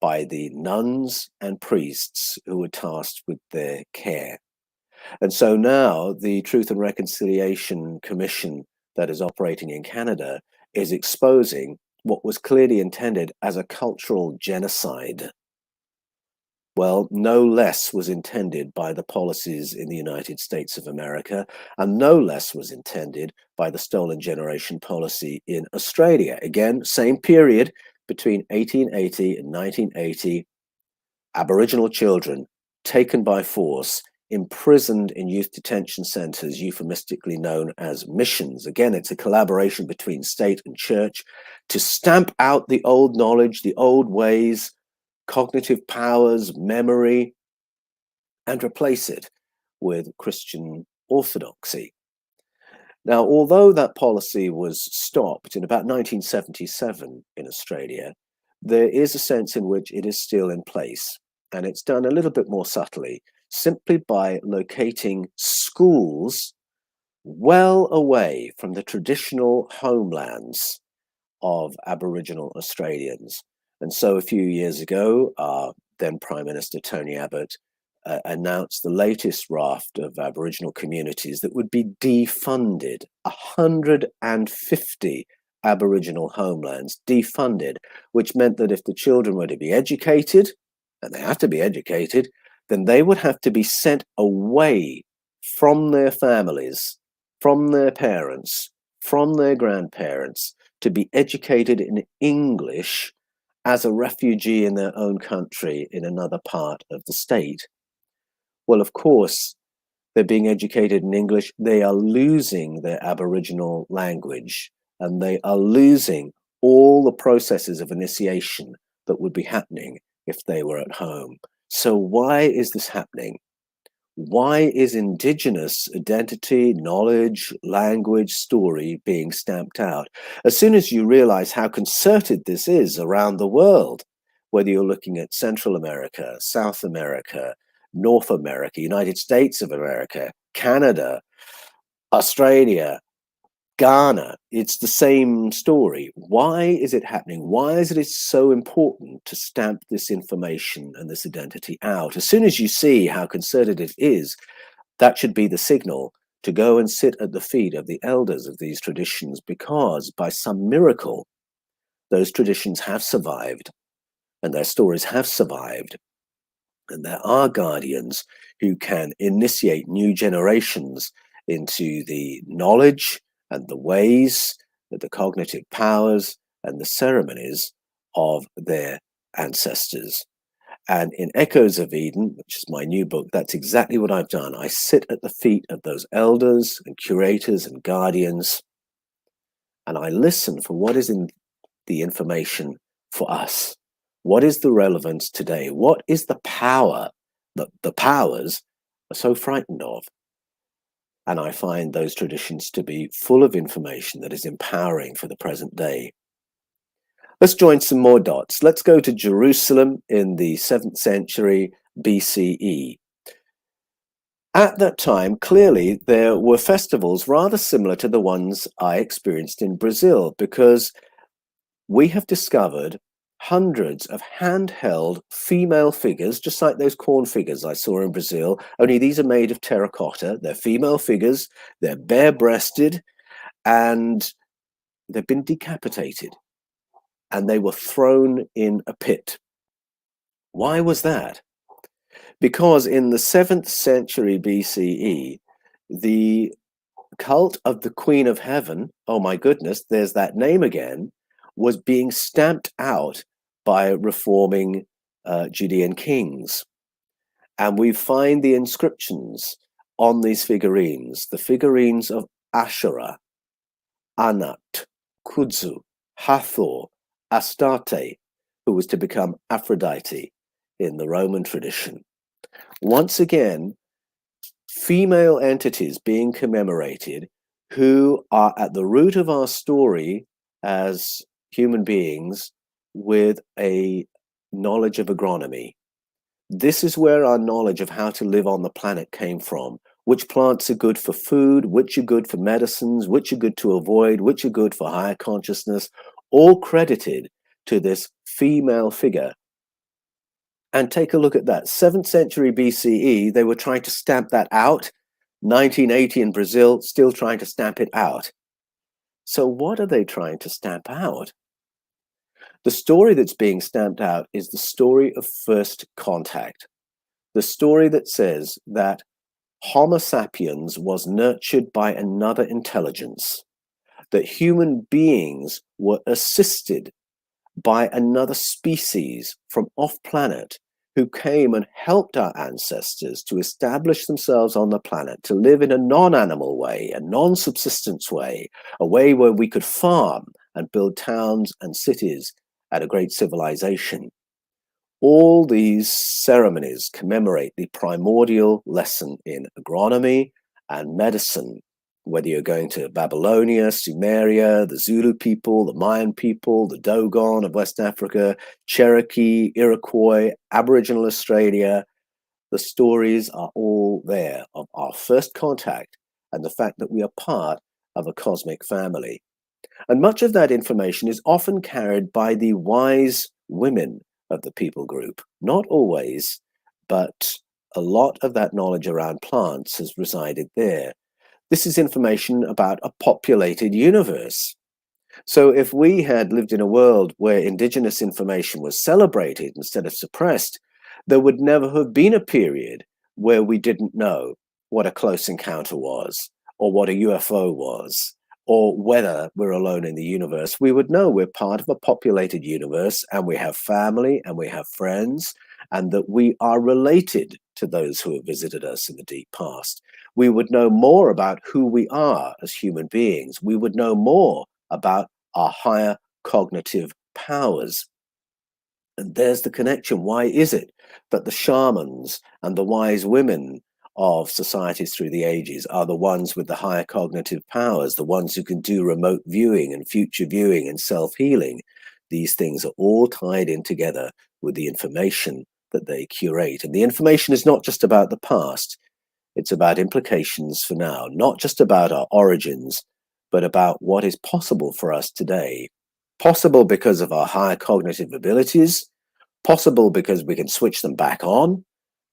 by the nuns and priests who were tasked with their care. And so now the Truth and Reconciliation Commission that is operating in Canada is exposing what was clearly intended as a cultural genocide. Well, no less was intended by the policies in the United States of America, and no less was intended by the Stolen Generation policy in Australia. Again, same period between 1880 and 1980, Aboriginal children taken by force, imprisoned in youth detention centres, euphemistically known as missions. Again, it's a collaboration between state and church to stamp out the old knowledge, the old ways, cognitive powers, memory, and replace it with Christian orthodoxy. Now, although that policy was stopped in about 1977 in Australia, there is a sense in which it is still in place, and it's done a little bit more subtly, simply by locating schools well away from the traditional homelands of Aboriginal Australians. And so a few years ago, then Prime Minister Tony Abbott announced the latest raft of Aboriginal communities that would be defunded. 150 Aboriginal homelands defunded, which meant that if the children were to be educated, and they have to be educated, then they would have to be sent away from their families, from their parents, from their grandparents, to be educated in English as a refugee in their own country in another part of the state. Well, of course, they're being educated in English. They are losing their Aboriginal language, and they are losing all the processes of initiation that would be happening if they were at home. So why is this happening? Why is Indigenous identity, knowledge, language, story being stamped out? As soon as you realize how concerted this is around the world, whether you're looking at Central America, South America, North America, United States of America, Canada, Australia, Ghana, it's the same story. Why is it happening? Why is it so important to stamp this information and this identity out? As soon as you see how concerted it is, that should be the signal to go and sit at the feet of the elders of these traditions, because by some miracle, those traditions have survived and their stories have survived. And there are guardians who can initiate new generations into the knowledge and the ways, the cognitive powers and the ceremonies of their ancestors. And in Echoes of Eden, which is my new book, that's exactly what I've done. I sit at the feet of those elders and curators and guardians, and I listen for what is in the information for us. What is the relevance today? What is the power that the powers are so frightened of? And I find those traditions to be full of information that is empowering for the present day. Let's join some more dots. Let's go to Jerusalem in the 7th century BCE. At that time, clearly, there were festivals rather similar to the ones I experienced in Brazil, because we have discovered hundreds of handheld female figures, just like those corn figures I saw in Brazil, only these are made of terracotta. They're female figures, they're bare-breasted, and they've been decapitated, and they were thrown in a pit. Why was that? Because in the 7th century BCE, the cult of the Queen of Heaven, oh my goodness, there's that name again, was being stamped out by reforming Judean kings. And we find the inscriptions on these figurines, the figurines of Asherah, Anat, Kudzu, Hathor, Astarte, who was to become Aphrodite in the Roman tradition. Once again, female entities being commemorated who are at the root of our story as human beings with a knowledge of agronomy. This is where our knowledge of how to live on the planet came from. Which plants are good for food, which are good for medicines, which are good to avoid, which are good for higher consciousness, all credited to this female figure. And take a look at that. 7th century BCE, they were trying to stamp that out. 1980 in Brazil, still trying to stamp it out. So what are they trying to stamp out? The story that's being stamped out is the story of first contact. The story that says that Homo sapiens was nurtured by another intelligence, that human beings were assisted by another species from off-planet who came and helped our ancestors to establish themselves on the planet, to live in a non-animal way, a non-subsistence way, a way where we could farm and build towns and cities at a great civilization. All these ceremonies commemorate the primordial lesson in agronomy and medicine, whether you're going to Babylonia, Sumeria, the Zulu people, the Mayan people, the Dogon of West Africa, Cherokee, Iroquois, Aboriginal Australia, the stories are all there of our first contact and the fact that we are part of a cosmic family. And much of that information is often carried by the wise women of the people group. Not always, but a lot of that knowledge around plants has resided there. This is information about a populated universe. So if we had lived in a world where indigenous information was celebrated instead of suppressed, there would never have been a period where we didn't know what a close encounter was, or what a UFO was, or whether we're alone in the universe. We would know we're part of a populated universe, and we have family, and we have friends, and that we are related to those who have visited us in the deep past. We would know more about who we are as human beings. We would know more about our higher cognitive powers. And there's the connection. Why is it that the shamans and the wise women of societies through the ages are the ones with the higher cognitive powers, the ones who can do remote viewing and future viewing and self-healing? These things are all tied in together with the information that they curate. And the information is not just about the past, it's about implications for now, not just about our origins, but about what is possible for us today. Possible because of our higher cognitive abilities, possible because we can switch them back on,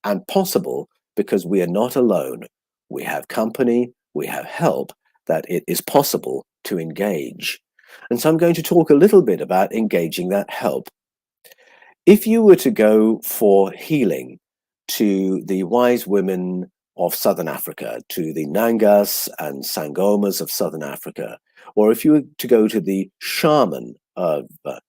and possible because we are not alone. We have company, we have help, that it is possible to engage. And so I'm going to talk a little bit about engaging that help. If you were to go for healing to the wise women of Southern Africa, to the Nangas and Sangomas of Southern Africa, or if you were to go to the shaman of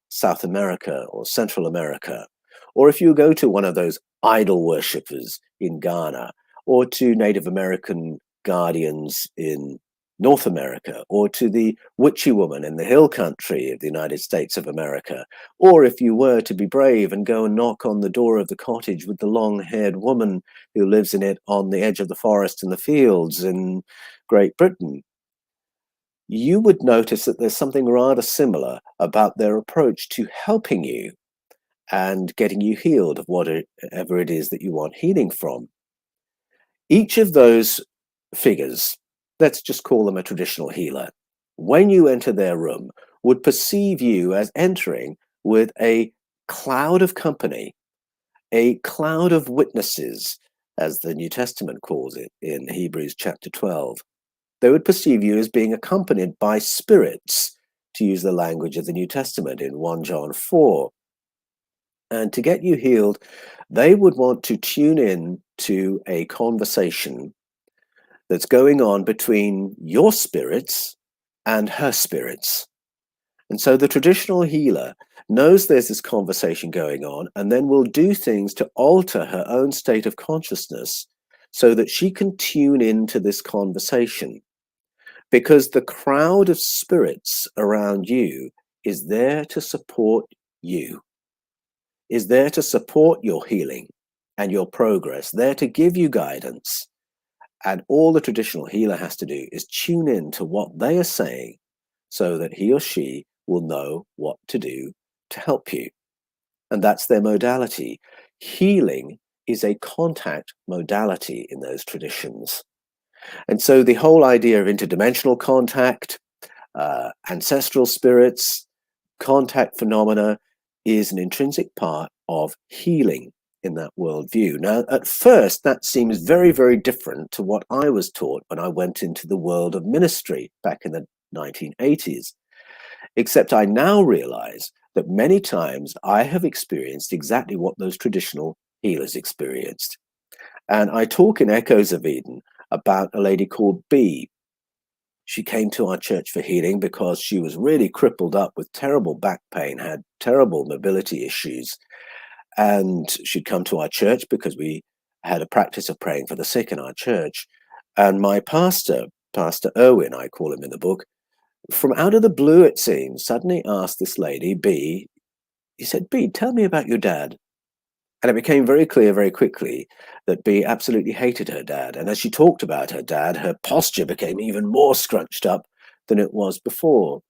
South America or Central America, or if you go to one of those idol worshippers in Ghana, or to Native American guardians in North America, or to the witchy woman in the hill country of the United States of America, or if you were to be brave and go and knock on the door of the cottage with the long-haired woman who lives in it on the edge of the forest and the fields in Great Britain, you would notice that there's something rather similar about their approach to helping you and getting you healed of whatever it is that you want healing from. Each of those figures, let's just call them a traditional healer, when you enter their room, would perceive you as entering with a cloud of company, a cloud of witnesses, as the New Testament calls it in Hebrews chapter 12. They would perceive you as being accompanied by spirits, to use the language of the New Testament in 1 John 4. And to get you healed, they would want to tune in to a conversation that's going on between your spirits and her spirits. And so the traditional healer knows there's this conversation going on, and then will do things to alter her own state of consciousness so that she can tune into this conversation. Because the crowd of spirits around you is there to support you, is there to support your healing and your progress, there to give you guidance. And all the traditional healer has to do is tune in to what they are saying so that he or she will know what to do to help you. And that's their modality. Healing is a contact modality in those traditions. And so the whole idea of interdimensional contact, ancestral spirits, contact phenomena is an intrinsic part of healing in that worldview. Now, at first, that seems very, very different to what I was taught when I went into the world of ministry back in the 1980s. Except I now realize that many times I have experienced exactly what those traditional healers experienced. And I talk in Echoes of Eden about a lady called B. She came to our church for healing because she was really crippled up with terrible back pain, had terrible mobility issues. And she'd come to our church because we had a practice of praying for the sick in our church. And my pastor, Pastor Irwin, I call him in the book, from out of the blue, it seems, suddenly asked this lady, B, he said, B, tell me about your dad. And it became very clear very quickly that B absolutely hated her dad. And as she talked about her dad, her posture became even more scrunched up than it was before.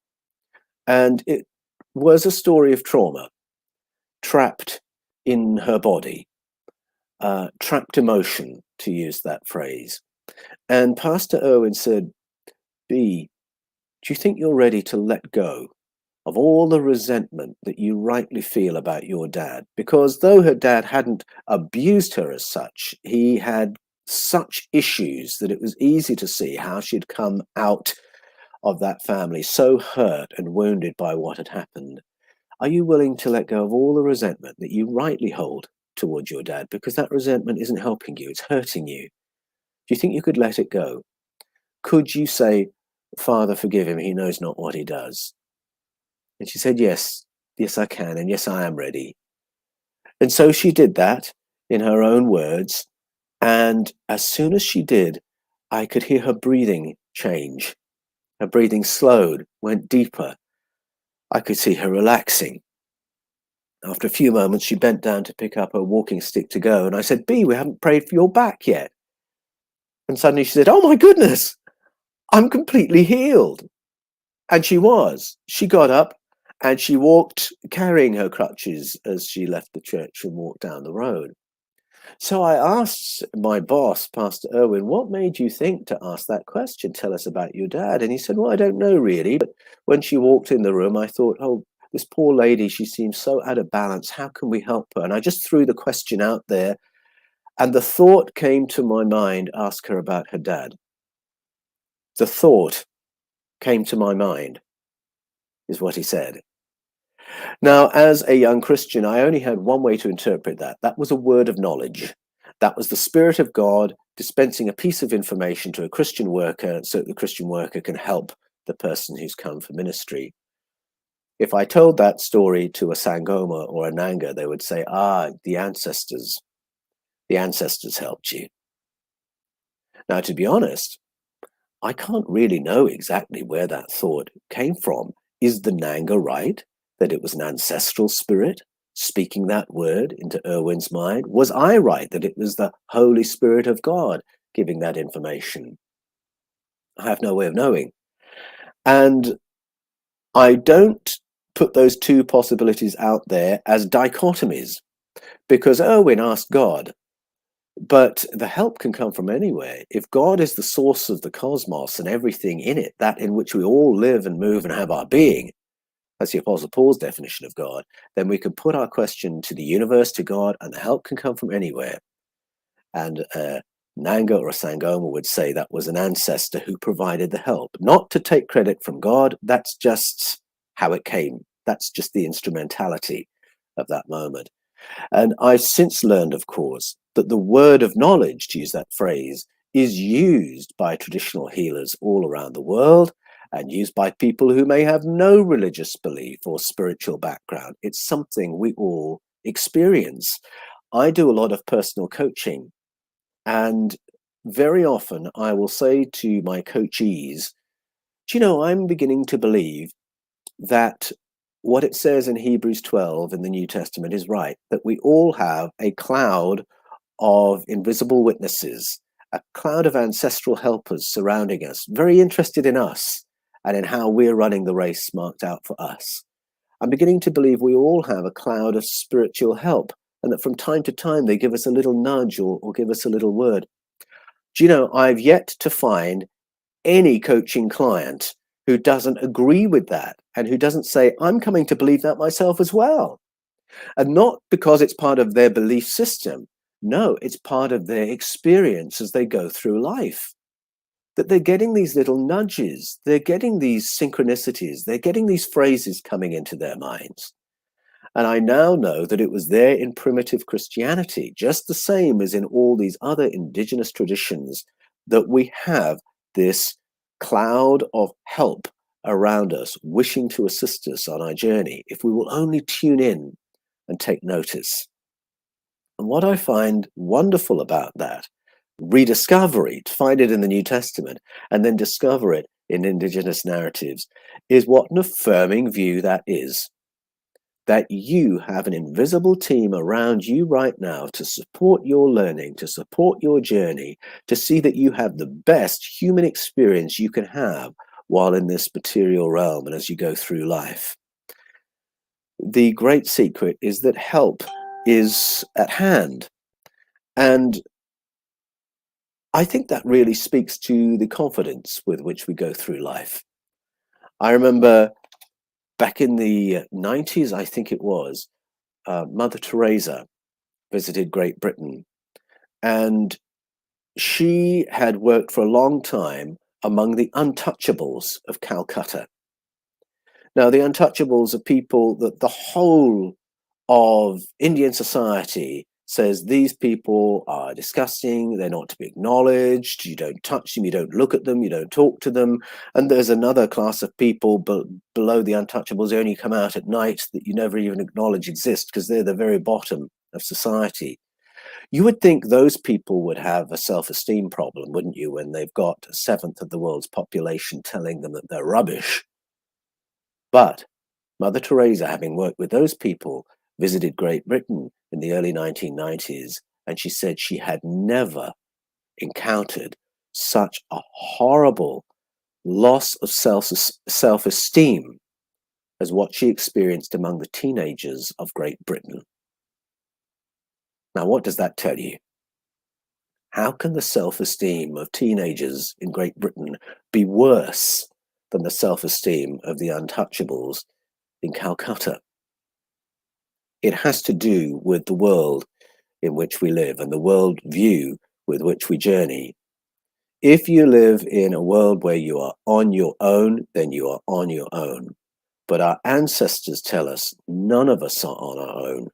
And it was a story of trauma, trapped in her body, trapped emotion, to use that phrase. And Pastor Irwin said, B, do you think you're ready to let go of all the resentment that you rightly feel about your dad? Because though her dad hadn't abused her as such, he had such issues that it was easy to see how she'd come out of that family so hurt and wounded by what had happened. Are you willing to let go of all the resentment that you rightly hold towards your dad? Because that resentment isn't helping you, it's hurting you. Do you think you could let it go? Could you say, Father, forgive him, he knows not what he does? And she said, yes, I can, and yes, I am ready. And so she did that in her own words. And as soon as she did, I could hear her breathing change. Her breathing slowed, went deeper. I could see her relaxing. After a few moments, she bent down to pick up her walking stick to go. And I said, B, we haven't prayed for your back yet. And suddenly she said, oh my goodness, I'm completely healed. And she was. She got up and she walked carrying her crutches as she left the church and walked down the road. So I asked my boss, Pastor Irwin, what made you think to ask that question? Tell us about your dad. And he said, well, I don't know really. But when she walked in the room, I thought, oh, this poor lady, she seems so out of balance. How can we help her? And I just threw the question out there. And the thought came to my mind, ask her about her dad. The thought came to my mind, is what he said. Now, as a young Christian, I only had one way to interpret that. That was a word of knowledge. That was the Spirit of God dispensing a piece of information to a Christian worker so that the Christian worker can help the person who's come for ministry. If I told that story to a Sangoma or a Nanga, they would say, the ancestors helped you. Now, to be honest, I can't really know exactly where that thought came from. Is the Nanga right that it was an ancestral spirit speaking that word into Irwin's mind? Was I right that it was the Holy Spirit of God giving that information? I have no way of knowing. And I don't put those two possibilities out there as dichotomies, because Irwin asked God, but the help can come from anywhere. If God is the source of the cosmos and everything in it, that in which we all live and move and have our being, that's the Apostle Paul's definition of God, then we can put our question to the universe, to God, and the help can come from anywhere. And Nanga or a Sangoma would say that was an ancestor who provided the help. Not to take credit from God, that's just how it came. That's just the instrumentality of that moment. And I've since learned, of course, that the word of knowledge, to use that phrase, is used by traditional healers all around the world and used by people who may have no religious belief or spiritual background. It's something we all experience. I do a lot of personal coaching, and very often I will say to my coachees, do you know, I'm beginning to believe that what it says in Hebrews 12 in the New Testament is right, that we all have a cloud of invisible witnesses, a cloud of ancestral helpers surrounding us, very interested in us and in how we're running the race marked out for us. I'm beginning to believe we all have a cloud of spiritual help, and that from time to time they give us a little nudge or give us a little word. Do you know, I've yet to find any coaching client who doesn't agree with that and who doesn't say, I'm coming to believe that myself as well. And not because it's part of their belief system. No, it's part of their experience as they go through life. That they're getting these little nudges, they're getting these synchronicities, they're getting these phrases coming into their minds. And I now know that it was there in primitive Christianity, just the same as in all these other indigenous traditions, that we have this cloud of help around us, wishing to assist us on our journey, if we will only tune in and take notice. And what I find wonderful about that rediscovery, to find it in the New Testament and then discover it in indigenous narratives, is what an affirming view that is. That you have an invisible team around you right now to support your learning, to support your journey, to see that you have the best human experience you can have while in this material realm and as you go through life. The great secret is that help is at hand. And I think that really speaks to the confidence with which we go through life. I remember back in the 90s, I think it was, Mother Teresa visited Great Britain, and she had worked for a long time among the untouchables of Calcutta. Now, the untouchables are people that the whole of Indian society says these people are disgusting, they're not to be acknowledged, you don't touch them, you don't look at them, you don't talk to them. And there's another class of people below the untouchables who only come out at night that you never even acknowledge exist because they're the very bottom of society. You would think those people would have a self-esteem problem, wouldn't you, when they've got a seventh of the world's population telling them that they're rubbish. But Mother Teresa, having worked with those people, visited Great Britain in the early 1990s, and she said she had never encountered such a horrible loss of self-esteem as what she experienced among the teenagers of Great Britain. Now, what does that tell you? How can the self-esteem of teenagers in Great Britain be worse than the self-esteem of the untouchables in Calcutta? It has to do with the world in which we live and the world view with which we journey. If you live in a world where you are on your own, then you are on your own. But our ancestors tell us none of us are on our own.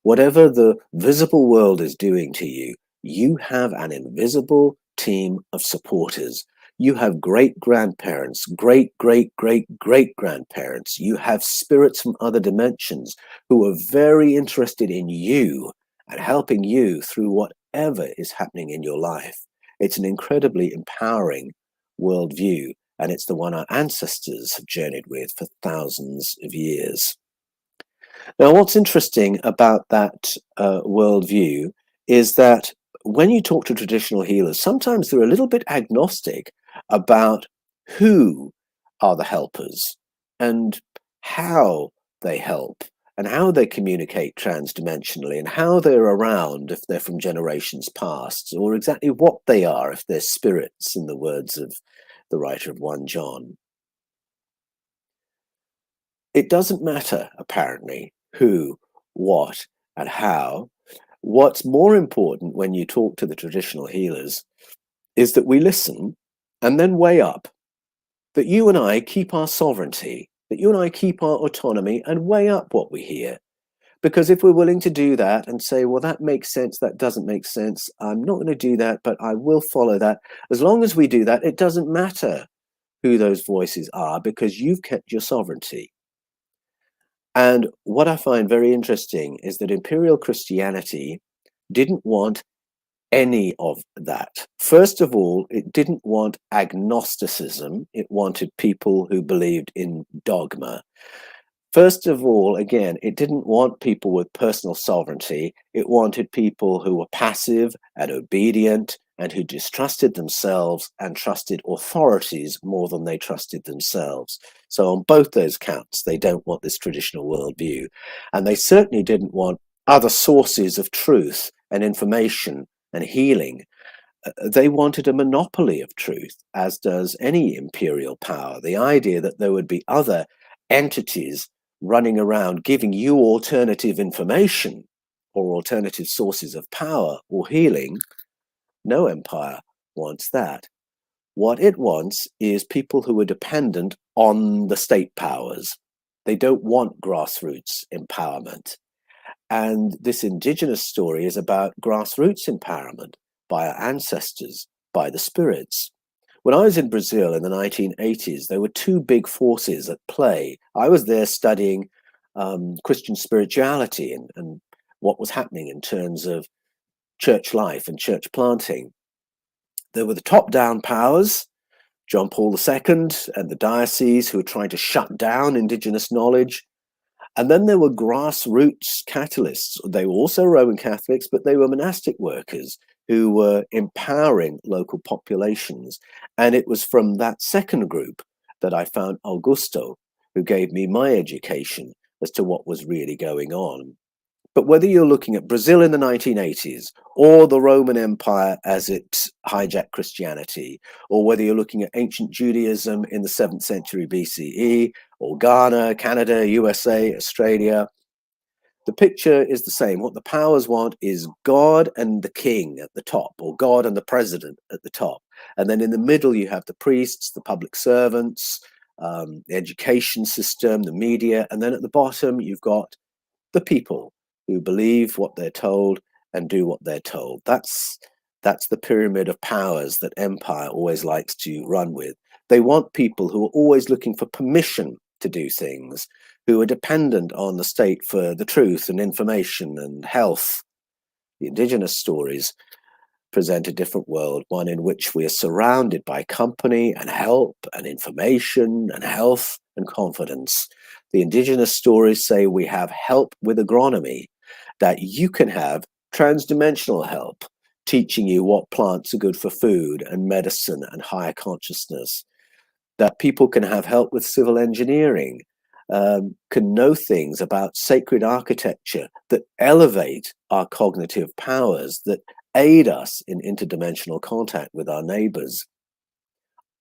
Whatever the visible world is doing to you, you have an invisible team of supporters. You have great-grandparents, great-great-great-great-grandparents. You have spirits from other dimensions who are very interested in you and helping you through whatever is happening in your life. It's an incredibly empowering worldview, and it's the one our ancestors have journeyed with for thousands of years. Now, what's interesting about that worldview is that when you talk to traditional healers, sometimes they're a little bit agnostic about who are the helpers and how they help and how they communicate transdimensionally and how they're around if they're from generations past, or exactly what they are if they're spirits, in the words of the writer of 1 John. It doesn't matter, apparently, who, what, and how. What's more important when you talk to the traditional healers is that we listen and then weigh up, that you and I keep our sovereignty, that you and I keep our autonomy and weigh up what we hear. Because if we're willing to do that and say, well, that makes sense, that doesn't make sense, I'm not going to do that, but I will follow that. As long as we do that, it doesn't matter who those voices are because you've kept your sovereignty. And what I find very interesting is that Imperial Christianity didn't want any of that. First of all, it didn't want agnosticism. It wanted people who believed in dogma. First of all, again, it didn't want people with personal sovereignty. It wanted people who were passive and obedient and who distrusted themselves and trusted authorities more than they trusted themselves. So on both those counts, they don't want this traditional worldview. And they certainly didn't want other sources of truth and information and healing. They wanted a monopoly of truth, as does any imperial power. The idea that there would be other entities running around giving you alternative information or alternative sources of power or healing, no empire wants that. What it wants is people who are dependent on the state powers. They don't want grassroots empowerment. And this indigenous story is about grassroots empowerment by our ancestors, by the spirits. When I was in Brazil in the 1980s, there were two big forces at play. I was there studying Christian spirituality and what was happening in terms of church life and church planting. There were the top-down powers, John Paul II and the diocese, who were trying to shut down indigenous knowledge. And then there were grassroots catalysts. They were also Roman Catholics, but they were monastic workers who were empowering local populations. And it was from that second group that I found Augusto, who gave me my education as to what was really going on. But whether you're looking at Brazil in the 1980s or the Roman Empire as it hijacked Christianity, or whether you're looking at ancient Judaism in the 7th century BCE, or Ghana, Canada, USA, Australia, the picture is the same. What the powers want is God and the king at the top, or God and the president at the top. And then in the middle, you have the priests, the public servants, the education system, the media. And then at the bottom, you've got the people who believe what they're told and do what they're told. That's the pyramid of powers that empire always likes to run with. They want people who are always looking for permission to do things, who are dependent on the state for the truth and information and health. The indigenous stories present a different world, one in which we are surrounded by company and help and information and health and confidence. The indigenous stories say we have help with agronomy, that you can have transdimensional help, teaching you what plants are good for food and medicine and higher consciousness, that people can have help with civil engineering, can know things about sacred architecture that elevate our cognitive powers, that aid us in interdimensional contact with our neighbors.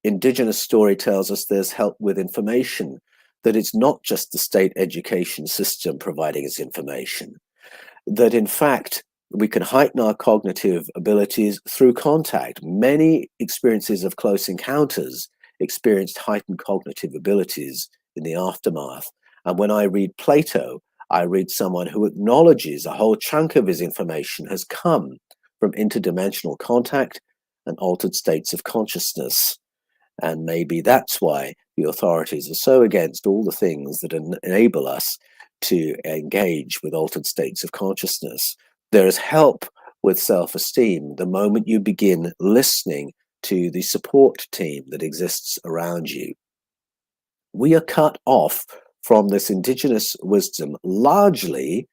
Indigenous story tells us there's help with information, that it's not just the state education system providing us information, that in fact we can heighten our cognitive abilities through contact. Many experiences of close encounters experienced heightened cognitive abilities in the aftermath. And when I read Plato, I read someone who acknowledges a whole chunk of his information has come from interdimensional contact and altered states of consciousness. And maybe that's why the authorities are so against all the things that enable us to engage with altered states of consciousness. There is help with self-esteem the moment you begin listening to the support team that exists around you. We are cut off from this indigenous wisdom largely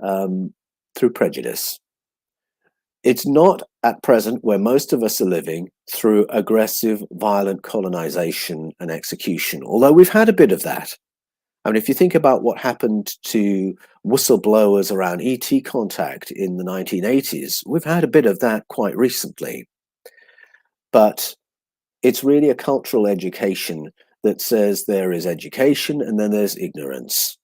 through prejudice. It's not at present where most of us are living through aggressive, violent colonization and execution, although we've had a bit of that. I mean, if you think about what happened to whistleblowers around ET contact in the 1980s, we've had a bit of that quite recently. But it's really a cultural education that says there is education and then there's ignorance.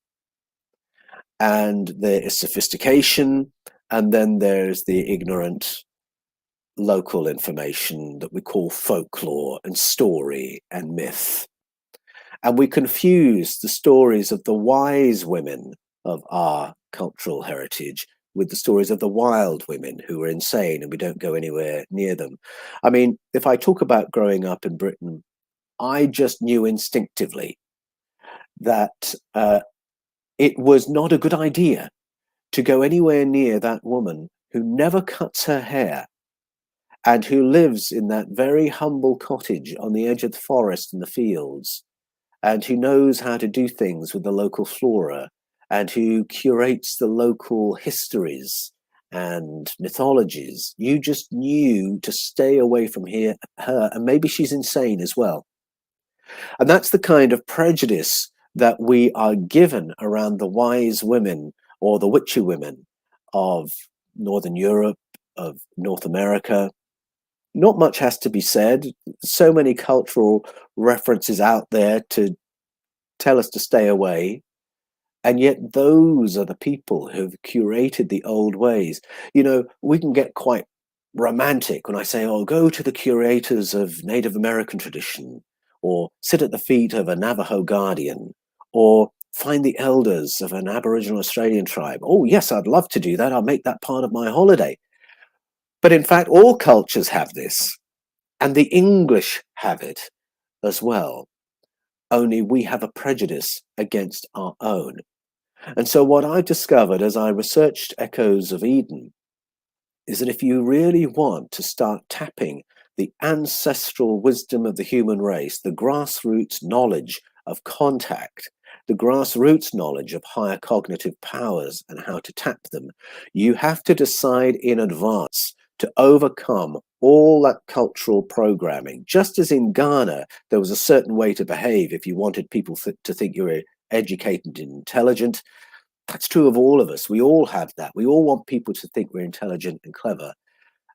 And there is sophistication, and then there's the ignorant local information that we call folklore and story and myth. And we confuse the stories of the wise women of our cultural heritage with the stories of the wild women who are insane and we don't go anywhere near them. I mean, if I talk about growing up in Britain, I just knew instinctively that it was not a good idea to go anywhere near that woman who never cuts her hair and who lives in that very humble cottage on the edge of the forest and the fields and who knows how to do things with the local flora, and who curates the local histories and mythologies. You just knew to stay away from her, and maybe she's insane as well. And that's the kind of prejudice that we are given around the wise women or the witchy women of Northern Europe, of North America. Not much has to be said. So many cultural references out there to tell us to stay away. And yet those are the people who've curated the old ways. You know, we can get quite romantic when I say, oh, go to the curators of Native American tradition, or sit at the feet of a Navajo guardian, or find the elders of an Aboriginal Australian tribe. Oh, yes, I'd love to do that. I'll make that part of my holiday. But in fact, all cultures have this, and the English have it as well. Only we have a prejudice against our own. And so what I discovered as I researched Echoes of Eden is that if you really want to start tapping the ancestral wisdom of the human race, the grassroots knowledge of contact, the grassroots knowledge of higher cognitive powers and how to tap them, you have to decide in advance to overcome all that cultural programming. Just as in Ghana, there was a certain way to behave if you wanted people to think you were educated and intelligent. That's true of all of us. We all have that. We all want people to think we're intelligent and clever.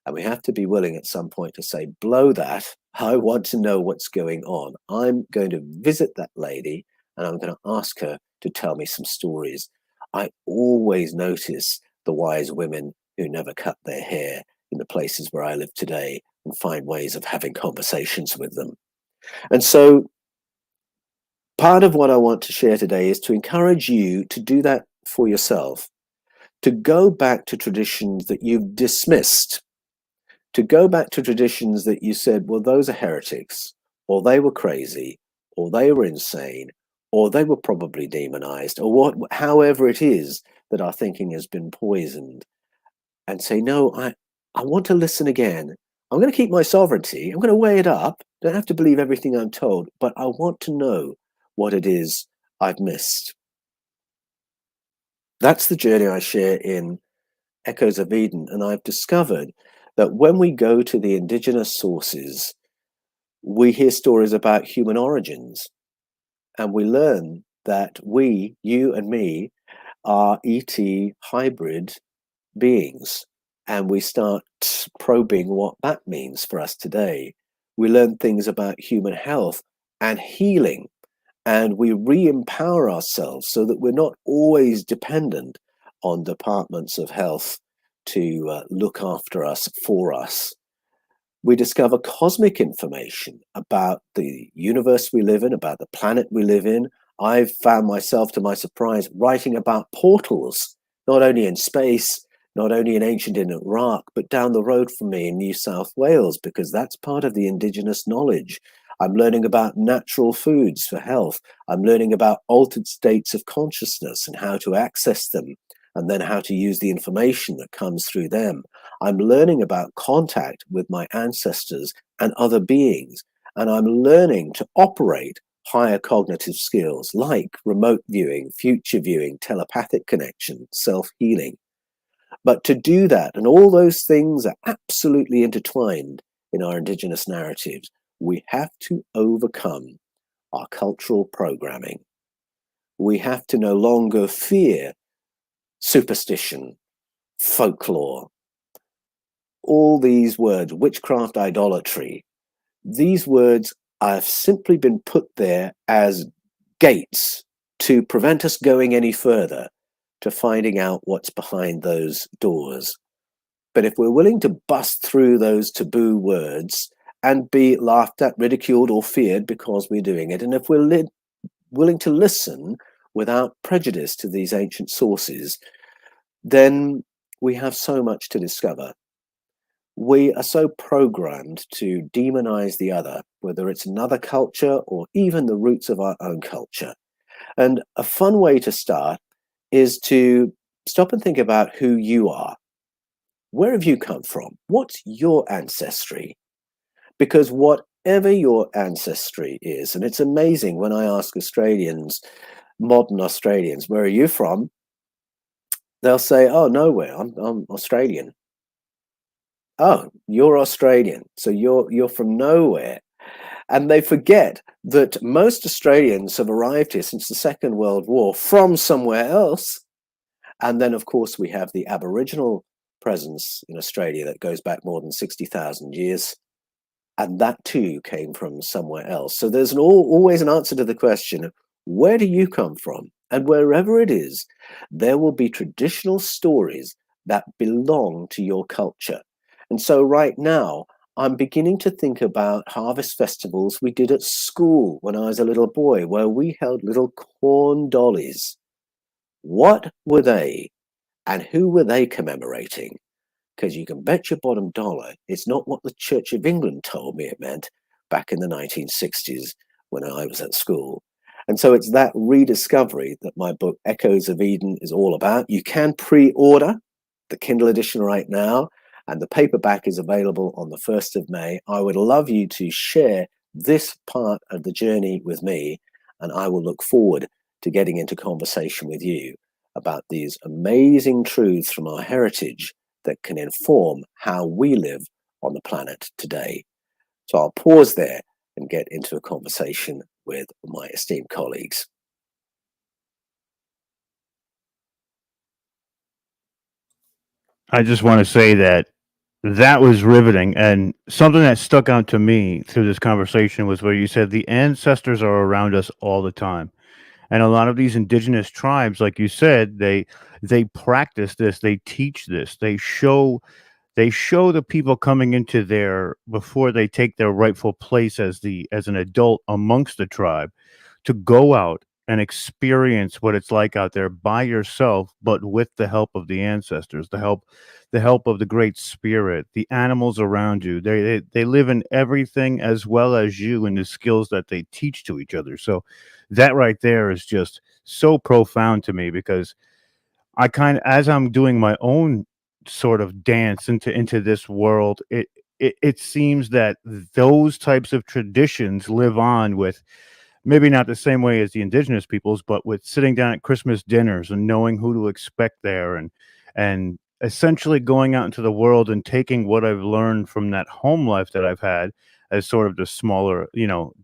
And we have to be willing at some point to say, blow that. I want to know what's going on. I'm going to visit that lady and I'm going to ask her to tell me some stories. I always notice the wise women who never cut their hair in the places where I live today and find ways of having conversations with them. And so part of what I want to share today is to encourage you to do that for yourself, to go back to traditions that you've dismissed, to go back to traditions that you said, well, those are heretics, or they were crazy, or they were insane, or they were probably demonized, or however it is that our thinking has been poisoned, and say, no, I want to listen again. I'm going to keep my sovereignty. I'm going to weigh it up. Don't have to believe everything I'm told, but I want to know what it is I've missed. That's the journey I share in Echoes of Eden. And I've discovered that when we go to the indigenous sources, we hear stories about human origins. And we learn that we, you and me, are ET hybrid beings. And we start probing what that means for us today. We learn things about human health and healing. And we re-empower ourselves so that we're not always dependent on departments of health to look after us, for us. We discover cosmic information about the universe we live in, about the planet we live in. I've found myself, to my surprise, writing about portals, not only in space, not only in ancient Iraq, but down the road from me in New South Wales, because that's part of the indigenous knowledge. I'm learning about natural foods for health. I'm learning about altered states of consciousness and how to access them, and then how to use the information that comes through them. I'm learning about contact with my ancestors and other beings, and I'm learning to operate higher cognitive skills like remote viewing, future viewing, telepathic connection, self-healing. But to do that, and all those things are absolutely intertwined in our indigenous narratives, we have to overcome our cultural programming. We have to no longer fear superstition, folklore, all these words, witchcraft, idolatry. These words have simply been put there as gates to prevent us going any further, to finding out what's behind those doors. But if we're willing to bust through those taboo words and be laughed at, ridiculed, or feared because we're doing it, and if we're willing to listen without prejudice to these ancient sources, then we have so much to discover. We are so programmed to demonize the other, whether it's another culture or even the roots of our own culture. And a fun way to start is to stop and think about who you are. Where have you come from? What's your ancestry? Because whatever wherever your ancestry is. And it's amazing when I ask Australians, modern Australians, where are you from? They'll say, oh, nowhere. I'm Australian. Oh, you're Australian. So you're from nowhere. And they forget that most Australians have arrived here since the Second World War from somewhere else. And then, of course, we have the Aboriginal presence in Australia that goes back more than 60,000 years. And that too came from somewhere else. So there's always an answer to the question, where do you come from? And wherever it is, there will be traditional stories that belong to your culture. And so right now, I'm beginning to think about harvest festivals we did at school when I was a little boy, where we held little corn dollies. What were they? And who were they commemorating? Because you can bet your bottom dollar it's not what the Church of England told me it meant back in the 1960s when I was at school. And so it's that rediscovery that my book Echoes of Eden is all about. You can pre-order the Kindle edition right now, and the paperback is available on the 1st of May. I would love you to share this part of the journey with me, and I will look forward to getting into conversation with you about these amazing truths from our heritage that can inform how we live on the planet today. So I'll pause there and get into a conversation with my esteemed colleagues. I just want to say that that was riveting, and something that stuck out to me through this conversation was where you said the ancestors are around us all the time. And a lot of these indigenous tribes, like you said, they practice this, they teach this, they show the people coming into their before they take their rightful place as an adult amongst the tribe to go out and experience what it's like out there by yourself, but with the help of the ancestors, the help of the great spirit, the animals around you. They live in everything as well as you in the skills that they teach to each other. So that right there is just so profound to me, because I kind of, as I'm doing my own sort of dance into this world, it seems that those types of traditions live on with maybe not the same way as the indigenous peoples, but with sitting down at Christmas dinners and knowing who to expect there, and essentially going out into the world and taking what I've learned from that home life that I've had as sort of the smaller,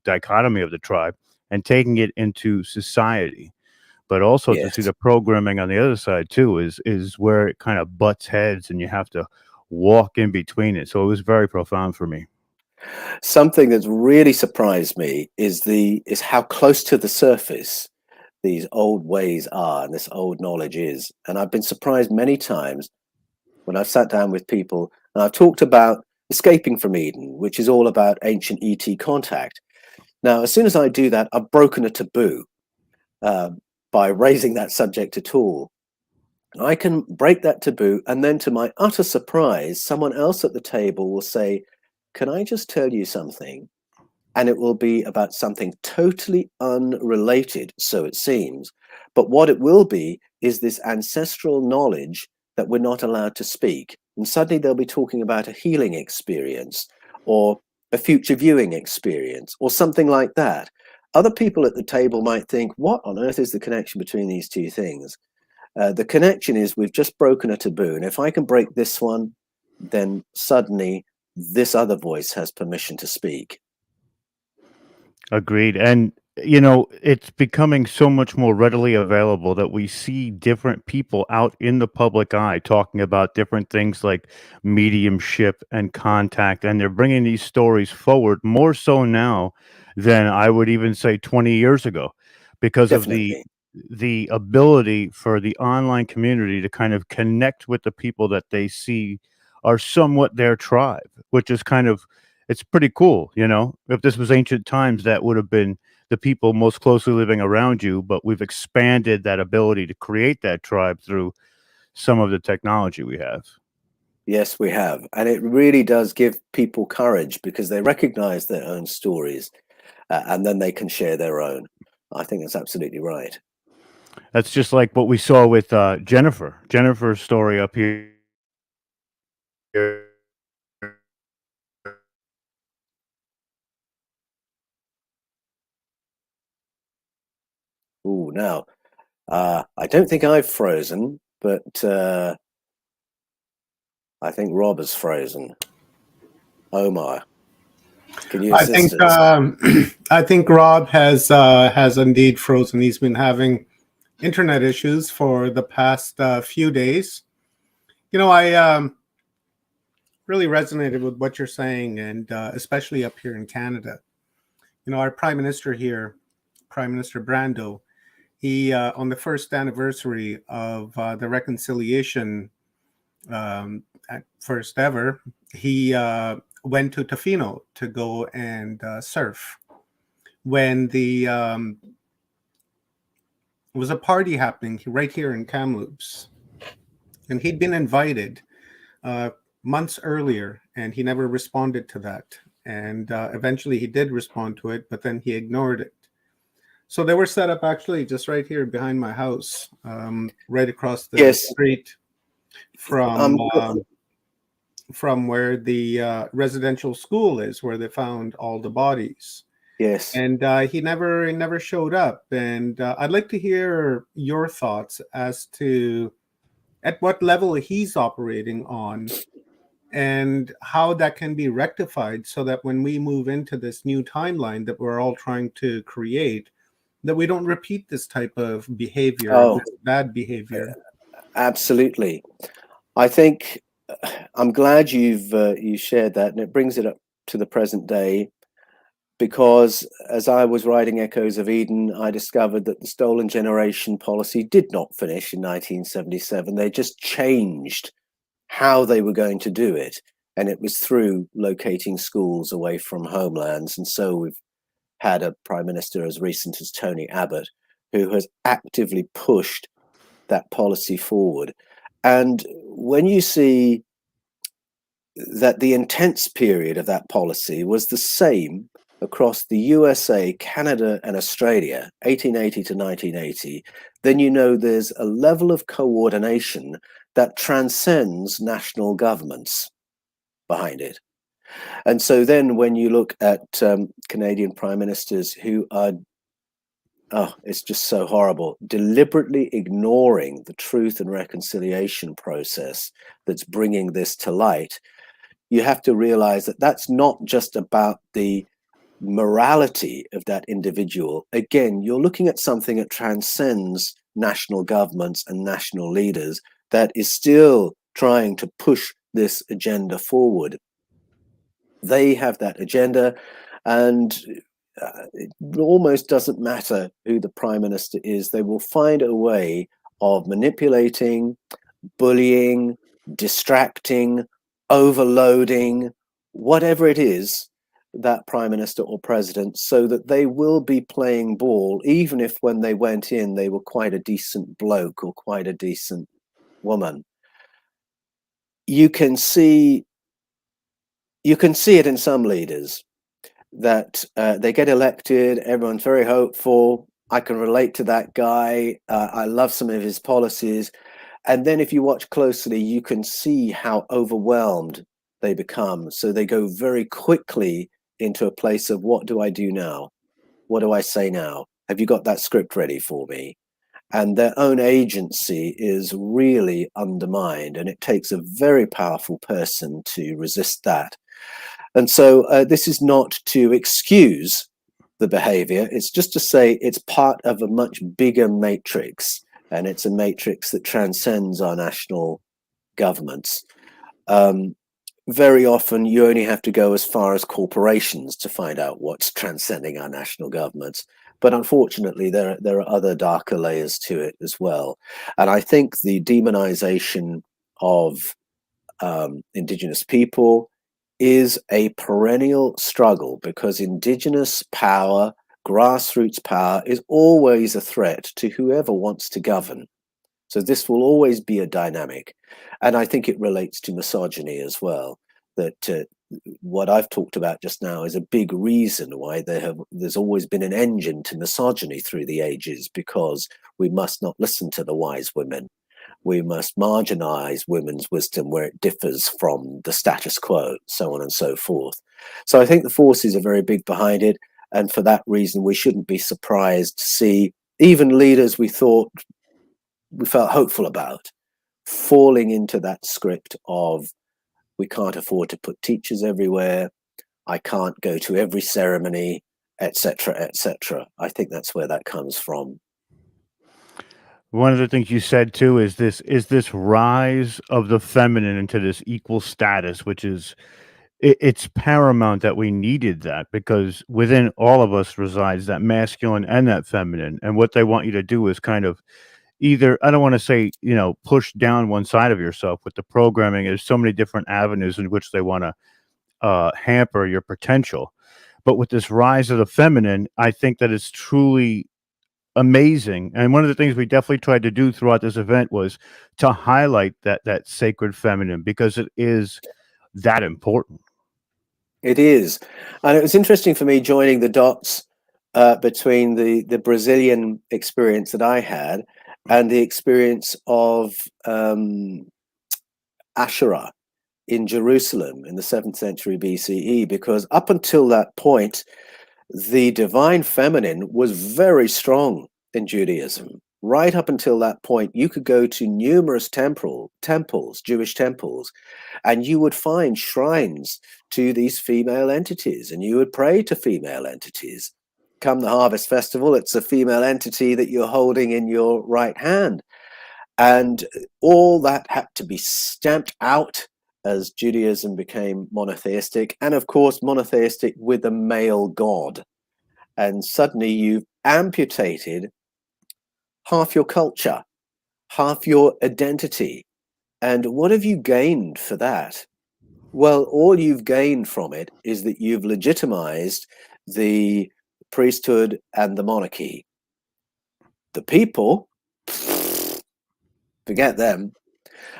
dichotomy of the tribe, and taking it into society. But also to see Yes. the programming on the other side too is where it kind of butts heads and you have to walk in between it. So it was very profound for me. Something that's really surprised me is how close to the surface these old ways are and this old knowledge is. And I've been surprised many times when I've sat down with people and I've talked about escaping from Eden, which is all about ancient ET contact. Now, as soon as I do that, I've broken a taboo uh, by raising that subject at all. I can break that taboo, and then to my utter surprise, someone else at the table will say, can I just tell you something? And it will be about something totally unrelated, so it seems. But what it will be is this ancestral knowledge that we're not allowed to speak. And suddenly they'll be talking about a healing experience or a future viewing experience or something like that. Other people at the table might think, what on earth is the connection between these two things? The connection is we've just broken a taboo. And if I can break this one, then suddenly this other voice has permission to speak. Agreed. And it's becoming so much more readily available that we see different people out in the public eye talking about different things like mediumship and contact, and they're bringing these stories forward more so now than I would even say 20 years ago, because of the Definitely. the ability for the online community to kind of connect with the people that they see are somewhat their tribe, which is kind of, it's pretty cool. If this was ancient times, that would have been the people most closely living around you, but we've expanded that ability to create that tribe through some of the technology we have. Yes, we have. And it really does give people courage because they recognize their own stories and then they can share their own. I think that's absolutely right. That's just like what we saw with Jennifer's story up here. Ooh, now, I don't think I've frozen, but I think Rob has frozen. Omar, can you I assist think us? I think Rob has indeed frozen. He's been having internet issues for the past few days. You know, I really resonated with what you're saying, and especially up here in Canada. You know, our Prime Minister here, Prime Minister Brando, he on the first anniversary of the reconciliation, at first ever, he went to Tofino to go and surf. When the was a party happening right here in Kamloops, and he'd been invited months earlier, and he never responded to that. And eventually, he did respond to it, but then he ignored it. So they were set up actually just right here behind my house, right across the Yes. street from where the residential school is, where they found all the bodies. Yes. And he never showed up. And I'd like to hear your thoughts as to at what level he's operating on, and how that can be rectified, so that when we move into this new timeline that we're all trying to create, that we don't repeat this type of behavior, Oh, this bad behavior. absolutely. I think I'm glad you shared that, and it brings it up to the present day, because as I was writing Echoes of Eden, I discovered that the Stolen Generation policy did not finish in 1977. They just changed how they were going to do it, and it was through locating schools away from homelands. And so we've had a prime minister as recent as Tony Abbott, who has actively pushed that policy forward. And when you see that the intense period of that policy was the same across the USA, Canada, and Australia, 1880 to 1980, then you know there's a level of coordination that transcends national governments behind it. And so then when you look at Canadian prime ministers who are, it's just so horrible, deliberately ignoring the truth and reconciliation process that's bringing this to light, you have to realize that that's not just about the morality of that individual. Again, you're looking at something that transcends national governments and national leaders, that is still trying to push this agenda forward. They have that agenda, and it almost doesn't matter who the prime minister is. They will find a way of manipulating, bullying, distracting, overloading, whatever it is, that prime minister or president, so that they will be playing ball, even if when they went in, they were quite a decent bloke or quite a decent woman. You can see it in some leaders that they get elected, everyone's very hopeful. I can relate to that guy. I love some of his policies. And then if you watch closely, you can see how overwhelmed they become. So they go very quickly into a place of, what do I do now? What do I say now? Have you got that script ready for me? And their own agency is really undermined, and it takes a very powerful person to resist that. And so this is not to excuse the behavior. It's just to say it's part of a much bigger matrix, and it's a matrix that transcends our national governments. Very often you only have to go as far as corporations to find out what's transcending our national governments. But unfortunately, there are other darker layers to it as well. And I think the demonization of Indigenous people is a perennial struggle, because Indigenous power, grassroots power, is always a threat to whoever wants to govern. So this will always be a dynamic. And I think it relates to misogyny as well, that what I've talked about just now is a big reason why there's always been an engine to misogyny through the ages, because we must not listen to the wise women. We must marginalize women's wisdom where it differs from the status quo, so on and so forth. So I think the forces are very big behind it. And for that reason, we shouldn't be surprised to see even leaders we felt hopeful about, falling into that script of, we can't afford to put teachers everywhere, I can't go to every ceremony, etc., etc. I think that's where that comes from. One of the things you said too is this rise of the feminine into this equal status, which is it's paramount that we needed that, because within all of us resides that masculine and that feminine, and what they want you to do is kind of either, I don't want to say, push down one side of yourself with the programming. There's so many different avenues in which they want to hamper your potential. But with this rise of the feminine, I think that it's truly amazing. And one of the things we definitely tried to do throughout this event was to highlight that sacred feminine, because it is that important. It is. And it was interesting for me joining the dots between the Brazilian experience that I had and the experience of Asherah in Jerusalem in the 7th century BCE, because up until that point, the divine feminine was very strong in Judaism. Right up until that point, you could go to numerous temples, Jewish temples, and you would find shrines to these female entities, and you would pray to female entities. Come the harvest festival, it's a female entity that you're holding in your right hand. And all that had to be stamped out as Judaism became monotheistic, and of course monotheistic with a male god. And suddenly you've amputated half your culture, half your identity. And what have you gained for that? Well, all you've gained from it is that you've legitimized the priesthood and the monarchy. The people, forget them.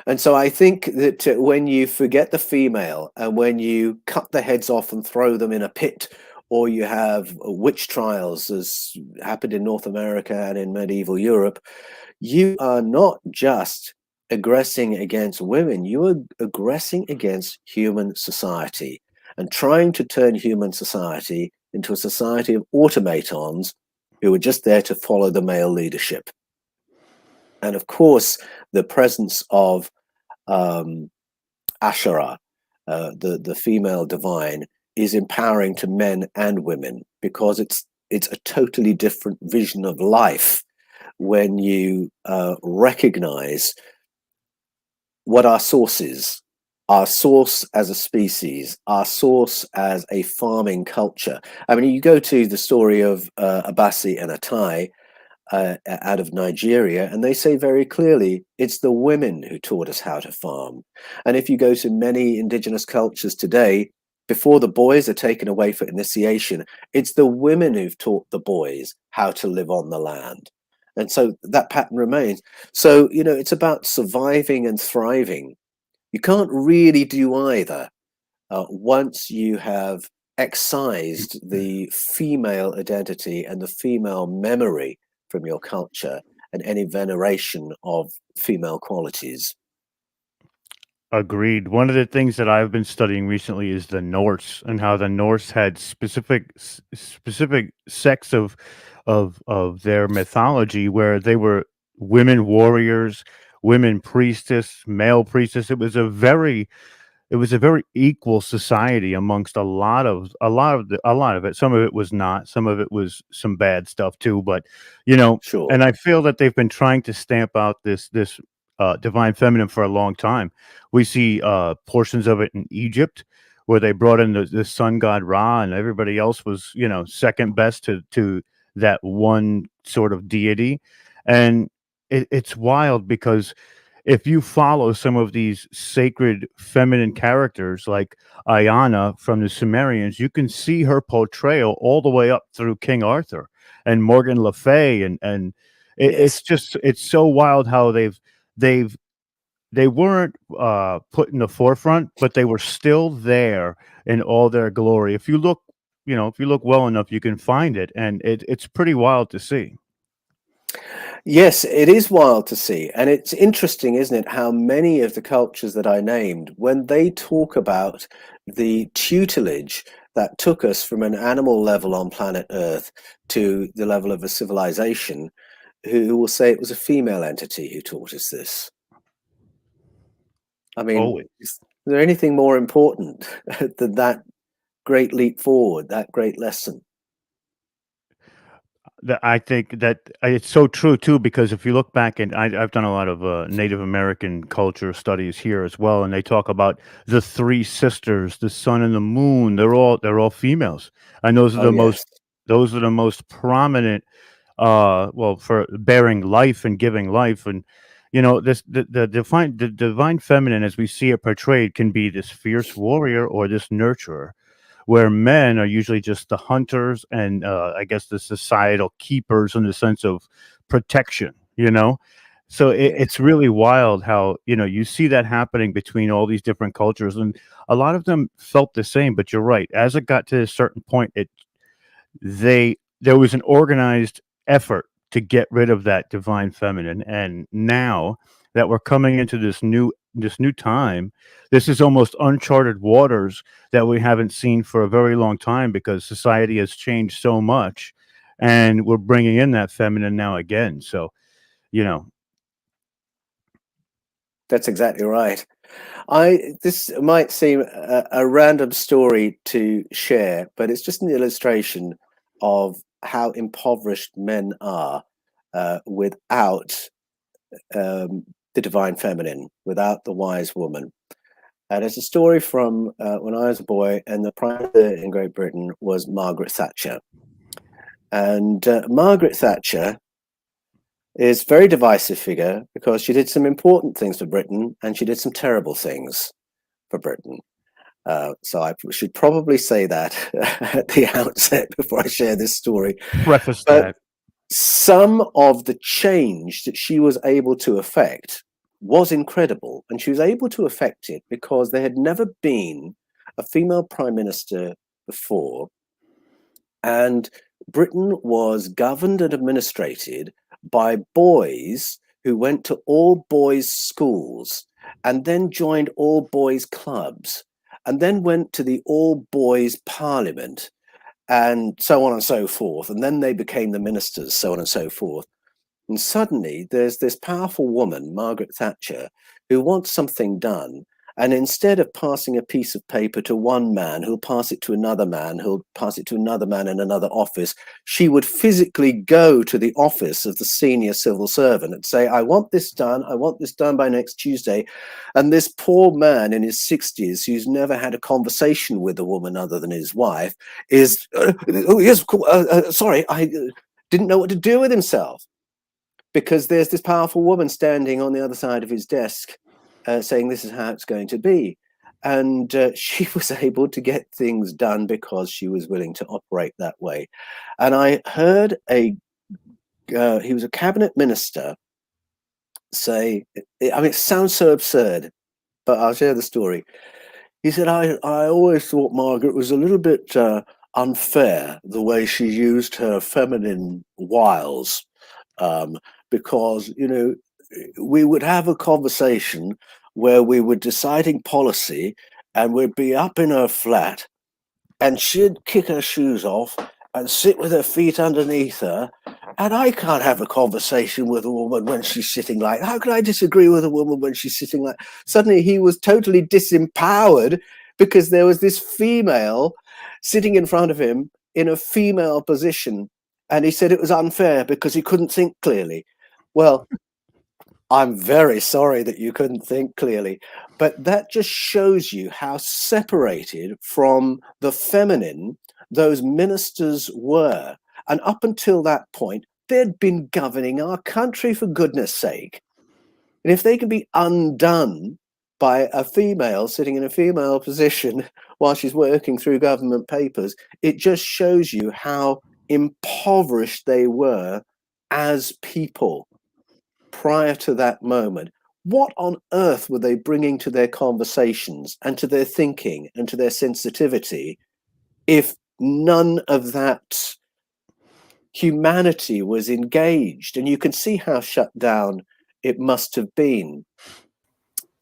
And so I think that when you forget the female, and when you cut the heads off and throw them in a pit, or you have witch trials, as happened in North America and in medieval Europe, you are not just aggressing against women, you are aggressing against human society and trying to turn human society into a society of automatons who are just there to follow the male leadership. And of course, the presence of Asherah, the female divine, is empowering to men and women, because it's a totally different vision of life when you recognize what our source is, our source as a species, our source as a farming culture. I mean, you go to the story of Abasi and Atai, out of Nigeria, and they say very clearly it's the women who taught us how to farm. And if you go to many indigenous cultures today, before the boys are taken away for initiation, it's the women who've taught the boys how to live on the land. And so that pattern remains. So, it's about surviving and thriving. You can't really do either once you have excised the female identity and the female memory from your culture and any veneration of female qualities. Agreed. One of the things that I've been studying recently is the Norse, and how the Norse had specific sects of their mythology where they were women warriors, women priestess, male priestess. It was a very equal society amongst a lot of it. Some of it was not. Some of it was some bad stuff too. But Sure. and I feel that they've been trying to stamp out this divine feminine for a long time. We see portions of it in Egypt, where they brought in the sun god Ra, and everybody else was second best to that one sort of deity. And it's wild, because if you follow some of these sacred feminine characters like Ayana from the Sumerians, you can see her portrayal all the way up through King Arthur and Morgan Le Fay, and it's so wild how they weren't put in the forefront, but they were still there in all their glory. If you look well enough, you can find it, and it's pretty wild to see. Yes, it is wild to see. And it's interesting, isn't it, how many of the cultures that I named, when they talk about the tutelage that took us from an animal level on planet Earth to the level of a civilization, who will say it was a female entity who taught us this. I mean, Always. is there anything more important than that great leap forward, that great lesson? I think that it's so true too, because if you look back, and I've done a lot of Native American culture studies here as well, and they talk about the three sisters, the sun and the moon. They're all females, and those are Oh, the yes. most prominent. Well, for bearing life and giving life, and the divine feminine, as we see it portrayed, can be this fierce warrior or this nurturer, where men are usually just the hunters and I guess the societal keepers in the sense of protection, So it's really wild how, you see that happening between all these different cultures, and a lot of them felt the same. But you're right. As it got to a certain point, there was an organized effort to get rid of that divine feminine. And now that we're coming into this new time, this is almost uncharted waters that we haven't seen for a very long time, because society has changed so much, and we're bringing in that feminine now again. So, you know, That's exactly right. This might seem a random story to share, but it's just an illustration of how impoverished men are without the divine feminine, without the wise woman. And it's a story from when I was a boy, and the Prime Minister in Great Britain was Margaret Thatcher. And Margaret Thatcher is a very divisive figure, because she did some important things for Britain and she did some terrible things for Britain. So I should probably say that at the outset before I share this story. Preface But that. some of the change that she was able to effect was incredible, and she was able to effect it because there had never been a female prime minister before, and Britain was governed and administrated by boys who went to all boys schools, and then joined all boys clubs, and then went to the all boys parliament, and so on and so forth. And then they became the ministers, so on and so forth. And suddenly there's this powerful woman, Margaret Thatcher, who wants something done. And instead of passing a piece of paper to one man who'll pass it to another man, who'll pass it to another man in another office, she would physically go to the office of the senior civil servant and say, I want this done by next Tuesday. And this poor man in his 60s, who's never had a conversation with a woman other than his wife, is, oh yes, sorry, I didn't know what to do with himself. Because there's this powerful woman standing on the other side of his desk saying this is how it's going to be. And she was able to get things done because she was willing to operate that way. And I heard he was a cabinet minister say, I mean, it sounds so absurd, but I'll share the story. He said, I always thought Margaret was a little bit unfair the way she used her feminine wiles. Because, we would have a conversation where we were deciding policy, and we'd be up in her flat, and she'd kick her shoes off and sit with her feet underneath her. And I can't have a conversation with a woman when she's sitting like, how can I disagree with a woman when she's sitting like? Suddenly he was totally disempowered because there was this female sitting in front of him in a female position. And he said it was unfair because he couldn't think clearly. Well, I'm very sorry that you couldn't think clearly, but that just shows you how separated from the feminine those ministers were. And up until that point, they'd been governing our country, for goodness sake. And if they can be undone by a female sitting in a female position while she's working through government papers, it just shows you how impoverished they were as people prior to that moment. What on earth were they bringing to their conversations and to their thinking and to their sensitivity if none of that humanity was engaged? And you can see how shut down it must have been.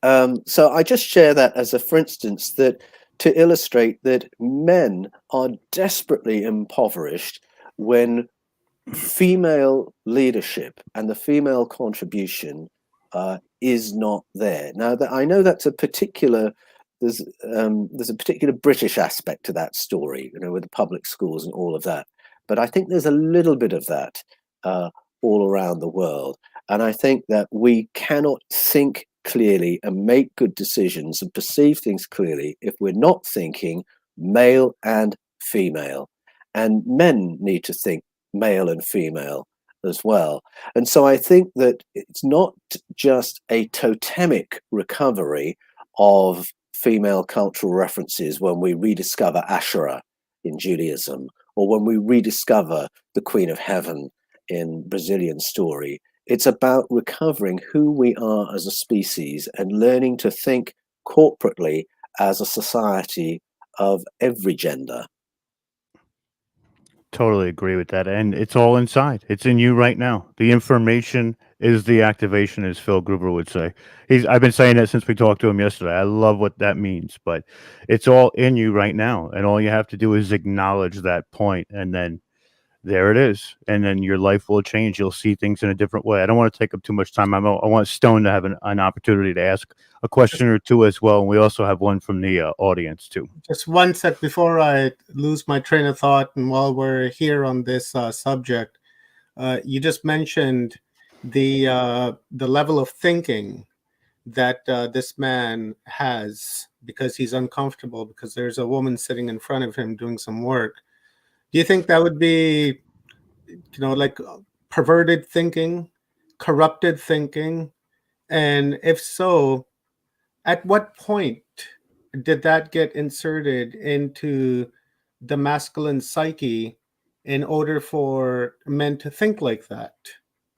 So I just share that as a for instance, that to illustrate that men are desperately impoverished when female leadership and the female contribution is not there. Now, that I know that's a particular, there's a particular British aspect to that story, you know, with the public schools and all of that. But I think there's a little bit of that all around the world. And I think that we cannot think clearly and make good decisions and perceive things clearly if we're not thinking male and female. And men need to think male and female as well. And so I think that it's not just a totemic recovery of female cultural references when we rediscover Asherah in Judaism, or when we rediscover the Queen of Heaven in Brazilian story. It's about recovering who we are as a species and learning to think corporately as a society of every gender. Totally agree with that. And it's all inside. It's in you right now. The information is the activation, as Phil Gruber would say. I've been saying that since we talked to him yesterday. I love what that means, but it's all in you right now. And all you have to do is acknowledge that point, and then there it is. And then your life will change. You'll see things in a different way. I don't want to take up too much time. I want Stone to have an opportunity to ask a question or two as well. And we also have one from the audience too. Just one sec before I lose my train of thought, and while we're here on this subject, you just mentioned the level of thinking that this man has because he's uncomfortable because there's a woman sitting in front of him doing some work. Do you think that would be, you know, like perverted thinking, corrupted thinking? And if so, at what point did that get inserted into the masculine psyche in order for men to think like that?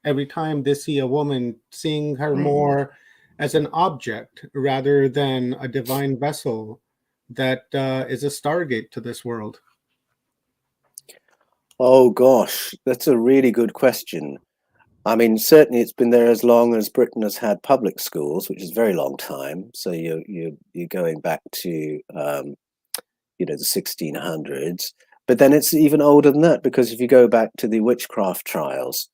Every time they see a woman, seeing her more as an object rather than a divine vessel that is a stargate to this world. Oh gosh, that's a really good question. I mean, certainly it's been there as long as Britain has had public schools, which is a very long time. So you're going back to you know, the 1600s. But then it's even older than that, because if you go back to the witchcraft trials,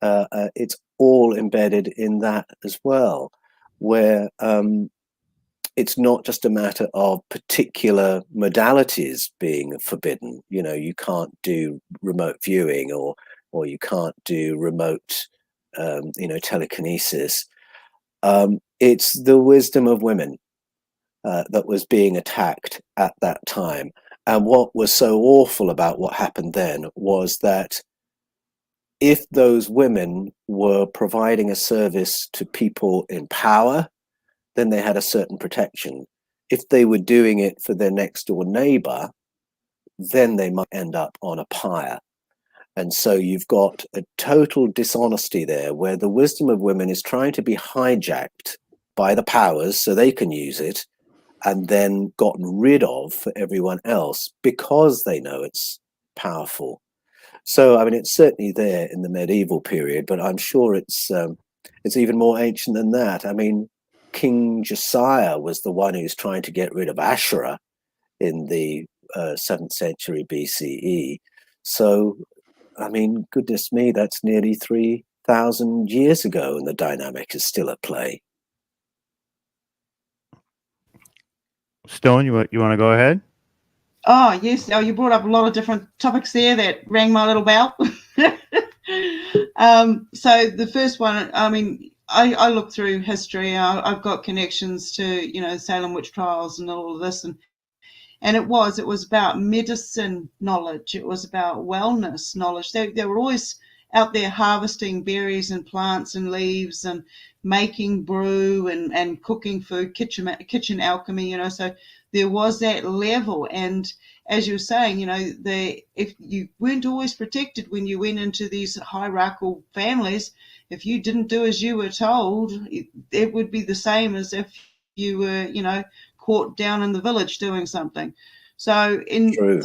it's all embedded in that as well, where it's not just a matter of particular modalities being forbidden. You know, you can't do remote viewing, or you can't do remote, you know, telekinesis. It's the wisdom of women that was being attacked at that time. And what was so awful about what happened then was that if those women were providing a service to people in power, then they had a certain protection. If they were doing it for their next door neighbor, then they might end up on a pyre. And so you've got a total dishonesty there, where the wisdom of women is trying to be hijacked by the powers so they can use it, and then gotten rid of for everyone else because they know it's powerful. So, I mean, it's certainly there in the medieval period, but I'm sure it's even more ancient than that. I mean, King Josiah was the one who's trying to get rid of Asherah in the 7th century BCE. So, I mean, goodness me, that's nearly 3,000 years ago, and the dynamic is still at play. Stone, you want to go ahead? Oh, yes. Oh, you brought up a lot of different topics there that rang my little bell. So the first one, I mean, I look through history. I've got connections to, you know, Salem witch trials and all of this. And it was about medicine knowledge. It was about wellness knowledge. They were always out there harvesting berries and plants and leaves and making brew and cooking food, kitchen alchemy, you know. So there was that level. And as you were saying, you know, if you weren't always protected when you went into these hierarchical families, if you didn't do as you were told, it would be the same as if you were, you know, caught down in the village doing something. So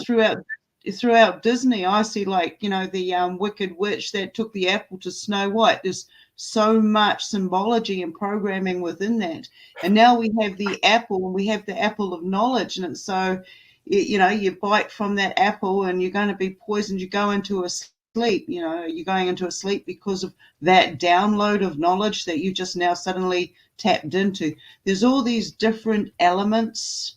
throughout Disney, I see, like, you know, the Wicked Witch that took the apple to Snow White. There's so much symbology and programming within that. And now we have the apple, and we have the apple of knowledge, and it's so, you know, you bite from that apple and you're going to be poisoned. You go into a sleep. You know, you're going into a sleep because of that download of knowledge that you just now suddenly tapped into. There's all these different elements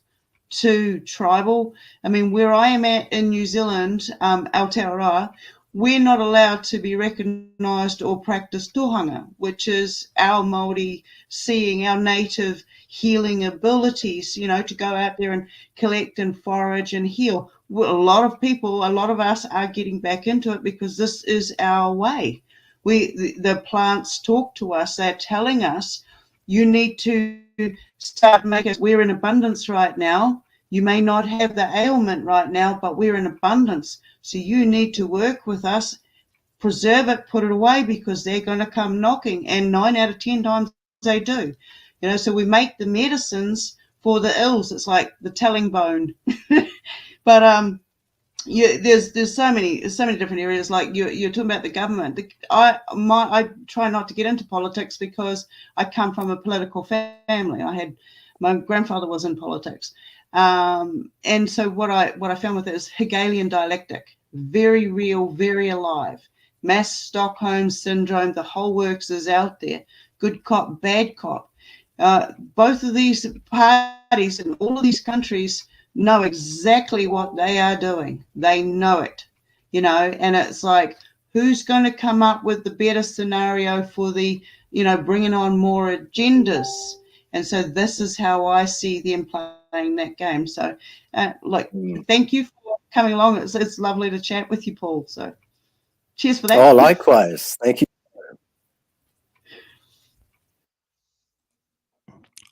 to tribal. I mean, where I am at in New Zealand, Aotearoa, we're not allowed to be recognised or practice tohanga, which is our Māori seeing, our native healing abilities, you know, to go out there and collect and forage and heal. Well, a lot of people, a lot of us are getting back into it because this is our way. The plants talk to us. They're telling us, you need to start making, we're in abundance right now. You may not have the ailment right now, but we're in abundance. So you need to work with us, preserve it, put it away, because they're going to come knocking. And 9 out of 10 times they do. You know, so we make the medicines for the ills. It's like the telling bone. But yeah, there's so many different areas. Like you're talking about the government. I try not to get into politics because I come from a political family. My grandfather was in politics. And so what I found with it is Hegelian dialectic, very real, very alive. Mass Stockholm syndrome, the whole works is out there. Good cop, bad cop. Both of these parties in all of these countries know exactly what they are doing. They know it, you know, and it's like, who's going to come up with the better scenario for the, you know, bringing on more agendas? And so this is how I see them playing that game. So, thank you for coming along. It's lovely to chat with you, Paul. So, cheers for that. Oh, likewise. Thank you.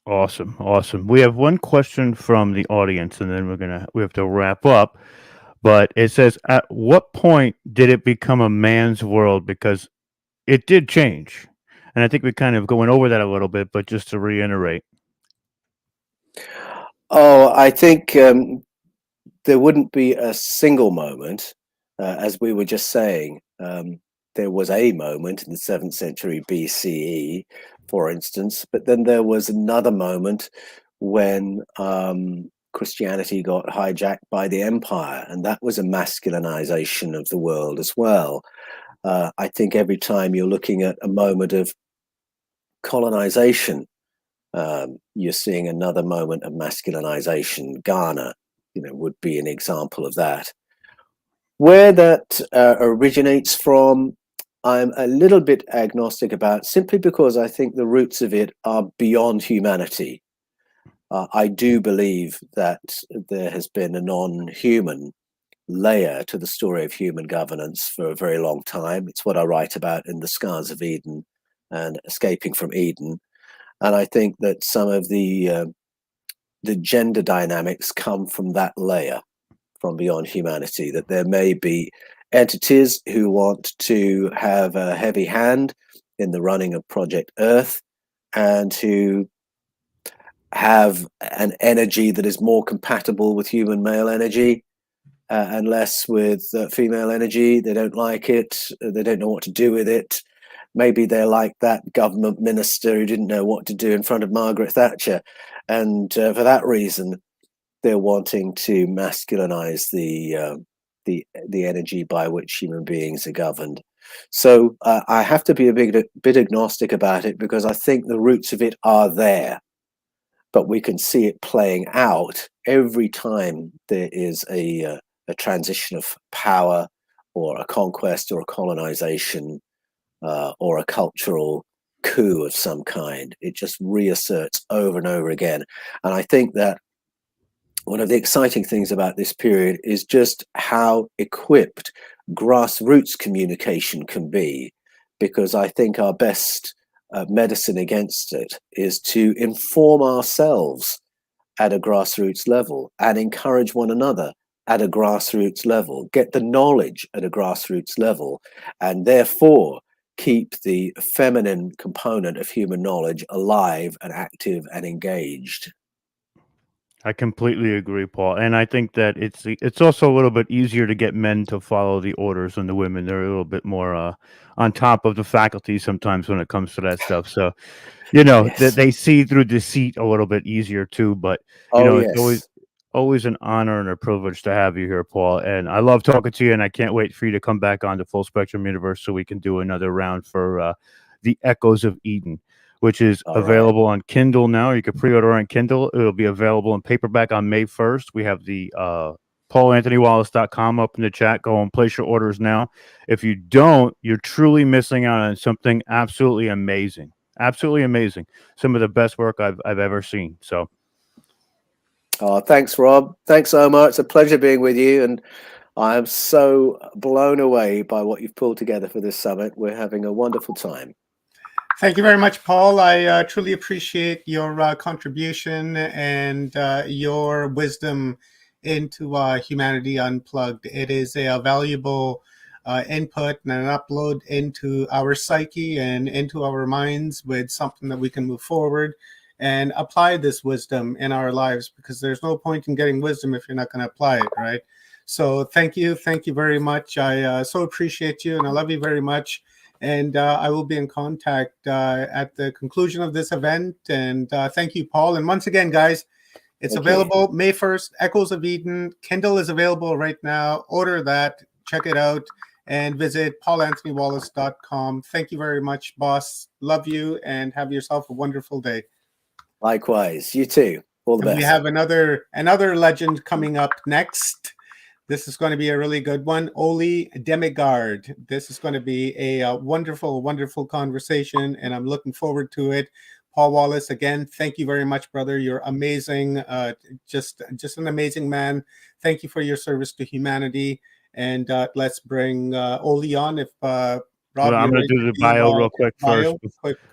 Awesome. We have one question from the audience, and then we have to wrap up. But it says, at what point did it become a man's world? Because it did change, and I think we kind of going over that a little bit. But just to reiterate. Oh, I think there wouldn't be a single moment, as we were just saying. There was a moment in the 7th century BCE, for instance, but then there was another moment when Christianity got hijacked by the empire, and that was a masculinization of the world as well. I think every time you're looking at a moment of colonization, you're seeing another moment of masculinization. Ghana, would be an example of that. Where that originates from, I'm a little bit agnostic about, simply because I think the roots of it are beyond humanity. I do believe that there has been a non-human layer to the story of human governance for a very long time. It's what I write about in The Scars of Eden and Escaping from Eden. And I think that some of the gender dynamics come from that layer, from beyond humanity, that there may be entities who want to have a heavy hand in the running of Project Earth and who have an energy that is more compatible with human male energy and less with female energy. They don't like it. They don't know what to do with it. Maybe they're like that government minister who didn't know what to do in front of Margaret Thatcher. And for that reason, they're wanting to masculinize the energy by which human beings are governed. So I have to be a bit agnostic about it, because I think the roots of it are there, but we can see it playing out every time there is a transition of power, or a conquest, or a colonization, or a cultural coup of some kind. It just reasserts over and over again. And I think that one of the exciting things about this period is just how equipped grassroots communication can be, because I think our best medicine against it is to inform ourselves at a grassroots level and encourage one another at a grassroots level, get the knowledge at a grassroots level, and therefore keep the feminine component of human knowledge alive and active and engaged. I completely agree, Paul, and I think that it's also a little bit easier to get men to follow the orders than the women. They're a little bit more on top of the faculty sometimes when it comes to that stuff. So, Yes. that they see through deceit a little bit easier too. But Oh, it's yes. always an honor and a privilege to have you here, Paul. And I love talking to you, and I can't wait for you to come back on the Full Spectrum Universe so we can do another round for the Echoes of Eden, which is All right. available on Kindle now. You can pre-order on Kindle. It'll be available in paperback on May 1st. We have the paulanthonywallace.com up in the chat. Go and place your orders now. If you don't, you're truly missing out on something absolutely amazing. Absolutely amazing. Some of the best work I've ever seen. So, thanks, Rob. Thanks so much. It's a pleasure being with you, and I am so blown away by what you've pulled together for this summit. We're having a wonderful time. Thank you very much, Paul. I truly appreciate your contribution and your wisdom into Humanity Unplugged. It is a valuable input and an upload into our psyche and into our minds with something that we can move forward and apply this wisdom in our lives, because there's no point in getting wisdom if you're not going to apply it, right? So thank you very much. I so appreciate you, and I love you very much. And I will be in contact at the conclusion of this event. And thank you, Paul. And once again, guys, it's available May 1st, Echoes of Eden. Kindle is available right now. Order that, check it out, and visit paulanthonywallace.com. Thank you very much, boss. Love you, and have yourself a wonderful day. Likewise. You too. All the best. We have another legend coming up next. This is going to be a really good one. Oli Demigard. This is going to be a wonderful, wonderful conversation, and I'm looking forward to it. Paul Wallace, again, thank you very much, brother. You're amazing. Just an amazing man. Thank you for your service to humanity. And let's bring Oli on. If Rob, well, I'm going to do the bio real quick first.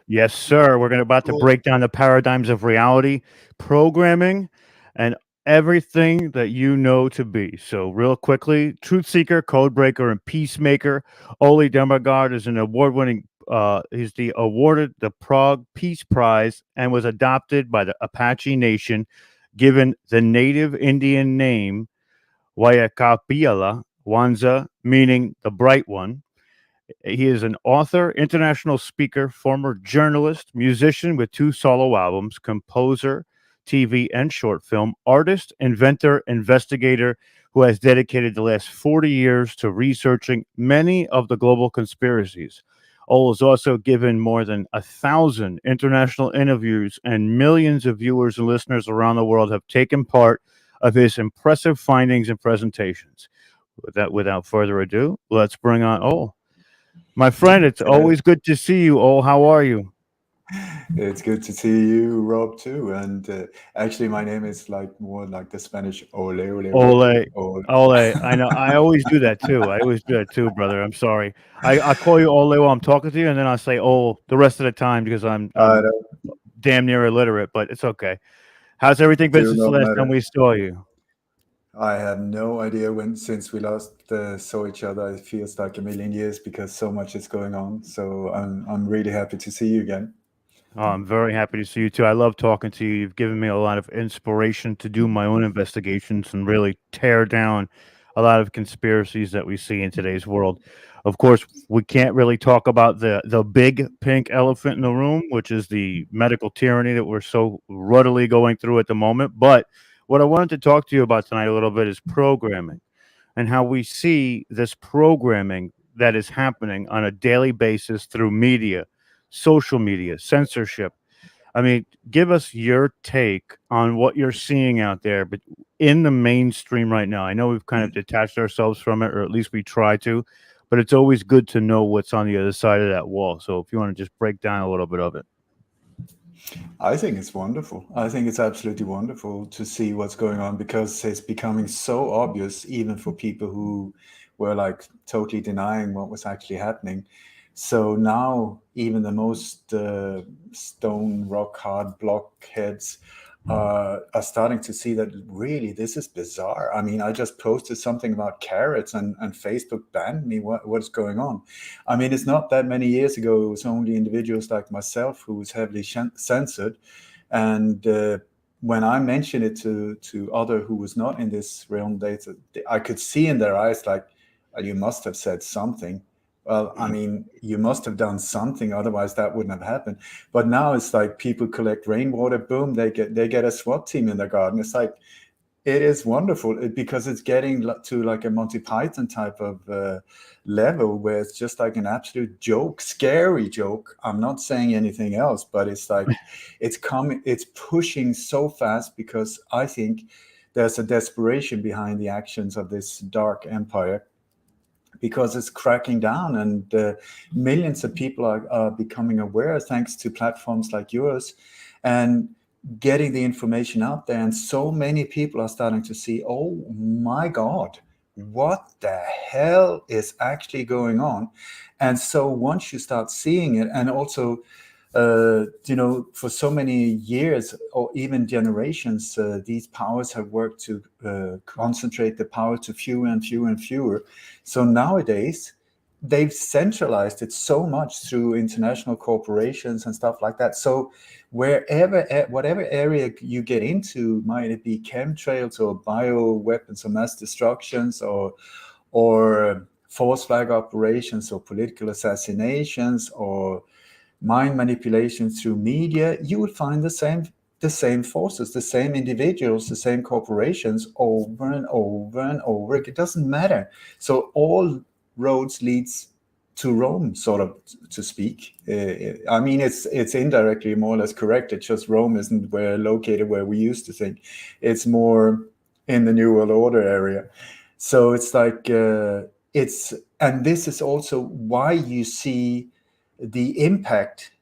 Yes, sir. We're about to break down the paradigms of reality, programming, and everything that you know to be. So real quickly, truth seeker, code breaker, and peacemaker. Oli Demigard is an award-winning he's awarded the Prague Peace Prize and was adopted by the Apache Nation, given the native Indian name Wayakapiala Wanza, meaning the bright one. He is an author, international speaker, former journalist, musician with 2 solo albums, composer, TV and short film, artist, inventor, investigator, who has dedicated the last 40 years to researching many of the global conspiracies. Ol has also given more than 1,000 international interviews, and millions of viewers and listeners around the world have taken part of his impressive findings and presentations. Without further ado, let's bring on Ol. My friend, it's always good to see you, Ol. How are you? It's good to see you, Rob, too. And actually, my name is more like the Spanish ole, ole, ole, ole. Ole. I know. I always do that too. Brother. I'm sorry. I call you Ole while I'm talking to you, and then I say Ol the rest of the time because I'm damn near illiterate. But it's okay. How's everything been since the last time we saw you? I have no idea since we last saw each other. It feels like a million years because so much is going on. So I'm really happy to see you again. Oh, I'm very happy to see you too. I love talking to you. You've given me a lot of inspiration to do my own investigations and really tear down a lot of conspiracies that we see in today's world. Of course, we can't really talk about the big pink elephant in the room, which is the medical tyranny that we're so ruddily going through at the moment. But what I wanted to talk to you about tonight a little bit is programming and how we see this programming that is happening on a daily basis through media, social media, censorship. I mean, give us your take on what you're seeing out there, but in the mainstream right now. I know we've kind of detached ourselves from it, or at least we try to, but it's always good to know what's on the other side of that wall. So if you want to just break down a little bit of it. I think it's wonderful. I think it's absolutely wonderful to see what's going on, because it's becoming so obvious, even for people who were totally denying what was actually happening. So now even the most stone rock hard blockheads are starting to see that really this is bizarre. I mean, I just posted something about carrots and Facebook banned me. What's going on? I mean, it's not that many years ago, it was only individuals like myself who was heavily censored. And when I mentioned it to other who was not in this realm, I could see in their eyes you must have said something. Well, I mean, you must have done something, otherwise that wouldn't have happened. But now it's like people collect rainwater, boom, they get a SWAT team in their garden. It's like, It is wonderful because it's getting to like a Monty Python type of level where it's just like an absolute joke, scary joke. I'm not saying anything else, but it's like it's pushing so fast because I think there's a desperation behind the actions of this dark empire, because it's cracking down, and millions of people are becoming aware thanks to platforms like yours and getting the information out there. And so many people are starting to see, oh my God, what the hell is actually going on? And so once you start seeing it, and also for so many years or even generations, these powers have worked to concentrate the power to fewer and fewer and fewer. So nowadays, they've centralized it so much through international corporations and stuff like that. So whatever area you get into, might it be chemtrails or bio weapons or mass destructions or false flag operations or political assassinations or mind manipulation through media, you will find the same forces, the same individuals, the same corporations over and over and over. It doesn't matter. So all roads leads to Rome, sort of, to speak. I mean, it's indirectly more or less correct. It's just Rome isn't located where we used to think. It's more in the New World Order area. So it's like and this is also why you see the impact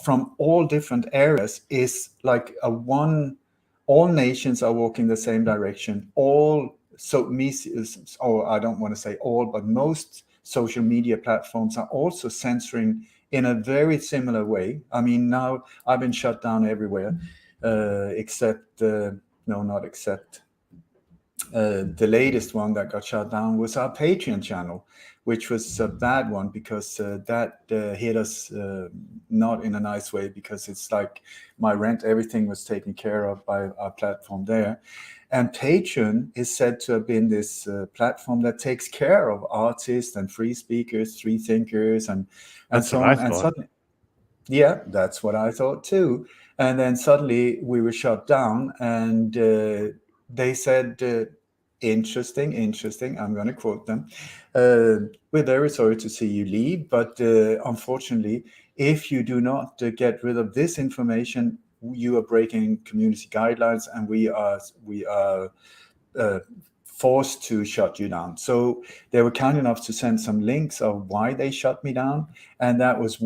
from all different areas is like all nations are walking the same direction. Or I don't want to say all, but most social media platforms are also censoring in a very similar way. I mean, now I've been shut down everywhere, except not except. The latest one that got shut down was our Patreon channel, which was a bad one because that hit us not in a nice way, because it's like my rent, everything was taken care of by our platform there. And Patreon is said to have been this platform that takes care of artists and free speakers, free thinkers, and so on. And suddenly, yeah, that's what I thought too. And then suddenly we were shut down, and they said, interesting, I'm going to quote them. We're very sorry to see you leave, but unfortunately, if you do not get rid of this information, you are breaking community guidelines, and we are forced to shut you down. So they were kind enough to send some links of why they shut me down. And that was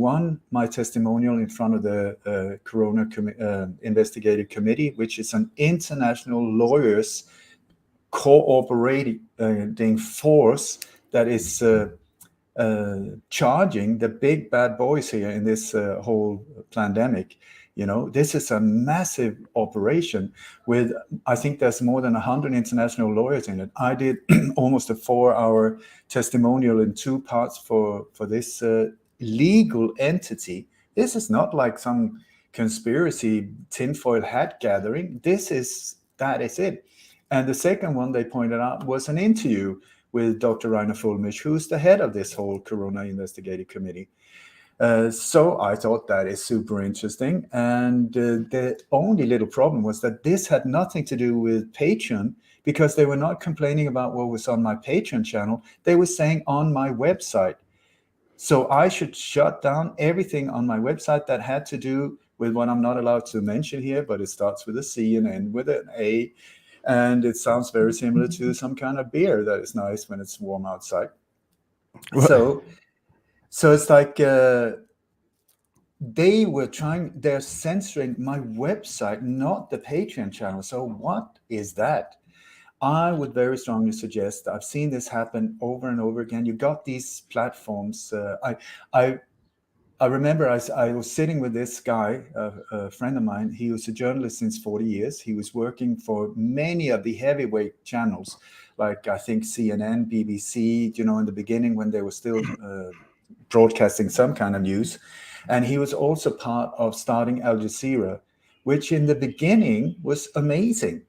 my testimonial in front of the Corona Investigative Committee, which is an international lawyers cooperating force that is charging the big bad boys here in this whole pandemic. This is a massive operation with, I think there's more than 100 international lawyers in it. I did almost a 4-hour testimonial in 2 parts for this legal entity. This is not like some conspiracy tinfoil hat gathering. That is it. And the second one they pointed out was an interview with Dr. Rainer Fulmich, who's the head of this whole Corona Investigative Committee. So I thought that is super interesting. And the only little problem was that this had nothing to do with Patreon, because they were not complaining about what was on my Patreon channel. They were saying on my website. So I should shut down everything on my website that had to do with what I'm not allowed to mention here, but it starts with a C and ends with an A. And it sounds very similar to some kind of beer that is nice when it's warm outside. So it's like they're censoring my website, not the Patreon channel. So what is that? I would very strongly suggest, I've seen this happen over and over again. You got these platforms. I remember I was sitting with this guy, a friend of mine. He was a journalist since 40 years. He was working for many of the heavyweight channels, like I think CNN, BBC, in the beginning when they were still broadcasting some kind of news. And he was also part of starting Al Jazeera, which in the beginning was amazing.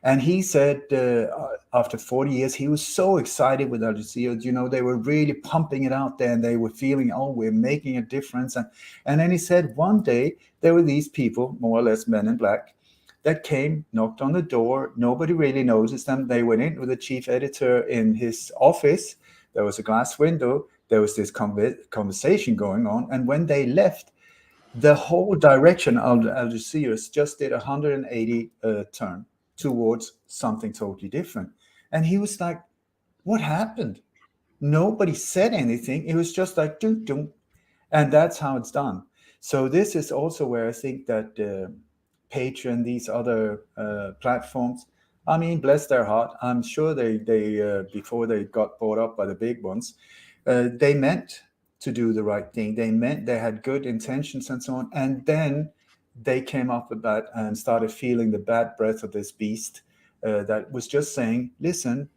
And he said after 40 years, he was so excited with Al Jazeera. They were really pumping it out there, and they were feeling, oh, we're making a difference. And then he said one day there were these people, more or less men in black, that came, knocked on the door. Nobody really noticed them. They went in with the chief editor in his office. There was a glass window. There was this conversation going on. And when they left, the whole direction of the Algeciras just did a 180 turn towards something totally different. And he was like, what happened? Nobody said anything. It was just like, dum, dum. And that's how it's done. So this is also where I think that Patreon, these other platforms, I mean, bless their heart. I'm sure they before they got bought up by the big ones, they meant to do the right thing. They had good intentions and so on. And then they came up with that and started feeling the bad breath of this beast that was just saying, listen,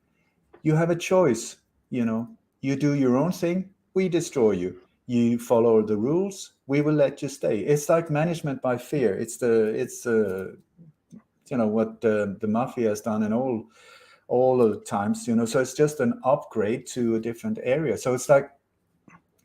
you have a choice. You do your own thing, we destroy you. You follow the rules, we will let you stay. It's like management by fear. It's what the mafia has done in all the times. So it's just an upgrade to a different area. So it's like,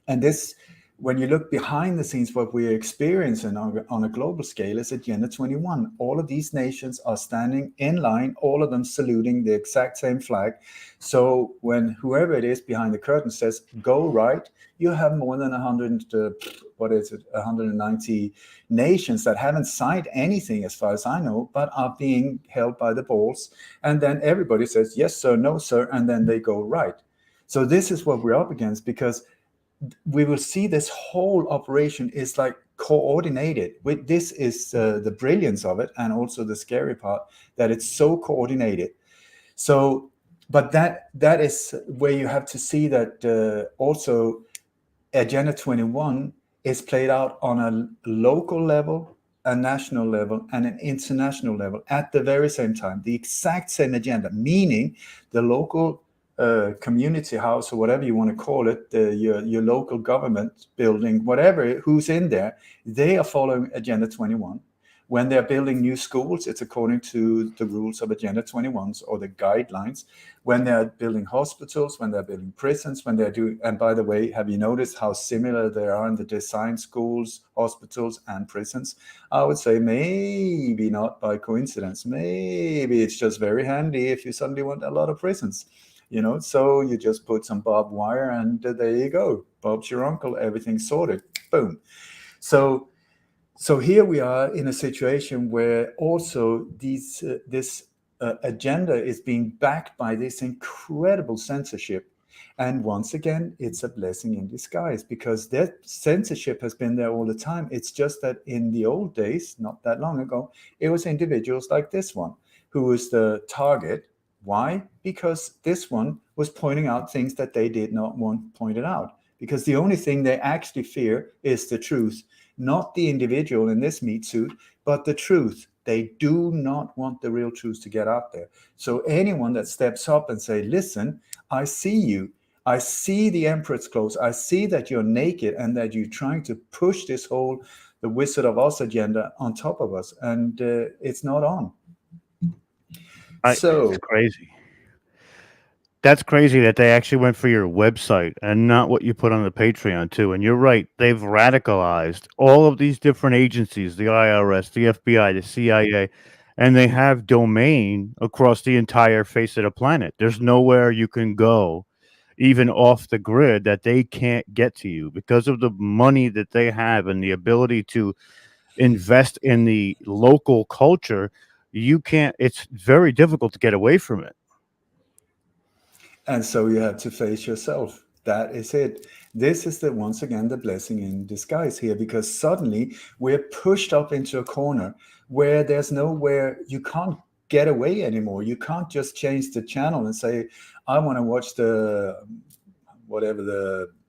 and this, when you look behind the scenes, what we're experiencing on a global scale is Agenda 21. All of these nations are standing in line, all of them saluting the exact same flag. So when whoever it is behind the curtain says, go right, you have more than 190 nations that haven't signed anything, as far as I know, but are being held by the balls. And then everybody says, yes, sir, no, sir, and then they go right. So this is what we're up against, because we will see this whole operation is like coordinated. This is the brilliance of it, and also the scary part, that it's so coordinated. So, but that is where you have to see that also Agenda 21 is played out on a local level, a national level, and an international level at the very same time. The exact same agenda, meaning the local community house, or whatever you want to call it, your local government building, whatever, who's in there, they are following Agenda 21. When they're building new schools, it's according to the rules of Agenda 21s, or the guidelines. When they're building hospitals, when they're building prisons, when they're doing, and by the way, have you noticed how similar they are in the design, schools, hospitals, and prisons? I would say maybe not by coincidence. Maybe it's just very handy if you suddenly want a lot of prisons. So you just put some barbed wire and there you go. Bob's your uncle, everything's sorted. Boom. So here we are in a situation where also this agenda is being backed by this incredible censorship. And once again, it's a blessing in disguise, because that censorship has been there all the time. It's just that in the old days, not that long ago, it was individuals like this one who was the target. Why? Because this one was pointing out things that they did not want pointed out. Because the only thing they actually fear is the truth, not the individual in this meat suit, but the truth. They do not want the real truth to get out there. So anyone that steps up and say, listen, I see you. I see the Emperor's clothes. I see that you're naked and that you're trying to push this whole, the Wizard of Oz agenda on top of us. And it's not on. It's crazy. That's crazy that they actually went for your website and not what you put on the Patreon too. And you're right, they've radicalized all of these different agencies, the IRS, the FBI, the CIA, and they have domain across the entire face of the planet. There's nowhere you can go, even off the grid, that they can't get to you because of the money that they have and the ability to invest in the local culture. It's very difficult to get away from it. And so you have to face yourself. That is it. This is once again, the blessing in disguise here, because suddenly we're pushed up into a corner where there's nowhere, you can't get away anymore. You can't just change the channel and say, I want to watch the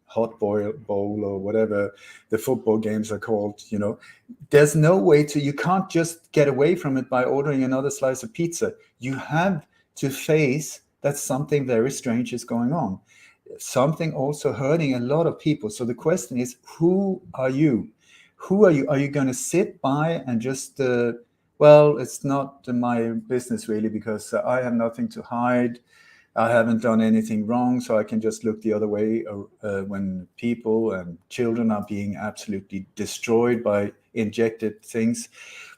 hot bowl or whatever the football games are called. There's no way you can't just get away from it by ordering another slice of pizza. You have to face that something very strange is going on. Something also hurting a lot of people. So the question is, who are you? Who are you? Are you going to sit by and just, it's not my business really, because I have nothing to hide. I haven't done anything wrong, so I can just look the other way when people and children are being absolutely destroyed by injected things.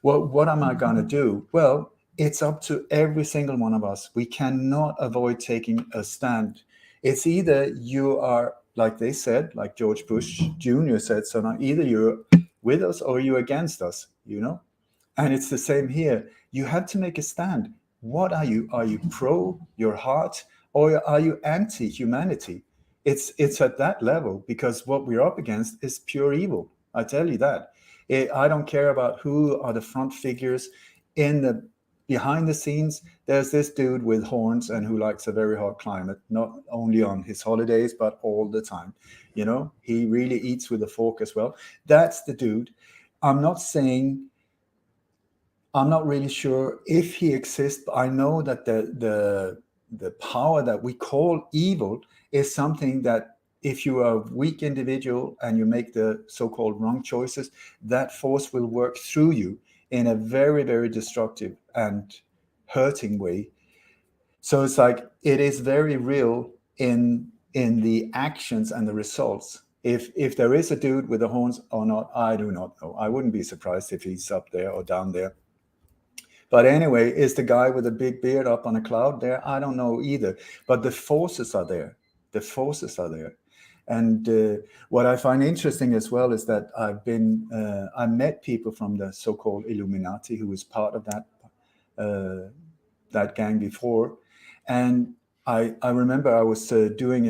Well, what am I going to do? Well, it's up to every single one of us. We cannot avoid taking a stand. It's either you are, like they said, like George Bush Jr. said, so now either you're with us or you're against us, you know? And it's the same here. You have to make a stand. What are you? Are you pro your heart or are you anti-humanity? It's at that level, because what we're up against is pure evil. I tell you that. I don't care about who are the front figures in the behind the scenes. There's this dude with horns and who likes a very hot climate, not only on his holidays, but all the time. You know, he really eats with a fork as well. That's the dude. I'm not saying, I'm not really sure if he exists, but I know that the power that we call evil is something that if you are a weak individual and you make the so-called wrong choices, that force will work through you in a very, very destructive and hurting way. So it's like it is very real in the actions and the results. If there is a dude with the horns or not, I do not know. I wouldn't be surprised if he's up there or down there. But anyway, is the guy with a big beard up on a cloud there? I don't know either. But the forces are there. The forces are there. And what I find interesting as well is that I met people from the so-called Illuminati who was part of that gang before. And I remember I was doing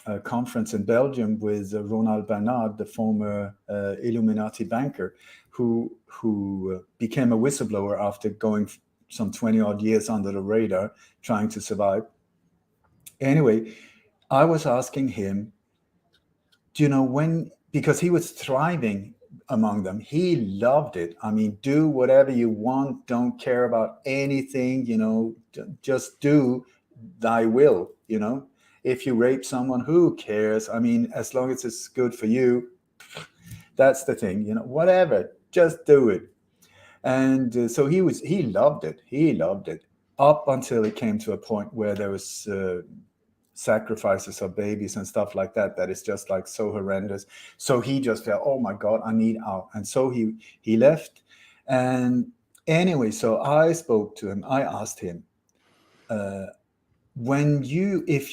a conference in Belgium with Ronald Bernard, the former Illuminati banker, who became a whistleblower after going some 20 odd years under the radar, trying to survive. Anyway, I was asking him, do you know because he was thriving among them. He loved it. I mean, do whatever you want. Don't care about anything, just do thy will, If you rape someone, who cares? I mean, as long as it's good for you, that's the thing, whatever, just do it. And so he loved it. He loved it up until it came to a point where there was sacrifices of babies and stuff like that is just like so horrendous. So he just felt, oh my God, I need out. And so he left. And anyway, so I spoke to him. I asked him, if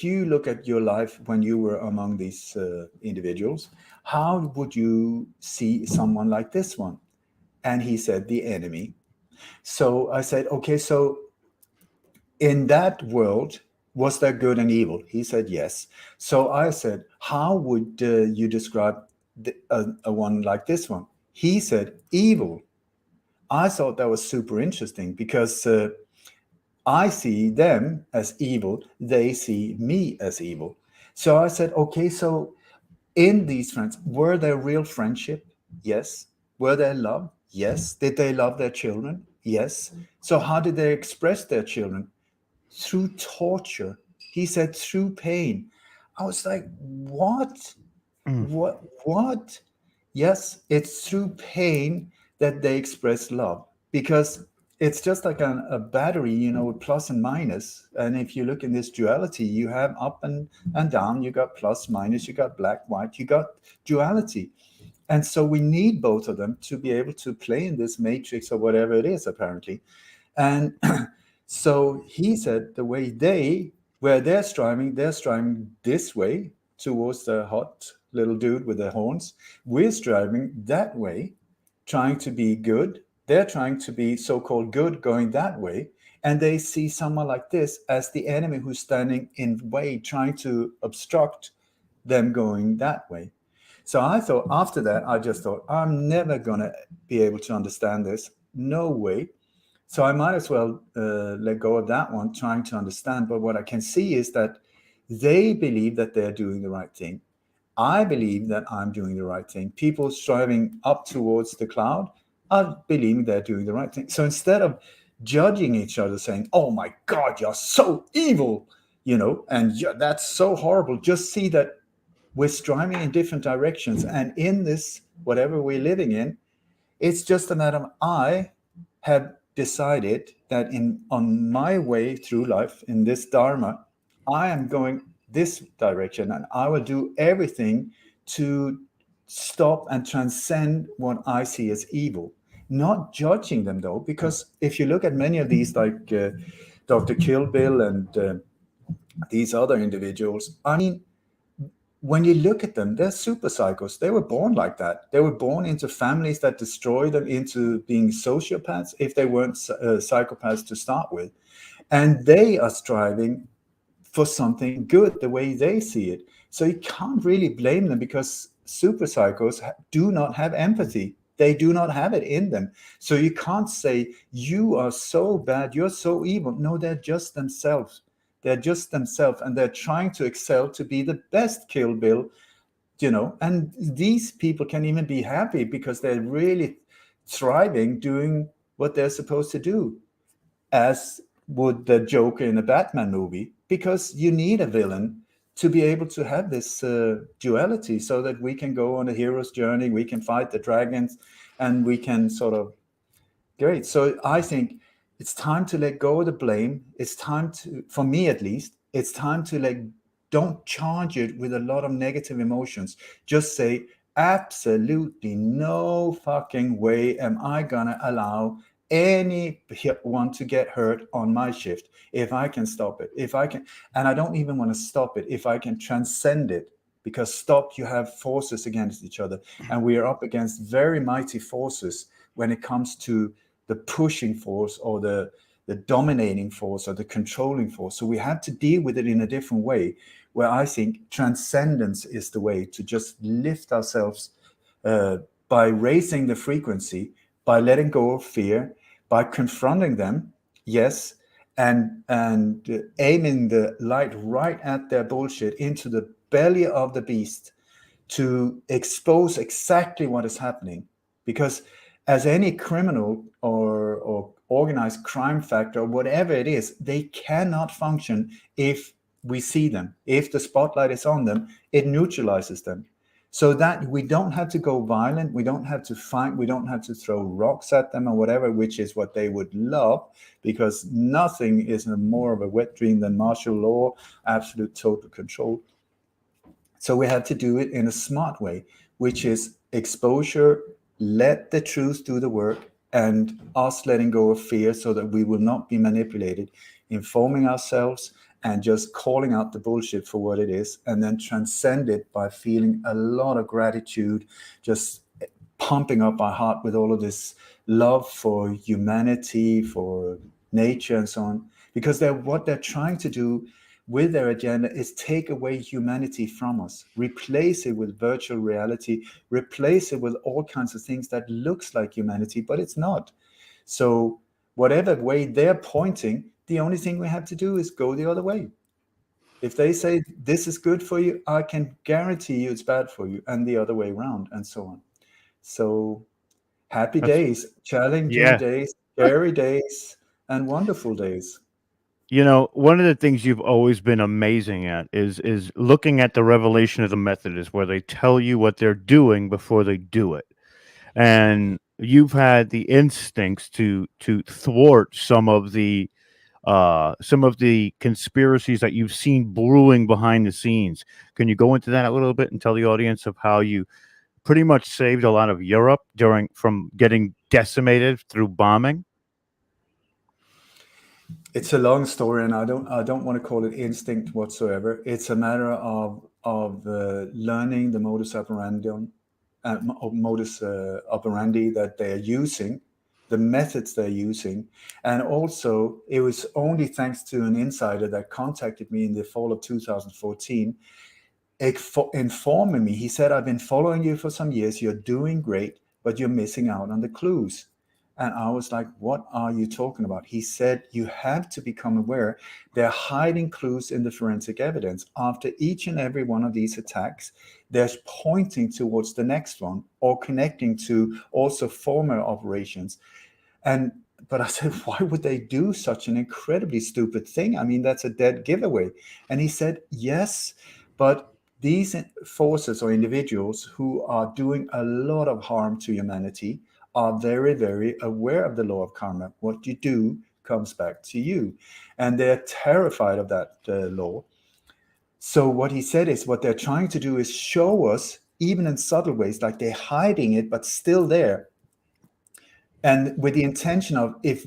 you look at your life when you were among these individuals, how would you see someone like this one? And he said, the enemy. So I said, okay, so in that world, was there good and evil? He said, yes. So I said, how would you describe a one like this one? He said, evil. I thought that was super interesting because I see them as evil. They see me as evil. So I said, okay, so in these friends, were there real friendship? Yes. Were there love? Yes. Did they love their children? Yes. So how did they express their children? Through torture. He said through pain. I was like, what? What? Yes, it's through pain that they express love, because it's just like a battery, with plus and minus. And if you look in this duality, you have up and down, you got plus, minus, you got black, white, you got duality. And so we need both of them to be able to play in this matrix or whatever it is, apparently. And so he said the way they're striving this way towards the hot little dude with the horns. We're striving that way, trying to be good. They're trying to be so-called good, going that way. And they see someone like this as the enemy who's standing in the way, trying to obstruct them going that way. So I thought after that, I just thought, I'm never going to be able to understand this. No way. So I might as well let go of that one, trying to understand. But what I can see is that they believe that they're doing the right thing. I believe that I'm doing the right thing. People striving up towards the cloud are believing they're doing the right thing. So instead of judging each other, saying, oh my God, you're so evil, and that's so horrible, just see that we're striving in different directions. And in this, whatever we're living in, it's just a matter of I have decided that on my way through life, in this Dharma, I am going this direction, and I will do everything to stop and transcend what I see as evil. Not judging them though, because if you look at many of these, like Dr. Kill Bill and these other individuals, I mean, when you look at them, they're super psychos. They were born like that. They were born into families that destroy them into being sociopaths if they weren't psychopaths to start with. And they are striving for something good the way they see it. So you can't really blame them, because super psychos do not have empathy. They do not have it in them. So you can't say, you are so bad, you're so evil. No, they're just themselves. They're just themselves, and they're trying to excel to be the best Kill Bill, and these people can even be happy because they're really thriving doing what they're supposed to do, as would the Joker in a Batman movie, because you need a villain to be able to have this duality, so that we can go on a hero's journey, we can fight the dragons, and we can sort of great. So I think it's time to let go of the blame. It's time to, for me at least, it's time to don't charge it with a lot of negative emotions. Just say, absolutely no fucking way am I gonna allow anyone to get hurt on my shift. If I can stop it, if I can, and I don't even want to stop it, if I can transcend it, because you have forces against each other, and we are up against very mighty forces when it comes to the pushing force, or the dominating force, or the controlling force. So we have to deal with it in a different way, where I think transcendence is the way to just lift ourselves by raising the frequency, by letting go of fear, by confronting them, yes, and aiming the light right at their bullshit into the belly of the beast, to expose exactly what is happening. Because as any criminal or organized crime factor, or whatever it is, they cannot function if we see them. If the spotlight is on them, it neutralizes them. So that we don't have to go violent, we don't have to fight, we don't have to throw rocks at them or whatever, which is what they would love, because nothing is more of a wet dream than martial law, absolute total control. So we have to do it in a smart way, which is exposure, let the truth do the work, and us letting go of fear so that we will not be manipulated, informing ourselves and just calling out the bullshit for what it is, and then transcend it by feeling a lot of gratitude, just pumping up our heart with all of this love for humanity, for nature, and so on. Because what they're trying to do with their agenda is take away humanity from us, replace it with virtual reality, replace it with all kinds of things that looks like humanity, but it's not. So whatever way they're pointing, the only thing we have to do is go the other way. If they say this is good for you, I can guarantee you it's bad for you, and the other way around, and so on. So happy days, challenging days, scary days, and wonderful days. One of the things you've always been amazing at is looking at the revelation of the Methodists, where they tell you what they're doing before they do it. And you've had the instincts to thwart some of the conspiracies that you've seen brewing behind the scenes. Can you go into that a little bit and tell the audience of how you pretty much saved a lot of Europe from getting decimated through bombing? It's a long story, and I don't want to call it instinct whatsoever. It's a matter of learning the modus operandi that they are using, the methods they're using, and also it was only thanks to an insider that contacted me in the fall of 2014, informing me. He said, "I've been following you for some years. You're doing great, but you're missing out on the clues." And I was like, what are you talking about? He said, you have to become aware. They're hiding clues in the forensic evidence. After each and every one of these attacks, they're pointing towards the next one, or connecting to also former operations. But I said, why would they do such an incredibly stupid thing? I mean, that's a dead giveaway. And he said, yes, but these forces or individuals who are doing a lot of harm to humanity are very, very aware of the law of karma. What you do comes back to you. And they're terrified of that law. So what he said is what they're trying to do is show us, even in subtle ways, like they're hiding it, but still there. And with the intention of if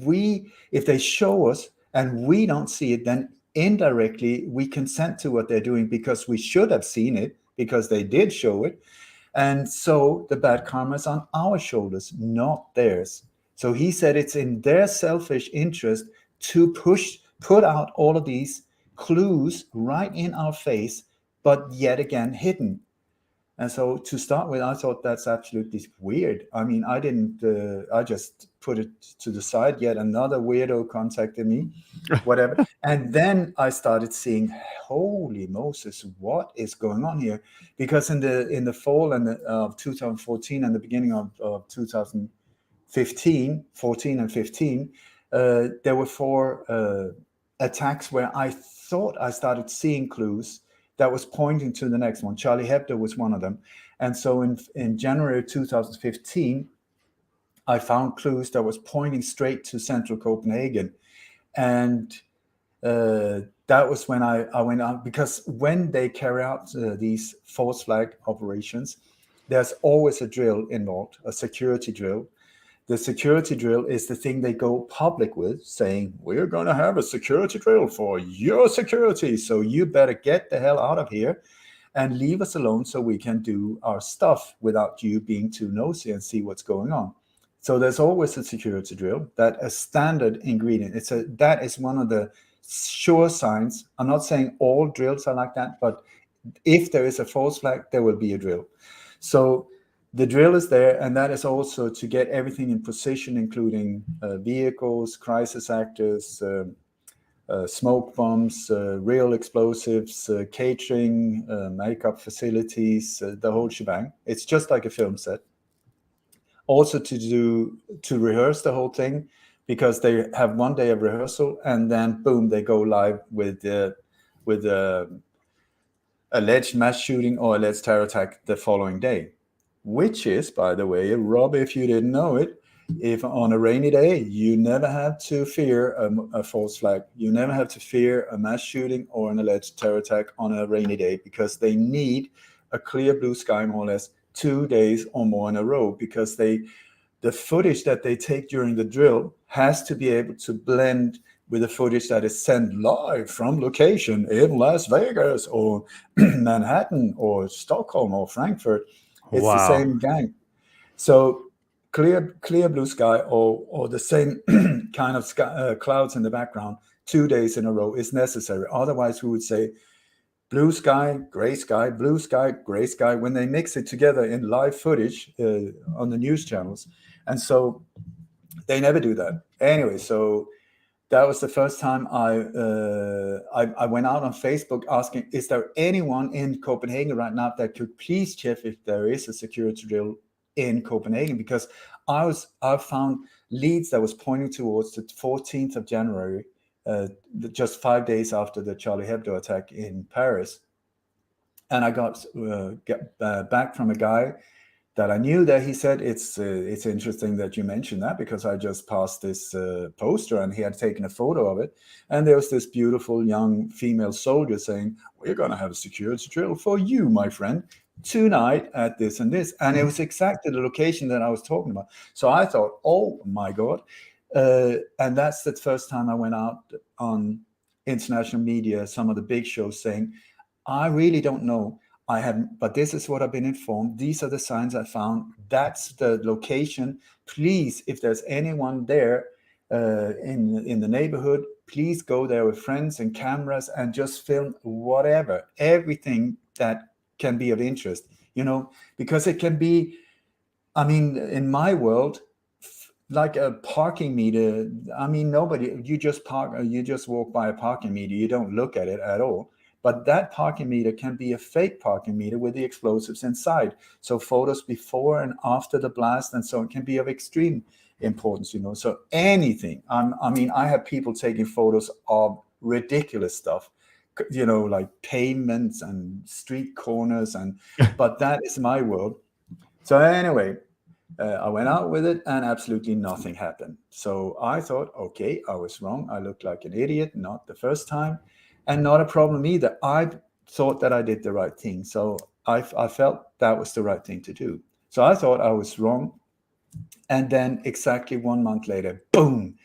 they show us and we don't see it, then indirectly we consent to what they're doing because we should have seen it because they did show it. And so the bad karma is on our shoulders, not theirs. So he said it's in their selfish interest to put out all of these clues right in our face, but yet again hidden. And so to start with, I thought that's absolutely weird. I mean, I just put it to the side. Yet another weirdo contacted me, whatever. And then I started seeing, holy Moses, what is going on here? Because in the fall of 2014 and the beginning of 2015, 14 and 15, there were 4 attacks where I thought I started seeing clues that was pointing to the next one. Charlie Hebdo was one of them. And so in January 2015, I found clues that was pointing straight to central Copenhagen. And that was when I went out, because when they carry out these false flag operations, there's always a drill involved, a security drill. The security drill is the thing they go public with, saying, we're going to have a security drill for your security. So you better get the hell out of here and leave us alone so we can do our stuff without you being too nosy and see what's going on. So there's always a security drill, that a standard ingredient. That is one of the sure signs. I'm not saying all drills are like that, but if there is a false flag, there will be a drill. So the drill is there, and that is also to get everything in position, including vehicles, crisis actors, smoke bombs, real explosives, catering, makeup facilities, the whole shebang. It's just like a film set. Also to rehearse the whole thing, because they have one day of rehearsal and then boom, they go live with alleged mass shooting or alleged terror attack the following day. Which is, by the way, Rob, if you didn't know it, if on a rainy day, you never have to fear a false flag. You never have to fear a mass shooting or an alleged terror attack on a rainy day, because they need a clear blue sky, more or less, 2 days or more in a row, because the footage that they take during the drill has to be able to blend with the footage that is sent live from location in Las Vegas or Manhattan or Stockholm or Frankfurt. It's the same gang. So clear blue sky or the same kind of sky, clouds in the background 2 days in a row is necessary. Otherwise, we would say blue sky, gray sky, blue sky, gray sky, when they mix it together in live footage on the news channels. And so they never do that. Anyway, so that was the first time I went out on Facebook asking, is there anyone in Copenhagen right now that could please check if there is a security drill in Copenhagen? Because I found leads that was pointing towards the 14th of January, just 5 days after the Charlie Hebdo attack in Paris. And I got back from a guy that I knew, that he said, it's interesting that you mentioned that, because I just passed this poster and he had taken a photo of it. And there was this beautiful young female soldier saying, we're going to have a security drill for you, my friend, tonight at this and this. And it was exactly the location that I was talking about. So I thought, oh my God. And that's the first time I went out on international media, some of the big shows, saying, I really don't know. But this is what I've been informed. These are the signs I found. That's the location. Please, if there's anyone there in the neighborhood, please go there with friends and cameras and just film whatever, everything that can be of interest, because it can be, I mean, in my world, like a parking meter. I mean, you just walk by a parking meter. You don't look at it at all. But that parking meter can be a fake parking meter with the explosives inside. So photos before and after the blast and so on can be of extreme importance, So anything. I mean, I have people taking photos of ridiculous stuff, like pavements and street corners, but that is my world. So anyway, I went out with it and absolutely nothing happened. So I thought, okay, I was wrong. I looked like an idiot, not the first time. And not a problem either. thought that I did the right thing. So I felt that was the right thing to do. So I thought I was wrong. And then exactly 1 month later, boom,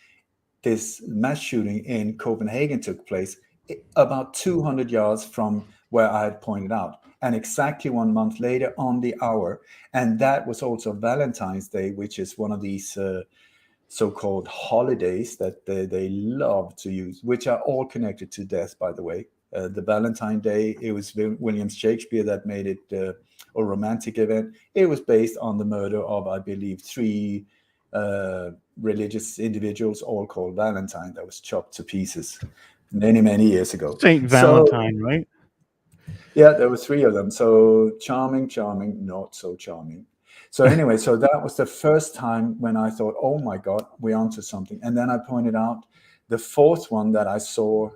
this mass shooting in Copenhagen took place about 200 yards from where I had pointed out. And exactly 1 month later on the hour. And that was also Valentine's Day, which is one of these so-called holidays that they love to use, which are all connected to death, by the way. The Valentine Day, it was William Shakespeare that made it a romantic event. It was based on the murder of, I believe, 3 religious individuals, all called Valentine, that was chopped to pieces many, many years ago. Saint Valentine, right? Yeah, there were 3 of them. So charming, not so charming. So anyway, so that was the first time when I thought, oh my God, we're onto something. And then I pointed out the 4th one that I saw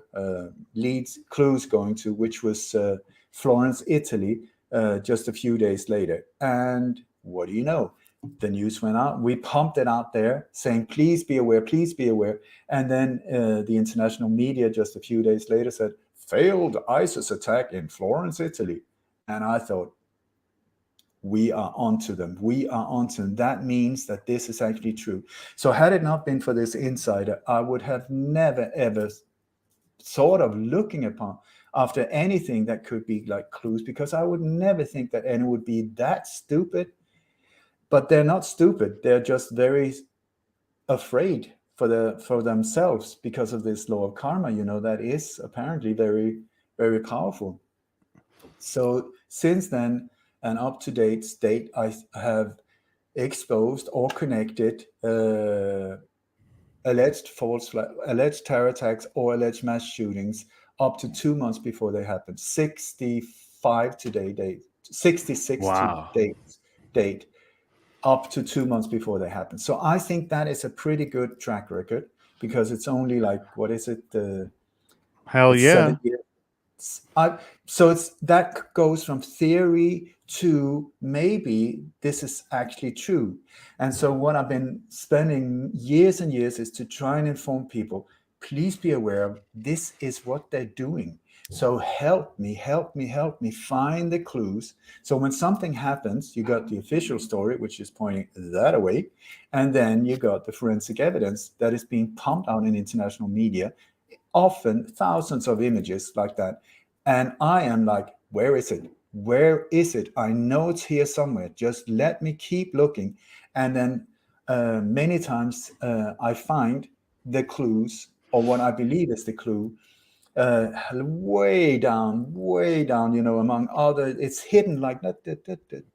clues going to, which was Florence, Italy, just a few days later. And what do you know? The news went out. We pumped it out there saying, please be aware, please be aware. And then the international media just a few days later said, failed ISIS attack in Florence, Italy. And I thought, we are onto them. We are onto them. That means that this is actually true. So had it not been for this insider, I would have never, ever thought of looking upon after anything that could be like clues, because I would never think that anyone would be that stupid. But they're not stupid. They're just very afraid for themselves because of this law of karma, that is apparently very, very powerful. So since then, an up-to-date state, I have exposed or connected alleged terror attacks or alleged mass shootings up to 2 months before they happened. 66 Wow. to date, up to 2 months before they happen. So I think that is a pretty good track record, because it's only like, what is it? Hell it's yeah. 7 years. So that goes from theory to maybe this is actually true. And so what I've been spending years and years is to try and inform people, please be aware of this is what they're doing. So help me find the clues. So when something happens, you got the official story, which is pointing that away. And then you got the forensic evidence that is being pumped out in international media, often thousands of images like that. And I am like, where is it? Where is it? I know it's here somewhere. Just let me keep looking. And then many times I find the clues, or what I believe is the clue, way down, among other, it's hidden like that,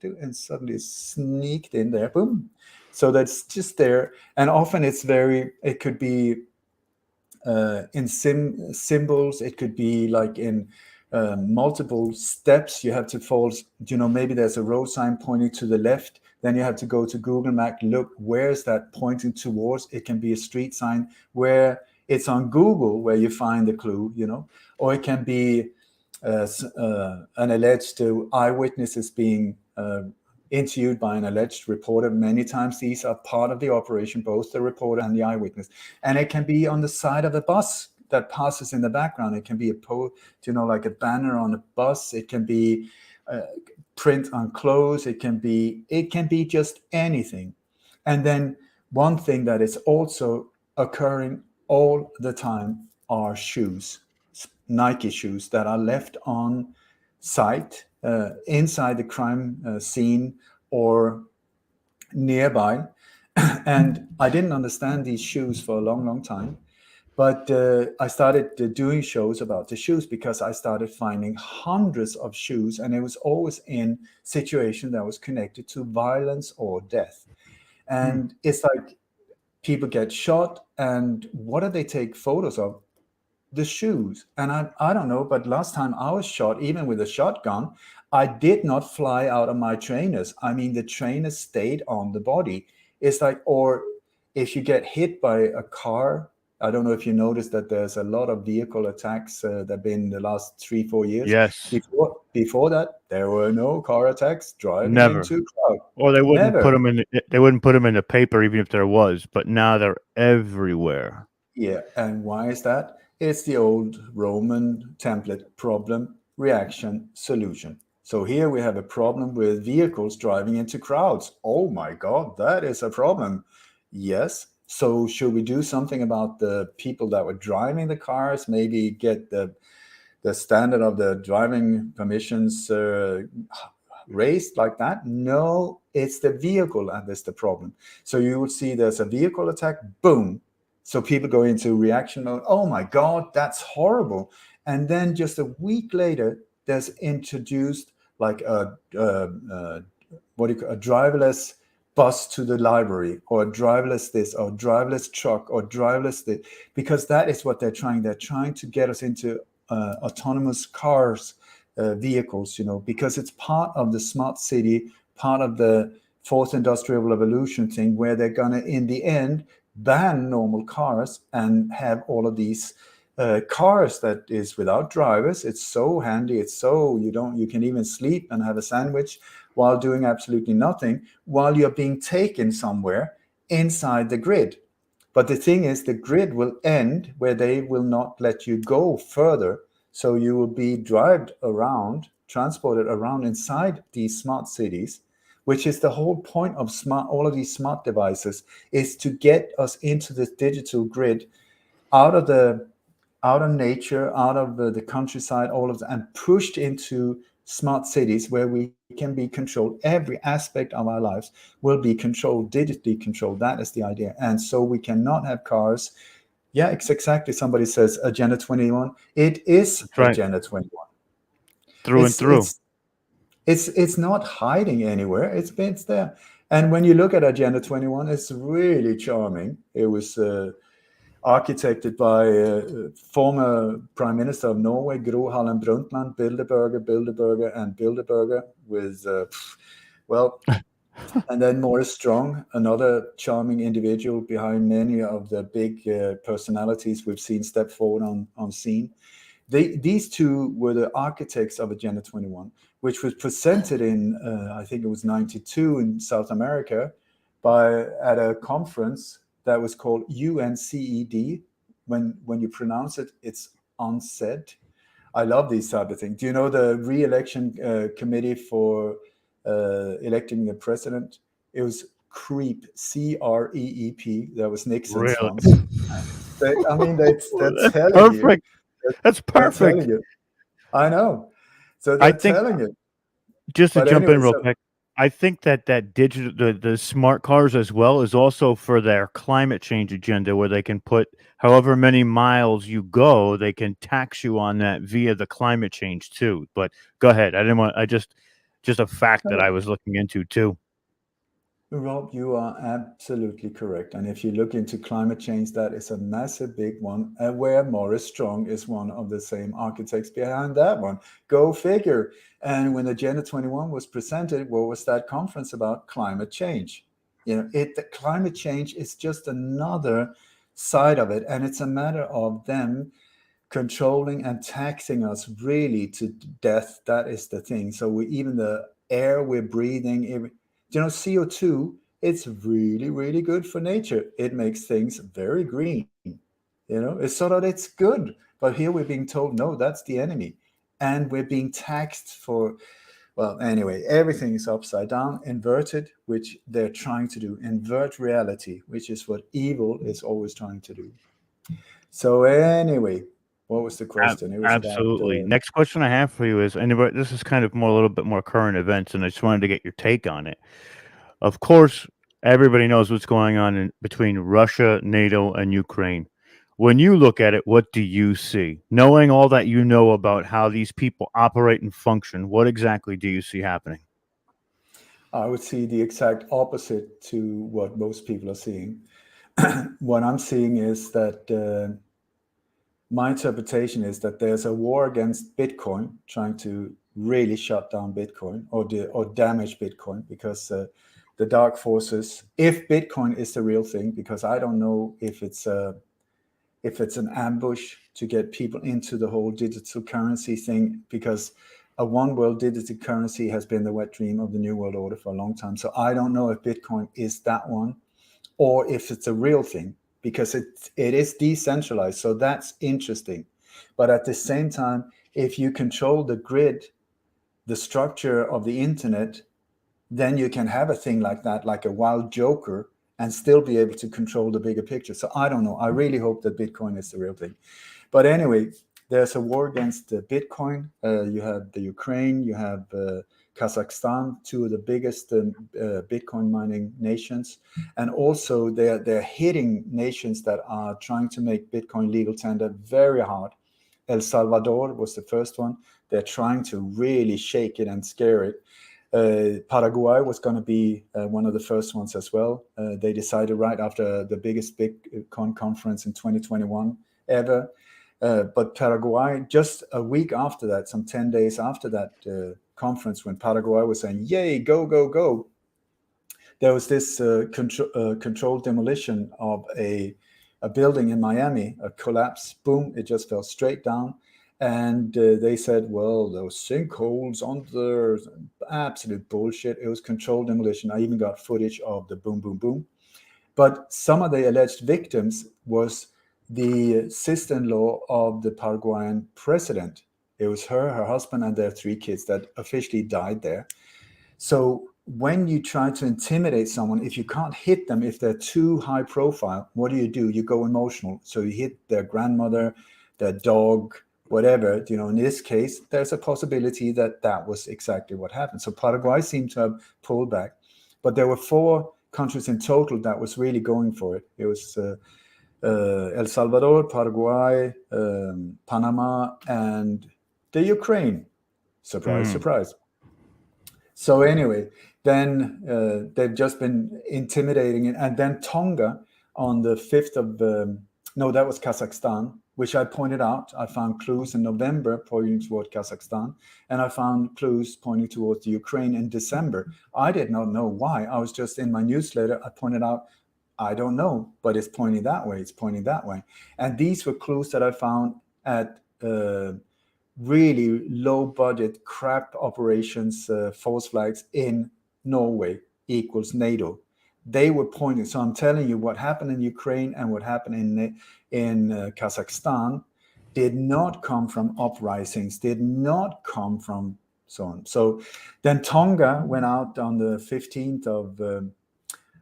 and suddenly it's sneaked in there, boom. So that's just there. And often it could be in symbols, it could be like in multiple steps. You have to follow, maybe there's a road sign pointing to the left, then you have to go to Google Map, look, where's that pointing towards? It can be a street sign where it's on Google where you find the clue, or it can be an alleged eyewitness is being interviewed by an alleged reporter. Many times these are part of the operation, both the reporter and the eyewitness. And it can be on the side of a bus that passes in the background. It can be like a banner on a bus. It can be print on clothes. It can be just anything. And then one thing that is also occurring all the time are shoes, Nike shoes that are left on site, inside the crime scene or nearby. And I didn't understand these shoes for a long, long time. But I started doing shows about the shoes because I started finding hundreds of shoes, and it was always in situation that was connected to violence or death. And it's like people get shot, and what do they take photos of? The shoes. And I don't know, but last time I was shot, even with a shotgun, I did not fly out of my trainers. I mean, the trainers stayed on the body. It's like, or if you get hit by a car, I don't know if you noticed that there's a lot of vehicle attacks that have been in the last 3-4 years. Yes. Before that, there were no car attacks driving Never. into a crowd. Or they wouldn't Never. put them in. They wouldn't put them in the paper, even if there was. But now they're everywhere. Yeah, and why is that? It's the old Roman template problem. reaction, solution. So here we have a problem with vehicles driving into crowds. Oh my God, that is a problem. Yes. So should we do something about the people that were driving the cars? Maybe get the standard of the driving permissions raised like that? No, it's the vehicle and that's the problem. So you will see there's a vehicle attack, boom. So people go into reaction mode. Oh my God, that's horrible. And then just a week later, there's introduced like a driverless bus to the library, or a driverless this, or driverless truck, or driverless this, because that is what they're trying. They're trying to get us into autonomous cars, vehicles, because it's part of the smart city, part of the fourth industrial revolution thing, where they're gonna, in the end, ban normal cars and have all of these cars that is without drivers. It's so handy. It's so you can even sleep and have a sandwich while doing absolutely nothing, while you're being taken somewhere inside the grid. But the thing is, the grid will end where they will not let you go further. So you will be transported around inside these smart cities, which is the whole point of all of these smart devices, is to get us into this digital grid, out of nature, out of the countryside, all of that, and pushed into smart cities where we can be controlled. Every aspect of our lives will be controlled, digitally controlled. That is the idea. And so we cannot have cars. Yeah, it's exactly. Somebody says Agenda 21. It is That's right. Agenda 21. Through and through. It's not hiding anywhere. It's there. And when you look at Agenda 21, it's really charming. It was architected by former Prime Minister of Norway, Gro Harlem Brundtland, Bilderberger, and Bilderberger, with, and then Morris Strong, another charming individual behind many of the big personalities we've seen step forward on scene. These two were the architects of Agenda 21, which was presented in, I think it was 92 in South America, at a conference that was called UNCED. When you pronounce it, it's UNCED. I love these type of things. Do you know the re-election committee for electing the president? It was CREEP, CREEP. That was Nixon's Really? sponsor. I mean, they're telling perfect. you. That's perfect. They're telling you. I know. So they're telling you. Just to But jump anyway, in real quick, I think that digital, the smart cars as well, is also for their climate change agenda, where they can put however many miles you go, they can tax you on that via the climate change too. But go ahead. Just a fact that I was looking into too. Rob, you are absolutely correct. And if you look into climate change, that is a massive big one, where Morris Strong is one of the same architects behind that one. Go figure. And when Agenda 21 was presented, what was that conference about? Climate change. The climate change is just another side of it. And it's a matter of them controlling and taxing us really to death. That is the thing. So even the air we're breathing, CO2, it's really, really good for nature. It makes things very green. It's so that it's good. But here we're being told, no, that's the enemy. And we're being taxed for, well, anyway, everything is upside down, inverted, which they're trying to do. Invert reality, which is what evil is always trying to do. So anyway, what was the question? It was Absolutely. about, Next question I have for you is, this is kind of a little bit more current events, and I just wanted to get your take on it. Of course, everybody knows what's going on between Russia, NATO, and Ukraine. When you look at it, what do you see? Knowing all that you know about how these people operate and function, what exactly do you see happening? I would see the exact opposite to what most people are seeing. What I'm seeing is that my interpretation is that there's a war against Bitcoin, trying to really shut down Bitcoin or damage Bitcoin, because the dark forces, if Bitcoin is the real thing, because I don't know if it's an ambush to get people into the whole digital currency thing, because a one world digital currency has been the wet dream of the New World Order for a long time. So I don't know if Bitcoin is that one, or if it's a real thing, because it is decentralized. So that's interesting. But at the same time, if you control the grid, the structure of the internet, then you can have a thing like that, like a wild joker, and still be able to control the bigger picture. So I don't know. I really hope that Bitcoin is the real thing. But anyway, there's a war against Bitcoin. You have the Ukraine, you have Kazakhstan, two of the biggest Bitcoin mining nations. And also they're hitting nations that are trying to make Bitcoin legal tender very hard. El Salvador was the first one. They're trying to really shake it and scare it. Paraguay was going to be one of the first ones as well. They decided right after the biggest Bitcoin conference in 2021 ever. But Paraguay, just a week after that, some 10 days after that conference, when Paraguay was saying, yay, go, go, go, there was this controlled demolition of a building in Miami, a collapse, boom, it just fell straight down. And they said, well, those sinkholes on there, absolute bullshit. It was controlled demolition. I even got footage of the boom, boom, boom. But some of the alleged victims was the sister-in-law of the Paraguayan president. It was her husband, and their 3 kids that officially died there. So when you try to intimidate someone, if you can't hit them, if they're too high profile, what do? You go emotional. So you hit their grandmother, their dog, whatever. In this case, there's a possibility that was exactly what happened. So Paraguay seemed to have pulled back, but there were 4 countries in total that was really going for it. It was El Salvador, Paraguay, Panama, and the Ukraine. Surprise, surprise. So anyway, then they've just been intimidating it. And then Tonga on the 5th of, no, that was Kazakhstan, which I pointed out. I found clues in November pointing toward Kazakhstan, and I found clues pointing towards the Ukraine in December. I did not know why. I was just in my newsletter. I pointed out, I don't know, but it's pointing that way. It's pointing that way. And these were clues that I found at really low budget crap operations, false flags in Norway equals NATO. They were pointing. So I'm telling you, what happened in Ukraine and what happened in Kazakhstan did not come from uprisings, did not come from so on. So then Tonga went out on the 15th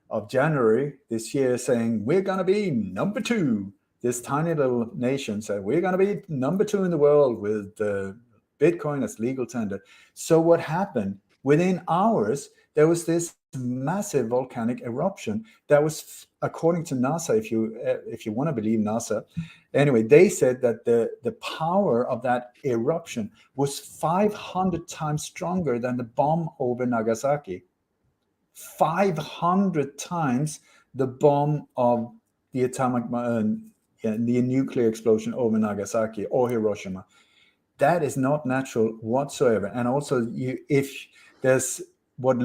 of January this year saying, we're going to be number 2. This tiny little nation said, we're going to be number 2 in the world with Bitcoin as legal tender. So what happened? Within hours, there was this massive volcanic eruption that was, according to NASA, if you want to believe NASA, anyway, they said that the power of that eruption was 500 times stronger than the bomb over Nagasaki. 500 times the bomb of the the nuclear explosion over Nagasaki or Hiroshima. That is not natural whatsoever. And also, if there's what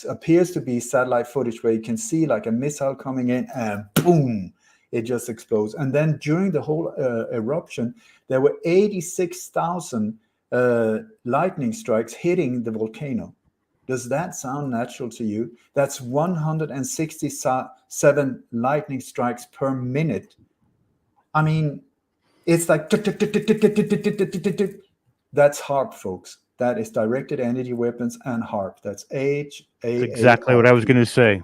appears to be satellite footage where you can see like a missile coming in and boom, it just explodes. And then during the whole eruption, there were 86,000 lightning strikes hitting the volcano. Does that sound natural to you? That's 167 lightning strikes per minute. I mean, it's like that's HARP, folks. That is directed energy weapons and HARP. That's HAARP. Exactly what I was going to say.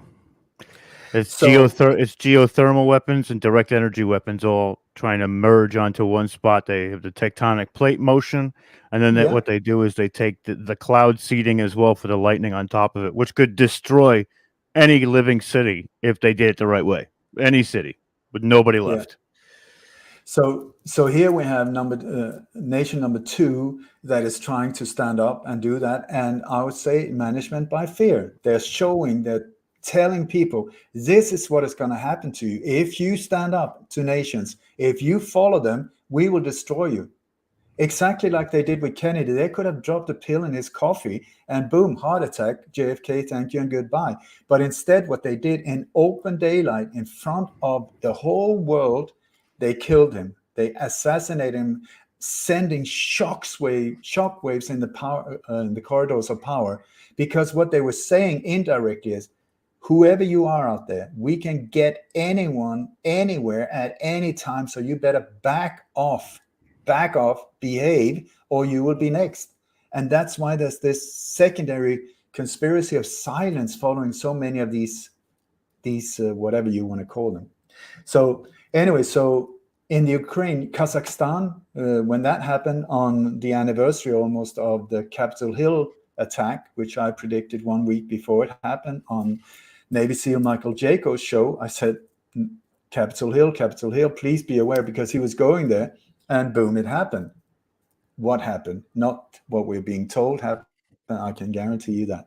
It's geothermal weapons and direct energy weapons all trying to merge onto one spot. They have the tectonic plate motion, and then what they do is they take the cloud seeding as well for the lightning on top of it, which could destroy any living city if they did it the right way. Any city with nobody left. So here we have nation number 2 that is trying to stand up and do that. And I would say management by fear. They're showing that, telling people, this is what is going to happen to you. If you stand up to nations, if you follow them, we will destroy you. Exactly like they did with Kennedy. They could have dropped a pill in his coffee and boom, heart attack, JFK, thank you and goodbye. But instead, what they did in open daylight in front of the whole world, they killed him. They assassinated him, sending shockwaves in the corridors of power. Because what they were saying indirectly is, whoever you are out there, we can get anyone, anywhere, at any time. So you better back off. back off, behave, or you will be next. And that's why there's this secondary conspiracy of silence following so many of these whatever you want to call them. So anyway, so in the Ukraine, Kazakhstan, when that happened on the anniversary almost of the Capitol Hill attack, which I predicted 1 week before it happened on Navy SEAL Michael Jaco's show, I said, Capitol Hill, please be aware, because he was going there, and boom, it happened. What happened? Not what we're being told happened. I can guarantee you that.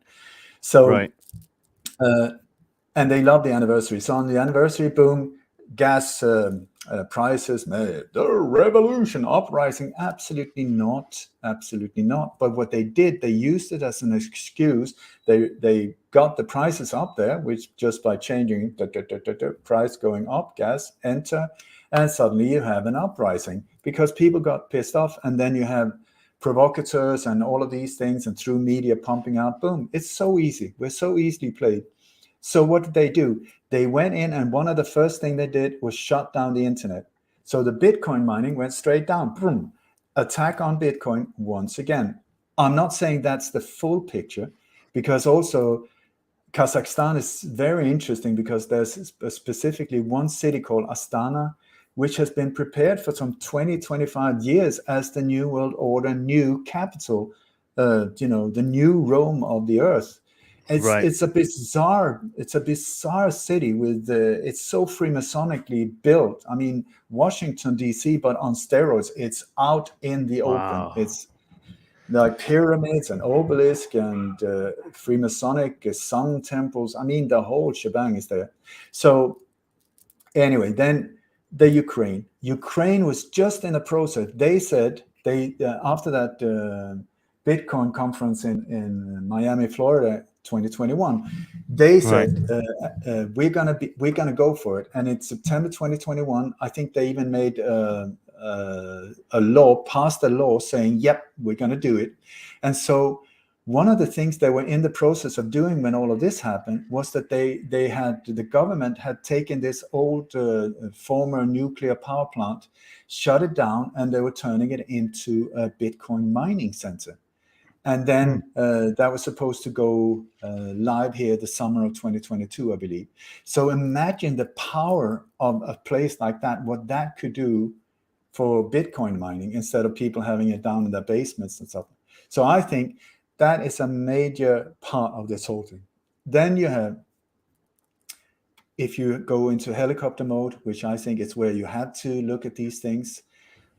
So, right. And they love the anniversary. So on the anniversary, boom, gas prices, the revolution, uprising. Absolutely not. Absolutely not. But what they did, they used it as an excuse. They got the prices up there, which just by changing the price going up, gas, enter, and suddenly you have an uprising because people got pissed off. And then you have provocateurs and all of these things, and through media pumping out, boom. It's so easy. We're so easily played. So what did they do? They went in, and one of the first thing they did was shut down the internet. So the Bitcoin mining went straight down. Boom. Attack on Bitcoin once again. I'm not saying that's the full picture, because also Kazakhstan is very interesting, because there's specifically one city called Astana, which has been prepared for some 20, 25 years as the New World Order, new capital, the new Rome of the earth. It's a bizarre city with it's so Freemasonically built. I mean, Washington D.C., but on steroids. It's out in the open. It's like pyramids and obelisk and Freemasonic sun temples. I mean, the whole shebang is there. So anyway, then the Ukraine was just in the process. They said after that Bitcoin conference in Miami, Florida, 2021, they said we're gonna go for it. And in September 2021, I think they even made passed a law saying, yep, we're gonna do it. And so one of the things they were in the process of doing when all of this happened was that the government had taken this old former nuclear power plant, shut it down, and they were turning it into a Bitcoin mining center. And then that was supposed to go live here the summer of 2022, I believe. So imagine the power of a place like that, what that could do for Bitcoin mining instead of people having it down in their basements and stuff. So I think that is a major part of this whole thing. Then you have, if you go into helicopter mode, which I think is where you have to look at these things,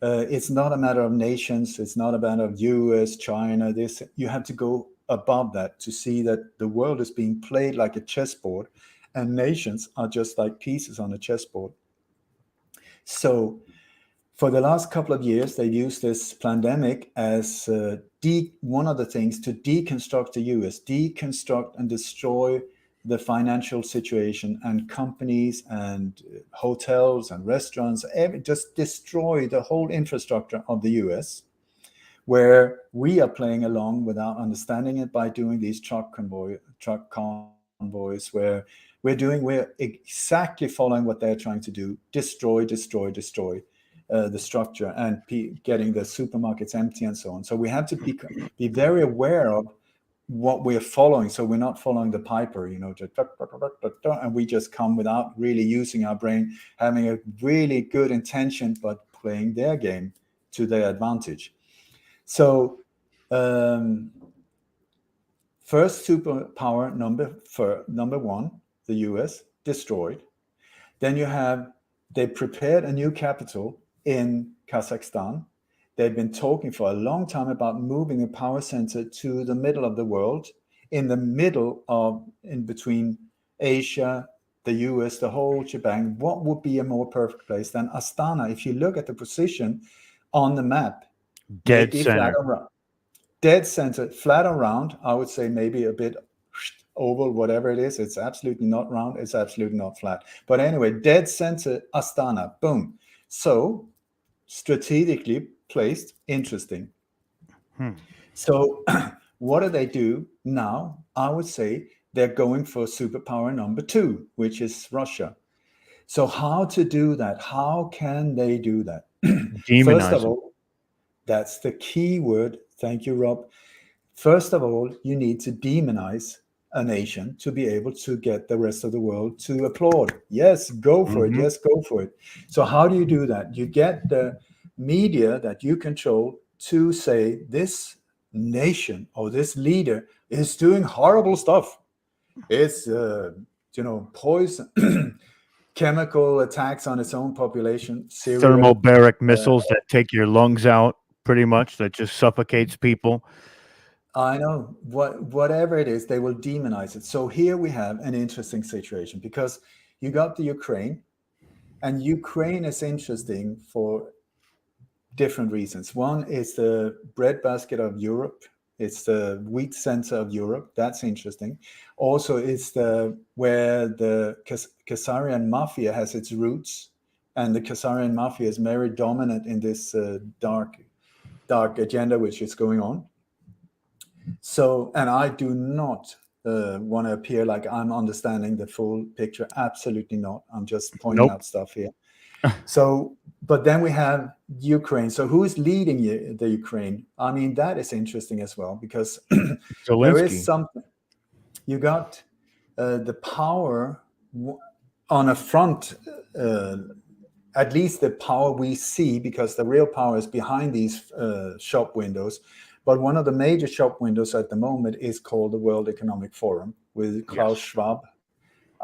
it's not a matter of nations. It's not a matter of US, China, this. You have to go above that to see that the world is being played like a chessboard, and nations are just like pieces on a chessboard. So for the last couple of years, they've used this pandemic as one of the things to deconstruct the US, deconstruct and destroy the financial situation and companies and hotels and restaurants, just destroy the whole infrastructure of the US, where we are playing along without understanding it by doing these truck convoys, where we're exactly following what they're trying to do: destroy the structure and getting the supermarkets empty and so on. So we have to be very aware of what we're following, so we're not following the piper, and we just come without really using our brain, having a really good intention, but playing their game to their advantage. So first superpower number one, the US, destroyed. Then they prepared a new capital in Kazakhstan. They've been talking for a long time about moving a power center to the middle of the world, in between Asia, the US, the whole shebang. What would be a more perfect place than Astana? If you look at the position on the map, dead center, flat around, I would say maybe a bit oval, whatever it is. It's absolutely not round. It's absolutely not flat. But anyway, dead center, Astana, boom. So strategically placed, interesting. So what do they do now? I would say they're going for superpower number two, which is Russia. So how to do that? How can they do that? Demonize First of all, That's the key word. Thank you, Rob. First of all, you need to demonize a nation to be able to get the rest of the world to applaud. Yes, go for it. Yes, go for it. So how do you do that? You get the media that you control to say this nation or this leader is doing horrible stuff. It's poison, chemical attacks on its own population. Syria. Thermobaric missiles that take your lungs out, pretty much, that just suffocates people. I know. Whatever it is, they will demonize it. So here we have an interesting situation because you got the Ukraine, and Ukraine is interesting for different reasons. One is the breadbasket of Europe. It's the wheat center of Europe. That's interesting. Also, it's where the Khazarian mafia has its roots, and the Khazarian mafia is very dominant in this dark agenda which is going on. So, and I do not want to appear like I'm understanding the full picture. Absolutely not. I'm just pointing out stuff here. So, but then we have Ukraine. So who is leading the Ukraine? I mean, that is interesting as well, because there is something. You got the power on a front, at least the power we see, because the real power is behind these shop windows. But one of the major shop windows at the moment is called the World Economic Forum with Klaus Schwab,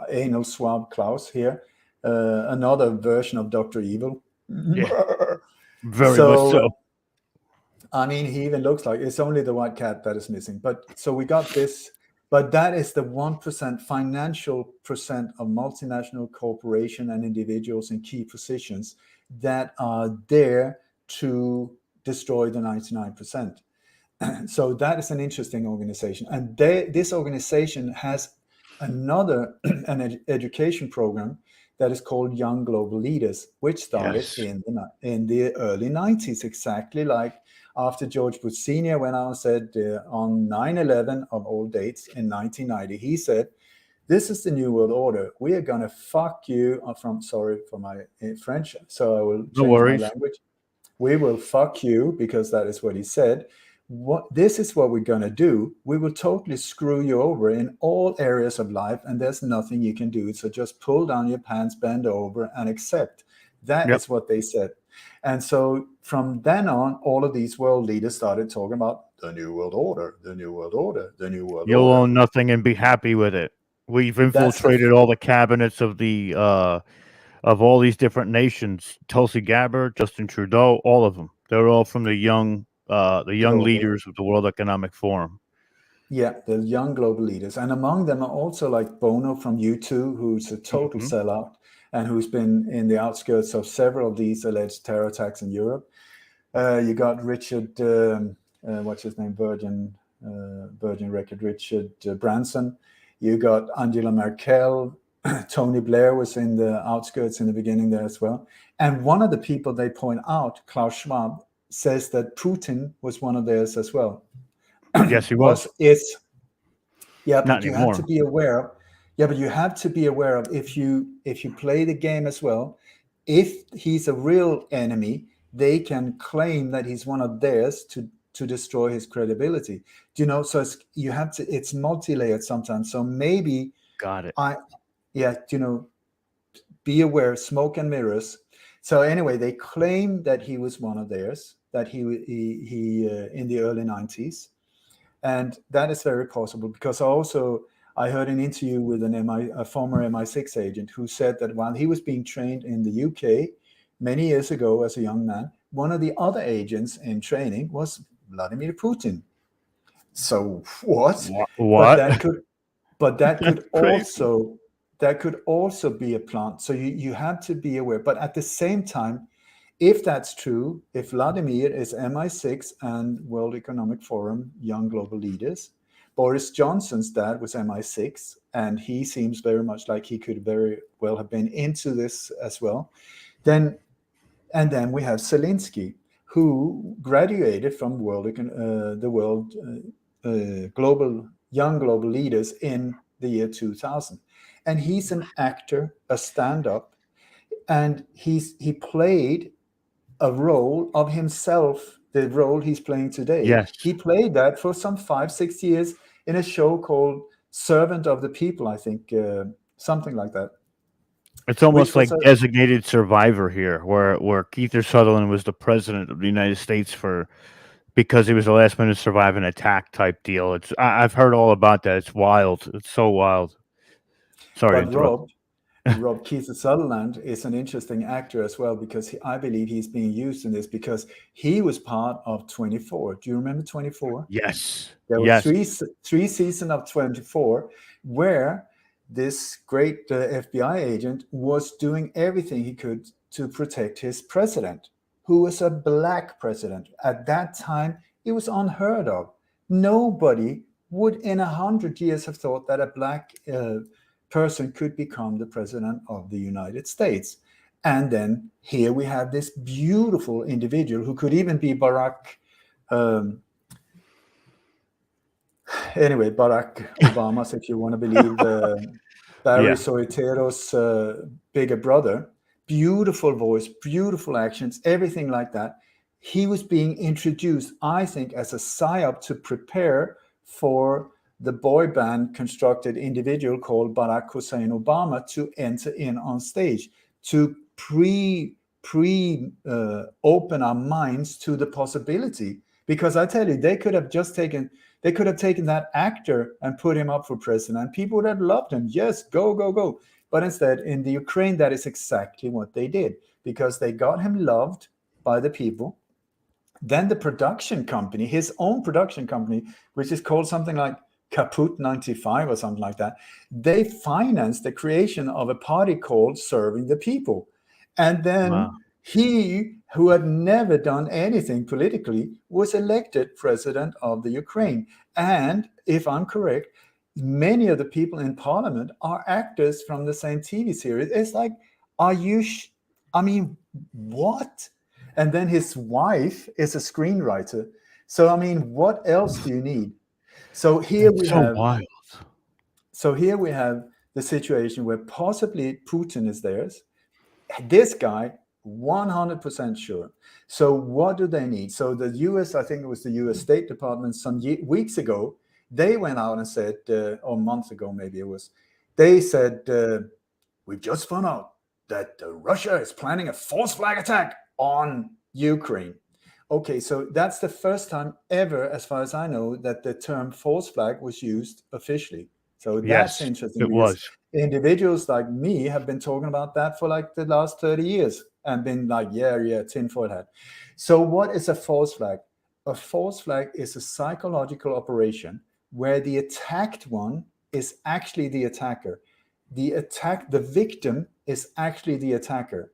Anal Schwab Klaus here, another version of Dr. Evil. Yeah. Very much so. I mean, he even looks like it's only the white cat that is missing. But so we got this, but that is the 1% financial percent of multinational corporation and individuals in key positions that are there to destroy the 99%. So that is an interesting organization, and this organization has another an education program that is called Young Global Leaders, which started in the early 90s, exactly like after George Bush Sr. went out and said on 9/11 of all dates in 1990, he said, "This is the new world order. We are gonna fuck you." Sorry for my French, so I will change my language. We will fuck you, because that is what he said. This is what we're going to do. We will totally screw you over in all areas of life, and there's nothing you can do. So just pull down your pants, bend over, and accept. That is what they said. And so from then on, all of these world leaders started talking about the new world order, the new world order, the new world order. You'll own nothing and be happy with it. We've infiltrated all the cabinets of the of all these different nations. Tulsi Gabbard, Justin Trudeau, all of them. They're all from the young leaders of the World Economic Forum. Yeah, the young global leaders. And among them are also like Bono from U2, who's a total sellout and who's been in the outskirts of several of these alleged terror attacks in Europe. You got Richard, what's his name, Virgin Record, Richard Branson. You got Angela Merkel. Tony Blair was in the outskirts in the beginning there as well. And one of the people they point out, Klaus Schwab, says that Putin was one of theirs as well. Yes, he was. But you have to be aware of. Yeah, but you have to be aware of if you play the game as well. If he's a real enemy, they can claim that he's one of theirs to destroy his credibility. Do you know? So it's multi-layered sometimes. So maybe got it. Be aware, smoke and mirrors. So anyway, they claim that he was one of theirs, that he in the early 90s. And that is very possible, because I heard an interview with a former MI6 agent who said that while he was being trained in the UK many years ago as a young man, one of the other agents in training was Vladimir Putin. So what? But that could also be a plant. So you have to be aware. But at the same time, if that's true, if Vladimir is MI6 and World Economic Forum young global leaders, Boris Johnson's dad was MI6, and he seems very much like he could very well have been into this as well. Then we have Zelensky, who graduated from the World Young Global Leaders in the year 2000. And he's an actor, a stand-up, and he played a role of himself the role he's playing today. Yes. He played that for some 5-6 years in a show called Servant of the People, I think, something like that. It's almost was like Designated Survivor here, where Kiefer Sutherland was the president of the United States because he was the last man to survive an attack type deal. I've heard all about that. It's wild. It's so wild. Sorry to But interrupt. Rob Kiefer Sutherland is an interesting actor as well, because I believe he's being used in this because he was part of 24. Do you remember 24? Yes. There were Yes. three seasons of 24 where this great FBI agent was doing everything he could to protect his president, who was a black president. At that time, it was unheard of. Nobody would in 100 years have thought that a black person could become the president of the United States. And then here we have this beautiful individual who could even be Barack Obama, if you want to believe Barry Soetero's bigger brother. Beautiful voice, beautiful actions, everything like that. He was being introduced, I think, as a psyop to prepare for the boy band constructed individual called Barack Hussein Obama to enter in on stage, to open our minds to the possibility. Because I tell you, they could have taken that actor and put him up for president, and people would have loved him. Yes, go, go, go. But instead, in the Ukraine, that is exactly what they did, because they got him loved by the people. Then the production company, his own production company, which is called something like Kaput 95 or something like that, they financed the creation of a party called Serving the People. And then he, who had never done anything politically, was elected president of the Ukraine. And if I'm correct, many of the people in parliament are actors from the same TV series. It's like, what? And then his wife is a screenwriter. So, what else do you need? So here we have wild. So here we have the situation where possibly Putin is theirs. This guy, 100% sure. So what do they need? So the US, I think it was the US State Department some weeks ago, they went out and said, or months ago maybe it was, they said, we just found out that Russia is planning a false flag attack on Ukraine. Okay, so that's the first time ever, as far as I know, that the term false flag was used officially. So that's interesting. It was. Individuals like me have been talking about that for like the last 30 years and been like, yeah, tinfoil hat. So what is a false flag? A false flag is a psychological operation where the attacked one is actually the attacker. The victim is actually the attacker.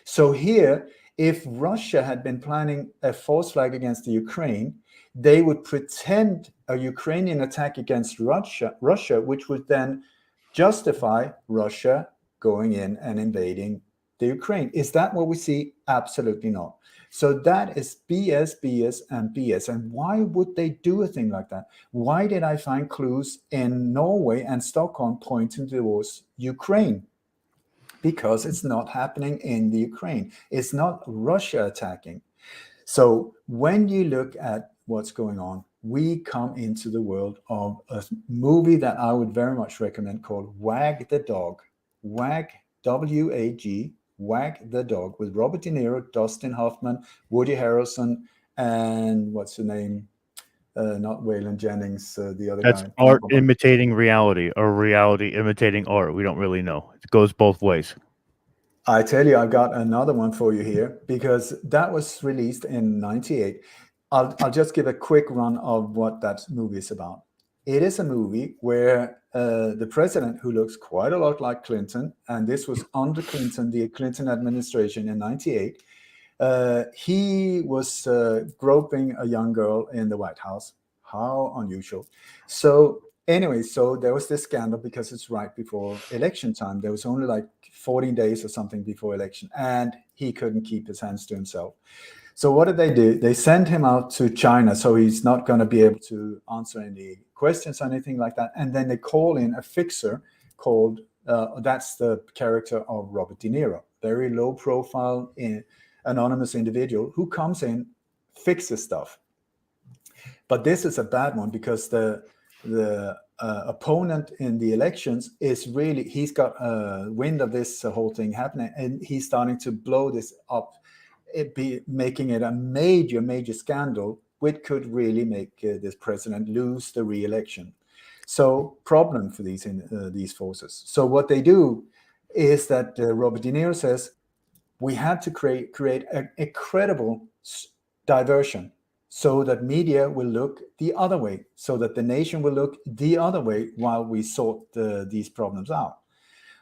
So here, if Russia had been planning a false flag against the Ukraine, they would pretend a Ukrainian attack against Russia, which would then justify Russia going in and invading the Ukraine. Is that what we see? Absolutely not. So that is BS, BS, and BS. And why would they do a thing like that? Why did I find clues in Norway and Stockholm pointing towards Ukraine? Because it's not happening in the Ukraine. It's not Russia attacking. So when you look at what's going on, we come into the world of a movie that I would very much recommend called Wag the Dog. Wag, W-A-G, Wag the Dog, with Robert De Niro, Dustin Hoffman, Woody Harrelson, and what's her name? Not Waylon Jennings, the other guy. That's art imitating reality, or reality imitating art. We don't really know. It goes both ways. I tell you, I've got another one for you here, because that was released in 98. I'll just give a quick run of what that movie is about. It is a movie where the president, who looks quite a lot like Clinton, and this was under Clinton, the Clinton administration in 98, he was groping a young girl in the White House. How unusual. So anyway, so there was this scandal because it's right before election time. There was only like 14 days or something before election, and he couldn't keep his hands to himself. So what did they do? They sent him out to China, so he's not going to be able to answer any questions or anything like that. And then they call in a fixer called, that's the character of Robert De Niro, very low profile, anonymous individual who comes in fixes stuff. But this is a bad one because the opponent in the elections is really, he's got wind of this whole thing happening, and he's starting to blow this up, making it a major scandal, which could really make this president lose the re-election. So problem for these forces. So what they do is that Robert De Niro says, we had to create a credible diversion so that media will look the other way, so that the nation will look the other way while we sort these problems out.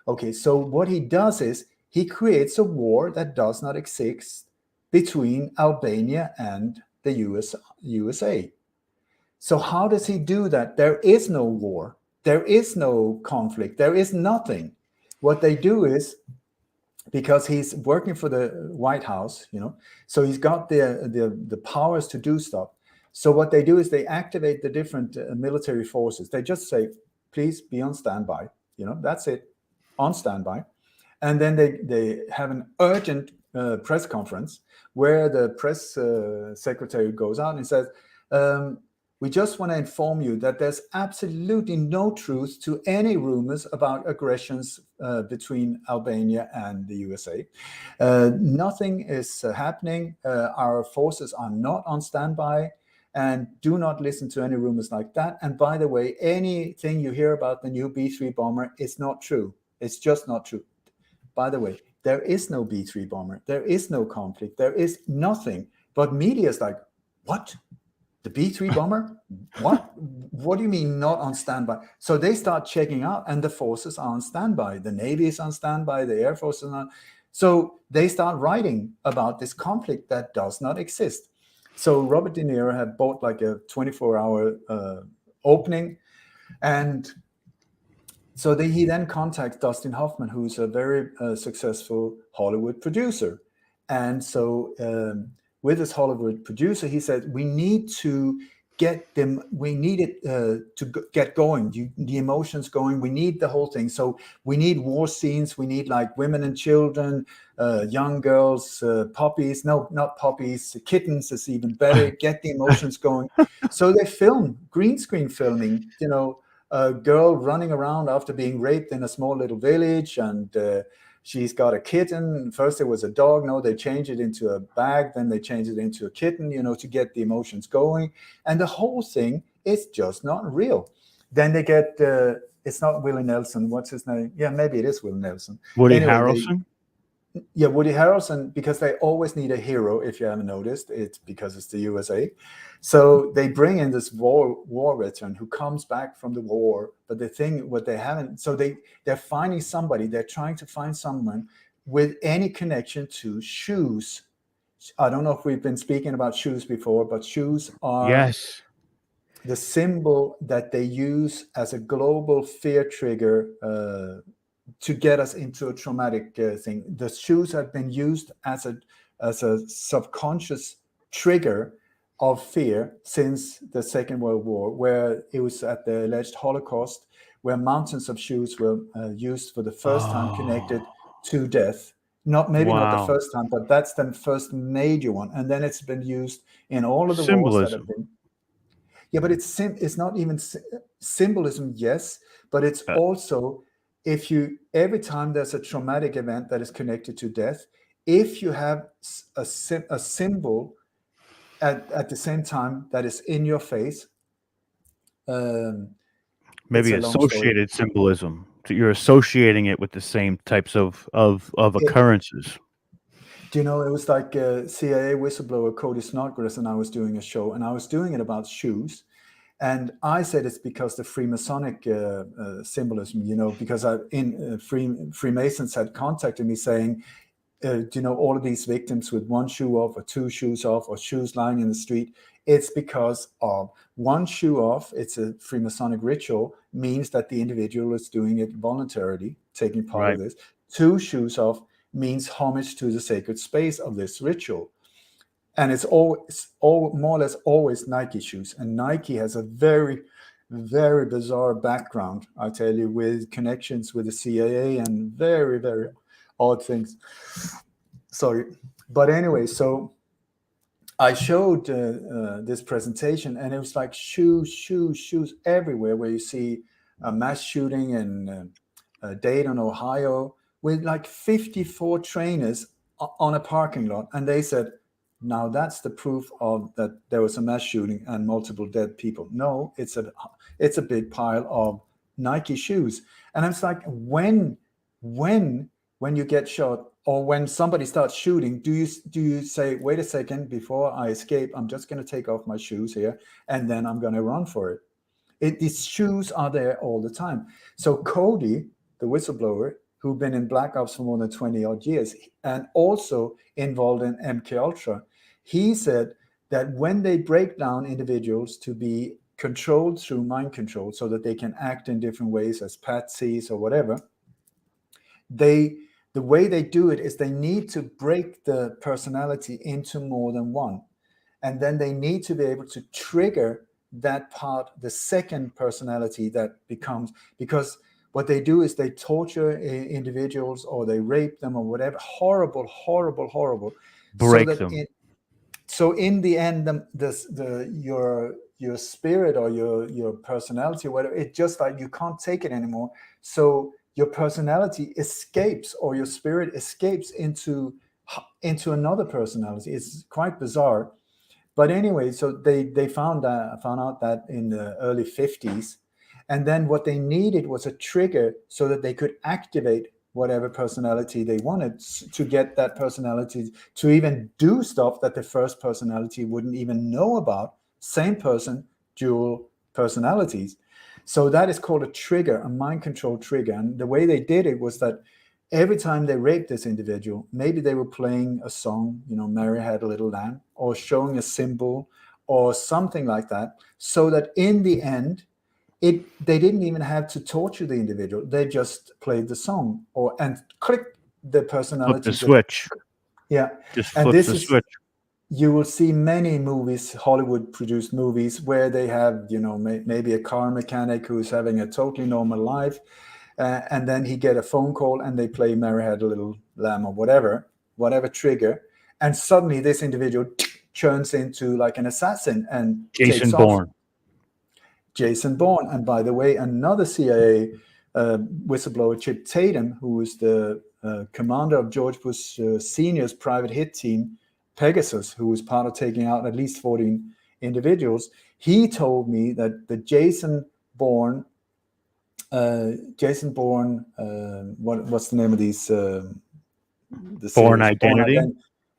Okay, so what he does is he creates a war that does not exist between Albania and the USA. So how does he do that? There is no war. There is no conflict. There is nothing. What they do is, because he's working for the White House, so he's got the powers to do stuff. So what they do is they activate the different military forces. They just say, please be on standby. That's it, on standby. And then they have an urgent press conference where the press secretary goes out and says, we just want to inform you that there's absolutely no truth to any rumors about aggressions between Albania and the USA. Nothing is happening. Our forces are not on standby, and do not listen to any rumors like that. And by the way, anything you hear about the new B-3 bomber is not true. It's just not true. By the way, there is no B-3 bomber. There is no conflict. There is nothing. But media is like, what? The B-3 bomber? What? What do you mean not on standby? So they start checking out, and the forces are on standby. The Navy is on standby. The Air Force is on. So they start writing about this conflict that does not exist. So Robert De Niro had bought like a 24-hour opening, and so he then contacts Dustin Hoffman, who's a very successful Hollywood producer. And so with this Hollywood producer, he said, we need to get them, we need it to get going, the emotions going, we need the whole thing. So we need war scenes, we need like women and children, young girls, puppies, no, not puppies, kittens is even better, get the emotions going. So they film, green screen filming, a girl running around after being raped in a small little village, and she's got a kitten. First it was a dog, no, they changed it into a bag, then they changed it into a kitten, to get the emotions going. And the whole thing is just not real. Then they get, it's not Willie Nelson, what's his name? Yeah, maybe it is Willie Nelson. Woody Harrelson? Yeah, Woody Harrelson, because they always need a hero, if you haven't noticed. It's because it's the USA. So they bring in this war veteran who comes back from the war, but the thing, what they haven't, so they're finding somebody, they're trying to find someone with any connection to shoes. I don't know if we've been speaking about shoes before, but shoes are the symbol that they use as a global fear trigger to get us into a traumatic thing. The shoes have been used as a subconscious trigger of fear since the Second World War, where it was at the alleged Holocaust, where mountains of shoes were used for the first time connected to death. Not the first time, but that's the first major one. And then it's been used in all of the wars that have been. Yeah, but it's not even symbolism, yes, but it's also, every time there's a traumatic event that is connected to death, if you have a symbol at the same time that is in your face, maybe associated symbolism. You're associating it with the same types of occurrences. Do you know, it was like CIA whistleblower Cody Snodgrass and I was doing a show, and I was doing it about shoes. And I said it's because the Freemasonic symbolism, because Freemasons had contacted me saying, all of these victims with one shoe off or two shoes off or shoes lying in the street, it's because of one shoe off. It's a Freemasonic ritual, means that the individual is doing it voluntarily, taking part of this. Two shoes off means homage to the sacred space of this ritual. And it's all more or less always Nike shoes. And Nike has a very, very bizarre background, I tell you, with connections with the CIA and very, very odd things. Sorry. But anyway, so I showed this presentation, and it was like shoes everywhere. Where you see a mass shooting in Dayton, Ohio, with like 54 trainers on a parking lot, and they said, "Now that's the proof of that there was a mass shooting and multiple dead people." No, it's a big pile of Nike shoes, and I was like, when you get shot, or when somebody starts shooting, do you say, wait a second, before I escape, I'm just going to take off my shoes here, and then I'm going to run for it? These shoes are there all the time. So Cody, the whistleblower, who'd been in Black Ops for more than 20 odd years, and also involved in MK Ultra, he said that when they break down individuals to be controlled through mind control so that they can act in different ways as patsies or whatever, the way they do it is they need to break the personality into more than one. And then they need to be able to trigger that part, the second personality that becomes, because what they do is they torture individuals, or they rape them, or whatever. Horrible. Break them. So in the end, your spirit, or your personality, or whatever, it's just like you can't take it anymore. So your personality escapes, or your spirit escapes into another personality. It's quite bizarre. But anyway, so they found out that in the early 50s. And then what they needed was a trigger so that they could activate whatever personality they wanted, to get that personality to even do stuff that the first personality wouldn't even know about. Same person, dual personalities. So that is called a trigger, a mind control trigger. And the way they did it was that every time they raped this individual, maybe they were playing a song, Mary Had a Little Lamb, or showing a symbol or something like that, so that in the end, they didn't even have to torture the individual. They just played the song, and click the personality. Flip the switch. Yeah. Just flips the switch. You will see many movies, Hollywood-produced movies, where they have, maybe a car mechanic who's having a totally normal life, and then he get a phone call, and they play Mary Had a Little Lamb, or whatever trigger, and suddenly this individual turns into like an assassin and Jason takes Bourne. off. Jason Bourne. And by the way, another CIA whistleblower, Chip Tatum, who was the commander of George Bush Sr.'s private hit team, Pegasus, who was part of taking out at least 14 individuals, he told me that the Jason Bourne, what's the name of these? Bourne Identity.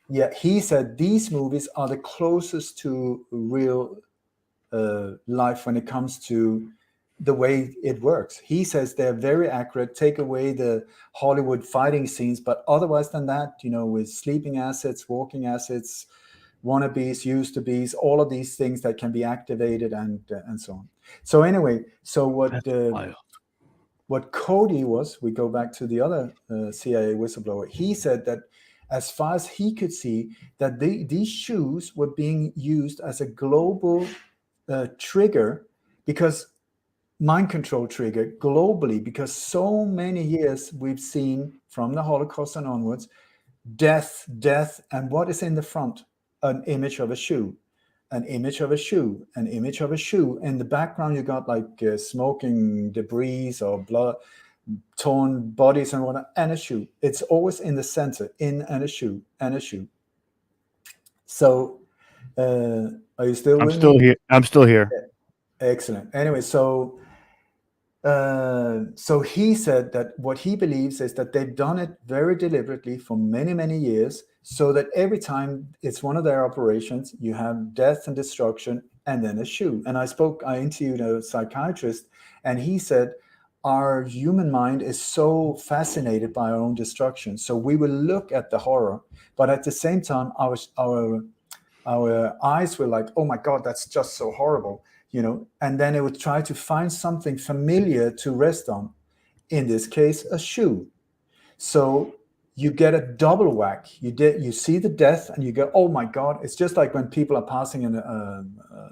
Yeah, he said these movies are the closest to real life when it comes to the way it works. He says they're very accurate, take away the Hollywood fighting scenes, but otherwise than that, with sleeping assets, walking assets, wannabes, used to be's, all of these things that can be activated and so on. So anyway, so what Cody was, we go back to the other CIA whistleblower, he said that as far as he could see, that these shoes were being used as a global trigger, because mind control trigger globally, because so many years we've seen from the Holocaust and onwards, death, and what is in the front? An image of a shoe, an image of a shoe, an image of a shoe. In the background, you got like smoking debris or blood, torn bodies and whatnot, and a shoe. It's always in the center, and a shoe, and a shoe. So, are you still with me? I'm still here. Excellent. Anyway, so he said that what he believes is that they've done it very deliberately for many, many years, so that every time it's one of their operations, you have death and destruction and then a shoe. And I interviewed a psychiatrist, and he said, our human mind is so fascinated by our own destruction. So we will look at the horror, but at the same time, our eyes were like, oh my God, that's just so horrible. And then it would try to find something familiar to rest on. In this case, a shoe. So you get a double whack. You see the death, and you go, oh my God! It's just like when people are passing in a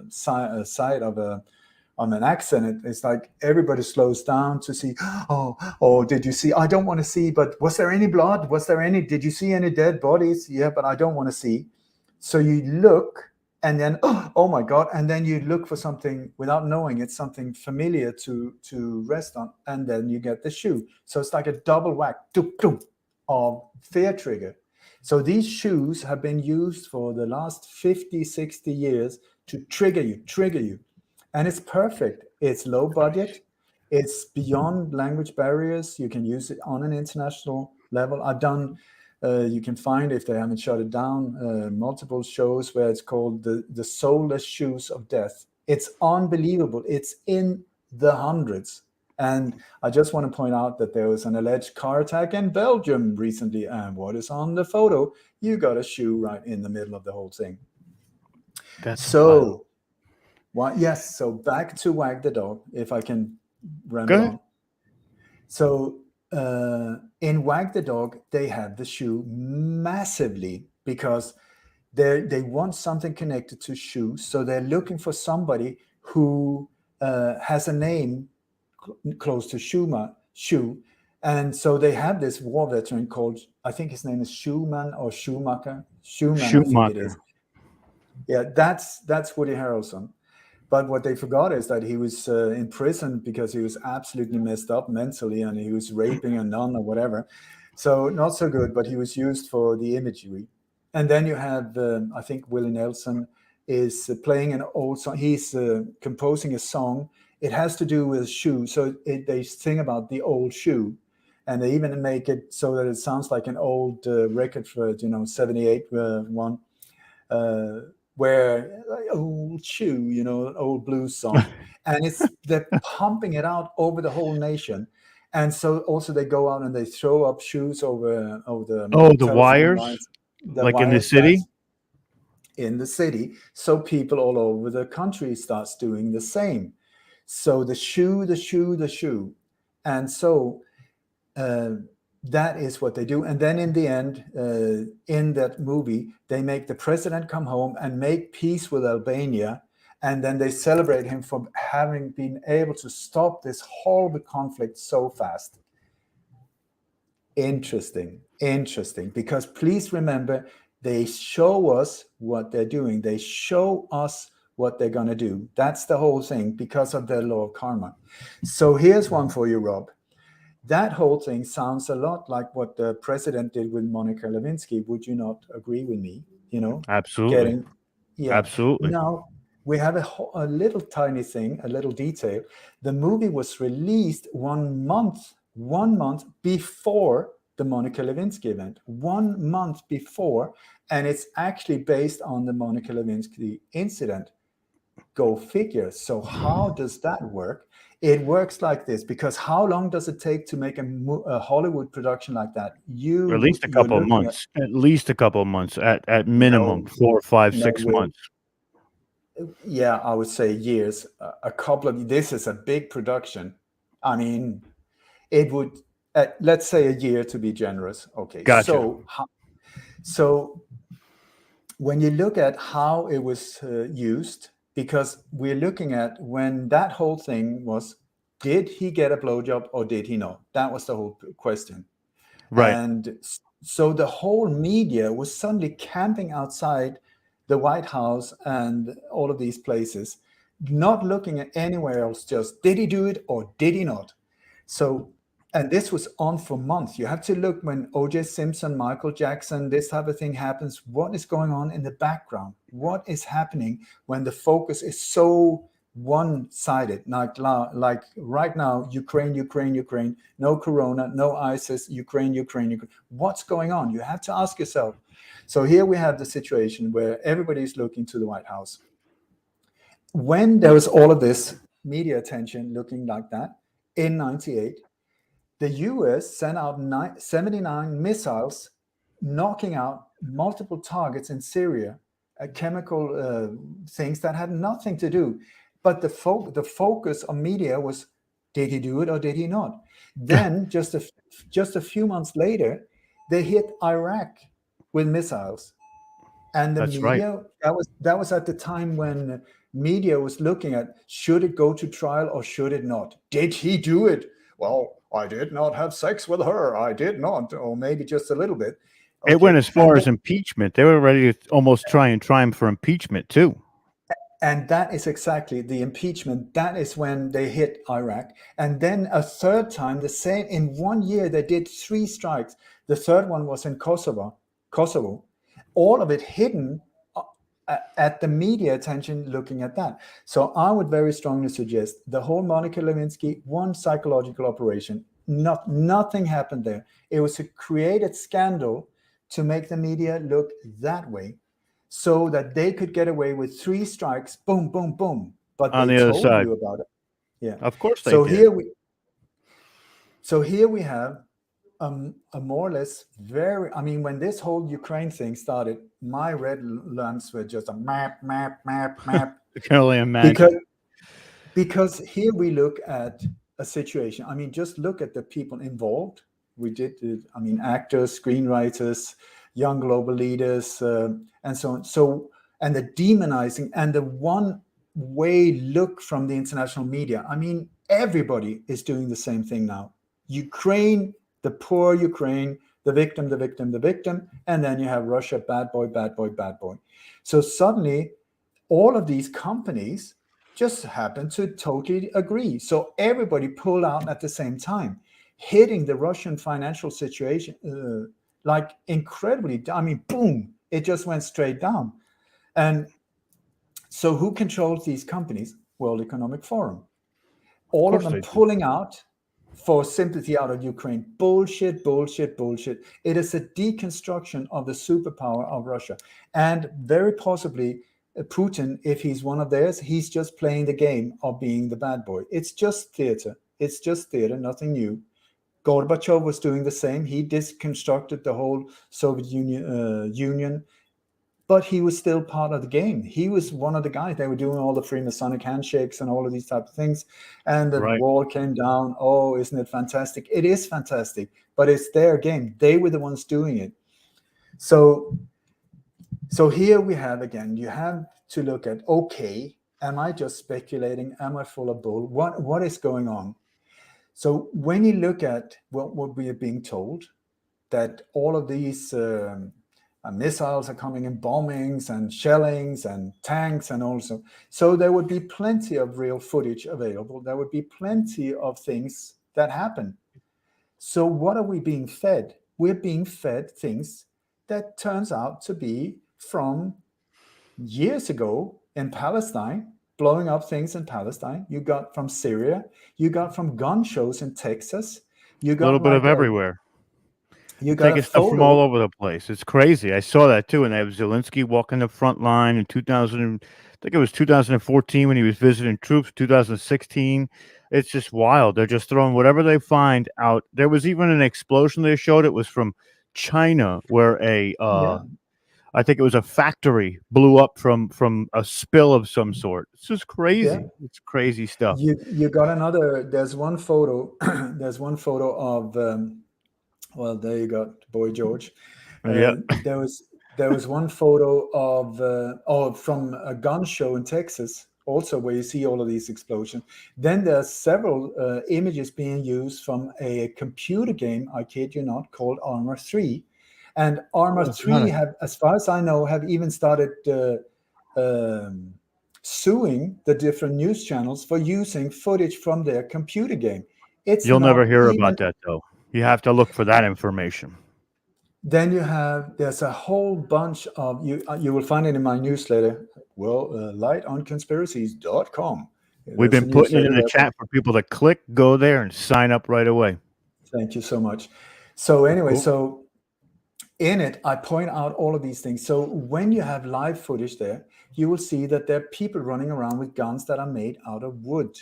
side of an accident. It's like everybody slows down to see. Oh, did you see? I don't want to see. But was there any blood? Did you see any dead bodies? Yeah, but I don't want to see. So you look and then, oh my God, and then you look for something without knowing it's something familiar to rest on, and then you get the shoe. So it's like a double whack of fear trigger. So these shoes have been used for the last 50, 60 years to trigger you. And it's perfect. It's low budget. It's beyond language barriers. You can use it on an international level. I've done, you can find, if they haven't shut it down, multiple shows where it's called the Soulless Shoes of Death. It's unbelievable. It's in the hundreds. And I just want to point out that there was an alleged car attack in Belgium recently. And what is on the photo? You got a shoe right in the middle of the whole thing. That's so, yes. So back to Wag the Dog, if I can ramble on. So in Wag the Dog, they have the shoe massively because they want something connected to shoes. So they're looking for somebody who has a name close to shoe. And so they have this war veteran called, I think his name is Schumann or Schumacher. Schumann, I think it is. Yeah, that's Woody Harrelson. But what they forgot is that he was in prison because he was absolutely messed up mentally and he was raping a nun or whatever. So not so good, but he was used for the imagery. And then you have, I think Willie Nelson is playing an old song. He's composing a song. It has to do with shoes. So they sing about the old shoe. And they even make it so that it sounds like an old record for, 78 one. Where old shoe, an old blues song, and they're pumping it out over the whole nation, and so also they go out and they throw up shoes over the wires, lines, like in the city. In the city, so people all over the country starts doing the same. So the shoe, and so. That is what they do. And then in the end, in that movie, they make the president come home and make peace with Albania. And then they celebrate him for having been able to stop this horrible conflict so fast. Interesting. Because please remember, they show us what they're doing. They show us what they're going to do. That's the whole thing because of their law of karma. So here's one for you, Rob. That whole thing sounds a lot like what the president did with Monica Lewinsky. Would you not agree with me? Absolutely. Absolutely. Now, we have a little tiny thing, a little detail. The movie was released 1 month before the Monica Lewinsky event. 1 month before, and it's actually based on the Monica Lewinsky incident. Go figure. So how does that work? It works like this, because how long does it take to make a Hollywood production like that? At least a couple of months. At least a couple of months. At minimum, 4, 5, 6 months. Yeah, I would say years. A couple of. This is a big production. I mean, it would. Let's say a year to be generous. Okay. Gotcha. So when you look at how it was used. Because we're looking at when that whole thing was, did he get a blowjob or did he not? That was the whole question. Right. And so the whole media was suddenly camping outside the White House and all of these places, not looking at anywhere else, just did he do it or did he not? So, and this was on for months. You have to look when O.J. Simpson, Michael Jackson, this type of thing happens. What is going on in the background? What is happening when the focus is so one-sided? Like right now, Ukraine, no Corona, no ISIS, Ukraine. What's going on? You have to ask yourself. So here we have the situation where everybody's looking to the White House. When there was all of this media attention looking like that in 98, the US sent out 79 missiles, knocking out multiple targets in Syria, chemical things that had nothing to do. But the focus of media was, did he do it or did he not? Then just a few months later, they hit Iraq with missiles. And the That's media, that was at the time when media was looking at, should it go to trial or should it not? Did he do it? Well, I did not have sex with her. I did not, or maybe just a little bit. It went Okay, as far as impeachment. They were ready to almost try him for impeachment too. and that is exactly the impeachment. That is when they hit Iraq. And then a third time, the same, in 1 year, they did 3 strikes. The third one was in Kosovo. All of it hidden at the media attention looking at that. So I would very strongly suggest the whole Monica Lewinsky, one psychological operation. Nothing happened there. It was a created scandal to make the media look that way, so that they could get away with 3 strikes, boom, boom, boom. But On they the other told side. you about it. Yeah. Of course they So did. here we have a more or less very, I mean, when this whole Ukraine thing started, my red lamps were just a map. I can only imagine. Because here we look at a situation. I mean, just look at the people involved. We did, I mean, actors, screenwriters, young global leaders, and so on. So, and the demonizing and the one way look from the international media. I mean, everybody is doing the same thing now. Ukraine, the poor Ukraine, the victim, and then you have Russia, bad boy. So suddenly, all of these companies just happen to totally agree. So everybody pulled out at the same time, hitting the Russian financial situation like incredibly. I mean, boom, it just went straight down. And so who controls these companies? World Economic Forum. All of them pulling out for sympathy out of Ukraine. Bullshit. It is a deconstruction of the superpower of Russia. And very possibly Putin, if he's one of theirs, he's just playing the game of being the bad boy. It's just theater. Nothing new. Gorbachev was doing the same. He deconstructed the whole Soviet Union, but he was still part of the game. He was one of the guys. They were doing all the Freemasonic handshakes and all of these type of things. And the wall came down. Oh, isn't it fantastic? It is fantastic, but it's their game. They were the ones doing it. So here we have, again, you have to look at, okay, am I just speculating? Am I full of bull? What is going on? So when you look at what we are being told, that all of these missiles are coming in, bombings and shellings and tanks, and also, so there would be plenty of real footage available. There would be plenty of things that happen. So what are we being fed? We're being fed things that turns out to be from years ago in Palestine, blowing up things in Palestine. You got from Syria. You got from gun shows in Texas. You got a little bit of everywhere. You got taking stuff from all over the place. It's crazy. I saw that too. And they have Zelensky walking the front line in 2000. I think it was 2014 when he was visiting troops. 2016. It's just wild. They're just throwing whatever they find out. There was even an explosion they showed. It was from China, where I think it was a factory blew up from a spill of some sort. It's just crazy. Yeah. It's crazy stuff. You got another. There's one photo. There's one photo of. Well, there you got Boy George. Yeah. There was one photo of from a gun show in Texas, also where you see all of these explosions. Then there's several images being used from a computer game, I kid you not, called Armor 3. And Armor 3 have, as far as I know, have even started suing the different news channels for using footage from their computer game. You'll never hear about that, though. You have to look for that information. Then there's a whole bunch of, you will find it in my newsletter, lightonconspiracies.com. We've been putting it in the chat for people to click, go there, and sign up right away. Thank you so much. So anyway, So in it, I point out all of these things. So when you have live footage there, you will see that there are people running around with guns that are made out of wood,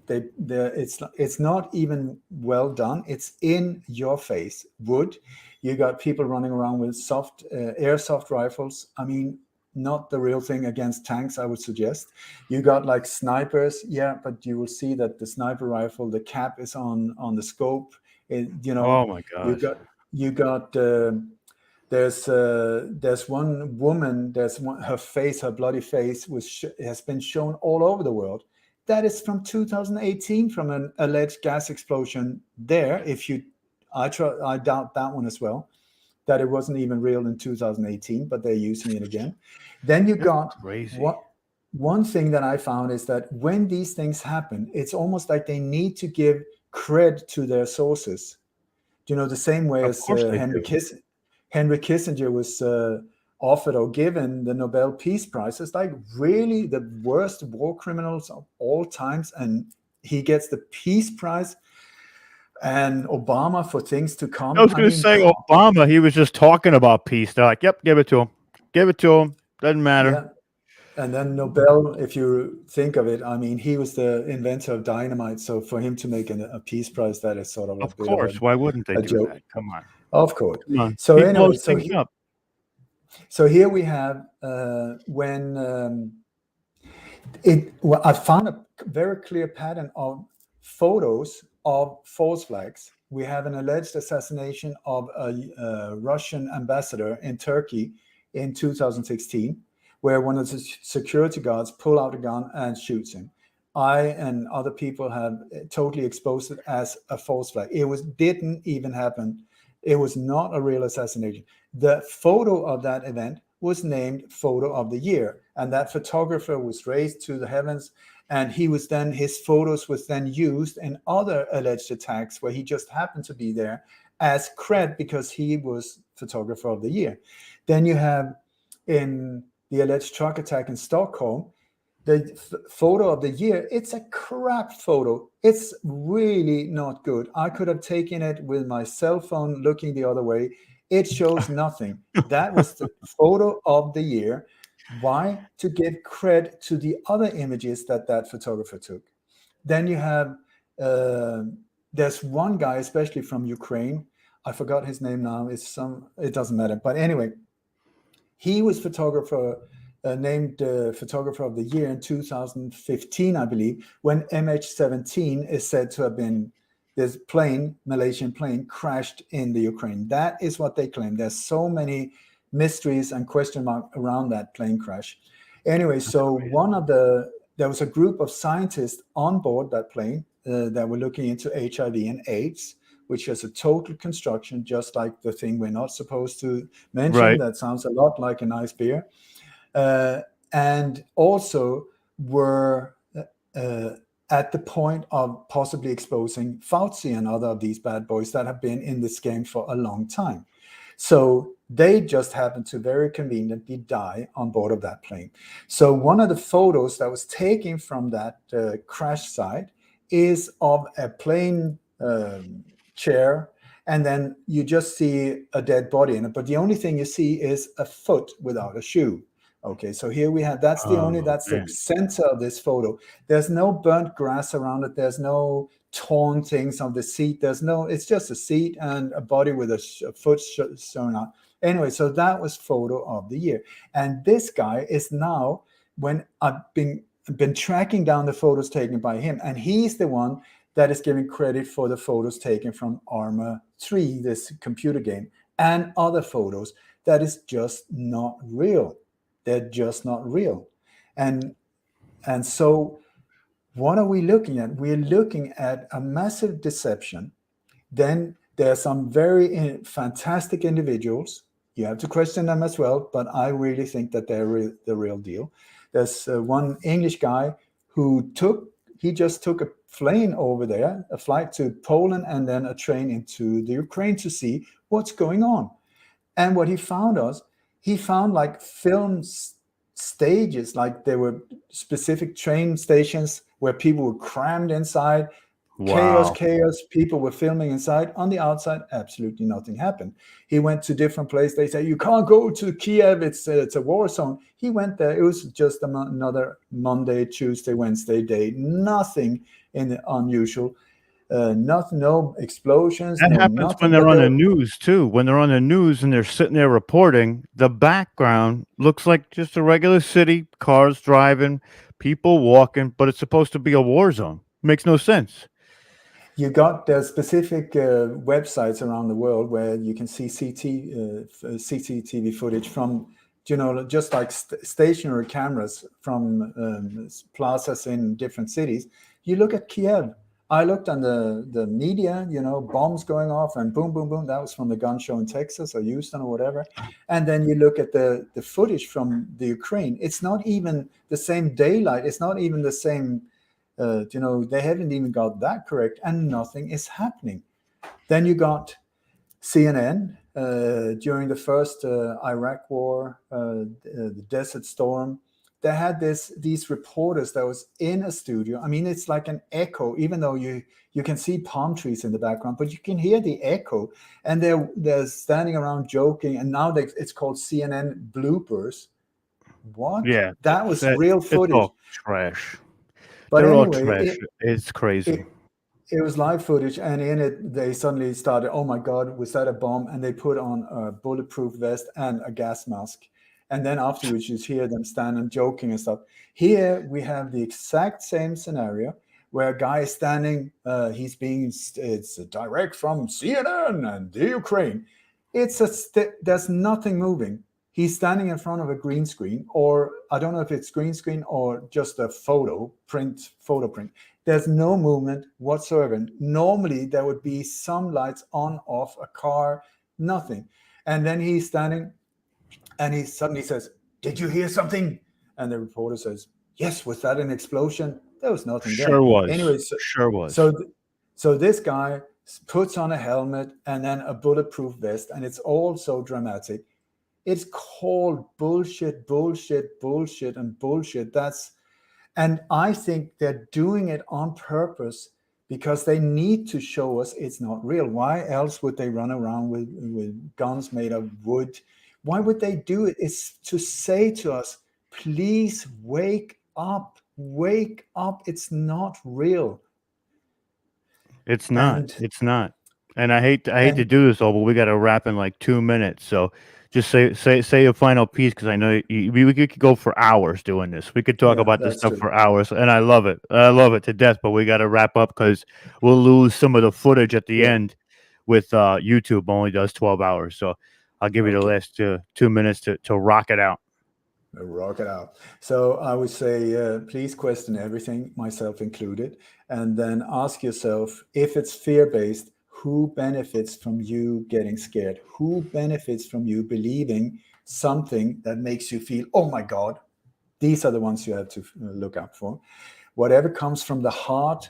it's not even well done. It's in your face wood. You got people running around with airsoft rifles. I mean, not the real thing against tanks, I would suggest. You got like snipers, but you will see that the sniper rifle, the cap is on the scope. Oh my gosh. There's one woman. Her face, her bloody face, has been shown all over the world. That is from 2018, from an alleged gas explosion there. I doubt that one as well. that it wasn't even real in 2018, but they're using it again. Then you got crazy. One thing that I found is that when these things happen, it's almost like they need to give cred to their sources. You know, the same way as Henry Kissinger was offered or given the Nobel Peace Prize. It's like really the worst war criminals of all times, and he gets the Peace Prize. And Obama for things to come. I was going to say Obama, he was just talking about peace. They're like, yep, give it to him. Give it to him. Doesn't matter. Yeah. And then Nobel, if you think of it, I mean, he was the inventor of dynamite. So for him to make a Peace Prize, that is sort of a bit course. Why wouldn't they do joke. that? Come on. Of course. Come on. So He anyway, blows things up. So here we have when I found a very clear pattern of photos of false flags. We have an alleged assassination of a Russian ambassador in Turkey in 2016, where one of the security guards pull out a gun and shoots him. I and other people have totally exposed it as a false flag. It didn't even happen. It was not a real assassination. The photo of that event was named Photo of the Year, and that photographer was raised to the heavens, and his photos was then used in other alleged attacks where he just happened to be there as cred because he was photographer of the year. Then you have in the alleged truck attack in Stockholm, the photo of the year, it's a crap photo. It's really not good. I could have taken it with my cell phone looking the other way. It shows nothing. That was the photo of the year. Why? To give cred to the other images that photographer took. Then you have, there's one guy, especially from Ukraine. I forgot his name now. It doesn't matter. But anyway, he was named photographer of the year in 2015, I believe, when MH17 is said to have been, this Malaysian plane crashed in the Ukraine. That is what they claim. There's so many mysteries and question marks around that plane crash. Anyway, so there was a group of scientists on board that plane that were looking into HIV and AIDS, which is a total construction, just like the thing we're not supposed to mention. Right. That sounds a lot like a nice beer. And also were at the point of possibly exposing Fauci and other of these bad boys that have been in this game for a long time. So they just happened to very conveniently die on board of that plane. So one of the photos that was taken from that crash site is of a plane chair, and then you just see a dead body in it. But the only thing you see is a foot without a shoe. Okay, so here we have, that's the center of this photo. There's no burnt grass around it. There's no torn things on the seat. It's just a seat and a body with a foot showing out. Anyway, so that was photo of the year. And this guy is now, when I've been tracking down the photos taken by him, and he's the one that is giving credit for the photos taken from Arma 3, this computer game, and other photos that is just not real. They're just not real. And so what are we looking at? We're looking at a massive deception. Then there are some very fantastic individuals. You have to question them as well, but I really think that they're the real deal. There's one English guy who just took a plane over there, a flight to Poland, and then a train into the Ukraine to see what's going on. And what he found like film stages, like there were specific train stations where people were crammed inside. Wow. Chaos. People were filming inside. On the outside, absolutely nothing happened. He went to different places. They say, you can't go to Kiev. It's a war zone. He went there. It was just another Monday, Tuesday, Wednesday day. Nothing unusual. Nothing, no explosions. That happens when they're on the news too. When they're on the news and they're sitting there reporting, the background looks like just a regular city, cars driving, people walking, but it's supposed to be a war zone. Makes no sense. You got the specific websites around the world where you can see CCTV footage from, just like stationary cameras from plazas in different cities. You look at Kiev. I looked on the media, bombs going off and boom, boom, boom. That was from the gun show in Texas or Houston or whatever. And then you look at the footage from the Ukraine. It's not even the same daylight. It's not even the same, they haven't even got that correct, and nothing is happening. Then you got CNN during the first Iraq war, the Desert Storm. They had these reporters that was in a studio. I mean, it's like an echo, even though you can see palm trees in the background, but you can hear the echo. And they're standing around joking. And now it's called CNN bloopers. What? Yeah, That was real it's footage. all trash. But They're all anyway, trash. It's crazy. it was live footage, and in it, they suddenly started, oh my God, was that a bomb? And they put on a bulletproof vest and a gas mask. And then afterwards, you hear them stand and joking and stuff. Here, we have the exact same scenario where a guy is standing, it's direct from CNN and the Ukraine. There's nothing moving. He's standing in front of a green screen, or I don't know if it's green screen or just a photo print. There's no movement whatsoever. Normally, there would be some lights on, off, a car, nothing. And then he's standing and he suddenly says, "Did you hear something?" And the reporter says, "Yes, was that an explosion?" There was nothing there. Sure was. Anyway, Sure was. So this guy puts on a helmet and then a bulletproof vest, and it's all so dramatic. It's called bullshit, bullshit, bullshit, and bullshit. And I think they're doing it on purpose because they need to show us it's not real. Why else would they run around with guns made of wood? Why would they do it? It's to say to us, please wake up, wake up. It's not real. It's not. It's not. And I hate to do this all, but we got to wrap in like 2 minutes. So just say a final piece, because I know we could go for hours doing this. We could talk about this stuff for hours, and I love it. I love it to death. But we got to wrap up because we'll lose some of the footage at the end. With YouTube only does 12 hours, so I'll give you the last 2 minutes to rock it out. Rock it out. So I would say, please question everything, myself included, and then ask yourself, if it's fear-based, who benefits from you getting scared? Who benefits from you believing something that makes you feel, oh my God? These are the ones you have to look out for. Whatever comes from the heart,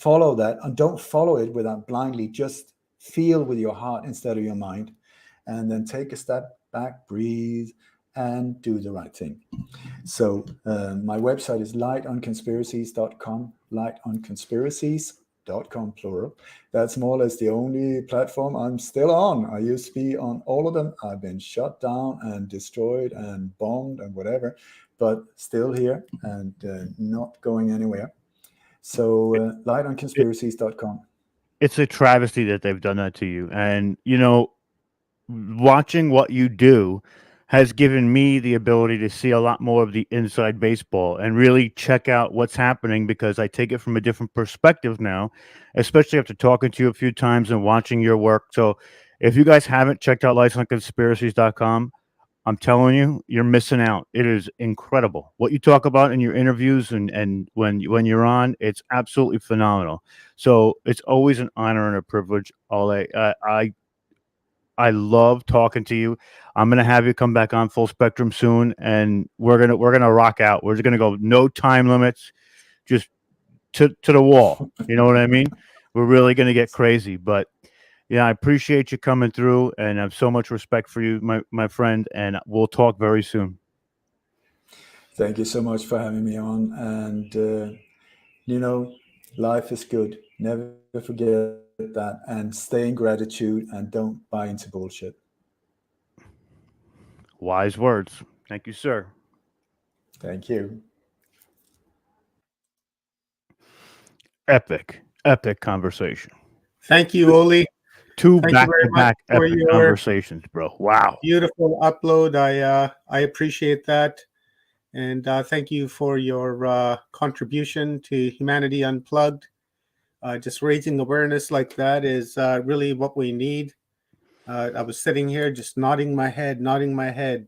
follow that, and don't follow it without blindly. Just feel with your heart instead of your mind, and then take a step back, breathe, and do the right thing. So my website is lightonconspiracies.com, lightonconspiracies.com, plural. That's more or less the only platform I'm still on. I used to be on all of them. I've been shut down and destroyed and bombed and whatever, but still here and not going anywhere. So lightonconspiracies.com. It's a travesty that they've done that to you. And, watching what you do has given me the ability to see a lot more of the inside baseball and really check out what's happening, because I take it from a different perspective now, especially after talking to you a few times and watching your work. So if you guys haven't checked out lightonconspiracies.com, I'm telling you, you're missing out. It is incredible what you talk about in your interviews and when you're on. It's absolutely phenomenal. So it's always an honor and a privilege. Ole, I love talking to you. I'm gonna have you come back on Full Spectrum soon, and we're gonna rock out. We're just gonna go no time limits, just to the wall. You know what I mean? We're really gonna get crazy. But yeah, I appreciate you coming through, and I have so much respect for you, my friend. And we'll talk very soon. Thank you so much for having me on. And life is good. Never forget that, and stay in gratitude, and don't buy into bullshit. Wise words. Thank you, sir. Thank you. Epic conversation. Thank you, Oli. Two Thank you very much back-to-back for epic your conversations, bro. Wow. Beautiful upload. I appreciate that. And thank you for your contribution to Humanity Unplugged. Just raising awareness like that is really what we need. I was sitting here just nodding my head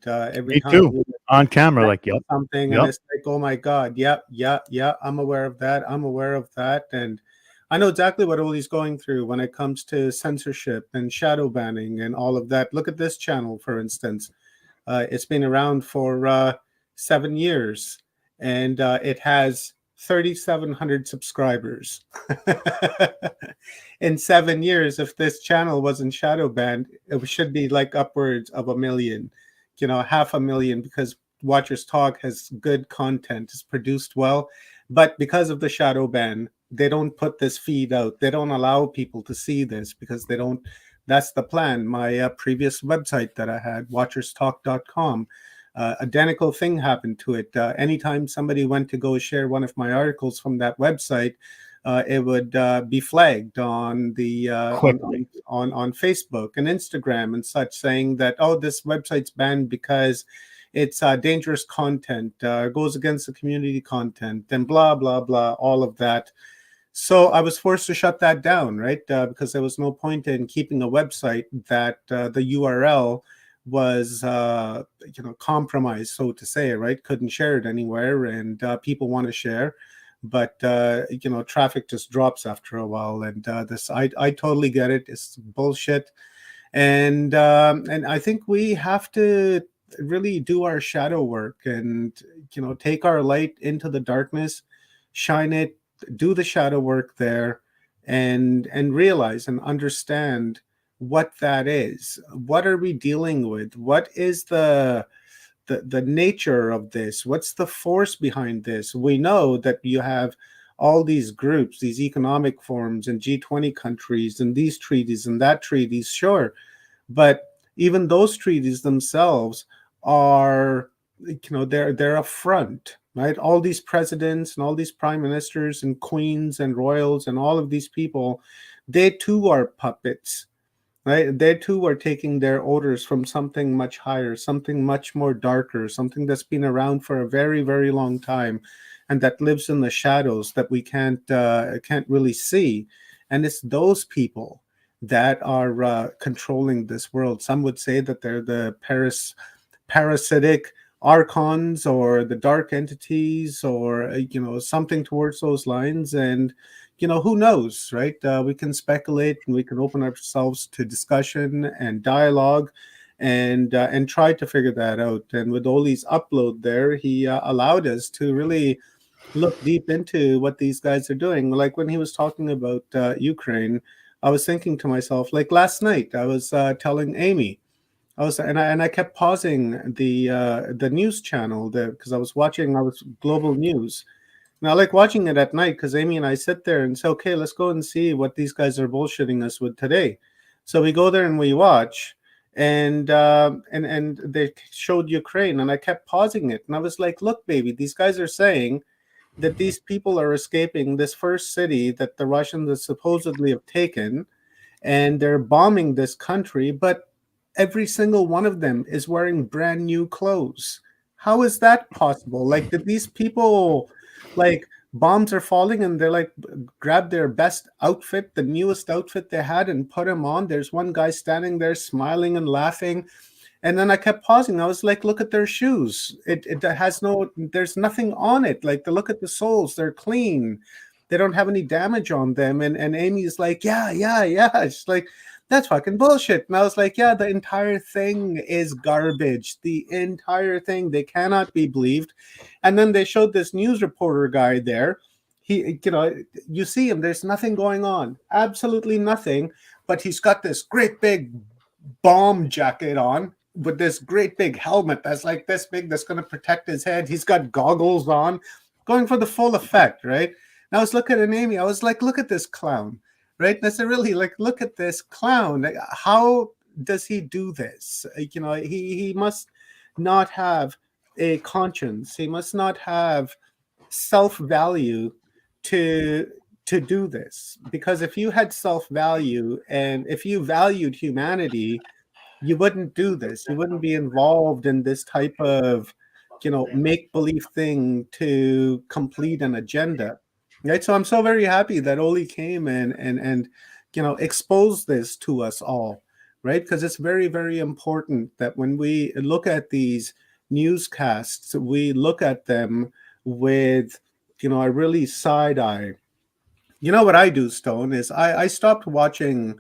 every Me time. too. On camera, right, like, yep, something, and yep. it's like, oh my God, yep, yep, yep, I'm aware of that. I'm aware of that. And I know exactly what Oli's going through when it comes to censorship and shadow banning and all of that. Look at this channel, for instance. It's been around for 7 years, and it has 3,700 subscribers. In 7 years, if this channel wasn't shadow banned, it should be like upwards of 1 million, 500,000, because Watchers Talk has good content, it's produced well. But because of the shadow ban, they don't put this feed out. They don't allow people to see this because they don't. That's the plan. My previous website that I had, watcherstalk.com, identical thing happened to it. Anytime somebody went to go share one of my articles from that website, it would be flagged on the on Facebook and Instagram and such, saying that, oh, this website's banned because it's dangerous content, goes against the community content, and blah blah blah, all of that. So I was forced to shut that down, right? Because there was no point in keeping a website that the URL was, compromised, so to say, right? Couldn't share it anywhere, and people want to share, but traffic just drops after a while. And I totally get it. It's bullshit, and I think we have to really do our shadow work and take our light into the darkness, shine it, do the shadow work there, and realize and understand what that is. What are we dealing with? What is the nature of this? What's the force behind this? We know that you have all these groups, these economic forums and G20 countries and these treaties and that treaties, sure, but even those treaties themselves are, they're a front, right? All these presidents and all these prime ministers and queens and royals and all of these people, they too are puppets, right? They too are taking their orders from something much higher, something much more darker, something that's been around for a very, very long time, and that lives in the shadows that we can't really see. And it's those people that are controlling this world. Some would say that they're the parasitic archons or the dark entities, or something towards those lines. And who knows, right? We can speculate and we can open ourselves to discussion and dialogue, and try to figure that out. And with Oli's upload there, he allowed us to really look deep into what these guys are doing. Like when he was talking about Ukraine, I was thinking to myself, like last night, I was telling Amy, I kept pausing the news channel there because I was global news. And I like watching it at night because Amy and I sit there and say, okay, let's go and see what these guys are bullshitting us with today. So we go there and we watch, and they showed Ukraine, and I kept pausing it, and I was like, look, baby, these guys are saying that these people are escaping this first city that the Russians supposedly have taken, and they're bombing this country, but every single one of them is wearing brand new clothes. How is that possible? Like, did these people, like, bombs are falling and they're like, grab their best outfit, the newest outfit they had, and put them on? There's one guy standing there smiling and laughing. And then I kept pausing. I was like, look at their shoes. It has there's nothing on it. Like, look at the soles. They're clean. They don't have any damage on them. And Amy's like, yeah. She's like, that's fucking bullshit. And I was like, yeah, the entire thing is garbage. The entire thing. They cannot be believed. And then they showed this news reporter guy there. He, you see him. There's nothing going on. Absolutely nothing. But he's got this great big bomb jacket on with this great big helmet that's like this big, that's going to protect his head. He's got goggles on, going for the full effect, right? And I was looking at Amy. I was like, look at this clown, right? And I said, really, like, look at this clown. Like, how does he do this? He must not have a conscience. He must not have self-value to do this. Because if you had self-value and if you valued humanity, you wouldn't do this. You wouldn't be involved in this type of, make-believe thing to complete an agenda, right? So I'm so very happy that Oli came and exposed this to us all, right? Because it's very, very important that when we look at these newscasts, we look at them with, a really side eye. You know what I do, Stone, is I stopped watching,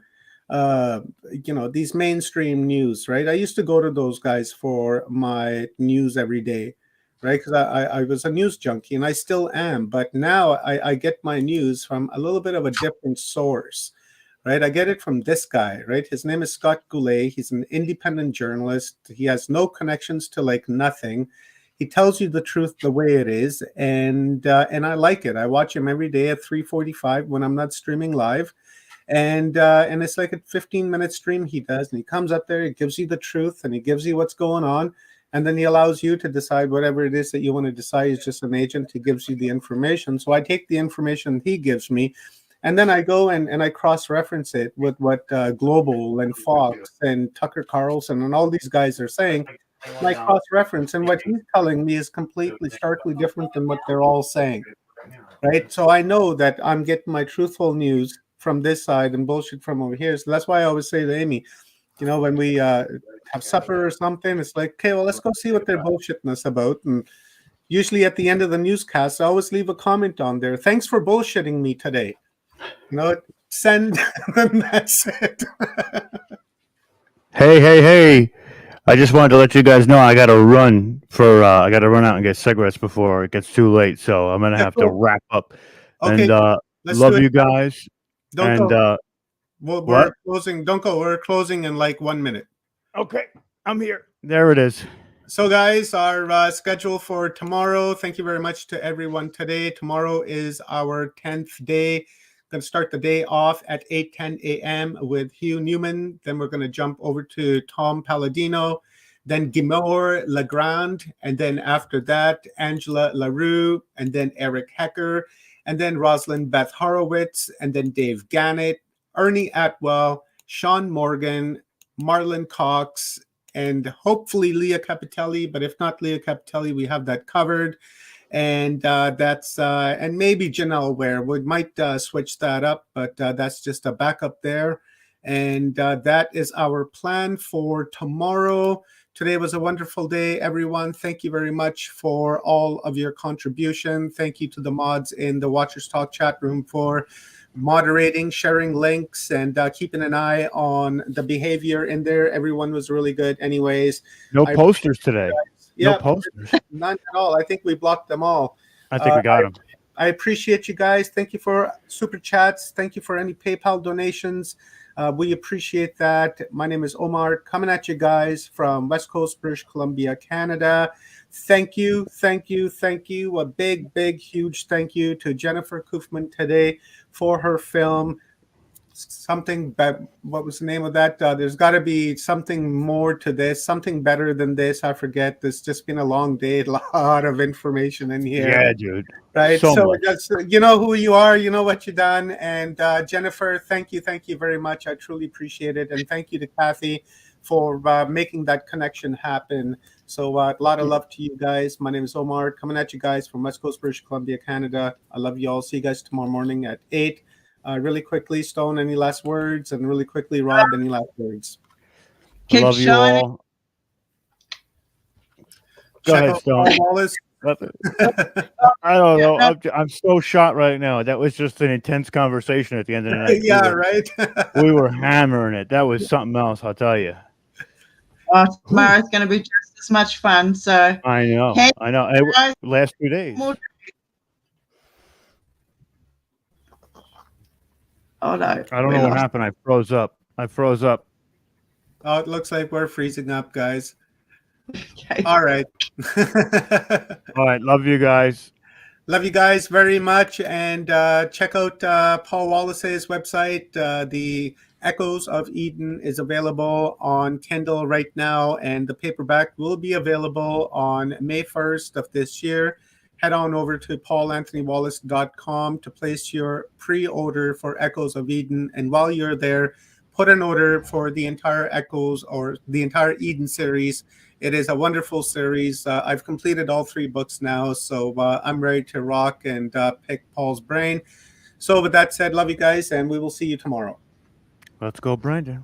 these mainstream news, right? I used to go to those guys for my news every day, right? Because I was a news junkie and I still am. But now I get my news from a little bit of a different source, right? I get it from this guy, right? His name is Scott Goulet. He's an independent journalist. He has no connections to like nothing. He tells you the truth the way it is, and I like it. I watch him every day at 3:45 when I'm not streaming live, and it's like a 15-minute stream he does, and he comes up there, he gives you the truth, and he gives you what's going on, and then he allows you to decide whatever it is that you want to decide. He's just an agent. He gives you the information. So I take the information he gives me, and then I go and I cross-reference it with what Global and Fox and Tucker Carlson and all these guys are saying. My cross-reference, and what he's telling me is completely, starkly different than what they're all saying, right? So I know that I'm getting my truthful news from this side and bullshit from over here. So that's why I always say to Amy, when we have supper or something, it's like, okay, well, let's go see what they're bullshitting us about. And usually at the end of the newscast, I always leave a comment on there. Thanks for bullshitting me today. Send, and that's it. Hey. I just wanted to let you guys know I got to run out and get cigarettes before it gets too late. So I'm going to have to wrap up. Okay. And love you guys. Don't go. We're what? closing. Don't go. We're closing in like 1 minute. Okay. I'm here. There it is. So, guys, our schedule for tomorrow. Thank you very much to everyone today. Tomorrow is our 10th day. Going to start the day off at 8:10 a.m. with Hugh Newman. Then we're going to jump over to Tom Palladino, then Guimore Legrand, and then after that, Angela LaRue, and then Eric Hecker, and then Rosalind Beth Horowitz, and then Dave Gannett, Ernie Atwell, Sean Morgan, Marlon Cox, and hopefully Leah Capitelli. But if not Leah Capitelli, we have that covered. And that's and maybe Janelle Ware. We might switch that up, but that's just a backup there. And that is our plan for tomorrow. Today was a wonderful day, everyone. Thank you very much for all of your contribution. Thank you to the mods in the Watchers Talk chat room for moderating, sharing links, and keeping an eye on the behavior in there. Everyone was really good anyways. No posters today. Yeah, no posters. None at all. I think we blocked them all. I think we got them. I appreciate you guys. Thank you for super chats. Thank you for any PayPal donations. We appreciate that. My name is Omar, coming at you guys from West Coast, British Columbia, Canada. Thank you. A big, huge thank you to Jennifer Koofman today for her film. What was the name of that? There's got to be something more to this, something better than this. I forget. There's just been a long day, a lot of information in here. Yeah, dude. Right. So So much. that's, you know who you are, you know what you've done. And Jennifer, thank you very much. I truly appreciate it. And thank you to Kathy for making that connection happen. So a lot of love to you guys. My name is Omar, coming at you guys from West Coast, British Columbia, Canada. I love you all. See you guys tomorrow morning at 8. Really quickly, Stone, any last words? And really quickly, Rob, any last words? I love you all. Go Check ahead, out Stone. Paul Wallace. I don't know. I'm so shot right now. That was just an intense conversation at the end of the night. Yeah, right. We were hammering it. That was something else, I'll tell you. Tomorrow's going to be just as much fun. So I know. Hey, I know. guys. Last 2 days. Oh no! I don't know what happened. I froze up. Oh, it looks like we're freezing up, guys. All right. All right. Love you guys. Love you guys very much. And check out Paul Wallace's website. The Echoes of Eden is available on Kindle right now, and the paperback will be available on May 1st of this year. Head on over to paulanthonywallace.com to place your pre-order for Echoes of Eden. And while you're there, put an order for the entire Echoes or the entire Eden series. It is a wonderful series. I've completed all 3 books now, so I'm ready to rock and pick Paul's brain. So with that said, love you guys, and we will see you tomorrow. Let's go, Brandon.